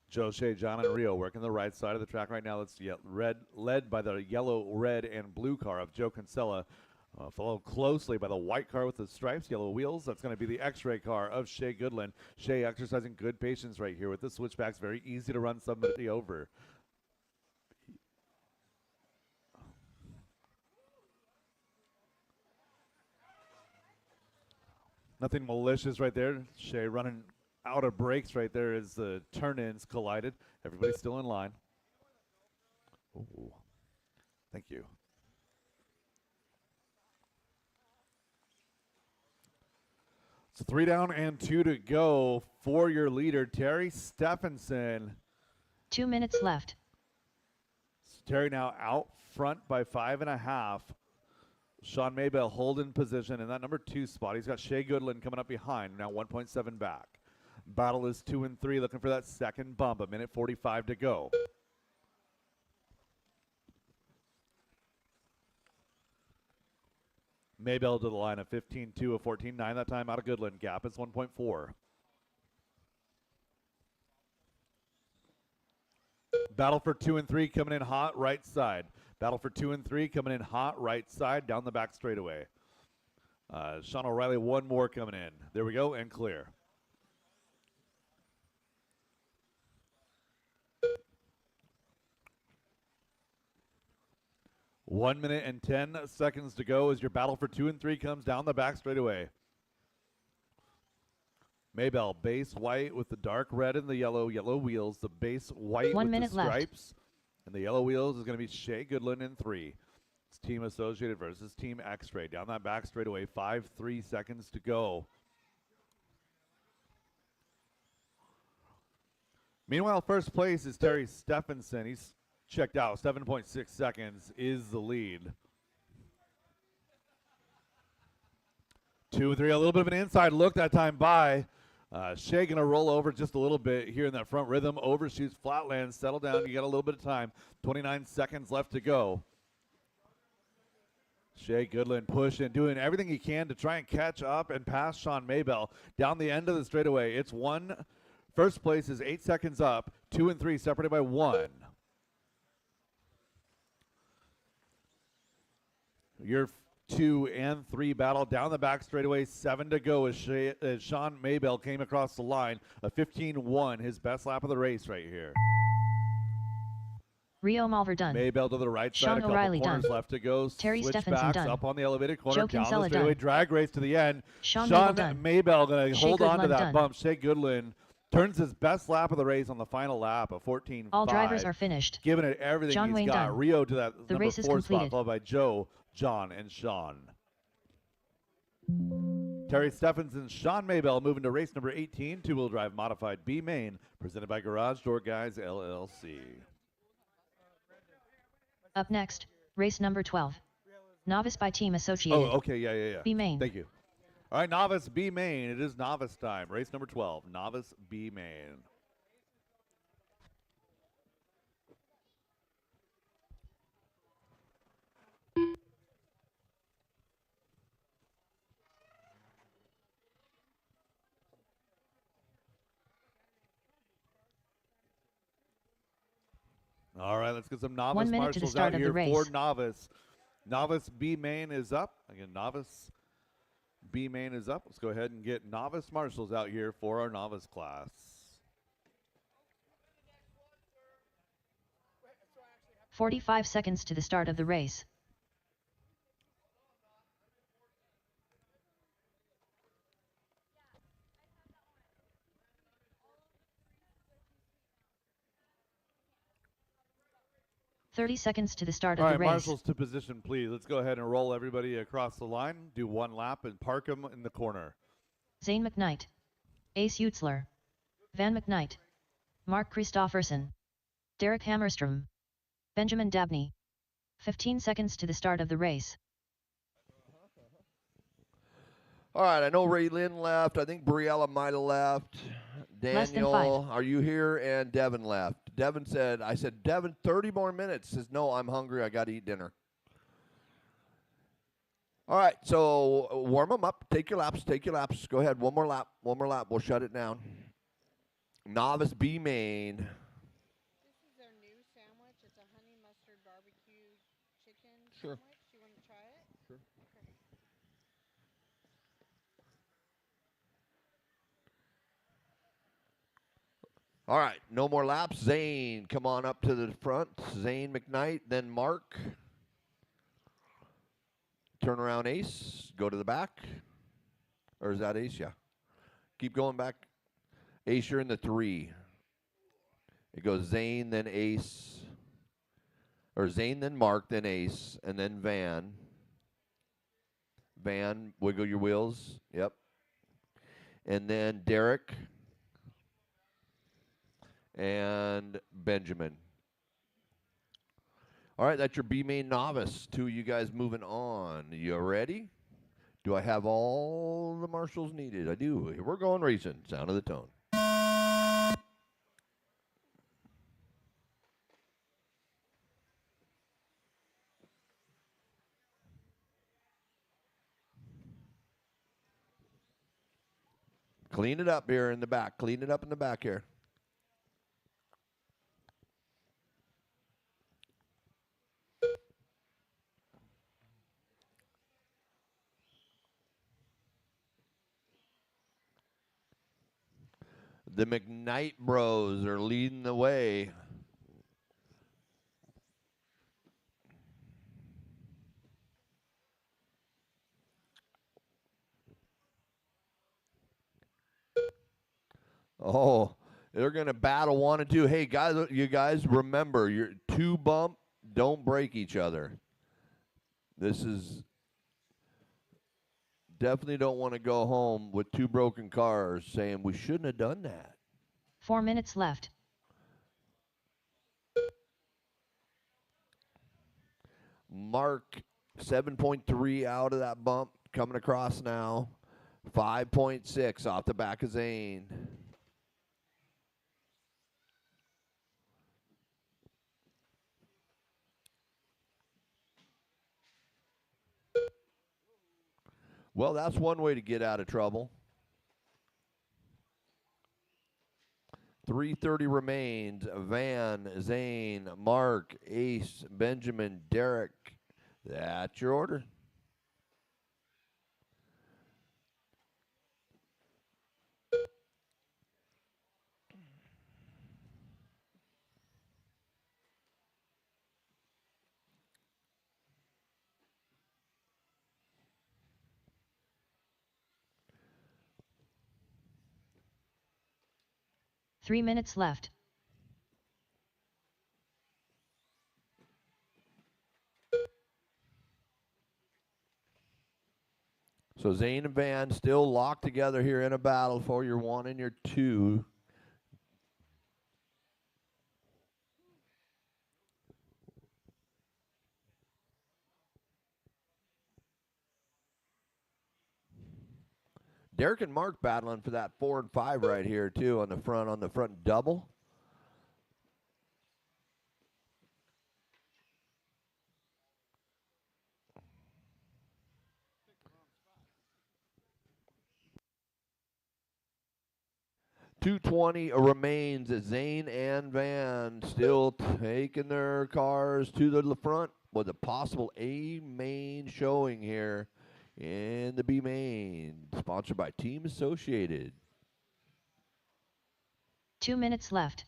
Joe, Shea, John, and Rio working the right side of the track right now. That's led by the yellow, red, and blue car of Joe Kinsella. Followed closely by the white car with the stripes, yellow wheels. That's going to be the X-ray car of Shea Goodland. Shea exercising good patience right here with the switchbacks. Very easy to run somebody over. Nothing malicious right there. Shea running out of brakes right there as the turn-ins collided. Everybody's still in line. Ooh. Thank you. So 3 down and 2 to go for your leader, Terry Stephenson. 2 minutes left. Terry now out front by 5.5. Sean Maybell holding position in that number 2 spot. He's got Shea Goodland coming up behind, now 1.7 back. Battle is 2 and 3, looking for that second bump. 1:45 to go. Maybell to the line of 15-2, a 14-9 that time out of Goodland. Gap is 1.4. Battle for 2 and 3 coming in hot right side. Battle for 2 and 3 coming in hot right side down the back straightaway. Sean O'Reilly, one more coming in. There we go, and clear. One minute and 10 seconds to go as your battle for 2 and 3 comes down the back straightaway. Maybell, base white with the dark red and the yellow wheels. The base white 1 with minute the left. stripes. And the yellow wheels is going to be Shea Goodland in 3. It's Team Associated versus Team X-Ray. Down that back straightaway, 5.3 seconds to go. Meanwhile, first place is Terry Stephenson. He's checked out. 7.6 seconds is the lead. 2 and 3, a little bit of an inside look that time by. Shea going to roll over just a little bit here in that front rhythm. Overshoots flatland. Settle down. You got a little bit of time. 29 seconds left to go. Shea Goodland pushing, doing everything he can to try and catch up and pass Sean Maybell down the end of the straightaway. It's one. First place is 8 seconds up. 2 and 3 separated by 1. Your 2 and 3 battle down the back straightaway, 7 to go as Sean Maybell came across the line. A 15-1, his best lap of the race right here. Rio Malver done. Maybell to the right Sean side, a couple O'Reilly corners done. left to go. Terry Stephenson Switchbacks done. up on the elevated corner, Joe down the Kinsella straightaway, done. drag race to the end. Sean Maybell done. Maybell going to Shea hold on to Goodland that done. bump. Shea Goodland turns his best lap of the race on the final lap, a 14-5. All drivers are finished. Giving it everything John he's Wayne got. done. Rio to that The number race is 4 spot, completed. followed by Joe, John, and Sean. Terry Stephenson, Sean Maybell moving to race number 18, two-wheel drive modified B main, presented by Garage Door Guys LLC. Up next, race number 12. Novice by Team Associated. Oh, okay, yeah. B main. Thank you. All right, novice B main. It is novice time. Race number 12, novice B main. All right, let's get some novice 1 minute to the marshals start out of the here race. for novice. Novice B main is up. Again, novice B main is up. Let's go ahead and get novice marshals out here for our novice class. 45 seconds to the start of the race. "30 seconds to the start All of right, the race. marshals to position, please. Let's go ahead and roll everybody across the line. Do one lap and park them in the corner. Zane McKnight. Ace Utzler. Van McKnight. Mark Christofferson. Derek Hammerstrom. Benjamin Dabney. 15 seconds to the start of the race. All right, I know Ray Lynn left. I think Briella might have left. Less than Daniel, 5. are you here? And Devin left. Devin said, I said, Devin, 30 more minutes. Says, no, I'm hungry. I got to eat dinner. All right, so warm them up. Take your laps. Take your laps. Go ahead. One more lap. One more lap. We'll shut it down. Novice B main. This is their new sandwich. It's a honey mustard barbecue chicken Sure. sandwich. You want to try it? Sure. Okay. All right, no more laps. Zane, come on up to the front. Zane McKnight, then Mark. Turn around Ace. Go to the back. Or is that Ace? Yeah. Keep going back. Ace, you're in the 3. It goes Zane, then Ace. Or Zane, then Mark, then Ace, and then Van. Van, wiggle your wheels. Yep. and then Derek and Benjamin. All right, that's your B main novice. Two of you guys moving on. You ready? Do I have all the marshals needed? I do. Here we're going racing. Sound of the tone. Clean it up here in the back. Clean it up in the back here. The McKnight Bros are leading the way. Oh, they're going to battle 1 and 2. Hey, guys, you guys remember, you're 2 bump, don't break each other. This is definitely don't want to go home with 2 broken cars saying we shouldn't have done that. 4 minutes left. Mark 7.3 out of that bump, coming across now. 5.6 off the back of Zane. Well, that's one way to get out of trouble. 3:30 remains. Van, Zane, Mark, Ace, Benjamin, Derek. That's your order. Three minutes left. So Zane and Van still locked together here in a battle for your 1 and your 2. Derek and Mark battling for that 4 and 5 right here too on the front double. .220 remains. Zane and Van still taking their cars to the front with a possible A main showing here in the B main, sponsored by Team Associated. 2 minutes left.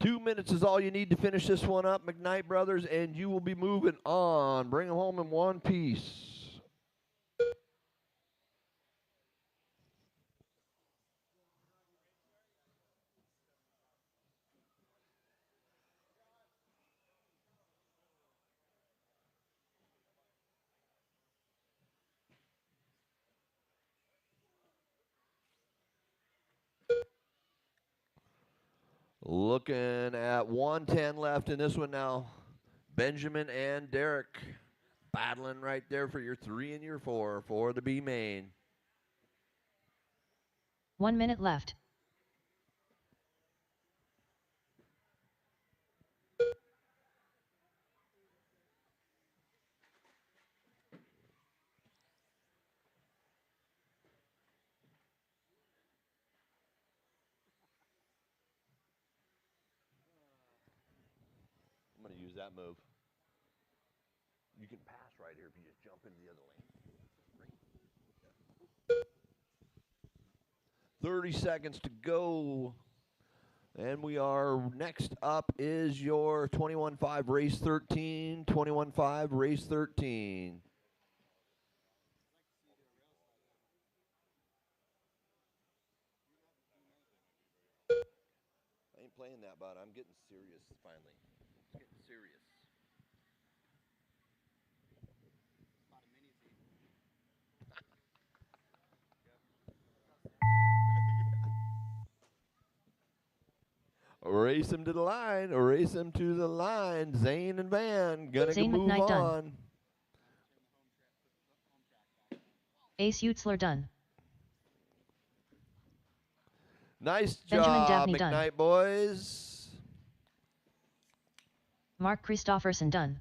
Two minutes is all you need to finish this one up, McKnight Brothers, and you will be moving on. Bring them home in one piece. Looking at 110 left in this one now. Benjamin and Derek battling right there for your 3 and your 4 for the B main. 1 minute left. I'm going to use that move. You can pass right here if you just jump into the other lane. 30 seconds to go. And we are, next up is your 21.5 race 13. 21.5 race 13. playing that, bud. I'm getting serious finally. It's getting serious. Race him to the line. Race him to the line. Zane and Van gonna Zane move McKnight done. on. Ace Utzler done. Nice Benjamin job, Dabney done. McKnight boys. Mark Christofferson done.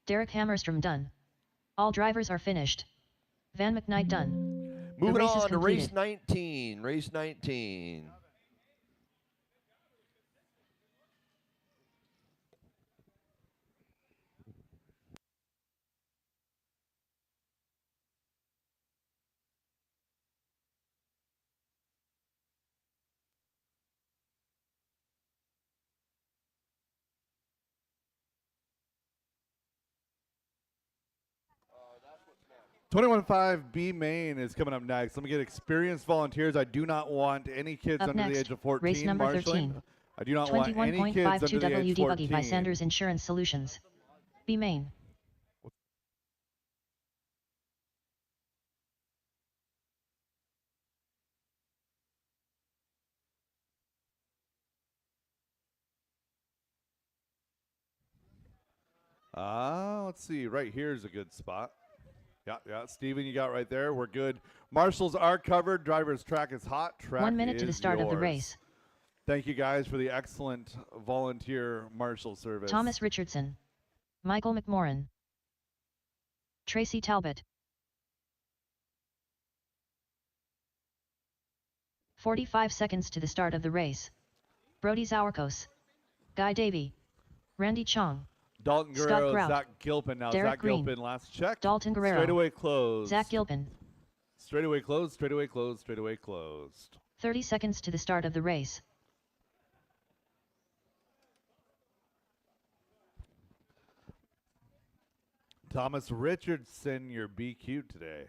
Derek Hammerstrom done. All drivers are finished. Van McKnight done. Moving race is on to race completed. 19. Race 19. $21.5 B main is coming up next. Let me get experienced volunteers. I do not want any kids Up under the next, age of 14 race number marshalling. 13. I do not want any kids under 21.52 the age WD Buggy by 14. Sanders Insurance Solutions. B main. Let's see. Right here is a good spot. Yeah. Steven, you got right there. We're good. Marshals are covered. Driver's track is hot. Track 1 minute to the is start of the yours. race. Thank you guys for the excellent volunteer marshal service. Thomas Richardson. Michael McMorran. Tracy Talbot. 45 seconds to the start of the race. Brody Zawarkos. Guy Davey. Randy Chong. Dalton Scott Guerrero, Grout. Zach Gilpin. Now Derek Zach Green. Gilpin, last check. Dalton Guerrero. Straightaway closed. Zach Gilpin. Straightaway closed, straightaway closed, straightaway closed. 30 seconds to the start of the race. Thomas Richardson, your BQ today.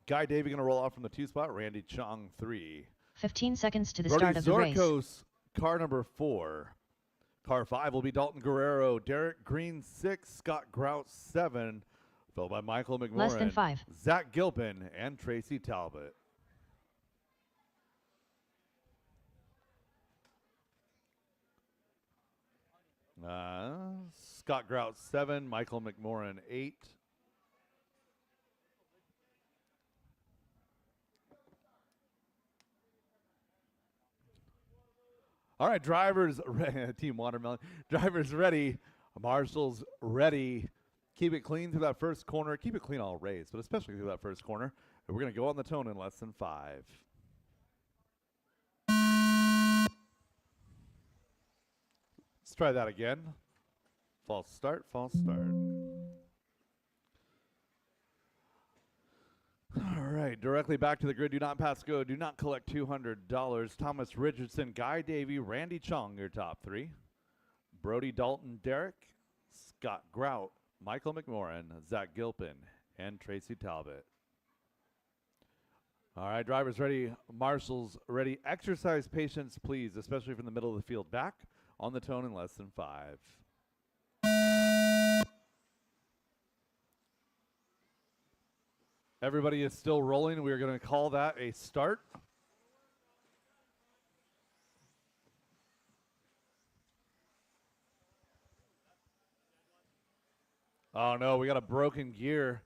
Guy Davey going to roll off from the 2 spot. Randy Chong, 3. 15 seconds to the Brody start of the race. Zorkos, car number 4. Car 5 will be Dalton Guerrero. Derek Green, 6. Scott Grout, 7. Followed by Michael McMorran. Less than 5. Zach Gilpin and Tracy Talbot. Scott Grout, 7. Michael McMorran, 8. All right, drivers, Team Watermelon. Drivers ready. Marshals ready. Keep it clean through that first corner. Keep it clean all race, but especially through that first corner. And we're going to go on the tone in less than 5. Let's try that again. False start, false start. All right, directly back to the grid. Do not pass go. Do not collect $200. Thomas Richardson, Guy Davey, Randy Chong, your top 3. Brody Dalton, Derek, Scott Grout, Michael McMorran, Zach Gilpin, and Tracy Talbot. All right, drivers ready, marshals ready. Exercise patience, please, especially from the middle of the field back. On the tone in less than 5. Everybody is still rolling. We are going to call that a start. Oh no, we got a broken gear.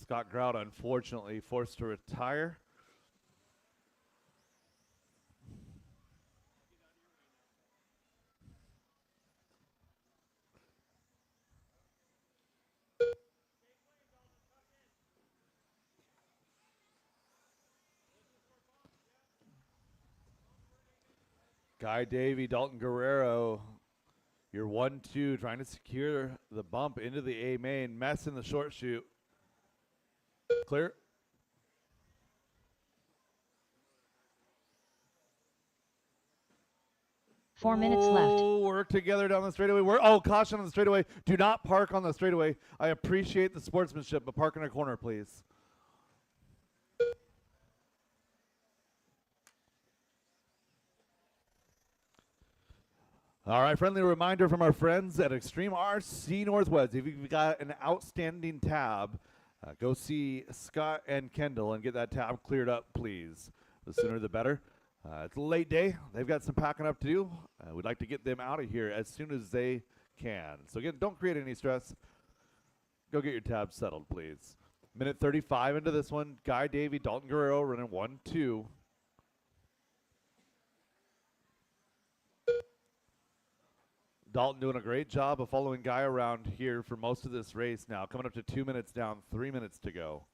Scott Grout, unfortunately, forced to retire. Guy Davey, Dalton Guerrero, your 1-2, trying to secure the bump into the A main. Mess in the short chute. Clear. Four minutes left. Work together down the straightaway. Caution on the straightaway. Do not park on the straightaway. I appreciate the sportsmanship, but park in a corner, please. All right, friendly reminder from our friends at Extreme RC Northwest. If you've got an outstanding tab, go see Scott and Kendall and get that tab cleared up, please. The sooner the better. It's a late day. They've got some packing up to do. We'd like to get them out of here as soon as they can. So again, don't create any stress. Go get your tab settled, please. Minute 35 into this one. Guy Davey, Dalton Guerrero running 1-2. Dalton doing a great job of following Guy around here for most of this race now. Coming up to 2 minutes down, 3 minutes to go.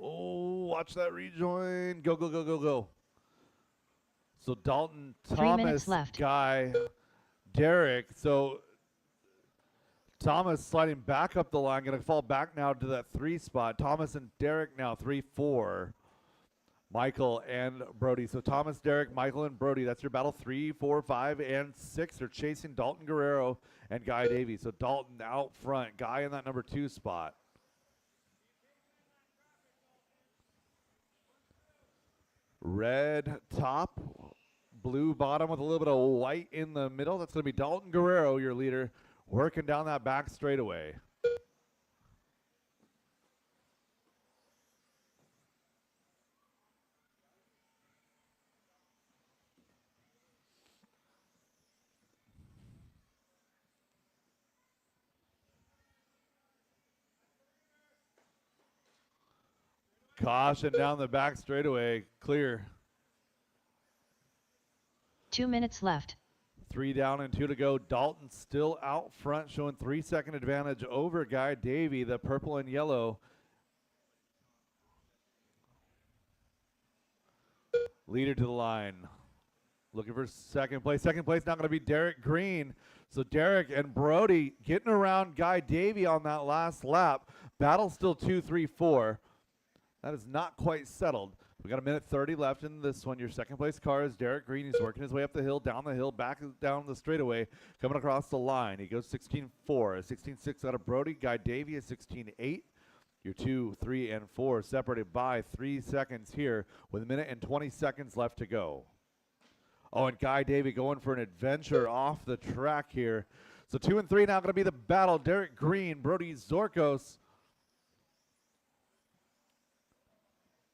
Oh, watch that rejoin. Go, go, go, go, go. So Dalton, 3 minutes Thomas, left. Guy, Derek. So Thomas sliding back up the line. Going to fall back now to that 3 spot. Thomas and Derek now 3-4. Michael and Brody. So Thomas, Derek, Michael, and Brody. That's your battle. 3, 4, 5, and 6 are chasing Dalton Guerrero and Guy Davey. So Dalton out front. Guy in that number 2 spot. Red top, blue bottom with a little bit of white in the middle. That's going to be Dalton Guerrero, your leader, working down that back straightaway. Caution down the back straightaway, clear. 2 minutes left. 3 down and 2 to go. Dalton still out front, showing 3-second advantage over Guy Davey, the purple and yellow. Leader to the line. Looking for second place. Second place now going to be Derek Green. So Derek and Brody getting around Guy Davey on that last lap. Battle still 2, 3, 4. That is not quite settled. We got a minute 30 left in this one. Your second place car is Derek Green. He's working his way up the hill, down the hill, back down the straightaway, coming across the line. He goes 16-4. 16-6 out of Brody. Guy Davey is 16-8. Your 2, 3, and 4 separated by 3 seconds here with a minute and 20 seconds left to go. Oh, and Guy Davey going for an adventure off the track here. So 2 and 3 now going to be the battle. Derek Green, Brody Zorkos.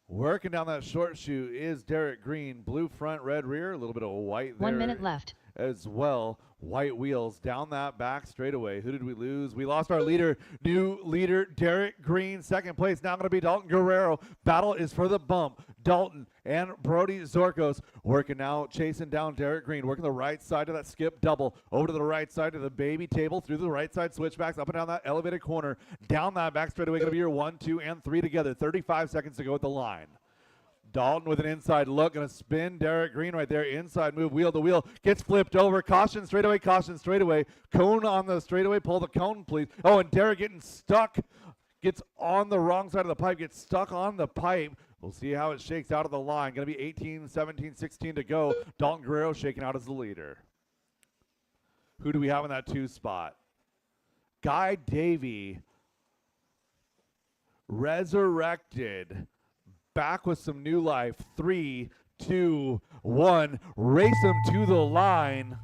Working down that short shoe is Derek Green. Blue front, red rear. A little bit of white there 1 minute left. as well. White wheels down that back straightaway. Who did we lose? We lost our leader. New leader, Derek Green. Second place now going to be Dalton Guerrero. Battle is for the bump. Dalton and Brody Zorkos working now, chasing down Derek Green. Working the right side of that skip double. Over to the right side of the baby table. Through the right side switchbacks. Up and down that elevated corner. Down that back straightaway. Going to be your 1, 2, and 3 together. 35 seconds to go at the line. Dalton with an inside look, going to spin Derek Green right there. Inside move, wheel to wheel, gets flipped over. Caution straightaway, caution straightaway. Cone on the straightaway, pull the cone, please. Oh, and Derek getting stuck, gets on the wrong side of the pipe, gets stuck on the pipe. We'll see how it shakes out of the line. Going to be 18, 17, 16 to go. Dalton Guerrero shaking out as the leader. Who do we have in that 2 spot? Guy Davey, resurrected. Back with some new life. 3, 2, 1. Race him to the line.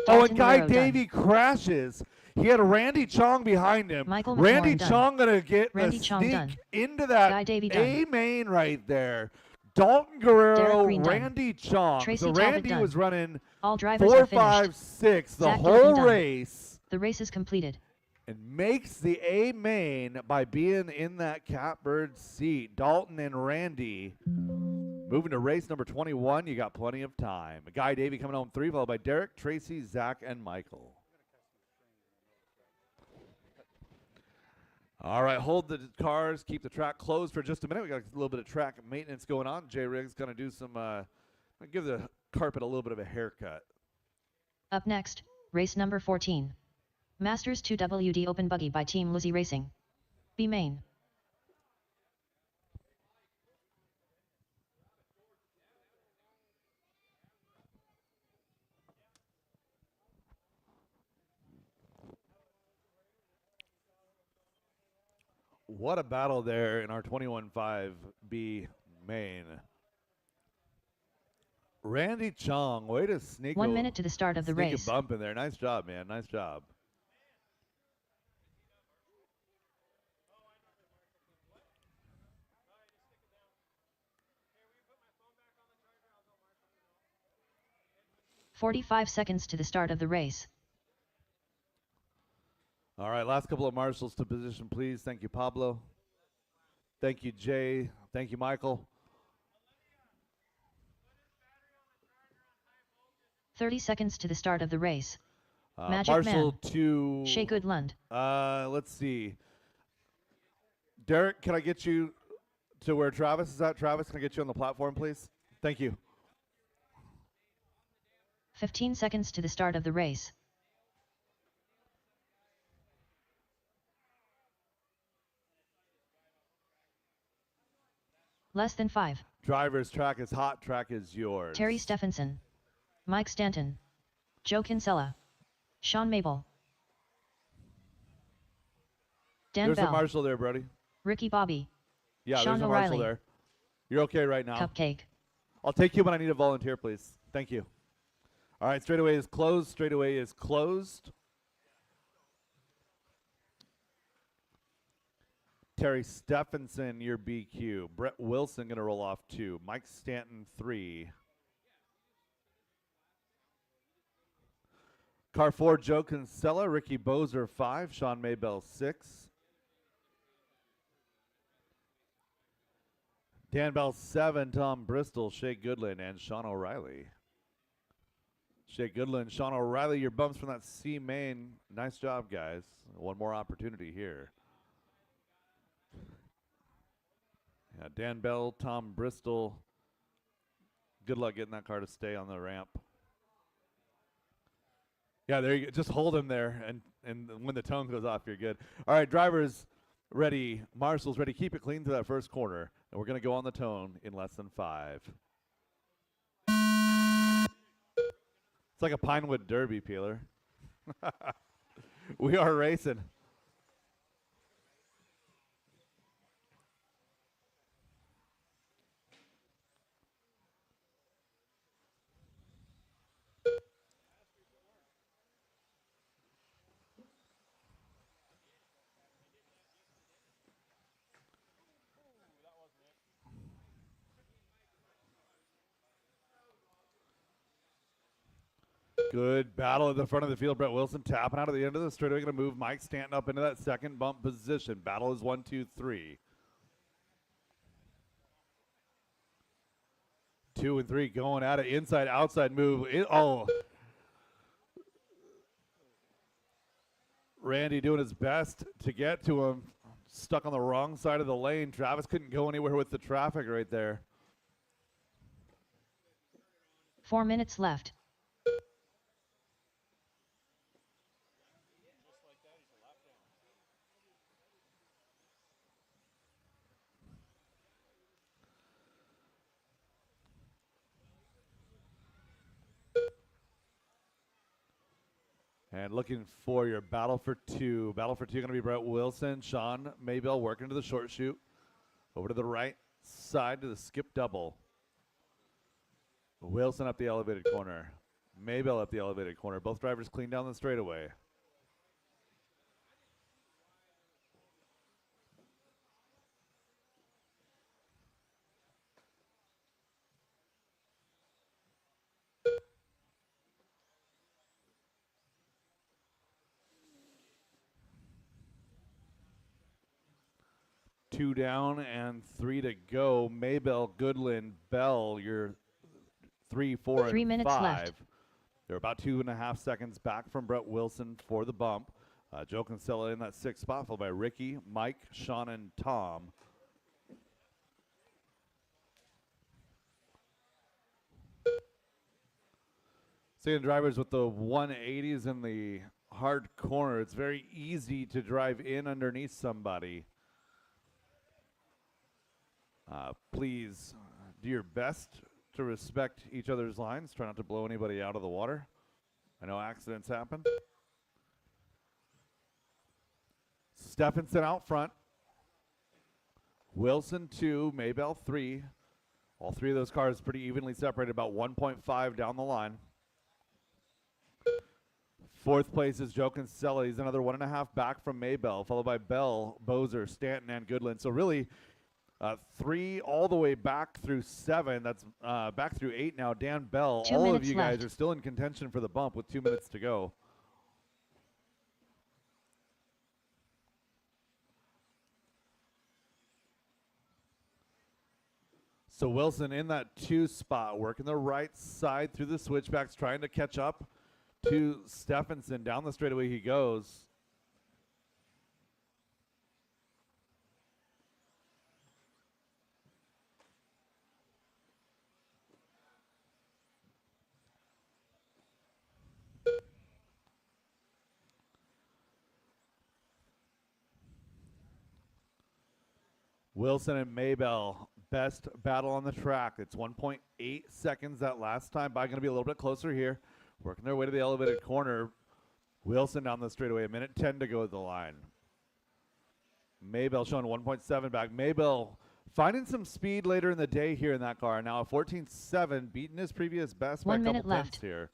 Oh, and Guy Davey crashes. He had Randy Chong behind him. Michael Randy McLaurin Chong going to get Randy a Chong sneak done. into that Guy Davey done. A-main right there. Dalton Guerrero, Green done. Randy Chong. Tracy So Talbot Randy done. was running All drivers 4, are finished. 5, 6 the Zach whole Gilpin done. race. The race is completed. And makes the A-main by being in that catbird seat. Dalton and Randy moving to race number 21. You got plenty of time. Guy Davey coming home 3, followed by Derek, Tracy, Zach, and Michael. All right, hold the cars. Keep the track closed for just a minute. We got a little bit of track maintenance going on. Jay Riggs going to do some, give the carpet a little bit of a haircut. Up next, race number 14. Masters 2 WD Open Buggy by Team Lizzie Racing. B main. What a battle there in our 21.5 B main. Randy Chong, way to sneak 1 minute to the start of the sneak race. a bump in there. Nice job, man. Nice job. $45 to the start of the race. All right, last couple of marshals to position, please. Thank you, Pablo. Thank you, Jay. Thank you, Michael. 30 seconds to the start of the race. Magic Marshal Man. to Shea Goodlund. let's see. Derek, can I get you to where Travis is at? Travis, can I get you on the platform, please? Thank you. 15 seconds to the start of the race. Less than 5. Driver's track is hot. Track is yours. Terry Stephenson. Mike Stanton. Joe Kinsella. Sean Mabel. Dan There's Bell. a marshal there, Brody. Ricky Bobby. Yeah, Sean there's a O'Reilly. marshal there. You're okay right now. Cupcake. I'll take you when I need a volunteer, please. Thank you. All right, straightaway is closed. Straightaway is closed. Terry Stephenson, your BQ. Brett Wilson going to roll off 2. Mike Stanton, 3. Car 4, Joe Kinsella. Ricky Bozer, 5. Sean Maybell, 6. Dan Bell, 7. Tom Bristol, Shea Goodland, and Sean O'Reilly. Shea Goodland, Sean O'Reilly, your bumps from that C main. Nice job, guys. One more opportunity here. Yeah, Dan Bell, Tom Bristol. Good luck getting that car to stay on the ramp. Yeah, there you go. Just hold him there, and when the tone goes off, you're good. All right, drivers ready. Marshals ready. Keep it clean to that first corner, and we're going to go on the tone in less than 5. It's like a Pinewood Derby, Peeler. We are racing. Good battle at the front of the field. Brett Wilson tapping out at the end of the straightaway. Going to move Mike Stanton up into that second bump position. Battle is 1, 2, 3. 2 and 3 going at it. Inside, outside move. Randy doing his best to get to him. Stuck on the wrong side of the lane. Travis couldn't go anywhere with the traffic right there. 4 minutes left. And looking for your battle for 2. Battle for 2 going to be Brett Wilson. Sean Maybell working to the short chute. Over to the right side to the skip double. Wilson up the elevated corner. Maybell up the elevated corner. Both drivers clean down the straightaway. Two down and 3 to go. Maybell, Goodland, Bell, your 3, 4, 3 and minutes 5. left. They're about 2.5 seconds back from Brett Wilson for the bump. Joe Kinsella in that 6th spot, followed by Ricky, Mike, Sean, and Tom. Seeing drivers with the 180s in the hard corner, it's very easy to drive in underneath somebody. Please do your best to respect each other's lines. Try not to blow anybody out of the water. I know accidents happen. Stephenson out front. Wilson 2, Maybell 3. All three of those cars pretty evenly separated, about 1.5 down the line. Fourth place is Joe Kinsella. He's another 1.5 back from Maybell, followed by Bell, Bozer, Stanton, and Goodland. So really, 3 all the way back through 7. That's back through 8 now. Dan Bell, 2 all of minutes you left. guys are still in contention for the bump with 2 minutes to go. So Wilson in that 2 spot, working the right side through the switchbacks, trying to catch up to Stephenson. Down the straightaway he goes. Wilson and Maybell, best battle on the track. It's 1.8 seconds that last time by. Going to be a little bit closer here. Working their way to the elevated corner. Wilson down the straightaway. 1:10 to go at the line. Maybell showing 1.7 back. Maybell finding some speed later in the day here in that car. Now a 14.7, beating his previous best by a 1 minute couple left. tenths here.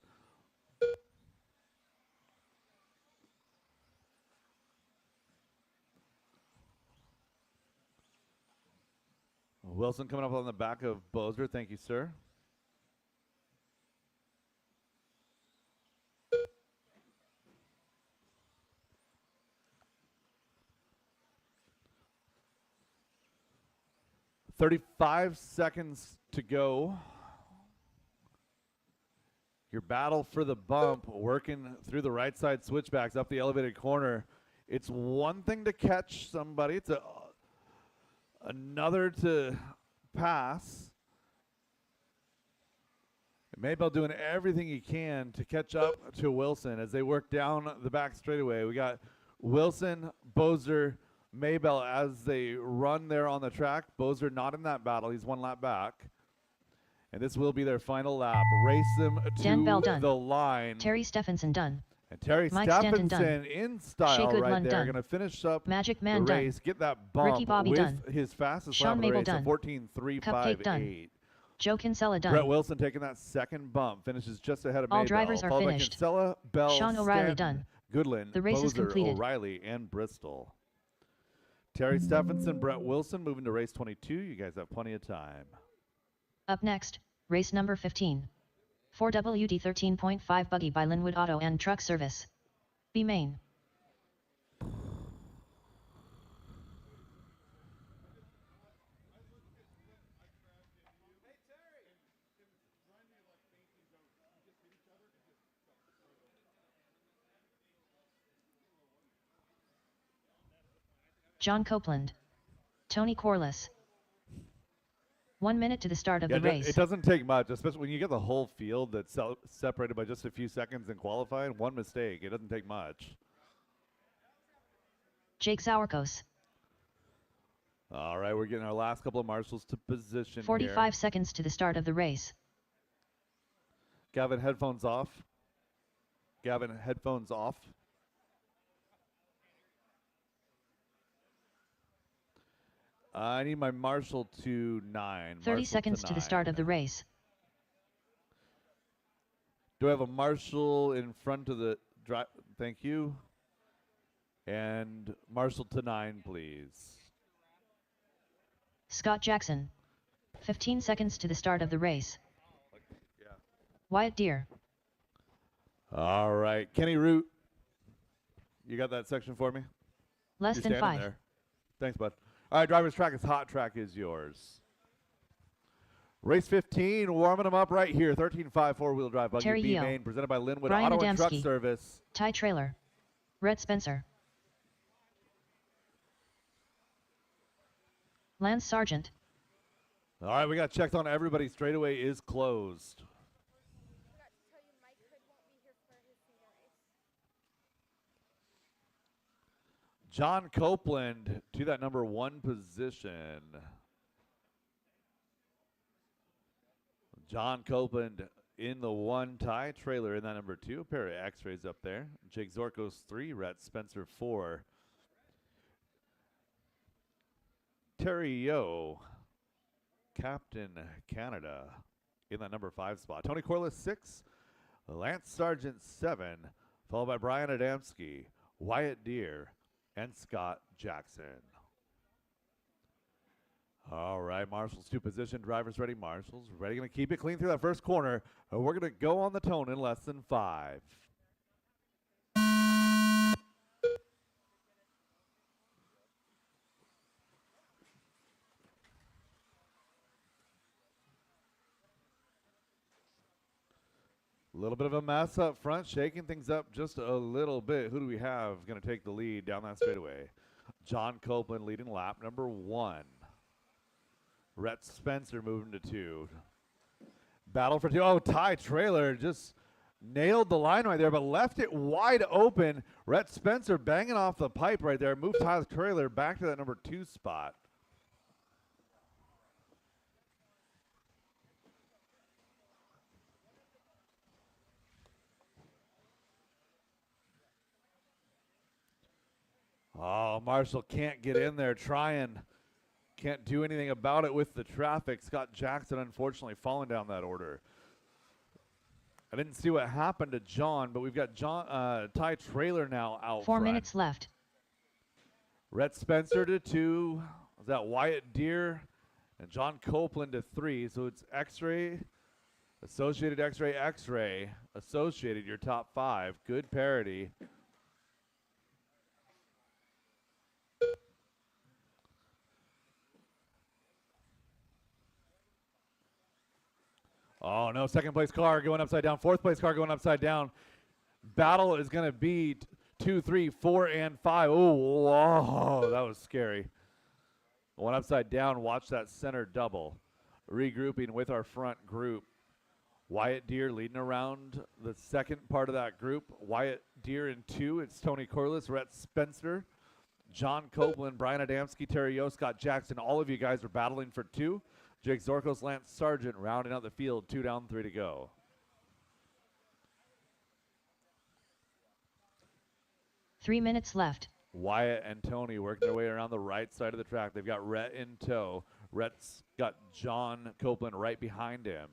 Wilson coming up on the back of Bozer. Thank you, sir. "35 seconds to go. Your battle for the bump, working through the right side switchbacks up the elevated corner. It's one thing to catch somebody. It's another to pass. Maybell doing everything he can to catch up to Wilson as they work down the back straightaway. We got Wilson, Bozer, Maybell as they run there on the track. Bozer not in that battle. He's 1 lap back. And this will be their final lap. Race them Dan Bell to done. the line. Terry Stephenson done. And Terry Mike Stanton Stephenson done. in style Shea right Goodwin there. done. Going to finish up Magic the Man done. race. Get that bump Ricky Bobby with done. his fastest Sean lap of the Mabel race, done. a 14.358. Cupcake done. Joe Kinsella done. Brett Wilson taking that second bump. Finishes just ahead of All Maybell. drivers are followed finished. by Kinsella, Bell, Sean O'Reilly Stanton, done. Goodland, The race is Bozer, completed. O'Reilly, and Bristol. Terry Stephenson, Brett Wilson moving to race 22. You guys have plenty of time. Up next, race number 15. 4WD 13.5 buggy by Linwood Auto and Truck Service. B Main. John Copeland. Tony Corliss. 1 minute to the start of the race. It doesn't take much, especially when you get the whole field that's separated by just a few seconds in qualifying. One mistake, it doesn't take much. Jake Sauerkos. All right, we're getting our last couple of marshals to position 45 here. seconds to the start of the race. Gavin, headphones off. Gavin, headphones off. I need my marshal to 9. 30 seconds to the start of the race. Do I have a marshal in front of the drive? Thank you. And marshal to 9, please. Scott Jackson. 15 seconds to the start of the race. Yeah. Wyatt Deere. All right, Kenny Root. You got that section for me? Less You're than standing 5. there. Thanks, bud. All right, driver's track is hot. Track is yours. Race 15, warming them up right here. 13.5 four-wheel drive buggy Terry B Yeo. main, presented by Linwood Brian Auto and Truck Adamski. Service. Ty Trailer. Rhett Spencer. Lance Sargent. All right, we got checked on everybody. Straightaway is closed. John Copeland to that number 1 position. John Copeland in the 1, Ty Trailer in that number 2. A pair of X-rays up there. Jake Zorkos 3, Rhett Spencer 4. Terry Yo Captain Canada in that number 5 spot. Tony Corliss 6, Lance Sargent 7, followed by Brian Adamski, Wyatt Deere, and Scott Jackson. All right, marshals to position, drivers ready, marshals ready, going to keep it clean through that first corner. We're going to go on the tone in less than 5. A little bit of a mess up front, shaking things up just a little bit. Who do we have going to take the lead down that straightaway? John Copeland leading lap number 1. Rhett Spencer moving to 2. Battle for 2. Oh, Ty Trailer just nailed the line right there, but left it wide open. Rhett Spencer banging off the pipe right there. Moved Ty Trailer back to that number 2 spot. Oh, Marshall can't get in there, trying. Can't do anything about it with the traffic. Scott Jackson, unfortunately, falling down that order. I didn't see what happened to John, but we've got Ty Trailer now out 4 front. minutes left. Rhett Spencer to 2. Is that Wyatt Deere and John Copeland to 3. So it's X-Ray, Associated X-Ray, X-Ray, Associated, your top 5. Good parity. Oh, no, second place car going upside down. Fourth place car going upside down. Battle is going to be 2, 3, 4, and 5. Oh, whoa, that was scary. One upside down. Watch that center double. Regrouping with our front group. Wyatt Deere leading around the second part of that group. Wyatt Deere in 2. It's Tony Corliss, Rhett Spencer, John Copeland, Brian Adamski, Terry Yo, Scott Jackson. All of you guys are battling for 2. Jake Zorkos, Lance Sargent rounding out the field. 2 down, 3 to go. Three minutes left. Wyatt and Tony working their way around the right side of the track. They've got Rhett in tow. Rhett's got John Copeland right behind him.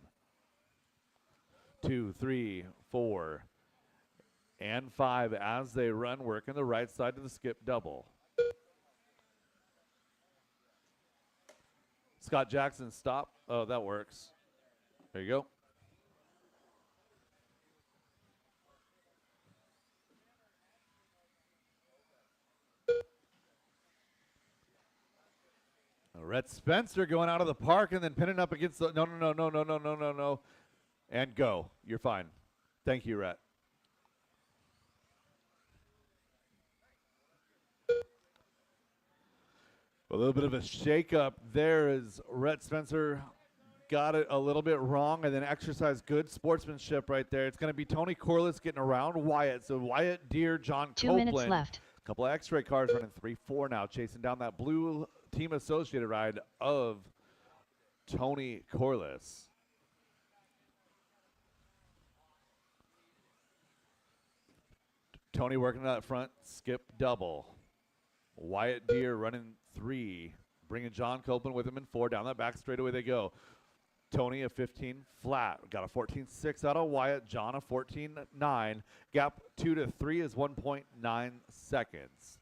2, 3, 4, and 5 as they run, working the right side of the skip double. Scott Jackson, stop. Oh, that works. There you go. Rhett Spencer going out of the park and then pinning up against the, no. And go. You're fine. Thank you, Rhett. A little bit of a shake-up there as Rhett Spencer got it a little bit wrong and then exercised good sportsmanship right there. It's going to be Tony Corliss getting around Wyatt. So Wyatt, Deere, John Copeland. 2 minutes left. A couple of X-ray cars running 3-4 now, chasing down that blue team associated ride of Tony Corliss. Tony working that front skip double. Wyatt Deere running 3, bringing John Copeland with him in 4. Down that back straightaway they go. Tony a 15 flat. Got a 14.6 out of Wyatt. John a 14.9. Gap 2 to 3 is 1.9 seconds.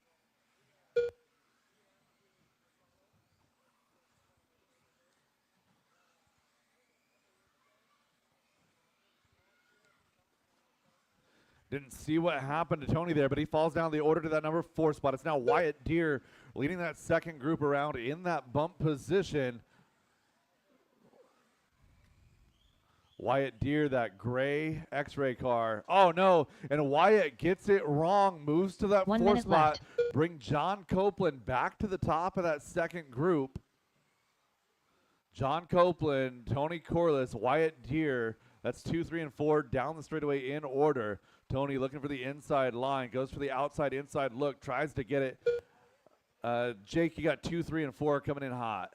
Didn't see what happened to Tony there, but he falls down the order to that number 4 spot. It's now Wyatt Deere leading that second group around in that bump position. Wyatt Deere, that gray X-ray car. Oh, no, and Wyatt gets it wrong, moves to that 1 4 minute spot. left. Bring John Copeland back to the top of that second group. John Copeland, Tony Corliss, Wyatt Deere. That's 2, 3, and 4 down the straightaway in order. Tony looking for the inside line, goes for the outside inside look, tries to get it. Jake, you got 2, 3, and 4 coming in hot.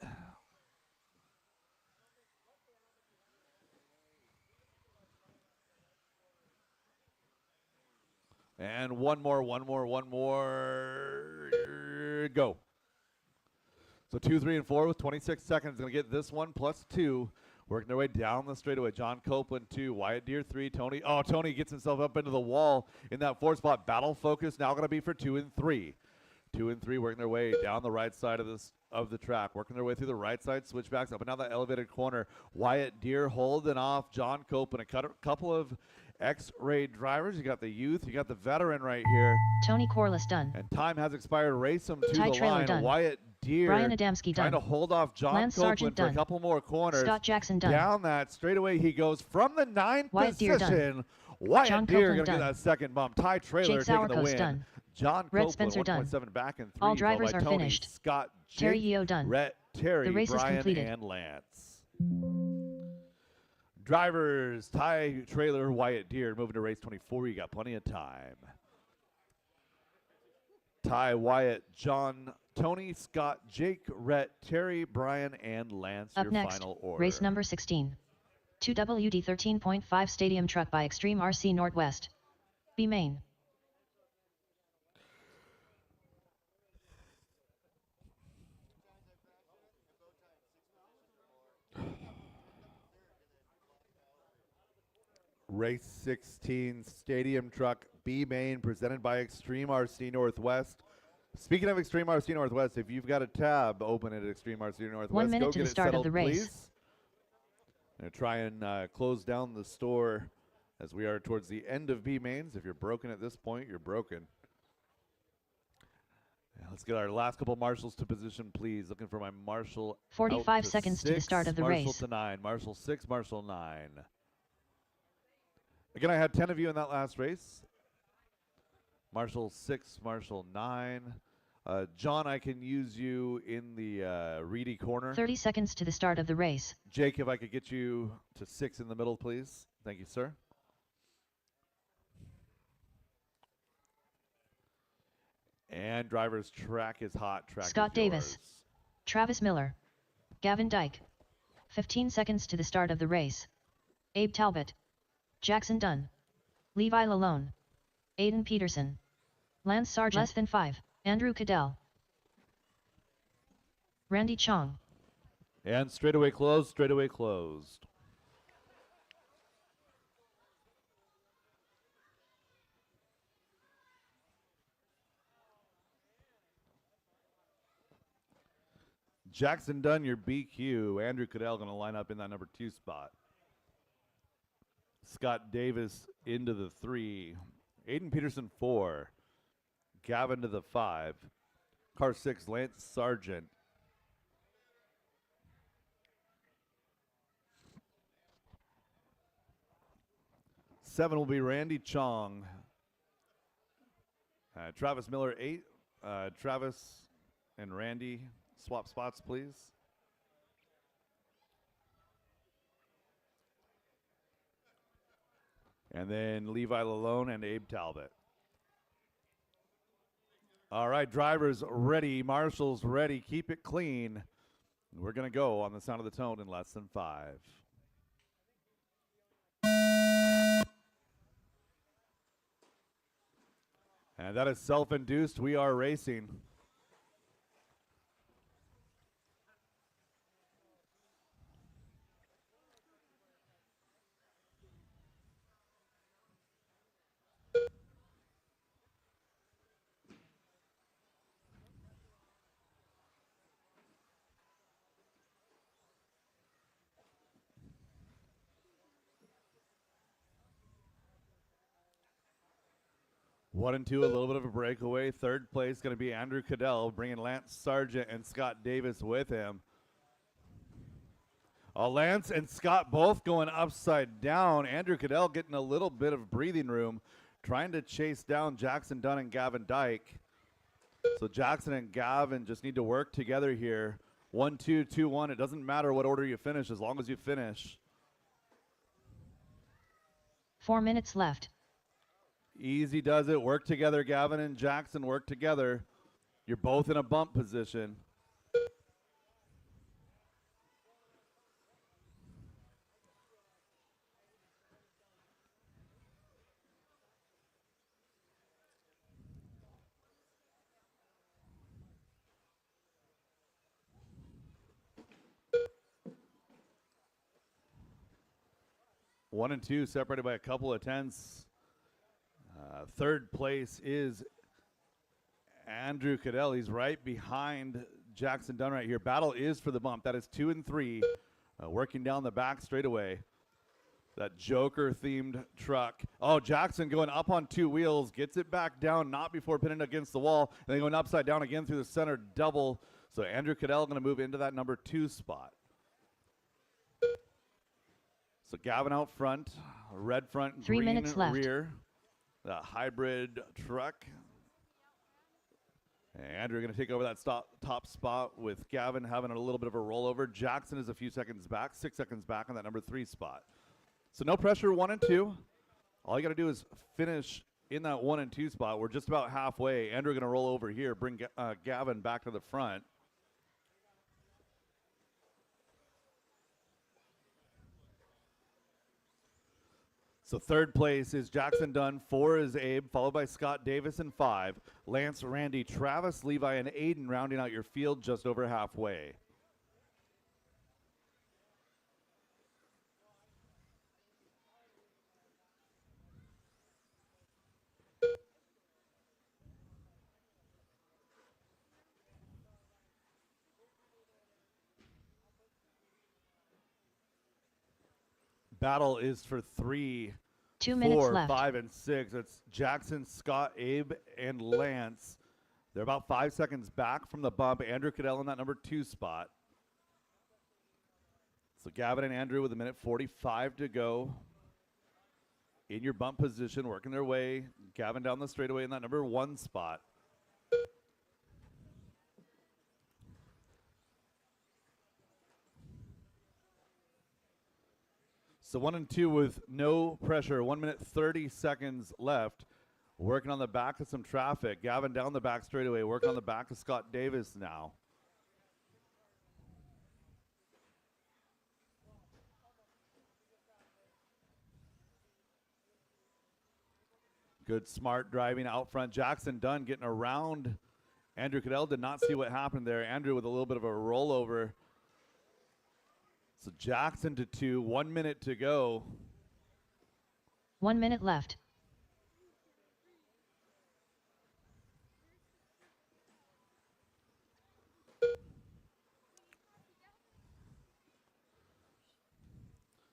And one more. Go. So 2, 3, and 4 with 26 seconds. Going to get this one plus 2. Working their way down the straightaway. John Copeland 2, Wyatt Deere 3, Tony. Oh, Tony gets himself up into the wall in that 4 spot. Battle focus now going to be for 2 and 3. 2 and 3 working their way down the right side of the track. Working their way through the right side switchbacks up and down that elevated corner. Wyatt Deere holding off John Copeland. A couple of X-ray drivers. You got the youth. You got the veteran right here. Tony Corliss done. And time has expired. Race him to Ty the Trailer line. done. Wyatt Deere Brian Adamski trying done. to hold off John Lance Sargent Copeland for a done. couple more corners. Scott Jackson done. Down that straightaway he goes from the 9th Wyatt Deere done. position. Wyatt John Deere Copeland going to get done. that second bump. Ty Trailer Jake taking the Sauerkos win. done. John Red Copeland Spencer done. 1.7 back in 3. All followed drivers by are Tony, finished. Scott, Terry Jake, Yeo done. Rhett, Terry, The race is Brian, completed. and Lance. Drivers, Ty Trailer, Wyatt Deere moving to race 24. You got plenty of time. Ty, Wyatt, John, Tony, Scott, Jake, Rhett, Terry, Brian, and Lance. Up your next, final order. race number 16. 2WD 13.5 Stadium Truck by Extreme RC Northwest. B Main. Race 16 Stadium Truck B Main presented by Extreme RC Northwest. Speaking of Extreme RC Northwest, if you've got a tab open at Extreme RC Northwest, 1 minute go to get the it start of settled, the race. please. I'm going to try and close down the store as we are towards the end of B Mains. If you're broken at this point, you're broken. Yeah, let's get our last couple marshals to position, please. Looking for my marshal. 45 out seconds to the 6, start of the marshal race. to 9, marshal 6, marshal 9. Again, I had 10 of you in that last race. Marshal 6, Marshal 9. John, I can use you in the Reedy corner. 30 seconds to the start of the race. Jake, if I could get you to 6 in the middle, please. Thank you, sir. And driver's track is hot. Track Scott is Davis. yours. Travis Miller. Gavin Dyke. 15 seconds to the start of the race. Abe Talbot. Jackson Dunn. Levi Lalone. Aiden Peterson. Lance Sargent. Less than 5. Andrew Cadell. Randy Chong. And straightaway closed, straightaway closed. Jackson Dunn, your BQ. Andrew Cadell going to line up in that number 2 spot. Scott Davis into the 3. Aiden Peterson 4. Gavin to the 5. Car 6, Lance Sargent. Seven will be Randy Chong. Travis Miller 8. Travis and Randy swap spots, please. And then Levi Lalone and Abe Talbot. All right, drivers ready, marshals ready, keep it clean. We're going to go on the sound of the tone in less than 5. And that is self-induced. We are racing. One and two, a little bit of a breakaway. Third place going to be Andrew Cadell, bringing Lance Sargent and Scott Davis with him. Lance and Scott both going upside down. Andrew Cadell getting a little bit of breathing room, trying to chase down Jackson Dunn and Gavin Dyke. So Jackson and Gavin just need to work together here. 1, 2, 2, 1. It doesn't matter what order you finish as long as you finish. 4 minutes left. Easy does it. Work together, Gavin and Jackson. Work together. You're both in a bump position. 1 and 2 separated by a couple of tenths. Third place is Andrew Cadell. He's right behind Jackson Dunn right here. Battle is for the bump. That is 2 and 3. Working down the back straightaway. That Joker-themed truck. Oh, Jackson going up on 2 wheels. Gets it back down, not before pinning against the wall. And then going upside down again through the center double. So Andrew Cadell going to move into that number 2 spot. So Gavin out front. Red front, 3 green minutes left. rear. The hybrid truck. And Andrew going to take over that top spot with Gavin having a little bit of a rollover. Jackson is a few seconds back, 6 seconds back on that number 3 spot. So no pressure, 1 and 2. All you got to do is finish in that 1 and 2 spot. We're just about halfway. Andrew going to roll over here, bring Gavin back to the front. So third place is Jackson Dunn, 4 is Abe, followed by Scott Davis in 5. Lance, Randy, Travis, Levi, and Aiden rounding out your field just over halfway. Battle is for 3, 2 minutes 4, left. 5, and 6. It's Jackson, Scott, Abe, and Lance. They're about 5 seconds back from the bump. Andrew Cadell in that number 2 spot. So Gavin and Andrew with 1:45 to go. In your bump position, working their way. Gavin down the straightaway in that number 1 spot. So 1 and 2 with no pressure. 1 minute 30 seconds left. Working on the back of some traffic. Gavin down the back straightaway. Working on the back of Scott Davis now. Good smart driving out front. Jackson Dunn getting around Andrew Cadell. Did not see what happened there. Andrew with a little bit of a rollover. So Jackson to 2, 1 minute to go. 1 minute left.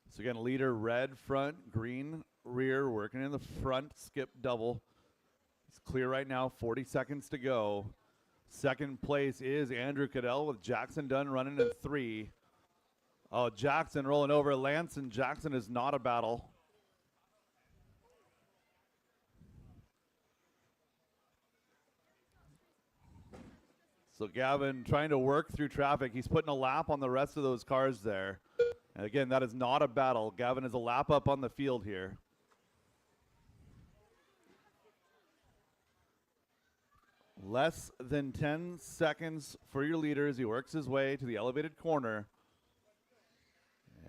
So again, leader red front, green rear, working in the front, skip double. It's clear right now, 40 seconds to go. Second place is Andrew Cadell with Jackson Dunn running in 3. Oh, Jackson rolling over. Lance and Jackson is not a battle. So Gavin trying to work through traffic. He's putting a lap on the rest of those cars there. And again, that is not a battle. Gavin is a lap up on the field here. Less than 10 seconds for your leader as he works his way to the elevated corner.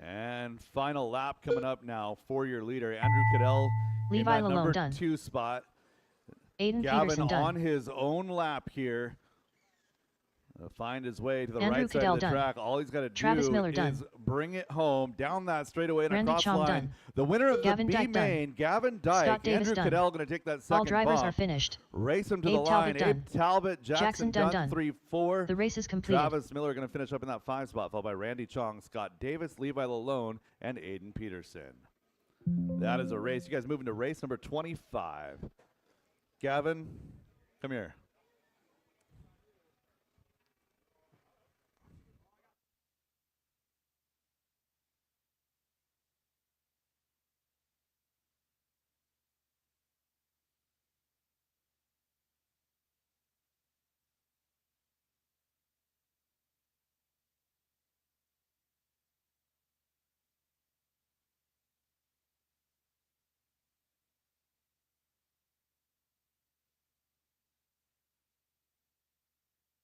And final lap coming up now for your leader, Andrew Cadell. Levi in that Lalone number done. 2 spot. Aiden Gavin Peterson done. on his own lap here. Find his way to the Andrew right side Cadell of the done. track. All he's got to Travis do Miller is done. bring it home down that straightaway and Randy across the Chong line. done. The winner of Gavin the B Dyke done. main, Gavin Dyke. Scott Davis Andrew done. Cadell going to take that second All drivers bump. are finished. Race him to Abe the line. Talbot done. Abe Talbot, Jackson Dunn Dunn, done. 3-4. The race is completed. Travis Miller going to finish up in that 5 spot, followed by Randy Chong, Scott Davis, Levi Lalone, and Aiden Peterson. That is a race. You guys moving to race number 25. Gavin, come here.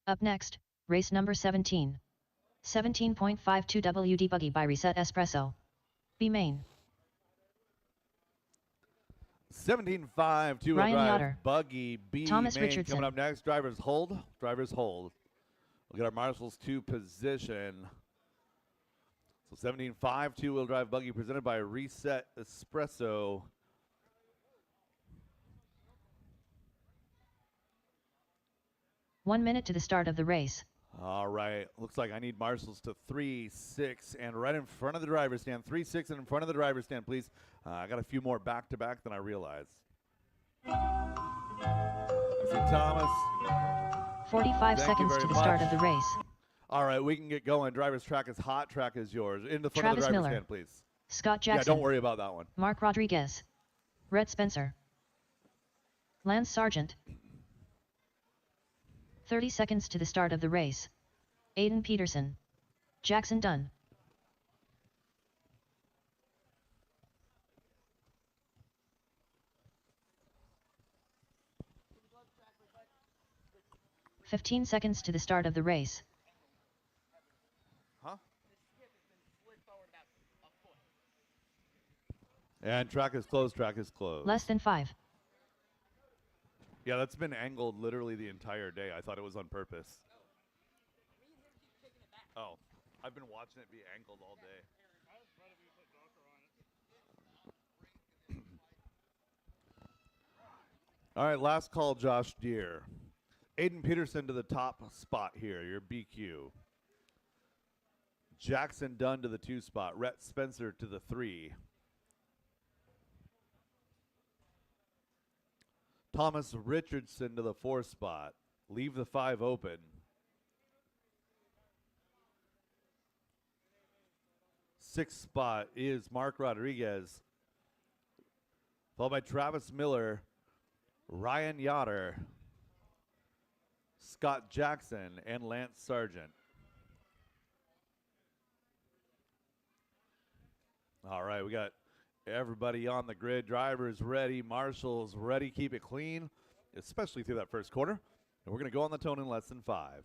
Up next, race number 17. 17.52 WD Buggy by Reset Espresso. B main. 17.5, two-wheel Ryan drive, Yoder. buggy, B Thomas main Richardson. coming up next. Drivers hold, drivers hold. We'll get our marshals to position. So 17.5 two-wheel drive buggy presented by Reset Espresso. One minute to the start of the race. All right. Looks like I need marshals to 3, 6, and right in front of the driver's stand. 3, 6, and in front of the driver's stand, please. I got a few more back-to-back than I realized. I see Thomas. 45 Thank you seconds very to the start of much. the race. All right, we can get going. Driver's track is hot. Track is yours. In the front Travis of the driver's Miller. stand, please. Scott Yeah, Jackson. don't worry about that one. Mark Rodriguez. Rhett Spencer. Lance Sargent. 30 seconds to the start of the race. Aiden Peterson. Jackson Dunn. "15 seconds to the start of the race. Huh? And track is closed. Track is closed. Less than 5. Yeah, that's been angled literally the entire day. I thought it was on purpose. Oh, I've been watching it be angled all day. All right, last call, Josh Deere. Aiden Peterson to the top spot here, your BQ. Jackson Dunn to the 2 spot. Rhett Spencer to the 3. Thomas Richardson to the 4 spot. Leave the 5 open. 6th spot is Mark Rodriguez, followed by Travis Miller, Ryan Yoder, Scott Jackson, and Lance Sargent. All right, we got everybody on the grid. Drivers ready, marshals ready. Keep it clean, especially through that first quarter. And we're going to go on the tone in less than 5.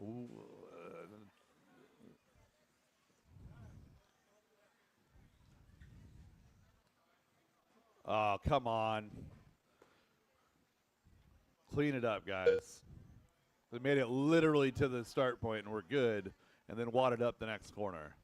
Ooh, oh, come on. Clean it up, guys. They made it literally to the start point and we're good, and then wadded up the next corner.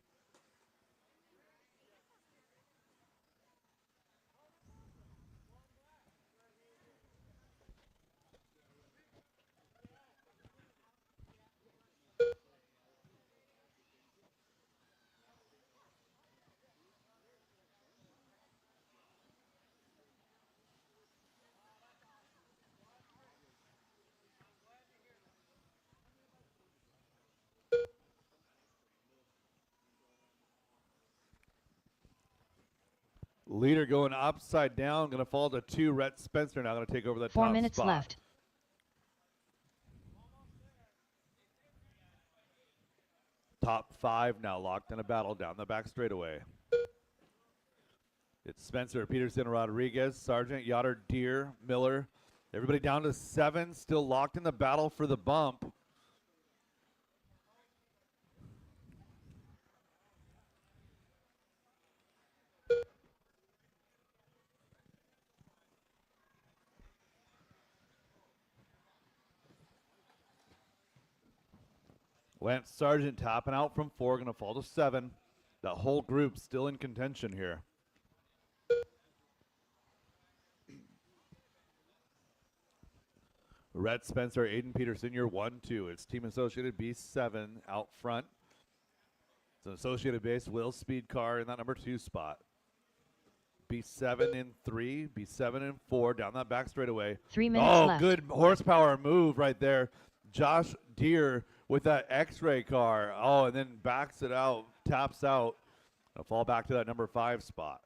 Leader going upside down, going to fall to 2. Rhett Spencer now going to take over that 4 top minutes spot. left. Top 5 now locked in a battle down the back straightaway. It's Spencer, Peterson, Rodriguez, Sargent, Yoder, Deere, Miller. Everybody down to 7, still locked in the battle for the bump. Lance Sargent topping out from 4, going to fall to 7. The whole group still in contention here. Rhett Spencer, Aiden Peterson, your 1-2. It's Team Associated B7 out front. It's an Associated base Will Speed car in that number 2 spot. B7 in 3, B7 in 4, down that back straightaway. 3 minutes left. Good horsepower move right there. Josh Deere with that X-ray car. Oh, and then backs it out, taps out. I'll fall back to that number 5 spot.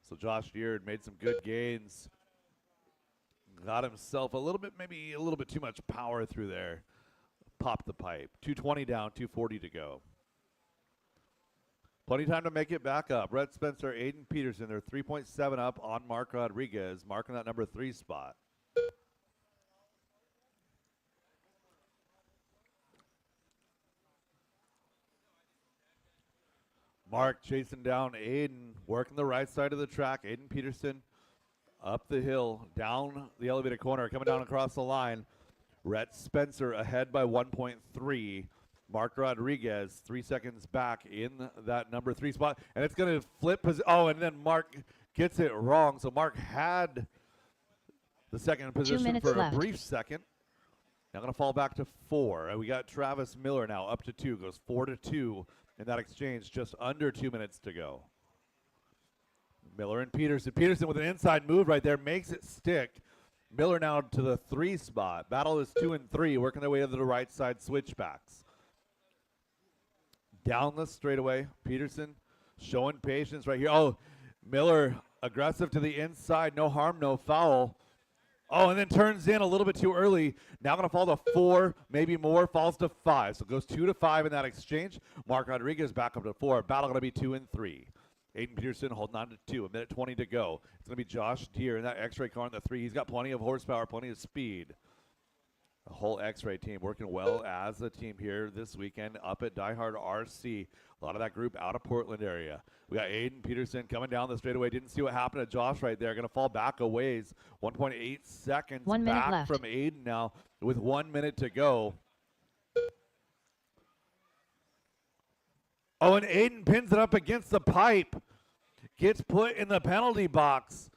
So Josh Deere had made some good gains. Got himself a little bit, maybe a little bit too much power through there. Popped the pipe. 220 down, 240 to go. Plenty of time to make it back up. Rhett Spencer, Aiden Peterson, they're 3.7 up on Mark Rodriguez, marking that number 3 spot. Mark chasing down Aiden, working the right side of the track. Aiden Peterson up the hill, down the elevated corner, coming down across the line. Rhett Spencer ahead by 1.3. Mark Rodriguez 3 seconds back in that number 3 spot. And it's going to flip. Oh, and then Mark gets it wrong. So Mark had the second position for a brief second. Now going to fall back to 4. And we got Travis Miller now up to 2. Goes 4-2 in that exchange. Just under 2 minutes to go. Miller and Peterson. Peterson with an inside move right there. Makes it stick. Miller now to the 3 spot. Battle is 2 and 3. Working their way to the right side switchbacks. Down the straightaway. Peterson showing patience right here. Oh, Miller aggressive to the inside. No harm, no foul. Oh, and then turns in a little bit too early. Now going to fall to 4, maybe more. Falls to 5. So it goes 2-5 in that exchange. Mark Rodriguez back up to 4. Battle going to be 2 and 3. Aiden Peterson holding on to 2. 1:20 to go. It's going to be Josh Deere in that X-ray car in the 3. He's got plenty of horsepower, plenty of speed. The whole X-ray team working well as a team here this weekend up at DieHard RC. A lot of that group out of Portland area. We got Aiden Peterson coming down the straightaway. Didn't see what happened to Josh right there. Going to fall back a ways. 1.8 seconds 1 minute back left from Aiden now with 1 minute to go. Oh, and Aiden pins it up against the pipe. Gets put in the penalty box.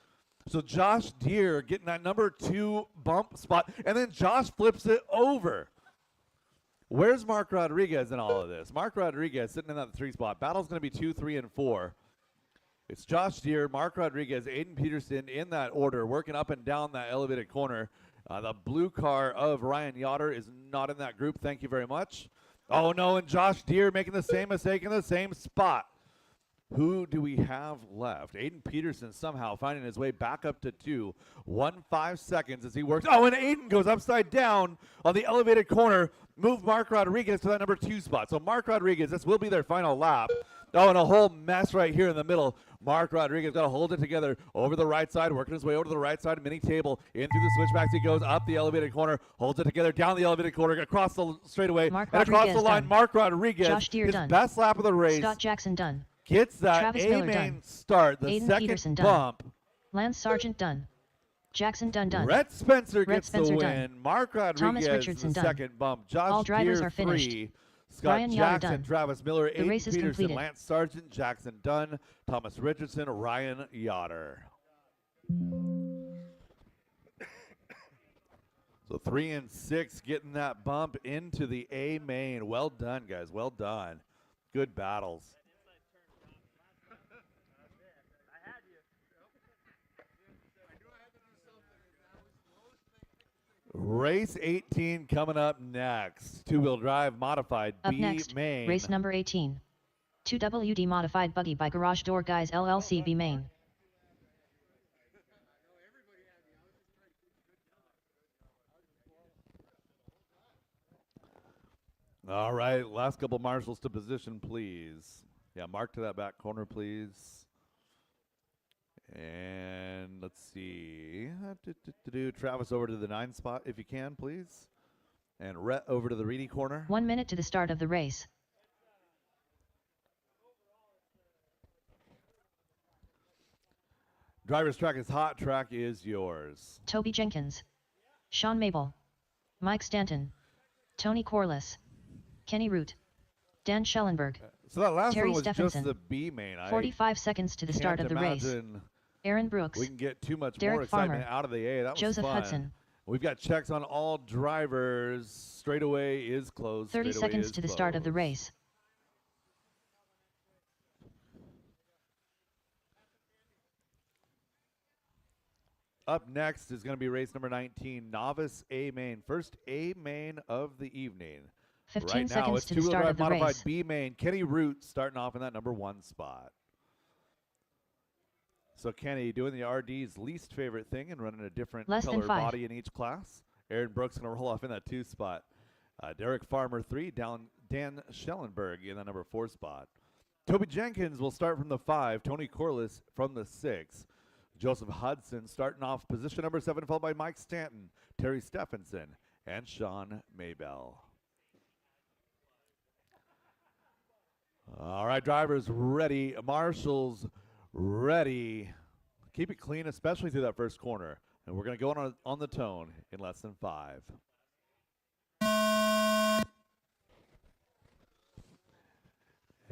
So Josh Deere getting that number 2 bump spot. And then Josh flips it over. Where's Mark Rodriguez in all of this? Mark Rodriguez sitting in that 3 spot. Battle's going to be 2, 3, and 4. It's Josh Deere, Mark Rodriguez, Aiden Peterson in that order, working up and down that elevated corner. The blue car of Ryan Yoder is not in that group. Thank you very much. Oh, no, and Josh Deere making the same mistake in the same spot. Who do we have left? Aiden Peterson somehow finding his way back up to 2. 1.5 seconds as he works. Oh, and Aiden goes upside down on the elevated corner. Move Mark Rodriguez to that number 2 spot. So Mark Rodriguez, this will be their final lap. Oh, and a whole mess right here in the middle. Mark Rodriguez got to hold it together over the right side, working his way over to the right side, mini table, in through the switchbacks. He goes up the elevated corner, holds it together, down the elevated corner, across the straightaway, and across the line. Done. Mark Rodriguez, Josh Deere his done. best lap of the race. Scott Jackson done. Gets that Travis Miller A-main done. start, the Aiden second Peterson bump. done. Lance Sargent done. Jackson done. Rhett Spencer Rhett gets Spencer the done. win. Mark Rodriguez, Thomas Richardson the done. second bump. Josh All drivers Deere, are finished. 3. Scott Ryan Yoder Jackson, done. Travis Miller, The Aiden race is Peterson, completed. Lance Sargent, Jackson Dunn, Thomas Richardson, Ryan Yoder. So 3 and 6 getting that bump into the A main. Well done, guys. Well done. Good battles. Race 18 coming up next. Two-wheel drive modified Up B next, main. race number 18. 2WD modified buggy by Garage Door Guys LLC B main. All right, last couple marshals to position, please. Yeah, mark to that back corner, please. And let's see. Travis over to the 9 spot, if you can, please. And Rhett over to the Reedy corner. 1 minute to the start of the race. Driver's track is hot. Track is yours. Toby Jenkins. Sean Mabel. Mike Stanton. Tony Corliss. Kenny Root. Dan Schellenberg. So that last Terry one was Stephenson. just the B main. 45 seconds to the start of the race. Aaron Brooks. We can get too much Derek more excitement Farmer. out of the A. That Joseph was fun. Hudson. We've got checks on all drivers. Straightaway is closed. 30 Straightaway seconds is to the start of the closed. race. Up next is going to be race number 19, Novice A main. First A main of the evening. 15 right now, seconds it's to the two-wheel start drive of the modified race. B main. Kenny Root starting off in that number 1 spot. So Kenny doing the RD's least favorite thing and running a different Less than color 5. body in each class. Aaron Brooks going to roll off in that 2 spot. Derek Farmer 3, Dan Schellenberg in that number 4 spot. Toby Jenkins will start from the 5. Tony Corliss from the 6. Joseph Hudson starting off position number 7, followed by Mike Stanton, Terry Stephenson, and Sean Maybell. All right, drivers ready. Marshals ready. Keep it clean, especially through that first corner. And we're going to go on the tone in less than 5.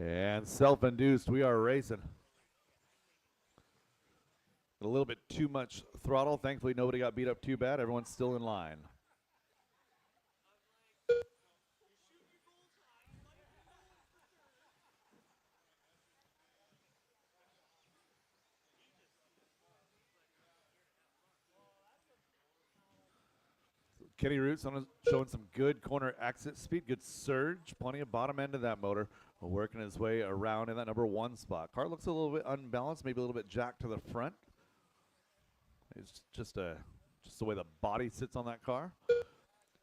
And self-induced, we are racing. A little bit too much throttle. Thankfully, nobody got beat up too bad. Everyone's still in line. Kenny Roots showing some good corner exit speed, good surge, plenty of bottom end of that motor, working his way around in that number 1 spot. Car looks a little bit unbalanced, maybe a little bit jacked to the front. It's just the way the body sits on that car.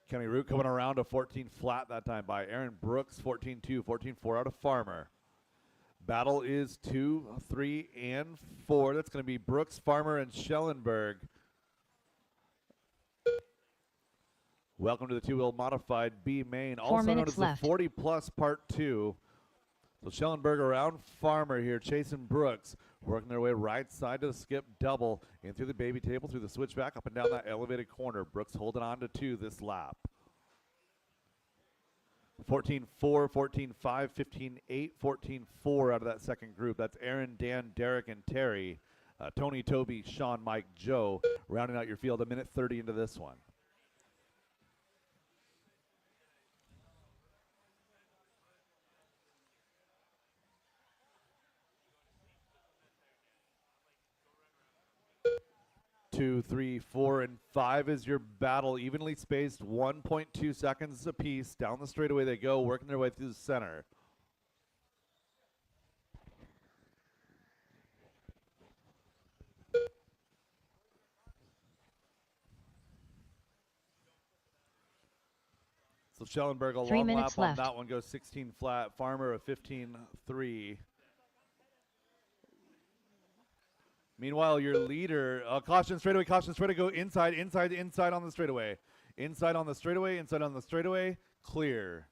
Kenny Root coming around to 14 flat that time by Aaron Brooks, 14-2, 14-4 out of Farmer. Battle is 2, 3, and 4. That's going to be Brooks, Farmer, and Schellenberg. Welcome to the two-wheel modified B main, also known as the 40 plus part 2. So Schellenberg around Farmer here, chasing Brooks, working their way right side to the skip double, in through the baby table, through the switchback, up and down that elevated corner. Brooks holding on to 2 this lap. 14-4, 14-5, 15-8, 14-4 out of that second group. That's Aaron, Dan, Derek, and Terry. Tony, Toby, Sean, Mike, Joe, rounding out your field a minute 30 into this one. Two, 3, 4, and 5 is your battle. Evenly spaced, 1.2 seconds apiece. Down the straightaway they go, working their way through the center. So Schellenberg a long lap on that one, goes 16 flat. Farmer a 15-3. Meanwhile, your leader, caution straightaway, go inside on the straightaway. Inside on the straightaway, clear.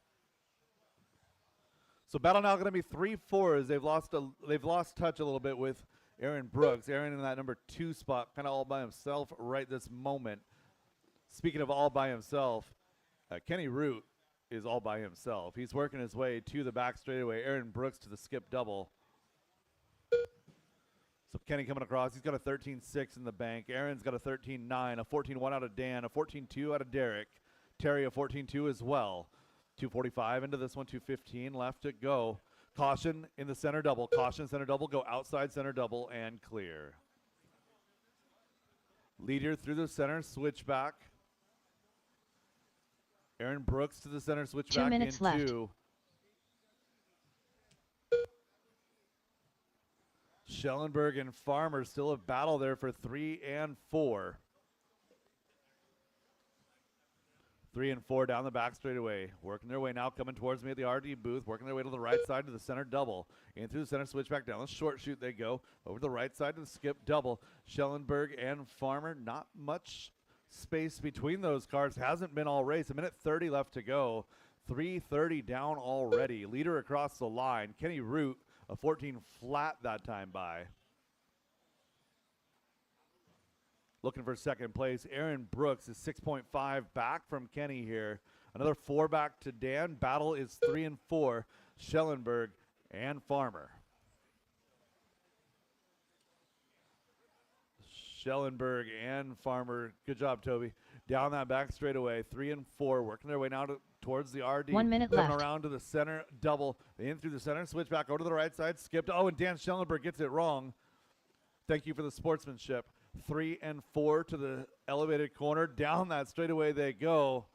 So battle now going to be 3-4 as they've lost touch a little bit with Aaron Brooks. Aaron in that number 2 spot, kind of all by himself right this moment. Speaking of all by himself, Kenny Root is all by himself. He's working his way to the back straightaway. Aaron Brooks to the skip double. So Kenny coming across, he's got a 13-6 in the bank. Aaron's got a 13-9, a 14-1 out of Dan, a 14-2 out of Derek. Terry a 14-2 as well. 2:45 into this one, 2:15 left to go. Caution in the center double. Caution center double, go outside center double and clear. Leader through the center, switchback. Aaron Brooks to the center, switchback. 2 minutes left. Schellenberg and Farmer still a battle there for 3 and 4. 3 and 4 down the back straightaway. Working their way now, coming towards me at the RD booth. Working their way to the right side to the center double. In through the center switchback, down the short chute they go. Over to the right side to the skip double. Schellenberg and Farmer, not much space between those cars. Hasn't been all race. A minute 30 left to go. 3:30 down already. Leader across the line. Kenny Root, a 14 flat that time by. Looking for second place. Aaron Brooks is 6.5 back from Kenny here. Another 4 back to Dan. Battle is 3 and 4. Schellenberg and Farmer. Schellenberg and Farmer. Good job, Toby. Down that back straightaway. 3 and 4. Working their way now towards the RD. 1 minute coming left. Around to the center double. In through the center. Switch back over to the right side. Skipped. Oh, and Dan Schellenberg gets it wrong. Thank you for the sportsmanship. 3 and 4 to the elevated corner. Down that straightaway they go.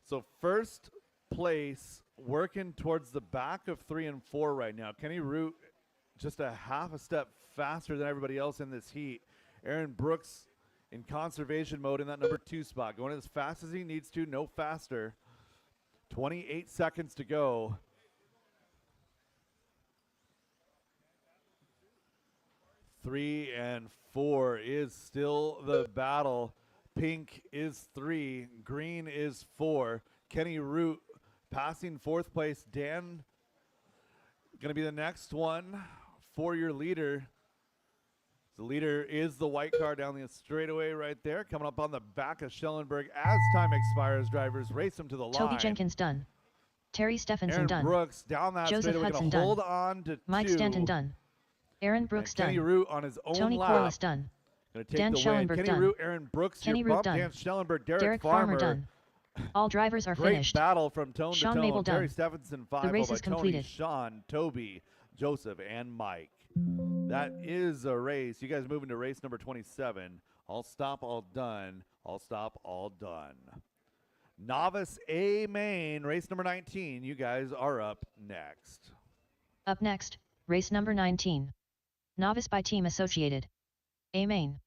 So first place working towards the back of 3 and 4 right now. Kenny Root just a half a step faster than everybody else in this heat. Aaron Brooks in conservation mode in that number 2 spot. Going as fast as he needs to, no faster. 28 seconds to go. Three and 4 is still the battle. Pink is 3. Green is 4. Kenny Root passing 4th place. Dan going to be the next one for your leader. The leader is the white car down the straightaway right there. Coming up on the back of Schellenberg as time expires. Drivers race him to the line. Toby Jenkins done. Terry Stephenson Aaron done. Brooks down that Joseph straightaway, Hudson gonna done. hold on to Mike 2. Stanton done. Aaron And Brooks Kenny done. Root on his own Tony lap. Corliss done. Gonna take Dan the win. Schellenberg Kenny done. Root, Aaron Brooks, Kenny your Root bump. done. Dan Schellenberg, Derek Farmer done. All drivers are Great finished. battle from tone Sean to tone. Mabel Terry done. Stephenson, 5 The race by is Tony, completed. Sean, Toby, Joseph, and Mike. That is a race. You guys moving to race number 27. All stop, all done. All stop, all done. Novice A main, race number 19. You guys are up next. Up next, race number 19. Novice by Team Associated. A main.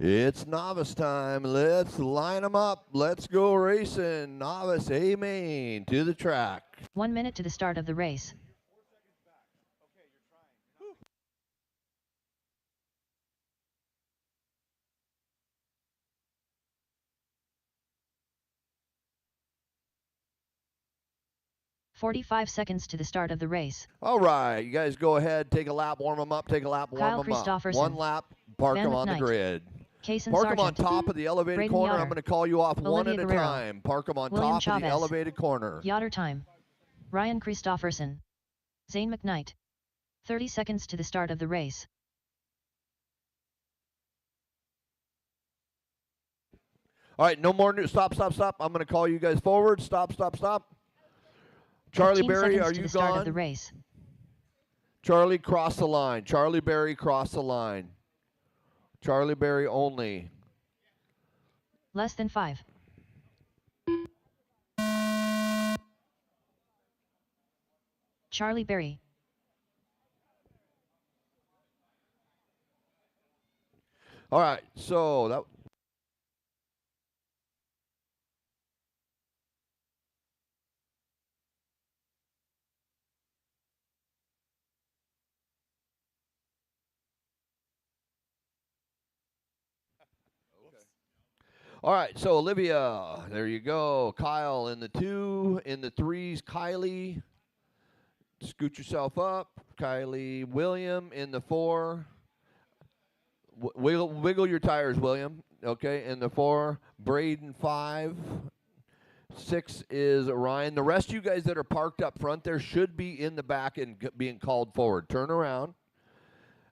It's novice time. Let's line them up. Let's go racing. Novice A main to the track. 1 minute to the start of the race. "45 seconds to the start of the race. All right, you guys go ahead, take a lap, warm them up, take a lap, warm Kyle them up. Christopherson, 1 lap, park Van them on the McKnight, grid. Kaysen Park them on Sargent, top of the elevated Braden corner. Yoder, I'm going to call you off one Olivia at a Guerrero, time. Park them on William top of the Chavez, elevated corner. Yoder time. Ryan Christopherson. Zane McKnight. 30 seconds to the start of the race. All right, no more. Stop, stop, stop. I'm going to call you guys forward. Stop, stop, stop. Charlie 15 Berry, seconds are to you the start of gone? the race. Charlie, cross the line. Charlie Berry, cross the line. Charlie Berry only. Less than 5. Charlie Berry. All right, so that. All right, so Olivia, there you go. Kyle in the 2, in the 3s, Kylie. Scoot yourself up. Kylie, William in the 4. Wiggle your tires, William. Okay, in the 4. Braden 5. 6 is Ryan. The rest of you guys that are parked up front there should be in the back and being called forward. Turn around.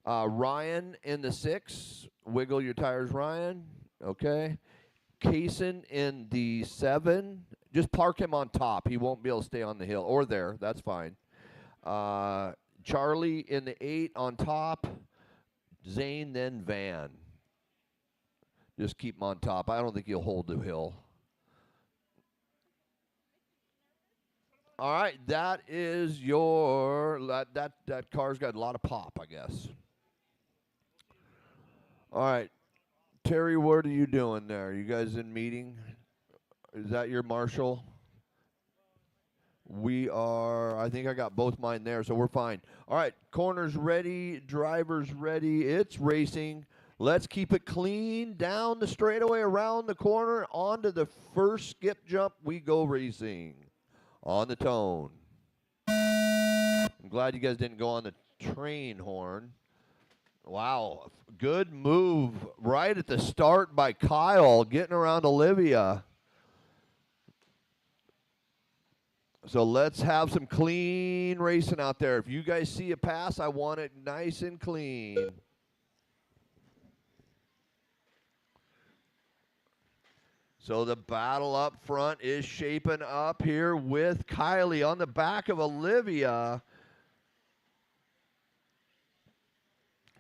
Ryan in the 6. Wiggle your tires, Ryan. Okay. Kaysen in the 7. Just park him on top. He won't be able to stay on the hill. Or there. That's fine. Charlie in the 8 on top. Zane, then Van. Just keep him on top. I don't think he'll hold the hill. All right, that is your that car's got a lot of pop, I guess. All right, Terry, what are you doing there? You guys in meeting? Is that your marshal? We are, I think I got both mine there, so we're fine. All right, corners ready, drivers ready. It's racing. Let's keep it clean. Down the straightaway, around the corner, onto the first skip jump. We go racing on the tone. I'm glad you guys didn't go on the train horn. Wow, good move right at the start by Kyle, getting around Olivia. So let's have some clean racing out there. If you guys see a pass, I want it nice and clean. So the battle up front is shaping up here with Kylie on the back of Olivia.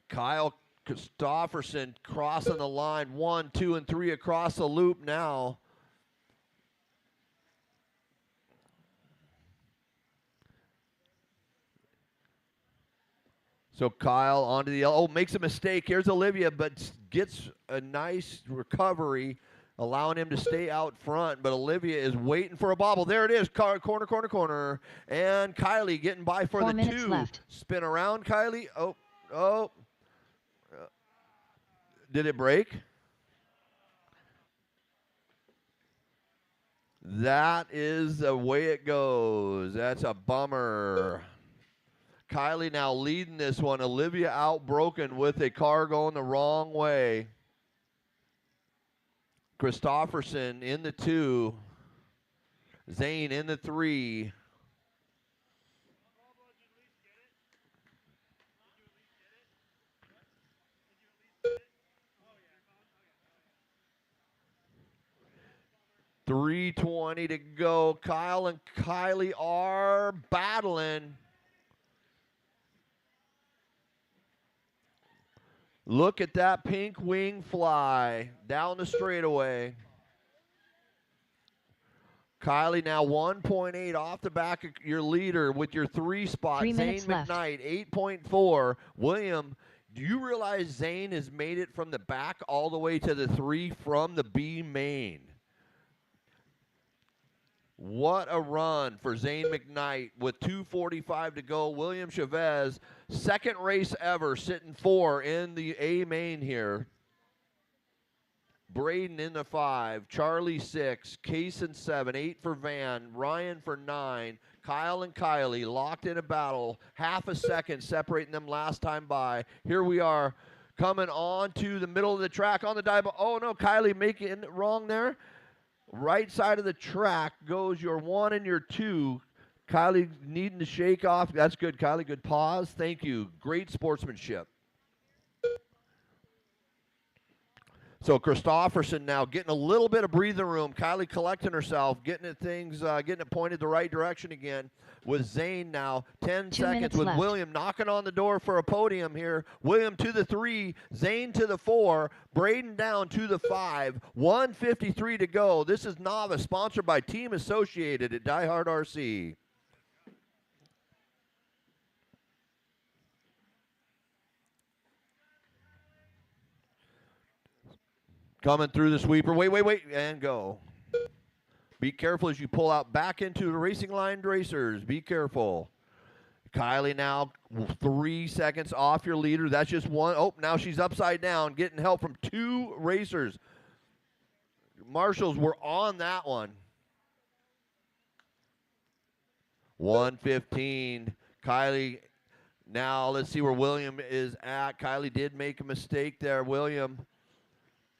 Kyle Christopherson crossing the line. 1, 2, and 3 across the loop now. So Kyle onto the, makes a mistake. Here's Olivia, but gets a nice recovery, allowing him to stay out front. But Olivia is waiting for a bobble. There it is, corner, corner, corner. And Kylie getting by for 4 the minutes 2. left. Spin around, Kylie. Oh. Did it break? That is the way it goes. That's a bummer. Kylie now leading this one. Olivia outbroken with a car going the wrong way. Christofferson in the 2. Zane in the 3. .320 to go. Kyle and Kylie are battling. Look at that pink wing fly down the straightaway. Kylie now 1.8 off the back of your leader with your 3 spot. 3 Zane minutes left. McKnight 8.4. William, do you realize Zane has made it from the back all the way to the 3 from the B main? What a run for Zane McKnight with 2:45 to go. William Chavez, second race ever, sitting 4 in the A main here. Braden in the 5, Charlie 6, Kaysen 7, 8 for Van, Ryan for 9, Kyle and Kylie locked in a battle, half a second separating them last time by. Here we are coming on to the middle of the track on the dive. Oh no, Kylie making it wrong there. Right side of the track goes your 1 and your 2. Kylie needing to shake off. That's good, Kylie. Good pause. Thank you. Great sportsmanship. So Christofferson now getting a little bit of breathing room. Kylie collecting herself, getting it pointed the right direction again. With Zane now 10 2 seconds minutes with left. William knocking on the door for a podium here. William to the 3, Zane to the 4, Braden down to the 5. 1:53 to go. This is Novice, sponsored by Team Associated at DieHard RC. Coming through the sweeper. Wait, and go. Be careful as you pull out back into the racing line, racers. Be careful. Kylie now 3 seconds off your leader. That's just one. Oh, now she's upside down, getting help from 2 racers. Marshals were on that one. 1:15. Kylie, now let's see where William is at. Kylie did make a mistake there. William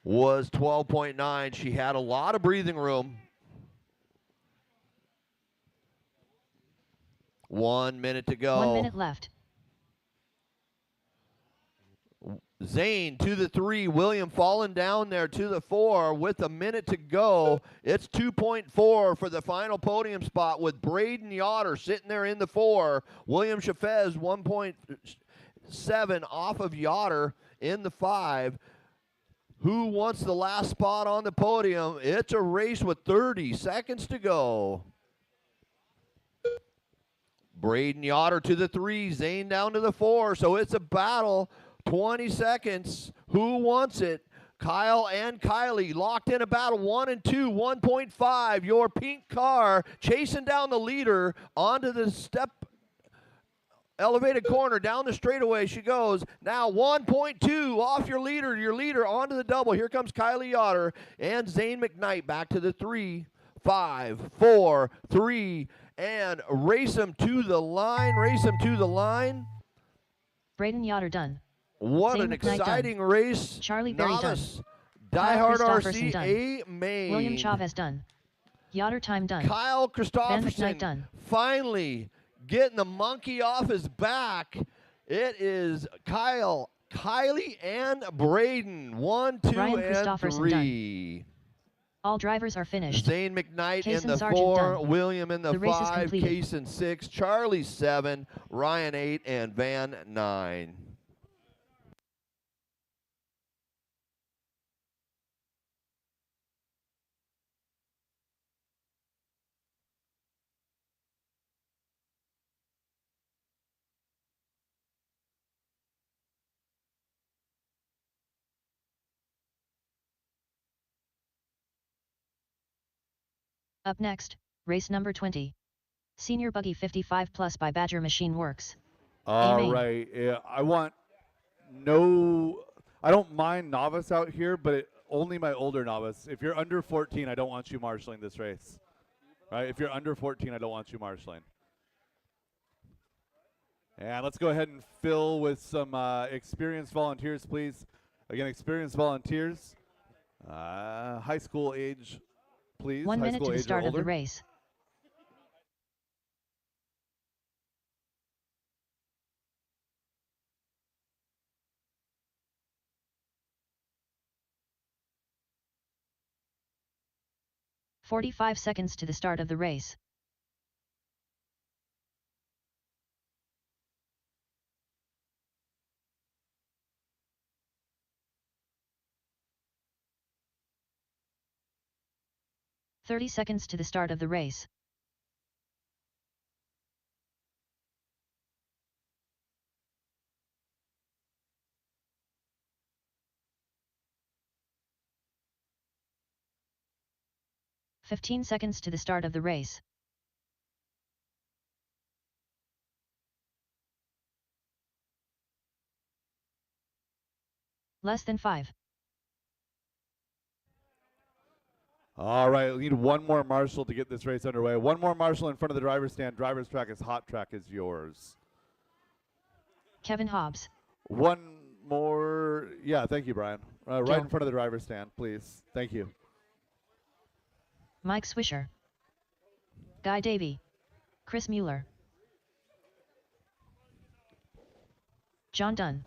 was 12.9. She had a lot of breathing room. 1 minute to go. 1 minute left. Zane to the 3. William falling down there to the 4 with a minute to go. It's 2.4 for the final podium spot with Braden Yoder sitting there in the 4. William Chavez 1.7 off of Yoder in the 5. Who wants the last spot on the podium? It's a race with 30 seconds to go. Braden Yoder to the 3, Zane down to the 4, so it's a battle. 20 seconds. Who wants it? Kyle and Kylie locked in a battle. 1 and 2, 1.5. Your pink car chasing down the leader onto the step elevated corner. Down the straightaway she goes. Now 1.2 off your leader onto the double. Here comes Kylie Yoder and Zane McKnight back to the 3, 5, 4, 3, and race them to the line. Braden Yoder done. What Zane an McKnight exciting done. race. Charlie Berry Novice. Kyle DieHard Christofferson RC done. A main. William Chavez done. Yoder time done. Kyle Van McKnight Christofferson done. finally getting the monkey off his back. It is Kyle, Kylie, and Braden. 1, 2, Ryan and Christofferson 3. All drivers are finished. Zane McKnight in Kaysen the Sargent 4, done. William in the The race is 5, completed. Kaysen 6, Charlie 7, Ryan 8, and Van 9. Up next, race number 20. Senior Buggy 55 Plus by Badger Machine Works. All Amen. right. Yeah, I don't mind novice out here, but only my older novice. If you're under 14, I don't want you marshaling this race. Right? If you're under 14, I don't want you marshaling. And let's go ahead and fill with some experienced volunteers, please. Again, experienced volunteers, high school age, please. 1 high minute school to the age or start of the older. race. "45 seconds to the start of the race. "30 seconds to the start of the race. "15 seconds to the start of the race. Less than 5. All right, we need one more marshal to get this race underway. One more marshal in front of the driver's stand. Driver's track is hot. Track is yours. Kevin Hobbs. One more. Yeah, thank you, Brian. Right Gil. in front of the driver's stand, please. Thank you. Mike Swisher. Guy Davey. Chris Mueller. John Dunn.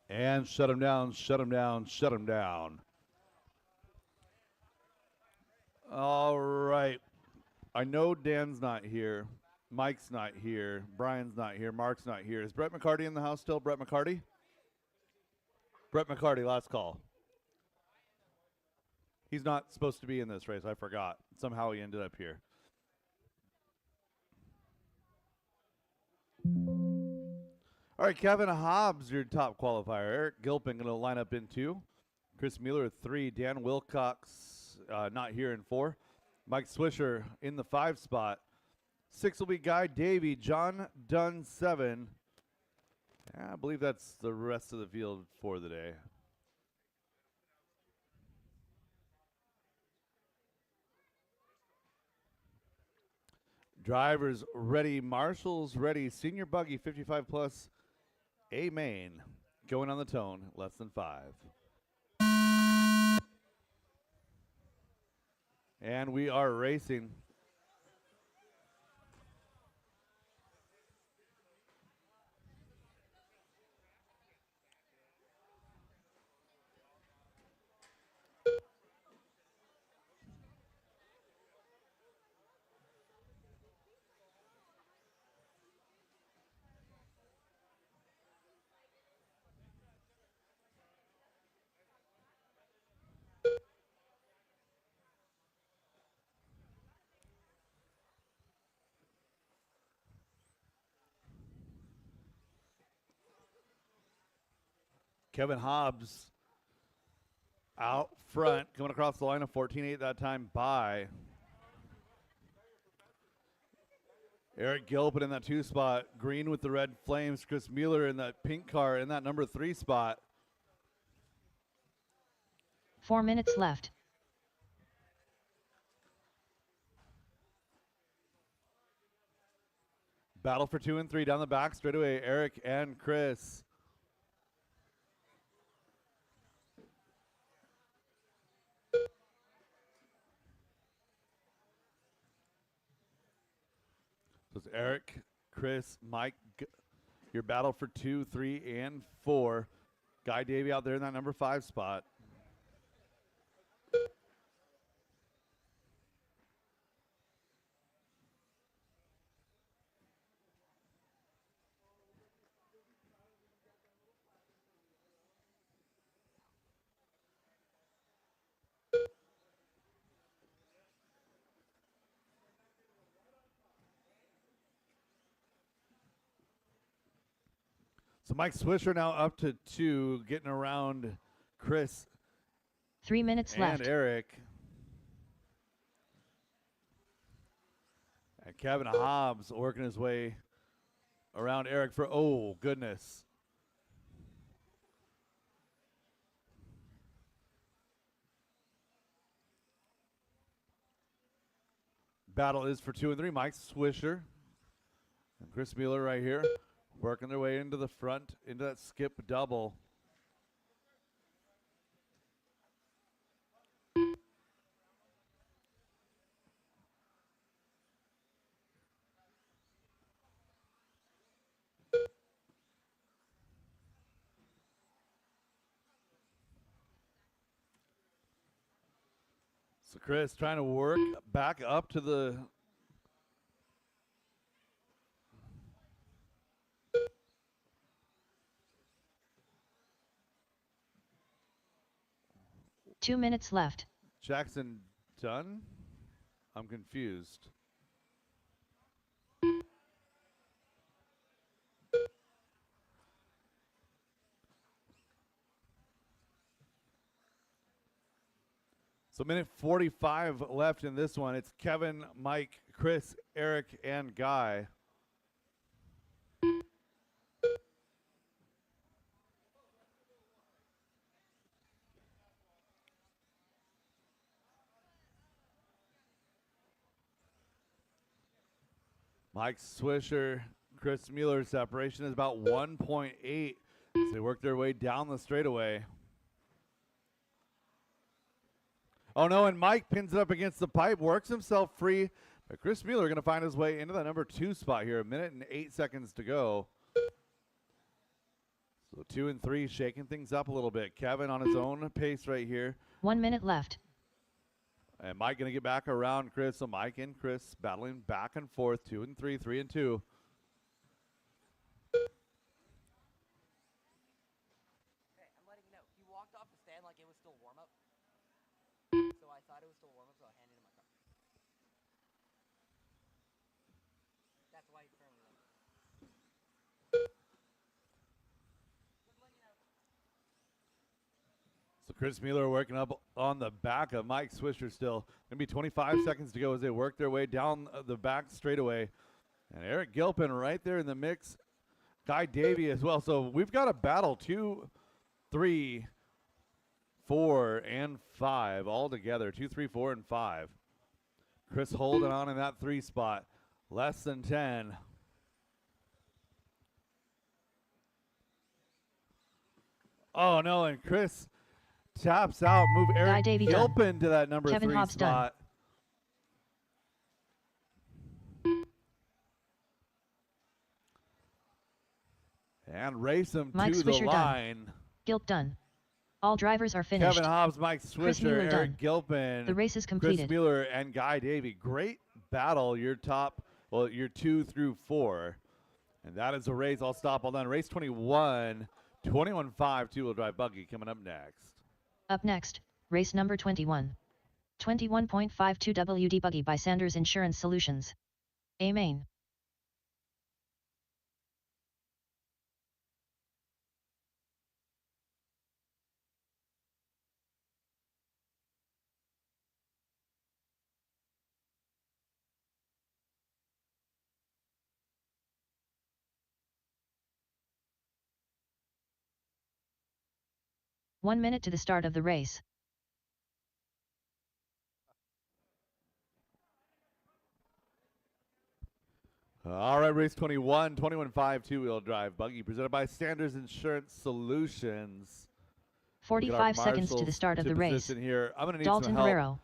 And shut him down, shut him down, shut him down. All right. I know Dan's not here. Mike's not here. Brian's not here. Mark's not here. Is Brett McCarty in the house still? Brett McCarty? Brett McCarty, last call. He's not supposed to be in this race. I forgot. Somehow he ended up here. All right, Kevin Hobbs, your top qualifier. Eric Gilpin going to line up in 2. Chris Mueller 3. Dan Wilcox not here in 4. Mike Swisher in the 5 spot. 6 will be Guy Davey. John Dunn 7. I believe that's the rest of the field for the day. Drivers ready, marshals ready, senior buggy 55 plus, A main, going on the tone, less than 5. And we are racing. Kevin Hobbs out front, coming across the line of 14-8 that time by Eric Gilpin in that 2 spot. Green with the red flames. Chris Mueller in that pink car in that number 3 spot. 4 minutes left. Battle for 2 and 3 down the back straightaway. Eric and Chris. So it's Eric, Chris, Mike, your battle for 2, 3, and 4. Guy Davey out there in that number 5 spot. So Mike Swisher now up to 2, getting around Chris 3 minutes and left. Eric. And Kevin Hobbs working his way around Eric for, oh, goodness. Battle is for 2 and 3. Mike Swisher and Chris Mueller right here working their way into the front, into that skip double. So Chris trying to work back up to the Two minutes left. Jackson done? I'm confused. So minute 45 left in this one. It's Kevin, Mike, Chris, Eric, and Guy. Mike Swisher, Chris Mueller separation is about 1.8 as they work their way down the straightaway. Oh no, and Mike pins it up against the pipe, works himself free, but Chris Mueller going to find his way into the number 2 spot here. 1 minute and 8 seconds to go. So 2 and 3 shaking things up a little bit. Kevin on his own pace right here. 1 minute left. And Mike going to get back around Chris. So Mike and Chris battling back and forth. 2 and 3, 3 and 2. Hey, I'm letting you know. He walked off the stand like it was still warm up. So I thought it was still warm up, so I handed him my car. That's why he's currently late. So Chris Mueller working up on the back of Mike Swisher still. Going to be 25 seconds to go as they work their way down the back straightaway. And Eric Gilpin right there in the mix. Guy Davey as well. So we've got a battle 2, 3, 4, and 5 all together. 2, 3, 4, and 5. Chris holding on in that 3 spot. Less than 10. Oh no, and Chris taps out. Move Eric Davey Gilpin to that number Kevin 3 Hobbs spot. And race him Mike to the Swisher line. done. Gilp done. All drivers are finished. Kevin Hobbs, Mike Chris Swisher, Mueller Eric done. Gilpin. The race is Chris completed. Mueller and Guy Davey. Great battle. Your top, well, your 2 through 4. And that is a race. All stop, all done. Race 21, 21.5 two-wheel drive buggy coming up next. Up next, race number 21. 21.52 WD Buggy by Sanders Insurance Solutions. A main. One minute to the start of the race. All right, race 21, 21.5 two-wheel drive buggy presented by Sanders Insurance Solutions. 45 seconds to the start of the race. Here. I'm going to need Dalton some help.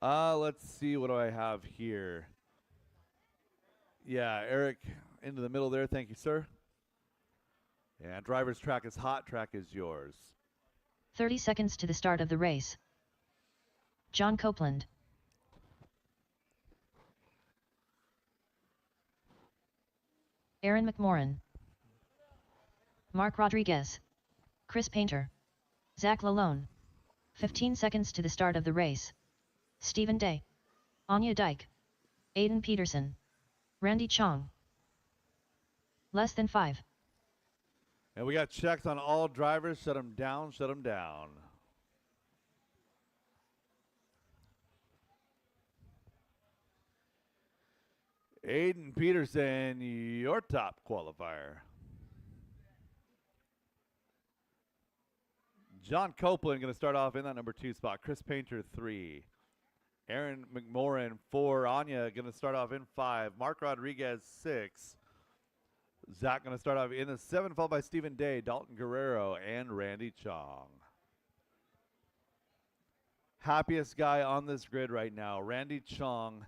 Herrero. Let's see, what do I have here? Yeah, Eric into the middle there. Thank you, sir. And driver's track is hot. Track is yours. 30 seconds to the start of the race. John Copeland. Aaron McMorrin. Mark Rodriguez. Chris Painter. Zach Lalone. 15 seconds to the start of the race. Stephen Day. Anya Dyke. Aiden Peterson. Randy Chong. Less than 5. And we got checks on all drivers. Shut them down, shut them down. Aiden Peterson, your top qualifier. John Copeland going to start off in that number 2 spot. Chris Painter, 3. Aaron McMorrin, 4. Anya going to start off in 5. Mark Rodriguez, 6. Zach going to start off in the 7, followed by Stephen Day, Dalton Guerrero, and Randy Chong. Happiest guy on this grid right now, Randy Chong,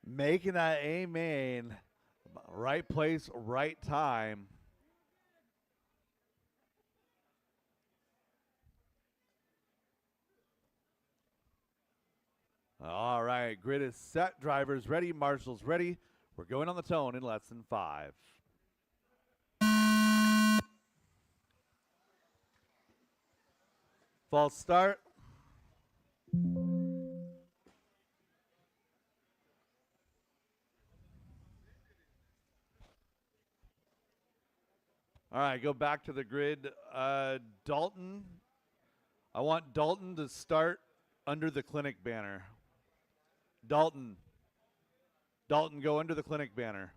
making that A main, right place, right time. All right, grid is set, drivers ready, marshals ready. We're going on the tone in less than 5. False start. All right, go back to the grid. Dalton, I want Dalton to start under the clinic banner. Dalton, go under the clinic banner.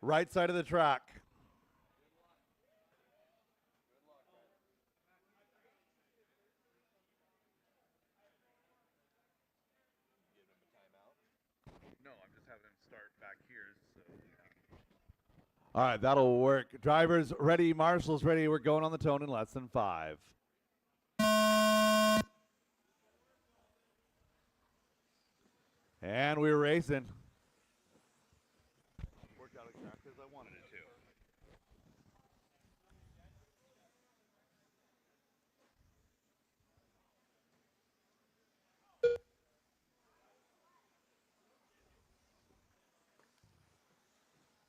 Right side of the track. No, I'm just having him start back here. So. All right, that'll work. Drivers ready, marshals ready. We're going on the tone in less than 5. And we're racing. Worked out exactly as I wanted it to.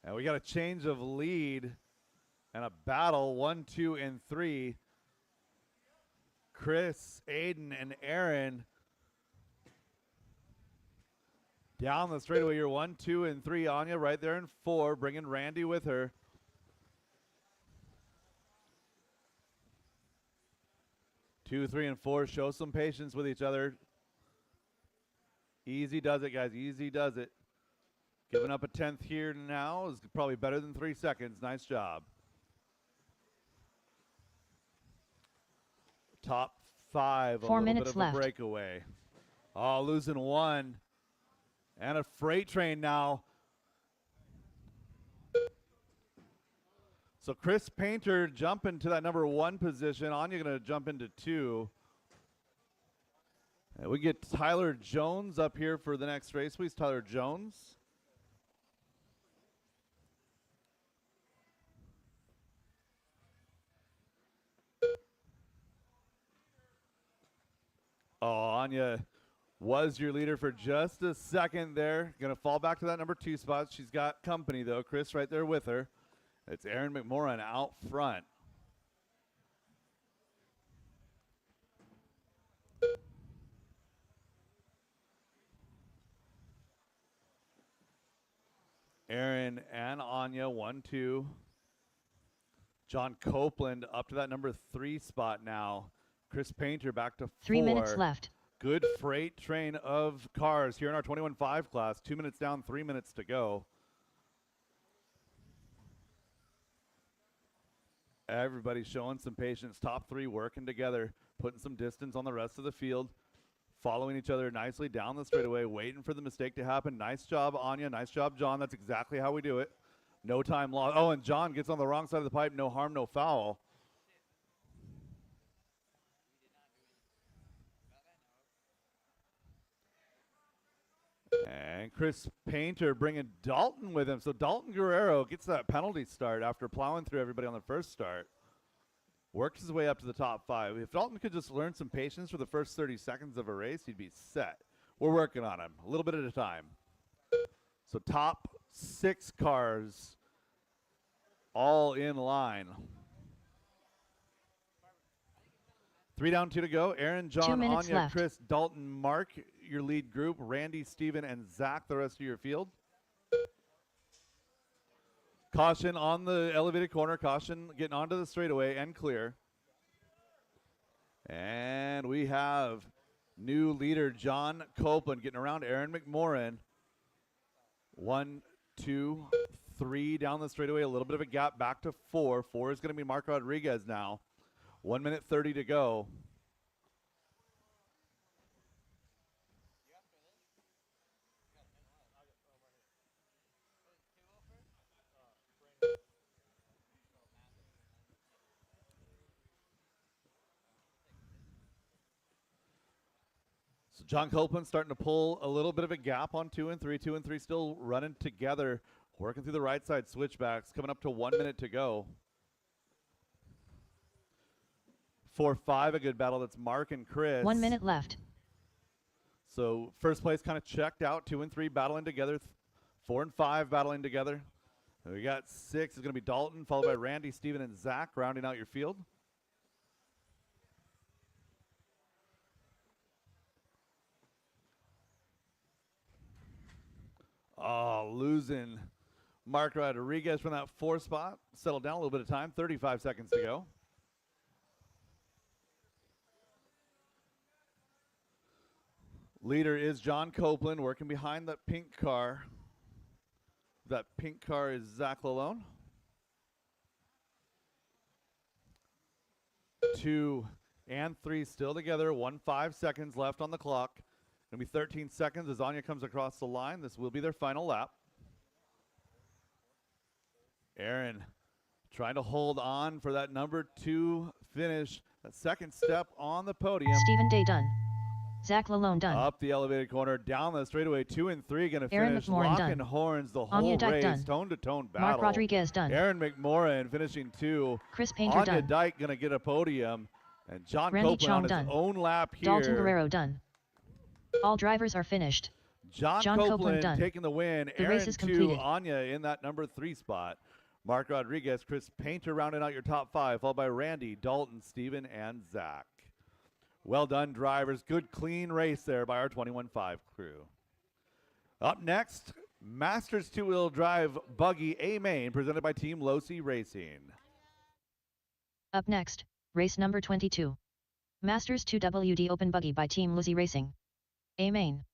And we got a change of lead and a battle, 1, 2, and 3. Chris, Aiden, and Aaron down the straightaway. You're 1, 2, and 3. Anya right there in 4, bringing Randy with her. Two, 3, and 4. Show some patience with each other. Easy does it, guys. Easy does it. Giving up a 10th here now is probably better than 3 seconds. Nice job. Top 5, 4 a little minutes bit of left. a breakaway. Oh, losing 1. And a freight train now. So Chris Painter jumping to that number 1 position. Anya going to jump into 2. And we get Tyler Jones up here for the next race, please. Tyler Jones. Oh, Anya was your leader for just a second there. Going to fall back to that number 2 spot. She's got company, though. Chris right there with her. It's Aaron McMorrin out front. Aaron and Anya, 1, 2. John Copeland up to that number 3 spot now. Chris Painter back to 4. 3 minutes left. Good freight train of cars here in our 21.5 class. 2 minutes down, 3 minutes to go. Everybody showing some patience. Top 3 working together, putting some distance on the rest of the field, following each other nicely down the straightaway, waiting for the mistake to happen. Nice job, Anya. Nice job, John. That's exactly how we do it. No time lost. Oh, and John gets on the wrong side of the pipe. No harm, no foul. And Chris Painter bringing Dalton with him. So Dalton Guerrero gets that penalty start after plowing through everybody on the first start. Works his way up to the top 5. If Dalton could just learn some patience for the first 30 seconds of a race, he'd be set. We're working on him a little bit at a time. So top 6 cars all in line. 3 down, 2 to go. Aaron, John, 2 minutes Anya, left. Chris, Dalton, Mark, your lead group. Randy, Steven, and Zach, the rest of your field. Caution on the elevated corner. Caution getting onto the straightaway and clear. And we have new leader John Copeland getting around Aaron McMorrin. 1, 2, 3 down the straightaway. A little bit of a gap back to 4. 4 is going to be Mark Rodriguez now. 1 minute 30 to go. So John Copeland starting to pull a little bit of a gap on 2 and 3. 2 and 3 still running together, working through the right side switchbacks, coming up to 1 minute to go. 4-5, a good battle. That's Mark and Chris. 1 minute left. So first place kind of checked out. 2 and 3 battling together. 4 and 5 battling together. And we got 6 is going to be Dalton, followed by Randy, Steven, and Zach rounding out your field. Oh, losing Mark Rodriguez from that 4 spot. Settled down a little bit of time. 35 seconds to go. Leader is John Copeland working behind that pink car. That pink car is Zach Lalone. 2 and 3 still together. 5 seconds left on the clock. Going to be 13 seconds as Anya comes across the line. This will be their final lap. Aaron trying to hold on for that number 2 finish. That second step on the podium. Stephen Day done. Zach Lalone done. Up the elevated corner, down the straightaway. 2 and 3 going to Aaron finish. McMorran Locking done. horns the Anya whole Dyke race. done. Tone-to-tone battle. Mark Rodriguez done. Aaron McMorran finishing 2. Chris Painter Anya done. Dyke going to get a podium. And John Randy Copeland Chong on his done. own lap here. Dalton Guerrero done. All drivers are finished. John Copeland Copeland done. taking the win. The Aaron race is 2, completed. Anya in that number 3 spot. Mark Rodriguez, Chris Painter rounding out your top 5, followed by Randy, Dalton, Steven, and Zach. Well done, drivers. Good, clean race there by our 21.5 crew. Up next, Masters two-wheel drive buggy A main, presented by Team Losi Racing. Up next, race number 22. Masters 2WD Open Buggy by Team Losi Racing. A main.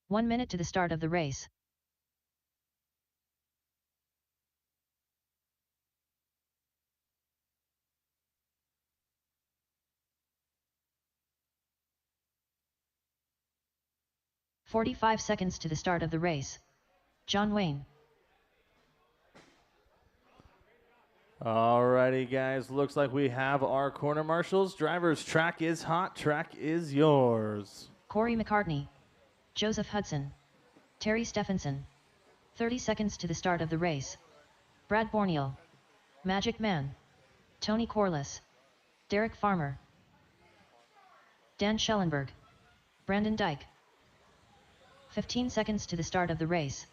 One minute to the start of the race. "45 seconds to the start of the race. John Wayne. Alrighty, guys. Looks like we have our corner marshals. Drivers, track is hot. Track is yours. Corey McCartney. Joseph Hudson. Terry Stephenson. 30 seconds to the start of the race. Brad Borneal. Magic Man. Tony Corliss. Derek Farmer. Dan Schellenberg. Brandon Dyke. 15 seconds to the start of the race.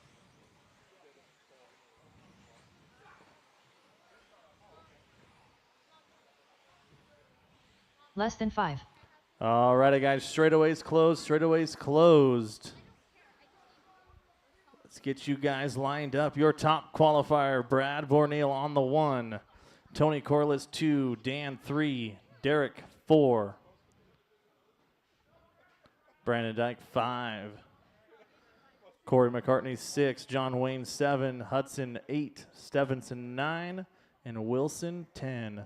Less than 5. Alrighty, guys. Straightaways closed. Straightaways closed. Let's get you guys lined up. Your top qualifier, Brad Borneal on the 1. Tony Corliss 2. Dan 3. Derek 4. Brandon Dyke 5. Corey McCartney 6. John Wayne 7. Hudson 8. Stevenson 9. And Wilson 10.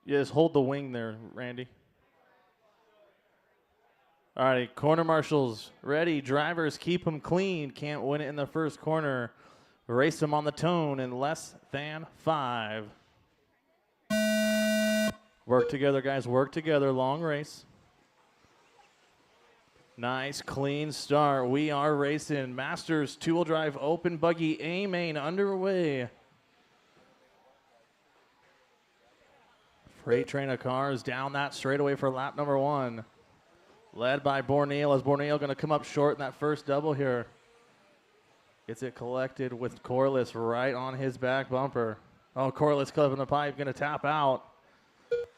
Just hold the wing there, Randy. All right, corner marshals ready. Drivers, keep them clean. Can't win it in the first corner. Race them on the tone in less than 5. Work together, guys. Work together. Long race. Nice, clean start. We are racing. Masters two-wheel drive open buggy A main underway. Freight train of cars down that straightaway for lap number 1. Led by Borneal. Is Borneal going to come up short in that first double here? Gets it collected with Corliss right on his back bumper. Oh, Corliss clipping the pipe, going to tap out.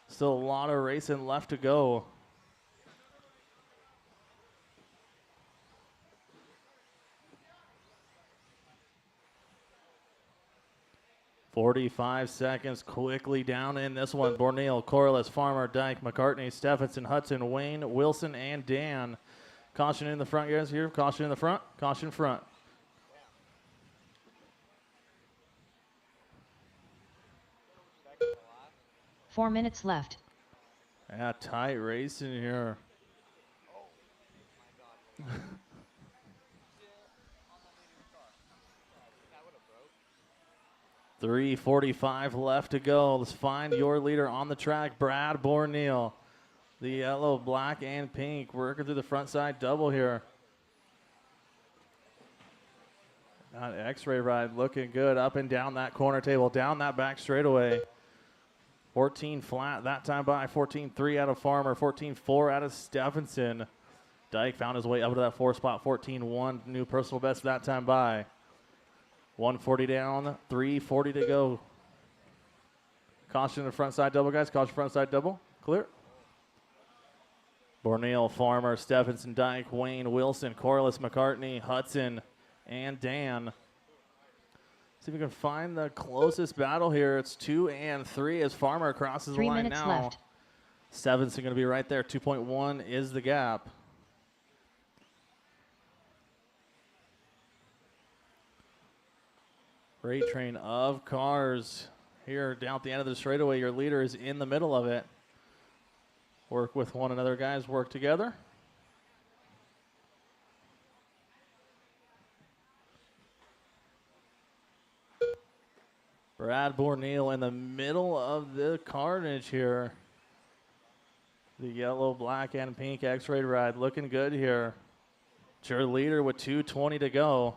Still a lot of racing left to go. "45 seconds quickly down in this one. Borneal, Corliss, Farmer, Dyke, McCartney, Stephenson, Hudson, Wayne, Wilson, and Dan. Caution in the front, guys, here. Caution in the front. Caution front. Four minutes left. Yeah, tight racing here. 3:45 left to go. Let's find your leader on the track, Brad Borneal. The yellow, black, and pink working through the front side double here. That X-ray ride looking good up and down that corner table, down that back straightaway. 14 flat that time by 14.3 out of Farmer, 14.4 out of Stephenson. Dyke found his way up to that 4 spot, 14.1, new personal best that time by. 140 down, 340 to go. Caution in the front side double, guys. Caution front side double. Clear. Borneal, Farmer, Stephenson, Dyke, Wayne, Wilson, Corliss, McCartney, Hudson, and Dan. See if we can find the closest battle here. It's 2 and 3 as Farmer crosses the line now. 3 minutes left. Stephenson going to be right there. 2.1 is the gap. Freight train of cars here down at the end of the straightaway. Your leader is in the middle of it. Work with one another, guys. Work together. Brad Borneal in the middle of the carnage here. The yellow, black, and pink X-ray ride looking good here. It's your leader with 2:20 to go.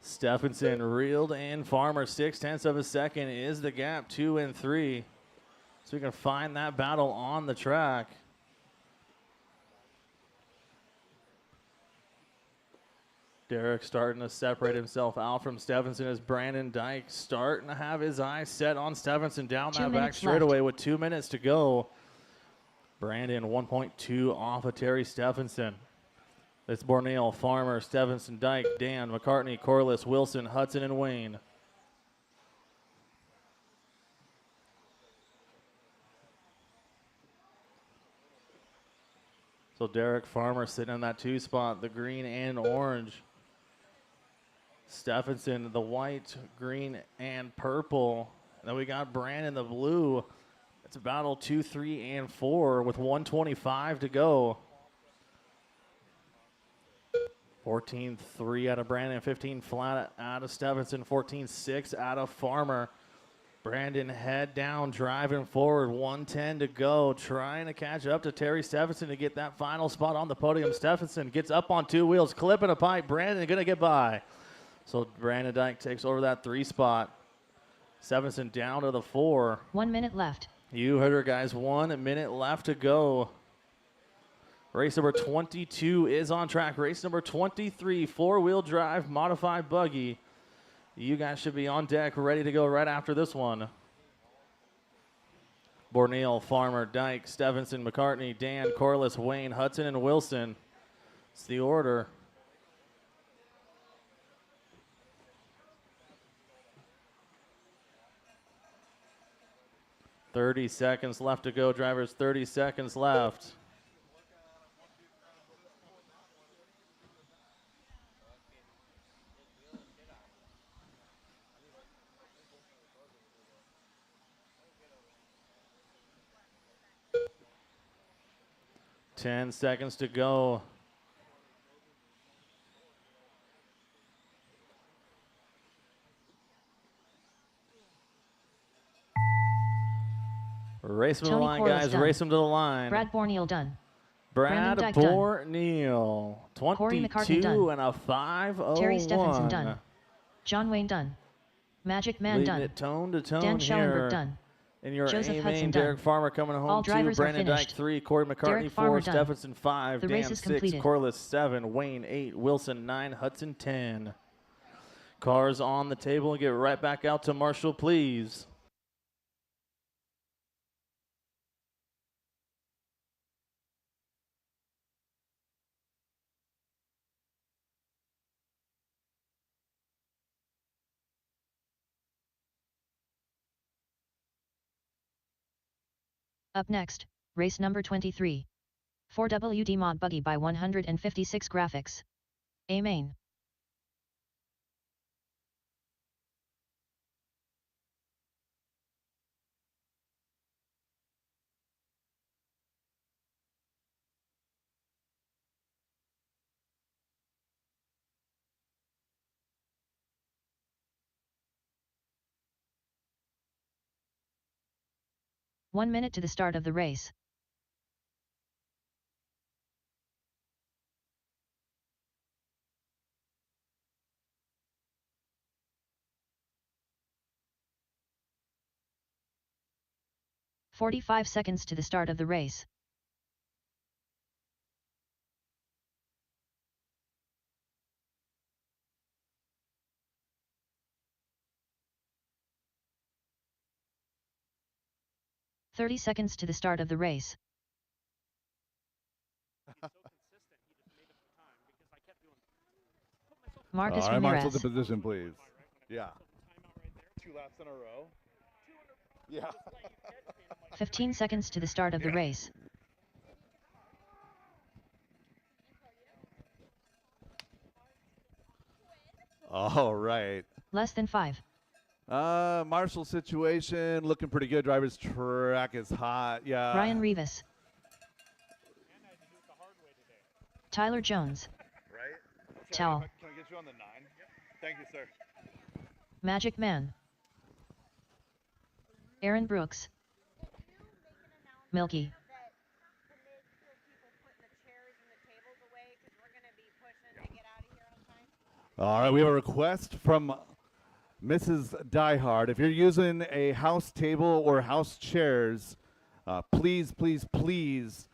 Stephenson reeled in. Farmer 0.6 of a second is the gap, 2 and 3. So we can find that battle on the track. Derek starting to separate himself out from Stephenson as Brandon Dyke starting to have his eyes set on Stephenson down that back straightaway with 2 minutes to go. Brandon 1.2 off of Terry Stephenson. It's Borneal, Farmer, Stephenson, Dyke, Dan, McCartney, Corliss, Wilson, Hudson, and Wayne. So Derek Farmer sitting in that 2 spot, the green and orange. Stephenson, the white, green, and purple. And then we got Brandon, the blue. It's a battle 2, 3, and 4 with 1:25 to go. 14.3 out of Brandon, 15 flat out of Stephenson, 14.6 out of Farmer. Brandon head down, driving forward, 1:10 to go, trying to catch up to Terry Stephenson to get that final spot on the podium. Stephenson gets up on 2 wheels, clipping a pipe. Brandon gonna get by. So Brandon Dyke takes over that 3 spot. Stephenson down to the 4. 1 minute left. You heard her, guys. 1 minute left to go. Race number 22 is on track. Race number 23, 4-wheel drive modified buggy. You guys should be on deck, ready to go right after this one. Borneal, Farmer, Dyke, Stephenson, McCartney, Dan, Corliss, Wayne, Hudson, and Wilson. It's the order. "30 seconds left to go, drivers. 30 seconds left. Ten seconds to go. Race them to the Tony line, Corliss guys. done. Race them to the line. Brad Borneal done. Brad Brandon Dyke done. Borneal. Corey McCartney 22 done. and a 5:01. Terry Stephenson done. John Wayne done. Magic Man Leading done. it tone to tone Dan here. Schellenberg done. In your Joseph A Hudson main, done. Derek Farmer coming home All 2, drivers are Brandon Dyke finished. 3, Corey McCartney Derek 4, Farmer done. Stephenson 5, The Dan race is 6, completed. Corliss 7, Wayne 8, Wilson 9, Hudson 10. Cars on the table and get right back out to Marshall, please. Up next, race number 23. 4WD Mod Buggy by 156 Graphics. A main. One minute to the start of the race. "45 seconds to the start of the race. "30 seconds to the start of the race. Marcus All right, Marshall, Ramirez. the position, please. Yeah. 2 laps in a row. Yeah. 15 seconds to the start of the race. All right. Less than 5. Marshall situation looking pretty good. Driver's track is hot. Yeah. Ryan Rivas. Tyler Jones. Right? Towel. Can I get you on the 9? Thank you, sir. Magic Man. Aaron Brooks. Milky. All right, we have a request from Mrs. DieHard. If you're using a house table or house chairs, please, please, please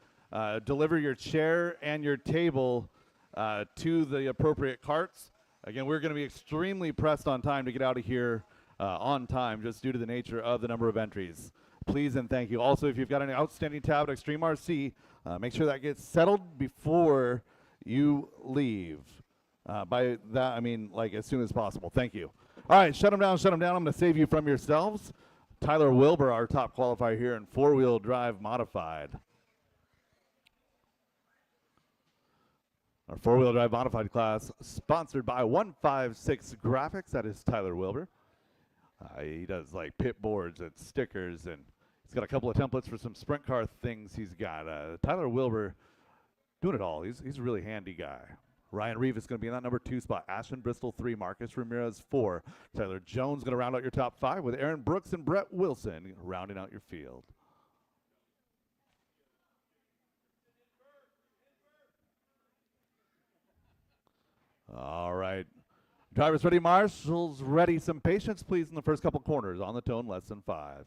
deliver your chair and your table to the appropriate carts. Again, we're going to be extremely pressed on time to get out of here on time just due to the nature of the number of entries. Please and thank you. Also, if you've got an outstanding tab at Extreme RC, make sure that gets settled before you leave. By that, I mean like as soon as possible. Thank you. All right, shut them down, shut them down. I'm going to save you from yourselves. Tyler Wilbur, our top qualifier here in four-wheel drive modified. Our four-wheel drive modified class sponsored by 156 Graphics. That is Tyler Wilbur. He does like pit boards and stickers, and he's got a couple of templates for some sprint car things he's got. Tyler Wilbur doing it all. He's a really handy guy. Ryan Reeve is going to be in that number 2 spot. Ashton Bristol 3, Marcus Ramirez 4. Tyler Jones going to round out your top 5 with Aaron Brooks and Brett Wilson rounding out your field. All right. Drivers ready, marshals ready. Some patience, please, in the first couple corners. On the tone, less than 5.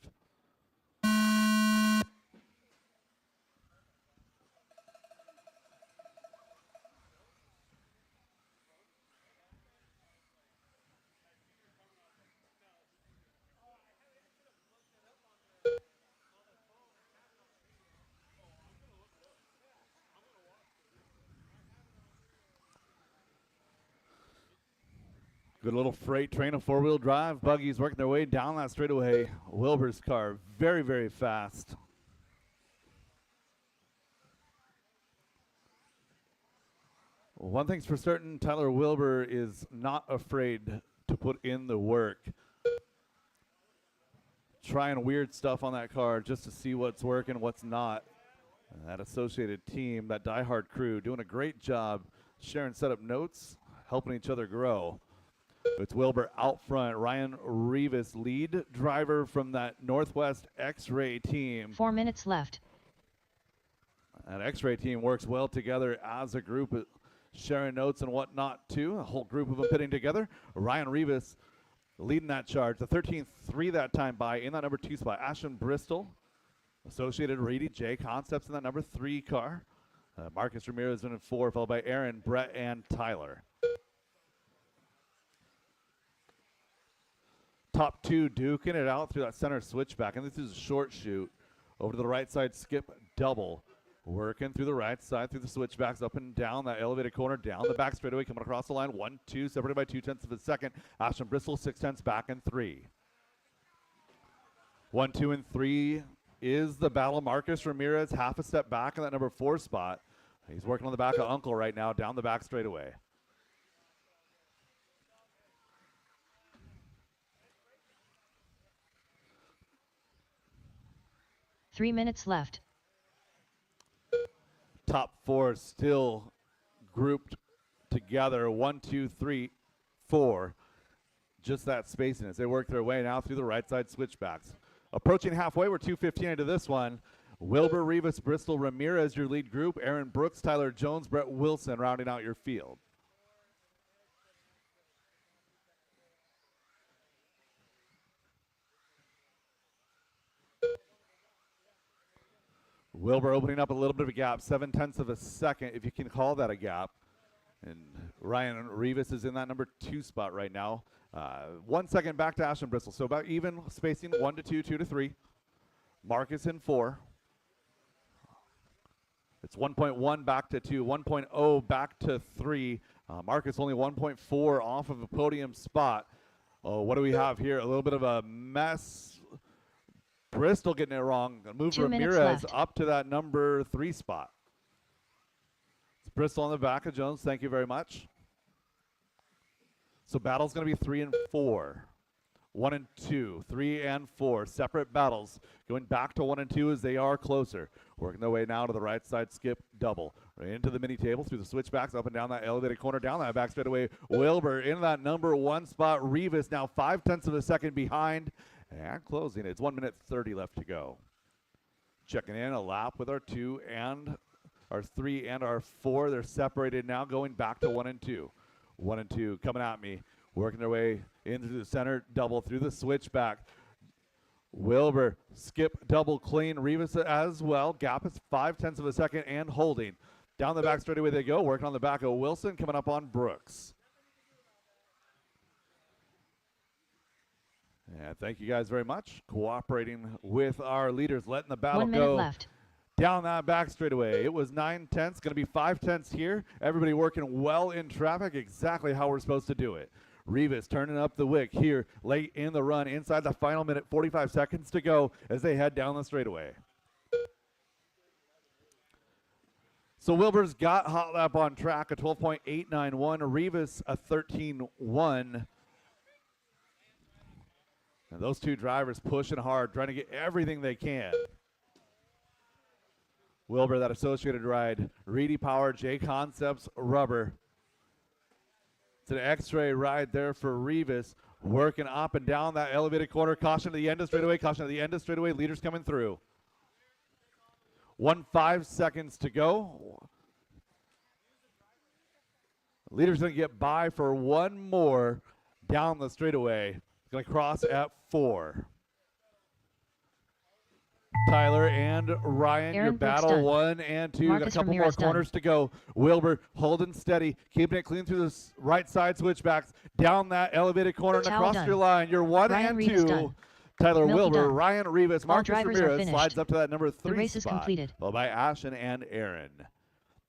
Good little freight train of four-wheel drive. Buggies working their way down that straightaway. Wilbur's car very, very fast. One thing's for certain, Tyler Wilbur is not afraid to put in the work. Trying weird stuff on that car just to see what's working, what's not. And that associated team, that DieHard crew, doing a great job sharing setup notes, helping each other grow. It's Wilbur out front. Ryan Rivas, lead driver from that Northwest X-Ray team. 4 minutes left. That X-Ray team works well together as a group, sharing notes and whatnot too. A whole group of them pitting together. Ryan Rivas leading that charge. The 13-3 that time by in that number 2 spot. Ashton Bristol, Associated Reedy J Concepts in that number 3 car. Marcus Ramirez in 4, followed by Aaron, Brett, and Tyler. Top 2 duking it out through that center switchback, and this is a short shoot. Over to the right side, skip double. Working through the right side, through the switchbacks, up and down that elevated corner, down the back straightaway, coming across the line. 1-2, separated by 0.2 of a second. Ashton Bristol, 0.6 back in 3. 1, 2, and 3 is the battle. Marcus Ramirez, half a step back in that number 4 spot. He's working on the back of Uncle right now, down the back straightaway. Three minutes left. Top 4 still grouped together. 1, 2, 3, 4. Just that spacing as they work their way now through the right side switchbacks. Approaching halfway, we're 2:15 into this one. Wilbur, Rivas, Bristol, Ramirez, your lead group. Aaron Brooks, Tyler Jones, Brett Wilson rounding out your field. Wilbur opening up a little bit of a gap, 0.7 of a second, if you can call that a gap. And Ryan Rivas is in that number 2 spot right now. 1 second back to Ashton Bristol. So about even spacing, 1 to 2, 2 to 3. Marcus in 4. It's 1.1 back to 2, 1.0 back to 3. Marcus only 1.4 off of a podium spot. Oh, what do we have here? A little bit of a mess. Bristol getting it wrong. Move Ramirez up to that number 3 spot. It's Bristol on the back of Jones. Thank you very much. So battle's going to be 3 and 4. 1 and 2, 3 and 4. Separate battles. Going back to 1 and 2 as they are closer. Working their way now to the right side skip double. Right into the mini table through the switchbacks, up and down that elevated corner, down that back straightaway. Wilbur in that number 1 spot. Rivas now 0.5 of a second behind. And closing. It's 1 minute 30 left to go. Checking in a lap with our 2 and our 3 and our 4. They're separated now, going back to 1 and 2. 1 and 2 coming at me. Working their way into the center, double through the switchback. Wilbur, skip, double, clean. Rivas as well. Gap is 0.5 of a second and holding. Down the back straightaway they go. Working on the back of Wilson, coming up on Brooks. And thank you guys very much. Cooperating with our leaders, letting the battle 1 minute go. left. Down that back straightaway. It was 9 tenths, going to be 5 tenths here. Everybody working well in traffic, exactly how we're supposed to do it. Rivas turning up the wick here late in the run, inside the final minute, 45 seconds to go as they head down the straightaway. So Wilbur's got hot lap on track, a 12.891. Rivas a 13.1. And those two drivers pushing hard, trying to get everything they can. Wilbur, that associated ride. Reedy Power, J Concepts, rubber. It's an X-ray ride there for Rivas. Working up and down that elevated corner. Caution to the end of straightaway. Caution to the end of straightaway. Leaders coming through. 1.5 seconds to go. Leaders going to get by for one more down the straightaway. Going to cross at 4. Tyler and Ryan, Aaron your Brooks battle done. 1 and 2. Got a Marcus couple Ramirez more corners to go. Wilbur holding steady, keeping it clean through the right side switchbacks, down that elevated corner and Towel across done. your line. You're 1 Ryan and Rivas 2. done. Tyler Milky Wilbur, done. Ryan Rivas, All Marcus drivers are Ramirez finished. slides up to that number 3 The race is spot, completed. followed by Ashton and Aaron.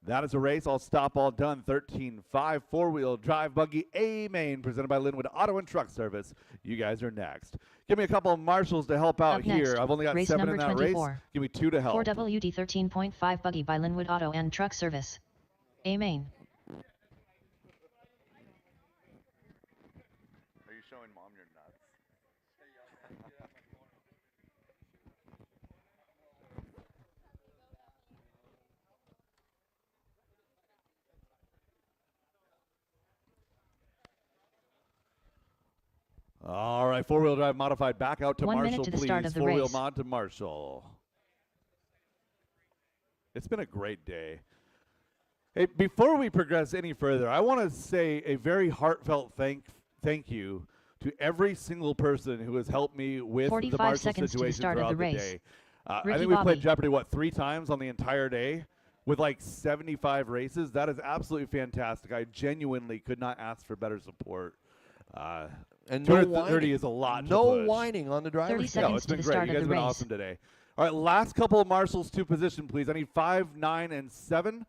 That is a race. All stop, all done. 13.5 four-wheel drive buggy A main presented by Linwood Auto and Truck Service. You guys are next. Give me a couple of marshals to help out Up next, here. I've only got race 7 in number that 24. race. Give me 2 to help. 4WD 13.5 buggy by Linwood Auto and Truck Service. A main. Are you showing Mom your nuts? All right, four-wheel drive modified back out to 1 minute Marshall, to the please. start of the Four-wheel race. mod to Marshall. It's been a great day. Hey, before we progress any further, I want to say a very heartfelt thank you to every single person who has helped me with the 45 marshal seconds to the situation start of throughout the the race. day. I Ricky think we Bobby. played Jeopardy, what, 3 times on the entire day with like 75 races? That is absolutely fantastic. I genuinely could not ask for better support. And no 230 whining. is a lot No to push. whining on the 30 driver's seconds No, it's to been the great. start You of guys the have been race. awesome today. All right, last couple of marshals to position, please. I need 5, 9, and 7.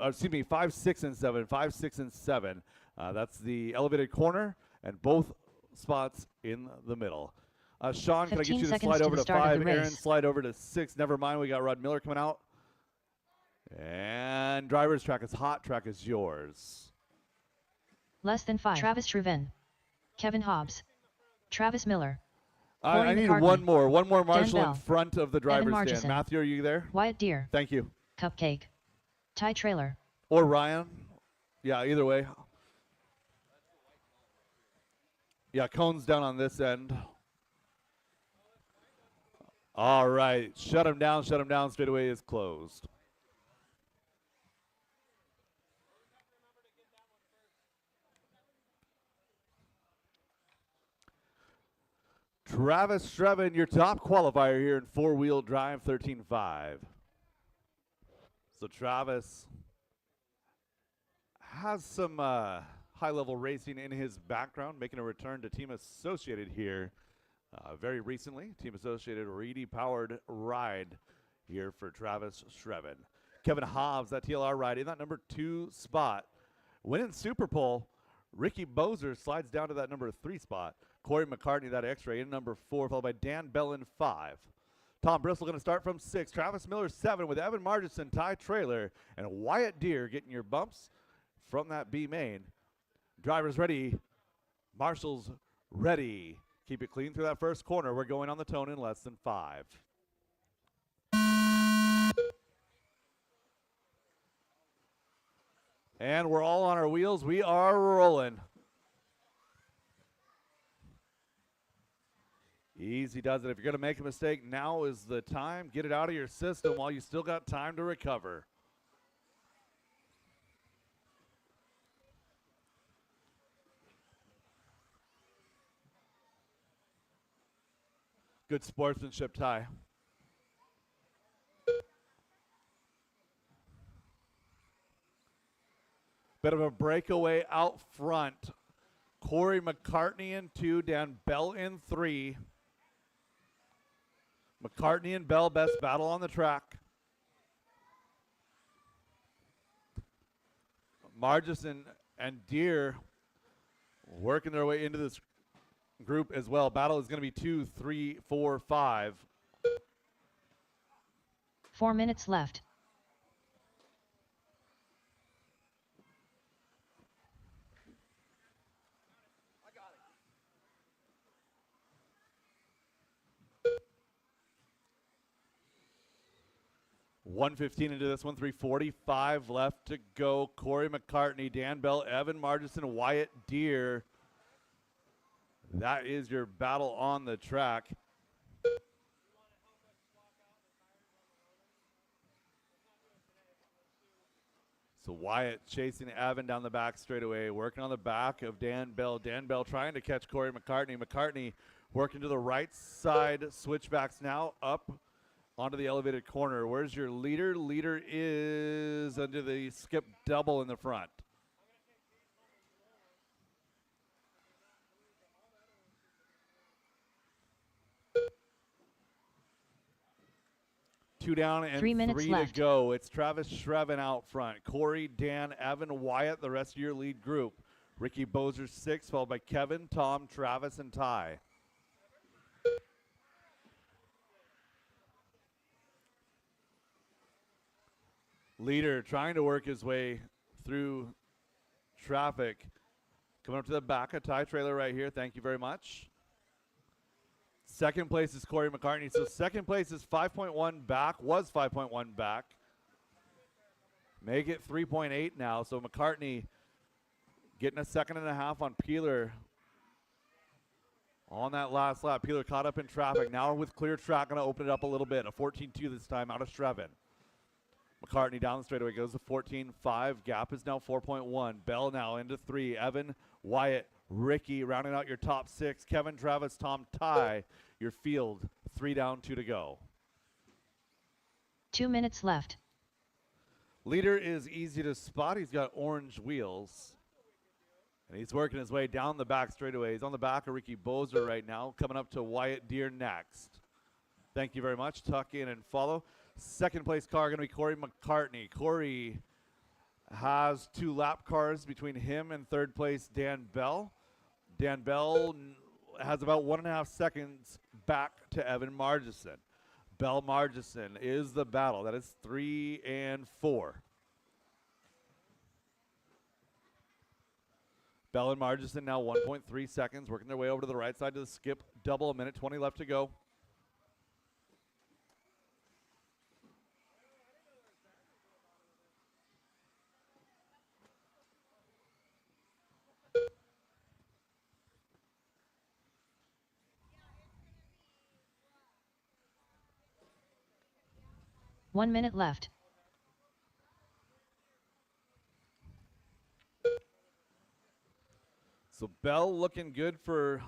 Excuse me, 5, 6, and 7. 5, 6, and 7. That's the elevated corner and both spots in the middle. Sean, can I get 15 you to seconds slide to over the to start of 5? the Aaron, race. slide over to 6. Never mind, we got Rod Miller coming out. And driver's track is hot. Track is yours. Less than 5. Travis Shriven. Kevin Hobbs. Travis Miller. I Corey need McCartney. one more marshal Bell. in front of the driver's stand. Margison. Matthew, are you there? Wyatt Deer. Thank you. Cupcake. Ty Trailer. Or Ryan. Yeah, either way. Yeah, cone's down on this end. All right. Shut him down. Shut him down. Straightaway is closed. Travis Shreven, your top qualifier here in four-wheel drive 13.5. So Travis has some high-level racing in his background, making a return to Team Associated here very recently. Team Associated Reedy-powered ride here for Travis Shreven. Kevin Hobbs, that TLR ride in that number 2 spot. Winning Super Bowl, Ricky Bozer slides down to that number 3 spot. Corey McCartney, that X-ray, in number 4, followed by Dan Bell in 5. Tom Bristol going to start from 6. Travis Miller 7 with Evan Margison, Ty Trailer, and Wyatt Deer getting your bumps from that B main. Drivers ready. Marshals ready. Keep it clean through that first corner. We're going on the tone in less than 5. And we're all on our wheels. We are rolling. Easy does it. If you're going to make a mistake, now is the time. Get it out of your system while you still got time to recover. Good sportsmanship, Ty. Bit of a breakaway out front. Corey McCartney in 2, Dan Bell in 3. McCartney and Bell, best battle on the track. Margison and Deer working their way into this group as well. Battle is going to be 2, 3, 4, 5. 4 minutes left. I got it. 1:15 into this one, 3:45 left to go. Corey McCartney, Dan Bell, Evan Margison, Wyatt Deer. That is your battle on the track. So Wyatt chasing Evan down the back straightaway, working on the back of Dan Bell. Dan Bell trying to catch Corey McCartney. McCartney working to the right side. Switchbacks now up onto the elevated corner. Where's your leader? Leader is under the skip double in the front. Two down and 3 minutes 3 left. to go. It's Travis Shreven out front. Corey, Dan, Evan, Wyatt, the rest of your lead group. Ricky Bozer 6, followed by Kevin, Tom, Travis, and Ty. Leader trying to work his way through traffic. Coming up to the back of Ty Trailer right here. Thank you very much. Second place is Corey McCartney. So second place is 5.1 back, was 5.1 back. Make it 3.8 now. So McCartney getting a second and a half on Peeler on that last lap. Peeler caught up in traffic. Now with clear track, going to open it up a little bit. A 14.2 this time out of Shreven. McCartney down the straightaway goes to 14.5. Gap is now 4.1. Bell now into 3. Evan, Wyatt, Ricky rounding out your top 6. Kevin, Travis, Tom, Ty, your field. 3 down, 2 to go. 2 minutes left. Leader is easy to spot. He's got orange wheels. And he's working his way down the back straightaway. He's on the back of Ricky Bozer right now, coming up to Wyatt Deer next. Thank you very much. Tuck in and follow. Second place car going to be Corey McCartney. Corey has 2 lap cars between him and third place Dan Bell. Dan Bell has about 1.5 seconds back to Evan Margison. Bell Margison is the battle. That is 3 and 4. Bell and Margison now 1.3 seconds, working their way over to the right side to the skip. Double, a minute 20 left to go. One minute left. So Bell looking good for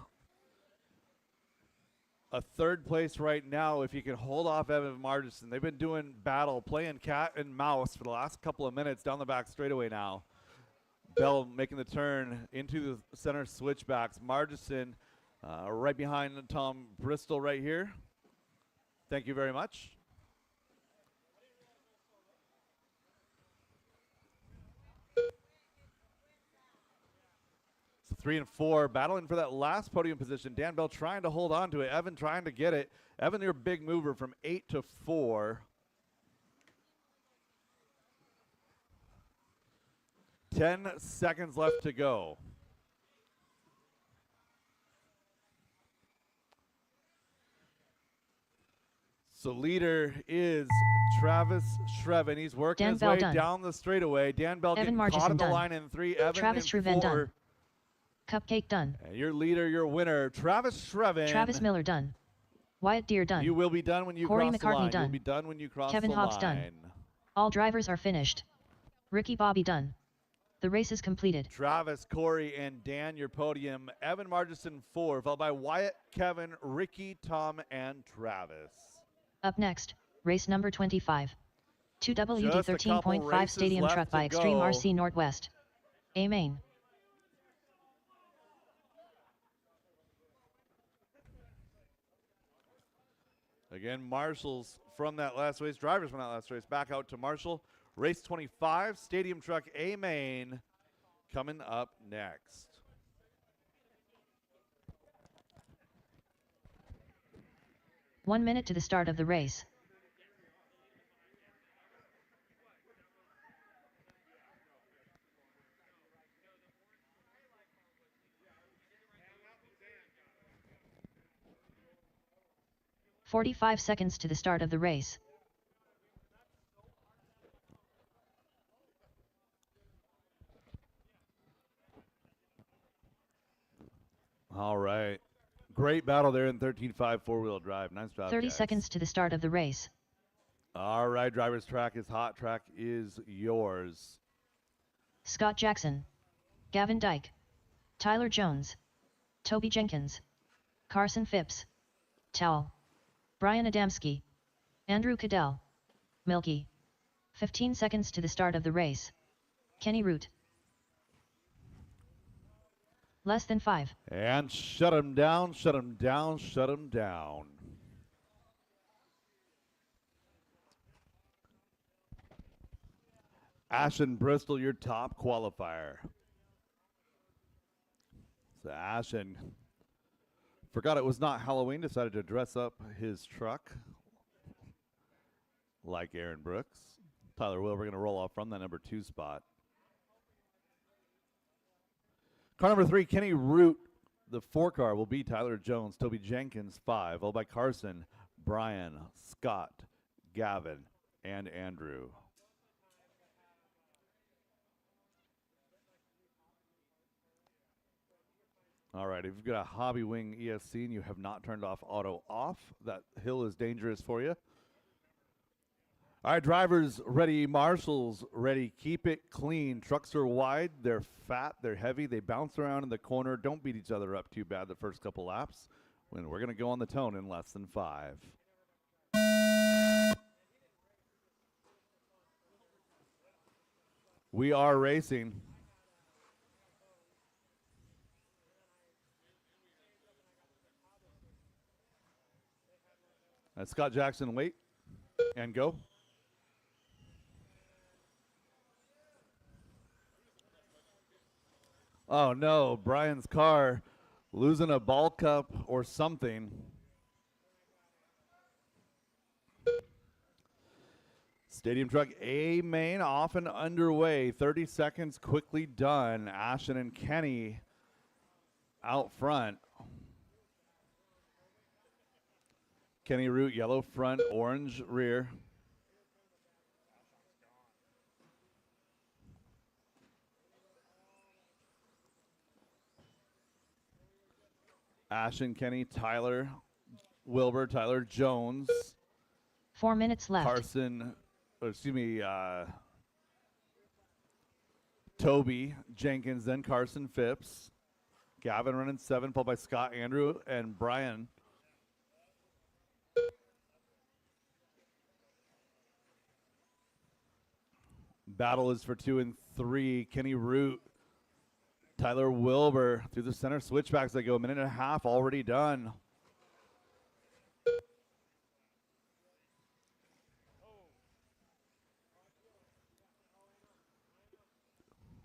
a third place right now if you can hold off Evan Margison. They've been doing battle, playing cat and mouse for the last couple of minutes down the back straightaway now. Bell making the turn into the center switchbacks. Margison right behind Tom Bristol right here. Thank you very much. So 3 and 4 battling for that last podium position. Dan Bell trying to hold on to it. Evan trying to get it. Evan, your big mover from 8 to 4. 10 seconds left to go. So leader is Travis Shreven. He's working Dan his Bell way done. down the straightaway. Dan Bell Evan getting caught Margison in the done. line in 3. Evan Travis in Shreven 4. done. Cupcake done. And your leader, your winner, Travis Shreven. Travis Miller done. Wyatt Deer done. You will be done when you Corey cross the McCartney line. done. You'll be done when you cross Kevin the Hobbs line. done. All drivers are finished. Ricky Bobby done. The race is completed. Travis, Corey, and Dan, your podium. Evan Margison 4, followed by Wyatt, Kevin, Ricky, Tom, and Travis. Up next, race number 25. 2WD Just a couple 13.5 races Stadium left Truck to by Extreme go. RC Northwest. A main. Again, Marshall's from that last race, drivers from that last race, back out to Marshall. Race 25, Stadium Truck A main, coming up next. One minute to the start of the race. "45 seconds to the start of the race. All right. Great battle there in 13.5 four-wheel drive. Nice job, 30 guys. seconds to the start of the race. All right, driver's track is hot. Track is yours. Scott Jackson. Gavin Dyke. Tyler Jones. Toby Jenkins. Carson Phipps. Towle. Brian Adamski. Andrew Cadell. Milky. 15 seconds to the start of the race. Kenny Root. Less than 5. And shut him down, shut him down, shut him down. Ashton Bristol, your top qualifier. So Ashton forgot it was not Halloween, decided to dress up his truck like Aaron Brooks. Tyler Will, we're going to roll off from that number 2 spot. Car number 3, Kenny Root. The 4 car will be Tyler Jones, Toby Jenkins, 5, followed by Carson, Brian, Scott, Gavin, and Andrew. All right, if you've got a Hobby Wing ESC and you have not turned off auto off, that hill is dangerous for you. All right, drivers ready, marshals ready. Keep it clean. Trucks are wide, they're fat, they're heavy, they bounce around in the corner. Don't beat each other up too bad the first couple laps. When we're going to go on the tone in less than 5. We are racing. Scott Jackson, wait and go. Oh no, Brian's car losing a ball cup or something. Stadium truck A main off and underway. 30 seconds quickly done. Ashton and Kenny out front. Kenny Root, yellow front, orange rear. Ashton, Kenny, Tyler, Wilbur, Tyler Jones. 4 minutes left. Carson, Toby Jenkins, then Carson Phipps. Gavin running 7, followed by Scott, Andrew, and Brian. Battle is for 2 and 3. Kenny Root, Tyler Wilbur through the center switchbacks. They go a minute and a half already done.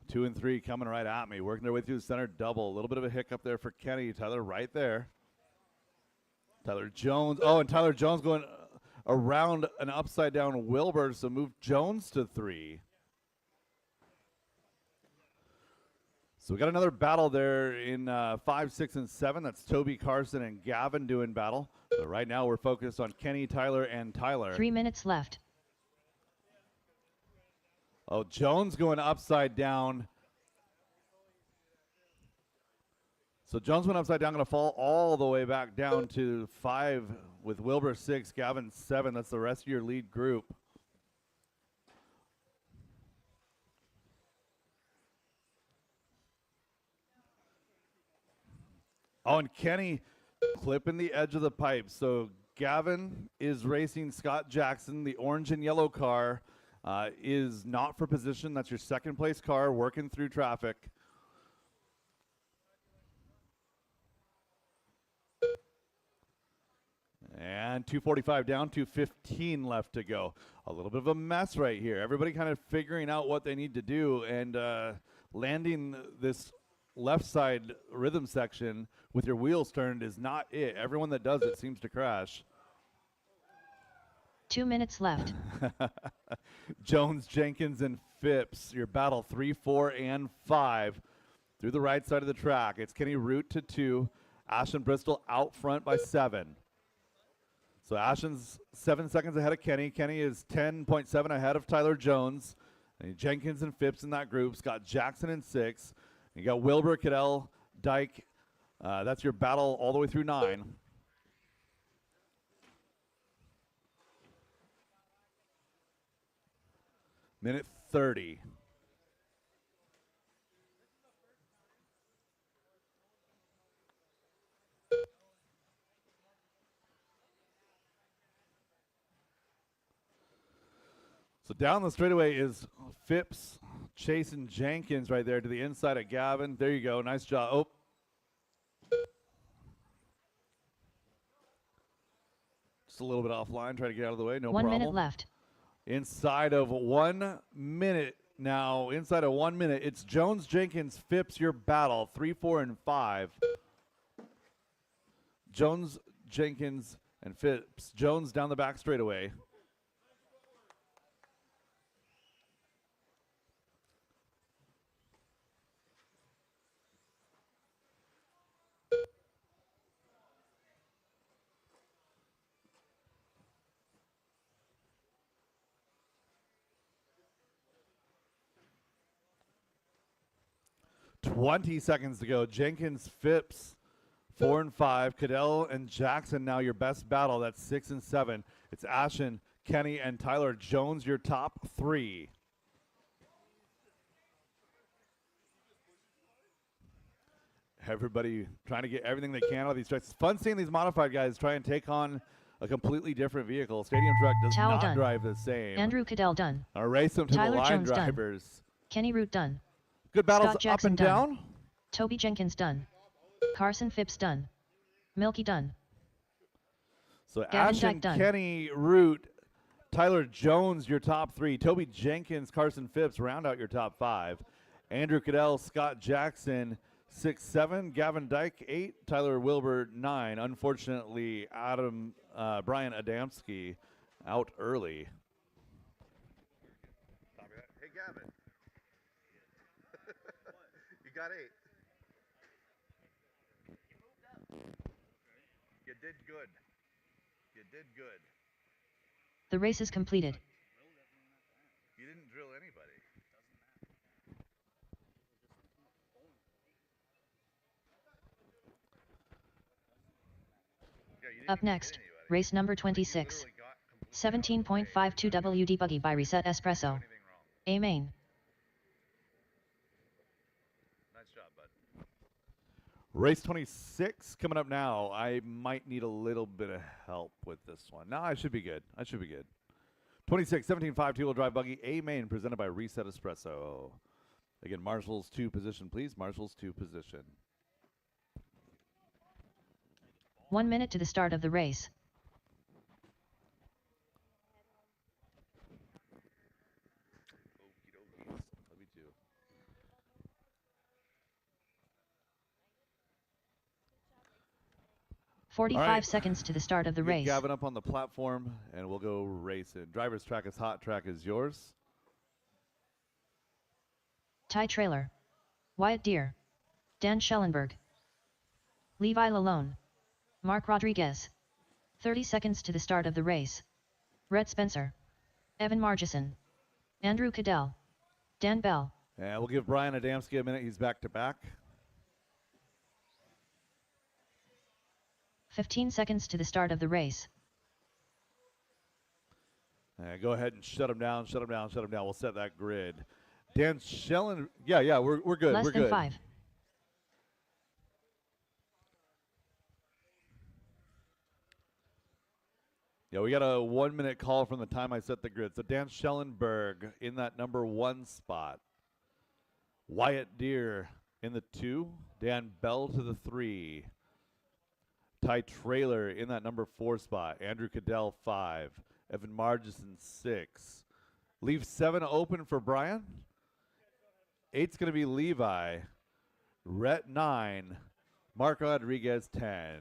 Two and 3 coming right at me. Working their way through the center double. A little bit of a hiccup there for Kenny. Tyler right there. Tyler Jones. Oh, and Tyler Jones going around an upside down Wilbur. So move Jones to 3. So we got another battle there in 5, 6, and 7. That's Toby, Carson, and Gavin doing battle. But right now we're focused on Kenny, Tyler, and Tyler. 3 minutes left. Oh, Jones going upside down. So Jones went upside down, going to fall all the way back down to 5 with Wilbur 6, Gavin 7. That's the rest of your lead group. Oh, and Kenny clipping the edge of the pipe. So Gavin is racing Scott Jackson. The orange and yellow car is not for position. That's your second place car working through traffic. And 2:45 down, 2:15 left to go. A little bit of a mess right here. Everybody kind of figuring out what they need to do, and landing this left side rhythm section with your wheels turned is not it. Everyone that does it seems to crash. 2 minutes left. Jones, Jenkins, and Phipps, your battle 3, 4, and 5 through the right side of the track. It's Kenny Root to 2. Ashton Bristol out front by 7. So Ashton's 7 seconds ahead of Kenny. Kenny is 10.7 ahead of Tyler Jones. And Jenkins and Phipps in that group. Scott Jackson in 6. You got Wilbur, Cadell, Dyke. That's your battle all the way through 9. Minute 30. So down the straightaway is Phipps chasing Jenkins right there to the inside of Gavin. There you go. Nice job. Oh. Just a little bit offline. Try to get out of the way. No problem. 1 minute left. Inside of 1 minute now. Inside of 1 minute. It's Jones, Jenkins, Phipps, your battle. 3, 4, and 5. Jones, Jenkins, and Phipps. Jones down the back straightaway. Twenty seconds to go. Jenkins, Phipps, 4 and 5. Cadell and Jackson now your best battle. That's 6 and 7. It's Ashton, Kenny and Tyler Jones, your top 3. Everybody trying to get everything they can out of these tracks. It's fun seeing these modified guys try and take on a completely different vehicle. Stadium truck does Towel not done. drive the same. Andrew Cadell done. Or race them to Tyler the line Jones done. drivers. Kenny Root done. Good battles Scott up Jackson and done. down. Toby Jenkins done. Carson Phipps done. Milky done. So Gavin Ashton, Dyke done. Kenny, Root, Tyler Jones, your top 3. Toby Jenkins, Carson Phipps, round out your top 5. Andrew Cadell, Scott Jackson, 6, 7. Gavin Dyke, 8. Tyler Wilbur, 9. Unfortunately, Brian Adamski out early. Hey, Gavin. You got 8. You did good. You did good. The race is completed. You didn't drill anybody. Yeah, you didn't Up even hit next, anybody. race number You 26. literally got completely out of the way. 17.52 WD Buggy by Reset Espresso. Anything wrong. A main. Nice job, bud. Race 26 coming up now. I might need a little bit of help with this one. No, I should be good. 26, 17.5 two-wheel drive buggy, A main, presented by Reset Espresso. Again, marshals to position, please. Marshals to position. 1 minute to the start of the race. Okie dokies. Love you too. 45 right. seconds to the start of the Get race. Gavin up on the platform, and we'll go racing. Driver's track is hot. Track is yours. Ty Trailer. Wyatt Deere. Dan Schellenberg. Levi Lalone. Mark Rodriguez. 30 seconds to the start of the race. Rhett Spencer. Evan Margison. Andrew Cadell. Dan Bell. And we'll give Brian Adamski a minute. He's back to back. 15 seconds to the start of the race. Go ahead and shut him down. We'll set that grid. Dan Schellen. Yeah, we're good. Less we're than good. 5. Yeah, we got a 1 minute call from the time I set the grid. So Dan Schellenberg in that number 1 spot. Wyatt Deere in the 2. Dan Bell to the 3. Ty Trailer in that number 4 spot. Andrew Cadell 5. Evan Margison 6. Leave 7 open for Brian. 8's going to be Levi. Rhett 9. Mark Rodriguez 10.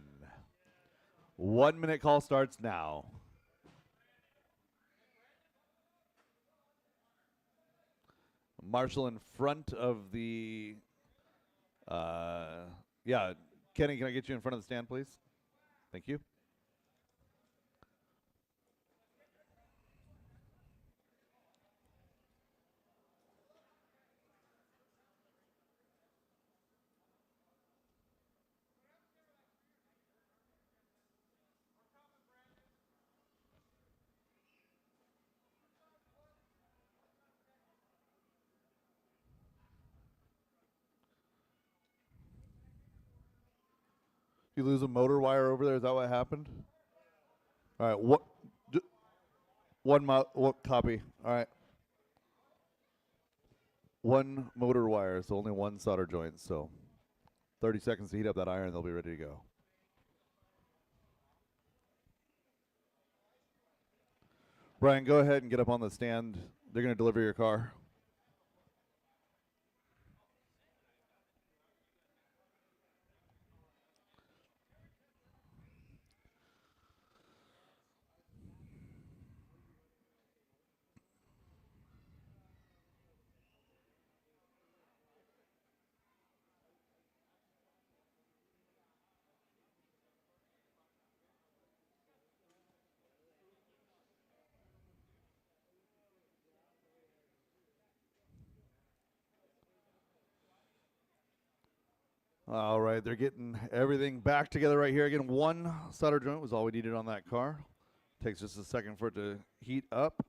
1 minute call starts now. Marshall in front of the, yeah, Kenny, can I get you in front of the stand, please? Thank you. You lose a motor wire over there? Is that what happened? All right. What copy? All right. 1 motor wire, so only 1 solder joint. So 30 seconds to heat up that iron. They'll be ready to go. Brian, go ahead and get up on the stand. They're going to deliver your car. All right, they're getting everything back together right here. Again, 1 solder joint was all we needed on that car. Takes just a second for it to heat up.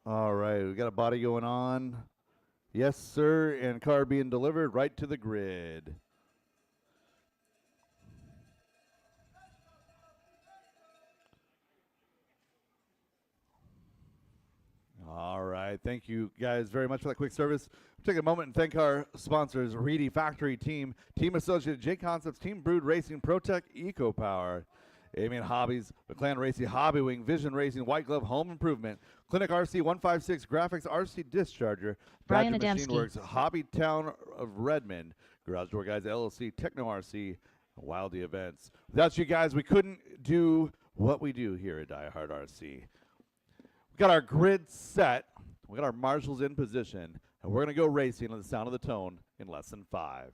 All right, we got a body going on. Yes, sir, and car being delivered right to the grid. All right, thank you guys very much for that quick service. Take a moment and thank our sponsors, Reedy Factory Team, Team Associated, J Concepts, Team Brood Racing, ProTech, EcoPower, Amy and Hobbies, McLaren Racing, Hobby Wing, Vision Racing, White Glove Home Improvement, Clinic RC 156, Graphics RC Discharger, Brian Badger Machine Adamski. Works, Hobby Town of Redmond, Garage Door Guys LLC, Techno RC, Wildy Events. Without you guys, we couldn't do what we do here at DieHard RC. We got our grid set, we got our marshals in position, and we're going to go racing on the sound of the tone in less than 5.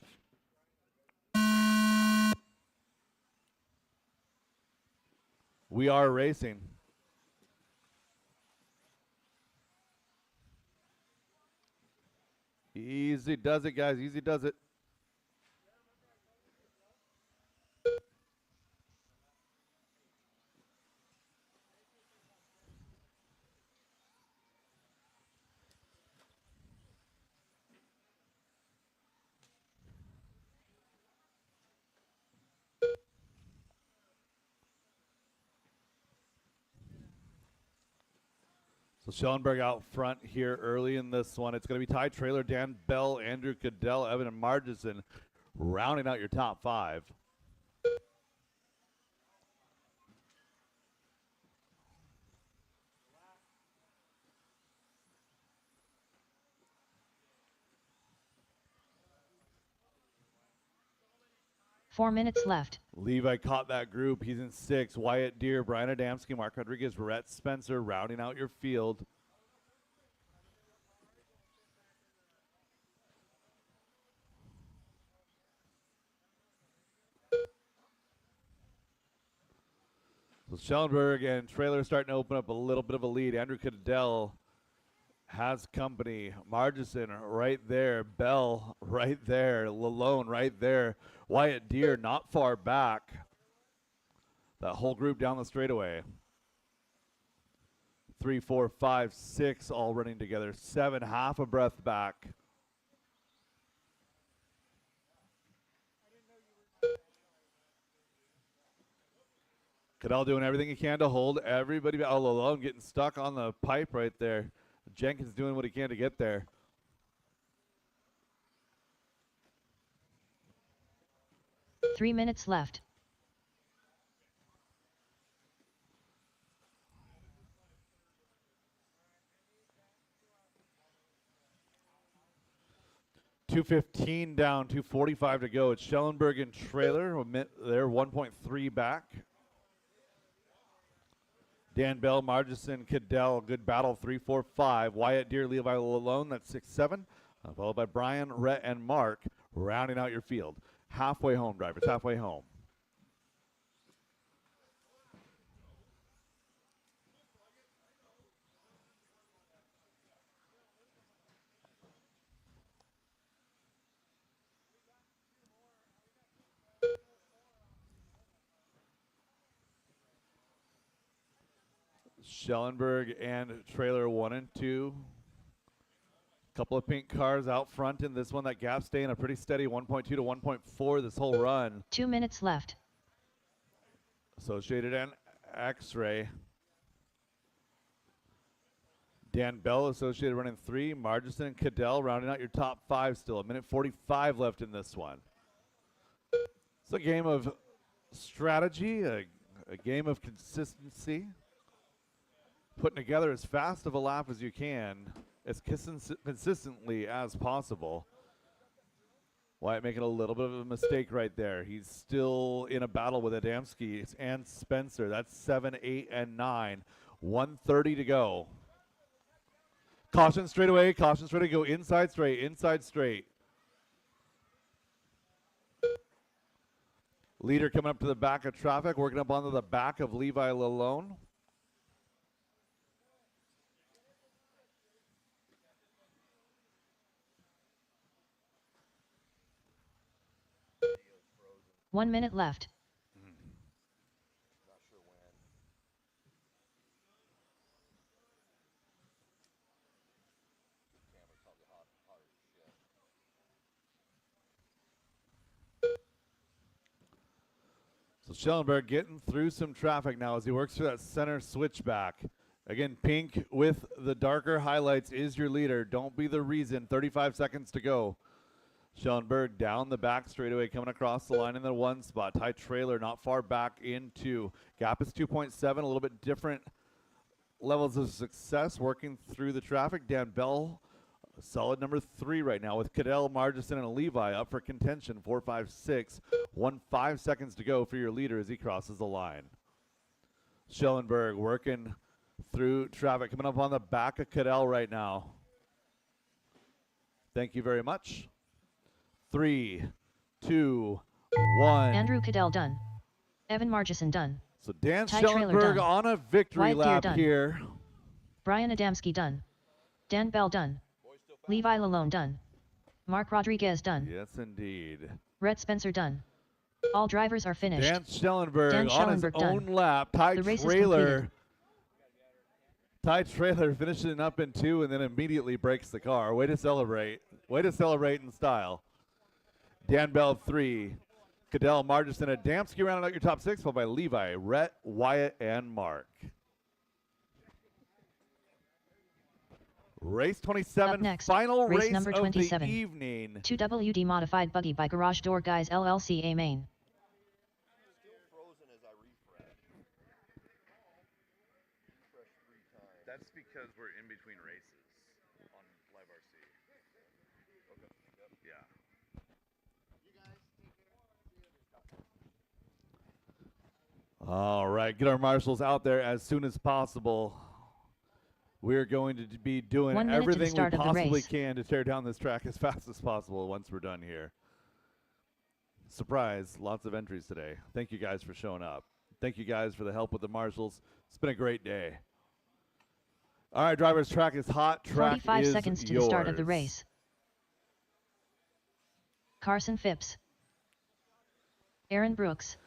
We are racing. Easy does it, guys. Easy does it. So Schellenberg out front here early in this one. It's going to be Ty Trailer, Dan Bell, Andrew Cadell, Evan and Margison rounding out your top 5. Four minutes left. Levi caught that group. He's in 6. Wyatt Deere, Brian Adamski, Mark Rodriguez, Rhett Spencer rounding out your field. So Schellenberg and Trailer starting to open up a little bit of a lead. Andrew Cadell has company. Margison right there. Bell right there. Lalone right there. Wyatt Deere not far back. That whole group down the straightaway. 3, 4, 5, 6 all running together. 7, half a breath back. Cadell doing everything he can to hold everybody. Oh, Lalone getting stuck on the pipe right there. Jenkins doing what he can to get there. Three minutes left. $2:15 down, $2:45 to go. It's Schellenberg and Trailer. They're 1.3 back. Dan Bell, Margison, Cadell, good battle, 3, 4, 5. Wyatt Deere, Levi Lalone, that's 6, 7. Followed by Brian, Rhett, and Mark, rounding out your field. Halfway home, drivers, halfway home. Schellenberg and Trailer 1 and 2. Couple of pink cars out front in this one. That gap staying a pretty steady 1.2 to 1.4 this whole run. 2 minutes left. Associated and X-Ray. Dan Bell, Associated running 3. Margison and Cadell rounding out your top 5 still. 1:45 left in this one. It's a game of strategy, a game of consistency. Putting together as fast of a lap as you can, as consistently as possible. Wyatt making a little bit of a mistake right there. He's still in a battle with Adamski and Spencer. That's 7, 8, and 9. 1:30 to go. Caution straight away. Caution straight to go inside straight. Inside straight. Leader coming up to the back of traffic, working up onto the back of Levi Lalone. One minute left. So Schellenberg getting through some traffic now as he works through that center switchback. Again, pink with the darker highlights is your leader. Don't be the reason. 35 seconds to go. Schellenberg down the back straightaway, coming across the line in the 1 spot. Ty Trailer not far back in 2. Gap is 2.7, a little bit different levels of success working through the traffic. Dan Bell, solid number 3 right now with Cadell, Margison, and Levi up for contention. 4, 5, 6. 5 seconds to go for your leader as he crosses the line. Schellenberg working through traffic, coming up on the back of Cadell right now. Thank you very much. 3, 2, 1. Andrew Cadell done. Evan Margison done. So Dan Ty Trailer Schellenberg done. on a victory Wyatt Deere lap done. here. Brian Adamski done. Dan Bell done. Levi Lalone done. Mark Rodriguez done. Yes, indeed. Rhett Spencer done. All drivers are finished. Dan Schellenberg Dan on his Schellenberg own done. lap. Ty The race is Trailer. completed. Ty Trailer finishing up in 2 and then immediately breaks the car. Way to celebrate. Way to celebrate in style. Dan Bell 3. Cadell, Margison, Adamski rounding out your top 6, followed by Levi, Rhett, Wyatt, and Mark. Race 27, Up next, final race race number of 27. the evening. 2WD modified buggy by Garage Door Guys LLC A Main. That's because we're in between races on Live RC. Okay. Yeah. All right, get our marshals out there as soon as possible. We're going to be doing 1 minute to the everything we start of the possibly race. can to tear down this track as fast as possible once we're done here. Surprise, lots of entries today. Thank you guys for showing up. Thank you guys for the help with the marshals. It's been a great day. All right, drivers, track is hot. Track 45 is seconds to yours. the start of the race. Carson Phipps. Aaron Brooks.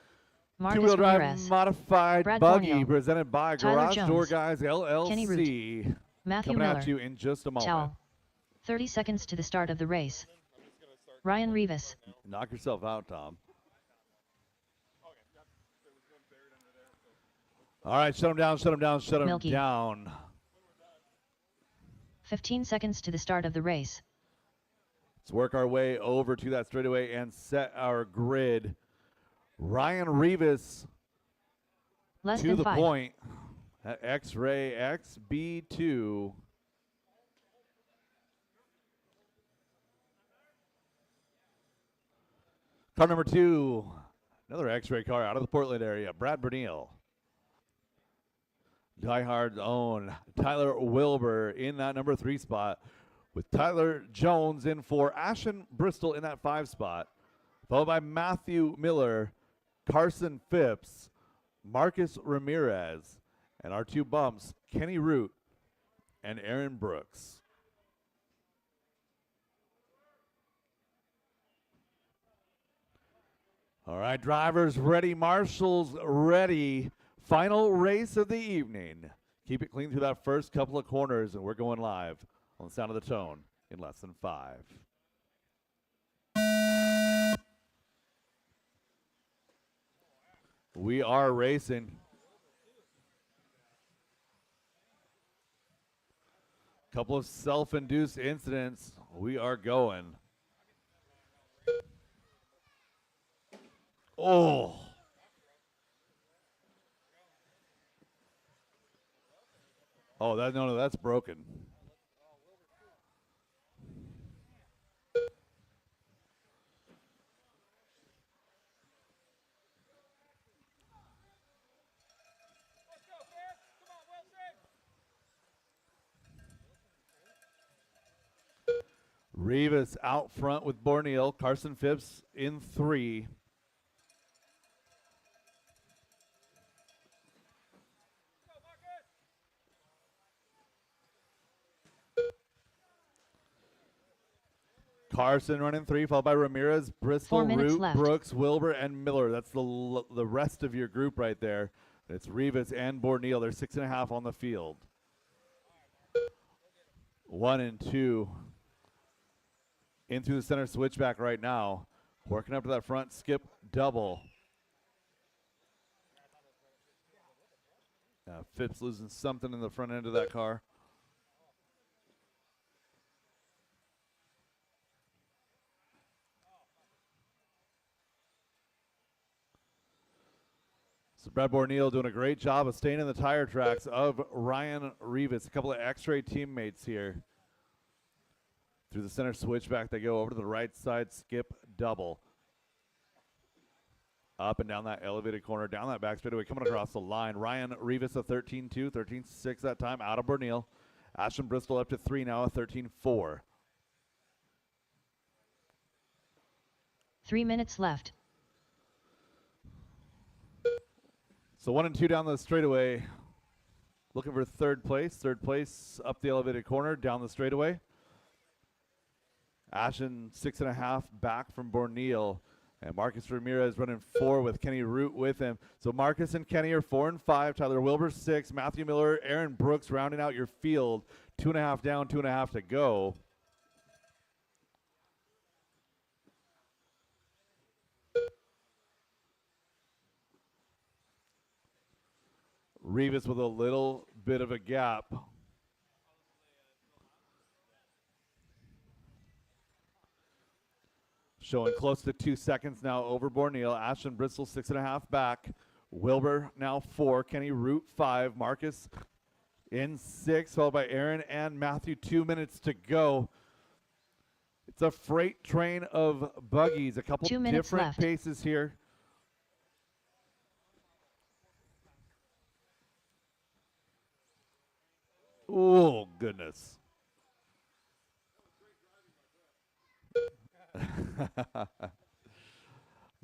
Marcus Two-wheel drive Ramirez. modified Brad buggy Borneo. presented by Tyler Garage Jones. Door Guys LLC. Kenny Root. Matthew Coming Miller. at you in just a moment. Chow. 30 seconds to the start of the race. Ryan Rivas. Knock yourself out, Tom. All right, shut him down, shut him down, shut him Milky. down. 15 seconds to the start of the race. Let's work our way over to that straightaway and set our grid. Ryan Rivas Less to than the 5. point at X-Ray XB2. Car number 2, another X-Ray car out of the Portland area, Brad Bernil. DieHard's own Tyler Wilbur in that number 3 spot, with Tyler Jones in 4, Ashton Bristol in that 5 spot, followed by Matthew Miller, Carson Phipps, Marcus Ramirez, and our 2 bumps, Kenny Root and Aaron Brooks. All right, drivers ready, marshals ready. Final race of the evening. Keep it clean through that first couple of corners, and we're going live on the Sound of the Tone in less than 5. We are racing. Couple of self-induced incidents. We are going. Oh. Oh, no, that's broken. Rivas out front with Borneo. Carson Phipps in 3. Carson running 3, followed by Ramirez, Bristol, 4 minutes Root, left. Brooks, Wilbur, and Miller. That's the rest of your group right there. It's Rivas and Borneal. They're 6.5 on the field. 1 and 2 in through the center switchback right now. Working up to that front skip double. Phipps losing something in the front end of that car. So Brad Borneal doing a great job of staying in the tire tracks of Ryan Rivas. A couple of X-ray teammates here. Through the center switchback, they go over to the right side, skip double. Up and down that elevated corner, down that back straightaway, coming across the line. Ryan Rivas a 13-2, 13-6 that time, out of Borneal. Ashton Bristol up to 3 now, a 13-4. 3 minutes left. So 1 and 2 down the straightaway. Looking for third place. Third place up the elevated corner, down the straightaway. Ashton 6.5 back from Borneal. And Marcus Ramirez running 4 with Kenny Root with him. So Marcus and Kenny are 4 and 5. Tyler Wilbur 6. Matthew Miller, Aaron Brooks rounding out your field. 2.5 down, 2.5 to go. Rivas with a little bit of a gap. Showing close to 2 seconds now over Borneal. Ashton Bristol 6.5 back. Wilbur now 4. Kenny Root 5. Marcus in 6, followed by Aaron and Matthew. 2 minutes to go. It's a freight train of buggies. A couple 2 minutes different left. paces here. Oh, goodness.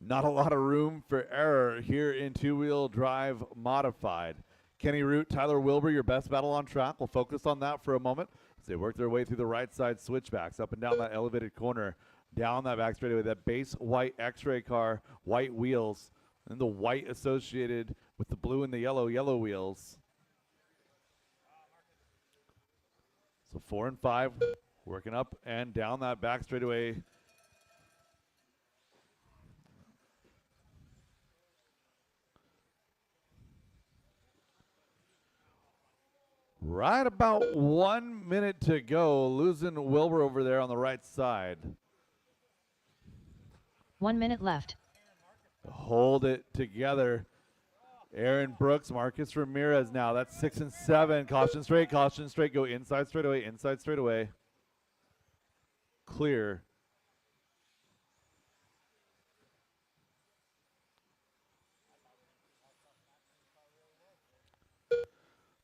Not a lot of room for error here in two-wheel drive modified. Kenny Root, Tyler Wilbur, your best battle on track. We'll focus on that for a moment as they work their way through the right side switchbacks, up and down that elevated corner, down that back straightaway, that base white X-ray car, white wheels, and the white associated with the blue and the yellow wheels. So 4 and 5, working up and down that back straightaway. Right about 1 minute to go. Losing Wilbur over there on the right side. 1 minute left. Hold it together. Aaron Brooks, Marcus Ramirez now. That's 6 and 7. Caution straight, go inside straightaway. Clear.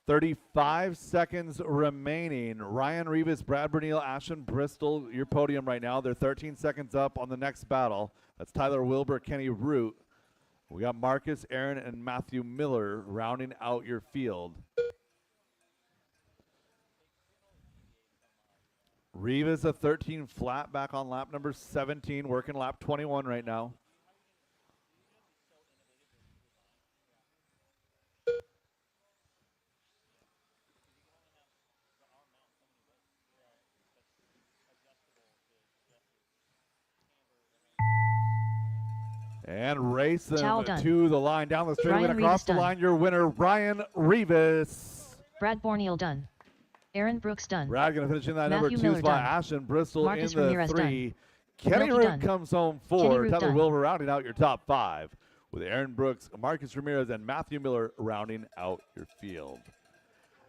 "35 seconds remaining. Ryan Rivas, Brad Borneal, Ashton Bristol, your podium right now. They're 13 seconds up on the next battle. That's Tyler Wilbur, Kenny Root. We got Marcus, Aaron, and Matthew Miller rounding out your field. Rivas a 13 flat back on lap number 17, working lap 21 right now. And race them to the line, down the straightaway, and across the line, your winner, Ryan Rivas. Brad Borneal done. Aaron Brooks done. Brad going to finish in that Matthew number 2 Miller spot. done. Ashton Bristol Marcus in the Ramirez 3. done. Kenny Milky Root done. comes home Kenny 4. Root Tyler done. Wilbur rounding out your top 5. With Aaron Brooks, Marcus Ramirez, and Matthew Miller rounding out your field.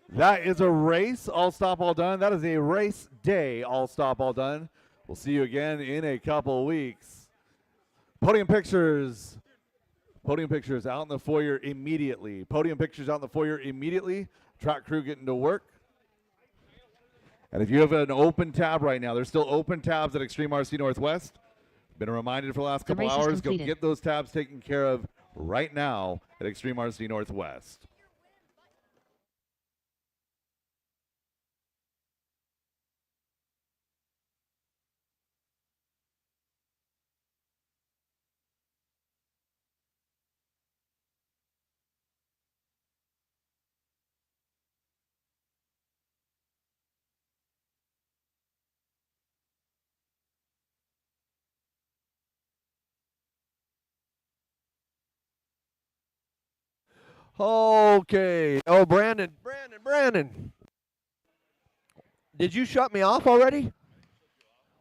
That is a race, all stop, all done. That is a race day, all stop, all done. We'll see you again in a couple weeks. Podium pictures out in the foyer immediately. Track crew getting to work. And if you have an open tab right now, there's still open tabs at Extreme RC Northwest. Been reminded for the last couple hours, go get those tabs taken care of right now at Extreme RC Northwest. Okay. Oh, Brandon. Did you shut me off already?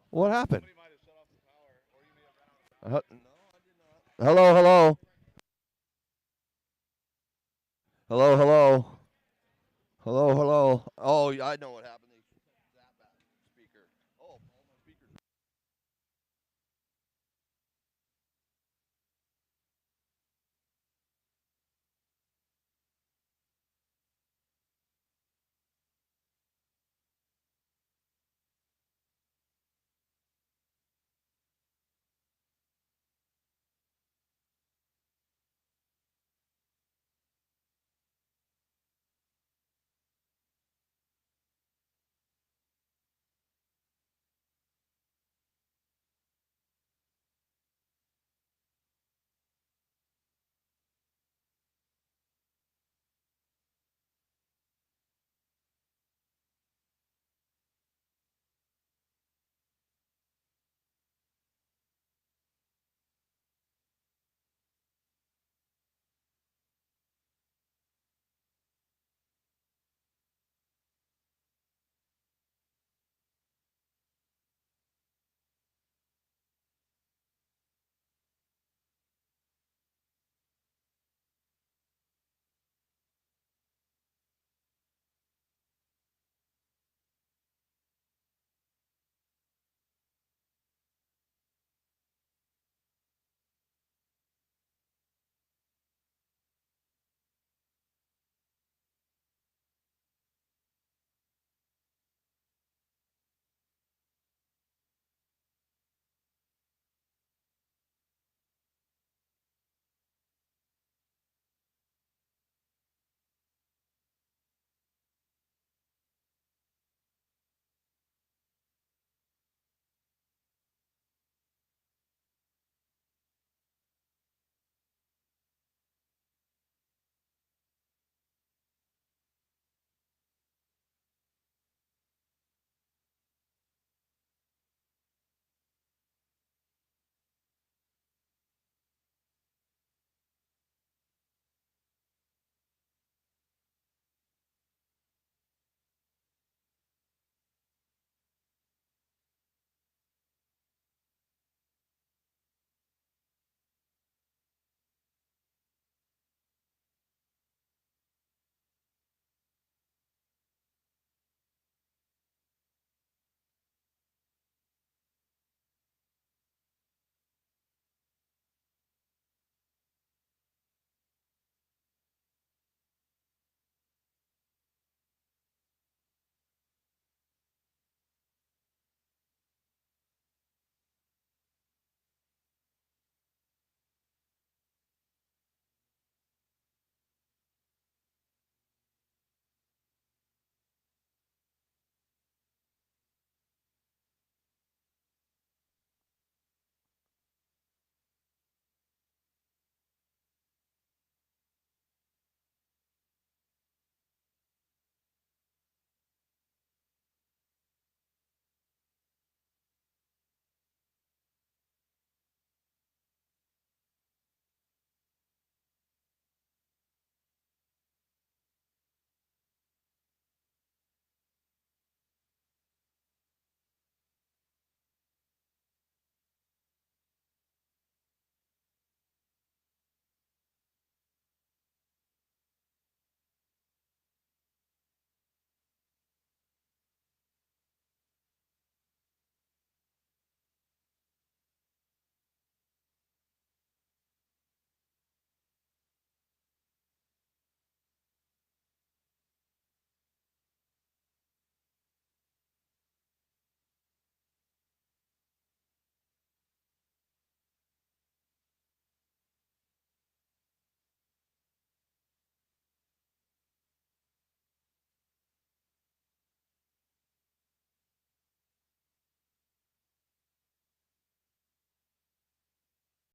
What happened? Hello. Hello.